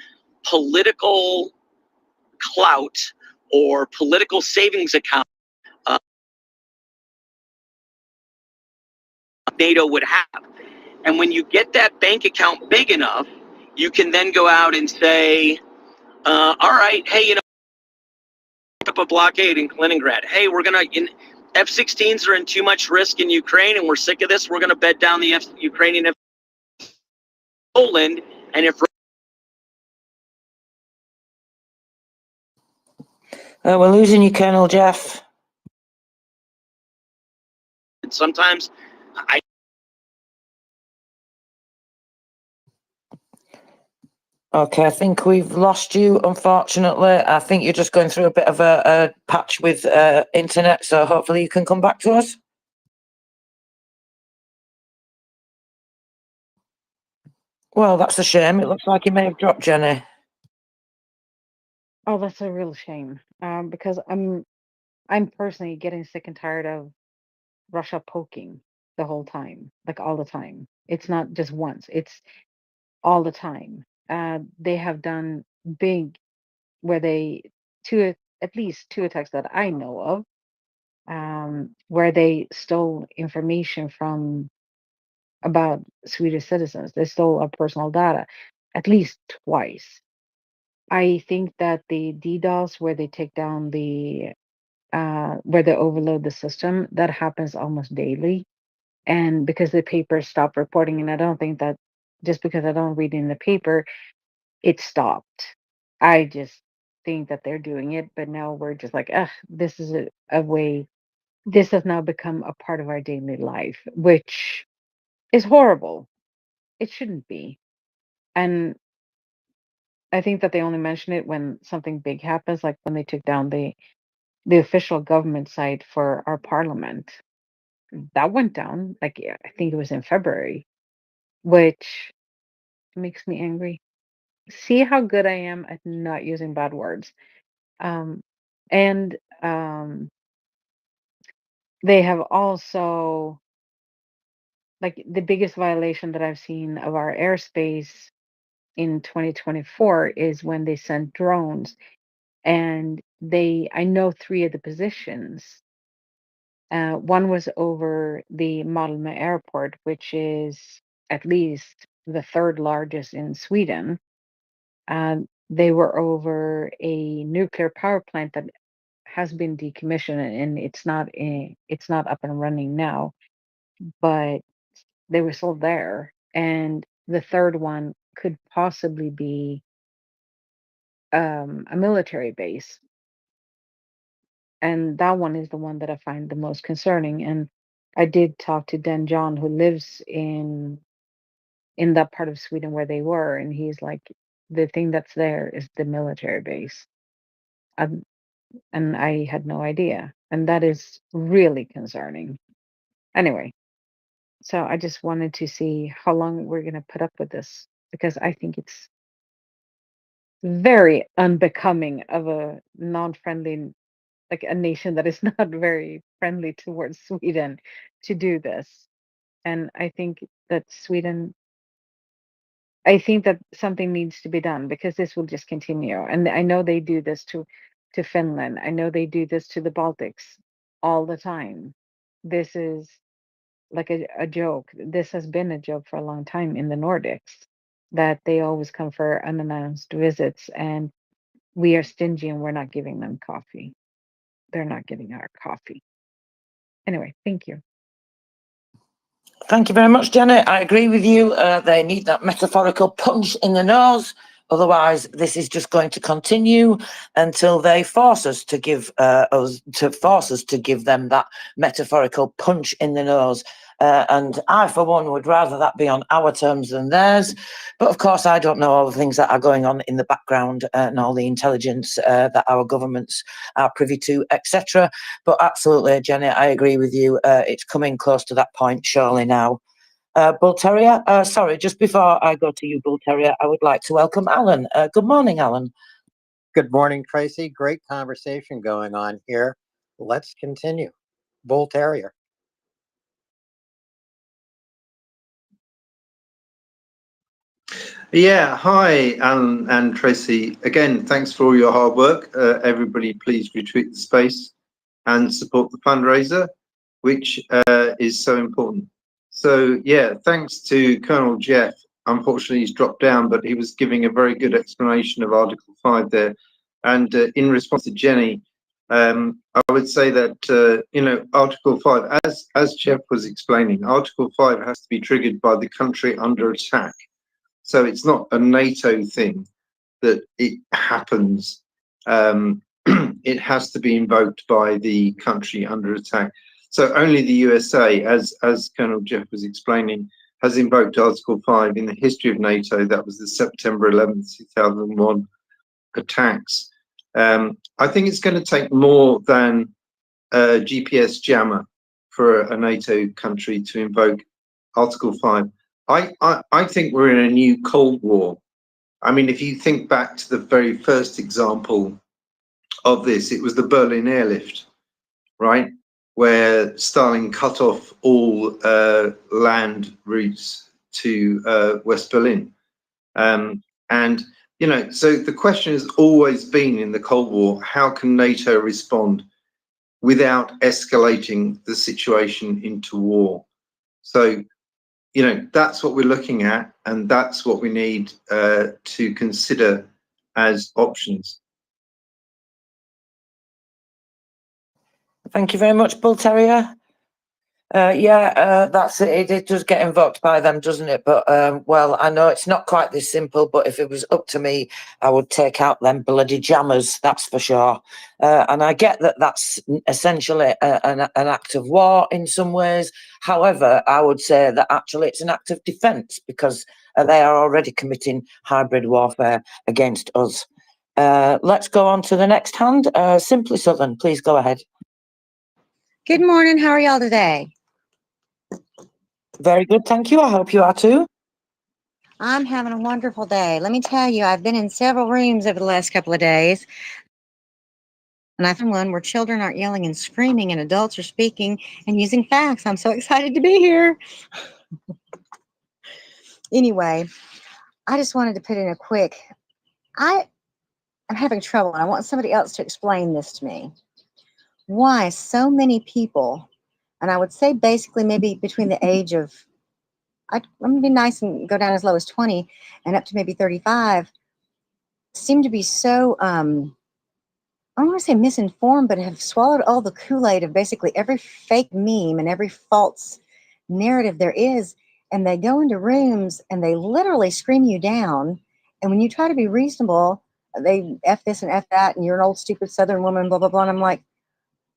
political clout or political savings account NATO would have. And when you get that bank account big enough, you can then go out and say, all right, hey, up a blockade in Kaliningrad. Hey, we're going to, F-16s are in too much risk in Ukraine, and we're sick of this. We're going to bed down the Ukrainian Poland. And if we're losing you, Colonel Jeff. sometimes Okay, I think we've lost you, unfortunately. I think you're just going through a bit of a patch with internet, so hopefully you can come back to us. Well, that's a shame. It looks like you may have dropped Jenny. Oh, that's a real shame. Because I'm personally getting sick and tired of Russia poking the whole time, like all the time. It's not just once, it's all the time. They have done big, where at least two attacks that I know of, where they stole information about Swedish citizens. They stole our personal data at least twice. I think that the DDoS, where they take down the where they overload the system. That happens almost daily. And because the papers stopped reporting, and I don't think that just because I don't read in the paper, it stopped. I just think that they're doing it, but now we're just like, this is a way, this has now become a part of our daily life, which is horrible. It shouldn't be. And I think that they only mention it when something big happens, like when they took down the official government site for our parliament. That went down, like I think it was in February, which makes me angry. See how good I am at not using bad words. Um, and they have also, like, the biggest violation that I've seen of our airspace in 2024 is when they sent drones, and I know 3 of the positions. One was over the Malmö airport, which is at least the 3rd largest in Sweden. They were over a nuclear power plant that has been decommissioned, and it's not up and running now, but they were still there. And the 3rd one could possibly be a military base, and that one is the one that I find the most concerning. And I did talk to Den John, who lives in that part of Sweden where they were, and he's like, the thing that's there is the military base. And I had no idea, and that is really concerning. Anyway, so I just wanted to see how long we're going to put up with this, because I think it's very unbecoming of a non-friendly, like a nation that is not very friendly towards Sweden, to do this. And I think that something needs to be done, because this will just continue. And I know they do this to Finland. I know they do this to the Baltics all the time. This is like a joke. This has been a joke for a long time in the Nordics, that they always come for unannounced visits, and we are stingy and we're not giving them coffee. They're not getting our coffee. Anyway, thank you. Thank you very much, Janet. I agree with you. They need that metaphorical punch in the nose. Otherwise, this is just going to continue until they force us to give them that metaphorical punch in the nose. And I, for one, would rather that be on our terms than theirs. But of course, I don't know all the things that are going on in the background and all the intelligence that our governments are privy to, etc. But absolutely, Jenny, I agree with you. It's coming close to that point, surely now. Bull Terrier, sorry, just before I go to you, Bull Terrier, I would like to welcome Alan. Good morning, Alan. Good morning, Tracy. Great conversation going on here. Let's continue. Bull Terrier. Yeah, hi, Alan and Tracy. Again, thanks for all your hard work. Everybody, please retweet the space and support the fundraiser, which is so important. So, yeah, thanks to Colonel Jeff. Unfortunately, he's dropped down, but he was giving a very good explanation of Article 5 there. And in response to Jenny, I would say that, Article 5, as Jeff was explaining, Article 5 has to be triggered by the country under attack. So it's not a NATO thing that it happens. It has to be invoked by the country under attack. So only the USA, as Colonel Jeff was explaining, has invoked Article 5 in the history of NATO. That was the September 11th, 2001 attacks. I think it's going to take more than a GPS jammer for a NATO country to invoke Article 5. I think we're in a new Cold War. I mean, if you think back to the very first example of this, it was the Berlin airlift, right? Where Stalin cut off all land routes to West Berlin. And, so the question has always been in the Cold War, how can NATO respond without escalating the situation into war? So, that's what we're looking at, and that's what we need to consider as options. Thank you very much, Bull Terrier. That's it. It does get invoked by them, doesn't it? But well, I know it's not quite this simple. But if it was up to me, I would take out them bloody jammers. That's for sure. And I get that that's essentially an act of war in some ways. However, I would say that actually it's an act of defence because they are already committing hybrid warfare against us. Let's go on to the next hand. Simply Southern, please go ahead. Good morning. How are y'all today? Very good, thank you. I hope you are too. I'm having a wonderful day. Let me tell you, I've been in several rooms over the last couple of days. And I found one where children aren't yelling and screaming and adults are speaking and using facts. I'm so excited to be here. Anyway, I just wanted to put in a quick, I'm having trouble and I want somebody else to explain this to me. Why so many people, and I would say basically maybe between the age of, I'm going to be nice and go down as low as 20 and up to maybe 35, seem to be so, I don't want to say misinformed, but have swallowed all the Kool-Aid of basically every fake meme and every false narrative there is. And they go into rooms and they literally scream you down. And when you try to be reasonable, they F this and F that, and you're an old stupid Southern woman, blah, blah, blah. And I'm like,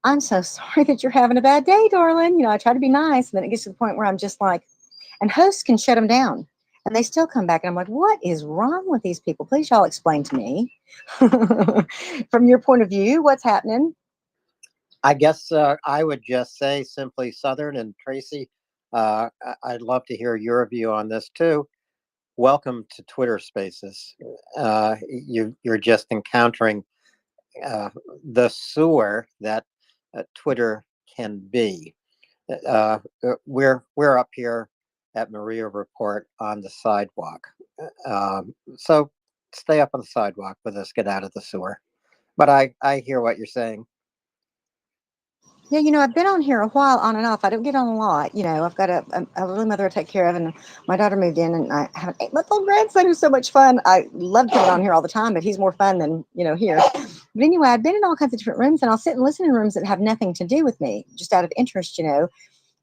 I'm so sorry that you're having a bad day, darling. You know, I try to be nice. And then it gets to the point where I'm just like, and hosts can shut them down. And they still come back. And I'm like, what is wrong with these people? Please, y'all explain to me. From your point of view, what's happening? I guess I would just say simply Southern, and Tracy, I'd love to hear your view on this too. Welcome to Twitter Spaces. You're just encountering the sewer that Twitter can be. We're up here at MriyaReport on the sidewalk. So stay up on the sidewalk with us, get out of the sewer. But I hear what you're saying. Yeah, you know, I've been on here a while on and off. I don't get on a lot. You know, I've got a little mother I take care of, and my daughter moved in, and I have an 8-month-old grandson who's so much fun. I love to come on here all the time, but he's more fun than, you know, here. But anyway, I've been in all kinds of different rooms, and I'll sit and listen in rooms that have nothing to do with me, just out of interest, you know.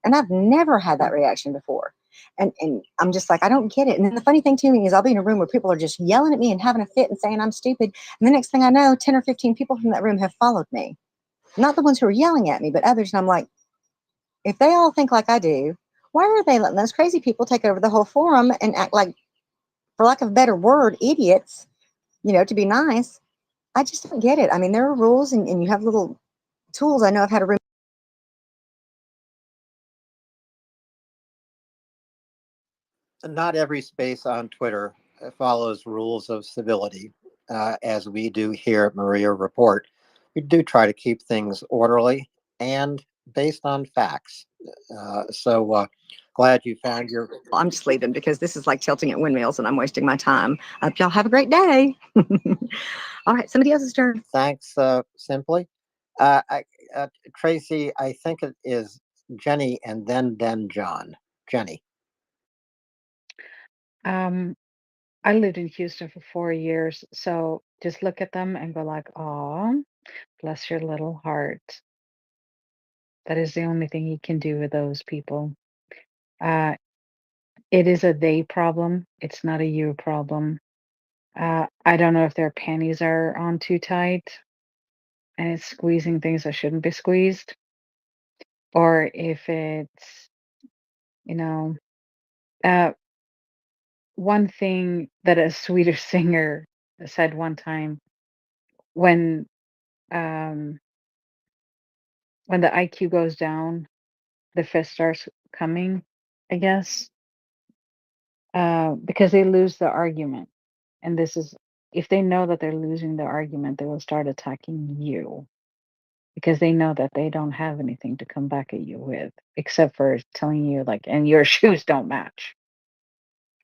And I've never had that reaction before. And I'm just like, I don't get it. And then the funny thing to me is I'll be in a room where people are just yelling at me and having a fit and saying I'm stupid. And the next thing I know, 10 or 15 people from that room have followed me. Not the ones who are yelling at me, but others. And I'm like, if they all think like I do, why are they letting those crazy people take over the whole forum and act like, for lack of a better word, idiots, you know, to be nice? I just don't get it. I mean, there are rules and you have little tools. I know I've had a room. Not every space on Twitter follows rules of civility, as we do here at MriyaReport. We do try to keep things orderly and based on facts. So glad you found your. I'm just leaving because this is like tilting at windmills and I'm wasting my time. Hope y'all have a great day. All right, somebody else's turn. Thanks, Simply. Tracy, I think it is Jenny and then John. Jenny. I lived in Houston for 4 years, so just look at them and go like, "Oh, bless your little heart." That is the only thing you can do with those people. It is a they problem. It's not a you problem. I don't know if their panties are on too tight and it's squeezing things that shouldn't be squeezed, or if it's, you know, one thing that a Swedish singer said one time when um when the IQ goes down, the fist starts coming, I guess, because they lose the argument. And this is, if they know that they're losing the argument, they will start attacking you because they know that they don't have anything to come back at you with, except for telling you, like, and your shoes don't match.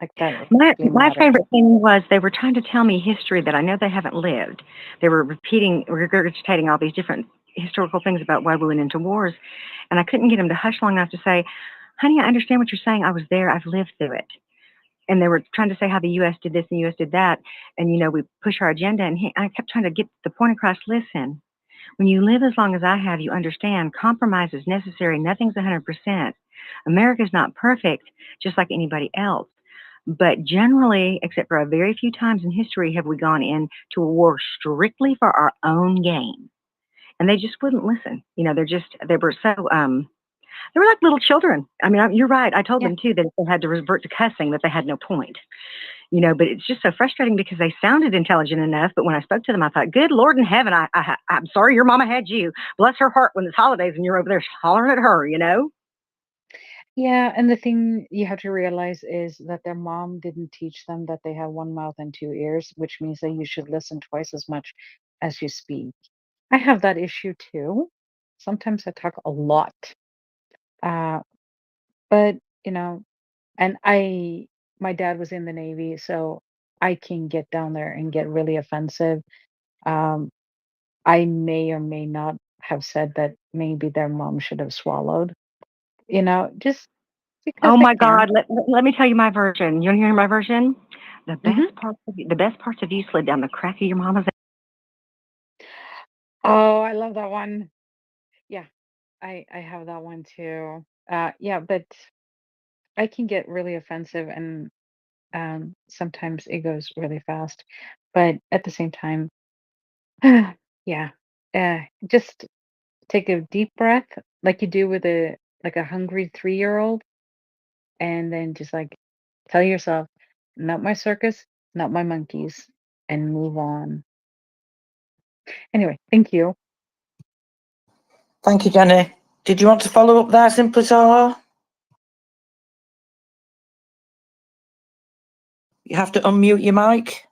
Like that. My favorite thing was they were trying to tell me history that I know they haven't lived. They were regurgitating all these different historical things about why we went into wars. And I couldn't get them to hush long enough to say, honey, I understand what you're saying. I was there. I've lived through it. And they were trying to say how the U.S. did this and the U.S. did that. And, you know, we push our agenda. And I kept trying to get the point across, listen, When you live as long as I have, you understand compromise is necessary. Nothing's 100%. America's not perfect, just like anybody else. But generally, except for a very few times in history, have we gone into a war strictly for our own gain. And they just wouldn't listen. You know, they were so, they were like little children. I mean, you're right. I told them too that if they had to revert to cussing, that they had no point. You know, but it's just so frustrating because they sounded intelligent enough. But when I spoke to them, I thought, good Lord in heaven, I'm sorry your mama had you. Bless her heart when it's holidays and you're over there hollering at her, you know? Yeah, and the thing you have to realize is that their mom didn't teach them that they have one mouth and two ears, which means that you should listen twice as much as you speak. I have that issue too. Sometimes I talk a lot. Uh, but, you know, and my dad was in the Navy, so I can get down there and get really offensive. Um, I may or may not have said that maybe their mom should have swallowed, just because Oh I my can. God, let me tell you my version. You want to hear my version? The Mhm. best parts of you slid down the crack of your mama's. Oh, I love that one. Yeah, I have that one too. Yeah, but I can get really offensive and sometimes it goes really fast. But at the same time, yeah, just take a deep breath like you do with a hungry 3-year-old, and then just like tell yourself, not my circus, not my monkeys, and move on. Anyway, thank you. Thank you, Jenny. Did you want to follow up there, Simply Soho? You have to unmute your mic.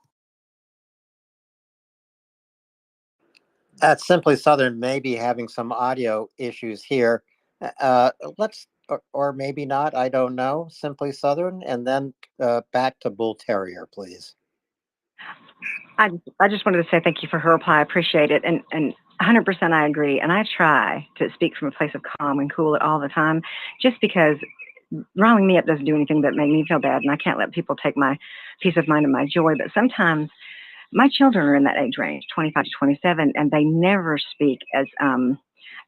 At Simply Southern, maybe having some audio issues here. Let's, or maybe not, I don't know, Simply Southern, and then back to Bull Terrier, please. I just wanted to say thank you for her reply. I appreciate it. And 100% I agree. And I try to speak from a place of calm and cool it all the time, just because riling me up doesn't do anything but make me feel bad. And I can't let people take my peace of mind and my joy. But sometimes my children are in that age range, 25 to 27, and they never speak as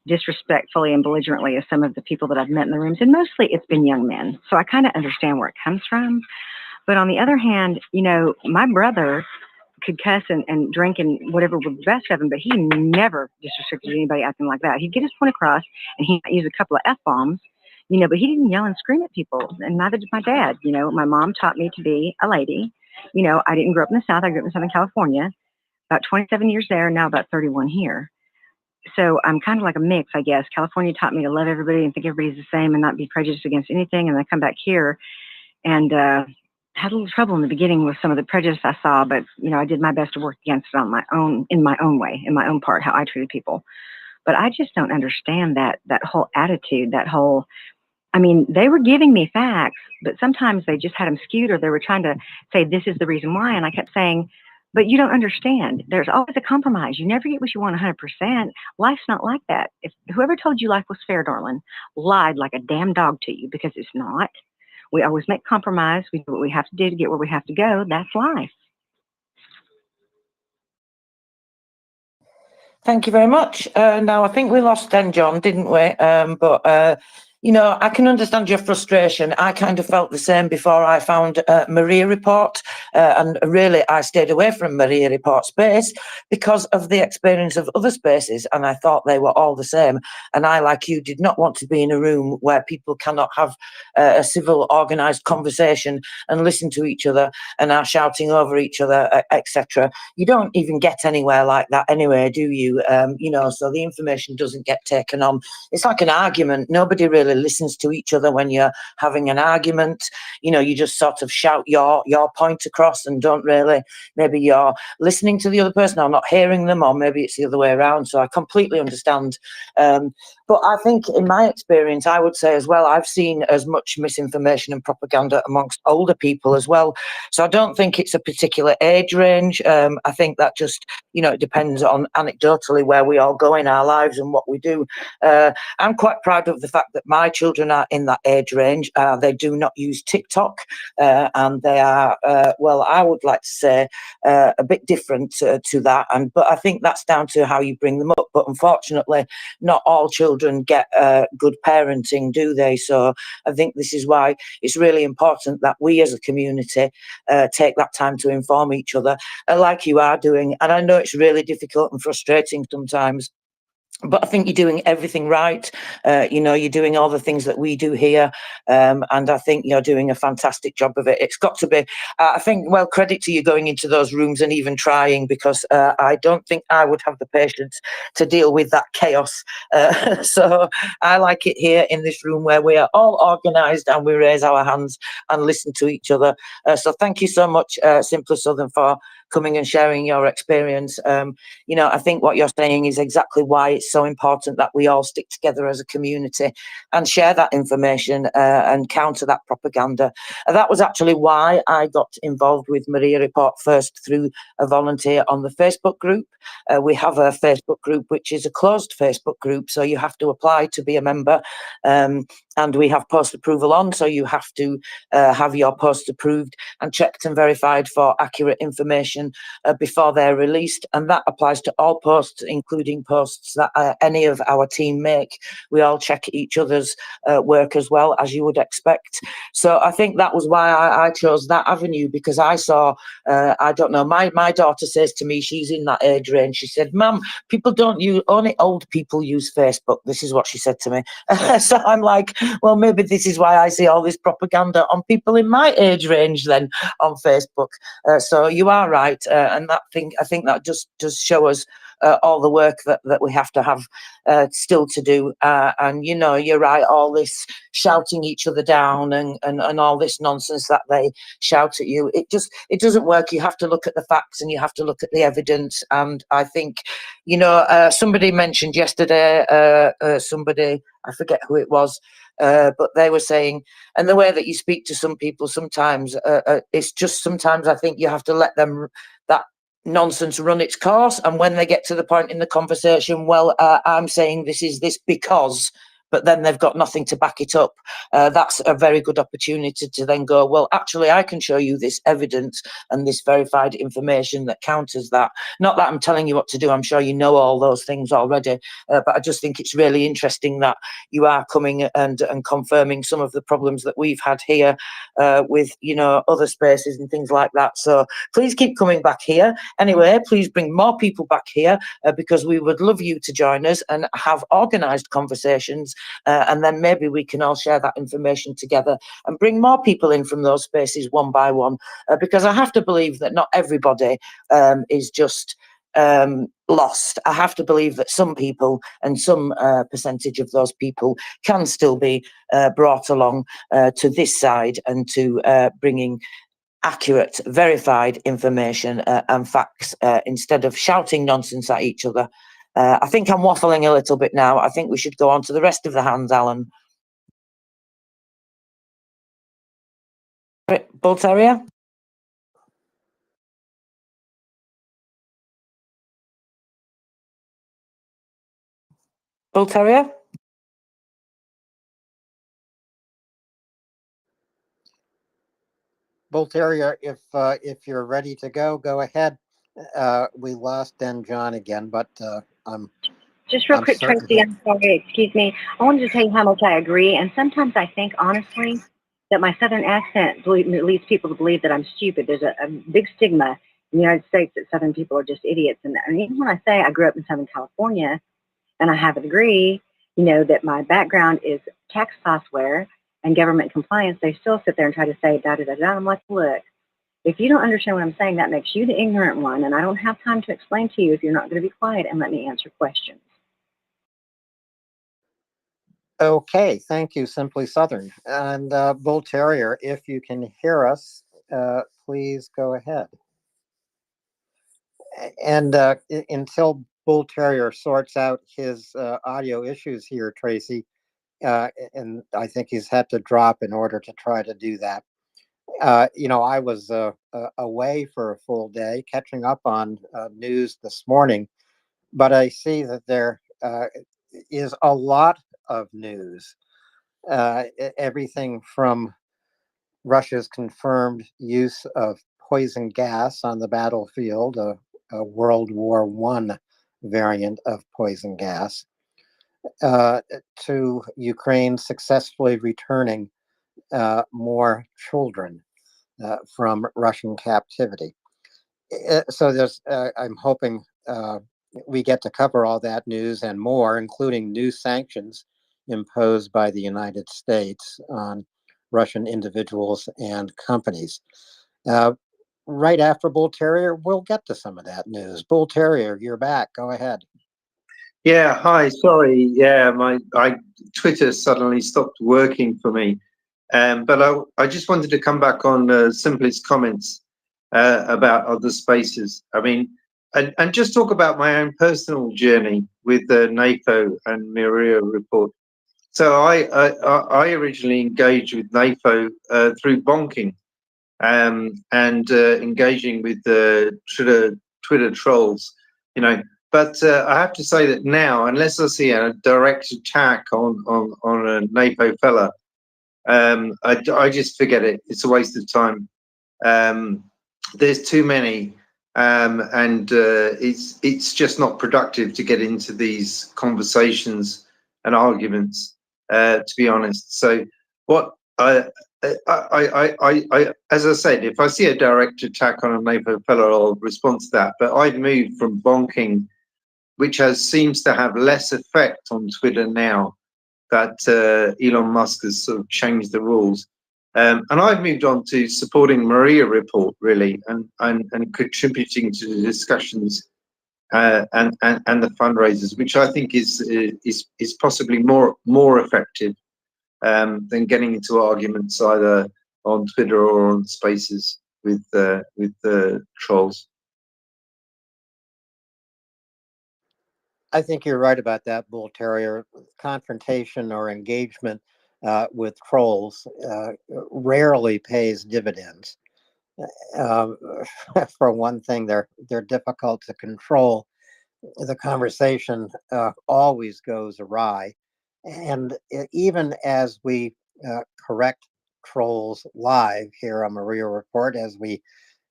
disrespectfully and belligerently as some of the people that I've met in the rooms. And mostly it's been young men. So I kind of understand where it comes from. But on the other hand, my brother could cuss and drink and whatever with the best of him, but he never disrespected anybody acting like that. He'd get his point across and he'd use a couple of F-bombs, but he didn't yell and scream at people, and neither did my dad. My mom taught me to be a lady. I didn't grow up in the South. I grew up in Southern California, about 27 years there, now about 31 here. So I'm kind of like a mix, I guess. California taught me to love everybody and think everybody's the same and not be prejudiced against anything. And I come back here and had a little trouble in the beginning with some of the prejudice I saw, but I did my best to work against it on my own, in my own way, in my own part, how I treated people. But I just don't understand that whole attitude, they were giving me facts, but sometimes they just had them skewed, or they were trying to say this is the reason why, and I kept saying, but you don't understand. There's always a compromise. You never get what you want 100%. Life's not like that. If whoever told you life was fair, darling, lied like a damn dog to you, because it's not. We always make compromise. We do what we have to do to get where we have to go. That's life. Thank you very much. Now, I think we lost then, John, didn't we? But I can understand your frustration. I kind of felt the same before I found MriyaReport. And really, I stayed away from MriyaReport space because of the experience of other spaces. And I thought they were all the same. And I, like you, did not want to be in a room where people cannot have a civil, organised conversation and listen to each other and are shouting over each other, etc. You don't even get anywhere like that anyway, do you? So the information doesn't get taken on. It's like an argument. Nobody really listens to each other when you're having an argument. You just sort of shout your point across and don't really, maybe you're listening to the other person or not hearing them, or maybe it's the other way around. So I completely understand But I think in my experience, I would say as well, I've seen as much misinformation and propaganda amongst older people as well. So I don't think it's a particular age range. I think that just, it depends on anecdotally where we all go in our lives and what we do. I'm quite proud of the fact that my children are in that age range. They do not use TikTok, and they are, well, I would like to say, a bit different to that. But I think that's down to how you bring them up. But unfortunately, not all children get good parenting, do they? So I think this is why it's really important that we as a community take that time to inform each other, like you are doing. And I know it's really difficult and frustrating sometimes, but I think you're doing everything right. You're doing all the things that we do here. And I think you're doing a fantastic job of it. It's got to be, I think, well, credit to you going into those rooms and even trying, because I don't think I would have the patience to deal with that chaos. So I like it here in this room where we are all organised and we raise our hands and listen to each other. So thank you so much, Simply Southern, for coming and sharing your experience. I think what you're saying is exactly why it's so important that we all stick together as a community and share that information and counter that propaganda. That was actually why I got involved with MriyaReport first, through a volunteer on the Facebook group. We have a Facebook group which is a closed Facebook group, so you have to apply to be a member. And we have post approval on, so you have to have your posts approved and checked and verified for accurate information before they're released. And that applies to all posts, including posts that any of our team make. We all check each other's work as well, as you would expect. So I think that was why I chose that avenue, because I saw, I don't know, my daughter says to me, she's in that age range, she said, "Mum, people don't use, only old people use Facebook." This is what she said to me. So I'm like, well, maybe this is why I see all this propaganda on people in my age range then on Facebook. So you are right, and I think that just does show us all the work that we have to have still to do. And you're right, all this shouting each other down and all this nonsense that they shout at you, it doesn't work. You have to look at the facts and you have to look at the evidence. And I think, somebody mentioned yesterday, somebody, I forget who it was, but they were saying, and the way that you speak to some people sometimes, it's just sometimes I think you have to let them, that nonsense, run its course. And when they get to the point in the conversation, well, I'm saying this is this because, but then they've got nothing to back it up. That's a very good opportunity to then go, well, actually, I can show you this evidence and this verified information that counters that. Not that I'm telling you what to do. I'm sure you know all those things already. But I just think it's really interesting that you are coming and confirming some of the problems that we've had here with, other spaces and things like that. So please keep coming back here. Anyway, please bring more people back here because we would love you to join us and have organised conversations. And then maybe we can all share that information together and bring more people in from those spaces one by one, because I have to believe that not everybody is just lost. I have to believe that some people and some percentage of those people can still be brought along to this side and to bringing accurate, verified information and facts instead of shouting nonsense at each other. I think I'm waffling a little bit now. I think we should go on to the rest of the hands, Alan. Bull Terrier? Bull Terrier? Bull Terrier, if you're ready to go ahead. We lost Dan John again, but I'm Just real I'm quick, certain Tracy, that I'm sorry, excuse me. I wanted to tell you how much I agree. And sometimes I think, honestly, that my Southern accent leads people to believe that I'm stupid. There's a big stigma in the United States that Southern people are just idiots. And even when I say I grew up in Southern California and I have a degree, that my background is tax software and government compliance, they still sit there and try to say da-da-da-da. I'm like, look, if you don't understand what I'm saying, that makes you the ignorant one. And I don't have time to explain to you if you're not going to be quiet and let me answer questions. Okay, thank you, Simply Southern. And Bull Terrier, if you can hear us, please go ahead. And until Bull Terrier sorts out his audio issues here, Tracy, and I think he's had to drop in order to try to do that. I was away for a full day, catching up on news this morning, but I see that there is a lot of news. Everything from Russia's confirmed use of poison gas on the battlefield, a World War I variant of poison gas, to Ukraine successfully returning more children from Russian captivity. So I'm hoping we get to cover all that news and more, including new sanctions imposed by the United States on Russian individuals and companies. Right after Bull Terrier, we'll get to some of that news. Bull Terrier, you're back. Go ahead. Yeah, hi. Sorry. Yeah, my Twitter suddenly stopped working for me. But I just wanted to come back on Simply's comments about other spaces. I mean, and just talk about my own personal journey with NAFO and MriyaReport. So I originally engaged with NAFO through bonking and engaging with the Twitter trolls, But I have to say that now, unless I see a direct attack on a NAFO fella, I just forget it. It's a waste of time. There's too many, and it's just not productive to get into these conversations and arguments, to be honest. So what as I said, if I see a direct attack on a NAFO fellow, I'll respond to that. But I've moved from bonking, which seems to have less effect on Twitter now that Elon Musk has sort of changed the rules. And I've moved on to supporting MriyaReport, really, and contributing to the discussions and the fundraisers, which I think is possibly more effective than getting into arguments either on Twitter or on Spaces with the trolls. I think you're right about that, Bull Terrier. Confrontation or engagement with trolls rarely pays dividends. For one thing, they're difficult to control. The conversation always goes awry. And even as we correct trolls live here on MriyaReport, as we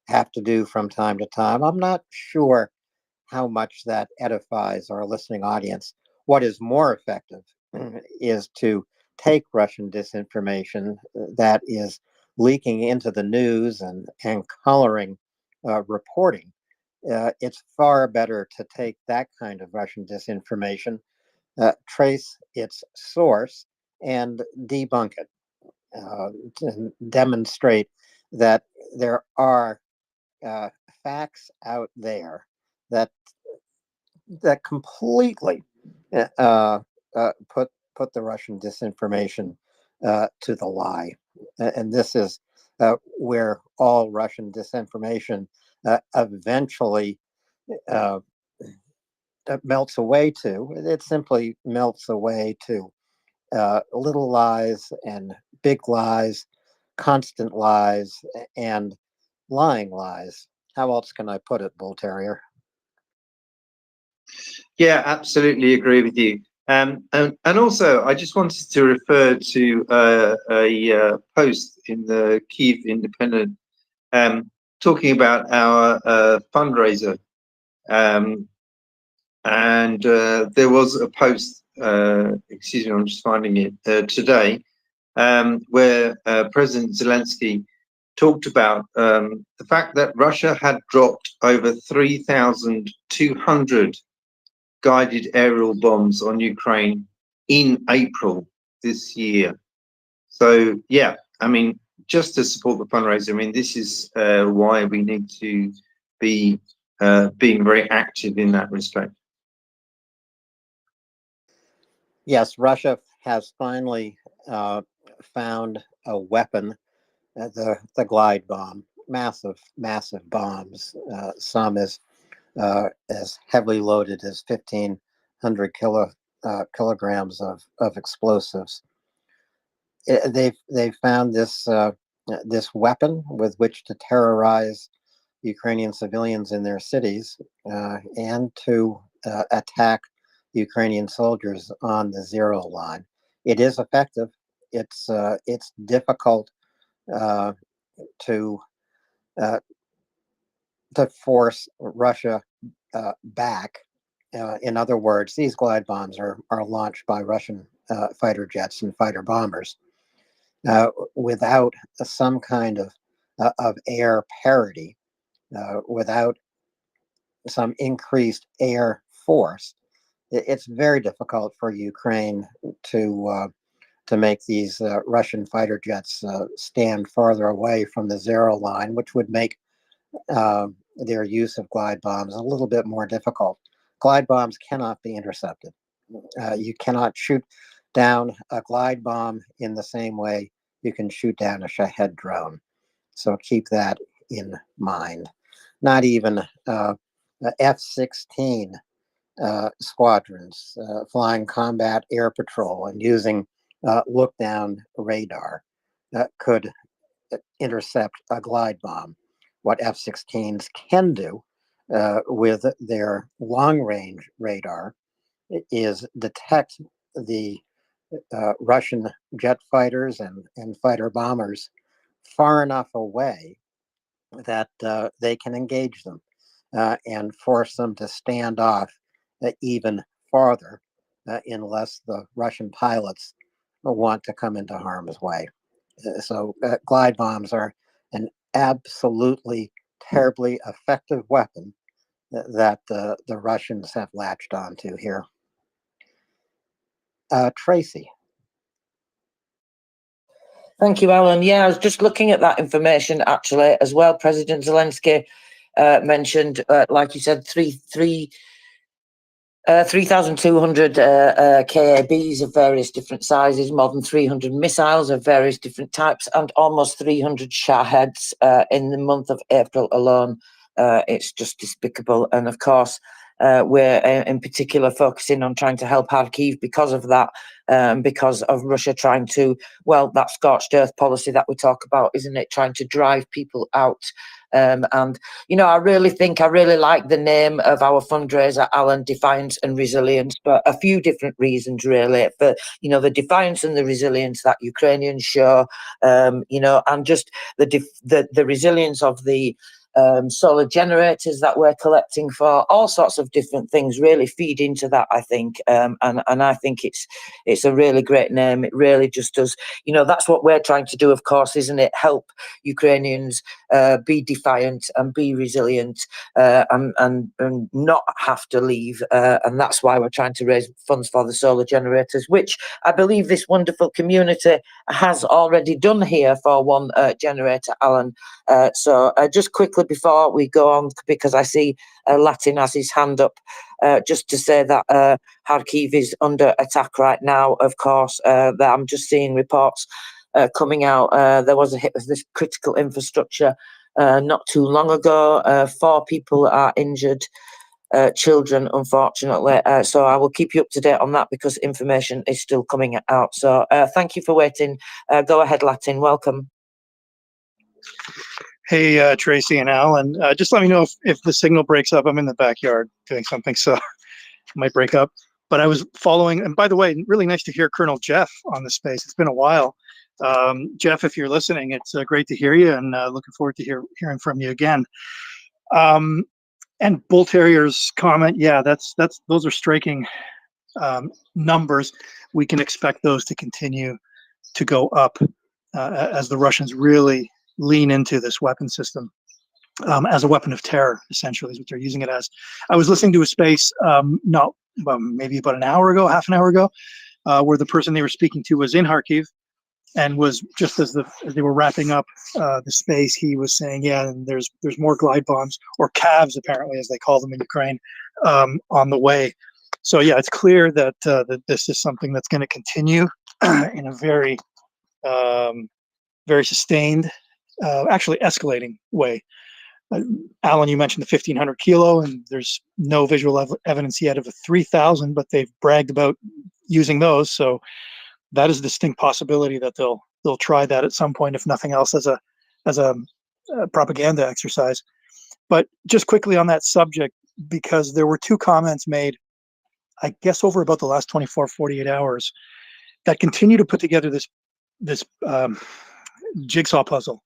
have to do from time to time, I'm not sure how much that edifies our listening audience. What is more effective is to take Russian disinformation that is leaking into the news and coloring reporting. It's far better to take that kind of Russian disinformation, trace its source, and debunk it, to demonstrate that there are facts out there that completely put the Russian disinformation to the lie, and this is where all Russian disinformation eventually melts away to. It simply melts away to little lies and big lies, constant lies, and lying lies. How else can I put it, Bull Terrier? Yeah, absolutely agree with you. And also, I just wanted to refer to a post in the Kyiv Independent talking about our fundraiser. And there was a post, excuse me, I'm just finding it today, where President Zelensky talked about the fact that Russia had dropped over 3,200 guided aerial bombs on Ukraine in April this year. So, yeah, I mean, just to support the fundraiser, I mean, this is why we need to be being very active in that respect. Yes, Russia has finally found a weapon, the glide bomb, massive bombs, some as as heavily loaded as 1,500 kilograms of explosives. They've found this weapon with which to terrorize Ukrainian civilians in their cities and to attack Ukrainian soldiers on the zero line. It is effective. It's difficult to force Russia back. In other words, these glide bombs are launched by Russian fighter jets and fighter bombers without some kind of air parity, without some increased air force. It's very difficult for Ukraine to make these Russian fighter jets stand farther away from the zero line, which would make their use of glide bombs a little bit more difficult. Glide bombs cannot be intercepted. You cannot shoot down a glide bomb in the same way you can shoot down a Shahed drone. So keep that in mind. Not even F-16 squadrons flying combat air patrol and using look-down radar could intercept a glide bomb. What F-16s can do with their long-range radar is detect the Russian jet fighters and fighter bombers far enough away that they can engage them and force them to stand off even farther unless the Russian pilots want to come into harm's way. So glide bombs are an absolutely terribly effective weapon that the Russians have latched onto here. Tracy. Thank you, Alan. Yeah, I was just looking at that information actually as well. President Zelensky mentioned, like you said, 3,200 KABs of various different sizes, more than 300 missiles of various different types, and almost 300 Shaheds in the month of April alone. It's just despicable. And of course, we're in particular focusing on trying to help Kharkiv because of that, because of Russia trying to, well, that scorched earth policy that we talk about, isn't it? Trying to drive people out. And, you know, I really like the name of our fundraiser, Alan, Defiance and Resilience, for a few different reasons, really. For, you know, the defiance and the resilience that Ukrainians show, you know, and just the resilience of the solar generators that we're collecting for, all sorts of different things really feed into that, I think. And I think it's a really great name. It really just does, you know, that's what we're trying to do, of course, isn't it? Help Ukrainians be defiant and be resilient and not have to leave. And that's why we're trying to raise funds for the solar generators, which I believe this wonderful community has already done here for one generator, Alan. So just quickly before we go on, because I see Latin has his hand up, just to say that Kharkiv is under attack right now, of course. That I'm just seeing reports coming out. There was a hit with this critical infrastructure not too long ago. 4 people are injured, children, unfortunately. So I will keep you up to date on that because information is still coming out. So thank you for waiting. Go ahead, Latin. Welcome. Hey, Tracy and Alan, just let me know if the signal breaks up. I'm in the backyard doing something, so it might break up. But I was following, and by the way, really nice to hear Colonel Jeff on the space. It's been a while. Jeff, if you're listening, it's great to hear you, and looking forward to hearing from you again. And Bull Terrier's comment, yeah, those are striking numbers. We can expect those to continue to go up as the Russians really lean into this weapon system as a weapon of terror, essentially, is what they're using it as. I was listening to a space maybe about an hour ago, half an hour ago, where the person they were speaking to was in Kharkiv, and was just as they were wrapping up the space, he was saying, yeah, and there's more glide bombs, or calves apparently, as they call them in Ukraine, on the way. So yeah, it's clear that that this is something that's going to continue in a very very sustained, actually escalating way. Alan, you mentioned the 1,500 kilo, and there's no visual evidence yet of a 3,000, but they've bragged about using those. So that is a distinct possibility that they'll try that at some point, if nothing else, as a propaganda exercise. But just quickly on that subject, because there were two comments made, I guess, over about the last 24, 48 hours that continue to put together this jigsaw puzzle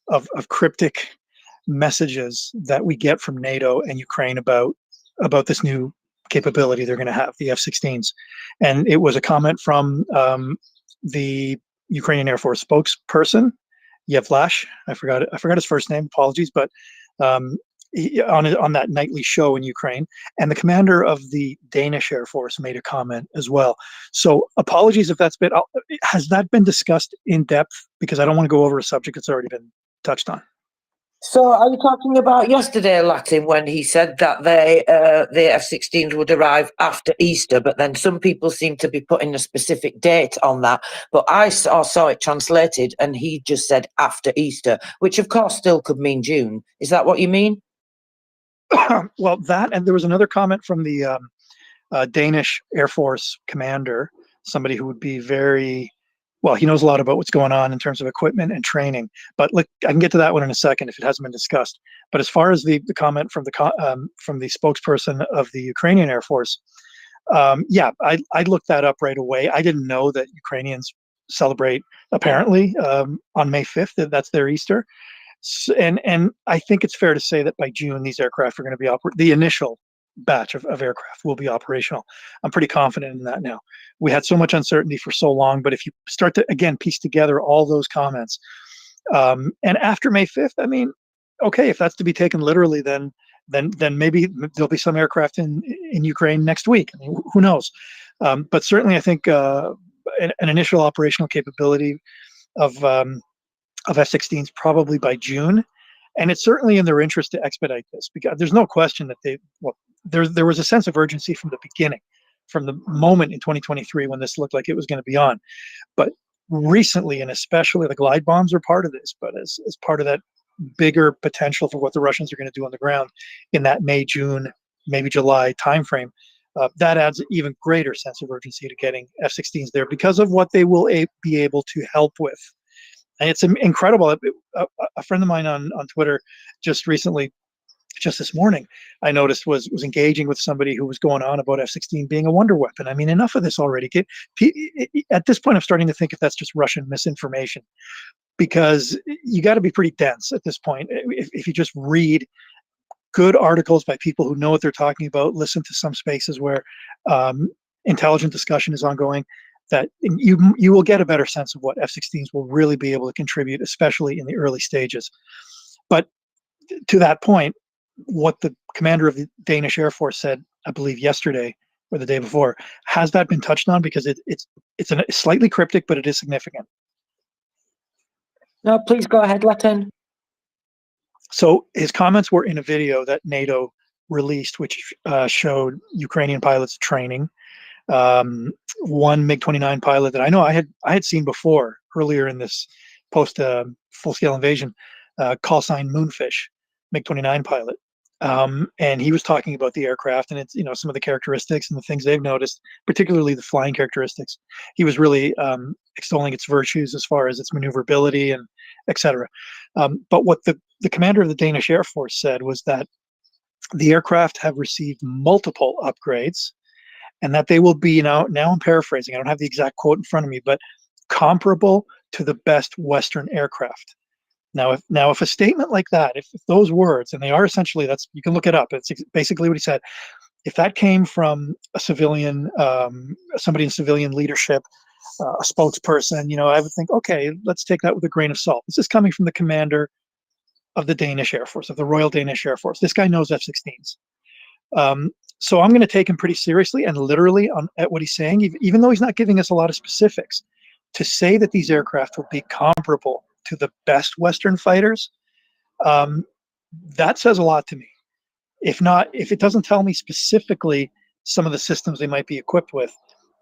of cryptic messages that we get from NATO and Ukraine about this new capability they're going to have, the F-16s. And it was a comment from the Ukrainian Air Force spokesperson, Yevlash. I forgot his first name. Apologies, but on that nightly show in Ukraine, and the commander of the Danish Air Force made a comment as well. So apologies if that's has that been discussed in depth? Because I don't want to go over a subject that's already been touched on. So are you talking about yesterday, Latin, when he said that the F-16s would arrive after Easter, but then some people seem to be putting a specific date on that. But I saw it translated and he just said after Easter, which of course still could mean June. Is that what you mean? Well, that, and there was another comment from the Danish Air Force commander, somebody who would be very, well, he knows a lot about what's going on in terms of equipment and training. But look, I can get to that one in a second if it hasn't been discussed. But as far as the comment from the spokesperson of the Ukrainian Air Force, yeah, I looked that up right away. I didn't know that Ukrainians celebrate apparently on May 5th. That's their Easter. And I think it's fair to say that by June, these aircraft are going to be the initial batch of aircraft will be operational. I'm pretty confident in that now. We had so much uncertainty for so long, but if you start to, again, piece together all those comments, and after May 5th, I mean, okay, if that's to be taken literally, then maybe there'll be some aircraft in Ukraine next week. I mean, who knows? But certainly I think an initial operational capability of F-16s probably by June. And it's certainly in their interest to expedite this, because there's no question that there was a sense of urgency from the beginning, from the moment in 2023 when this looked like it was going to be on. But recently, and especially, the glide bombs are part of this, but as part of that bigger potential for what the Russians are going to do on the ground in that May, June, maybe July timeframe, that adds an even greater sense of urgency to getting F-16s there because of what they will be able to help with. And it's incredible. A friend of mine on Twitter just recently, just this morning, I noticed was engaging with somebody who was going on about F-16 being a wonder weapon. I mean, enough of this already. At this point, I'm starting to think if that's just Russian misinformation, because you got to be pretty dense at this point. If you just read good articles by people who know what they're talking about, listen to some spaces where intelligent discussion is ongoing, that you will get a better sense of what F-16s will really be able to contribute, especially in the early stages. But to that point, what the commander of the Danish Air Force said, I believe yesterday or the day before, has that been touched on? Because it's slightly cryptic, but it is significant. No, please go ahead, Latin. So his comments were in a video that NATO released, which showed Ukrainian pilots training. One MiG-29 pilot that I know I had seen before earlier in this post full-scale invasion, call sign Moonfish, MiG-29 pilot, and he was talking about the aircraft and it's some of the characteristics and the things they've noticed, particularly the flying characteristics. He was really extolling its virtues as far as its maneuverability and etc. But what the commander of the Danish Air Force said was that the aircraft have received multiple upgrades, and that they will be now I'm paraphrasing, I don't have the exact quote in front of me, but comparable to the best Western aircraft. Now, if a statement like that, if those words, and they are essentially, you can look it up, it's basically what he said. If that came from a civilian, somebody in civilian leadership, a spokesperson, I would think, okay, let's take that with a grain of salt. This is coming from the commander of the Danish Air Force, of the Royal Danish Air Force. This guy knows F-16s. So I'm going to take him pretty seriously and literally at what he's saying, even though he's not giving us a lot of specifics. To say that these aircraft will be comparable to the best Western fighters, that says a lot to me. If it doesn't tell me specifically some of the systems they might be equipped with,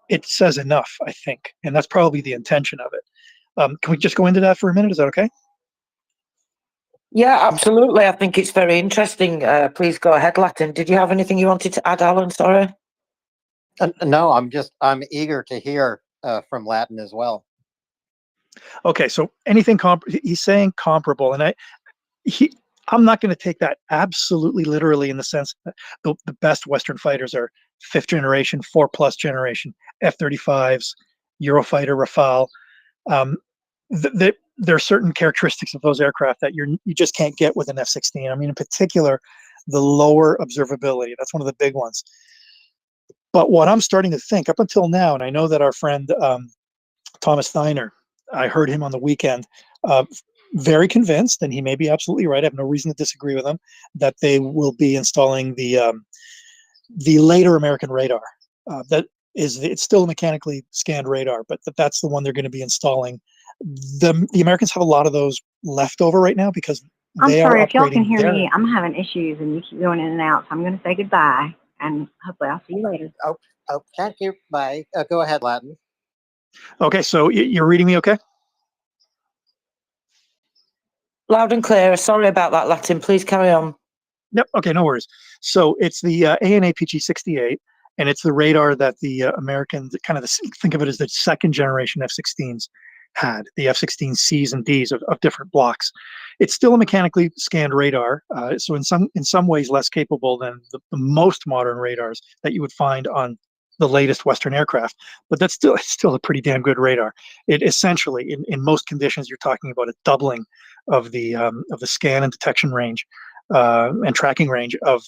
it says enough, I think, and that's probably the intention of it. Can we just go into that for a minute? Is that okay? Yeah, absolutely. I think it's very interesting. Please go ahead, Latin. Did you have anything you wanted to add, Alan? Sorry. No, I'm eager to hear from Latin as well. Okay, so anything he's saying comparable, and I'm not going to take that absolutely literally in the sense that the best Western fighters are 5th generation, 4+ generation, F-35s, Eurofighter, Rafale. There are certain characteristics of those aircraft that you just can't get with an F-16. I mean, in particular, the lower observability. That's one of the big ones. But what I'm starting to think up until now, and I know that our friend Thomas Steiner, I heard him on the weekend, very convinced, and he may be absolutely right. I have no reason to disagree with him, that they will be installing the later American radar. It's still a mechanically scanned radar, but that's the one they're going to be installing. The Americans have a lot of those left over right now because I'm they sorry, are if y'all can upgrading hear their. me, I'm having issues and you keep going in and out. So I'm going to say goodbye and hopefully I'll see you later. Oh, thank you. Bye. Go ahead, Latin. Okay, so you're reading me okay? Loud and clear. Sorry about that, Latin. Please carry on. Yep. Okay, no worries. So it's the ANAPG-68, and it's the radar that the Americans think of it as the 2nd generation F-16s had, the F-16Cs and Ds of different blocks. It's still a mechanically scanned radar, so in some ways less capable than the most modern radars that you would find on the latest Western aircraft, but it's still a pretty damn good radar. It essentially, in most conditions, you're talking about a doubling of the scan and detection range and tracking range of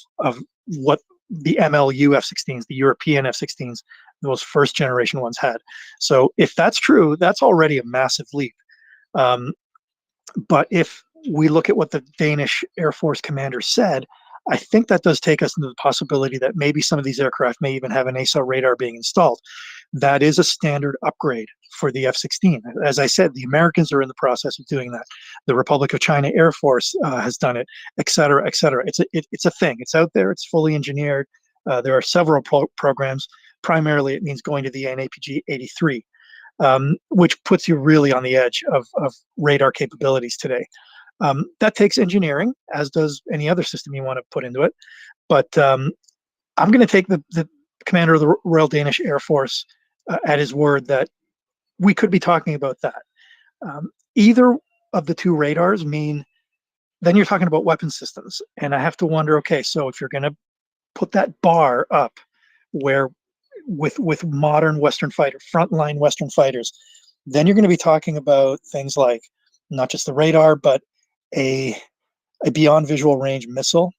what the MLU F-16s, the European F-16s, those 1st generation ones had. So if that's true, that's already a massive leap. But if we look at what the Danish Air Force commander said, I think that does take us into the possibility that maybe some of these aircraft may even have an ASA radar being installed. That is a standard upgrade for the F-16. As I said, the Americans are in the process of doing that. The Republic of China Air Force has done it, et cetera, et cetera. It's a thing. It's out there. It's fully engineered. There are several programs. Primarily, it means going to the NAPG-83, which puts you really on the edge of radar capabilities today. That takes engineering, as does any other system you want to put into it. But I'm going to take the commander of the Royal Danish Air Force at his word that we could be talking about that. Either of the two radars mean, then you're talking about weapon systems. And I have to wonder, okay, so if you're going to put that bar up where with modern Western frontline Western fighters, then you're going to be talking about things like not just the radar, but a beyond visual range missile.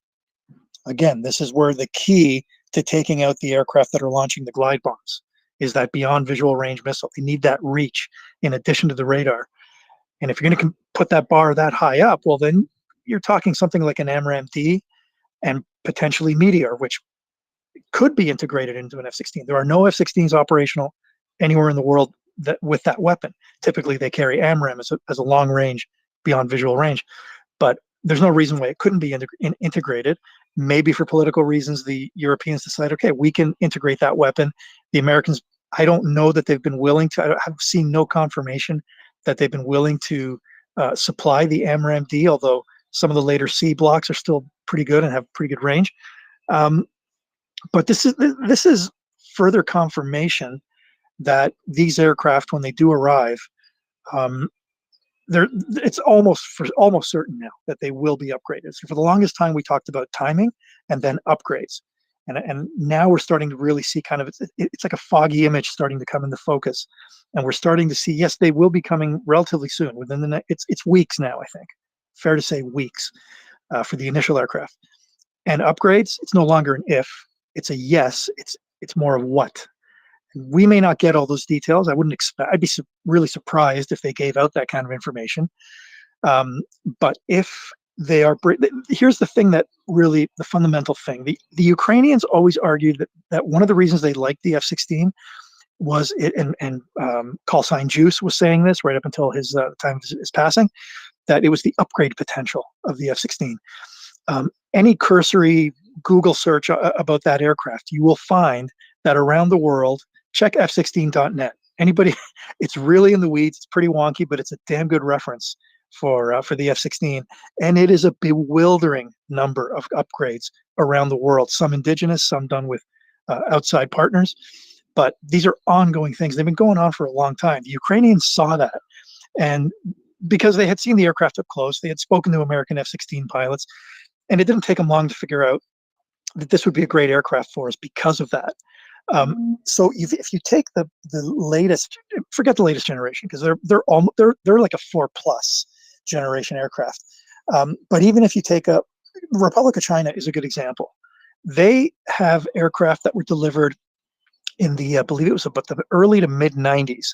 Again, this is where the key to taking out the aircraft that are launching the glide bombs is that beyond visual range missile. You need that reach in addition to the radar. And if you're going to put that bar that high up, well, then you're talking something like an AMRAAM-D and potentially Meteor, which could be integrated into an F-16. There are no F-16s operational anywhere in the world with that weapon. Typically, they carry AMRAAM as a long range, beyond visual range. But there's no reason why it couldn't be integrated. Maybe for political reasons, the Europeans decide, okay, we can integrate that weapon. The Americans, I don't know that they've been willing to, I've seen no confirmation that they've been willing to supply the AMRAAM-D, although some of the later C blocks are still pretty good and have pretty good range. But this is further confirmation that these aircraft, when they do arrive, it's almost certain now that they will be upgraded. So for the longest time, we talked about timing and then upgrades, and now we're starting to really see kind of it's like a foggy image starting to come into focus, and we're starting to see, yes, they will be coming relatively soon. Within the next, it's weeks now, I think, fair to say weeks for the initial aircraft. And upgrades, it's no longer an if, it's a yes. It's more of what. We may not get all those details. I wouldn't expect. I'd be really surprised if they gave out that kind of information. But if they are, here's the thing that really the fundamental thing. The Ukrainians always argued that one of the reasons they liked the F-16 was it, and call sign Juice was saying this right up until his time of his passing, that it was the upgrade potential of the F-16. Any cursory Google search about that aircraft, you will find that around the world, check f16.net. Anybody, it's really in the weeds, it's pretty wonky, but it's a damn good reference for the F-16, and it is a bewildering number of upgrades around the world. Some indigenous, some done with outside partners, but these are ongoing things. They've been going on for a long time. The Ukrainians saw that, and because they had seen the aircraft up close, they had spoken to American F-16 pilots, and it didn't take them long to figure out that this would be a great aircraft for us because of that. So if you take the latest, forget the latest generation, because they're like a 4+ generation aircraft. But even if you take the Republic of China is a good example. They have aircraft that were delivered in the I believe it was about the early to mid 90s.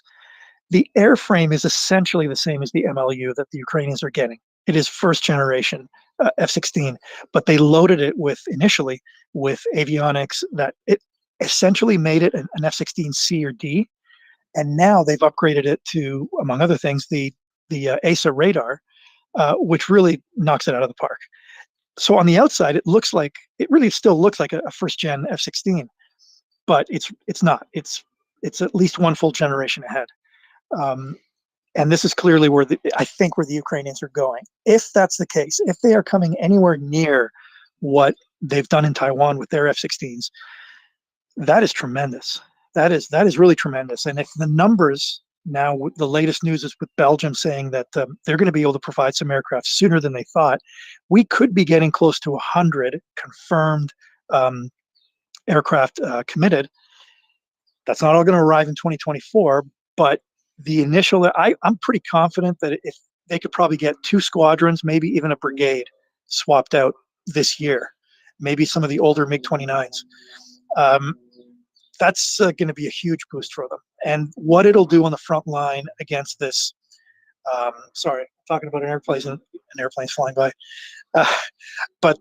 The airframe is essentially the same as the MLU that the Ukrainians are getting. It is first generation F-16, but they loaded it initially with avionics that it essentially made it an F-16C or D, and now they've upgraded it to, among other things, the ASA radar, which really knocks it out of the park. So on the outside, it really still looks like a first gen F-16, but it's not. It's at least one full generation ahead. And this is clearly where I think where the Ukrainians are going. If that's the case, if they are coming anywhere near what they've done in Taiwan with their F-16s, that is tremendous. That is really tremendous. And if the numbers now, the latest news is with Belgium saying that they're going to be able to provide some aircraft sooner than they thought, we could be getting close to 100 confirmed aircraft committed. That's not all going to arrive in 2024, but the initial, I'm pretty confident that if they could probably get 2 squadrons, maybe even a brigade swapped out this year, maybe some of the older MiG-29s. That's going to be a huge boost for them. And what it'll do on the front line against this, sorry, I'm talking about an airplane's flying by. But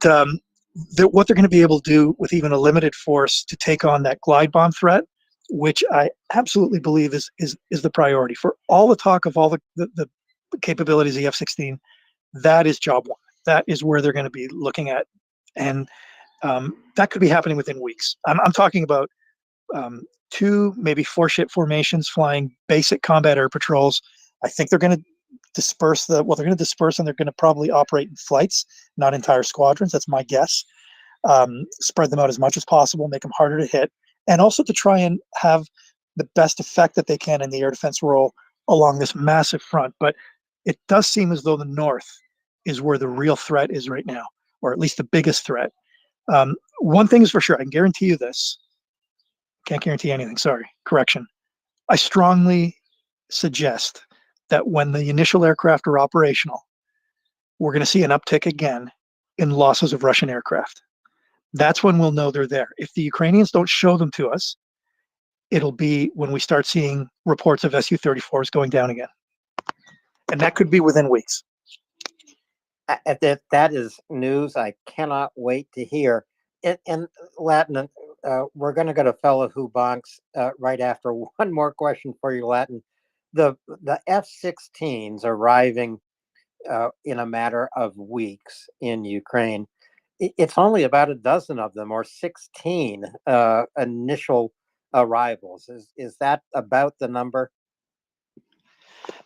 what they're going to be able to do with even a limited force to take on that glide bomb threat, which I absolutely believe is the priority for all the talk of all the capabilities of the F-16. That is job one. That is where they're going to be looking at, and that could be happening within weeks. I'm talking about 2, maybe 4 ship formations flying basic combat air patrols. I think they're going to disperse they're going to disperse, and they're going to probably operate in flights, not entire squadrons. That's my guess. Spread them out as much as possible, make them harder to hit, and also to try and have the best effect that they can in the air defense role along this massive front. But it does seem as though the north is where the real threat is right now, or at least the biggest threat. One thing is for sure, I can guarantee you this. Can't guarantee anything, sorry, correction. I strongly suggest that when the initial aircraft are operational, we're going to see an uptick again in losses of Russian aircraft. That's when we'll know they're there. If the Ukrainians don't show them to us, it'll be when we start seeing reports of Su-34s going down again. And that could be within weeks. That is news I cannot wait to hear. In Latin, we're going to go to fellow who bonks right after. One more question for you, Latin. The F-16s arriving in a matter of weeks in Ukraine. It's only about a dozen of them, or 16 initial arrivals. Is that about the number?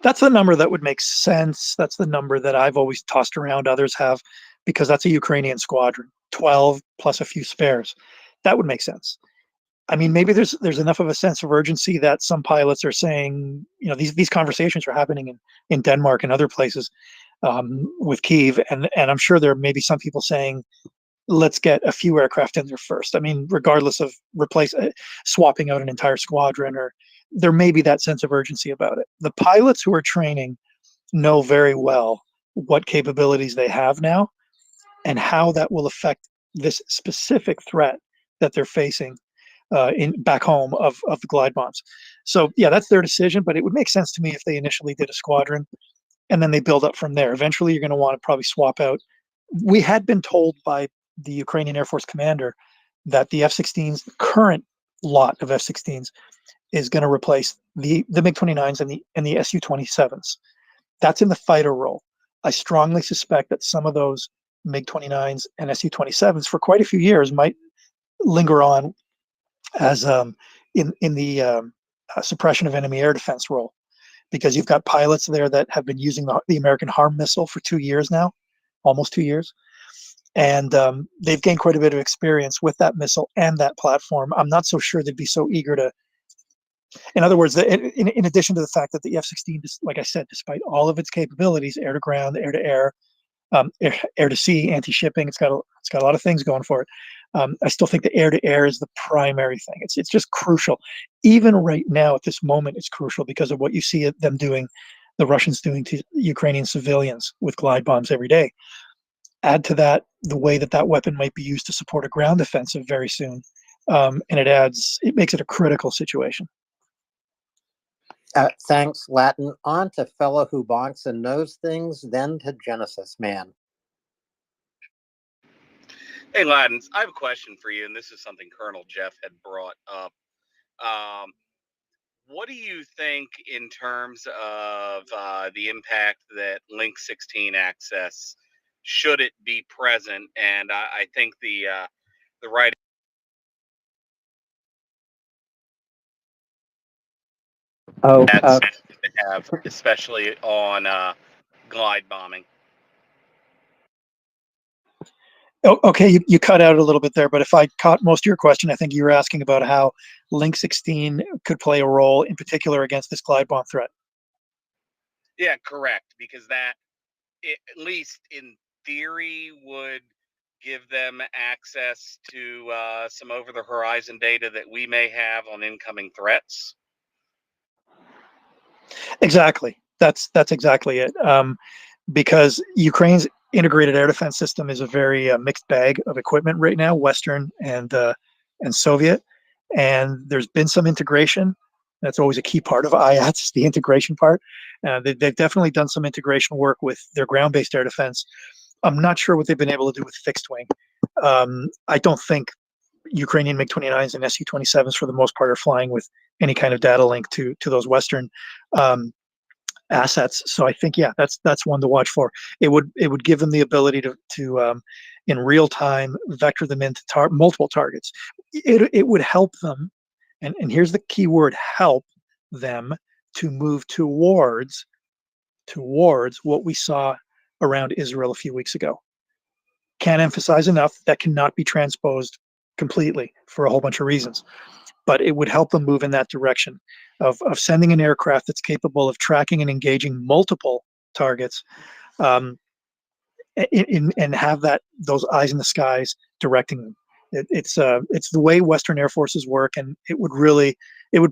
That's the number that would make sense. That's the number that I've always tossed around. Others have, because that's a Ukrainian squadron, 12 plus a few spares. That would make sense. I mean, maybe there's enough of a sense of urgency that some pilots are saying, these conversations are happening in Denmark and other places with Kyiv, and I'm sure there may be some people saying, let's get a few aircraft in there first. I mean, regardless of swapping out an entire squadron, or there may be that sense of urgency about it. The pilots who are training know very well what capabilities they have now and how that will affect this specific threat that they're facing back home of the glide bombs. So yeah, that's their decision, but it would make sense to me if they initially did a squadron and then they build up from there. Eventually you're going to want to probably swap out. We had been told by the Ukrainian Air Force commander that the F-16s, the current lot of F-16s, is going to replace the MiG-29s and the Su-27s. That's in the fighter role. I strongly suspect that some of those MiG-29s and Su-27s for quite a few years might linger on as in the suppression of enemy air defense role, because you've got pilots there that have been using the American HARM missile for 2 years now, almost 2 years. And they've gained quite a bit of experience with that missile and that platform. I'm not so sure they'd be so eager to. In other words, in addition to the fact that the F-16, like I said, despite all of its capabilities, air to ground, air to air, air to sea, anti-shipping, it's got a lot of things going for it. I still think the air to air is the primary thing. It's just crucial. Even right now, at this moment, it's crucial because of what you see them doing, the Russians doing to Ukrainian civilians with glide bombs every day. Add to that the way that weapon might be used to support a ground offensive very soon, and it makes it a critical situation. Thanks, Latin. On to fellow who bonks and knows things, then to Genesis Man. Hey, Laden, I have a question for you, and this is something Colonel Jeff had brought up. What do you think in terms of the impact that Link 16 access, should it be present? And I think the right to have, especially on glide bombing. Oh, okay, you cut out a little bit there, but if I caught most of your question, I think you were asking about how Link 16 could play a role, in particular against this glide bomb threat. Yeah, correct. Because that, at least in theory, would give them access to some over-the-horizon data that we may have on incoming threats. Exactly. That's exactly it. Because Ukraine's integrated air defense system is a very mixed bag of equipment right now, Western and Soviet. And there's been some integration. That's always a key part of IATS, the integration part. They've definitely done some integration work with their ground-based air defense. I'm not sure what they've been able to do with fixed wing. I don't think Ukrainian MiG-29s and Su-27s, for the most part, are flying with any kind of data link to those Western assets. So I think, yeah, that's one to watch for. It would give them the ability to in real time vector them into multiple targets. It would help them, and here's the key word: help them to move towards what we saw around Israel a few weeks ago. Can't emphasize enough that cannot be transposed completely for a whole bunch of reasons, but it would help them move in that direction of sending an aircraft that's capable of tracking and engaging multiple targets, and have those eyes in the skies directing them. It's the way Western Air Forces work, and it would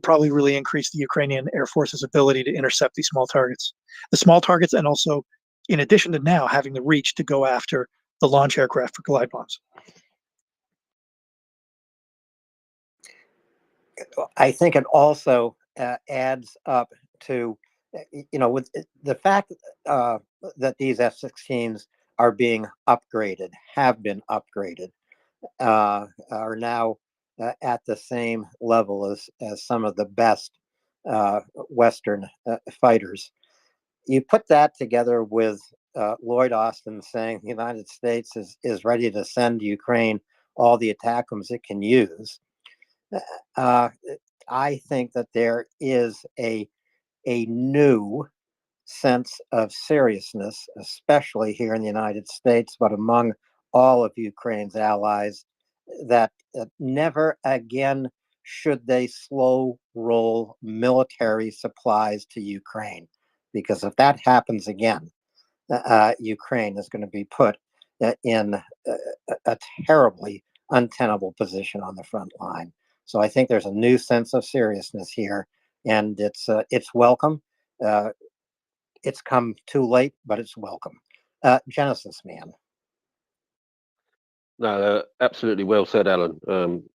probably really increase the Ukrainian Air Force's ability to intercept these small targets. The small targets, and also, in addition to now having the reach to go after the launch aircraft for glide bombs. I think it also adds up to, with the fact that these F-16s are being upgraded, have been upgraded, are now at the same level as some of the best Western fighters. You put that together with Lloyd Austin saying the United States is ready to send Ukraine all the ATACMS it can use. I think that there is a new sense of seriousness, especially here in the United States, but among all of Ukraine's allies, that never again should they slow roll military supplies to Ukraine. Because if that happens again, Ukraine is going to be put in a terribly untenable position on the front line. So I think there's a new sense of seriousness here, and it's welcome. It's come too late, but it's welcome. Genesis Man. No, absolutely well said, Alan.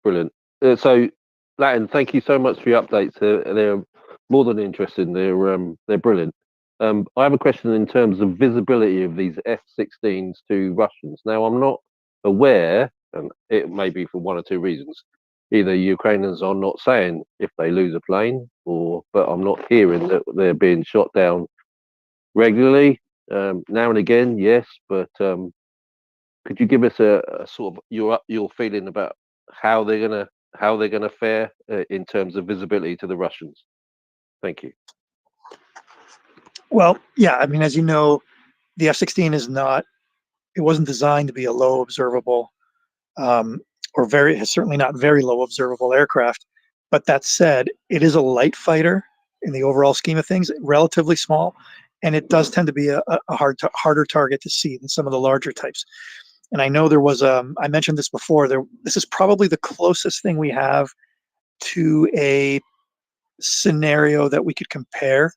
Brilliant. So, Latin, thank you so much for your updates. They're more than interesting. They're brilliant. I have a question in terms of visibility of these F-16s to Russians. Now, I'm not aware, and it may be for one or two reasons. Either Ukrainians are not saying if they lose a plane, but I'm not hearing that they're being shot down regularly. Now and again, yes, but could you give us a sort of your feeling about how they're gonna fare in terms of visibility to the Russians? Thank you. Well, yeah, I mean, as you know, the F-16 is not, it wasn't designed to be a low observable um, or certainly not very low observable aircraft. But that said, it is a light fighter in the overall scheme of things, relatively small, and it does tend to be a harder target to see than some of the larger types. And I know there was, I mentioned this before, this is probably the closest thing we have to a scenario that we could compare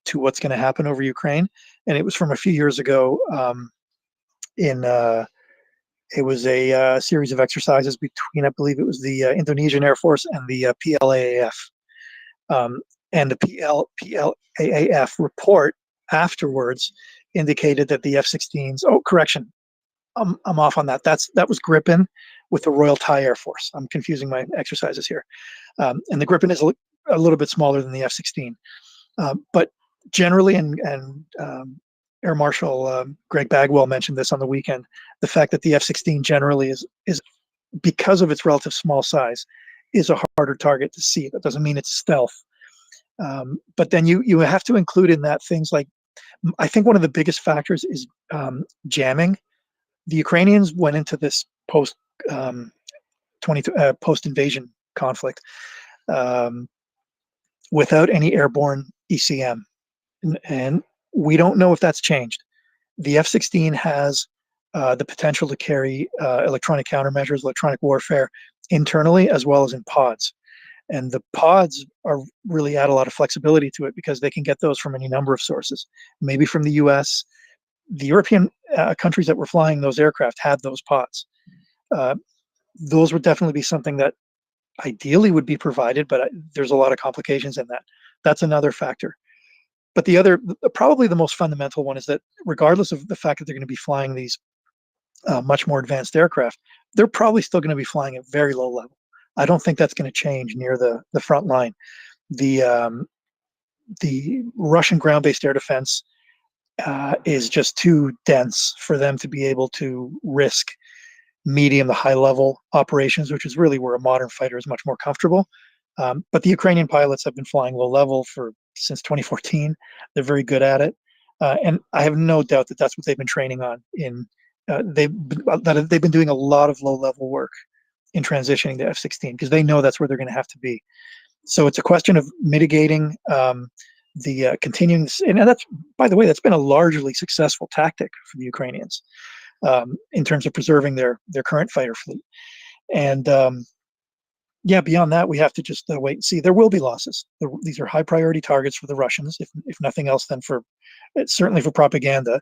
to what's going to happen over Ukraine. And it was from a few years ago in it was a series of exercises between, I believe it was the Indonesian Air Force and the PLAAF. And the PLAAF report afterwards indicated that the F-16s, oh, correction, I'm off on that. That was Gripen with the Royal Thai Air Force. I'm confusing my exercises here. And the Gripen is a little bit smaller than the F-16. But generally, and Air Marshal Greg Bagwell mentioned this on the weekend, the fact that the F-16 generally is because of its relative small size, is a harder target to see. That doesn't mean it's stealth. But then you have to include in that things like, I think one of the biggest factors is jamming. The Ukrainians went into this post invasion conflict without any airborne ECM, and we don't know if that's changed. The F-16 has the potential to carry electronic countermeasures, electronic warfare internally as well as in pods. And the pods are really add a lot of flexibility to it because they can get those from any number of sources, maybe from the US. The European countries that were flying those aircraft had those pods. Those would definitely be something that ideally would be provided, but there's a lot of complications in that. That's another factor. But the other, probably the most fundamental one, is that regardless of the fact that they're going to be flying these much more advanced aircraft, they're probably still going to be flying at very low level. I don't think that's going to change near the front line. The Russian ground-based air defense is just too dense for them to be able to risk medium to high level operations, which is really where a modern fighter is much more comfortable. But the Ukrainian pilots have been flying low level since 2014. They're very good at it, and I have no doubt that that's what they've been training on. They've been doing a lot of low level work in transitioning to F-16 because they know that's where they're going to have to be. So it's a question of mitigating the continuing, and that's, by the way, that's been a largely successful tactic for the Ukrainians in terms of preserving their current fighter fleet. And yeah, beyond that, we have to just wait and see. There will be losses. These are high priority targets for the Russians, if nothing else, then certainly for propaganda.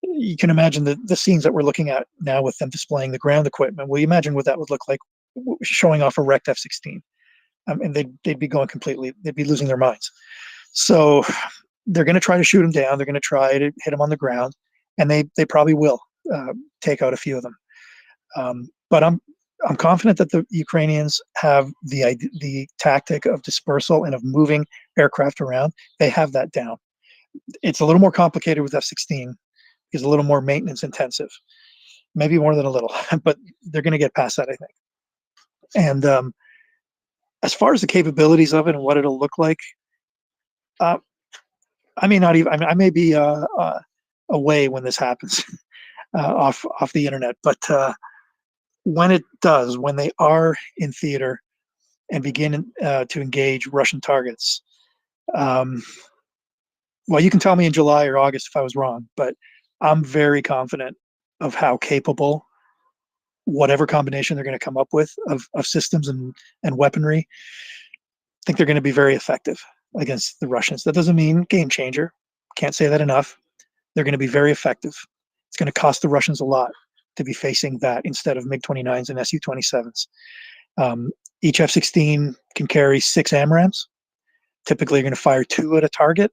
You can imagine the scenes that we're looking at now with them displaying the ground equipment. Well, you imagine what that would look like showing off a wrecked F-16. And they'd be going completely, they'd be losing their minds. So they're going to try to shoot them down. They're going to try to hit them on the ground, and they probably will take out a few of them. But I'm confident that the Ukrainians have the tactic of dispersal and of moving aircraft around. They have that down. It's a little more complicated with F-16. Is a little more maintenance intensive, maybe more than a little, but they're going to get past that, I think. And as far as the capabilities of it and what it'll look like, I may not even. I may be away when this happens off the internet, but when it does, when they are in theater and begin to engage Russian targets, well, you can tell me in July or August if I was wrong, but I'm very confident of how capable whatever combination they're going to come up with of systems and weaponry. I think they're going to be very effective against the Russians. That doesn't mean game changer. Can't say that enough. They're going to be very effective. It's going to cost the Russians a lot to be facing that instead of MiG-29s and Su-27s. Each F-16 can carry 6 AMRAAMs. Typically, you're going to fire 2 at a target.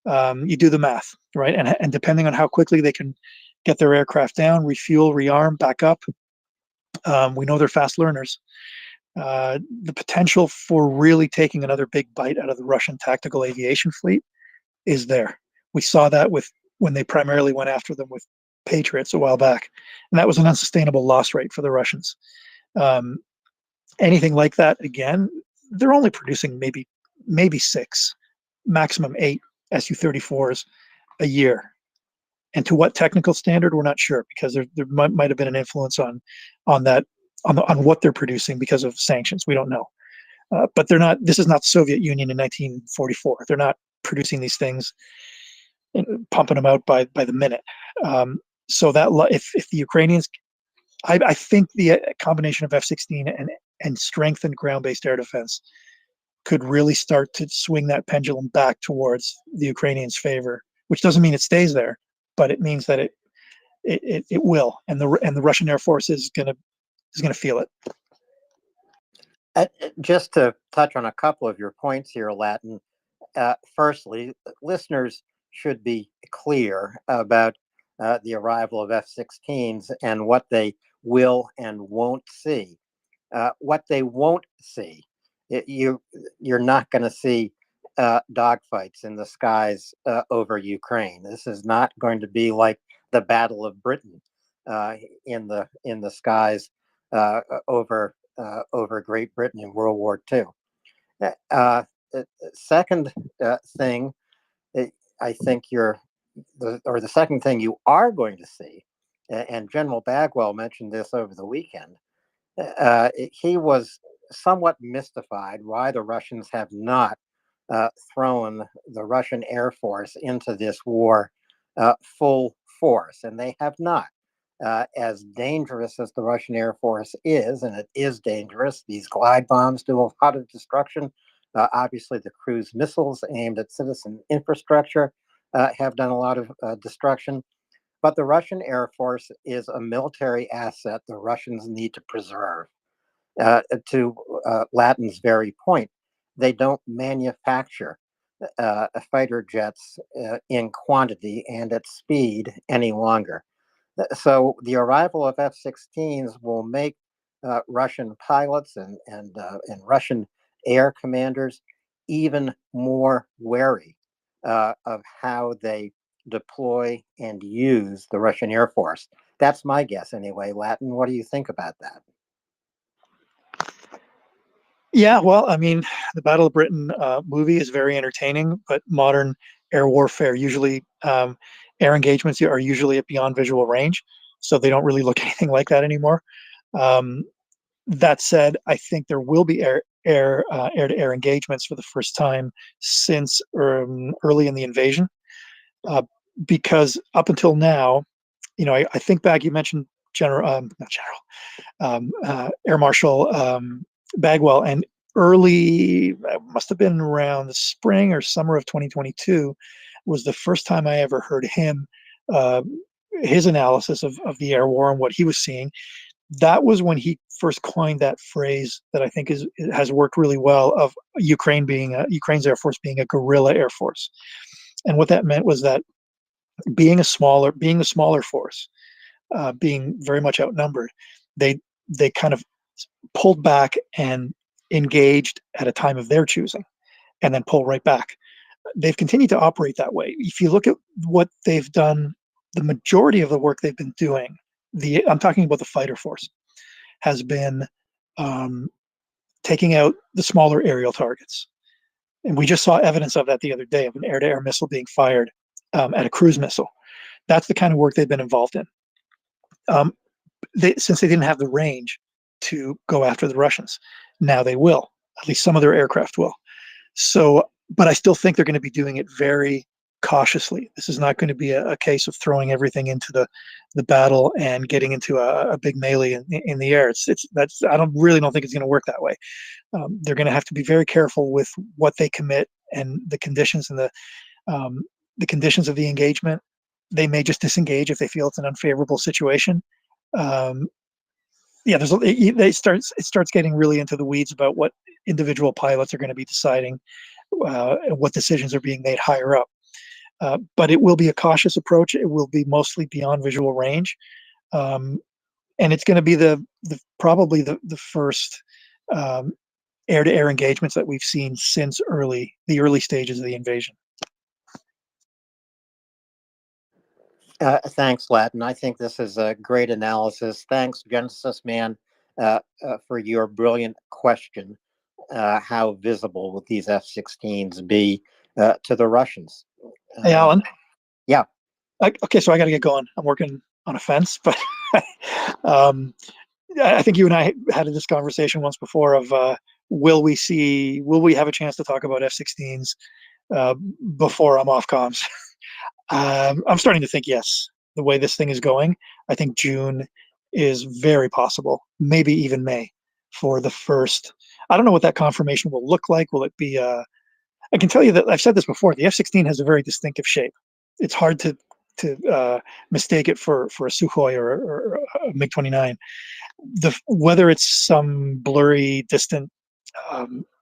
You do the math, right? And depending on how quickly they can get their aircraft down, refuel, rearm, back up, we know they're fast learners. The potential for really taking another big bite out of the Russian tactical aviation fleet is there. We saw that when they primarily went after them with Patriots a while back, and that was an unsustainable loss rate for the Russians. Anything like that again, they're only producing maybe 6, maximum 8 Su-34s a year. And to what technical standard, we're not sure, because there might have been an influence on what they're producing because of sanctions. We don't know. But they're not. This is not the Soviet Union in 1944. They're not producing these things and pumping them out by the minute. So that if the Ukrainians, I think the combination of F-16 and strengthened ground-based air defense could really start to swing that pendulum back towards the Ukrainians' favor, which doesn't mean it stays there, but it means that it will, and the Russian Air Force is gonna feel it. Just to touch on a couple of your points here, Latin. Firstly, listeners should be clear about the arrival of F-16s and what they will and won't see. What they won't see, you're not going to see dogfights in the skies over Ukraine. This is not going to be like the Battle of Britain in the skies over Great Britain in World War II. Second thing, I think the second thing you are going to see, and General Bagwell mentioned this over the weekend. He was somewhat mystified why the Russians have not thrown the Russian Air Force into this war full force, and they have not. As dangerous as the Russian Air Force is, and it is dangerous, these glide bombs do a lot of destruction. Obviously, the cruise missiles aimed at citizen infrastructure have done a lot of destruction. But the Russian Air Force is a military asset the Russians need to preserve. To Latin's very point, they don't manufacture fighter jets in quantity and at speed any longer. So the arrival of F-16s will make Russian pilots and Russian air commanders even more wary of how they deploy and use the Russian Air Force. That's my guess anyway. Latin, what do you think about that? Yeah, well, I mean, the Battle of Britain movie is very entertaining, but modern air warfare usually air engagements are usually at beyond visual range, so they don't really look anything like that anymore. That said, I think there will be air-to-air engagements for the first time since early in the invasion, because up until now, I think back. You mentioned Air Marshal Bagwell, and early, must have been around the spring or summer of 2022, was the first time I ever heard him, his analysis of the air war and what he was seeing. That was when he first coined that phrase that I think has worked really well, of Ukraine's Air Force being a guerrilla Air Force. And what that meant was that being the smaller force, being very much outnumbered, they kind of pulled back and engaged at a time of their choosing, and then pull right back. They've continued to operate that way. If you look at what they've done, the majority of the work they've been doing, I'm talking about the fighter force, has been taking out the smaller aerial targets. And we just saw evidence of that the other day, of an air-to-air missile being fired at a cruise missile. That's the kind of work they've been involved in. Since they didn't have the range to go after the Russians, now they will. At least some of their aircraft will. So, but I still think they're going to be doing it very cautiously. This is not going to be a case of throwing everything into the battle and getting into a big melee in the air. I don't think it's going to work that way. They're going to have to be very careful with what they commit and the conditions and the conditions of the engagement. They may just disengage if they feel it's an unfavorable situation. It starts getting really into the weeds about what individual pilots are going to be deciding, and what decisions are being made higher up. But it will be a cautious approach. It will be mostly beyond visual range, and it's going to be probably the first air-to-air engagements that we've seen since the early stages of the invasion. Thanks, Latin. I think this is a great analysis. Thanks, Genesis Man, for your brilliant question. How visible will these F-16s be to the Russians? Hey, Alan. Yeah. Okay, so I got to get going. I'm working on a fence, but um, I think you and I had this conversation once before of will we have a chance to talk about F-16s before I'm off comms? I'm starting to think yes. The way this thing is going, I think June is very possible, maybe even May, for the first. I don't know what that confirmation will look like. Will it be? I can tell you that I've said this before. The F-16 has a very distinctive shape. It's hard to mistake it for a Sukhoi or a MiG-29. Whether it's some blurry, distant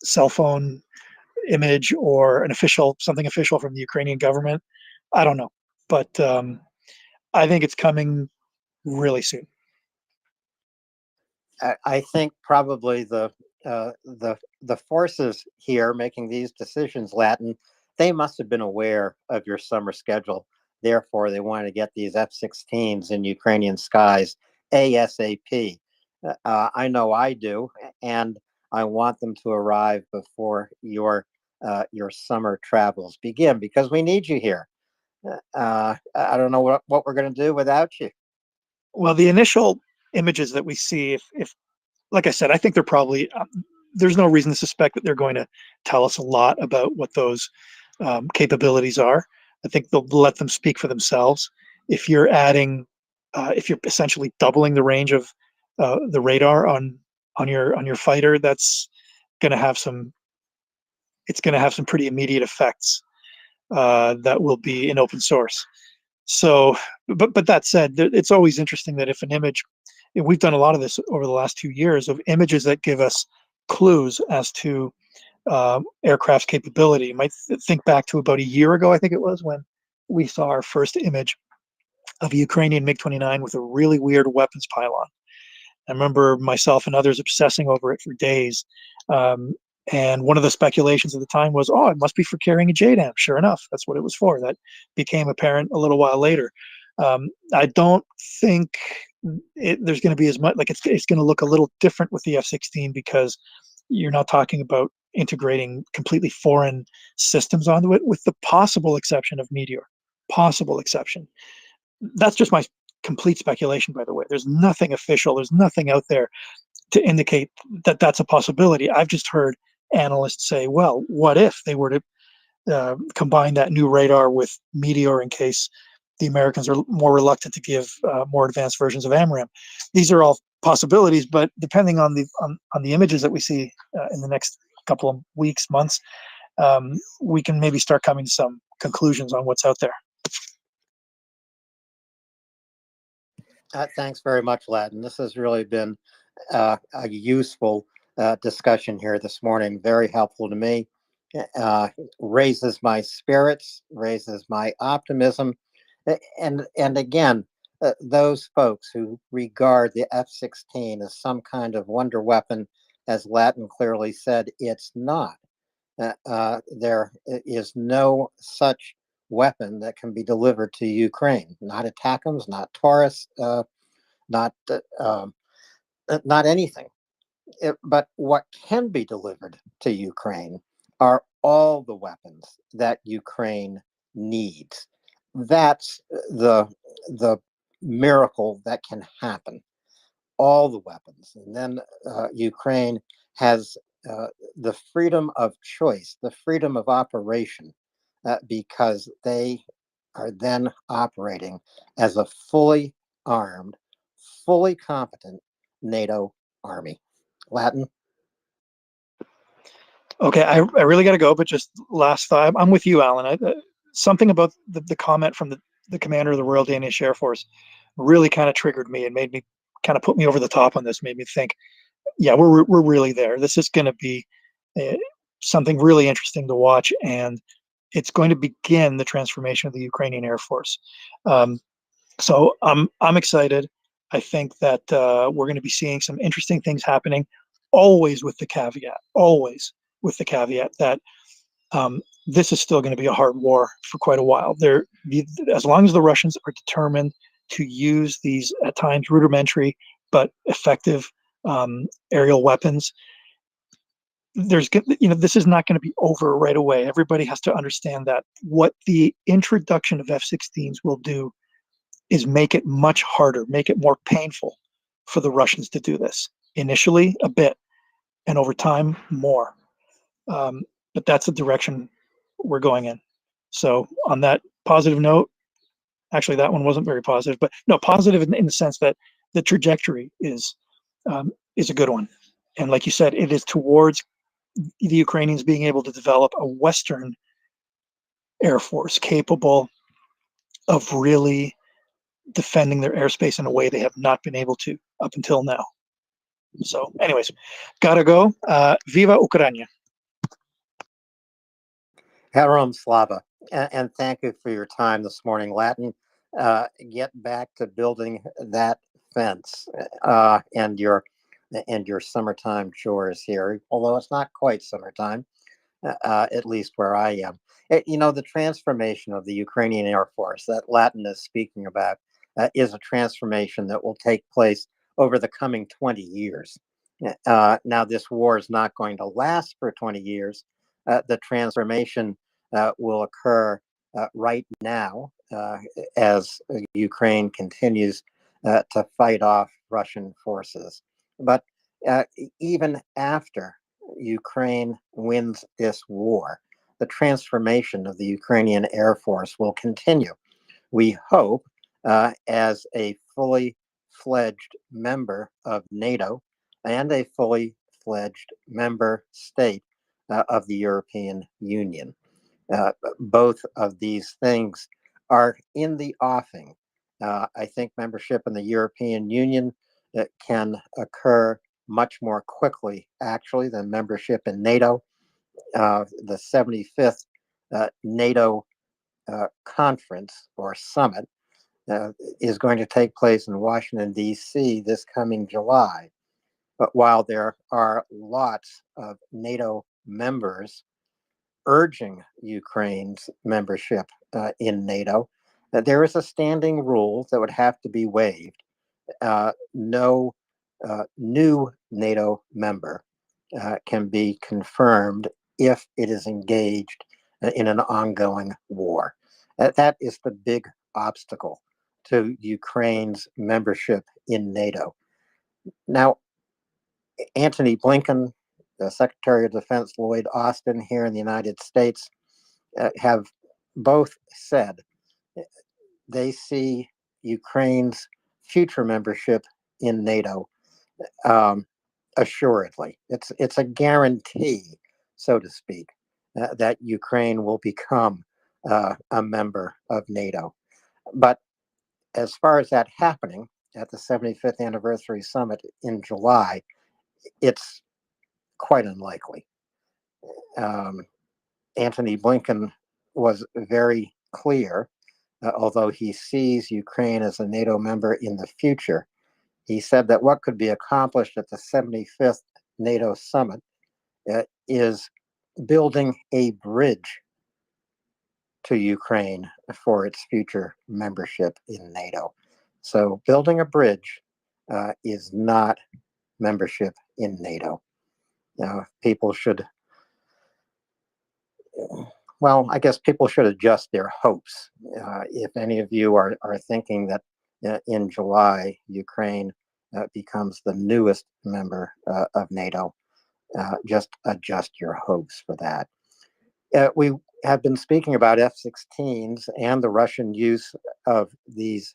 cell phone image or something official from the Ukrainian government, I don't know, but I think it's coming really soon. I think probably the forces here making these decisions, Latin, they must have been aware of your summer schedule. Therefore, they wanted to get these F-16s in Ukrainian skies ASAP. I know I do, and I want them to arrive before your summer travels begin because we need you here. I don't know what we're going to do without you. Well, the initial images that we see, if like I said, I think they're probably there's no reason to suspect that they're going to tell us a lot about what those capabilities are. I think they'll let them speak for themselves. If you're if you're essentially doubling the range of the radar on your fighter, that's going to have some. It's going to have some pretty immediate effects that will be in open source. So, but that said, it's always interesting that if an image, and we've done a lot of this over the last 2 years of images that give us clues as to aircraft's capability. You might think back to about a year ago, I think it was, when we saw our first image of a Ukrainian MiG-29 with a really weird weapons pylon. I remember myself and others obsessing over it for days. And one of the speculations at the time was, oh, it must be for carrying a JDAM. Sure enough, that's what it was for. That became apparent a little while later. I don't think there's going to be as much, like it's going to look a little different with the F-16 because you're not talking about integrating completely foreign systems onto it, with the possible exception of Meteor. Possible exception. That's just my complete speculation, by the way. There's nothing official. There's nothing out there to indicate that that's a possibility. I've just heard analysts say, well, what if they were to combine that new radar with Meteor in case the Americans are more reluctant to give more advanced versions of AMRAAM? These are all possibilities, but depending on the images that we see in the next couple of weeks, months, we can maybe start coming to some conclusions on what's out there. Thanks very much, Latin. This has really been a useful discussion here this morning. Very helpful to me. Raises my spirits, raises my optimism, and again, those folks who regard the F-16 as some kind of wonder weapon, as Latin clearly said, it's not. There is no such weapon that can be delivered to Ukraine. Not ATACMS, not Taurus, not anything. But what can be delivered to Ukraine are all the weapons that Ukraine needs. That's the miracle that can happen. All the weapons, and then Ukraine has the freedom of choice, the freedom of operation, because they are then operating as a fully armed, fully competent NATO army. Latin. Okay, I really got to go, but just last thought. I'm with you, Alan. Something about the comment from the commander of the Royal Danish Air Force really kind of triggered me and made me kind of put me over the top on this, made me think, yeah, we're really there. This is going to be something really interesting to watch, and it's going to begin the transformation of the Ukrainian Air Force. So I'm excited. I think that we're going to be seeing some interesting things happening, always with the caveat that this is still going to be a hard war for quite a while. As long as the Russians are determined to use these at times rudimentary but effective aerial weapons, this is not going to be over right away. Everybody has to understand that what the introduction of F-16s will do is make it much harder, make it more painful for the Russians to do this. Initially, a bit, and over time, more. But that's the direction we're going in. So on that positive note, actually that one wasn't very positive, but no, positive in the sense that the trajectory is a good one. And like you said, it is towards the Ukrainians being able to develop a Western Air Force capable of really defending their airspace in a way they have not been able to up until now. So anyways, gotta go. Viva Ukraina. Herom Slava, and thank you for your time this morning, Latin. Get back to building that fence and your summertime chores here, although it's not quite summertime, at least where I am. The transformation of the Ukrainian Air Force that Latin is speaking about is a transformation that will take place over the coming 20 years. Now, this war is not going to last for 20 years. The transformation will occur right now as Ukraine continues to fight off Russian forces. But even after Ukraine wins this war, the transformation of the Ukrainian Air Force will continue. We hope as a fully fledged member of NATO and a fully fledged member state of the European Union. Both of these things are in the offing. I think membership in the European Union can occur much more quickly, actually, than membership in NATO. The 75th NATO conference or summit is going to take place in Washington, D.C. this coming July. But while there are lots of NATO members urging Ukraine's membership in NATO, there is a standing rule that would have to be waived. No new NATO member can be confirmed if it is engaged in an ongoing war. That is the big obstacle to Ukraine's membership in NATO. Now, Antony Blinken, the Secretary of Defense Lloyd Austin here in the United States have both said they see Ukraine's future membership in NATO assuredly. It's a guarantee, so to speak, that Ukraine will become a member of NATO. But as far as that happening at the 75th anniversary summit in July, it's quite unlikely. Antony Blinken was very clear, although he sees Ukraine as a NATO member in the future. He said that what could be accomplished at the 75th NATO summit is building a bridge to Ukraine for its future membership in NATO. So building a bridge is not membership in NATO. Now, people should, well, I guess people should adjust their hopes. If any of you are thinking that in July, Ukraine becomes the newest member of NATO, just adjust your hopes for that. We have been speaking about F-16s and the Russian use of these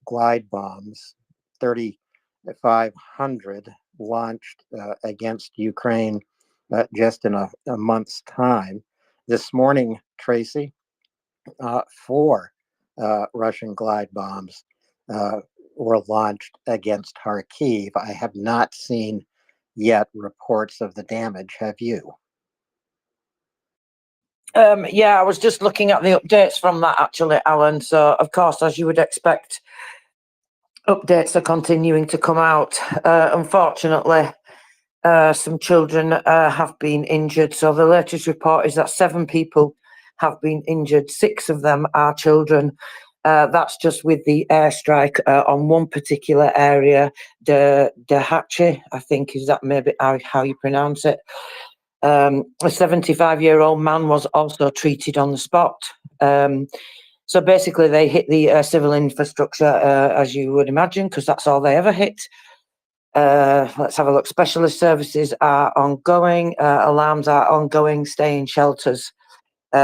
glide bombs, 3,500 launched against Ukraine just in a month's time. This morning, Tracy, 4 Russian glide bombs were launched against Kharkiv. I have not seen yet reports of the damage. Have you? Yeah, I was just looking at the updates from that actually, Alan. So, of course, as you would expect, updates are continuing to come out. Unfortunately, some children have been injured. So the latest report is that 7 people have been injured. 6 of them are children. That's just with the airstrike on one particular area, Dehachi, I think is that maybe how you pronounce it. A 75-year-old man was also treated on the spot. So basically, they hit the civil infrastructure, as you would imagine, because that's all they ever hit. Let's have a look. Specialist services are ongoing. Alarms are ongoing. Stay in shelters.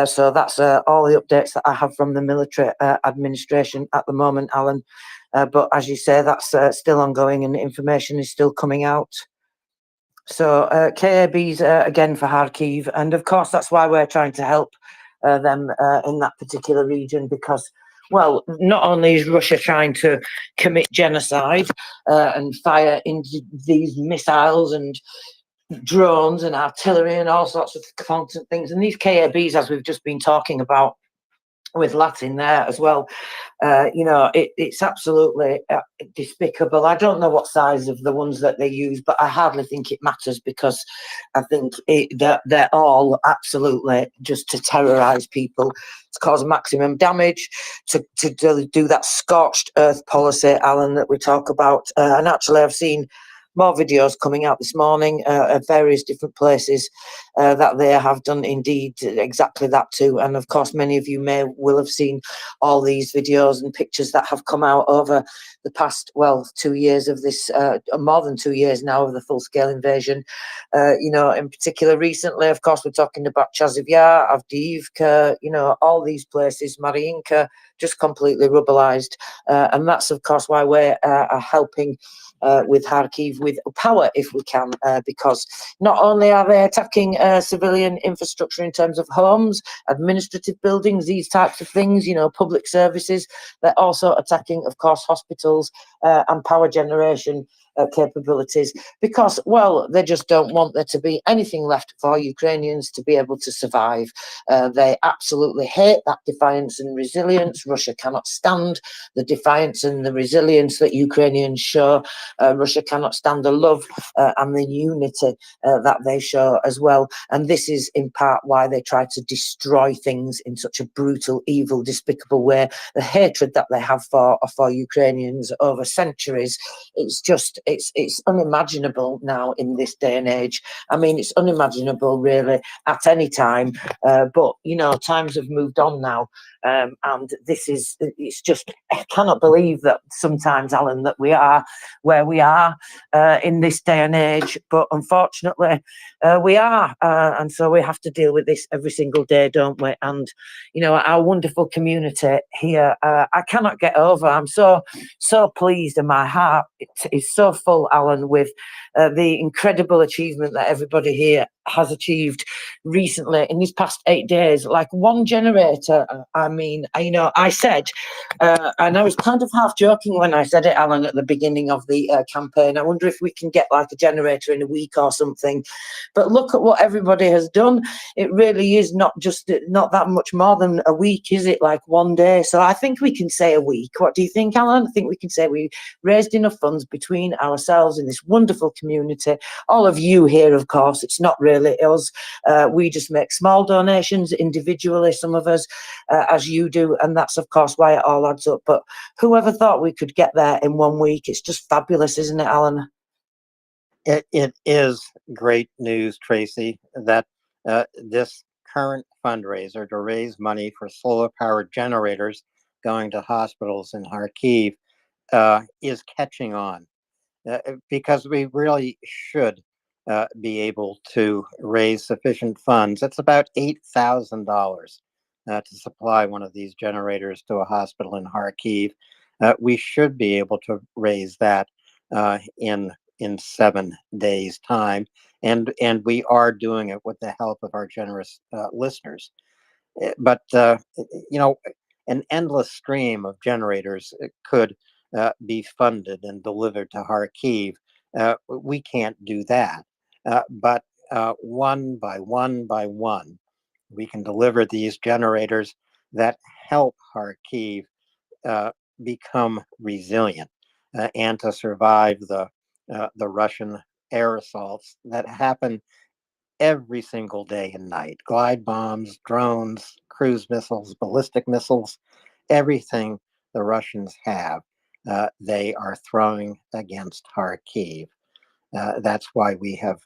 So that's all the updates that I have from the military administration at the moment, Alan. But as you say, that's still ongoing and information is still coming out. So KAB's again for Kharkiv, and of course that's why we're trying to help them in that particular region, because, well, not only is Russia trying to commit genocide and fire into these missiles and drones and artillery and all sorts of constant things, and these KABs, as we've just been talking about with Latin there as well, you know, it's absolutely despicable. I don't know what size of the ones that they use, but I hardly think it matters, because I think that they're all absolutely just to terrorize people, to cause maximum damage, to do that scorched earth policy, Alan, that we talk about. And actually, I've seen more videos coming out this morning at various different places that they have done indeed exactly that too. And of course, many of you will have seen all these videos and pictures that have come out over the past, well, 2 years of this, more than 2 years now of the full-scale invasion. You know, in particular, recently, of course, we're talking about Chasiv Yar, Avdiivka, you know, all these places, Mariinka, just completely rubblized. And that's, of course, why we're helping with Kharkiv with power if we can, because not only are they attacking civilian infrastructure in terms of homes, administrative buildings, these types of things, you know, public services, they're also attacking, of course, hospitals and power generation capabilities, because, well, they just don't want there to be anything left for Ukrainians to be able to survive. They absolutely hate that defiance and resilience. Russia cannot stand the defiance and the resilience that Ukrainians show. Russia cannot stand the love and the unity that they show as well. And this is in part why they try to destroy things in such a brutal, evil, despicable way. The hatred that they have for Ukrainians over centuries, it's unimaginable now in this day and age. I mean, it's unimaginable really at any time. But, you know, times have moved on now. And it's just, I cannot believe that sometimes, Alan, that we are where we are in this day and age. But unfortunately, we are. And so we have to deal with this every single day, don't we? And, you know, our wonderful community here, I cannot get over. I'm so pleased, and my heart is so full, Alan, with the incredible achievement that everybody here has achieved recently in these past 8 days. Like one generator, I mean, you know, I said, and I was kind of half joking when I said it, Alan, at the beginning of the campaign, I wonder if we can get like a generator in a week or something. But look at what everybody has done. It really is not that much more than a week, is it? Like one day. So I think we can say a week. What do you think, Alan? I think we can say we raised enough funds between ourselves in this wonderful community. All of you here, of course, it's not really us. We just make small donations individually, some of us, as you do. And that's, of course, why it all adds up. But whoever thought we could get there in 1 week? It's just fabulous, isn't it, Alan? It is great news, Tracy, that this current fundraiser to raise money for solar-powered generators going to hospitals in Kharkiv is catching on, because we really should be able to raise sufficient funds. It's about $8,000 to supply one of these generators to a hospital in Kharkiv. We should be able to raise that in 7 days' time, and we are doing it with the help of our generous listeners. But you know, an endless stream of generators could be funded and delivered to Kharkiv. We can't do that, but one by one by one, we can deliver these generators that help Kharkiv become resilient and to survive the Russian air assaults that happen every single day and night. Glide bombs, drones, cruise missiles, ballistic missiles, everything the Russians have, they are throwing against Kharkiv. That's why we have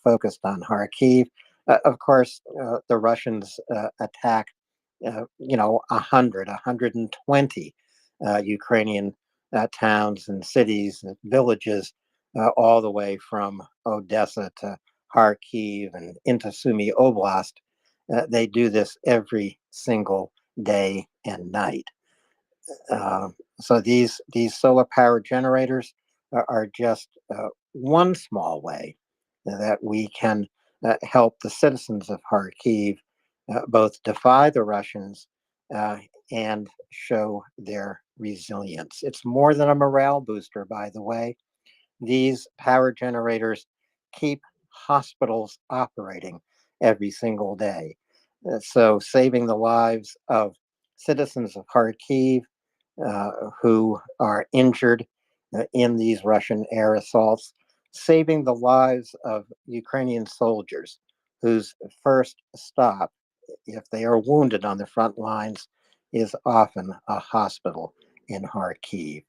focused on Kharkiv. Of course, the Russians attacked, 120 Ukrainian towns and cities and villages, all the way from Odessa to Kharkiv and into Sumy Oblast. They do this every single day and night. So these solar power generators are just one small way that we can help the citizens of Kharkiv both defy the Russians and show their resilience. It's more than a morale booster, by the way. These power generators keep hospitals operating every single day. So saving the lives of citizens of Kharkiv who are injured in these Russian air assaults, saving the lives of Ukrainian soldiers whose first stop, if they are wounded on the front lines, is often a hospital in Kharkiv.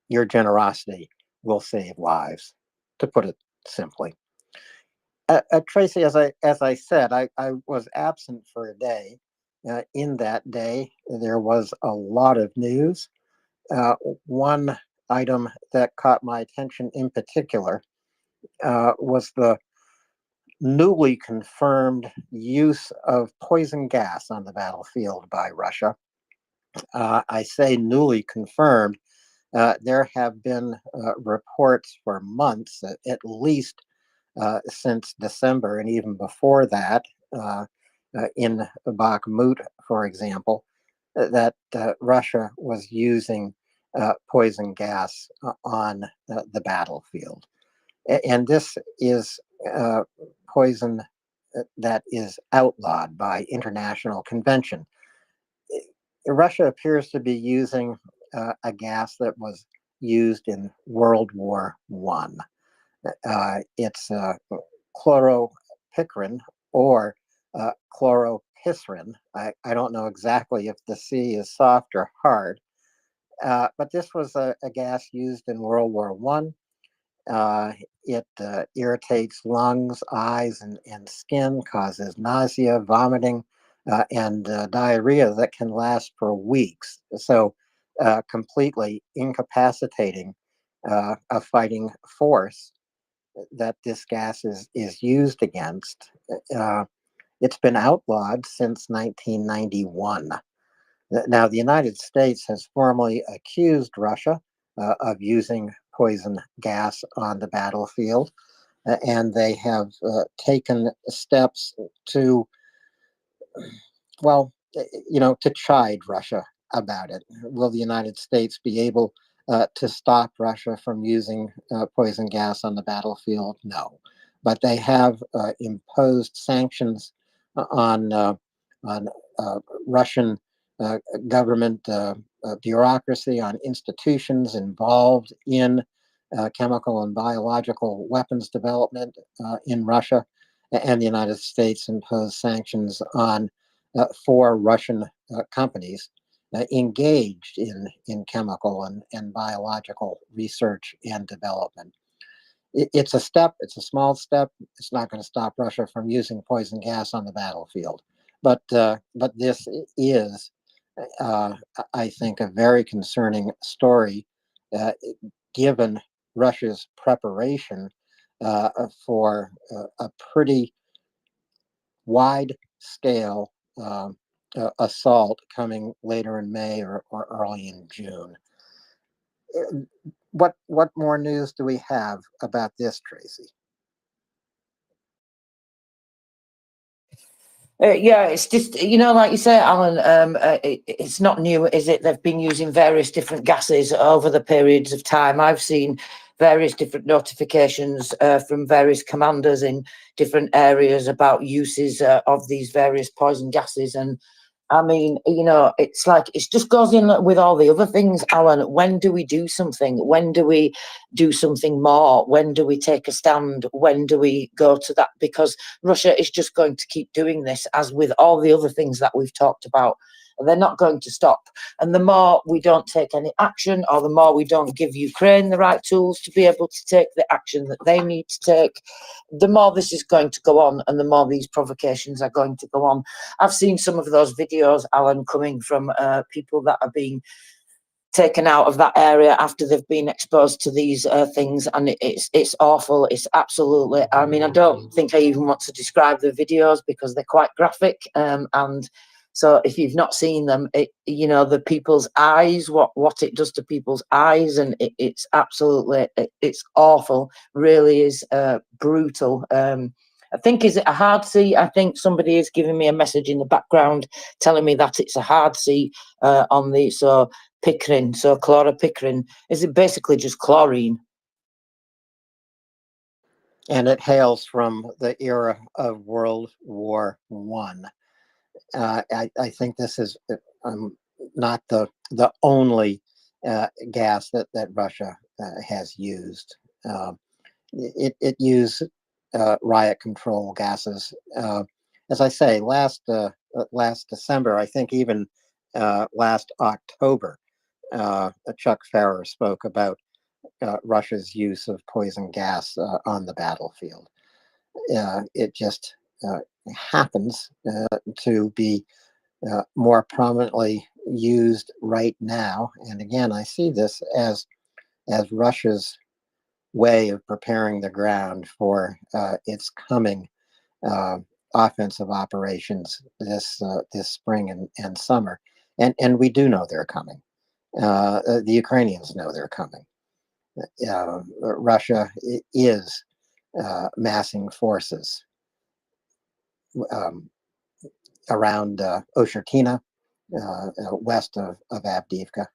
Your generosity will save lives, to put it simply. Tracy, as I said, I was absent for a day. In that day, there was a lot of news. One item that caught my attention in particular was the newly confirmed use of poison gas on the battlefield by Russia. I say newly confirmed. There have been reports for months, at least since December, and even before that, in Bakhmut, for example, that Russia was using poison gas on the battlefield. And this is poison that is outlawed by international convention. Russia appears to be using a gas that was used in World War I. It's chloropicrin or chloropicrin. I don't know exactly if the C is soft or hard, but this was a gas used in World War I. It irritates lungs, eyes, and skin, causes nausea, vomiting, and diarrhea that can last for weeks. So completely incapacitating a fighting force that this gas is used against. It's been outlawed since 1991. Now, the United States has formally accused Russia of using poison gas on the battlefield, and they have taken steps to, well, to chide Russia about it. Will the United States be able to stop Russia from using poison gas on the battlefield? No. But they have imposed sanctions on Russian government bureaucracy, on institutions involved in chemical and biological weapons development in Russia. And the United States imposed sanctions on 4 Russian companies engaged in chemical and biological research and development. It's a step, it's a small step. It's not going to stop Russia from using poison gas on the battlefield. But this is, I think, a very concerning story, given Russia's preparation for a pretty wide-scale assault coming later in May or early in June. What more news do we have about this, Tracy? Yeah, it's just, like you say, Alan, it's not new, is it? They've been using various different gases over the periods of time. I've seen various different notifications from various commanders in different areas about uses of these various poison gases. And I mean, it's like, it just goes in with all the other things, Alan. When do we do something? When do we do something more? When do we take a stand? When do we go to that? Because Russia is just going to keep doing this, as with all the other things that we've talked about They're not going to stop. And the more we don't take any action, or the more we don't give Ukraine the right tools to be able to take the action that they need to take, the more this is going to go on, and the more these provocations are going to go on. I've seen some of those videos, Alan, coming from people that are being taken out of that area after they've been exposed to these things, and it's awful. It's absolutely, I mean, I don't think I even want to describe the videos because they're quite graphic, and so if you've not seen them, you know, the people's eyes, what it does to people's eyes, and it's absolutely, it's awful, really is brutal. I think, is it a hard C? I think somebody is giving me a message in the background telling me that it's a hard C on the, so pickering, so chloropickering, is it basically just chlorine? And it hails from the era of World War One. I think this is not the only gas that Russia has used. It used riot control gases. As I say, last December, I think even last October, Chuck Farrer spoke about Russia's use of poison gas on the battlefield. It just happens to be more prominently used right now. And again, I see this as Russia's way of preparing the ground for its coming offensive operations this spring and summer. And we do know they're coming. The Ukrainians know they're coming. Russia is massing forces around Oshertina, west of Avdiivka,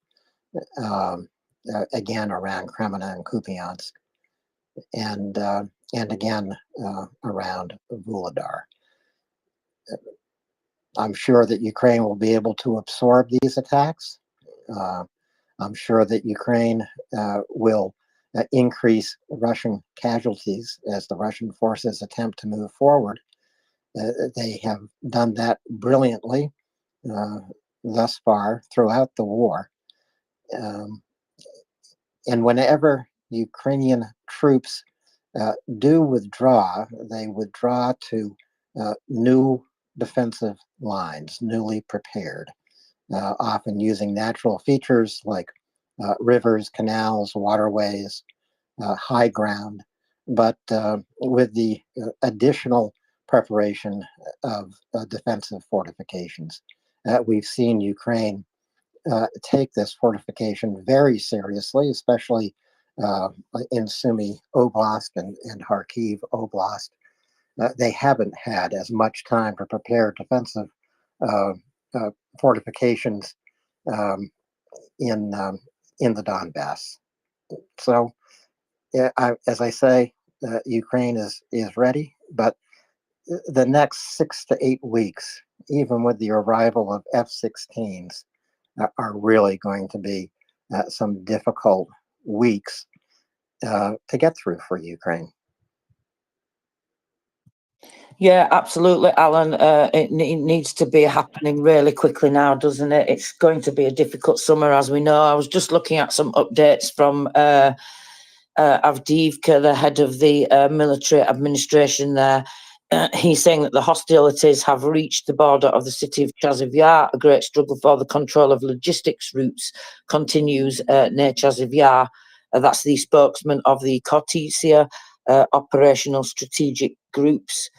again around Kremenna and Kupiansk, and again around Vuhledar. I'm sure that Ukraine will be able to absorb these attacks. I'm sure that Ukraine will increase Russian casualties as the Russian forces attempt to move forward. They have done that brilliantly thus far throughout the war. And whenever Ukrainian troops do withdraw, they withdraw to new defensive lines, newly prepared, often using natural features like rivers, canals, waterways, high ground, but with the additional preparation of defensive fortifications. We've seen Ukraine take this fortification very seriously, especially in Sumy Oblast and Kharkiv Oblast. They haven't had as much time to prepare defensive fortifications in the Donbass. So, as I say, Ukraine is ready, but the next 6 to 8 weeks, even with the arrival of F-16s, are really going to be some difficult weeks to get through for Ukraine. Yeah, absolutely, Alan. It needs to be happening really quickly now, doesn't it? It's going to be a difficult summer, as we know. I was just looking at some updates from Avdiivka, the head of the military administration there. He's saying that the hostilities have reached the border of the city of Chasiv Yar. A great struggle for the control of logistics routes continues near Chasiv Yar. That's the spokesman of the Kortesia operational strategic groups.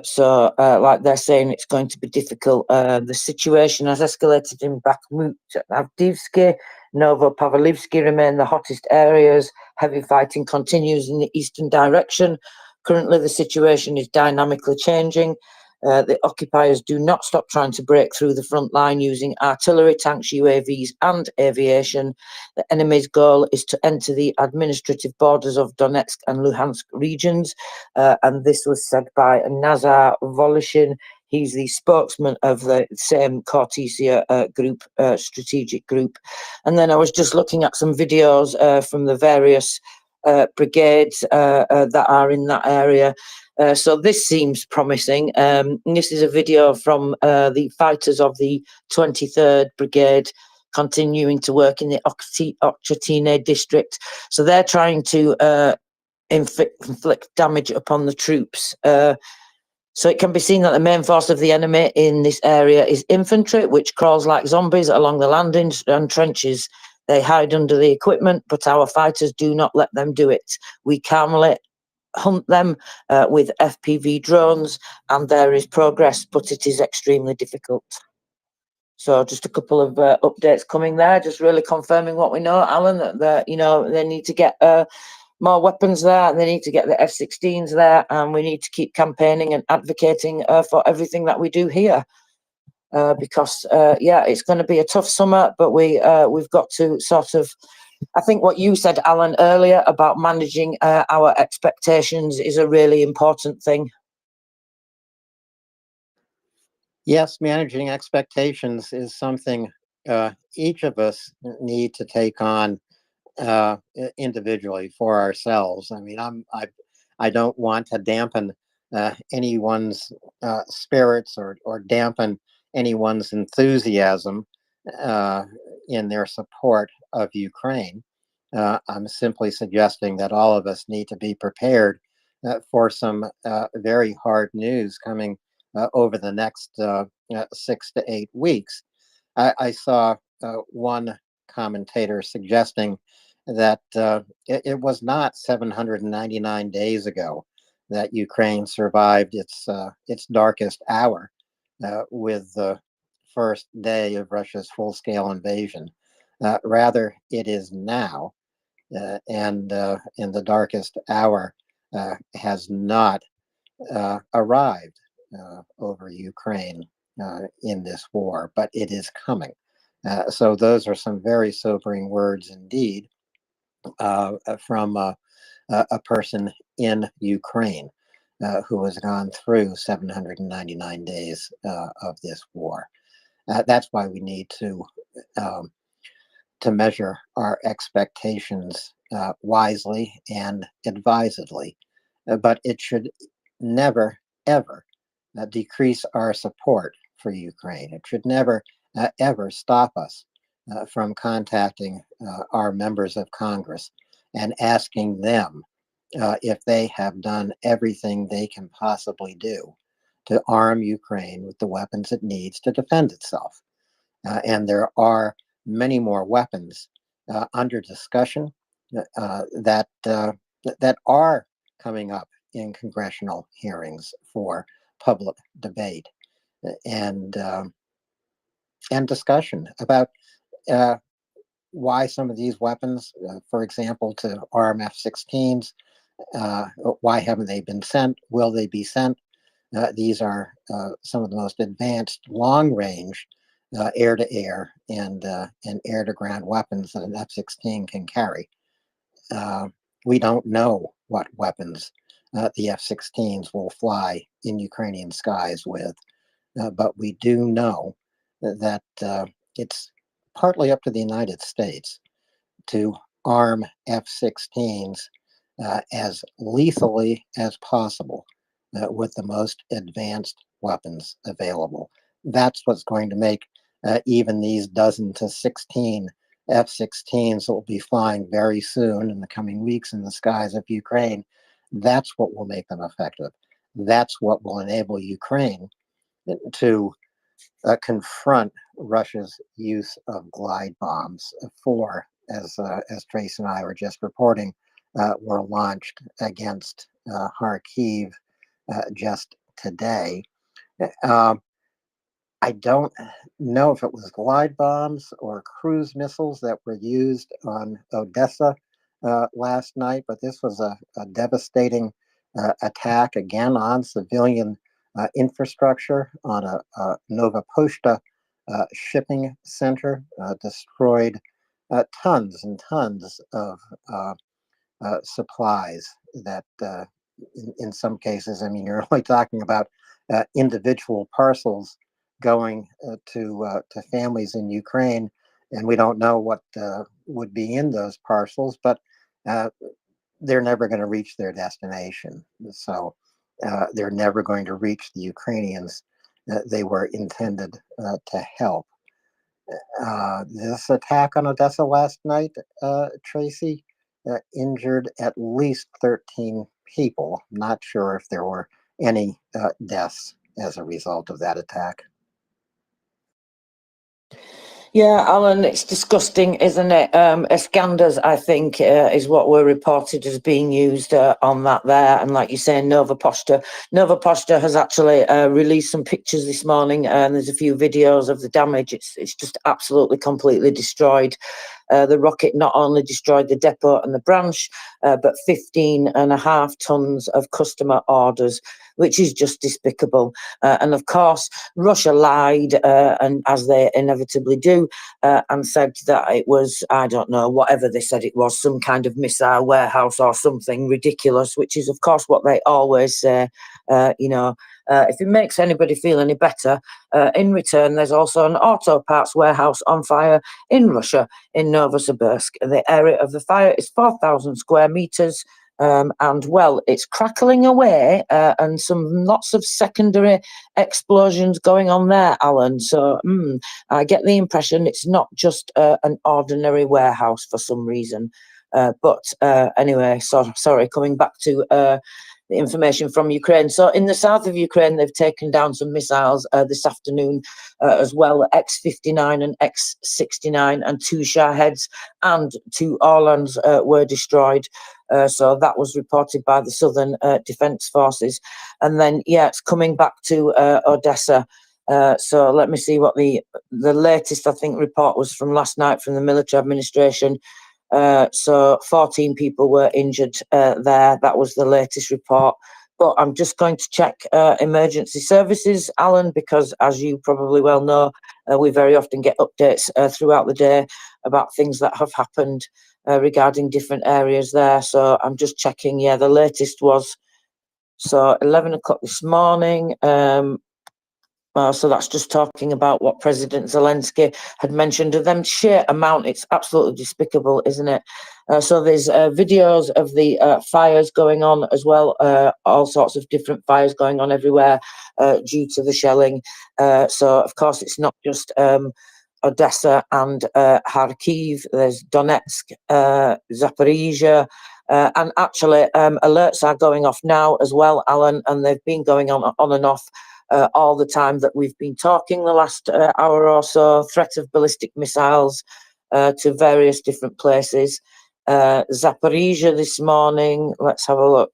So, like they're saying, it's going to be difficult. The situation has escalated in Bakhmut, Avdiivka, Novopavlivsky remain the hottest areas. Heavy fighting continues in the eastern direction. Currently, the situation is dynamically changing. The occupiers do not stop trying to break through the front line using artillery, tanks, UAVs, and aviation. The enemy's goal is to enter the administrative borders of Donetsk and Luhansk regions. And this was said by Nazar Voloshin. He's the spokesman of the same Kortesia group, strategic group. And then I was just looking at some videos from the various brigades that are in that area. So this seems promising. And this is a video from the fighters of the 23rd Brigade continuing to work in the Okchatine district. So they're trying to inflict damage upon the troops. So it can be seen that the main force of the enemy in this area is infantry, which crawls like zombies along the landings and trenches. They hide under the equipment, but our fighters do not let them do it. We calmly hunt them with FPV drones, and there is progress, but it is extremely difficult. So just a couple of updates coming there, just really confirming what we know, Alan, that you know, they need to get more weapons there, and they need to get the F-16s there, and we need to keep campaigning and advocating for everything that we do here. Because yeah, it's going to be a tough summer, but we've got to sort of, I think what you said, Alan, earlier about managing our expectations is a really important thing. Yes, managing expectations is something each of us need to take on individually for ourselves. I mean, I don't want to dampen anyone's spirits or dampen anyone's enthusiasm in their support of Ukraine. I'm simply suggesting that all of us need to be prepared for some very hard news coming over the next 6 to 8 weeks. I saw one commentator suggesting that it was not 799 days ago that Ukraine survived its darkest hour with the first day of Russia's full-scale invasion. Rather, it is now, and the darkest hour has not arrived over Ukraine in this war, but it is coming. So those are some very sobering words indeed from a person in Ukraine who has gone through 799 days of this war. That's why we need to measure our expectations wisely and advisedly. But it should never, ever decrease our support for Ukraine. It should never, ever stop us from contacting our members of Congress and asking them if they have done everything they can possibly do to arm Ukraine with the weapons it needs to defend itself. And there are many more weapons under discussion that are coming up in congressional hearings for public debate and discussion about why some of these weapons, for example, to arm F-16s, why haven't they been sent? Will they be sent? These are some of the most advanced long-range air-to-air and air-to-ground weapons that an F-16 can carry. We don't know what weapons the F-16s will fly in Ukrainian skies with, but we do know that it's partly up to the United States to arm F-16s as lethally as possible with the most advanced weapons available. That's what's going to make even these dozen to 16 F-16s that will be flying very soon in the coming weeks in the skies of Ukraine. That's what will make them effective. That's what will enable Ukraine to confront Russia's use of glide bombs. Four, as Trace and I were just reporting, were launched against Kharkiv just today. I don't know if it was glide bombs or cruise missiles that were used on Odessa last night, but this was a devastating attack again on civilian infrastructure on a Nova Poshta shipping center, destroyed tons and tons of supplies that in some cases, I mean, you're only talking about individual parcels going to families in Ukraine, and we don't know what would be in those parcels, but they're never going to reach their destination. So they're never going to reach the Ukrainians that they were intended to help. This attack on Odessa last night, Tracy, injured at least 13 people. Not sure if there were any deaths as a result of that attack. Yeah, Alan, it's disgusting, isn't it? Iskanders, I think, is what were reported as being used on that there. And like you say, Nova Poshta. Nova Poshta has actually released some pictures this morning, and there's a few videos of the damage. It's just absolutely, completely destroyed. The rocket not only destroyed the depot and the branch, but 15.5 tons of customer orders, which is just despicable. And of course, Russia lied, and as they inevitably do, and said that it was, I don't know, whatever they said it was, some kind of missile warehouse or something ridiculous, which is, of course, what they always say. If it makes anybody feel any better, in return, there's also an auto parts warehouse on fire in Russia, in Novosibirsk. The area of the fire is 4,000 square meters. And well, it's crackling away, and lots of secondary explosions going on there, Alan. So I get the impression it's not just an ordinary warehouse for some reason. But anyway, sorry, coming back to the information from Ukraine. So in the south of Ukraine, they've taken down some missiles this afternoon as well, X-59 and X-69, and 2 Shaheds and 2 Orlans were destroyed. So that was reported by the Southern Defence Forces. And then, yeah, it's coming back to Odessa. So let me see what the latest, I think, report was from last night from the military administration. So 14 people were injured there. That was the latest report. But I'm just going to check emergency services, Alan, because as you probably well know, we very often get updates throughout the day about things that have happened regarding different areas there. So I'm just checking. Yeah, the latest was 11 o'clock this morning. So that's just talking about what President Zelensky had mentioned of them sheer amount. It's absolutely despicable, isn't it? So there's videos of the fires going on as well, all sorts of different fires going on everywhere due to the shelling. So, of course, it's not just Odessa and Kharkiv. There's Donetsk, Zaporizhia. And actually, alerts are going off now as well, Alan, and they've been going on and off all the time that we've been talking the last hour or so. Threat of ballistic missiles to various different places. Zaporizhia this morning, let's have a look.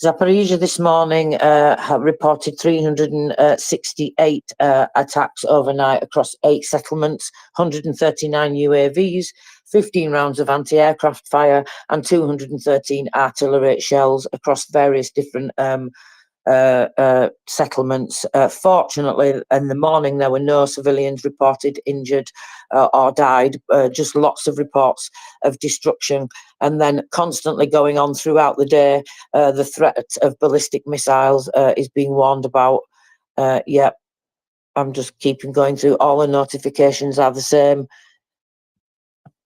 Zaporizhia this morning have reported 368 attacks overnight across 8 settlements, 139 UAVs, 15 rounds of anti-aircraft fire, and 213 artillery shells across various different settlements. Fortunately, in the morning, there were no civilians reported injured or died, just lots of reports of destruction. And then constantly going on throughout the day, the threat of ballistic missiles is being warned about. Yeah, I'm just keeping going through. All the notifications are the same.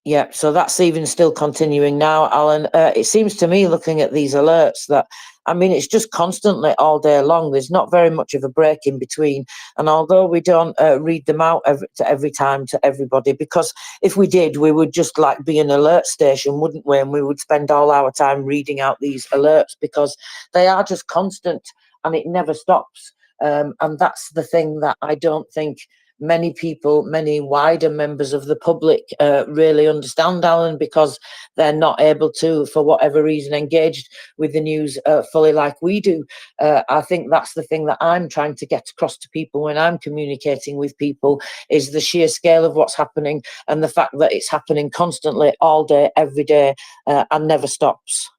Yeah, so that's even still continuing now, Alan. It seems to me, looking at these alerts, that, I mean, it's just constantly all day long. There's not very much of a break in between. And although we don't read them out every time to everybody, because if we did, we would just like be an alert station, wouldn't we? And we would spend all our time reading out these alerts because they are just constant and it never stops. And that's the thing that I don't think many people, many wider members of the public really understand, Alan, because they're not able to, for whatever reason, engage with the news fully like we do. I think that's the thing that I'm trying to get across to people when I'm communicating with people, is the sheer scale of what's happening and the fact that it's happening constantly, all day, every day, and never stops.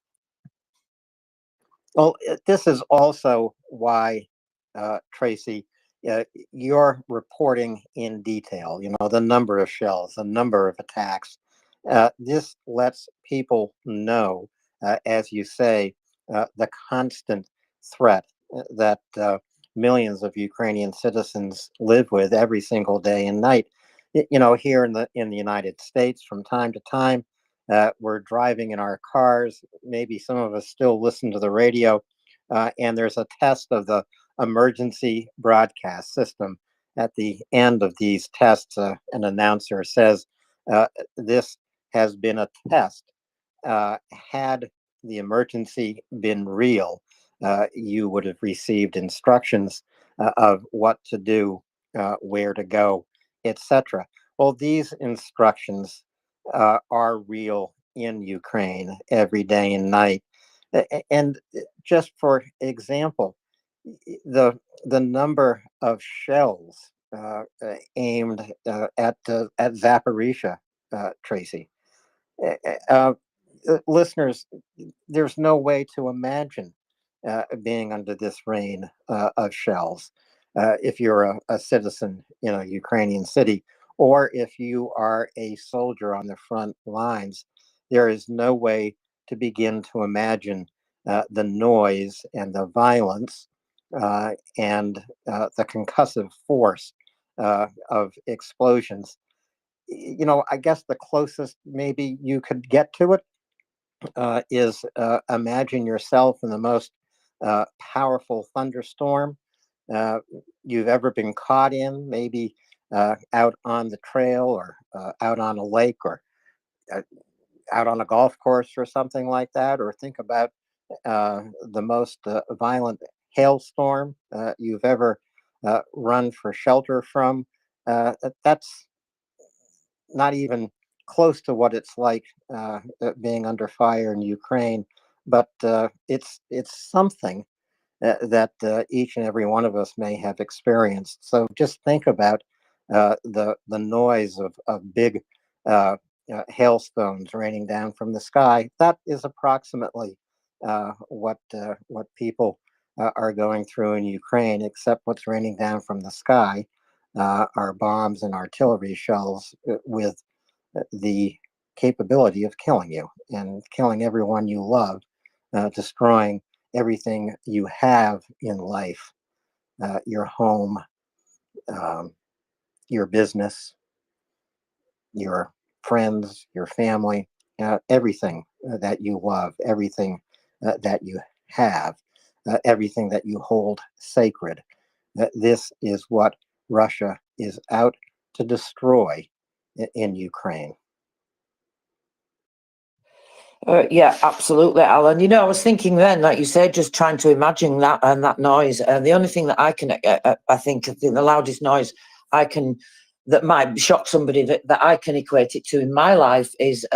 Well, this is also why, Tracy, you're reporting in detail, the number of shells, the number of attacks. This lets people know, as you say, the constant threat that millions of Ukrainian citizens live with every single day and night. Here in the United States, from time to time, We're driving in our cars. Maybe some of us still listen to the radio, and there's a test of the emergency broadcast system. At the end of these tests, an announcer says, this has been a test. Had the emergency been real, you would have received instructions of what to do, where to go, etc. Well, these instructions are real in Ukraine every day and night. And just for example, the number of shells aimed at Zaporizhia, Tracy. Listeners, there's no way to imagine being under this rain of shells if you're a citizen in a Ukrainian city, or if you are a soldier on the front lines. There is no way to begin to imagine the noise and the violence and the concussive force of explosions. You know, I guess the closest maybe you could get to it is imagine yourself in the most powerful thunderstorm you've ever been caught in, maybe out on the trail or out on a lake or out on a golf course or something like that, or think about the most violent hailstorm you've ever run for shelter from. That's not even close to what it's like being under fire in Ukraine, but it's something that each and every one of us may have experienced. So just think about the noise of big hailstones raining down from the sky. That is approximately what people are going through in Ukraine, except what's raining down from the sky are bombs and artillery shells with the capability of killing you and killing everyone you love, destroying everything you have in life, your home, your business, your friends, your family, everything that you love, everything that you have, everything that you hold sacred. This is what Russia is out to destroy in Ukraine. Yeah, absolutely, Alan. You know, I was thinking then, like you said, just trying to imagine that and that noise. And the only thing that I can, I think, the loudest noise I can, that might shock somebody that I can equate it to in my life is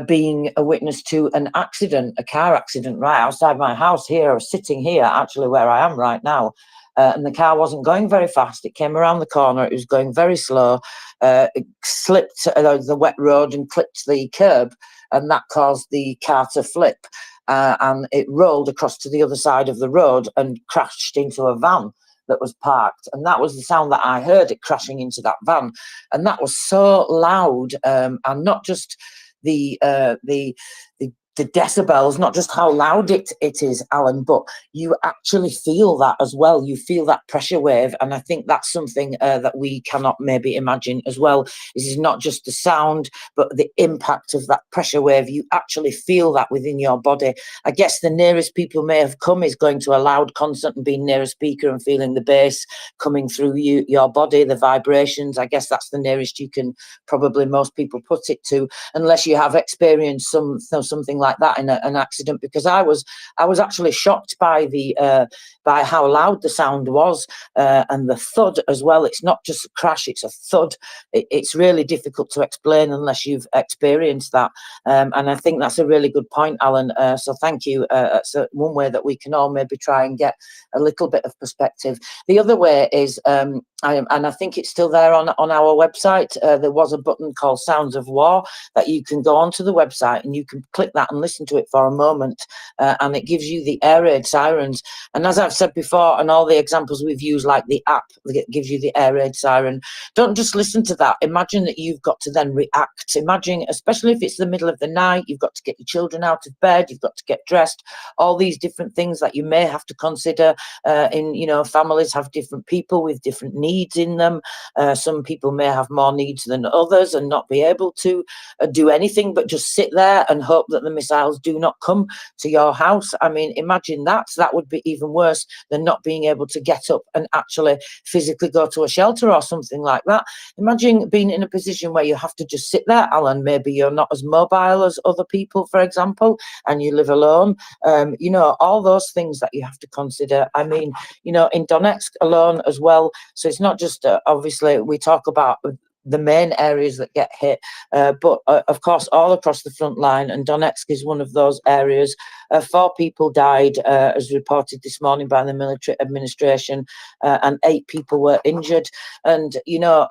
being a witness to an accident, a car accident right outside my house here, sitting here, actually where I am right now. And the car wasn't going very fast. It came around the corner. It was going very slow. It slipped the wet road and clipped the curb, and that caused the car to flip. And it rolled across to the other side of the road and crashed into a van that was parked. And that was the sound that I heard, it crashing into that van. And that was so loud, and not just the decibels, not just how loud it is, Alan, but you actually feel that as well. You feel that pressure wave. And I think that's something that we cannot maybe imagine as well. This is not just the sound, but the impact of that pressure wave. You actually feel that within your body. I guess the nearest people may have come is going to a loud concert and being near a speaker and feeling the bass coming through your body, the vibrations. I guess that's the nearest you can probably most people put it to, unless you have experienced something like that in an accident. Because I was actually shocked by by how loud the sound was, and the thud as well. It's not just a crash, it's a thud. It's really difficult to explain unless you've experienced that, and I think that's a really good point, Alan, so thank you. It's one way that we can all maybe try and get a little bit of perspective. The other way is, and I think it's still there on our website, there was a button called Sounds of War that you can go onto the website and you can click that and listen to it for a moment, and it gives you the air raid sirens. And as I've said before, and all the examples we've used, like the app that gives you the air raid siren, don't just listen to that. Imagine that you've got to then react. Imagine, especially if it's the middle of the night, you've got to get your children out of bed, you've got to get dressed, all these different things that you may have to consider. Families have different people with different needs needs in them. Some people may have more needs than others and not be able to do anything but just sit there and hope that the missiles do not come to your house. I mean, imagine that. That would be even worse than not being able to get up and actually physically go to a shelter or something like that. Imagine being in a position where you have to just sit there, Alan. Maybe you're not as mobile as other people, for example, and you live alone. You know, all those things that you have to consider. I mean, you know, in Donetsk alone as well. So it's not just, obviously, we talk about the main areas that get hit, but of course all across the front line, and Donetsk is one of those areas. 4 people died, as reported this morning by the military administration, and 8 people were injured. And you know,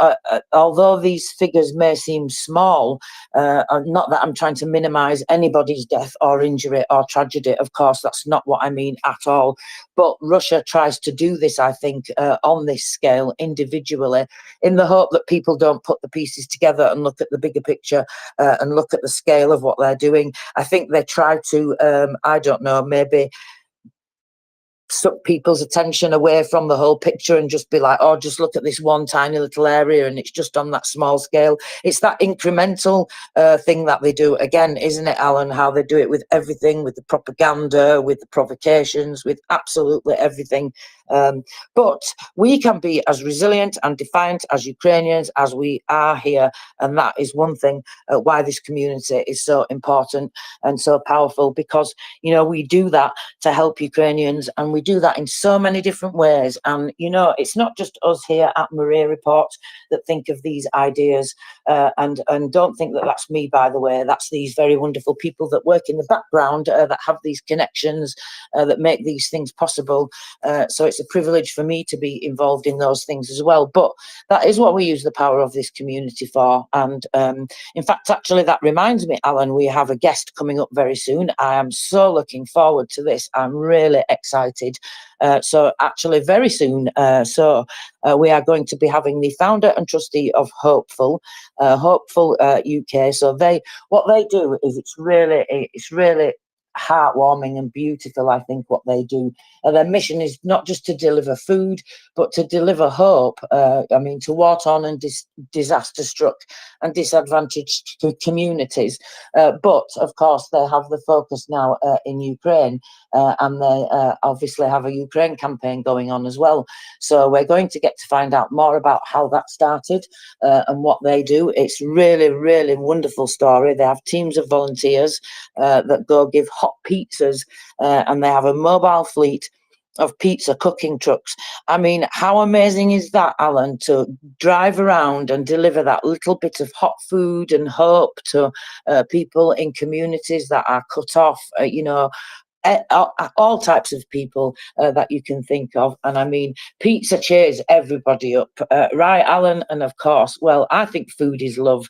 although these figures may seem small, not that I'm trying to minimize anybody's death or injury or tragedy, of course that's not what I mean at all, but Russia tries to do this, I think, on this scale individually, in the hope that people don't put the pieces together and look at the bigger picture, and look at the scale of what they're doing. I think they try to, I don't know, maybe suck people's attention away from the whole picture and just be like, oh, just look at this one tiny little area and it's just on that small scale. It's that incremental thing that they do again, isn't it, Alan? How they do it with everything, with the propaganda, with the provocations, with absolutely everything. But we can be as resilient and defiant as Ukrainians as we are here, and that is one thing why this community is so important and so powerful, because you know we do that to help Ukrainians, and we do that in so many different ways. And you know, it's not just us here at MriyaReport that think of these ideas, and don't think that that's me, by the way. That's these very wonderful people that work in the background, that have these connections, that make these things possible. So it's a privilege for me to be involved in those things as well. But that is what we use the power of this community for. And in fact, actually, that reminds me, Alan, we have a guest coming up very soon. I am so looking forward to this. I'm really excited. So actually very soon, we are going to be having the founder and trustee of Hopeful UK. So what they do is it's really heartwarming and beautiful, I think, what they do. Their mission is not just to deliver food, but to deliver hope. I mean, to war-torn and disaster-struck and disadvantaged communities. But, of course, they have the focus now in Ukraine, and they obviously have a Ukraine campaign going on as well. So we're going to get to find out more about how that started and what they do. It's really, really wonderful story. They have teams of volunteers that go give hot pizzas, and they have a mobile fleet of pizza cooking trucks. I mean, how amazing is that, Alan, to drive around and deliver that little bit of hot food and hope to people in communities that are cut off, you know, all types of people that you can think of. And I mean, pizza cheers everybody up, right, Alan? And of course, well, I think food is love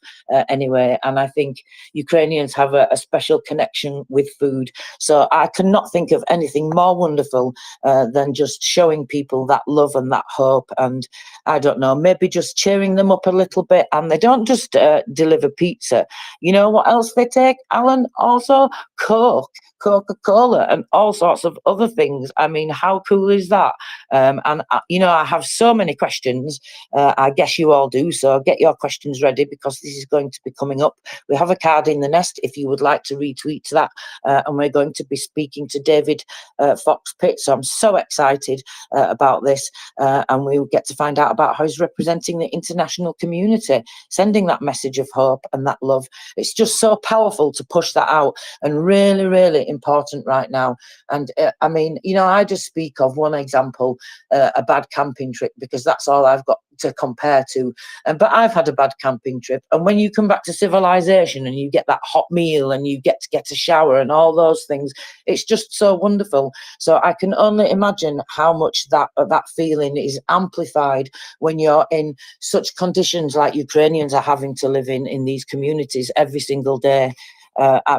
anyway, and I think Ukrainians have a special connection with food. So I cannot think of anything more wonderful than just showing people that love and that hope, and I don't know, maybe just cheering them up a little bit. And they don't just deliver pizza. You know what else they take, Alan? Also Coke, Coca-Cola, and all sorts of other things. I mean, how cool is that? And you know, I have so many questions. I guess you all do. So get your questions ready, because this is going to be coming up. We have a card in the nest if you would like to retweet that, and we're going to be speaking to David Fox-Pitt. So I'm so excited about this, and we'll get to find out about how he's representing the international community, sending that message of hope and that love. It's just so powerful to push that out, and really, really important right now. And I mean, you know, I just speak of one example, a bad camping trip, because that's all I've got to compare to. But I've had a bad camping trip, and when you come back to civilization and you get that hot meal and you get to get a shower and all those things, it's just so wonderful. So I can only imagine how much that feeling is amplified when you're in such conditions like Ukrainians are having to live in these communities every single day.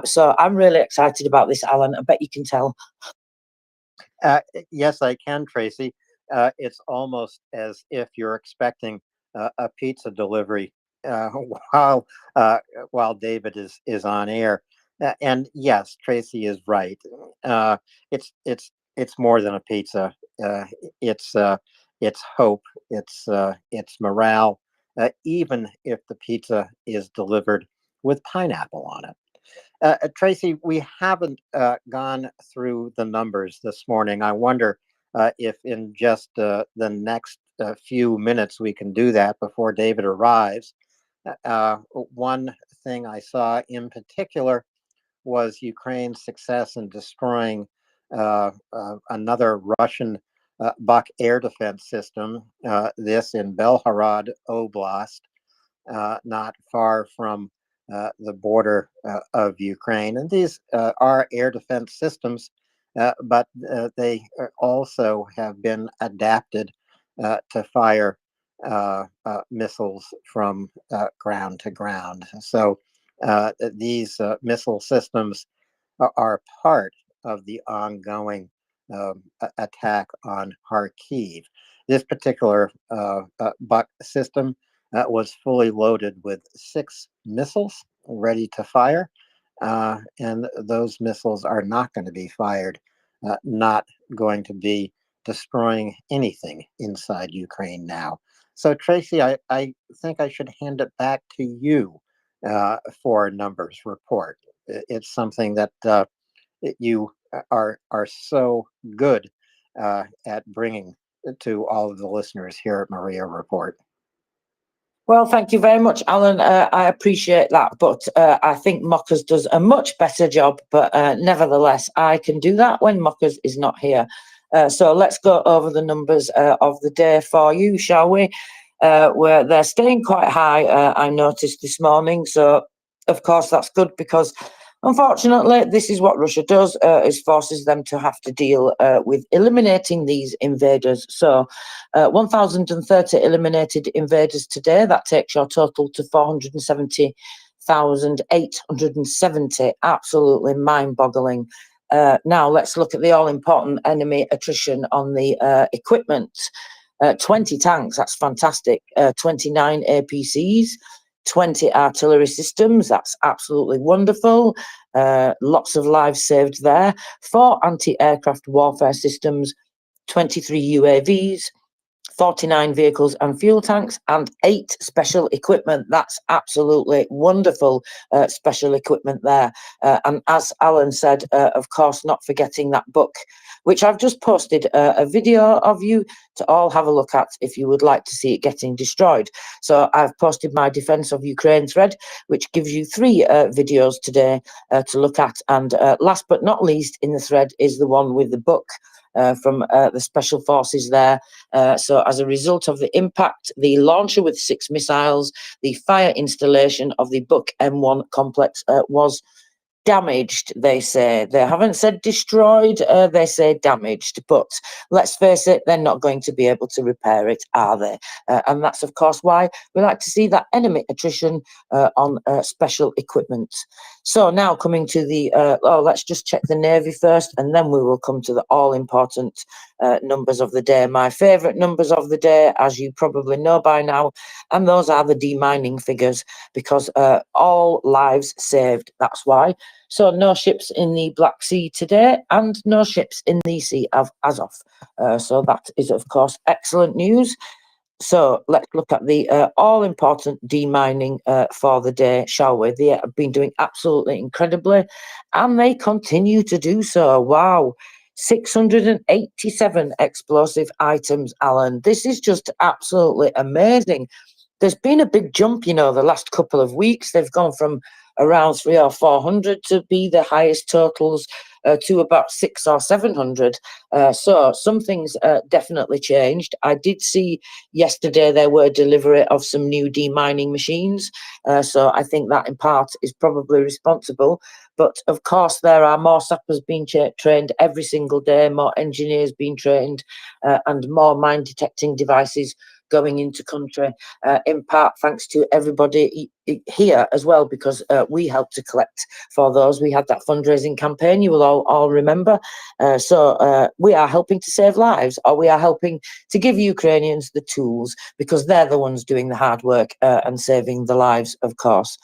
So I'm really excited about this, Alan. I bet you can tell. Yes, I can, Tracy. It's almost as if you're expecting a pizza delivery while David is on air. And yes, Tracy is right. It's more than a pizza. its hope, its morale, even if the pizza is delivered with pineapple on it. Tracy, we haven't gone through the numbers this morning. I wonder if in just the next few minutes we can do that before David arrives. One thing I saw in particular was Ukraine's success in destroying another Russian Buk air defense system, this in Belgorod Oblast, not far from the border of Ukraine. And these are air defense systems, but they also have been adapted to fire missiles from ground to ground. So these missile systems are part of the ongoing attack on Kharkiv. This particular Buk system was fully loaded with 6 missiles ready to fire, and those missiles are not going to be fired, not going to be destroying anything inside Ukraine now. So, Tracy, I think I should hand it back to you for a numbers report. It's something that you are so good at bringing to all of the listeners here at MriyaReport. Well, thank you very much, Alan. I appreciate that, but I think Mockers does a much better job. But nevertheless, I can do that when Mockers is not here. So let's go over the numbers of the day for you, shall we? Where they're staying quite high, I noticed this morning. So, of course, that's good because, unfortunately, this is what Russia does, is forces them to have to deal with eliminating these invaders. So 1,030 eliminated invaders today. That takes your total to 470,870. Absolutely mind-boggling. Now, let's look at the all-important enemy attrition on the equipment. 20 tanks, that's fantastic. 29 APCs. 20 artillery systems, that's absolutely wonderful. Lots of lives saved there. 4 anti-aircraft warfare systems, 23 UAVs, 49 vehicles and fuel tanks, and 8 special equipment. That's absolutely wonderful special equipment there. And as Alan said, of course, not forgetting that book, which I've just posted a video of you to all have a look at if you would like to see it getting destroyed. So I've posted my Defense of Ukraine thread, which gives you 3 videos today to look at. And last but not least in the thread is the one with the book from the Special Forces there. So as a result of the impact, the launcher with 6 missiles, the fire installation of the Buk M1 complex was damaged, they say. They haven't said destroyed, they say damaged. But let's face it, they're not going to be able to repair it, are they? And that's, of course, why we like to see that enemy attrition on special equipment. So now coming to the, let's just check the Navy first, and then we will come to the all-important numbers of the day. My favourite numbers of the day, as you probably know by now, and those are the demining figures, because all lives saved, that's why. So no ships in the Black Sea today, and no ships in the Sea of Azov. So that is, of course, excellent news. So let's look at the all-important demining for the day, shall we? They have been doing absolutely incredibly, and they continue to do so. Wow. 687 explosive items, Alan. This is just absolutely amazing. There's been a big jump, the last couple of weeks. They've gone from around 300 or 400 to be the highest totals to about 600 or 700. So some things definitely changed. I did see yesterday there were delivery of some new demining machines. So I think that in part is probably responsible. But of course, there are more sappers being trained every single day, more engineers being trained, and more mine detecting devices going into country, in part thanks to everybody here as well, because we helped to collect for those. We had that fundraising campaign, you will all remember. So we are helping to save lives, or we are helping to give Ukrainians the tools, because they're the ones doing the hard work and saving the lives, of course.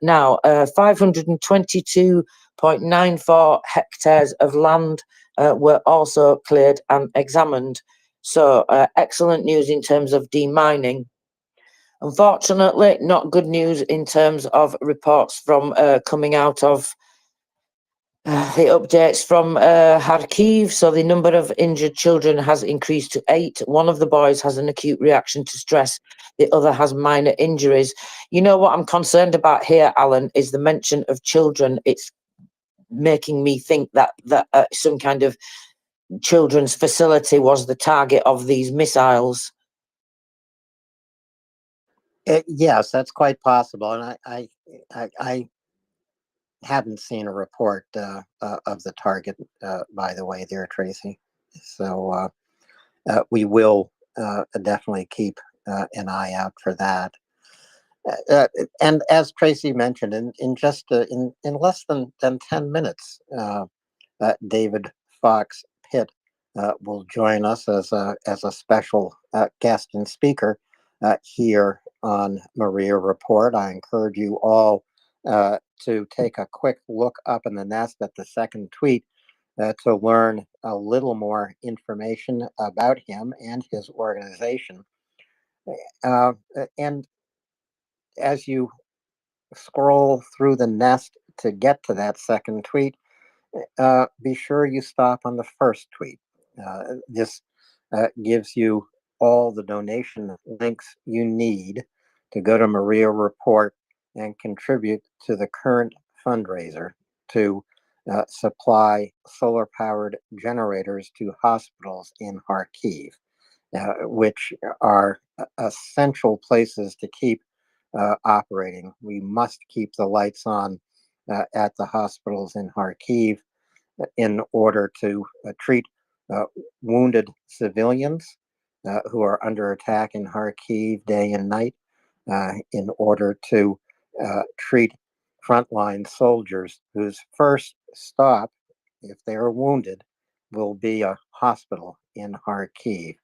Now, 522.94 hectares of land were also cleared and examined. So excellent news in terms of demining. Unfortunately, not good news in terms of reports from coming out of the updates from Kharkiv. So the number of injured children has increased to 8. One of the boys has an acute reaction to stress. The other has minor injuries. You know what I'm concerned about here, Alan, is the mention of children. It's making me think that some kind of children's facility was the target of these missiles. Yes, that's quite possible, and I haven't seen a report of the target, by the way, there, Tracy. So we will definitely keep an eye out for that. And as Tracy mentioned, in just in less than 10 minutes, David Fox Pitt will join us as a special guest and speaker here on MriyaReport. I encourage you all to take a quick look up in the nest at the second tweet to learn a little more information about him and his organization. And as you scroll through the nest to get to that second tweet, be sure you stop on the first tweet. This gives you all the donation links you need to go to MriyaReport and contribute to the current fundraiser to supply solar-powered generators to hospitals in Kharkiv, which are essential places to keep operating. We must keep the lights on at the hospitals in Kharkiv in order to treat wounded civilians who are under attack in Kharkiv day and night, in order to treat frontline soldiers whose first stop, if they are wounded, will be a hospital in Kharkiv.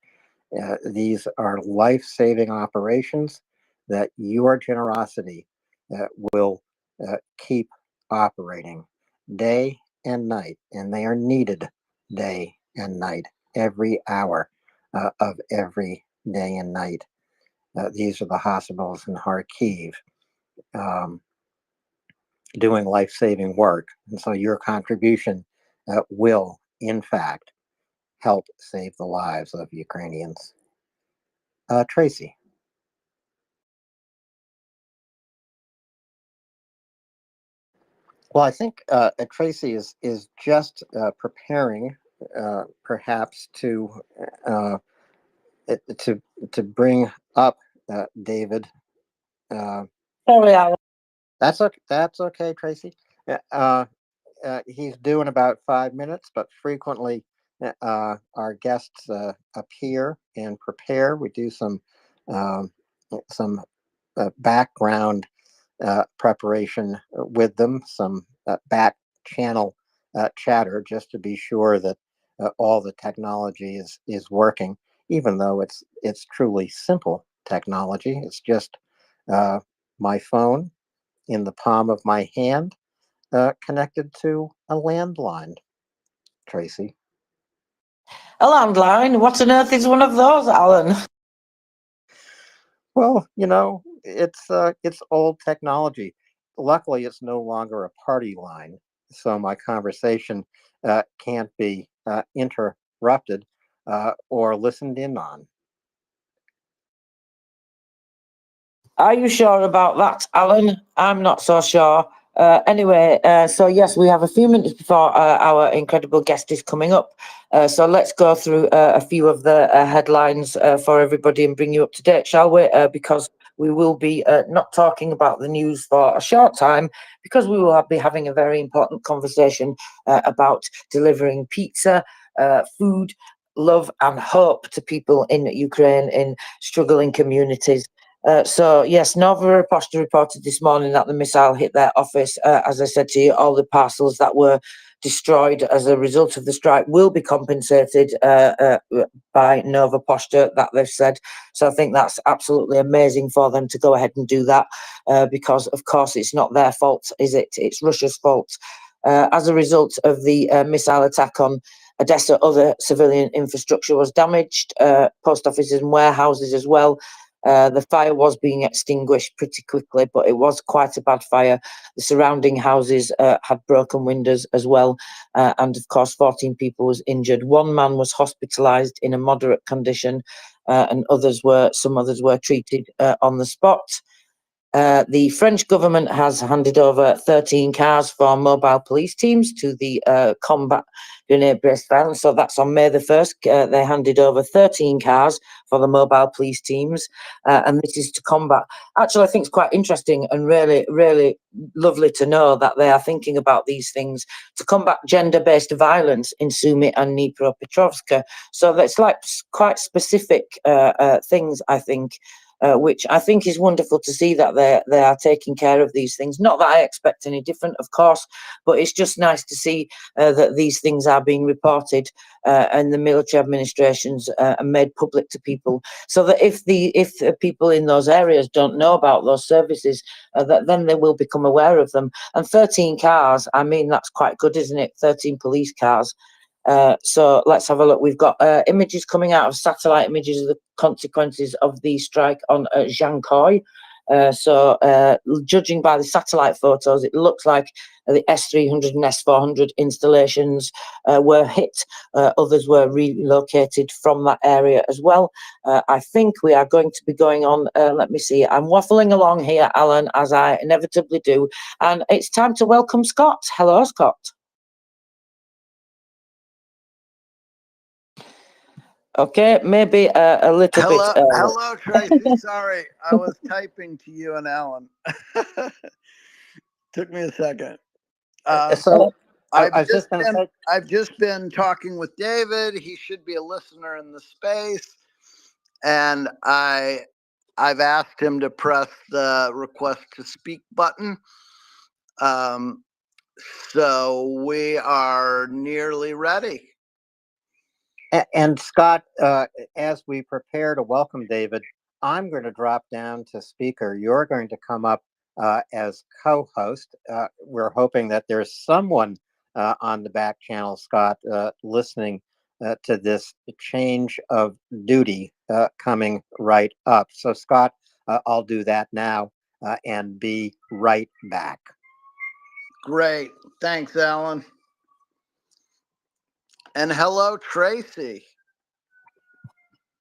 These are life-saving operations that your generosity will keep operating day and night, and they are needed day and night, every hour of every day and night. These are the hospitals in Kharkiv doing life-saving work, and so your contribution will, in fact, help save the lives of Ukrainians. Tracy. Well, I think Tracy is just preparing, perhaps to bring up David. Sorry, Alan. That's okay, Tracy. He's due in about 5 minutes, but frequently our guests appear and prepare. We do some background preparation with them, some back channel chatter, just to be sure that all the technology is working, even though it's truly simple technology. It's just my phone in the palm of my hand connected to a landline, Tracy. A landline? What on earth is one of those, Alan? Well, it's old technology. Luckily, it's no longer a party line, so my conversation can't be interrupted or listened in on. Are you sure about that, Alan? I'm not so sure. Anyway, so yes, we have a few minutes before our incredible guest is coming up. So let's go through a few of the headlines for everybody and bring you up to date, shall we? Because we will be not talking about the news for a short time, because we will be having a very important conversation about delivering pizza, food, love and hope to people in Ukraine, in struggling communities. So yes, MriyaReport reported this morning that the missile hit their office. As I said to you, all the parcels that were destroyed as a result of the strike will be compensated by MriyaReport, that they've said. So I think that's absolutely amazing for them to go ahead and do that, because of course it's not their fault, is it? It's Russia's fault. As a result of the missile attack on Odessa, other civilian infrastructure was damaged, post offices and warehouses as well. The fire was being extinguished pretty quickly, but it was quite a bad fire. The surrounding houses had broken windows as well, and of course 14 people was injured. One man was hospitalized in a moderate condition, and some others were treated on the spot. The French government has handed over 13 cars for mobile police teams to the combat grenade-based violence. So that's on May the 1st. They handed over 13 cars for the mobile police teams. And this is to combat. Actually, I think it's quite interesting and really, really lovely to know that they are thinking about these things to combat gender-based violence in Sumy and Dnipropetrovsk. So that's like quite specific things, I think. Which I think is wonderful to see that they are taking care of these things. Not that I expect any different, of course, but it's just nice to see that these things are being reported and the military administrations are made public to people, so that if the people in those areas don't know about those services, then they will become aware of them. And 13 cars, I mean, that's quite good, isn't it? 13 police cars. So let's have a look. We've got images coming out of satellite images of the consequences of the strike on Zhankoy. Judging by the satellite photos, it looks like the S300 and S400 installations were hit. Others were relocated from that area as well. I think we are going to be going on. Let me see. I'm waffling along here, Alan, as I inevitably do. And it's time to welcome Scott. Hello, Scott. Okay, maybe a little bit. Hello, Tracy. Sorry, I was typing to you and Alan. Took me a second. I've just been talking with David. He should be a listener in the space, and I've asked him to press the request to speak button. So we are nearly ready. And Scott, as we prepare to welcome David, I'm going to drop down to speaker. You're going to come up as co-host. We're hoping that there's someone on the back channel, Scott, listening to this change of duty coming right up. So Scott, I'll do that now and be right back. Great. Thanks, Alan. And hello, Tracy.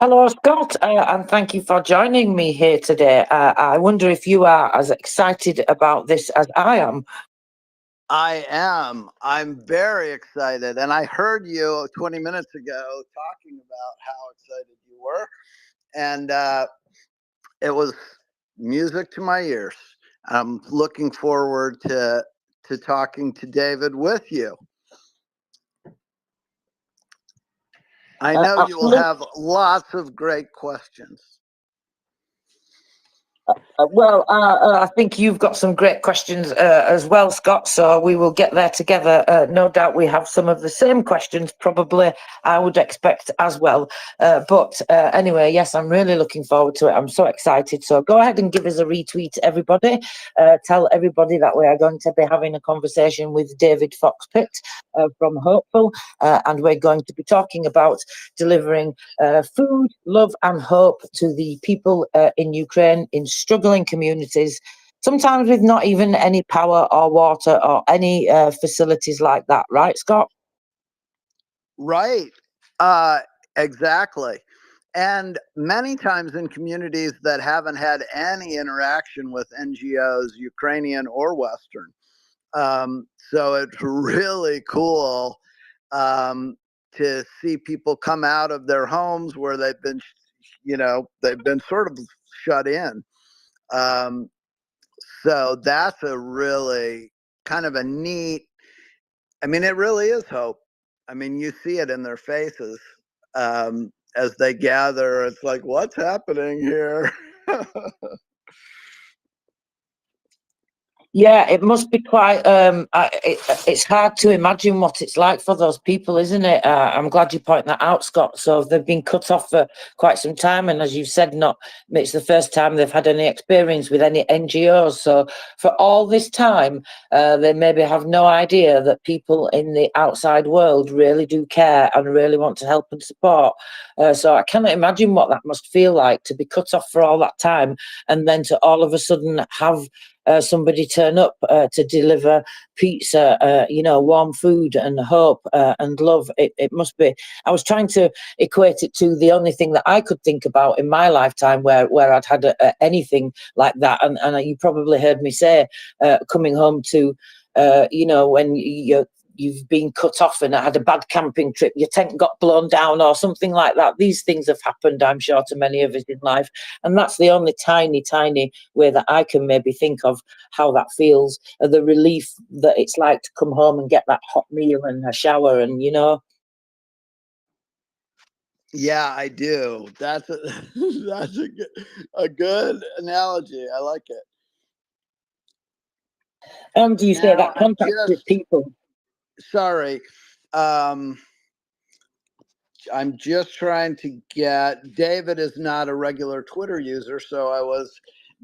Hello, Scott, and thank you for joining me here today. I wonder if you are as excited about this as I am. I am. I'm very excited. And I heard you 20 minutes ago talking about how excited you were. And it was music to my ears. I'm looking forward to talking to David with you. I know you will have lots of great questions. I think you've got some great questions as well, Scott, so we will get there together. No doubt we have some of the same questions, probably, I would expect as well. But anyway, yes, I'm really looking forward to it. I'm so excited. So go ahead and give us a retweet, everybody. Tell everybody that we are going to be having a conversation with David Fox-Pitt from Hopeful, and we're going to be talking about delivering food, love and hope to the people in Ukraine, in struggling communities, sometimes with not even any power or water or any facilities like that, right, Scott? Right, exactly. And many times in communities that haven't had any interaction with NGOs, Ukrainian or Western. So it's really cool to see people come out of their homes where they've been, they've been sort of shut in. So that's a really kind of a neat, I mean, it really is hope. I mean, you see it in their faces as they gather. It's like, what's happening here? Yeah, it must be quite. It's hard to imagine what it's like for those people, isn't it? I'm glad you point that out, Scott. So they've been cut off for quite some time, and as you said, it's the first time they've had any experience with any NGOs. So for all this time, they maybe have no idea that people in the outside world really do care and really want to help and support. So I cannot imagine what that must feel like to be cut off for all that time, and then to all of a sudden have somebody turn up to deliver pizza, warm food and hope and love. It must be. I was trying to equate it to the only thing that I could think about in my lifetime where I'd had anything like that. And you probably heard me say coming home to, when you've been cut off and had a bad camping trip, your tent got blown down or something like that. These things have happened, I'm sure, to many of us in life. And that's the only tiny way that I can maybe think of how that feels, the relief that it's like to come home and get that hot meal and a shower and, Yeah, I do. That's that's a good analogy. I like it. And you say that contact with people. Sorry. I'm just trying to get, David is not a regular Twitter user, so I was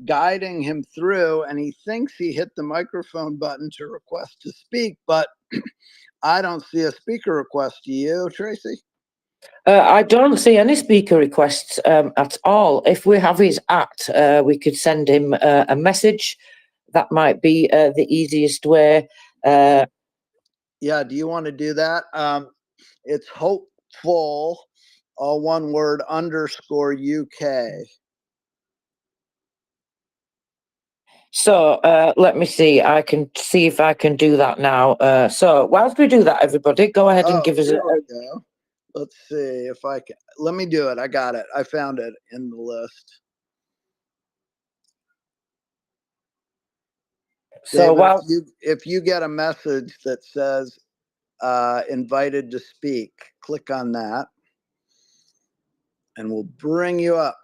guiding him through, and he thinks he hit the microphone button to request to speak, but I don't see a speaker request. Do you, Tracy? I don't see any speaker requests at all. If we have his we could send him a message. That might be the easiest way. Yeah, do you want to do that? It's hopeful, all one word, _UK. So let me see. I can see if I can do that now. So whilst we do that, everybody, go ahead and give us Here we go. Let's see if I can. Let me do it. I got it. I found it in the list. So David, if you get a message that says invited to speak, click on that and we'll bring you up.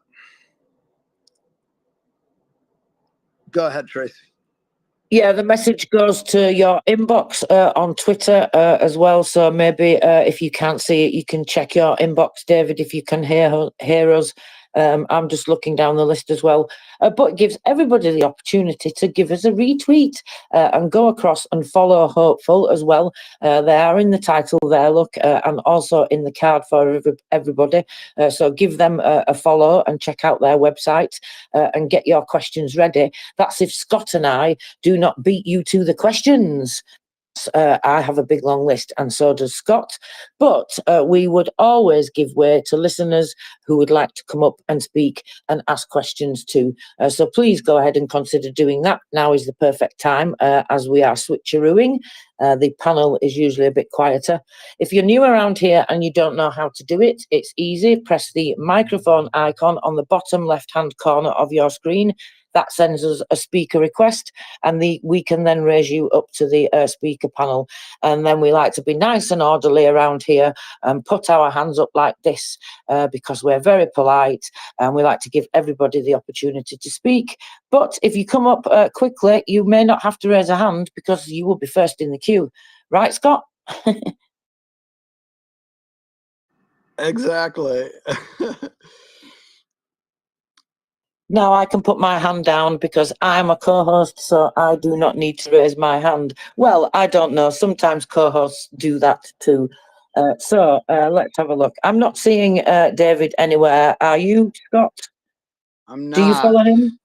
Go ahead, Tracy. Yeah, the message goes to your inbox on Twitter as well. So maybe if you can't see it, you can check your inbox, David, if you can hear us. I'm just looking down the list as well. But it gives everybody the opportunity to give us a retweet and go across and follow Hopeful as well. They are in the title there, look, and also in the card for everybody. So give them a follow and check out their website and get your questions ready. That's if Scott and I do not beat you to the questions. I have a big long list, and so does Scott. But we would always give way to listeners who would like to come up and speak and ask questions too. So please go ahead and consider doing that. Now is the perfect time as we are switcherooing. The panel is usually a bit quieter. If you're new around here and you don't know how to do it, it's easy. Press the microphone icon on the bottom left-hand corner of your screen. That sends us a speaker request, and we can then raise you up to the speaker panel. And then we like to be nice and orderly around here and put our hands up like this because we're very polite and we like to give everybody the opportunity to speak. But if you come up quickly, you may not have to raise a hand because you will be first in the queue. Right, Scott? Exactly. Now I can put my hand down because I'm a co-host, so I do not need to raise my hand. Well, I don't know. Sometimes co-hosts do that too. So let's have a look. I'm not seeing David anywhere. Are you, Scott? I'm not. Do you follow him?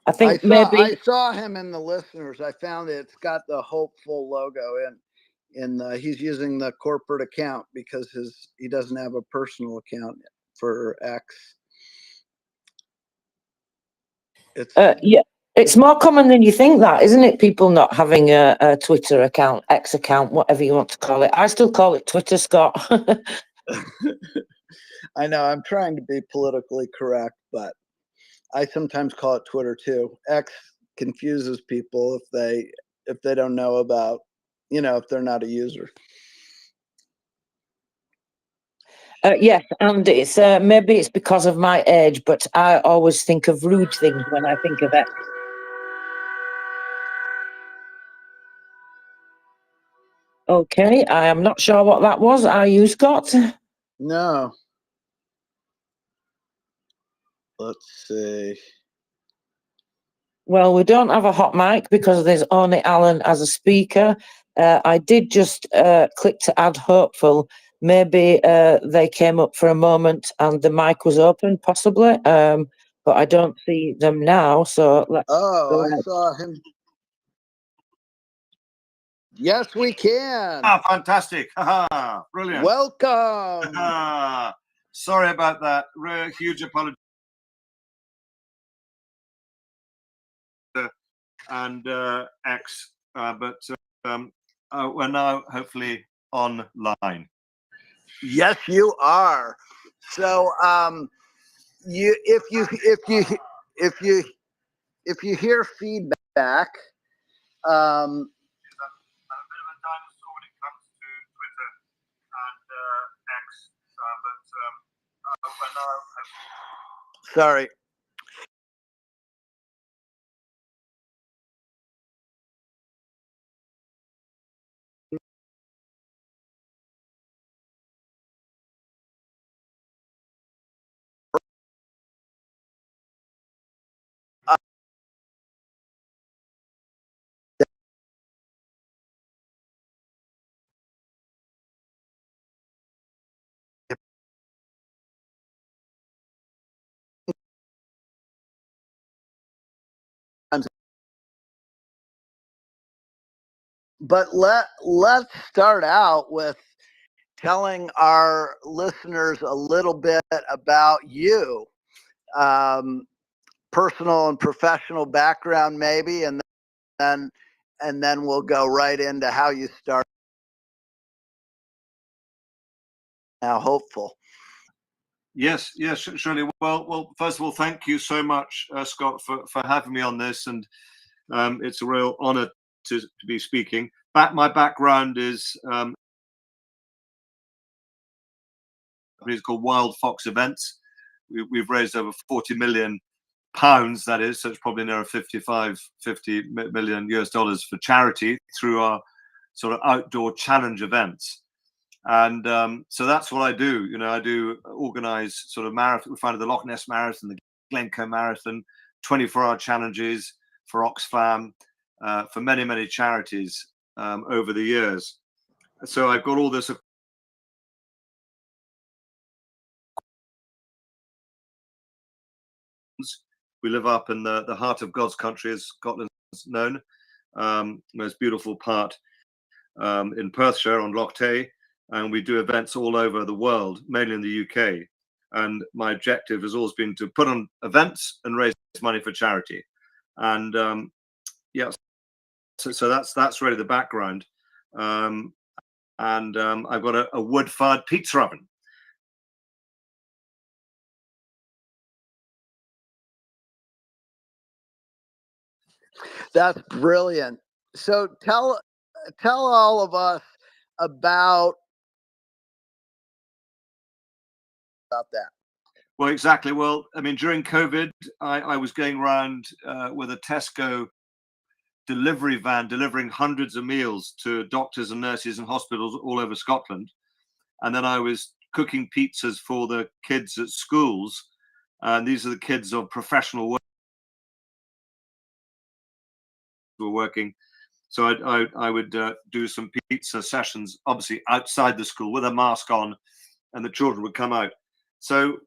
I think maybe I saw him in the listeners. I found it's got the Hopeful logo he's using the corporate account because he doesn't have a personal account for X. yeah, it's more common than you think, that, isn't it? People not having a Twitter account, X account, whatever you want to call it. I still call it Twitter, Scott. I know I'm trying to be politically correct, but I sometimes call it Twitter too. X confuses people if they don't know about, if they're not a user. Yes, and it's maybe it's because of my age, but I always think of rude things when I think of it. Okay, I am not sure what that was. Are you, Scott? No. Let's see. Well, we don't have a hot mic because there's only Alan as a speaker. I did just click to add hopeful. Maybe they came up for a moment and the mic was open, possibly. But I don't see them now, so let's Oh, go I ahead. saw him. Yes, we can. Ah, fantastic. Haha, brilliant. Welcome. Sorry about that. Huge apology. And X, but we're now hopefully online. Yes, you are. So, if you hear feedback, sorry. But let's start out with telling our listeners a little bit about you, personal and professional background, maybe, and then we'll go right into how you start. Now, hopeful. Yes, surely. Well, first of all, thank you so much, Scott, for having me on this, and it's a real honor to be speaking. My background is it's called Wild Fox Events. We've raised over 40 million pounds, that is, so it's probably near 50 million US dollars for charity through our sort of outdoor challenge events. And so that's what I do. You know, I do organize sort of marathon. We founded the Loch Ness Marathon, the Glencoe Marathon, 24-hour challenges for Oxfam, for many, many charities over the years. So I've got all this. We live up in the heart of God's country, as Scotland's known, most beautiful part in Perthshire on Loch Tay. And we do events all over the world, mainly in the UK. And my objective has always been to put on events and raise money for charity. And yeah, so that's really the background. And I've got a wood-fired pizza oven. That's brilliant. So tell all of us about that. Well, exactly. Well, I mean, during COVID, I was going around with a Tesco delivery van delivering hundreds of meals to doctors and nurses and hospitals all over Scotland. And then I was cooking pizzas for the kids at schools. And these are the kids of professional work who were working. So I would do some pizza sessions, obviously outside the school with a mask on, and the children would come out. So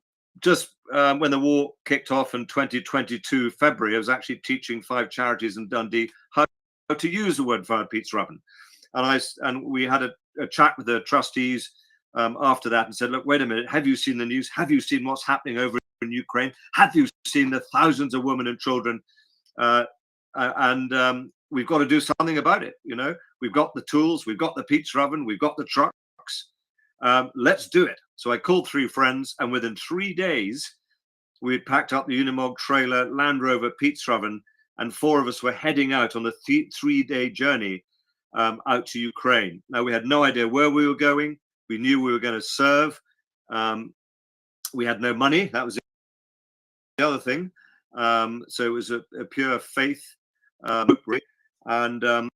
just when the war kicked off in 2022 February, I was actually teaching 5 charities in Dundee how to use the wood-fired pizza oven. And we had a chat with the trustees after that and said, look, wait a minute, have you seen the news? Have you seen what's happening over in Ukraine? Have you seen the thousands of women and children? We've got to do something about it. You know, we've got the tools, we've got the pizza oven, we've got the trucks. Let's do it. So I called 3 friends, and within 3 days, we had packed up the Unimog trailer, Land Rover, pizza oven, and 4 of us were heading out on a 3-day journey out to Ukraine. Now, we had no idea where we were going. We knew we were going to serve We had no money. That was the other thing. So it was a pure faith, and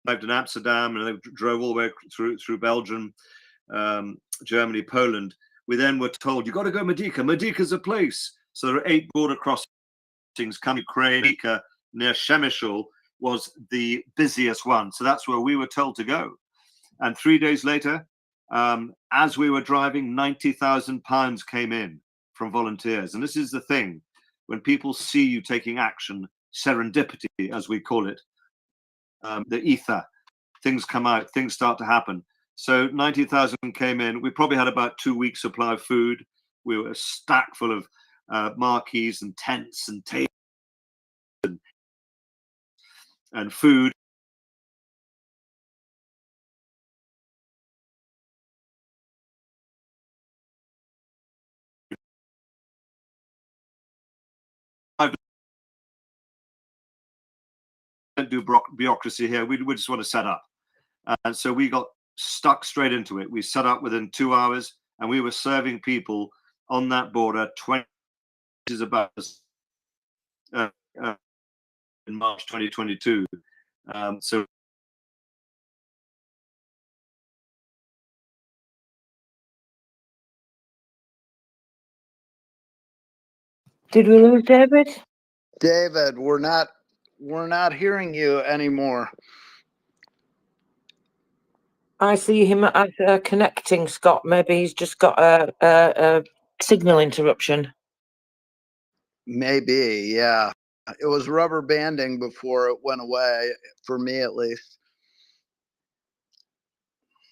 arrived in Amsterdam, and they drove all the way through Belgium, Germany, Poland. We then were told, you got to go Medica. Medica's a place. So there are 8 border crossings coming. Ukraine, near Przemysl was the busiest one. So that's where we were told to go. And 3 days later, as we were driving, £90,000 came in from volunteers. And this is the thing, when people see you taking action, serendipity, as we call it, the ether, things come out, things start to happen. So 90,000 came in. We probably had about 2 weeks supply of food. We were a stack full of marquees and tents and tables and food. Don't do bureaucracy here. We just want to set up. And so we got stuck straight into it. We set up within 2 hours, and we were serving people on that border 20 is about in March 2022. So did we lose David? David, we're not hearing you anymore. I see him as connecting, Scott. Maybe he's just got a signal interruption. Maybe, yeah. It was rubber banding before it went away, for me at least.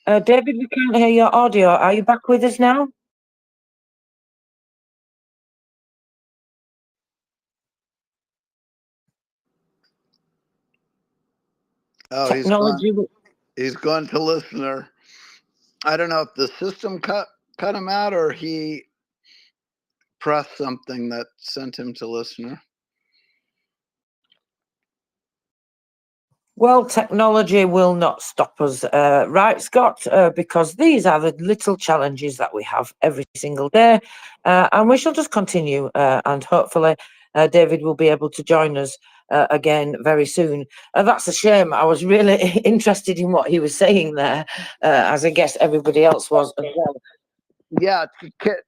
David, we can't hear your audio. Are you back with us now? Oh, he's gone to listener. I don't know if the system cut him out or he pressed something that sent him to listener. Well, technology will not stop us, right, Scott? Because these are the little challenges that we have every single day, and we shall just continue, and hopefully David will be able to join us again very soon. That's a shame. I was really interested in what he was saying there, as I guess everybody else was as well. Yeah,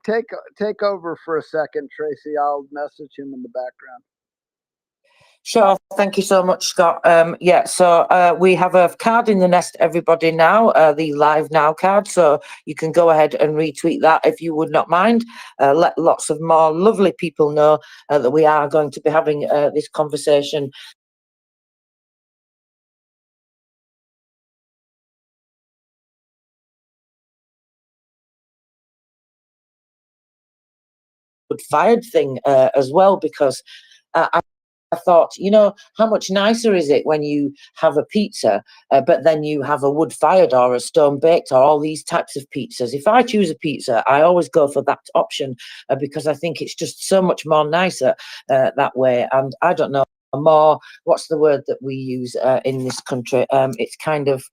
take over for a second, Tracy. I'll message him in the background. Sure, thank you so much, Scott. Yeah, so we have a card in the nest, everybody, now, the Live Now card, so you can go ahead and retweet that if you would not mind. Let lots of more lovely people know that we are going to be having this conversation. Fired thing as well, because I thought, you know, how much nicer is it when you have a pizza, but then you have a wood-fired or a stone-baked or all these types of pizzas. If I choose a pizza, I always go for that option because I think it's just so much more nicer that way. And I don't know, more, what's the word that we use in this country? It's kind of,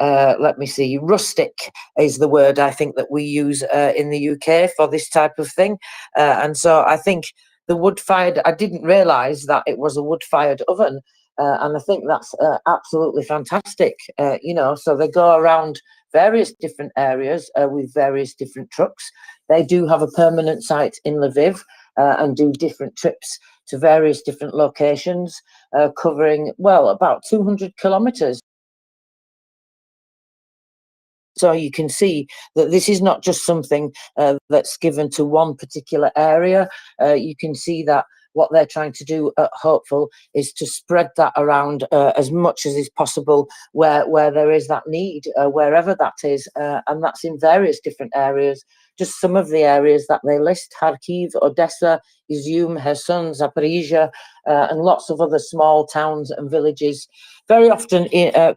let me see, rustic is the word I think that we use in the UK for this type of thing. And so I think the wood-fired, I didn't realise that it was a wood-fired oven, and I think that's absolutely fantastic. You know, so they go around various different areas with various different trucks. They do have a permanent site in Lviv and do different trips to various different locations, covering, well, about 200 kilometres. So you can see that this is not just something that's given to one particular area. You can see that what they're trying to do at Hopeful is to spread that around as much as is possible where there is that need, wherever that is, and that's in various different areas. Just some of the areas that they list: Kharkiv, Odessa, Izium, Kherson, Zaporizhia, and lots of other small towns and villages, very often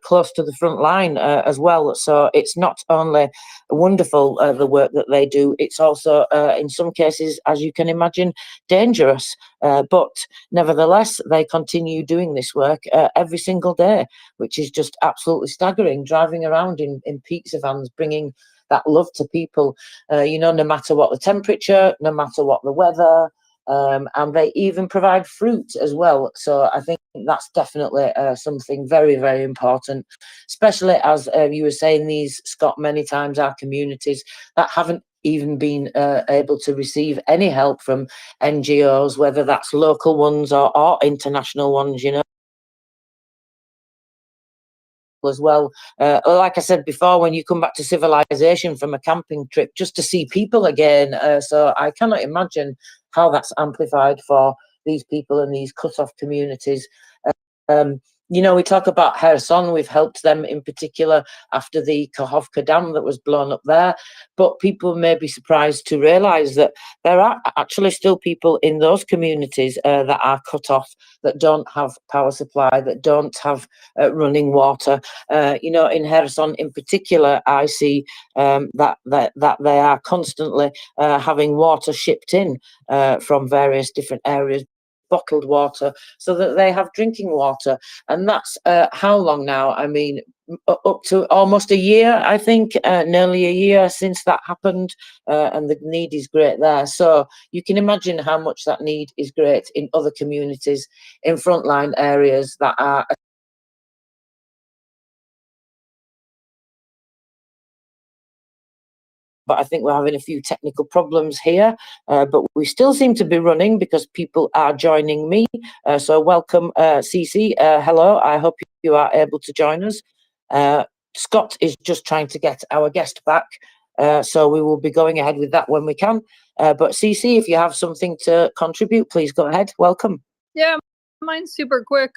close to the front line as well. So it's not only wonderful, the work that they do, it's also, in some cases, as you can imagine, dangerous. But nevertheless, they continue doing this work every single day, which is just absolutely staggering, driving around in pizza vans, bringing that love to people, no matter what the temperature, no matter what the weather. And they even provide fruit as well. So I think that's definitely something very, very important, especially as you were saying, these, Scott, many times our communities that haven't even been able to receive any help from NGOs, whether that's local ones or international ones, as well. Like I said before, when you come back to civilization from a camping trip, just to see people again. So I cannot imagine how that's amplified for these people in these cut-off communities. We talk about Kherson. We've helped them in particular after the Kakhovka Dam that was blown up there. But people may be surprised to realise that there are actually still people in those communities that are cut off, that don't have power supply, that don't have running water. In Kherson in particular, I see that they are constantly having water shipped in from various different areas, bottled water, so that they have drinking water. And that's how long now? I mean, up to almost a year, I think, nearly a year since that happened, and the need is great there. So you can imagine how much that need is great in other communities, in frontline areas that are but I think we're having a few technical problems here, but we still seem to be running because people are joining me. So welcome, CC. Hello, I hope you are able to join us. Scott is just trying to get our guest back, so we will be going ahead with that when we can. But CC, if you have something to contribute, please go ahead. Welcome. Yeah, mine's super quick.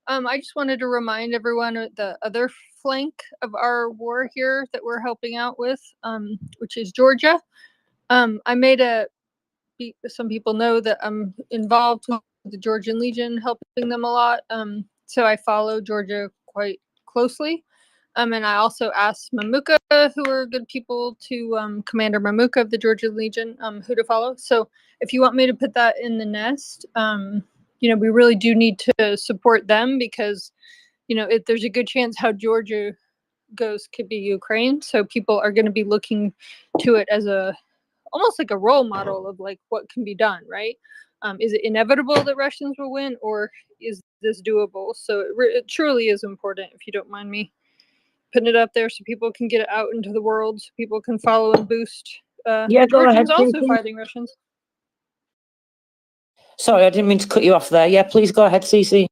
I just wanted to remind everyone of the other flank of our war here that we're helping out with, which is Georgia. I made some people know that I'm involved with the Georgian Legion, helping them a lot. So I follow Georgia quite closely. And I also asked Mamuka, who are good people, to Commander Mamuka of the Georgian Legion, who to follow. So if you want me to put that in the nest, we really do need to support them because, if there's a good chance how Georgia goes could be Ukraine. So people are going to be looking to it as almost like a role model of like what can be done, right? Is it inevitable that Russians will win, or is this doable? So it truly is important, if you don't mind me putting it up there so people can get it out into the world, so people can follow and boost Yeah, go Georgians ahead, also CC. fighting Russians. Sorry, I didn't mean to cut you off there. Yeah, please go ahead, CC.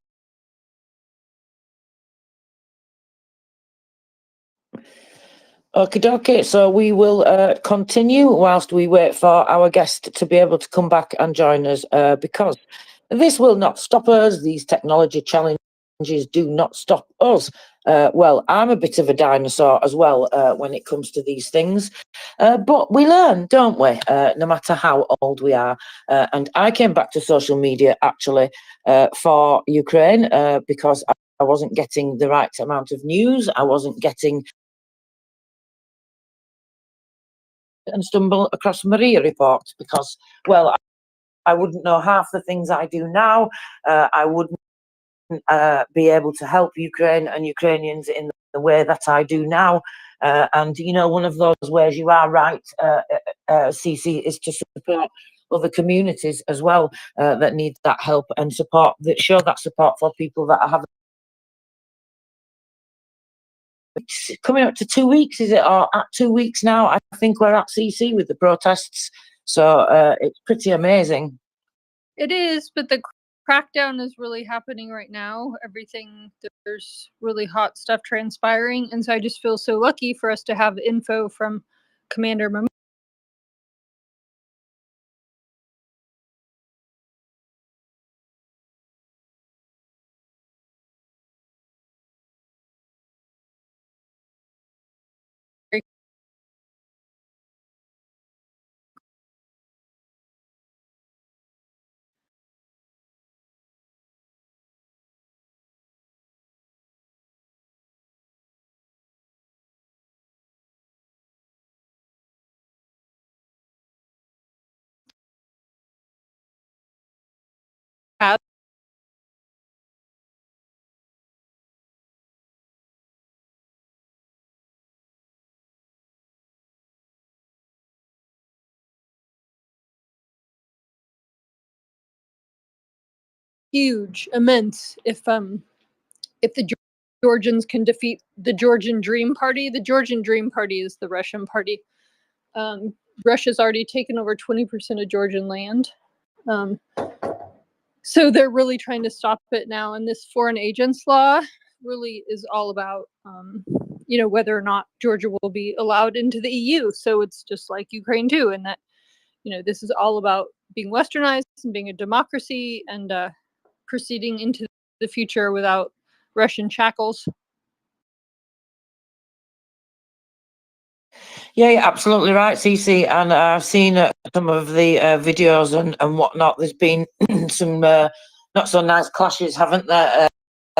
Okay, so we will continue whilst we wait for our guest to be able to come back and join us, because this will not stop us. These technology challenges do not stop us. Well, I'm a bit of a dinosaur as well when it comes to these things, but we learn, don't we, no matter how old we are. And I came back to social media actually for Ukraine because I wasn't getting the right amount of news. I wasn't getting and stumble across MriyaReport because, well, I wouldn't know half the things I do now. I wouldn't be able to help Ukraine and Ukrainians in the way that I do now. And, one of those ways, you are right, CC, is to support other communities as well that need that help and support, that show that support for people that are having. It's coming up to 2 weeks, is it? Or at 2 weeks now, I think we're at CC with the protests. So it's pretty amazing. It is, but the crackdown is really happening right now. There's really hot stuff transpiring. And so I just feel so lucky for us to have info from Commander Mamuka. huge, immense. If the Georgians can defeat the Georgian Dream Party, the Georgian Dream Party is the Russian party. Russia's already taken over 20% of Georgian land. So they're really trying to stop it now. And this foreign agents law really is all about, you know, whether or not Georgia will be allowed into the EU. So it's just like Ukraine too, and that, you know, this is all about being westernized and being a democracy and proceeding into the future without Russian shackles. Yeah, you're absolutely right, Cece. And I've seen some of the videos and whatnot. There's been some not so nice clashes, haven't there,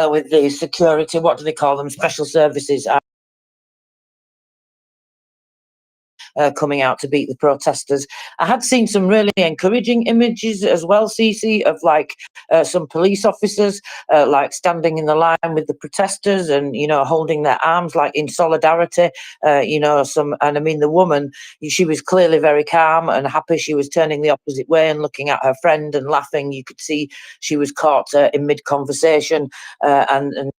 with the security, what do they call them, special services, coming out to beat the protesters. I had seen some really encouraging images as well, Cece, of like some police officers like standing in the line with the protesters and, you know, holding their arms like in solidarity, you know, and I mean, the woman, she was clearly very calm and happy. She was turning the opposite way and looking at her friend and laughing. You could see she was caught in mid-conversation and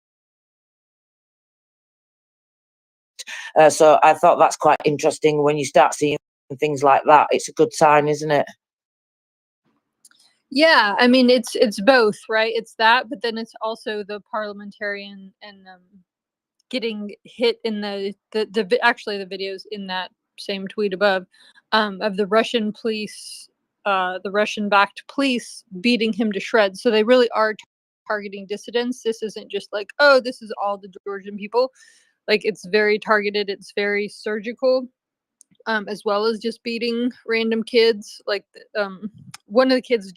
so I thought that's quite interesting. When you start seeing things like that, it's a good sign, isn't it? Yeah, I mean, it's both, right? It's that, but then it's also the parliamentarian and getting hit in actually the videos in that same tweet above of the Russian police, the Russian-backed police beating him to shreds. So they really are targeting dissidents. This isn't just like, oh, this is all the Georgian people. Like, it's very targeted. It's very surgical, as well as just beating random kids. Like, one of the kids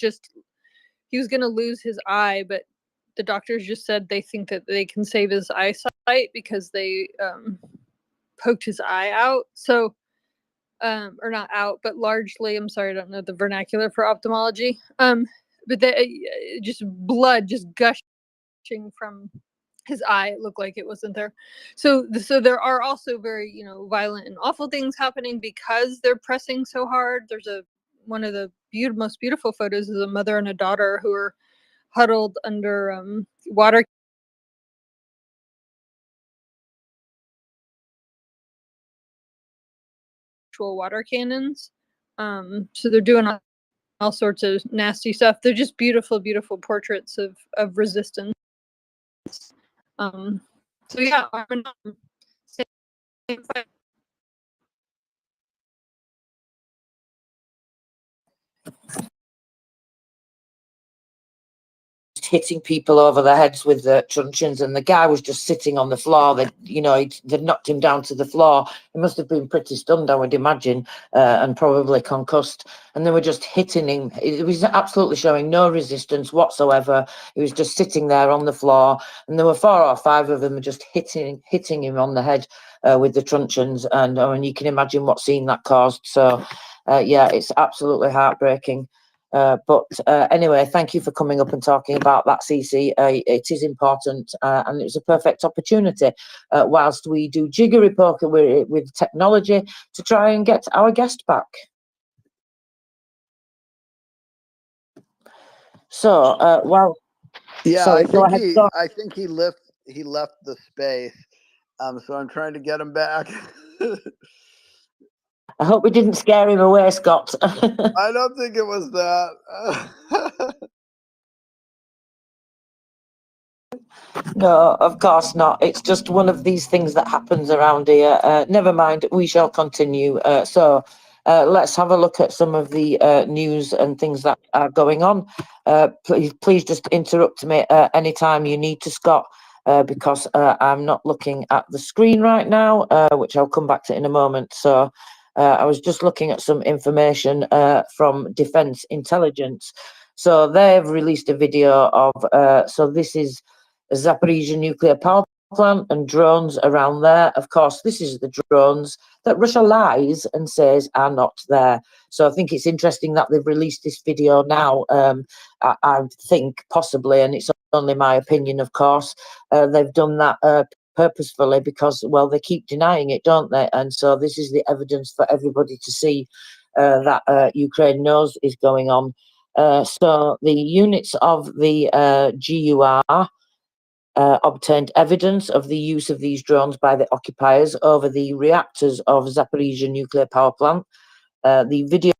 he was going to lose his eye, but the doctors just said they think that they can save his eyesight because they poked his eye out. So, or not out, but largely, I'm sorry, I don't know the vernacular for ophthalmology. But just blood just gushing from his eye. It looked like it wasn't there. So there are also very, you know, violent and awful things happening because they're pressing so hard. There's one of the most beautiful photos is a mother and a daughter who are huddled under water cannons. So they're doing all sorts of nasty stuff. They're just beautiful, beautiful portraits of resistance. So yeah, same fight. Hitting people over the heads with the truncheons, and the guy was just sitting on the floor. They'd knocked him down to the floor. He must have been pretty stunned, I would imagine, and probably concussed. And they were just hitting him. It was absolutely showing no resistance whatsoever. He was just sitting there on the floor, and there were 4 or 5 of them just hitting him on the head with the truncheons. And I mean, you can imagine what scene that caused. So, yeah, it's absolutely heartbreaking. But anyway, thank you for coming up and talking about that, Cece. It is important, and it's a perfect opportunity whilst we do jiggery poker with technology to try and get our guest back. So, yeah, sorry, go ahead. I think he left the space. So I'm trying to get him back. I hope we didn't scare him away, Scott. I don't think it was that. No, of course not. It's just one of these things that happens around here. Never mind, we shall continue. So let's have a look at some of the news and things that are going on. Please just interrupt me anytime you need to, Scott, because I'm not looking at the screen right now, which I'll come back to in a moment. So I was just looking at some information from Defence Intelligence. So they've released a video of, so this is Zaporizhzhia nuclear power plant and drones around there. Of course, this is the drones that Russia lies and says are not there. So I think it's interesting that they've released this video now. I think possibly, and it's only my opinion, of course, they've done that purposefully because, well, they keep denying it, don't they? And so this is the evidence for everybody to see that Ukraine knows is going on. So the units of the GUR obtained evidence of the use of these drones by the occupiers over the reactors of Zaporizhzhia nuclear power plant. The video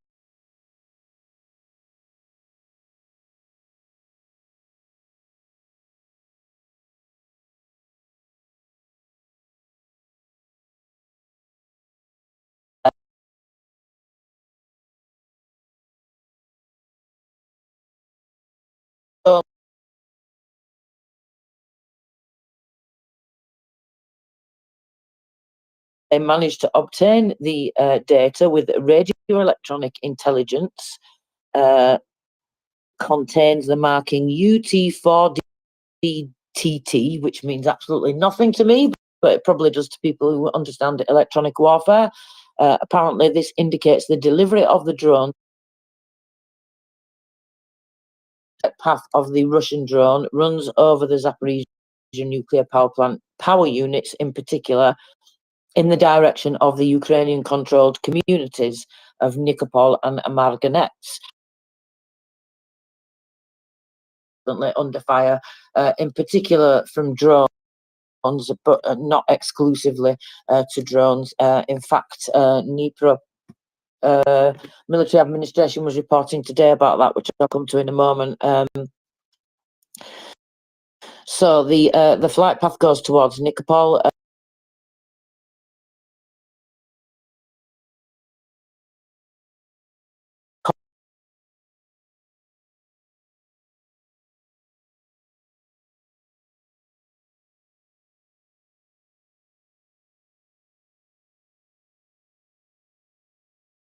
they managed to obtain the data with radio electronic intelligence, contains the marking UT4DTT, which means absolutely nothing to me, but it probably does to people who understand electronic warfare. Apparently, this indicates the delivery of the drone. Path of the Russian drone runs over the Zaporizhzhia nuclear power plant power units, in particular, in the direction of the Ukrainian-controlled communities of Nikopol and Marganets, under fire, in particular from drones, but not exclusively to drones. In fact, Dnipro military administration was reporting today about that, which I'll come to in a moment. So the flight path goes towards Nikopol.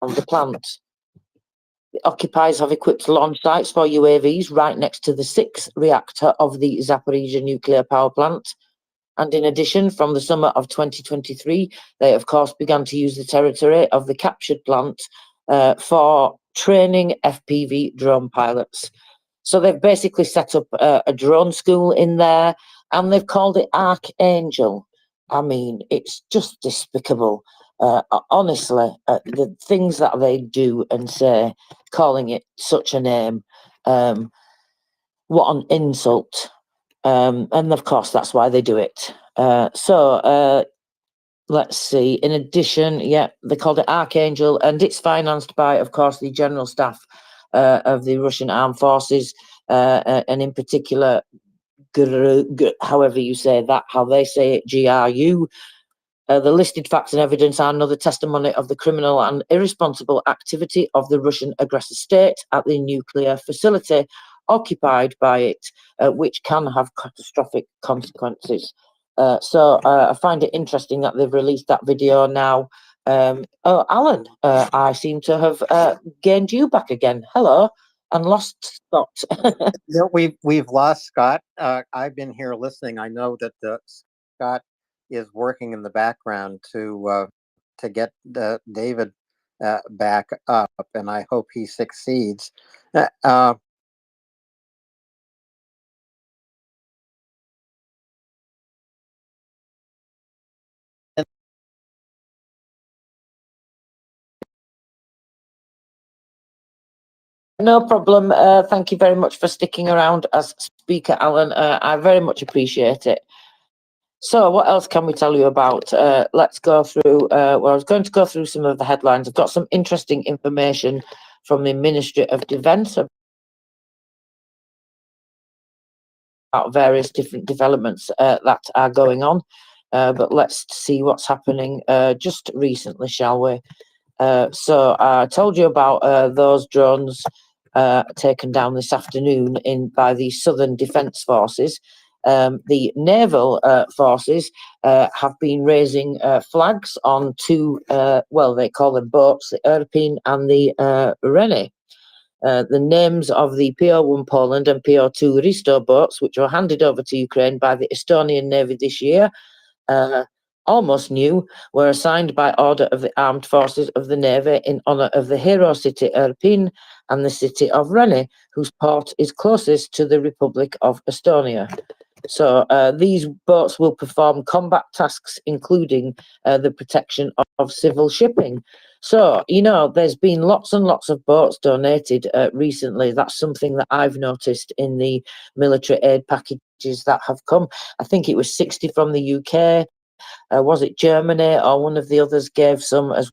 On the plant. The occupiers have equipped launch sites for UAVs right next to the 6th reactor of the Zaporizhzhia nuclear power plant. And in addition, from the summer of 2023, they of course began to use the territory of the captured plant for training FPV drone pilots. So they've basically set up a drone school in there, and they've called it Archangel. I mean, it's just despicable. Honestly, the things that they do and say, calling it such a name, what an insult. And of course, that's why they do it. Let's see. In addition, yeah, they called it Archangel, and it's financed by, of course, the general staff of the Russian armed forces, and in particular, however you say that, how they say it, GRU. The listed facts and evidence are another testimony of the criminal and irresponsible activity of the Russian aggressor state at the nuclear facility occupied by it, which can have catastrophic consequences. So I find it interesting that they've released that video now. Oh, Alan, I seem to have gained you back again. Hello, and lost Scott. No, we've lost Scott. I've been here listening. I know that Scott is working in the background to get David back up, and I hope he succeeds. No problem. Thank you very much for sticking around as speaker, Alan. I very much appreciate it. So what else can we tell you about? Let's go through, well, I was going to go through some of the headlines. I've got some interesting information from the Ministry of Defence about various different developments that are going on. But let's see what's happening just recently, shall we? So I told you about those drones taken down this afternoon by the Southern Defence Forces. The naval forces have been raising flags on two, well, they call them boats, the Irpin and the Reni. The names of the PO1 Poland and PO2 Risto boats, which were handed over to Ukraine by the Estonian Navy this year, almost new, were assigned by order of the armed forces of the Navy in honour of the hero city Irpin and the city of Reni, whose port is closest to the Republic of Estonia. So these boats will perform combat tasks, including the protection of civil shipping. So, you know, there's been lots and lots of boats donated recently. That's something that I've noticed in the military aid packages that have come. I think it was 60 from the UK. Was it Germany or one of the others gave some as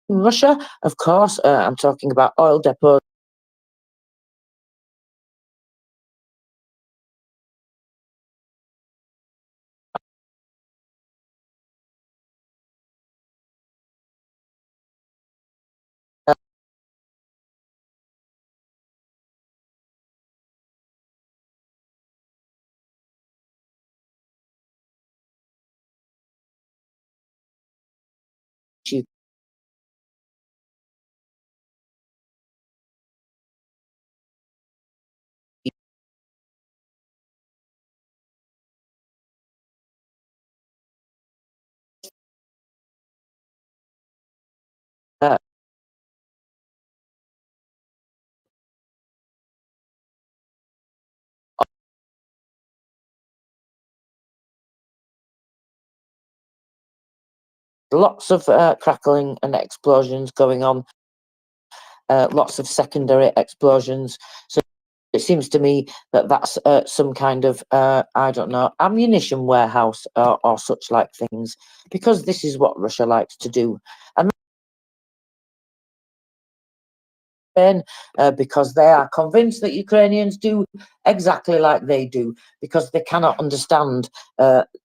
Russia, of course. I'm talking about oil depots. Uh, Lots of crackling and explosions going on. Lots of secondary explosions. So it seems to me that that's some kind of, I don't know, ammunition warehouse or such like things, because this is what Russia likes to do. And because they are convinced that Ukrainians do exactly like they do, because they cannot understand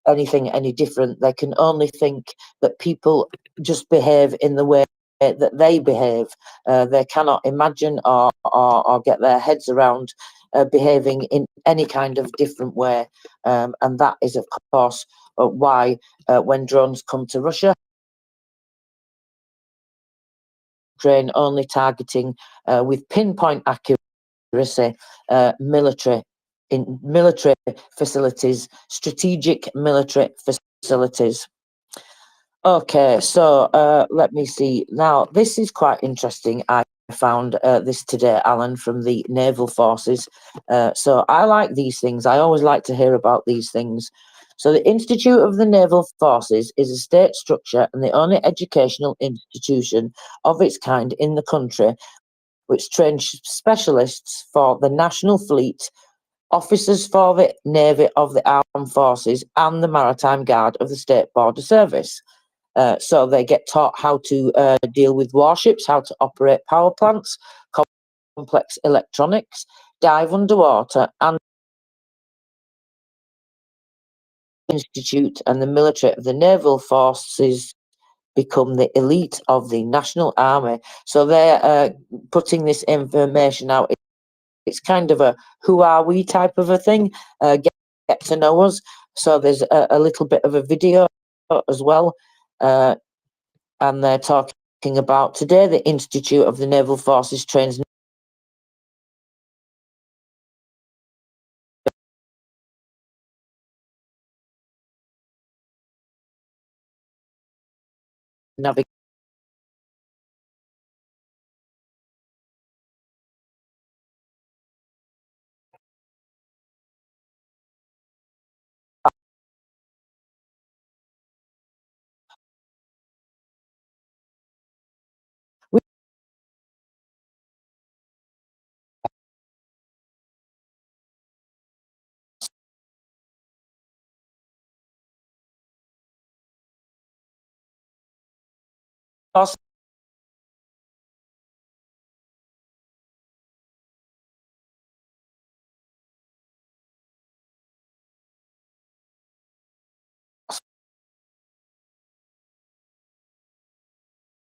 anything any different. They can only think that people just behave in the way that they behave. They cannot imagine or get their heads around behaving in any kind of different way. And that is, of course, why when drones come to Russia, Ukraine only targeting with pinpoint accuracy military facilities, strategic military facilities. Okay, so let me see. Now, this is quite interesting. I found this today, Alan, from the Naval Forces. So I like these things. I always like to hear about these things. So the Institute of the Naval Forces is a state structure and the only educational institution of its kind in the country which trains specialists for the National Fleet, officers for the Navy of the Armed Forces, and the Maritime Guard of the State Border Service. So they get taught how to deal with warships, how to operate power plants, complex electronics, dive underwater, and Institute and the military of the Naval Forces become the elite of the National Army. So they're putting this information out. It's kind of a who are we type of a thing. Get to know us. So there's a little bit of a video as well. And they're talking about today the Institute of the Naval Forces trains navigators.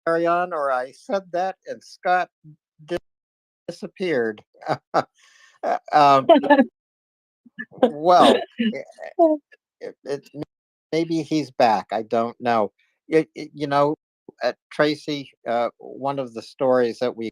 Carry on, or I said that and Scott disappeared. um, well, maybe he's back. I don't know. You know, Tracy, one of the stories that we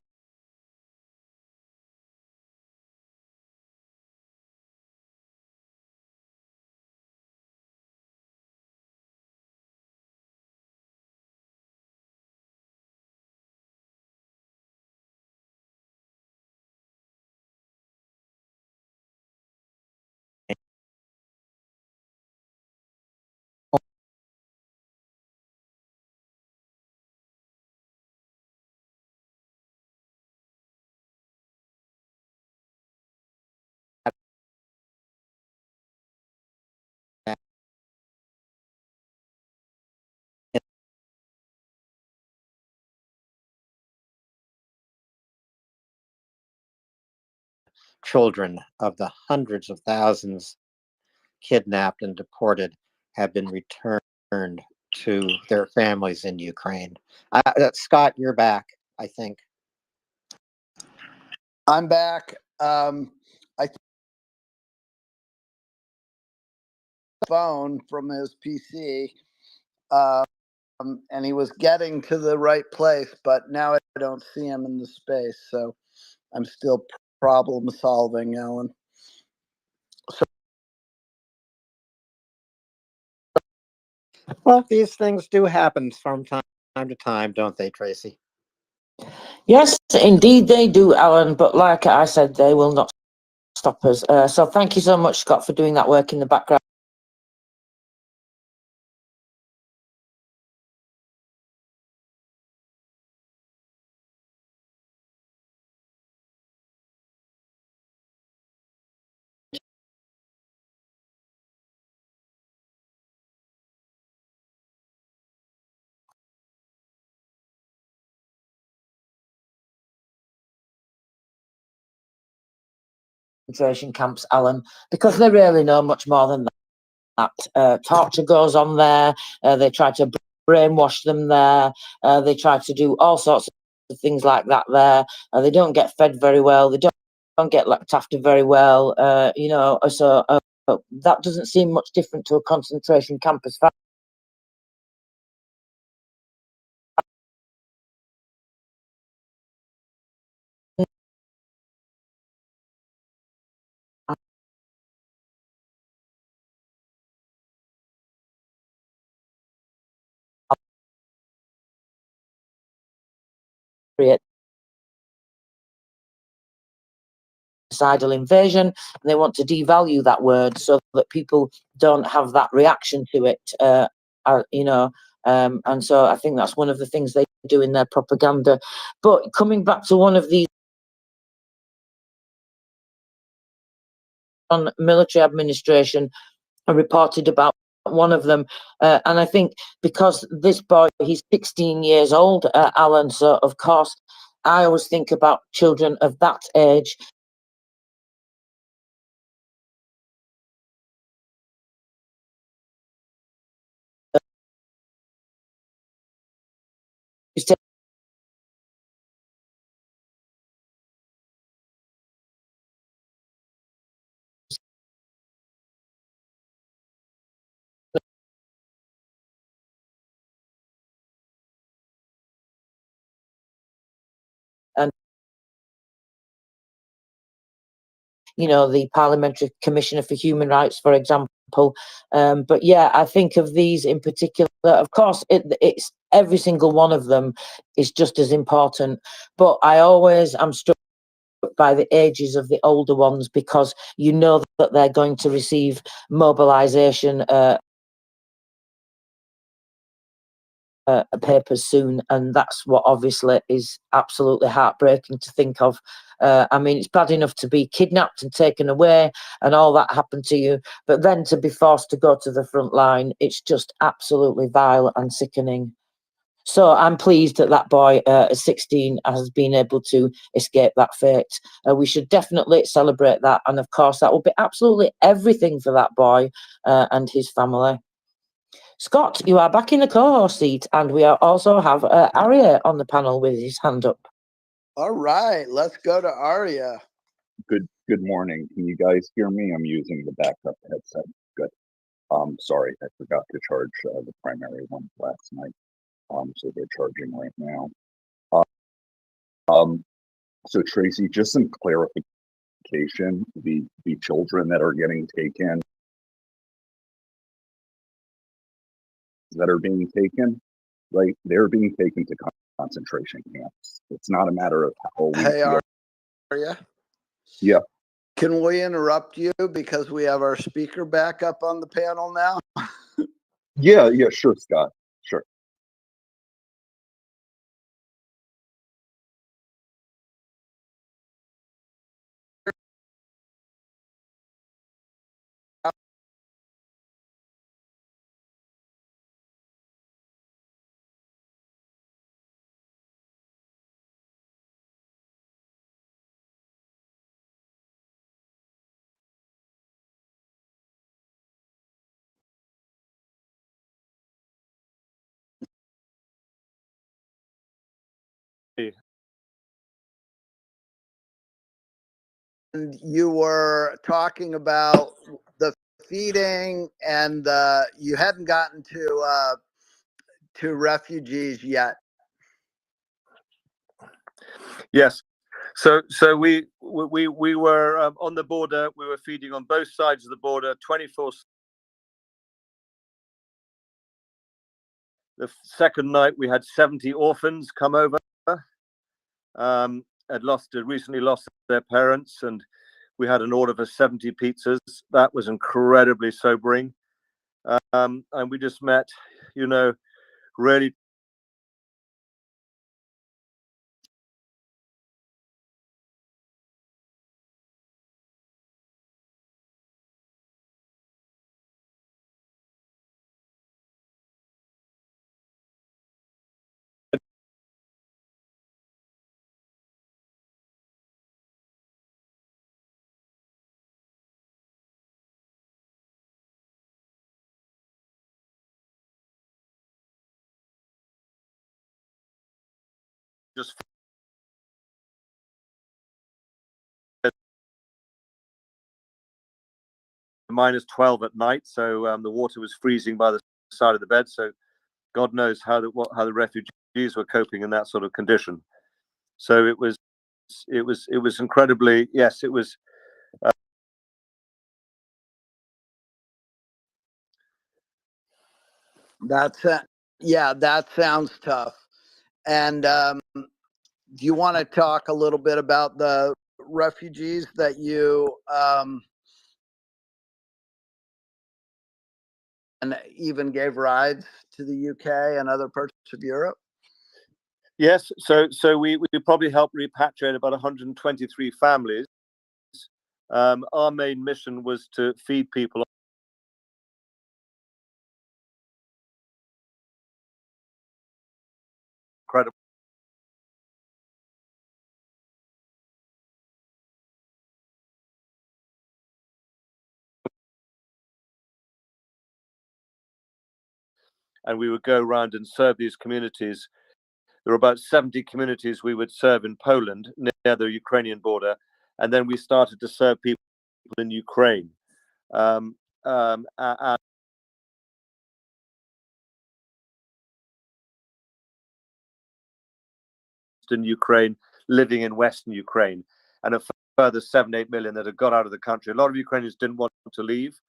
children of the hundreds of thousands kidnapped and deported have been returned to their families in Ukraine. Scott, you're back, I think. I'm back. I phone from his PC, and he was getting to the right place, but now I don't see him in the space, so I'm still problem solving, Alan. So, well, these things do happen from time to time, don't they, Tracy? Yes, indeed they do, Alan. But like I said, they will not stop us. So thank you so much, Scott, for doing that work in the background. Concentration camps, Alan, because they really know much more than that. Torture goes on there. They try to brainwash them there. They try to do all sorts of things like that there. They don't get fed very well. They don't get looked after very well. You know, so that doesn't seem much different to a concentration camp as far. Genocidal invasion, and they want to devalue that word so that people don't have that reaction to it. You know, and so I think that's one of the things they do in their propaganda. But coming back to one of these on military administration, I reported about one of them, and I think because this boy, he's 16 years old, Alan, so of course I always think about children of that age. And you know, the Parliamentary Commissioner for Human Rights, for example. But yeah, I think of these in particular. Of course, it's every single one of them is just as important. But I always am struck by the ages of the older ones because you know that they're going to receive mobilisation papers soon, and that's what obviously is absolutely heartbreaking to think of. I mean, it's bad enough to be kidnapped and taken away and all that happened to you, but then to be forced to go to the front line, it's just absolutely vile and sickening. So I'm pleased that that boy at 16 has been able to escape that fate. We should definitely celebrate that, and of course that will be absolutely everything for that boy and his family. Scott, you are back in the co-host seat, and we also have Arya on the panel with his hand up. all right, let's go to Arya. Good morning. Can you guys hear me? I'm using the backup headset. Good. Sorry, I forgot to charge the primary one last night. So they're charging right now. So Tracy, just some clarification. The children that are getting taken, that are being taken, right? They're being taken to concentration camps. It's not a matter of how we Hey, feel. Arya. Yeah. Can we interrupt you because we have our speaker back up on the panel now? Yeah, sure, Scott. Sure. And you were talking about the feeding, and you hadn't gotten to refugees yet. Yes. So we were on the border. We were feeding on both sides of the border, 24. The second night, we had 70 orphans come over. Had recently lost their parents, and we had an order for 70 pizzas. That was incredibly sobering. And we just met, really. Just -12 at night, so the water was freezing by the side of the bed. So God knows how the refugees were coping in that sort of condition. So it was incredibly, yes, it was. Yeah, that sounds tough. And do you want to talk a little bit about the refugees that you and even gave rides to the UK and other parts of Europe? Yes, so we probably helped repatriate about 123 families. Our main mission was to feed people. Incredible. And we would go around and serve these communities. There were about 70 communities we would serve in Poland near the Ukrainian border, and then we started to serve people in Ukraine. In Ukraine, living in Western Ukraine, and a further 7-8 million that had got out of the country. A lot of Ukrainians didn't want to leave,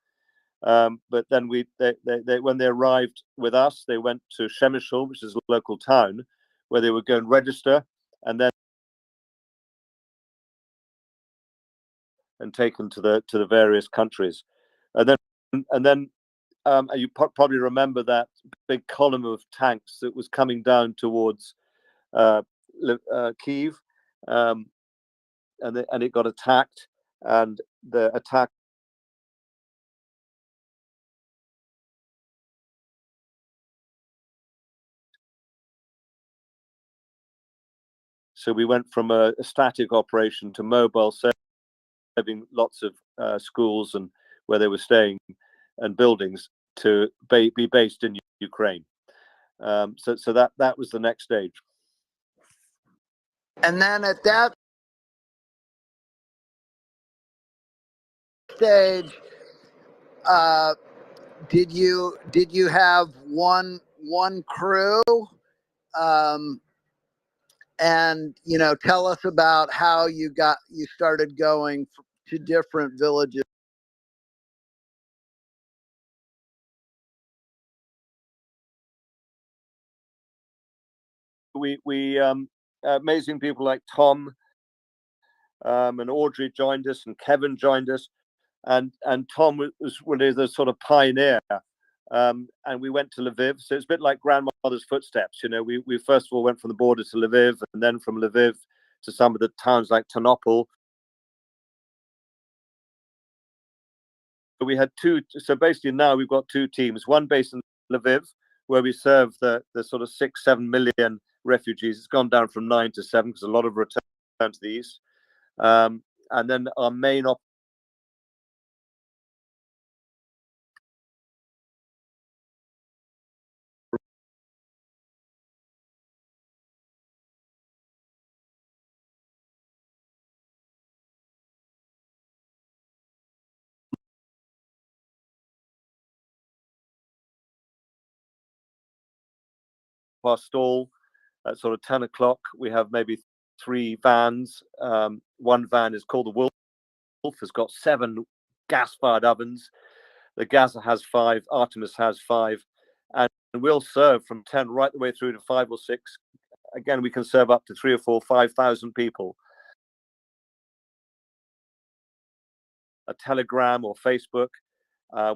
but then when they arrived with us, they went to Przemysl, which is a local town, where they would go and register, and then taken to the various countries, and then you probably remember that big column of tanks that was coming down towards Kyiv, and it got attacked, and the attack. So we went from a static operation to mobile, serving lots of schools and where they were staying and buildings to be based in Ukraine. So that was the next stage. And then at that stage, did you have one crew? And tell us about how you started going to different villages. We amazing people like Tom and Audrey joined us, and Kevin joined us, and Tom was really the sort of pioneer. And we went to Lviv, so it's a bit like grandmother's footsteps. We first of all went from the border to Lviv, and then from Lviv to some of the towns like Ternopil. We had two. So basically, now we've got two teams. One based in Lviv, where we serve the sort of 6-7 million refugees. It's gone down from 9 to 7 because a lot of return to the east. And then our main our stall at sort of 10 o'clock. We have maybe 3 vans. One van is called the Wolf. Has got 7 gas-fired ovens. The Gaza has 5. Artemis has 5. And we'll serve from 10 right the way through to 5 or 6. Again, we can serve up to 3 or 4, 5,000 people. A Telegram or Facebook.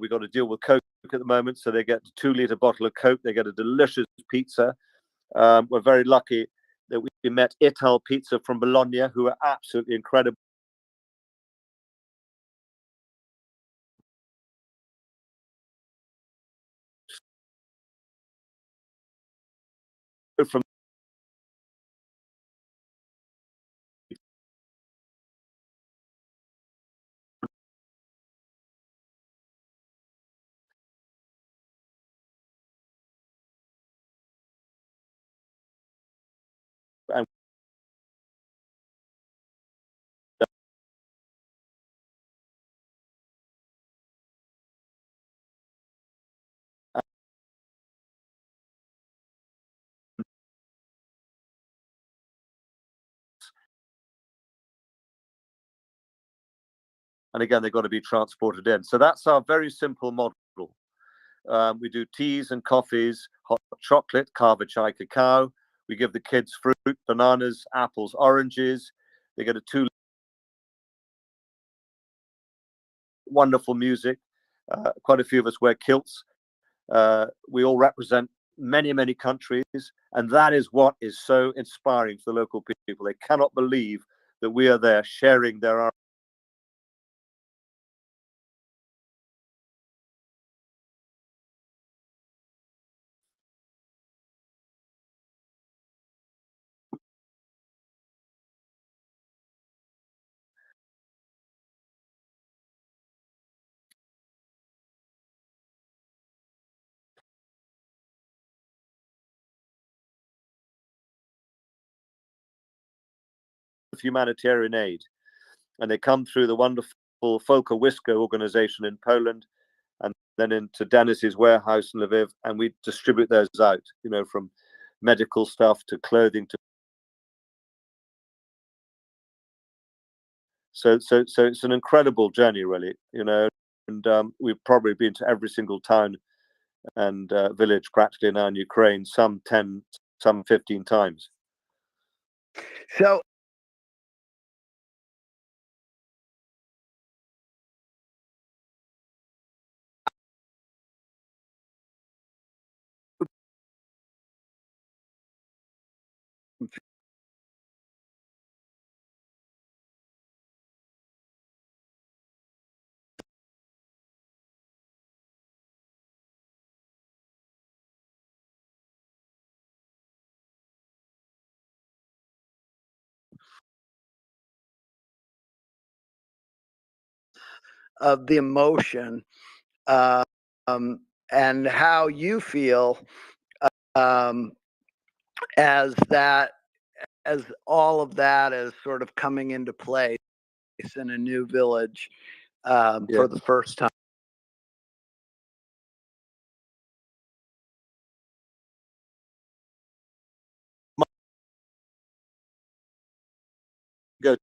We've got to deal with Coke at the moment, so they get a 2-liter bottle of Coke. They get a delicious pizza. We're very lucky that we met Ital Pizza from Bologna, who are absolutely incredible. From and again, they've got to be transported in. So that's our very simple model. We do teas and coffees, hot chocolate, kava chai, cacao. We give the kids fruit, bananas, apples, oranges. They get a 2 wonderful music. Quite a few of us wear kilts. We all represent many, many countries. And that is what is so inspiring for the local people. They cannot believe that we are there sharing their humanitarian aid. And they come through the wonderful Folka Wisco organization in Poland, and then into Dennis's warehouse in Lviv, and we distribute those out, you know, from medical stuff to clothing to. So it's an incredible journey, really, you know, and we've probably been to every single town and village practically now in Ukraine, some 10, some 15 times. So of the emotion and how you feel as all of that is sort of coming into place in a new village for the first time. Go.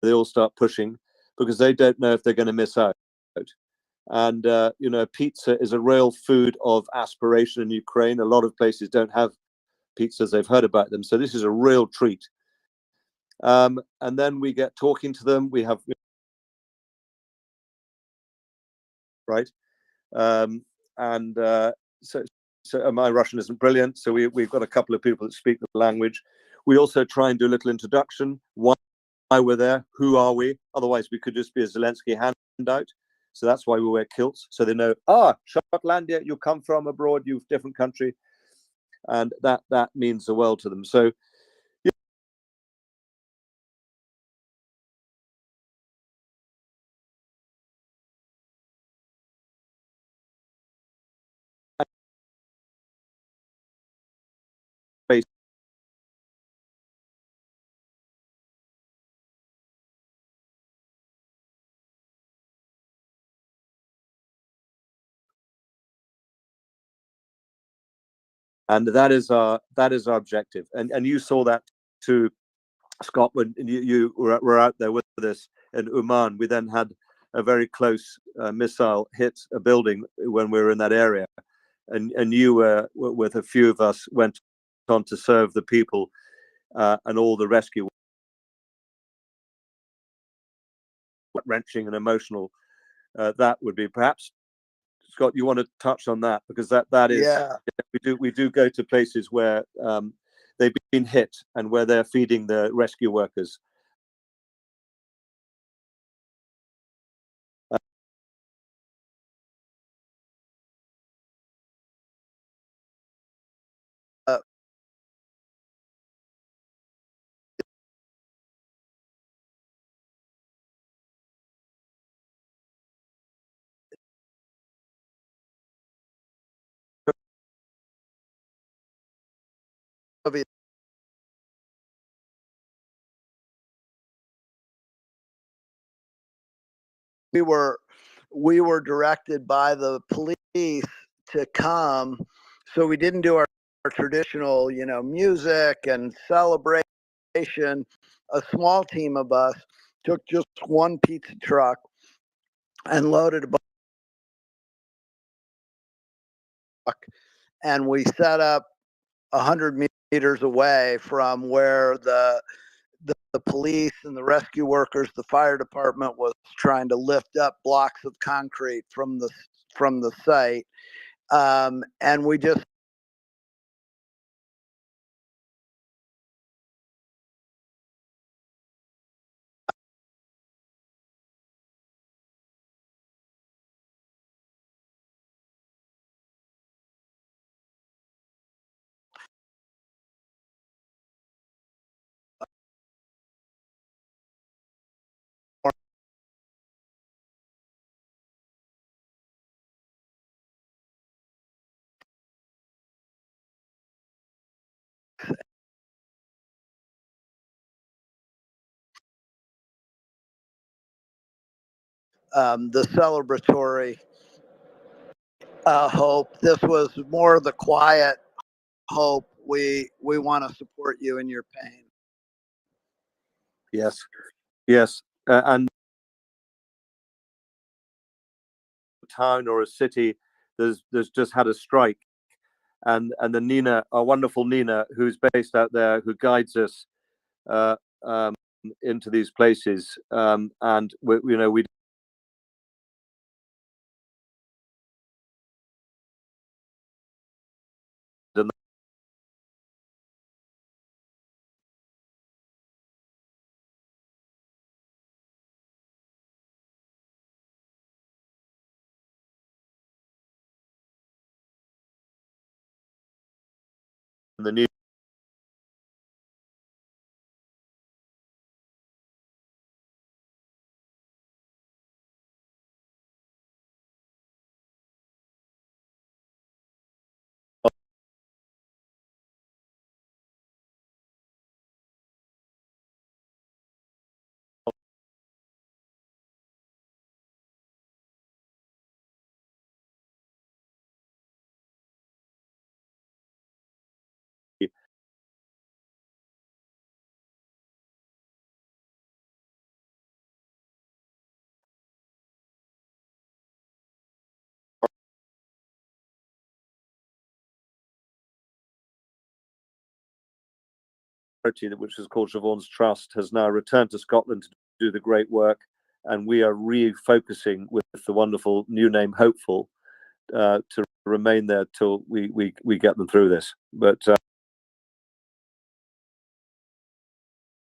They all start pushing because they don't know if they're going to miss out. And you know, pizza is a real food of aspiration in Ukraine. A lot of places don't have pizzas; they've heard about them, so this is a real treat. And then we get talking to them. We have right, and so my Russian isn't brilliant, so we've got a couple of people that speak the language. We also try and do a little introduction. Why we're there? Who are we? Otherwise, we could just be a Zelensky handout. So that's why we wear kilts, so they know, Shotlandia, you come from abroad, you've different country, and that means the world to them. So and that is our objective, and you saw that too, Scott, when you were out there with us in Uman. We then had a very close missile hit a building when we were in that area, and you were with a few of us went on to serve the people and all the rescue. Wrenching and emotional that would be. Perhaps, Scott, you want to touch on that, because that is, yeah, we do go to places where they've been hit and where they're feeding the rescue workers. we were directed by the police to come, so we didn't do our traditional, music and celebration. A small team of us took just one pizza truck and loaded a truck, and we set up 100 meters away from where the police and the rescue workers, the fire department was trying to lift up blocks of concrete from the site, and we just the celebratory hope. This was more the quiet hope. We want to support you in your pain. Yes, and a town or a city, there's just had a strike, and the Nina, our wonderful Nina, who's based out there, who guides us into these places, and we the new which is called Siobhan's Trust, has now returned to Scotland to do the great work, and we are refocusing with the wonderful new name Hopeful to remain there till we get them through this. But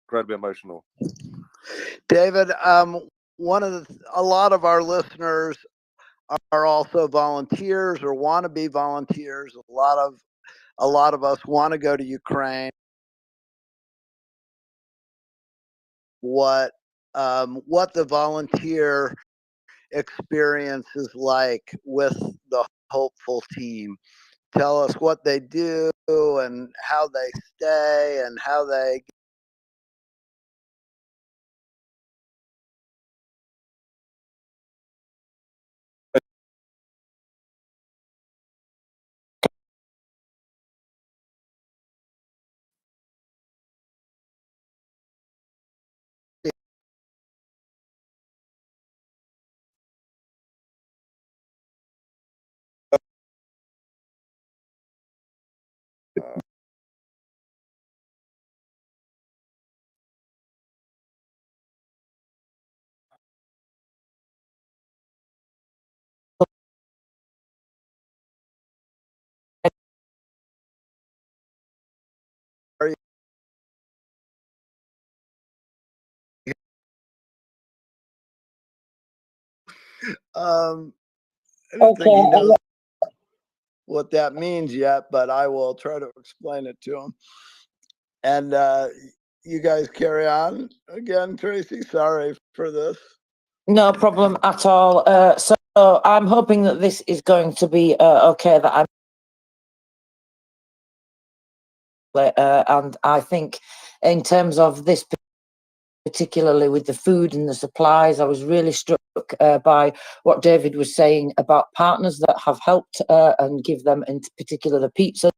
incredibly emotional. David, a lot of our listeners are also volunteers or want to be volunteers. A lot of us want to go to Ukraine. What the volunteer experience is like with the hopeful team. Tell us what they do and how they stay and how they I don't think he knows what that means yet, but I will try to explain it to him. And you guys carry on again, Tracy. Sorry for this. No problem at all. So I'm hoping that this is going to be okay. That I'm, and I think, in terms of this, particularly with the food and the supplies, I was really struck by what David was saying about partners that have helped and give them, in particular, the pizza.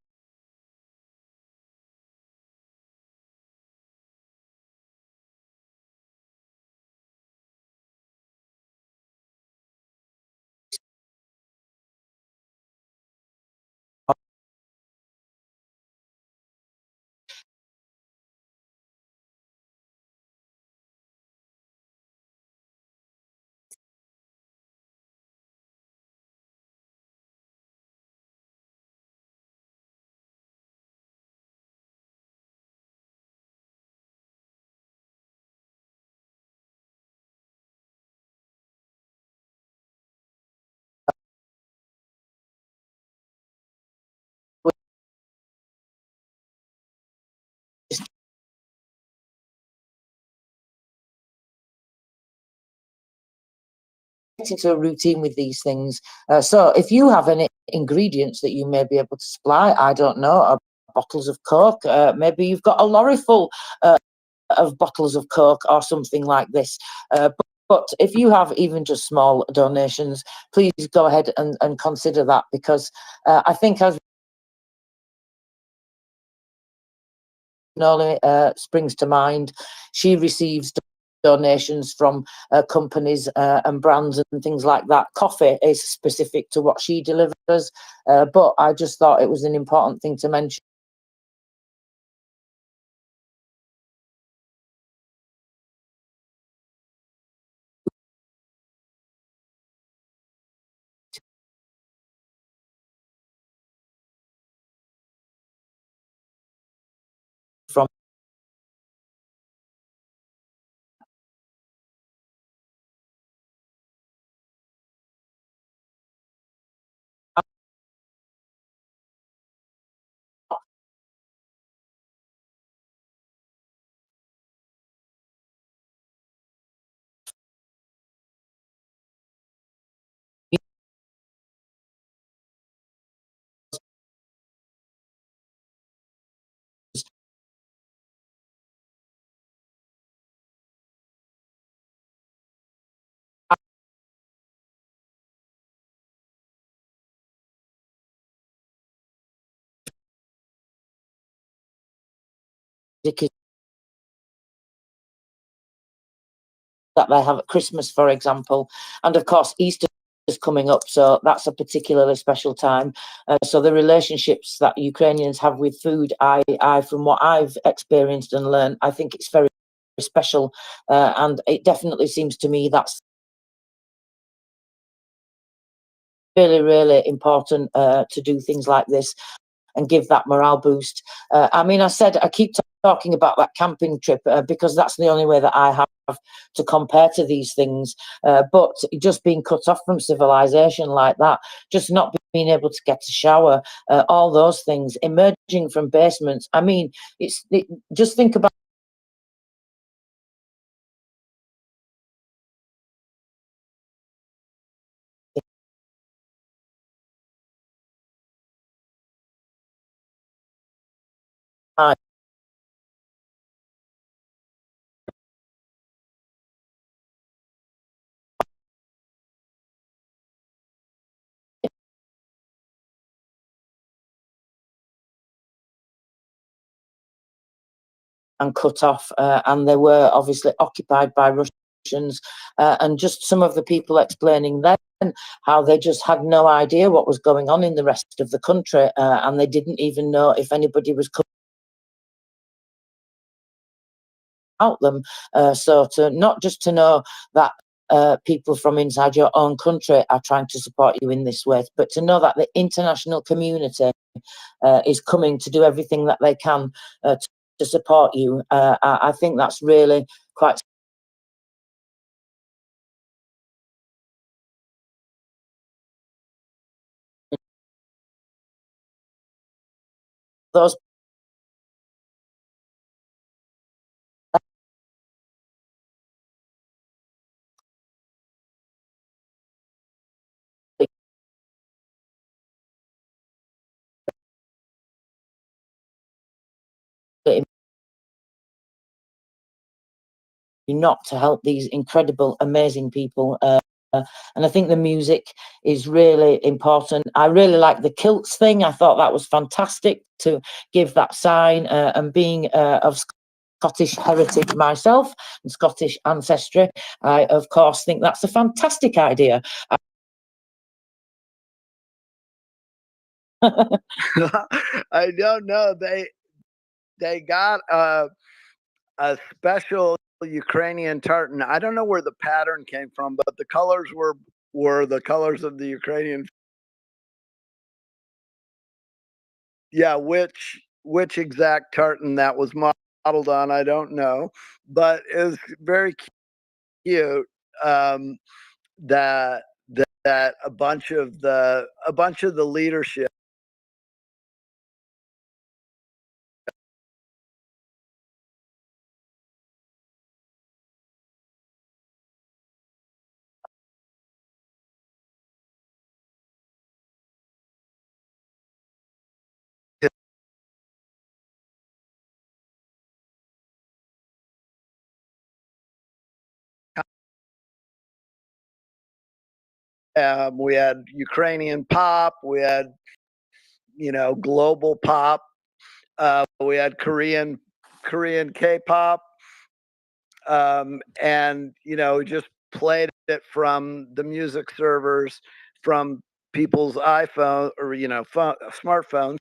Into a routine with these things. So if you have any ingredients that you may be able to supply, I don't know, bottles of Coke, maybe you've got a lorry full of bottles of Coke or something like this. But if you have even just small donations, please go ahead and consider that, because I think, as Noli springs to mind, she receives donations from companies and brands and things like that. Coffee is specific to what she delivers, but I just thought it was an important thing to mention. From that they have at Christmas, for example, and of course Easter is coming up, so that's a particularly special time. So the relationships that Ukrainians have with food, I from what I've experienced and learned, I think it's very special, and it definitely seems to me that's really, really important to do things like this. and give that morale boost. I mean, I keep talking about that camping trip because that's the only way that I have to compare to these things. But just being cut off from civilization like that, just not being able to get a shower, all those things, emerging from basements. I mean, just think about and cut off, and they were obviously occupied by Russians, and just some of the people explaining then how they just had no idea what was going on in the rest of the country, and they didn't even know if anybody was coming out them. So to not just to know that people from inside your own country are trying to support you in this way, but to know that the international community is coming to do everything that they can to support you. I think that's really quite. Those not to help these incredible, amazing people. And I think the music is really important. I really like the kilts thing. I thought that was fantastic to give that sign, and being of Scottish heritage myself and Scottish ancestry, I of course think that's a fantastic idea. I don't know. They got a special Ukrainian tartan. I don't know where the pattern came from, but the colors were the colors of the Ukrainian. Yeah, which exact tartan that was modeled on, I don't know, but it's very cute. That a bunch of the leadership we had Ukrainian pop, we had global pop, we had Korean K-pop, and just played it from the music servers from people's iPhone or smartphones.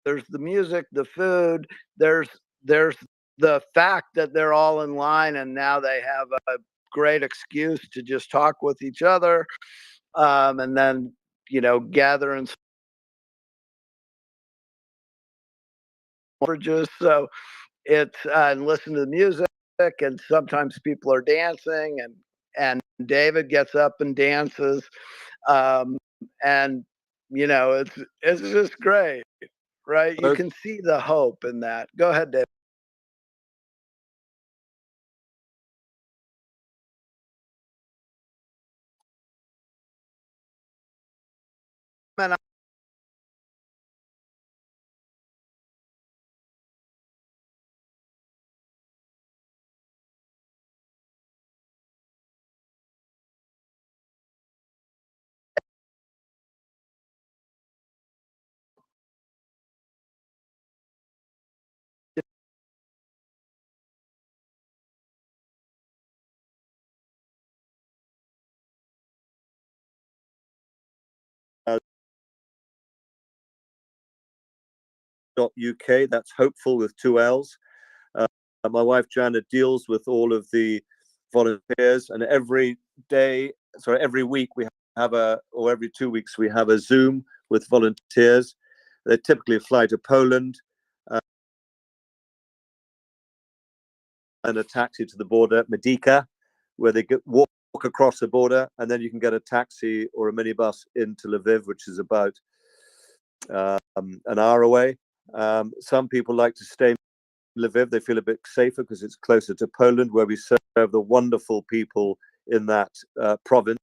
There's the music, the food, there's the fact that they're all in line and now they have a great excuse to just talk with each other, and then gather in beverages. So it's and listen to the music, and sometimes people are dancing, and David gets up and dances, and it's just great, right? You can see the hope in that. Go ahead, David. Man, That's hopeful with 2 L's. My wife Joanna deals with all of the volunteers, and every week we have or every 2 weeks we have a Zoom with volunteers. They typically fly to Poland and a taxi to the border, Medica, where they walk across the border, and then you can get a taxi or a minibus into Lviv, which is about an hour away. Some people like to stay in Lviv. They feel a bit safer because it's closer to Poland, where we serve the wonderful people in that province.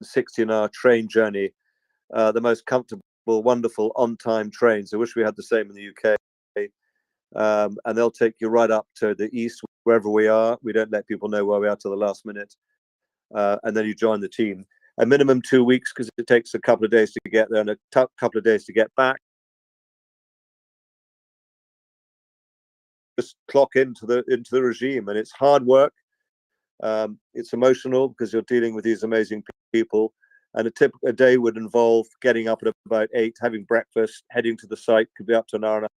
A 16-hour train journey, the most comfortable, wonderful, on-time trains. I wish we had the same in the UK. And they'll take you right up to the east, wherever we are. We don't let people know where we are till the last minute. And then you join the team. A minimum 2 weeks, because it takes a couple of days to get there and a couple of days to get back. Just clock into the regime, and it's hard work. It's emotional because you're dealing with these amazing people. And a day would involve getting up at about 8, having breakfast, heading to the site, could be up to an hour and a half.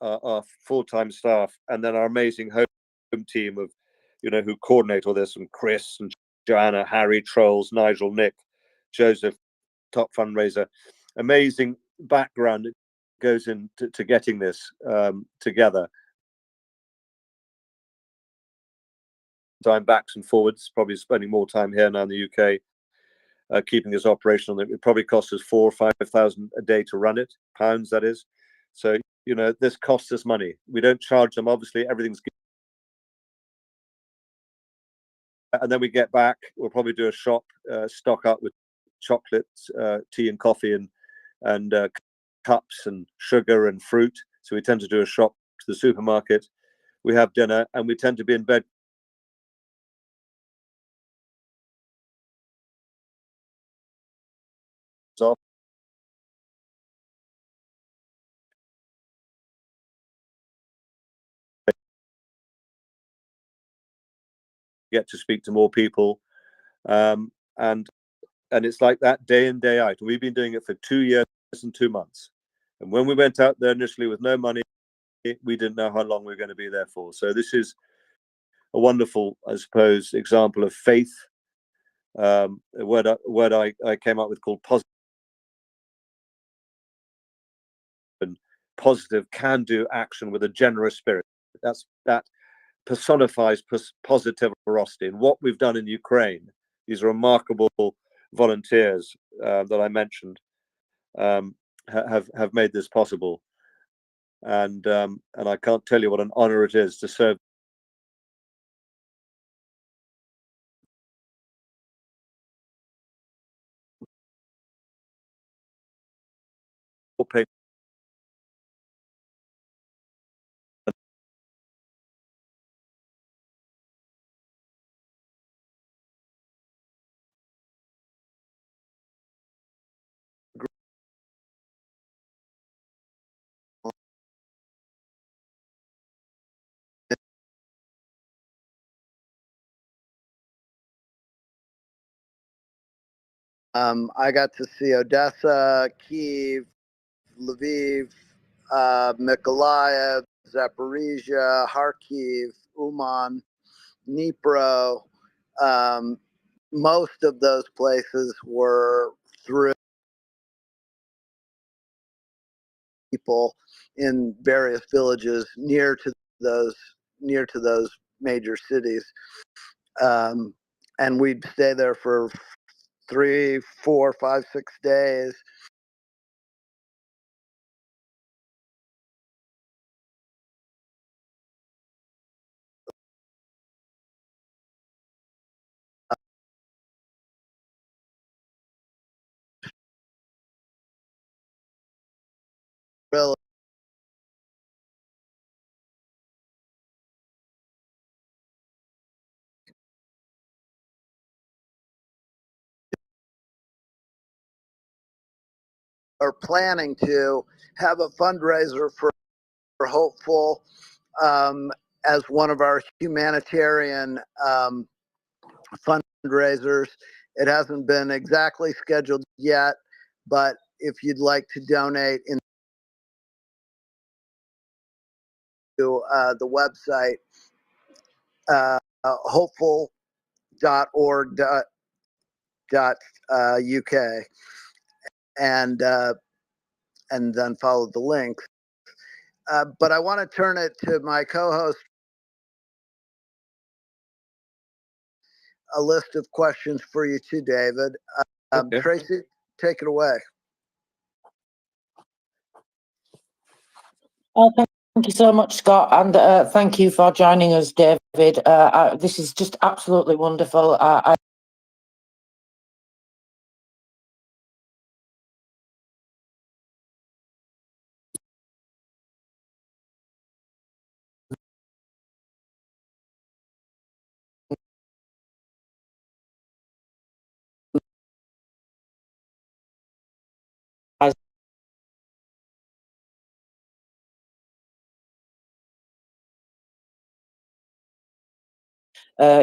Our full-time staff, and then our amazing home team of, who coordinate all this, and Chris and Joanna, Harry, Trolls, Nigel, Nick, Joseph, top fundraiser. Amazing background that goes into getting this together. Time backs and forwards, probably spending more time here now in the UK, keeping this operational. It probably costs us 4,000 or 5,000 a day to run it, pounds that is. So, this costs us money. We don't charge them, obviously, everything's good. And then we get back, we'll probably do a shop, stock up with chocolates, tea and coffee, and cups and sugar and fruit. So we tend to do a shop to the supermarket. We have dinner, and we tend to be in bed. Get to speak to more people, and it's like that day in, day out. We've been doing it for 2 years and 2 months, and when we went out there initially with no money, we didn't know how long we were going to be there for. So this is a wonderful, I suppose, example of faith. A word I came up with called positive can-do action with a generous spirit. That personifies positive ferocity. And what we've done in Ukraine, these remarkable volunteers that I mentioned, have made this possible. And I can't tell you what an honor it is to serve. I got to see Odessa, Kyiv, Lviv, Mykolaiv, Zaporizhia, Kharkiv, Uman, Dnipro. Most of those places were through people in various villages near to those major cities. And we'd stay there for 3, 4, 5, 6 days. Really, are planning to have a fundraiser for Hopeful as one of our humanitarian fundraisers. It hasn't been exactly scheduled yet, but if you'd like to donate into the website, hopeful.org.uk, and then follow the links. But I want to turn it to my co-host. A list of questions for you too, David. Okay. Tracy, take it away. Thank you so much, Scott, and thank you for joining us, David. This is just absolutely wonderful.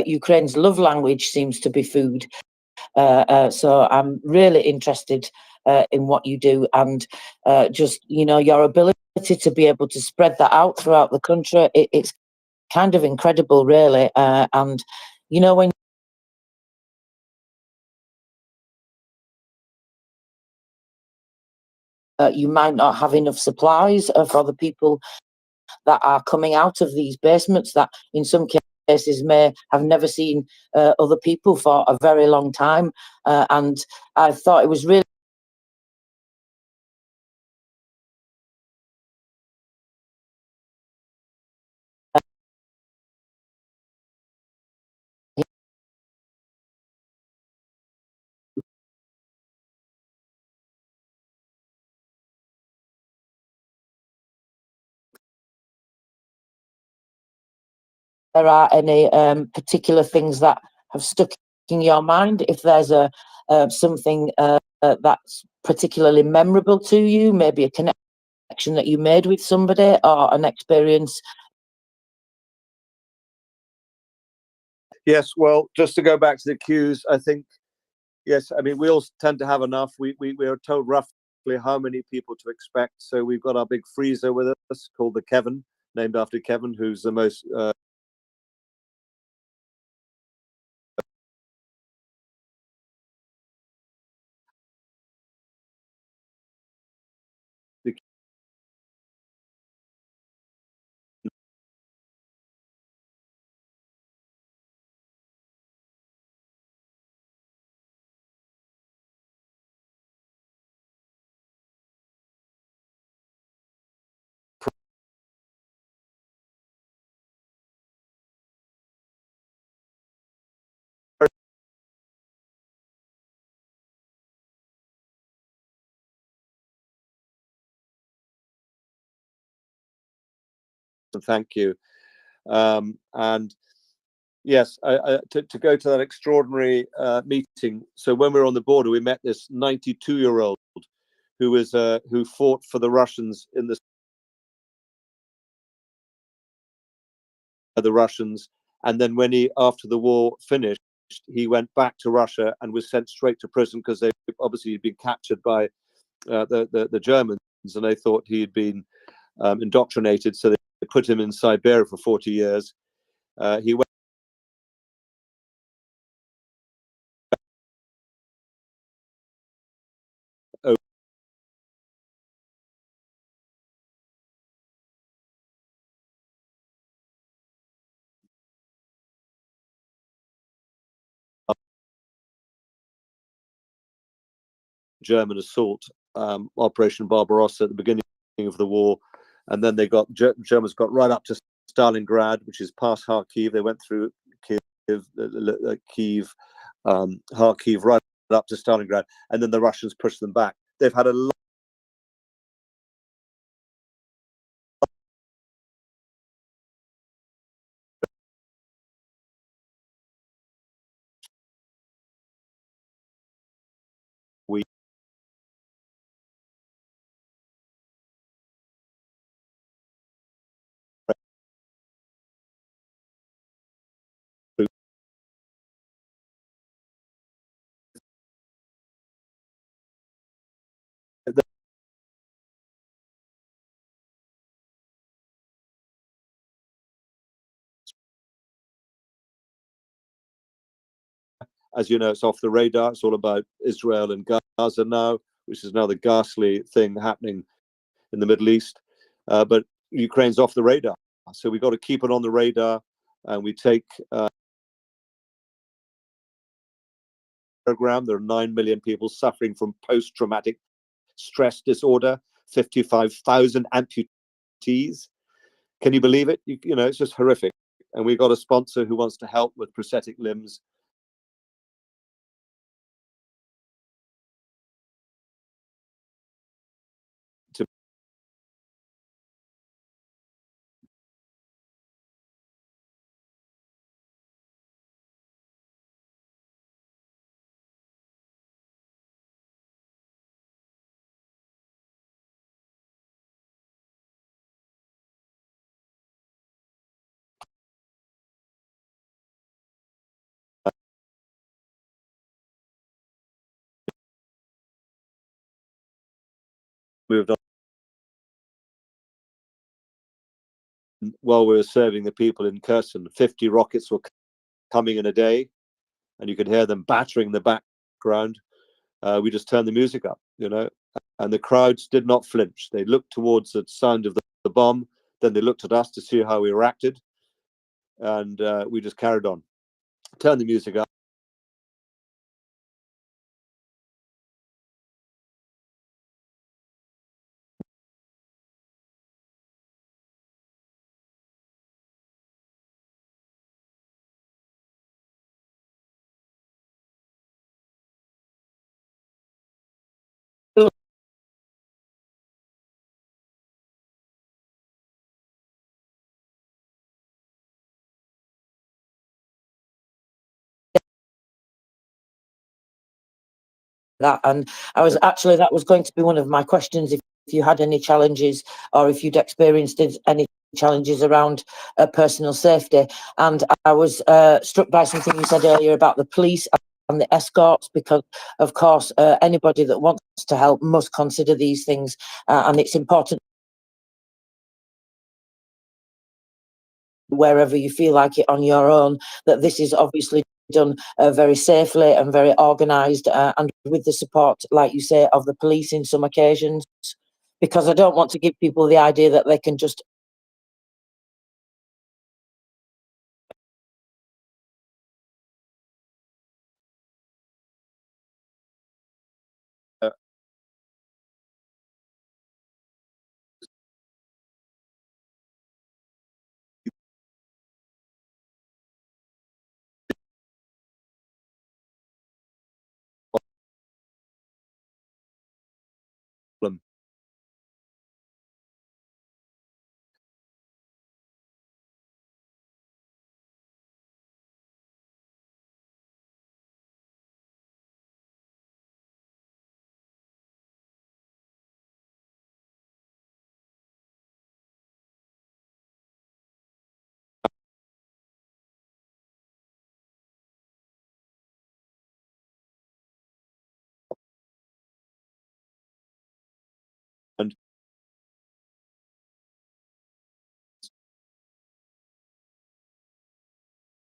Ukraine's love language seems to be food. So I'm really interested in what you do, and just, you know, your ability to be able to spread that out throughout the country. It's kind of incredible, really. And, you know, when you might not have enough supplies for the people that are coming out of these basements that in some cases may have never seen other people for a very long time. And I thought it was really there are any particular things that have stuck in your mind. If there's a something that's particularly memorable to you, maybe a connection that you made with somebody or an experience. Yes, well, just to go back to the queues, I think, yes, I mean, we all tend to have enough. We are told roughly how many people to expect. So we've got our big freezer with us called the Kevin, named after Kevin, who's the most thank you. And yes, to go to that extraordinary meeting. So when we were on the border, we met this 92-year-old who fought for the Russians in the Russians, and then when after the war finished, he went back to Russia and was sent straight to prison because they obviously had been captured by the Germans, and they thought he had been indoctrinated, so they put him in Siberia for 40 years. He went German assault, Operation Barbarossa at the beginning of the war, and then they got Germans got right up to Stalingrad, which is past Kharkiv. They went through Kiev, Kharkiv, right up to Stalingrad, and then the Russians pushed them back. They've had a lot. We as you know, it's off the radar. It's all about Israel and Gaza now, which is another ghastly thing happening in the Middle East. But Ukraine's off the radar. So we've got to keep it on the radar, and we take program. There are 9 million people suffering from post-traumatic stress disorder, 55,000 amputees. Can you believe it? You know, it's just horrific. And we've got a sponsor who wants to help with prosthetic limbs. Moved on. While we were serving the people in Kherson, 50 rockets were coming in a day, and you could hear them battering the background. We just turned the music up, you know, and the crowds did not flinch. They looked towards the sound of the bomb, then they looked at us to see how we reacted, and we just carried on. Turned the music up. That, and I was actually, that was going to be one of my questions, if you had any challenges or if you'd experienced any challenges around personal safety. And I was struck by something you said earlier about the police and the escorts, because of course anybody that wants to help must consider these things, and it's important wherever you feel like it on your own, that this is obviously done very safely and very organised, and with the support, like you say, of the police in some occasions, because I don't want to give people the idea that they can just them. And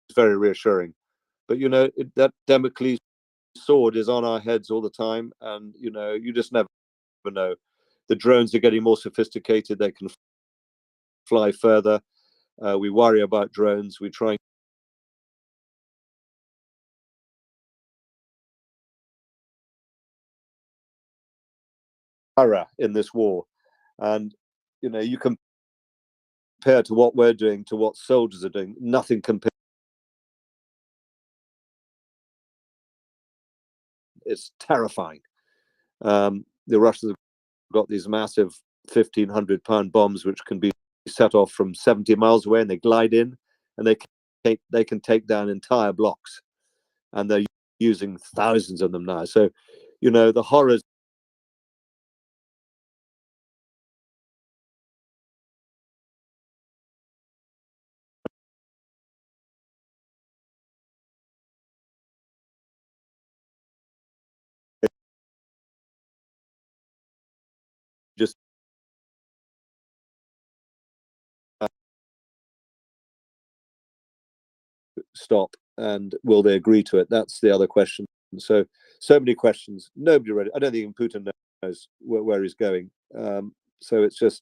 it's very reassuring. But you know, that Damocles sword is on our heads all the time, and you know, you just never know. The drones are getting more sophisticated. They can fly further. We worry about drones. We try horror in this war, and you compare to what we're doing to what soldiers are doing. Nothing compares. It's terrifying. The Russians have got these massive 1,500-pound bombs which can be set off from 70 miles away, and they glide in, and they can take down entire blocks, and they're using thousands of them now. So, the horrors. Just stop, and will they agree to it? That's the other question. So many questions. Nobody read it. I don't think even Putin knows where he's going. So it's just,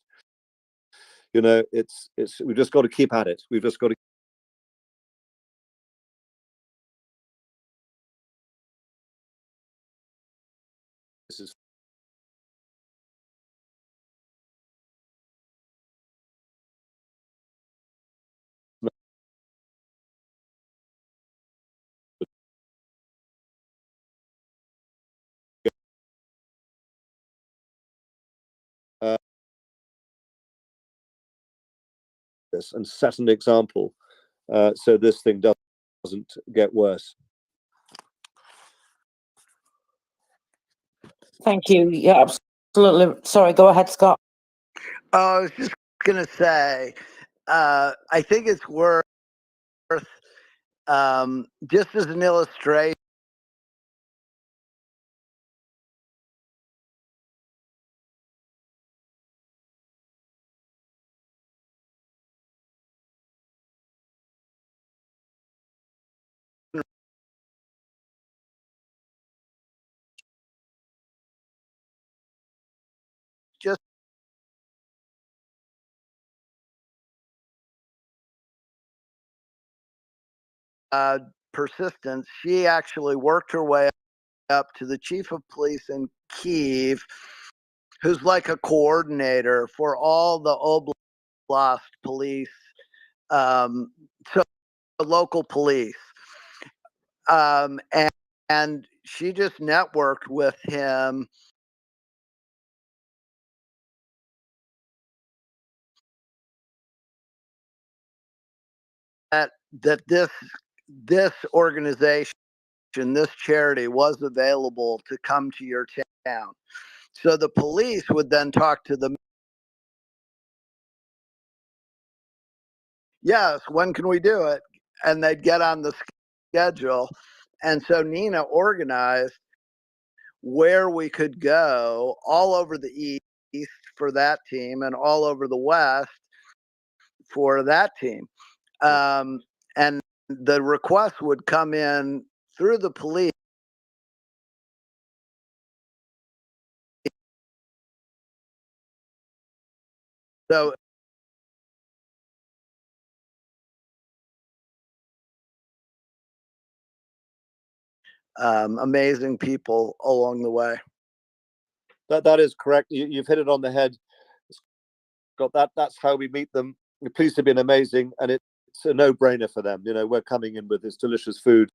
it's we've just got to keep at it. We've just got to. This is this and set an example, so this thing doesn't get worse. Thank you. Yeah, absolutely. Sorry, go ahead, Scott. I was just going to say, I think it's worth, just as an illustration, just persistence. She actually worked her way up to the chief of police in Kyiv, who's like a coordinator for all the oblast police, so local police, and she just networked with him. That this organization, this charity, was available to come to your town. So the police would then talk to them. Yes, when can we do it? And they'd get on the schedule. And so Nina organized where we could go all over the East for that team and all over the West for that team. And the requests would come in through the police. So amazing people along the way. That is correct. You've hit it on the head, Scott. That's how we meet them. The police have been amazing, and it's a no-brainer for them. We're coming in with this delicious food.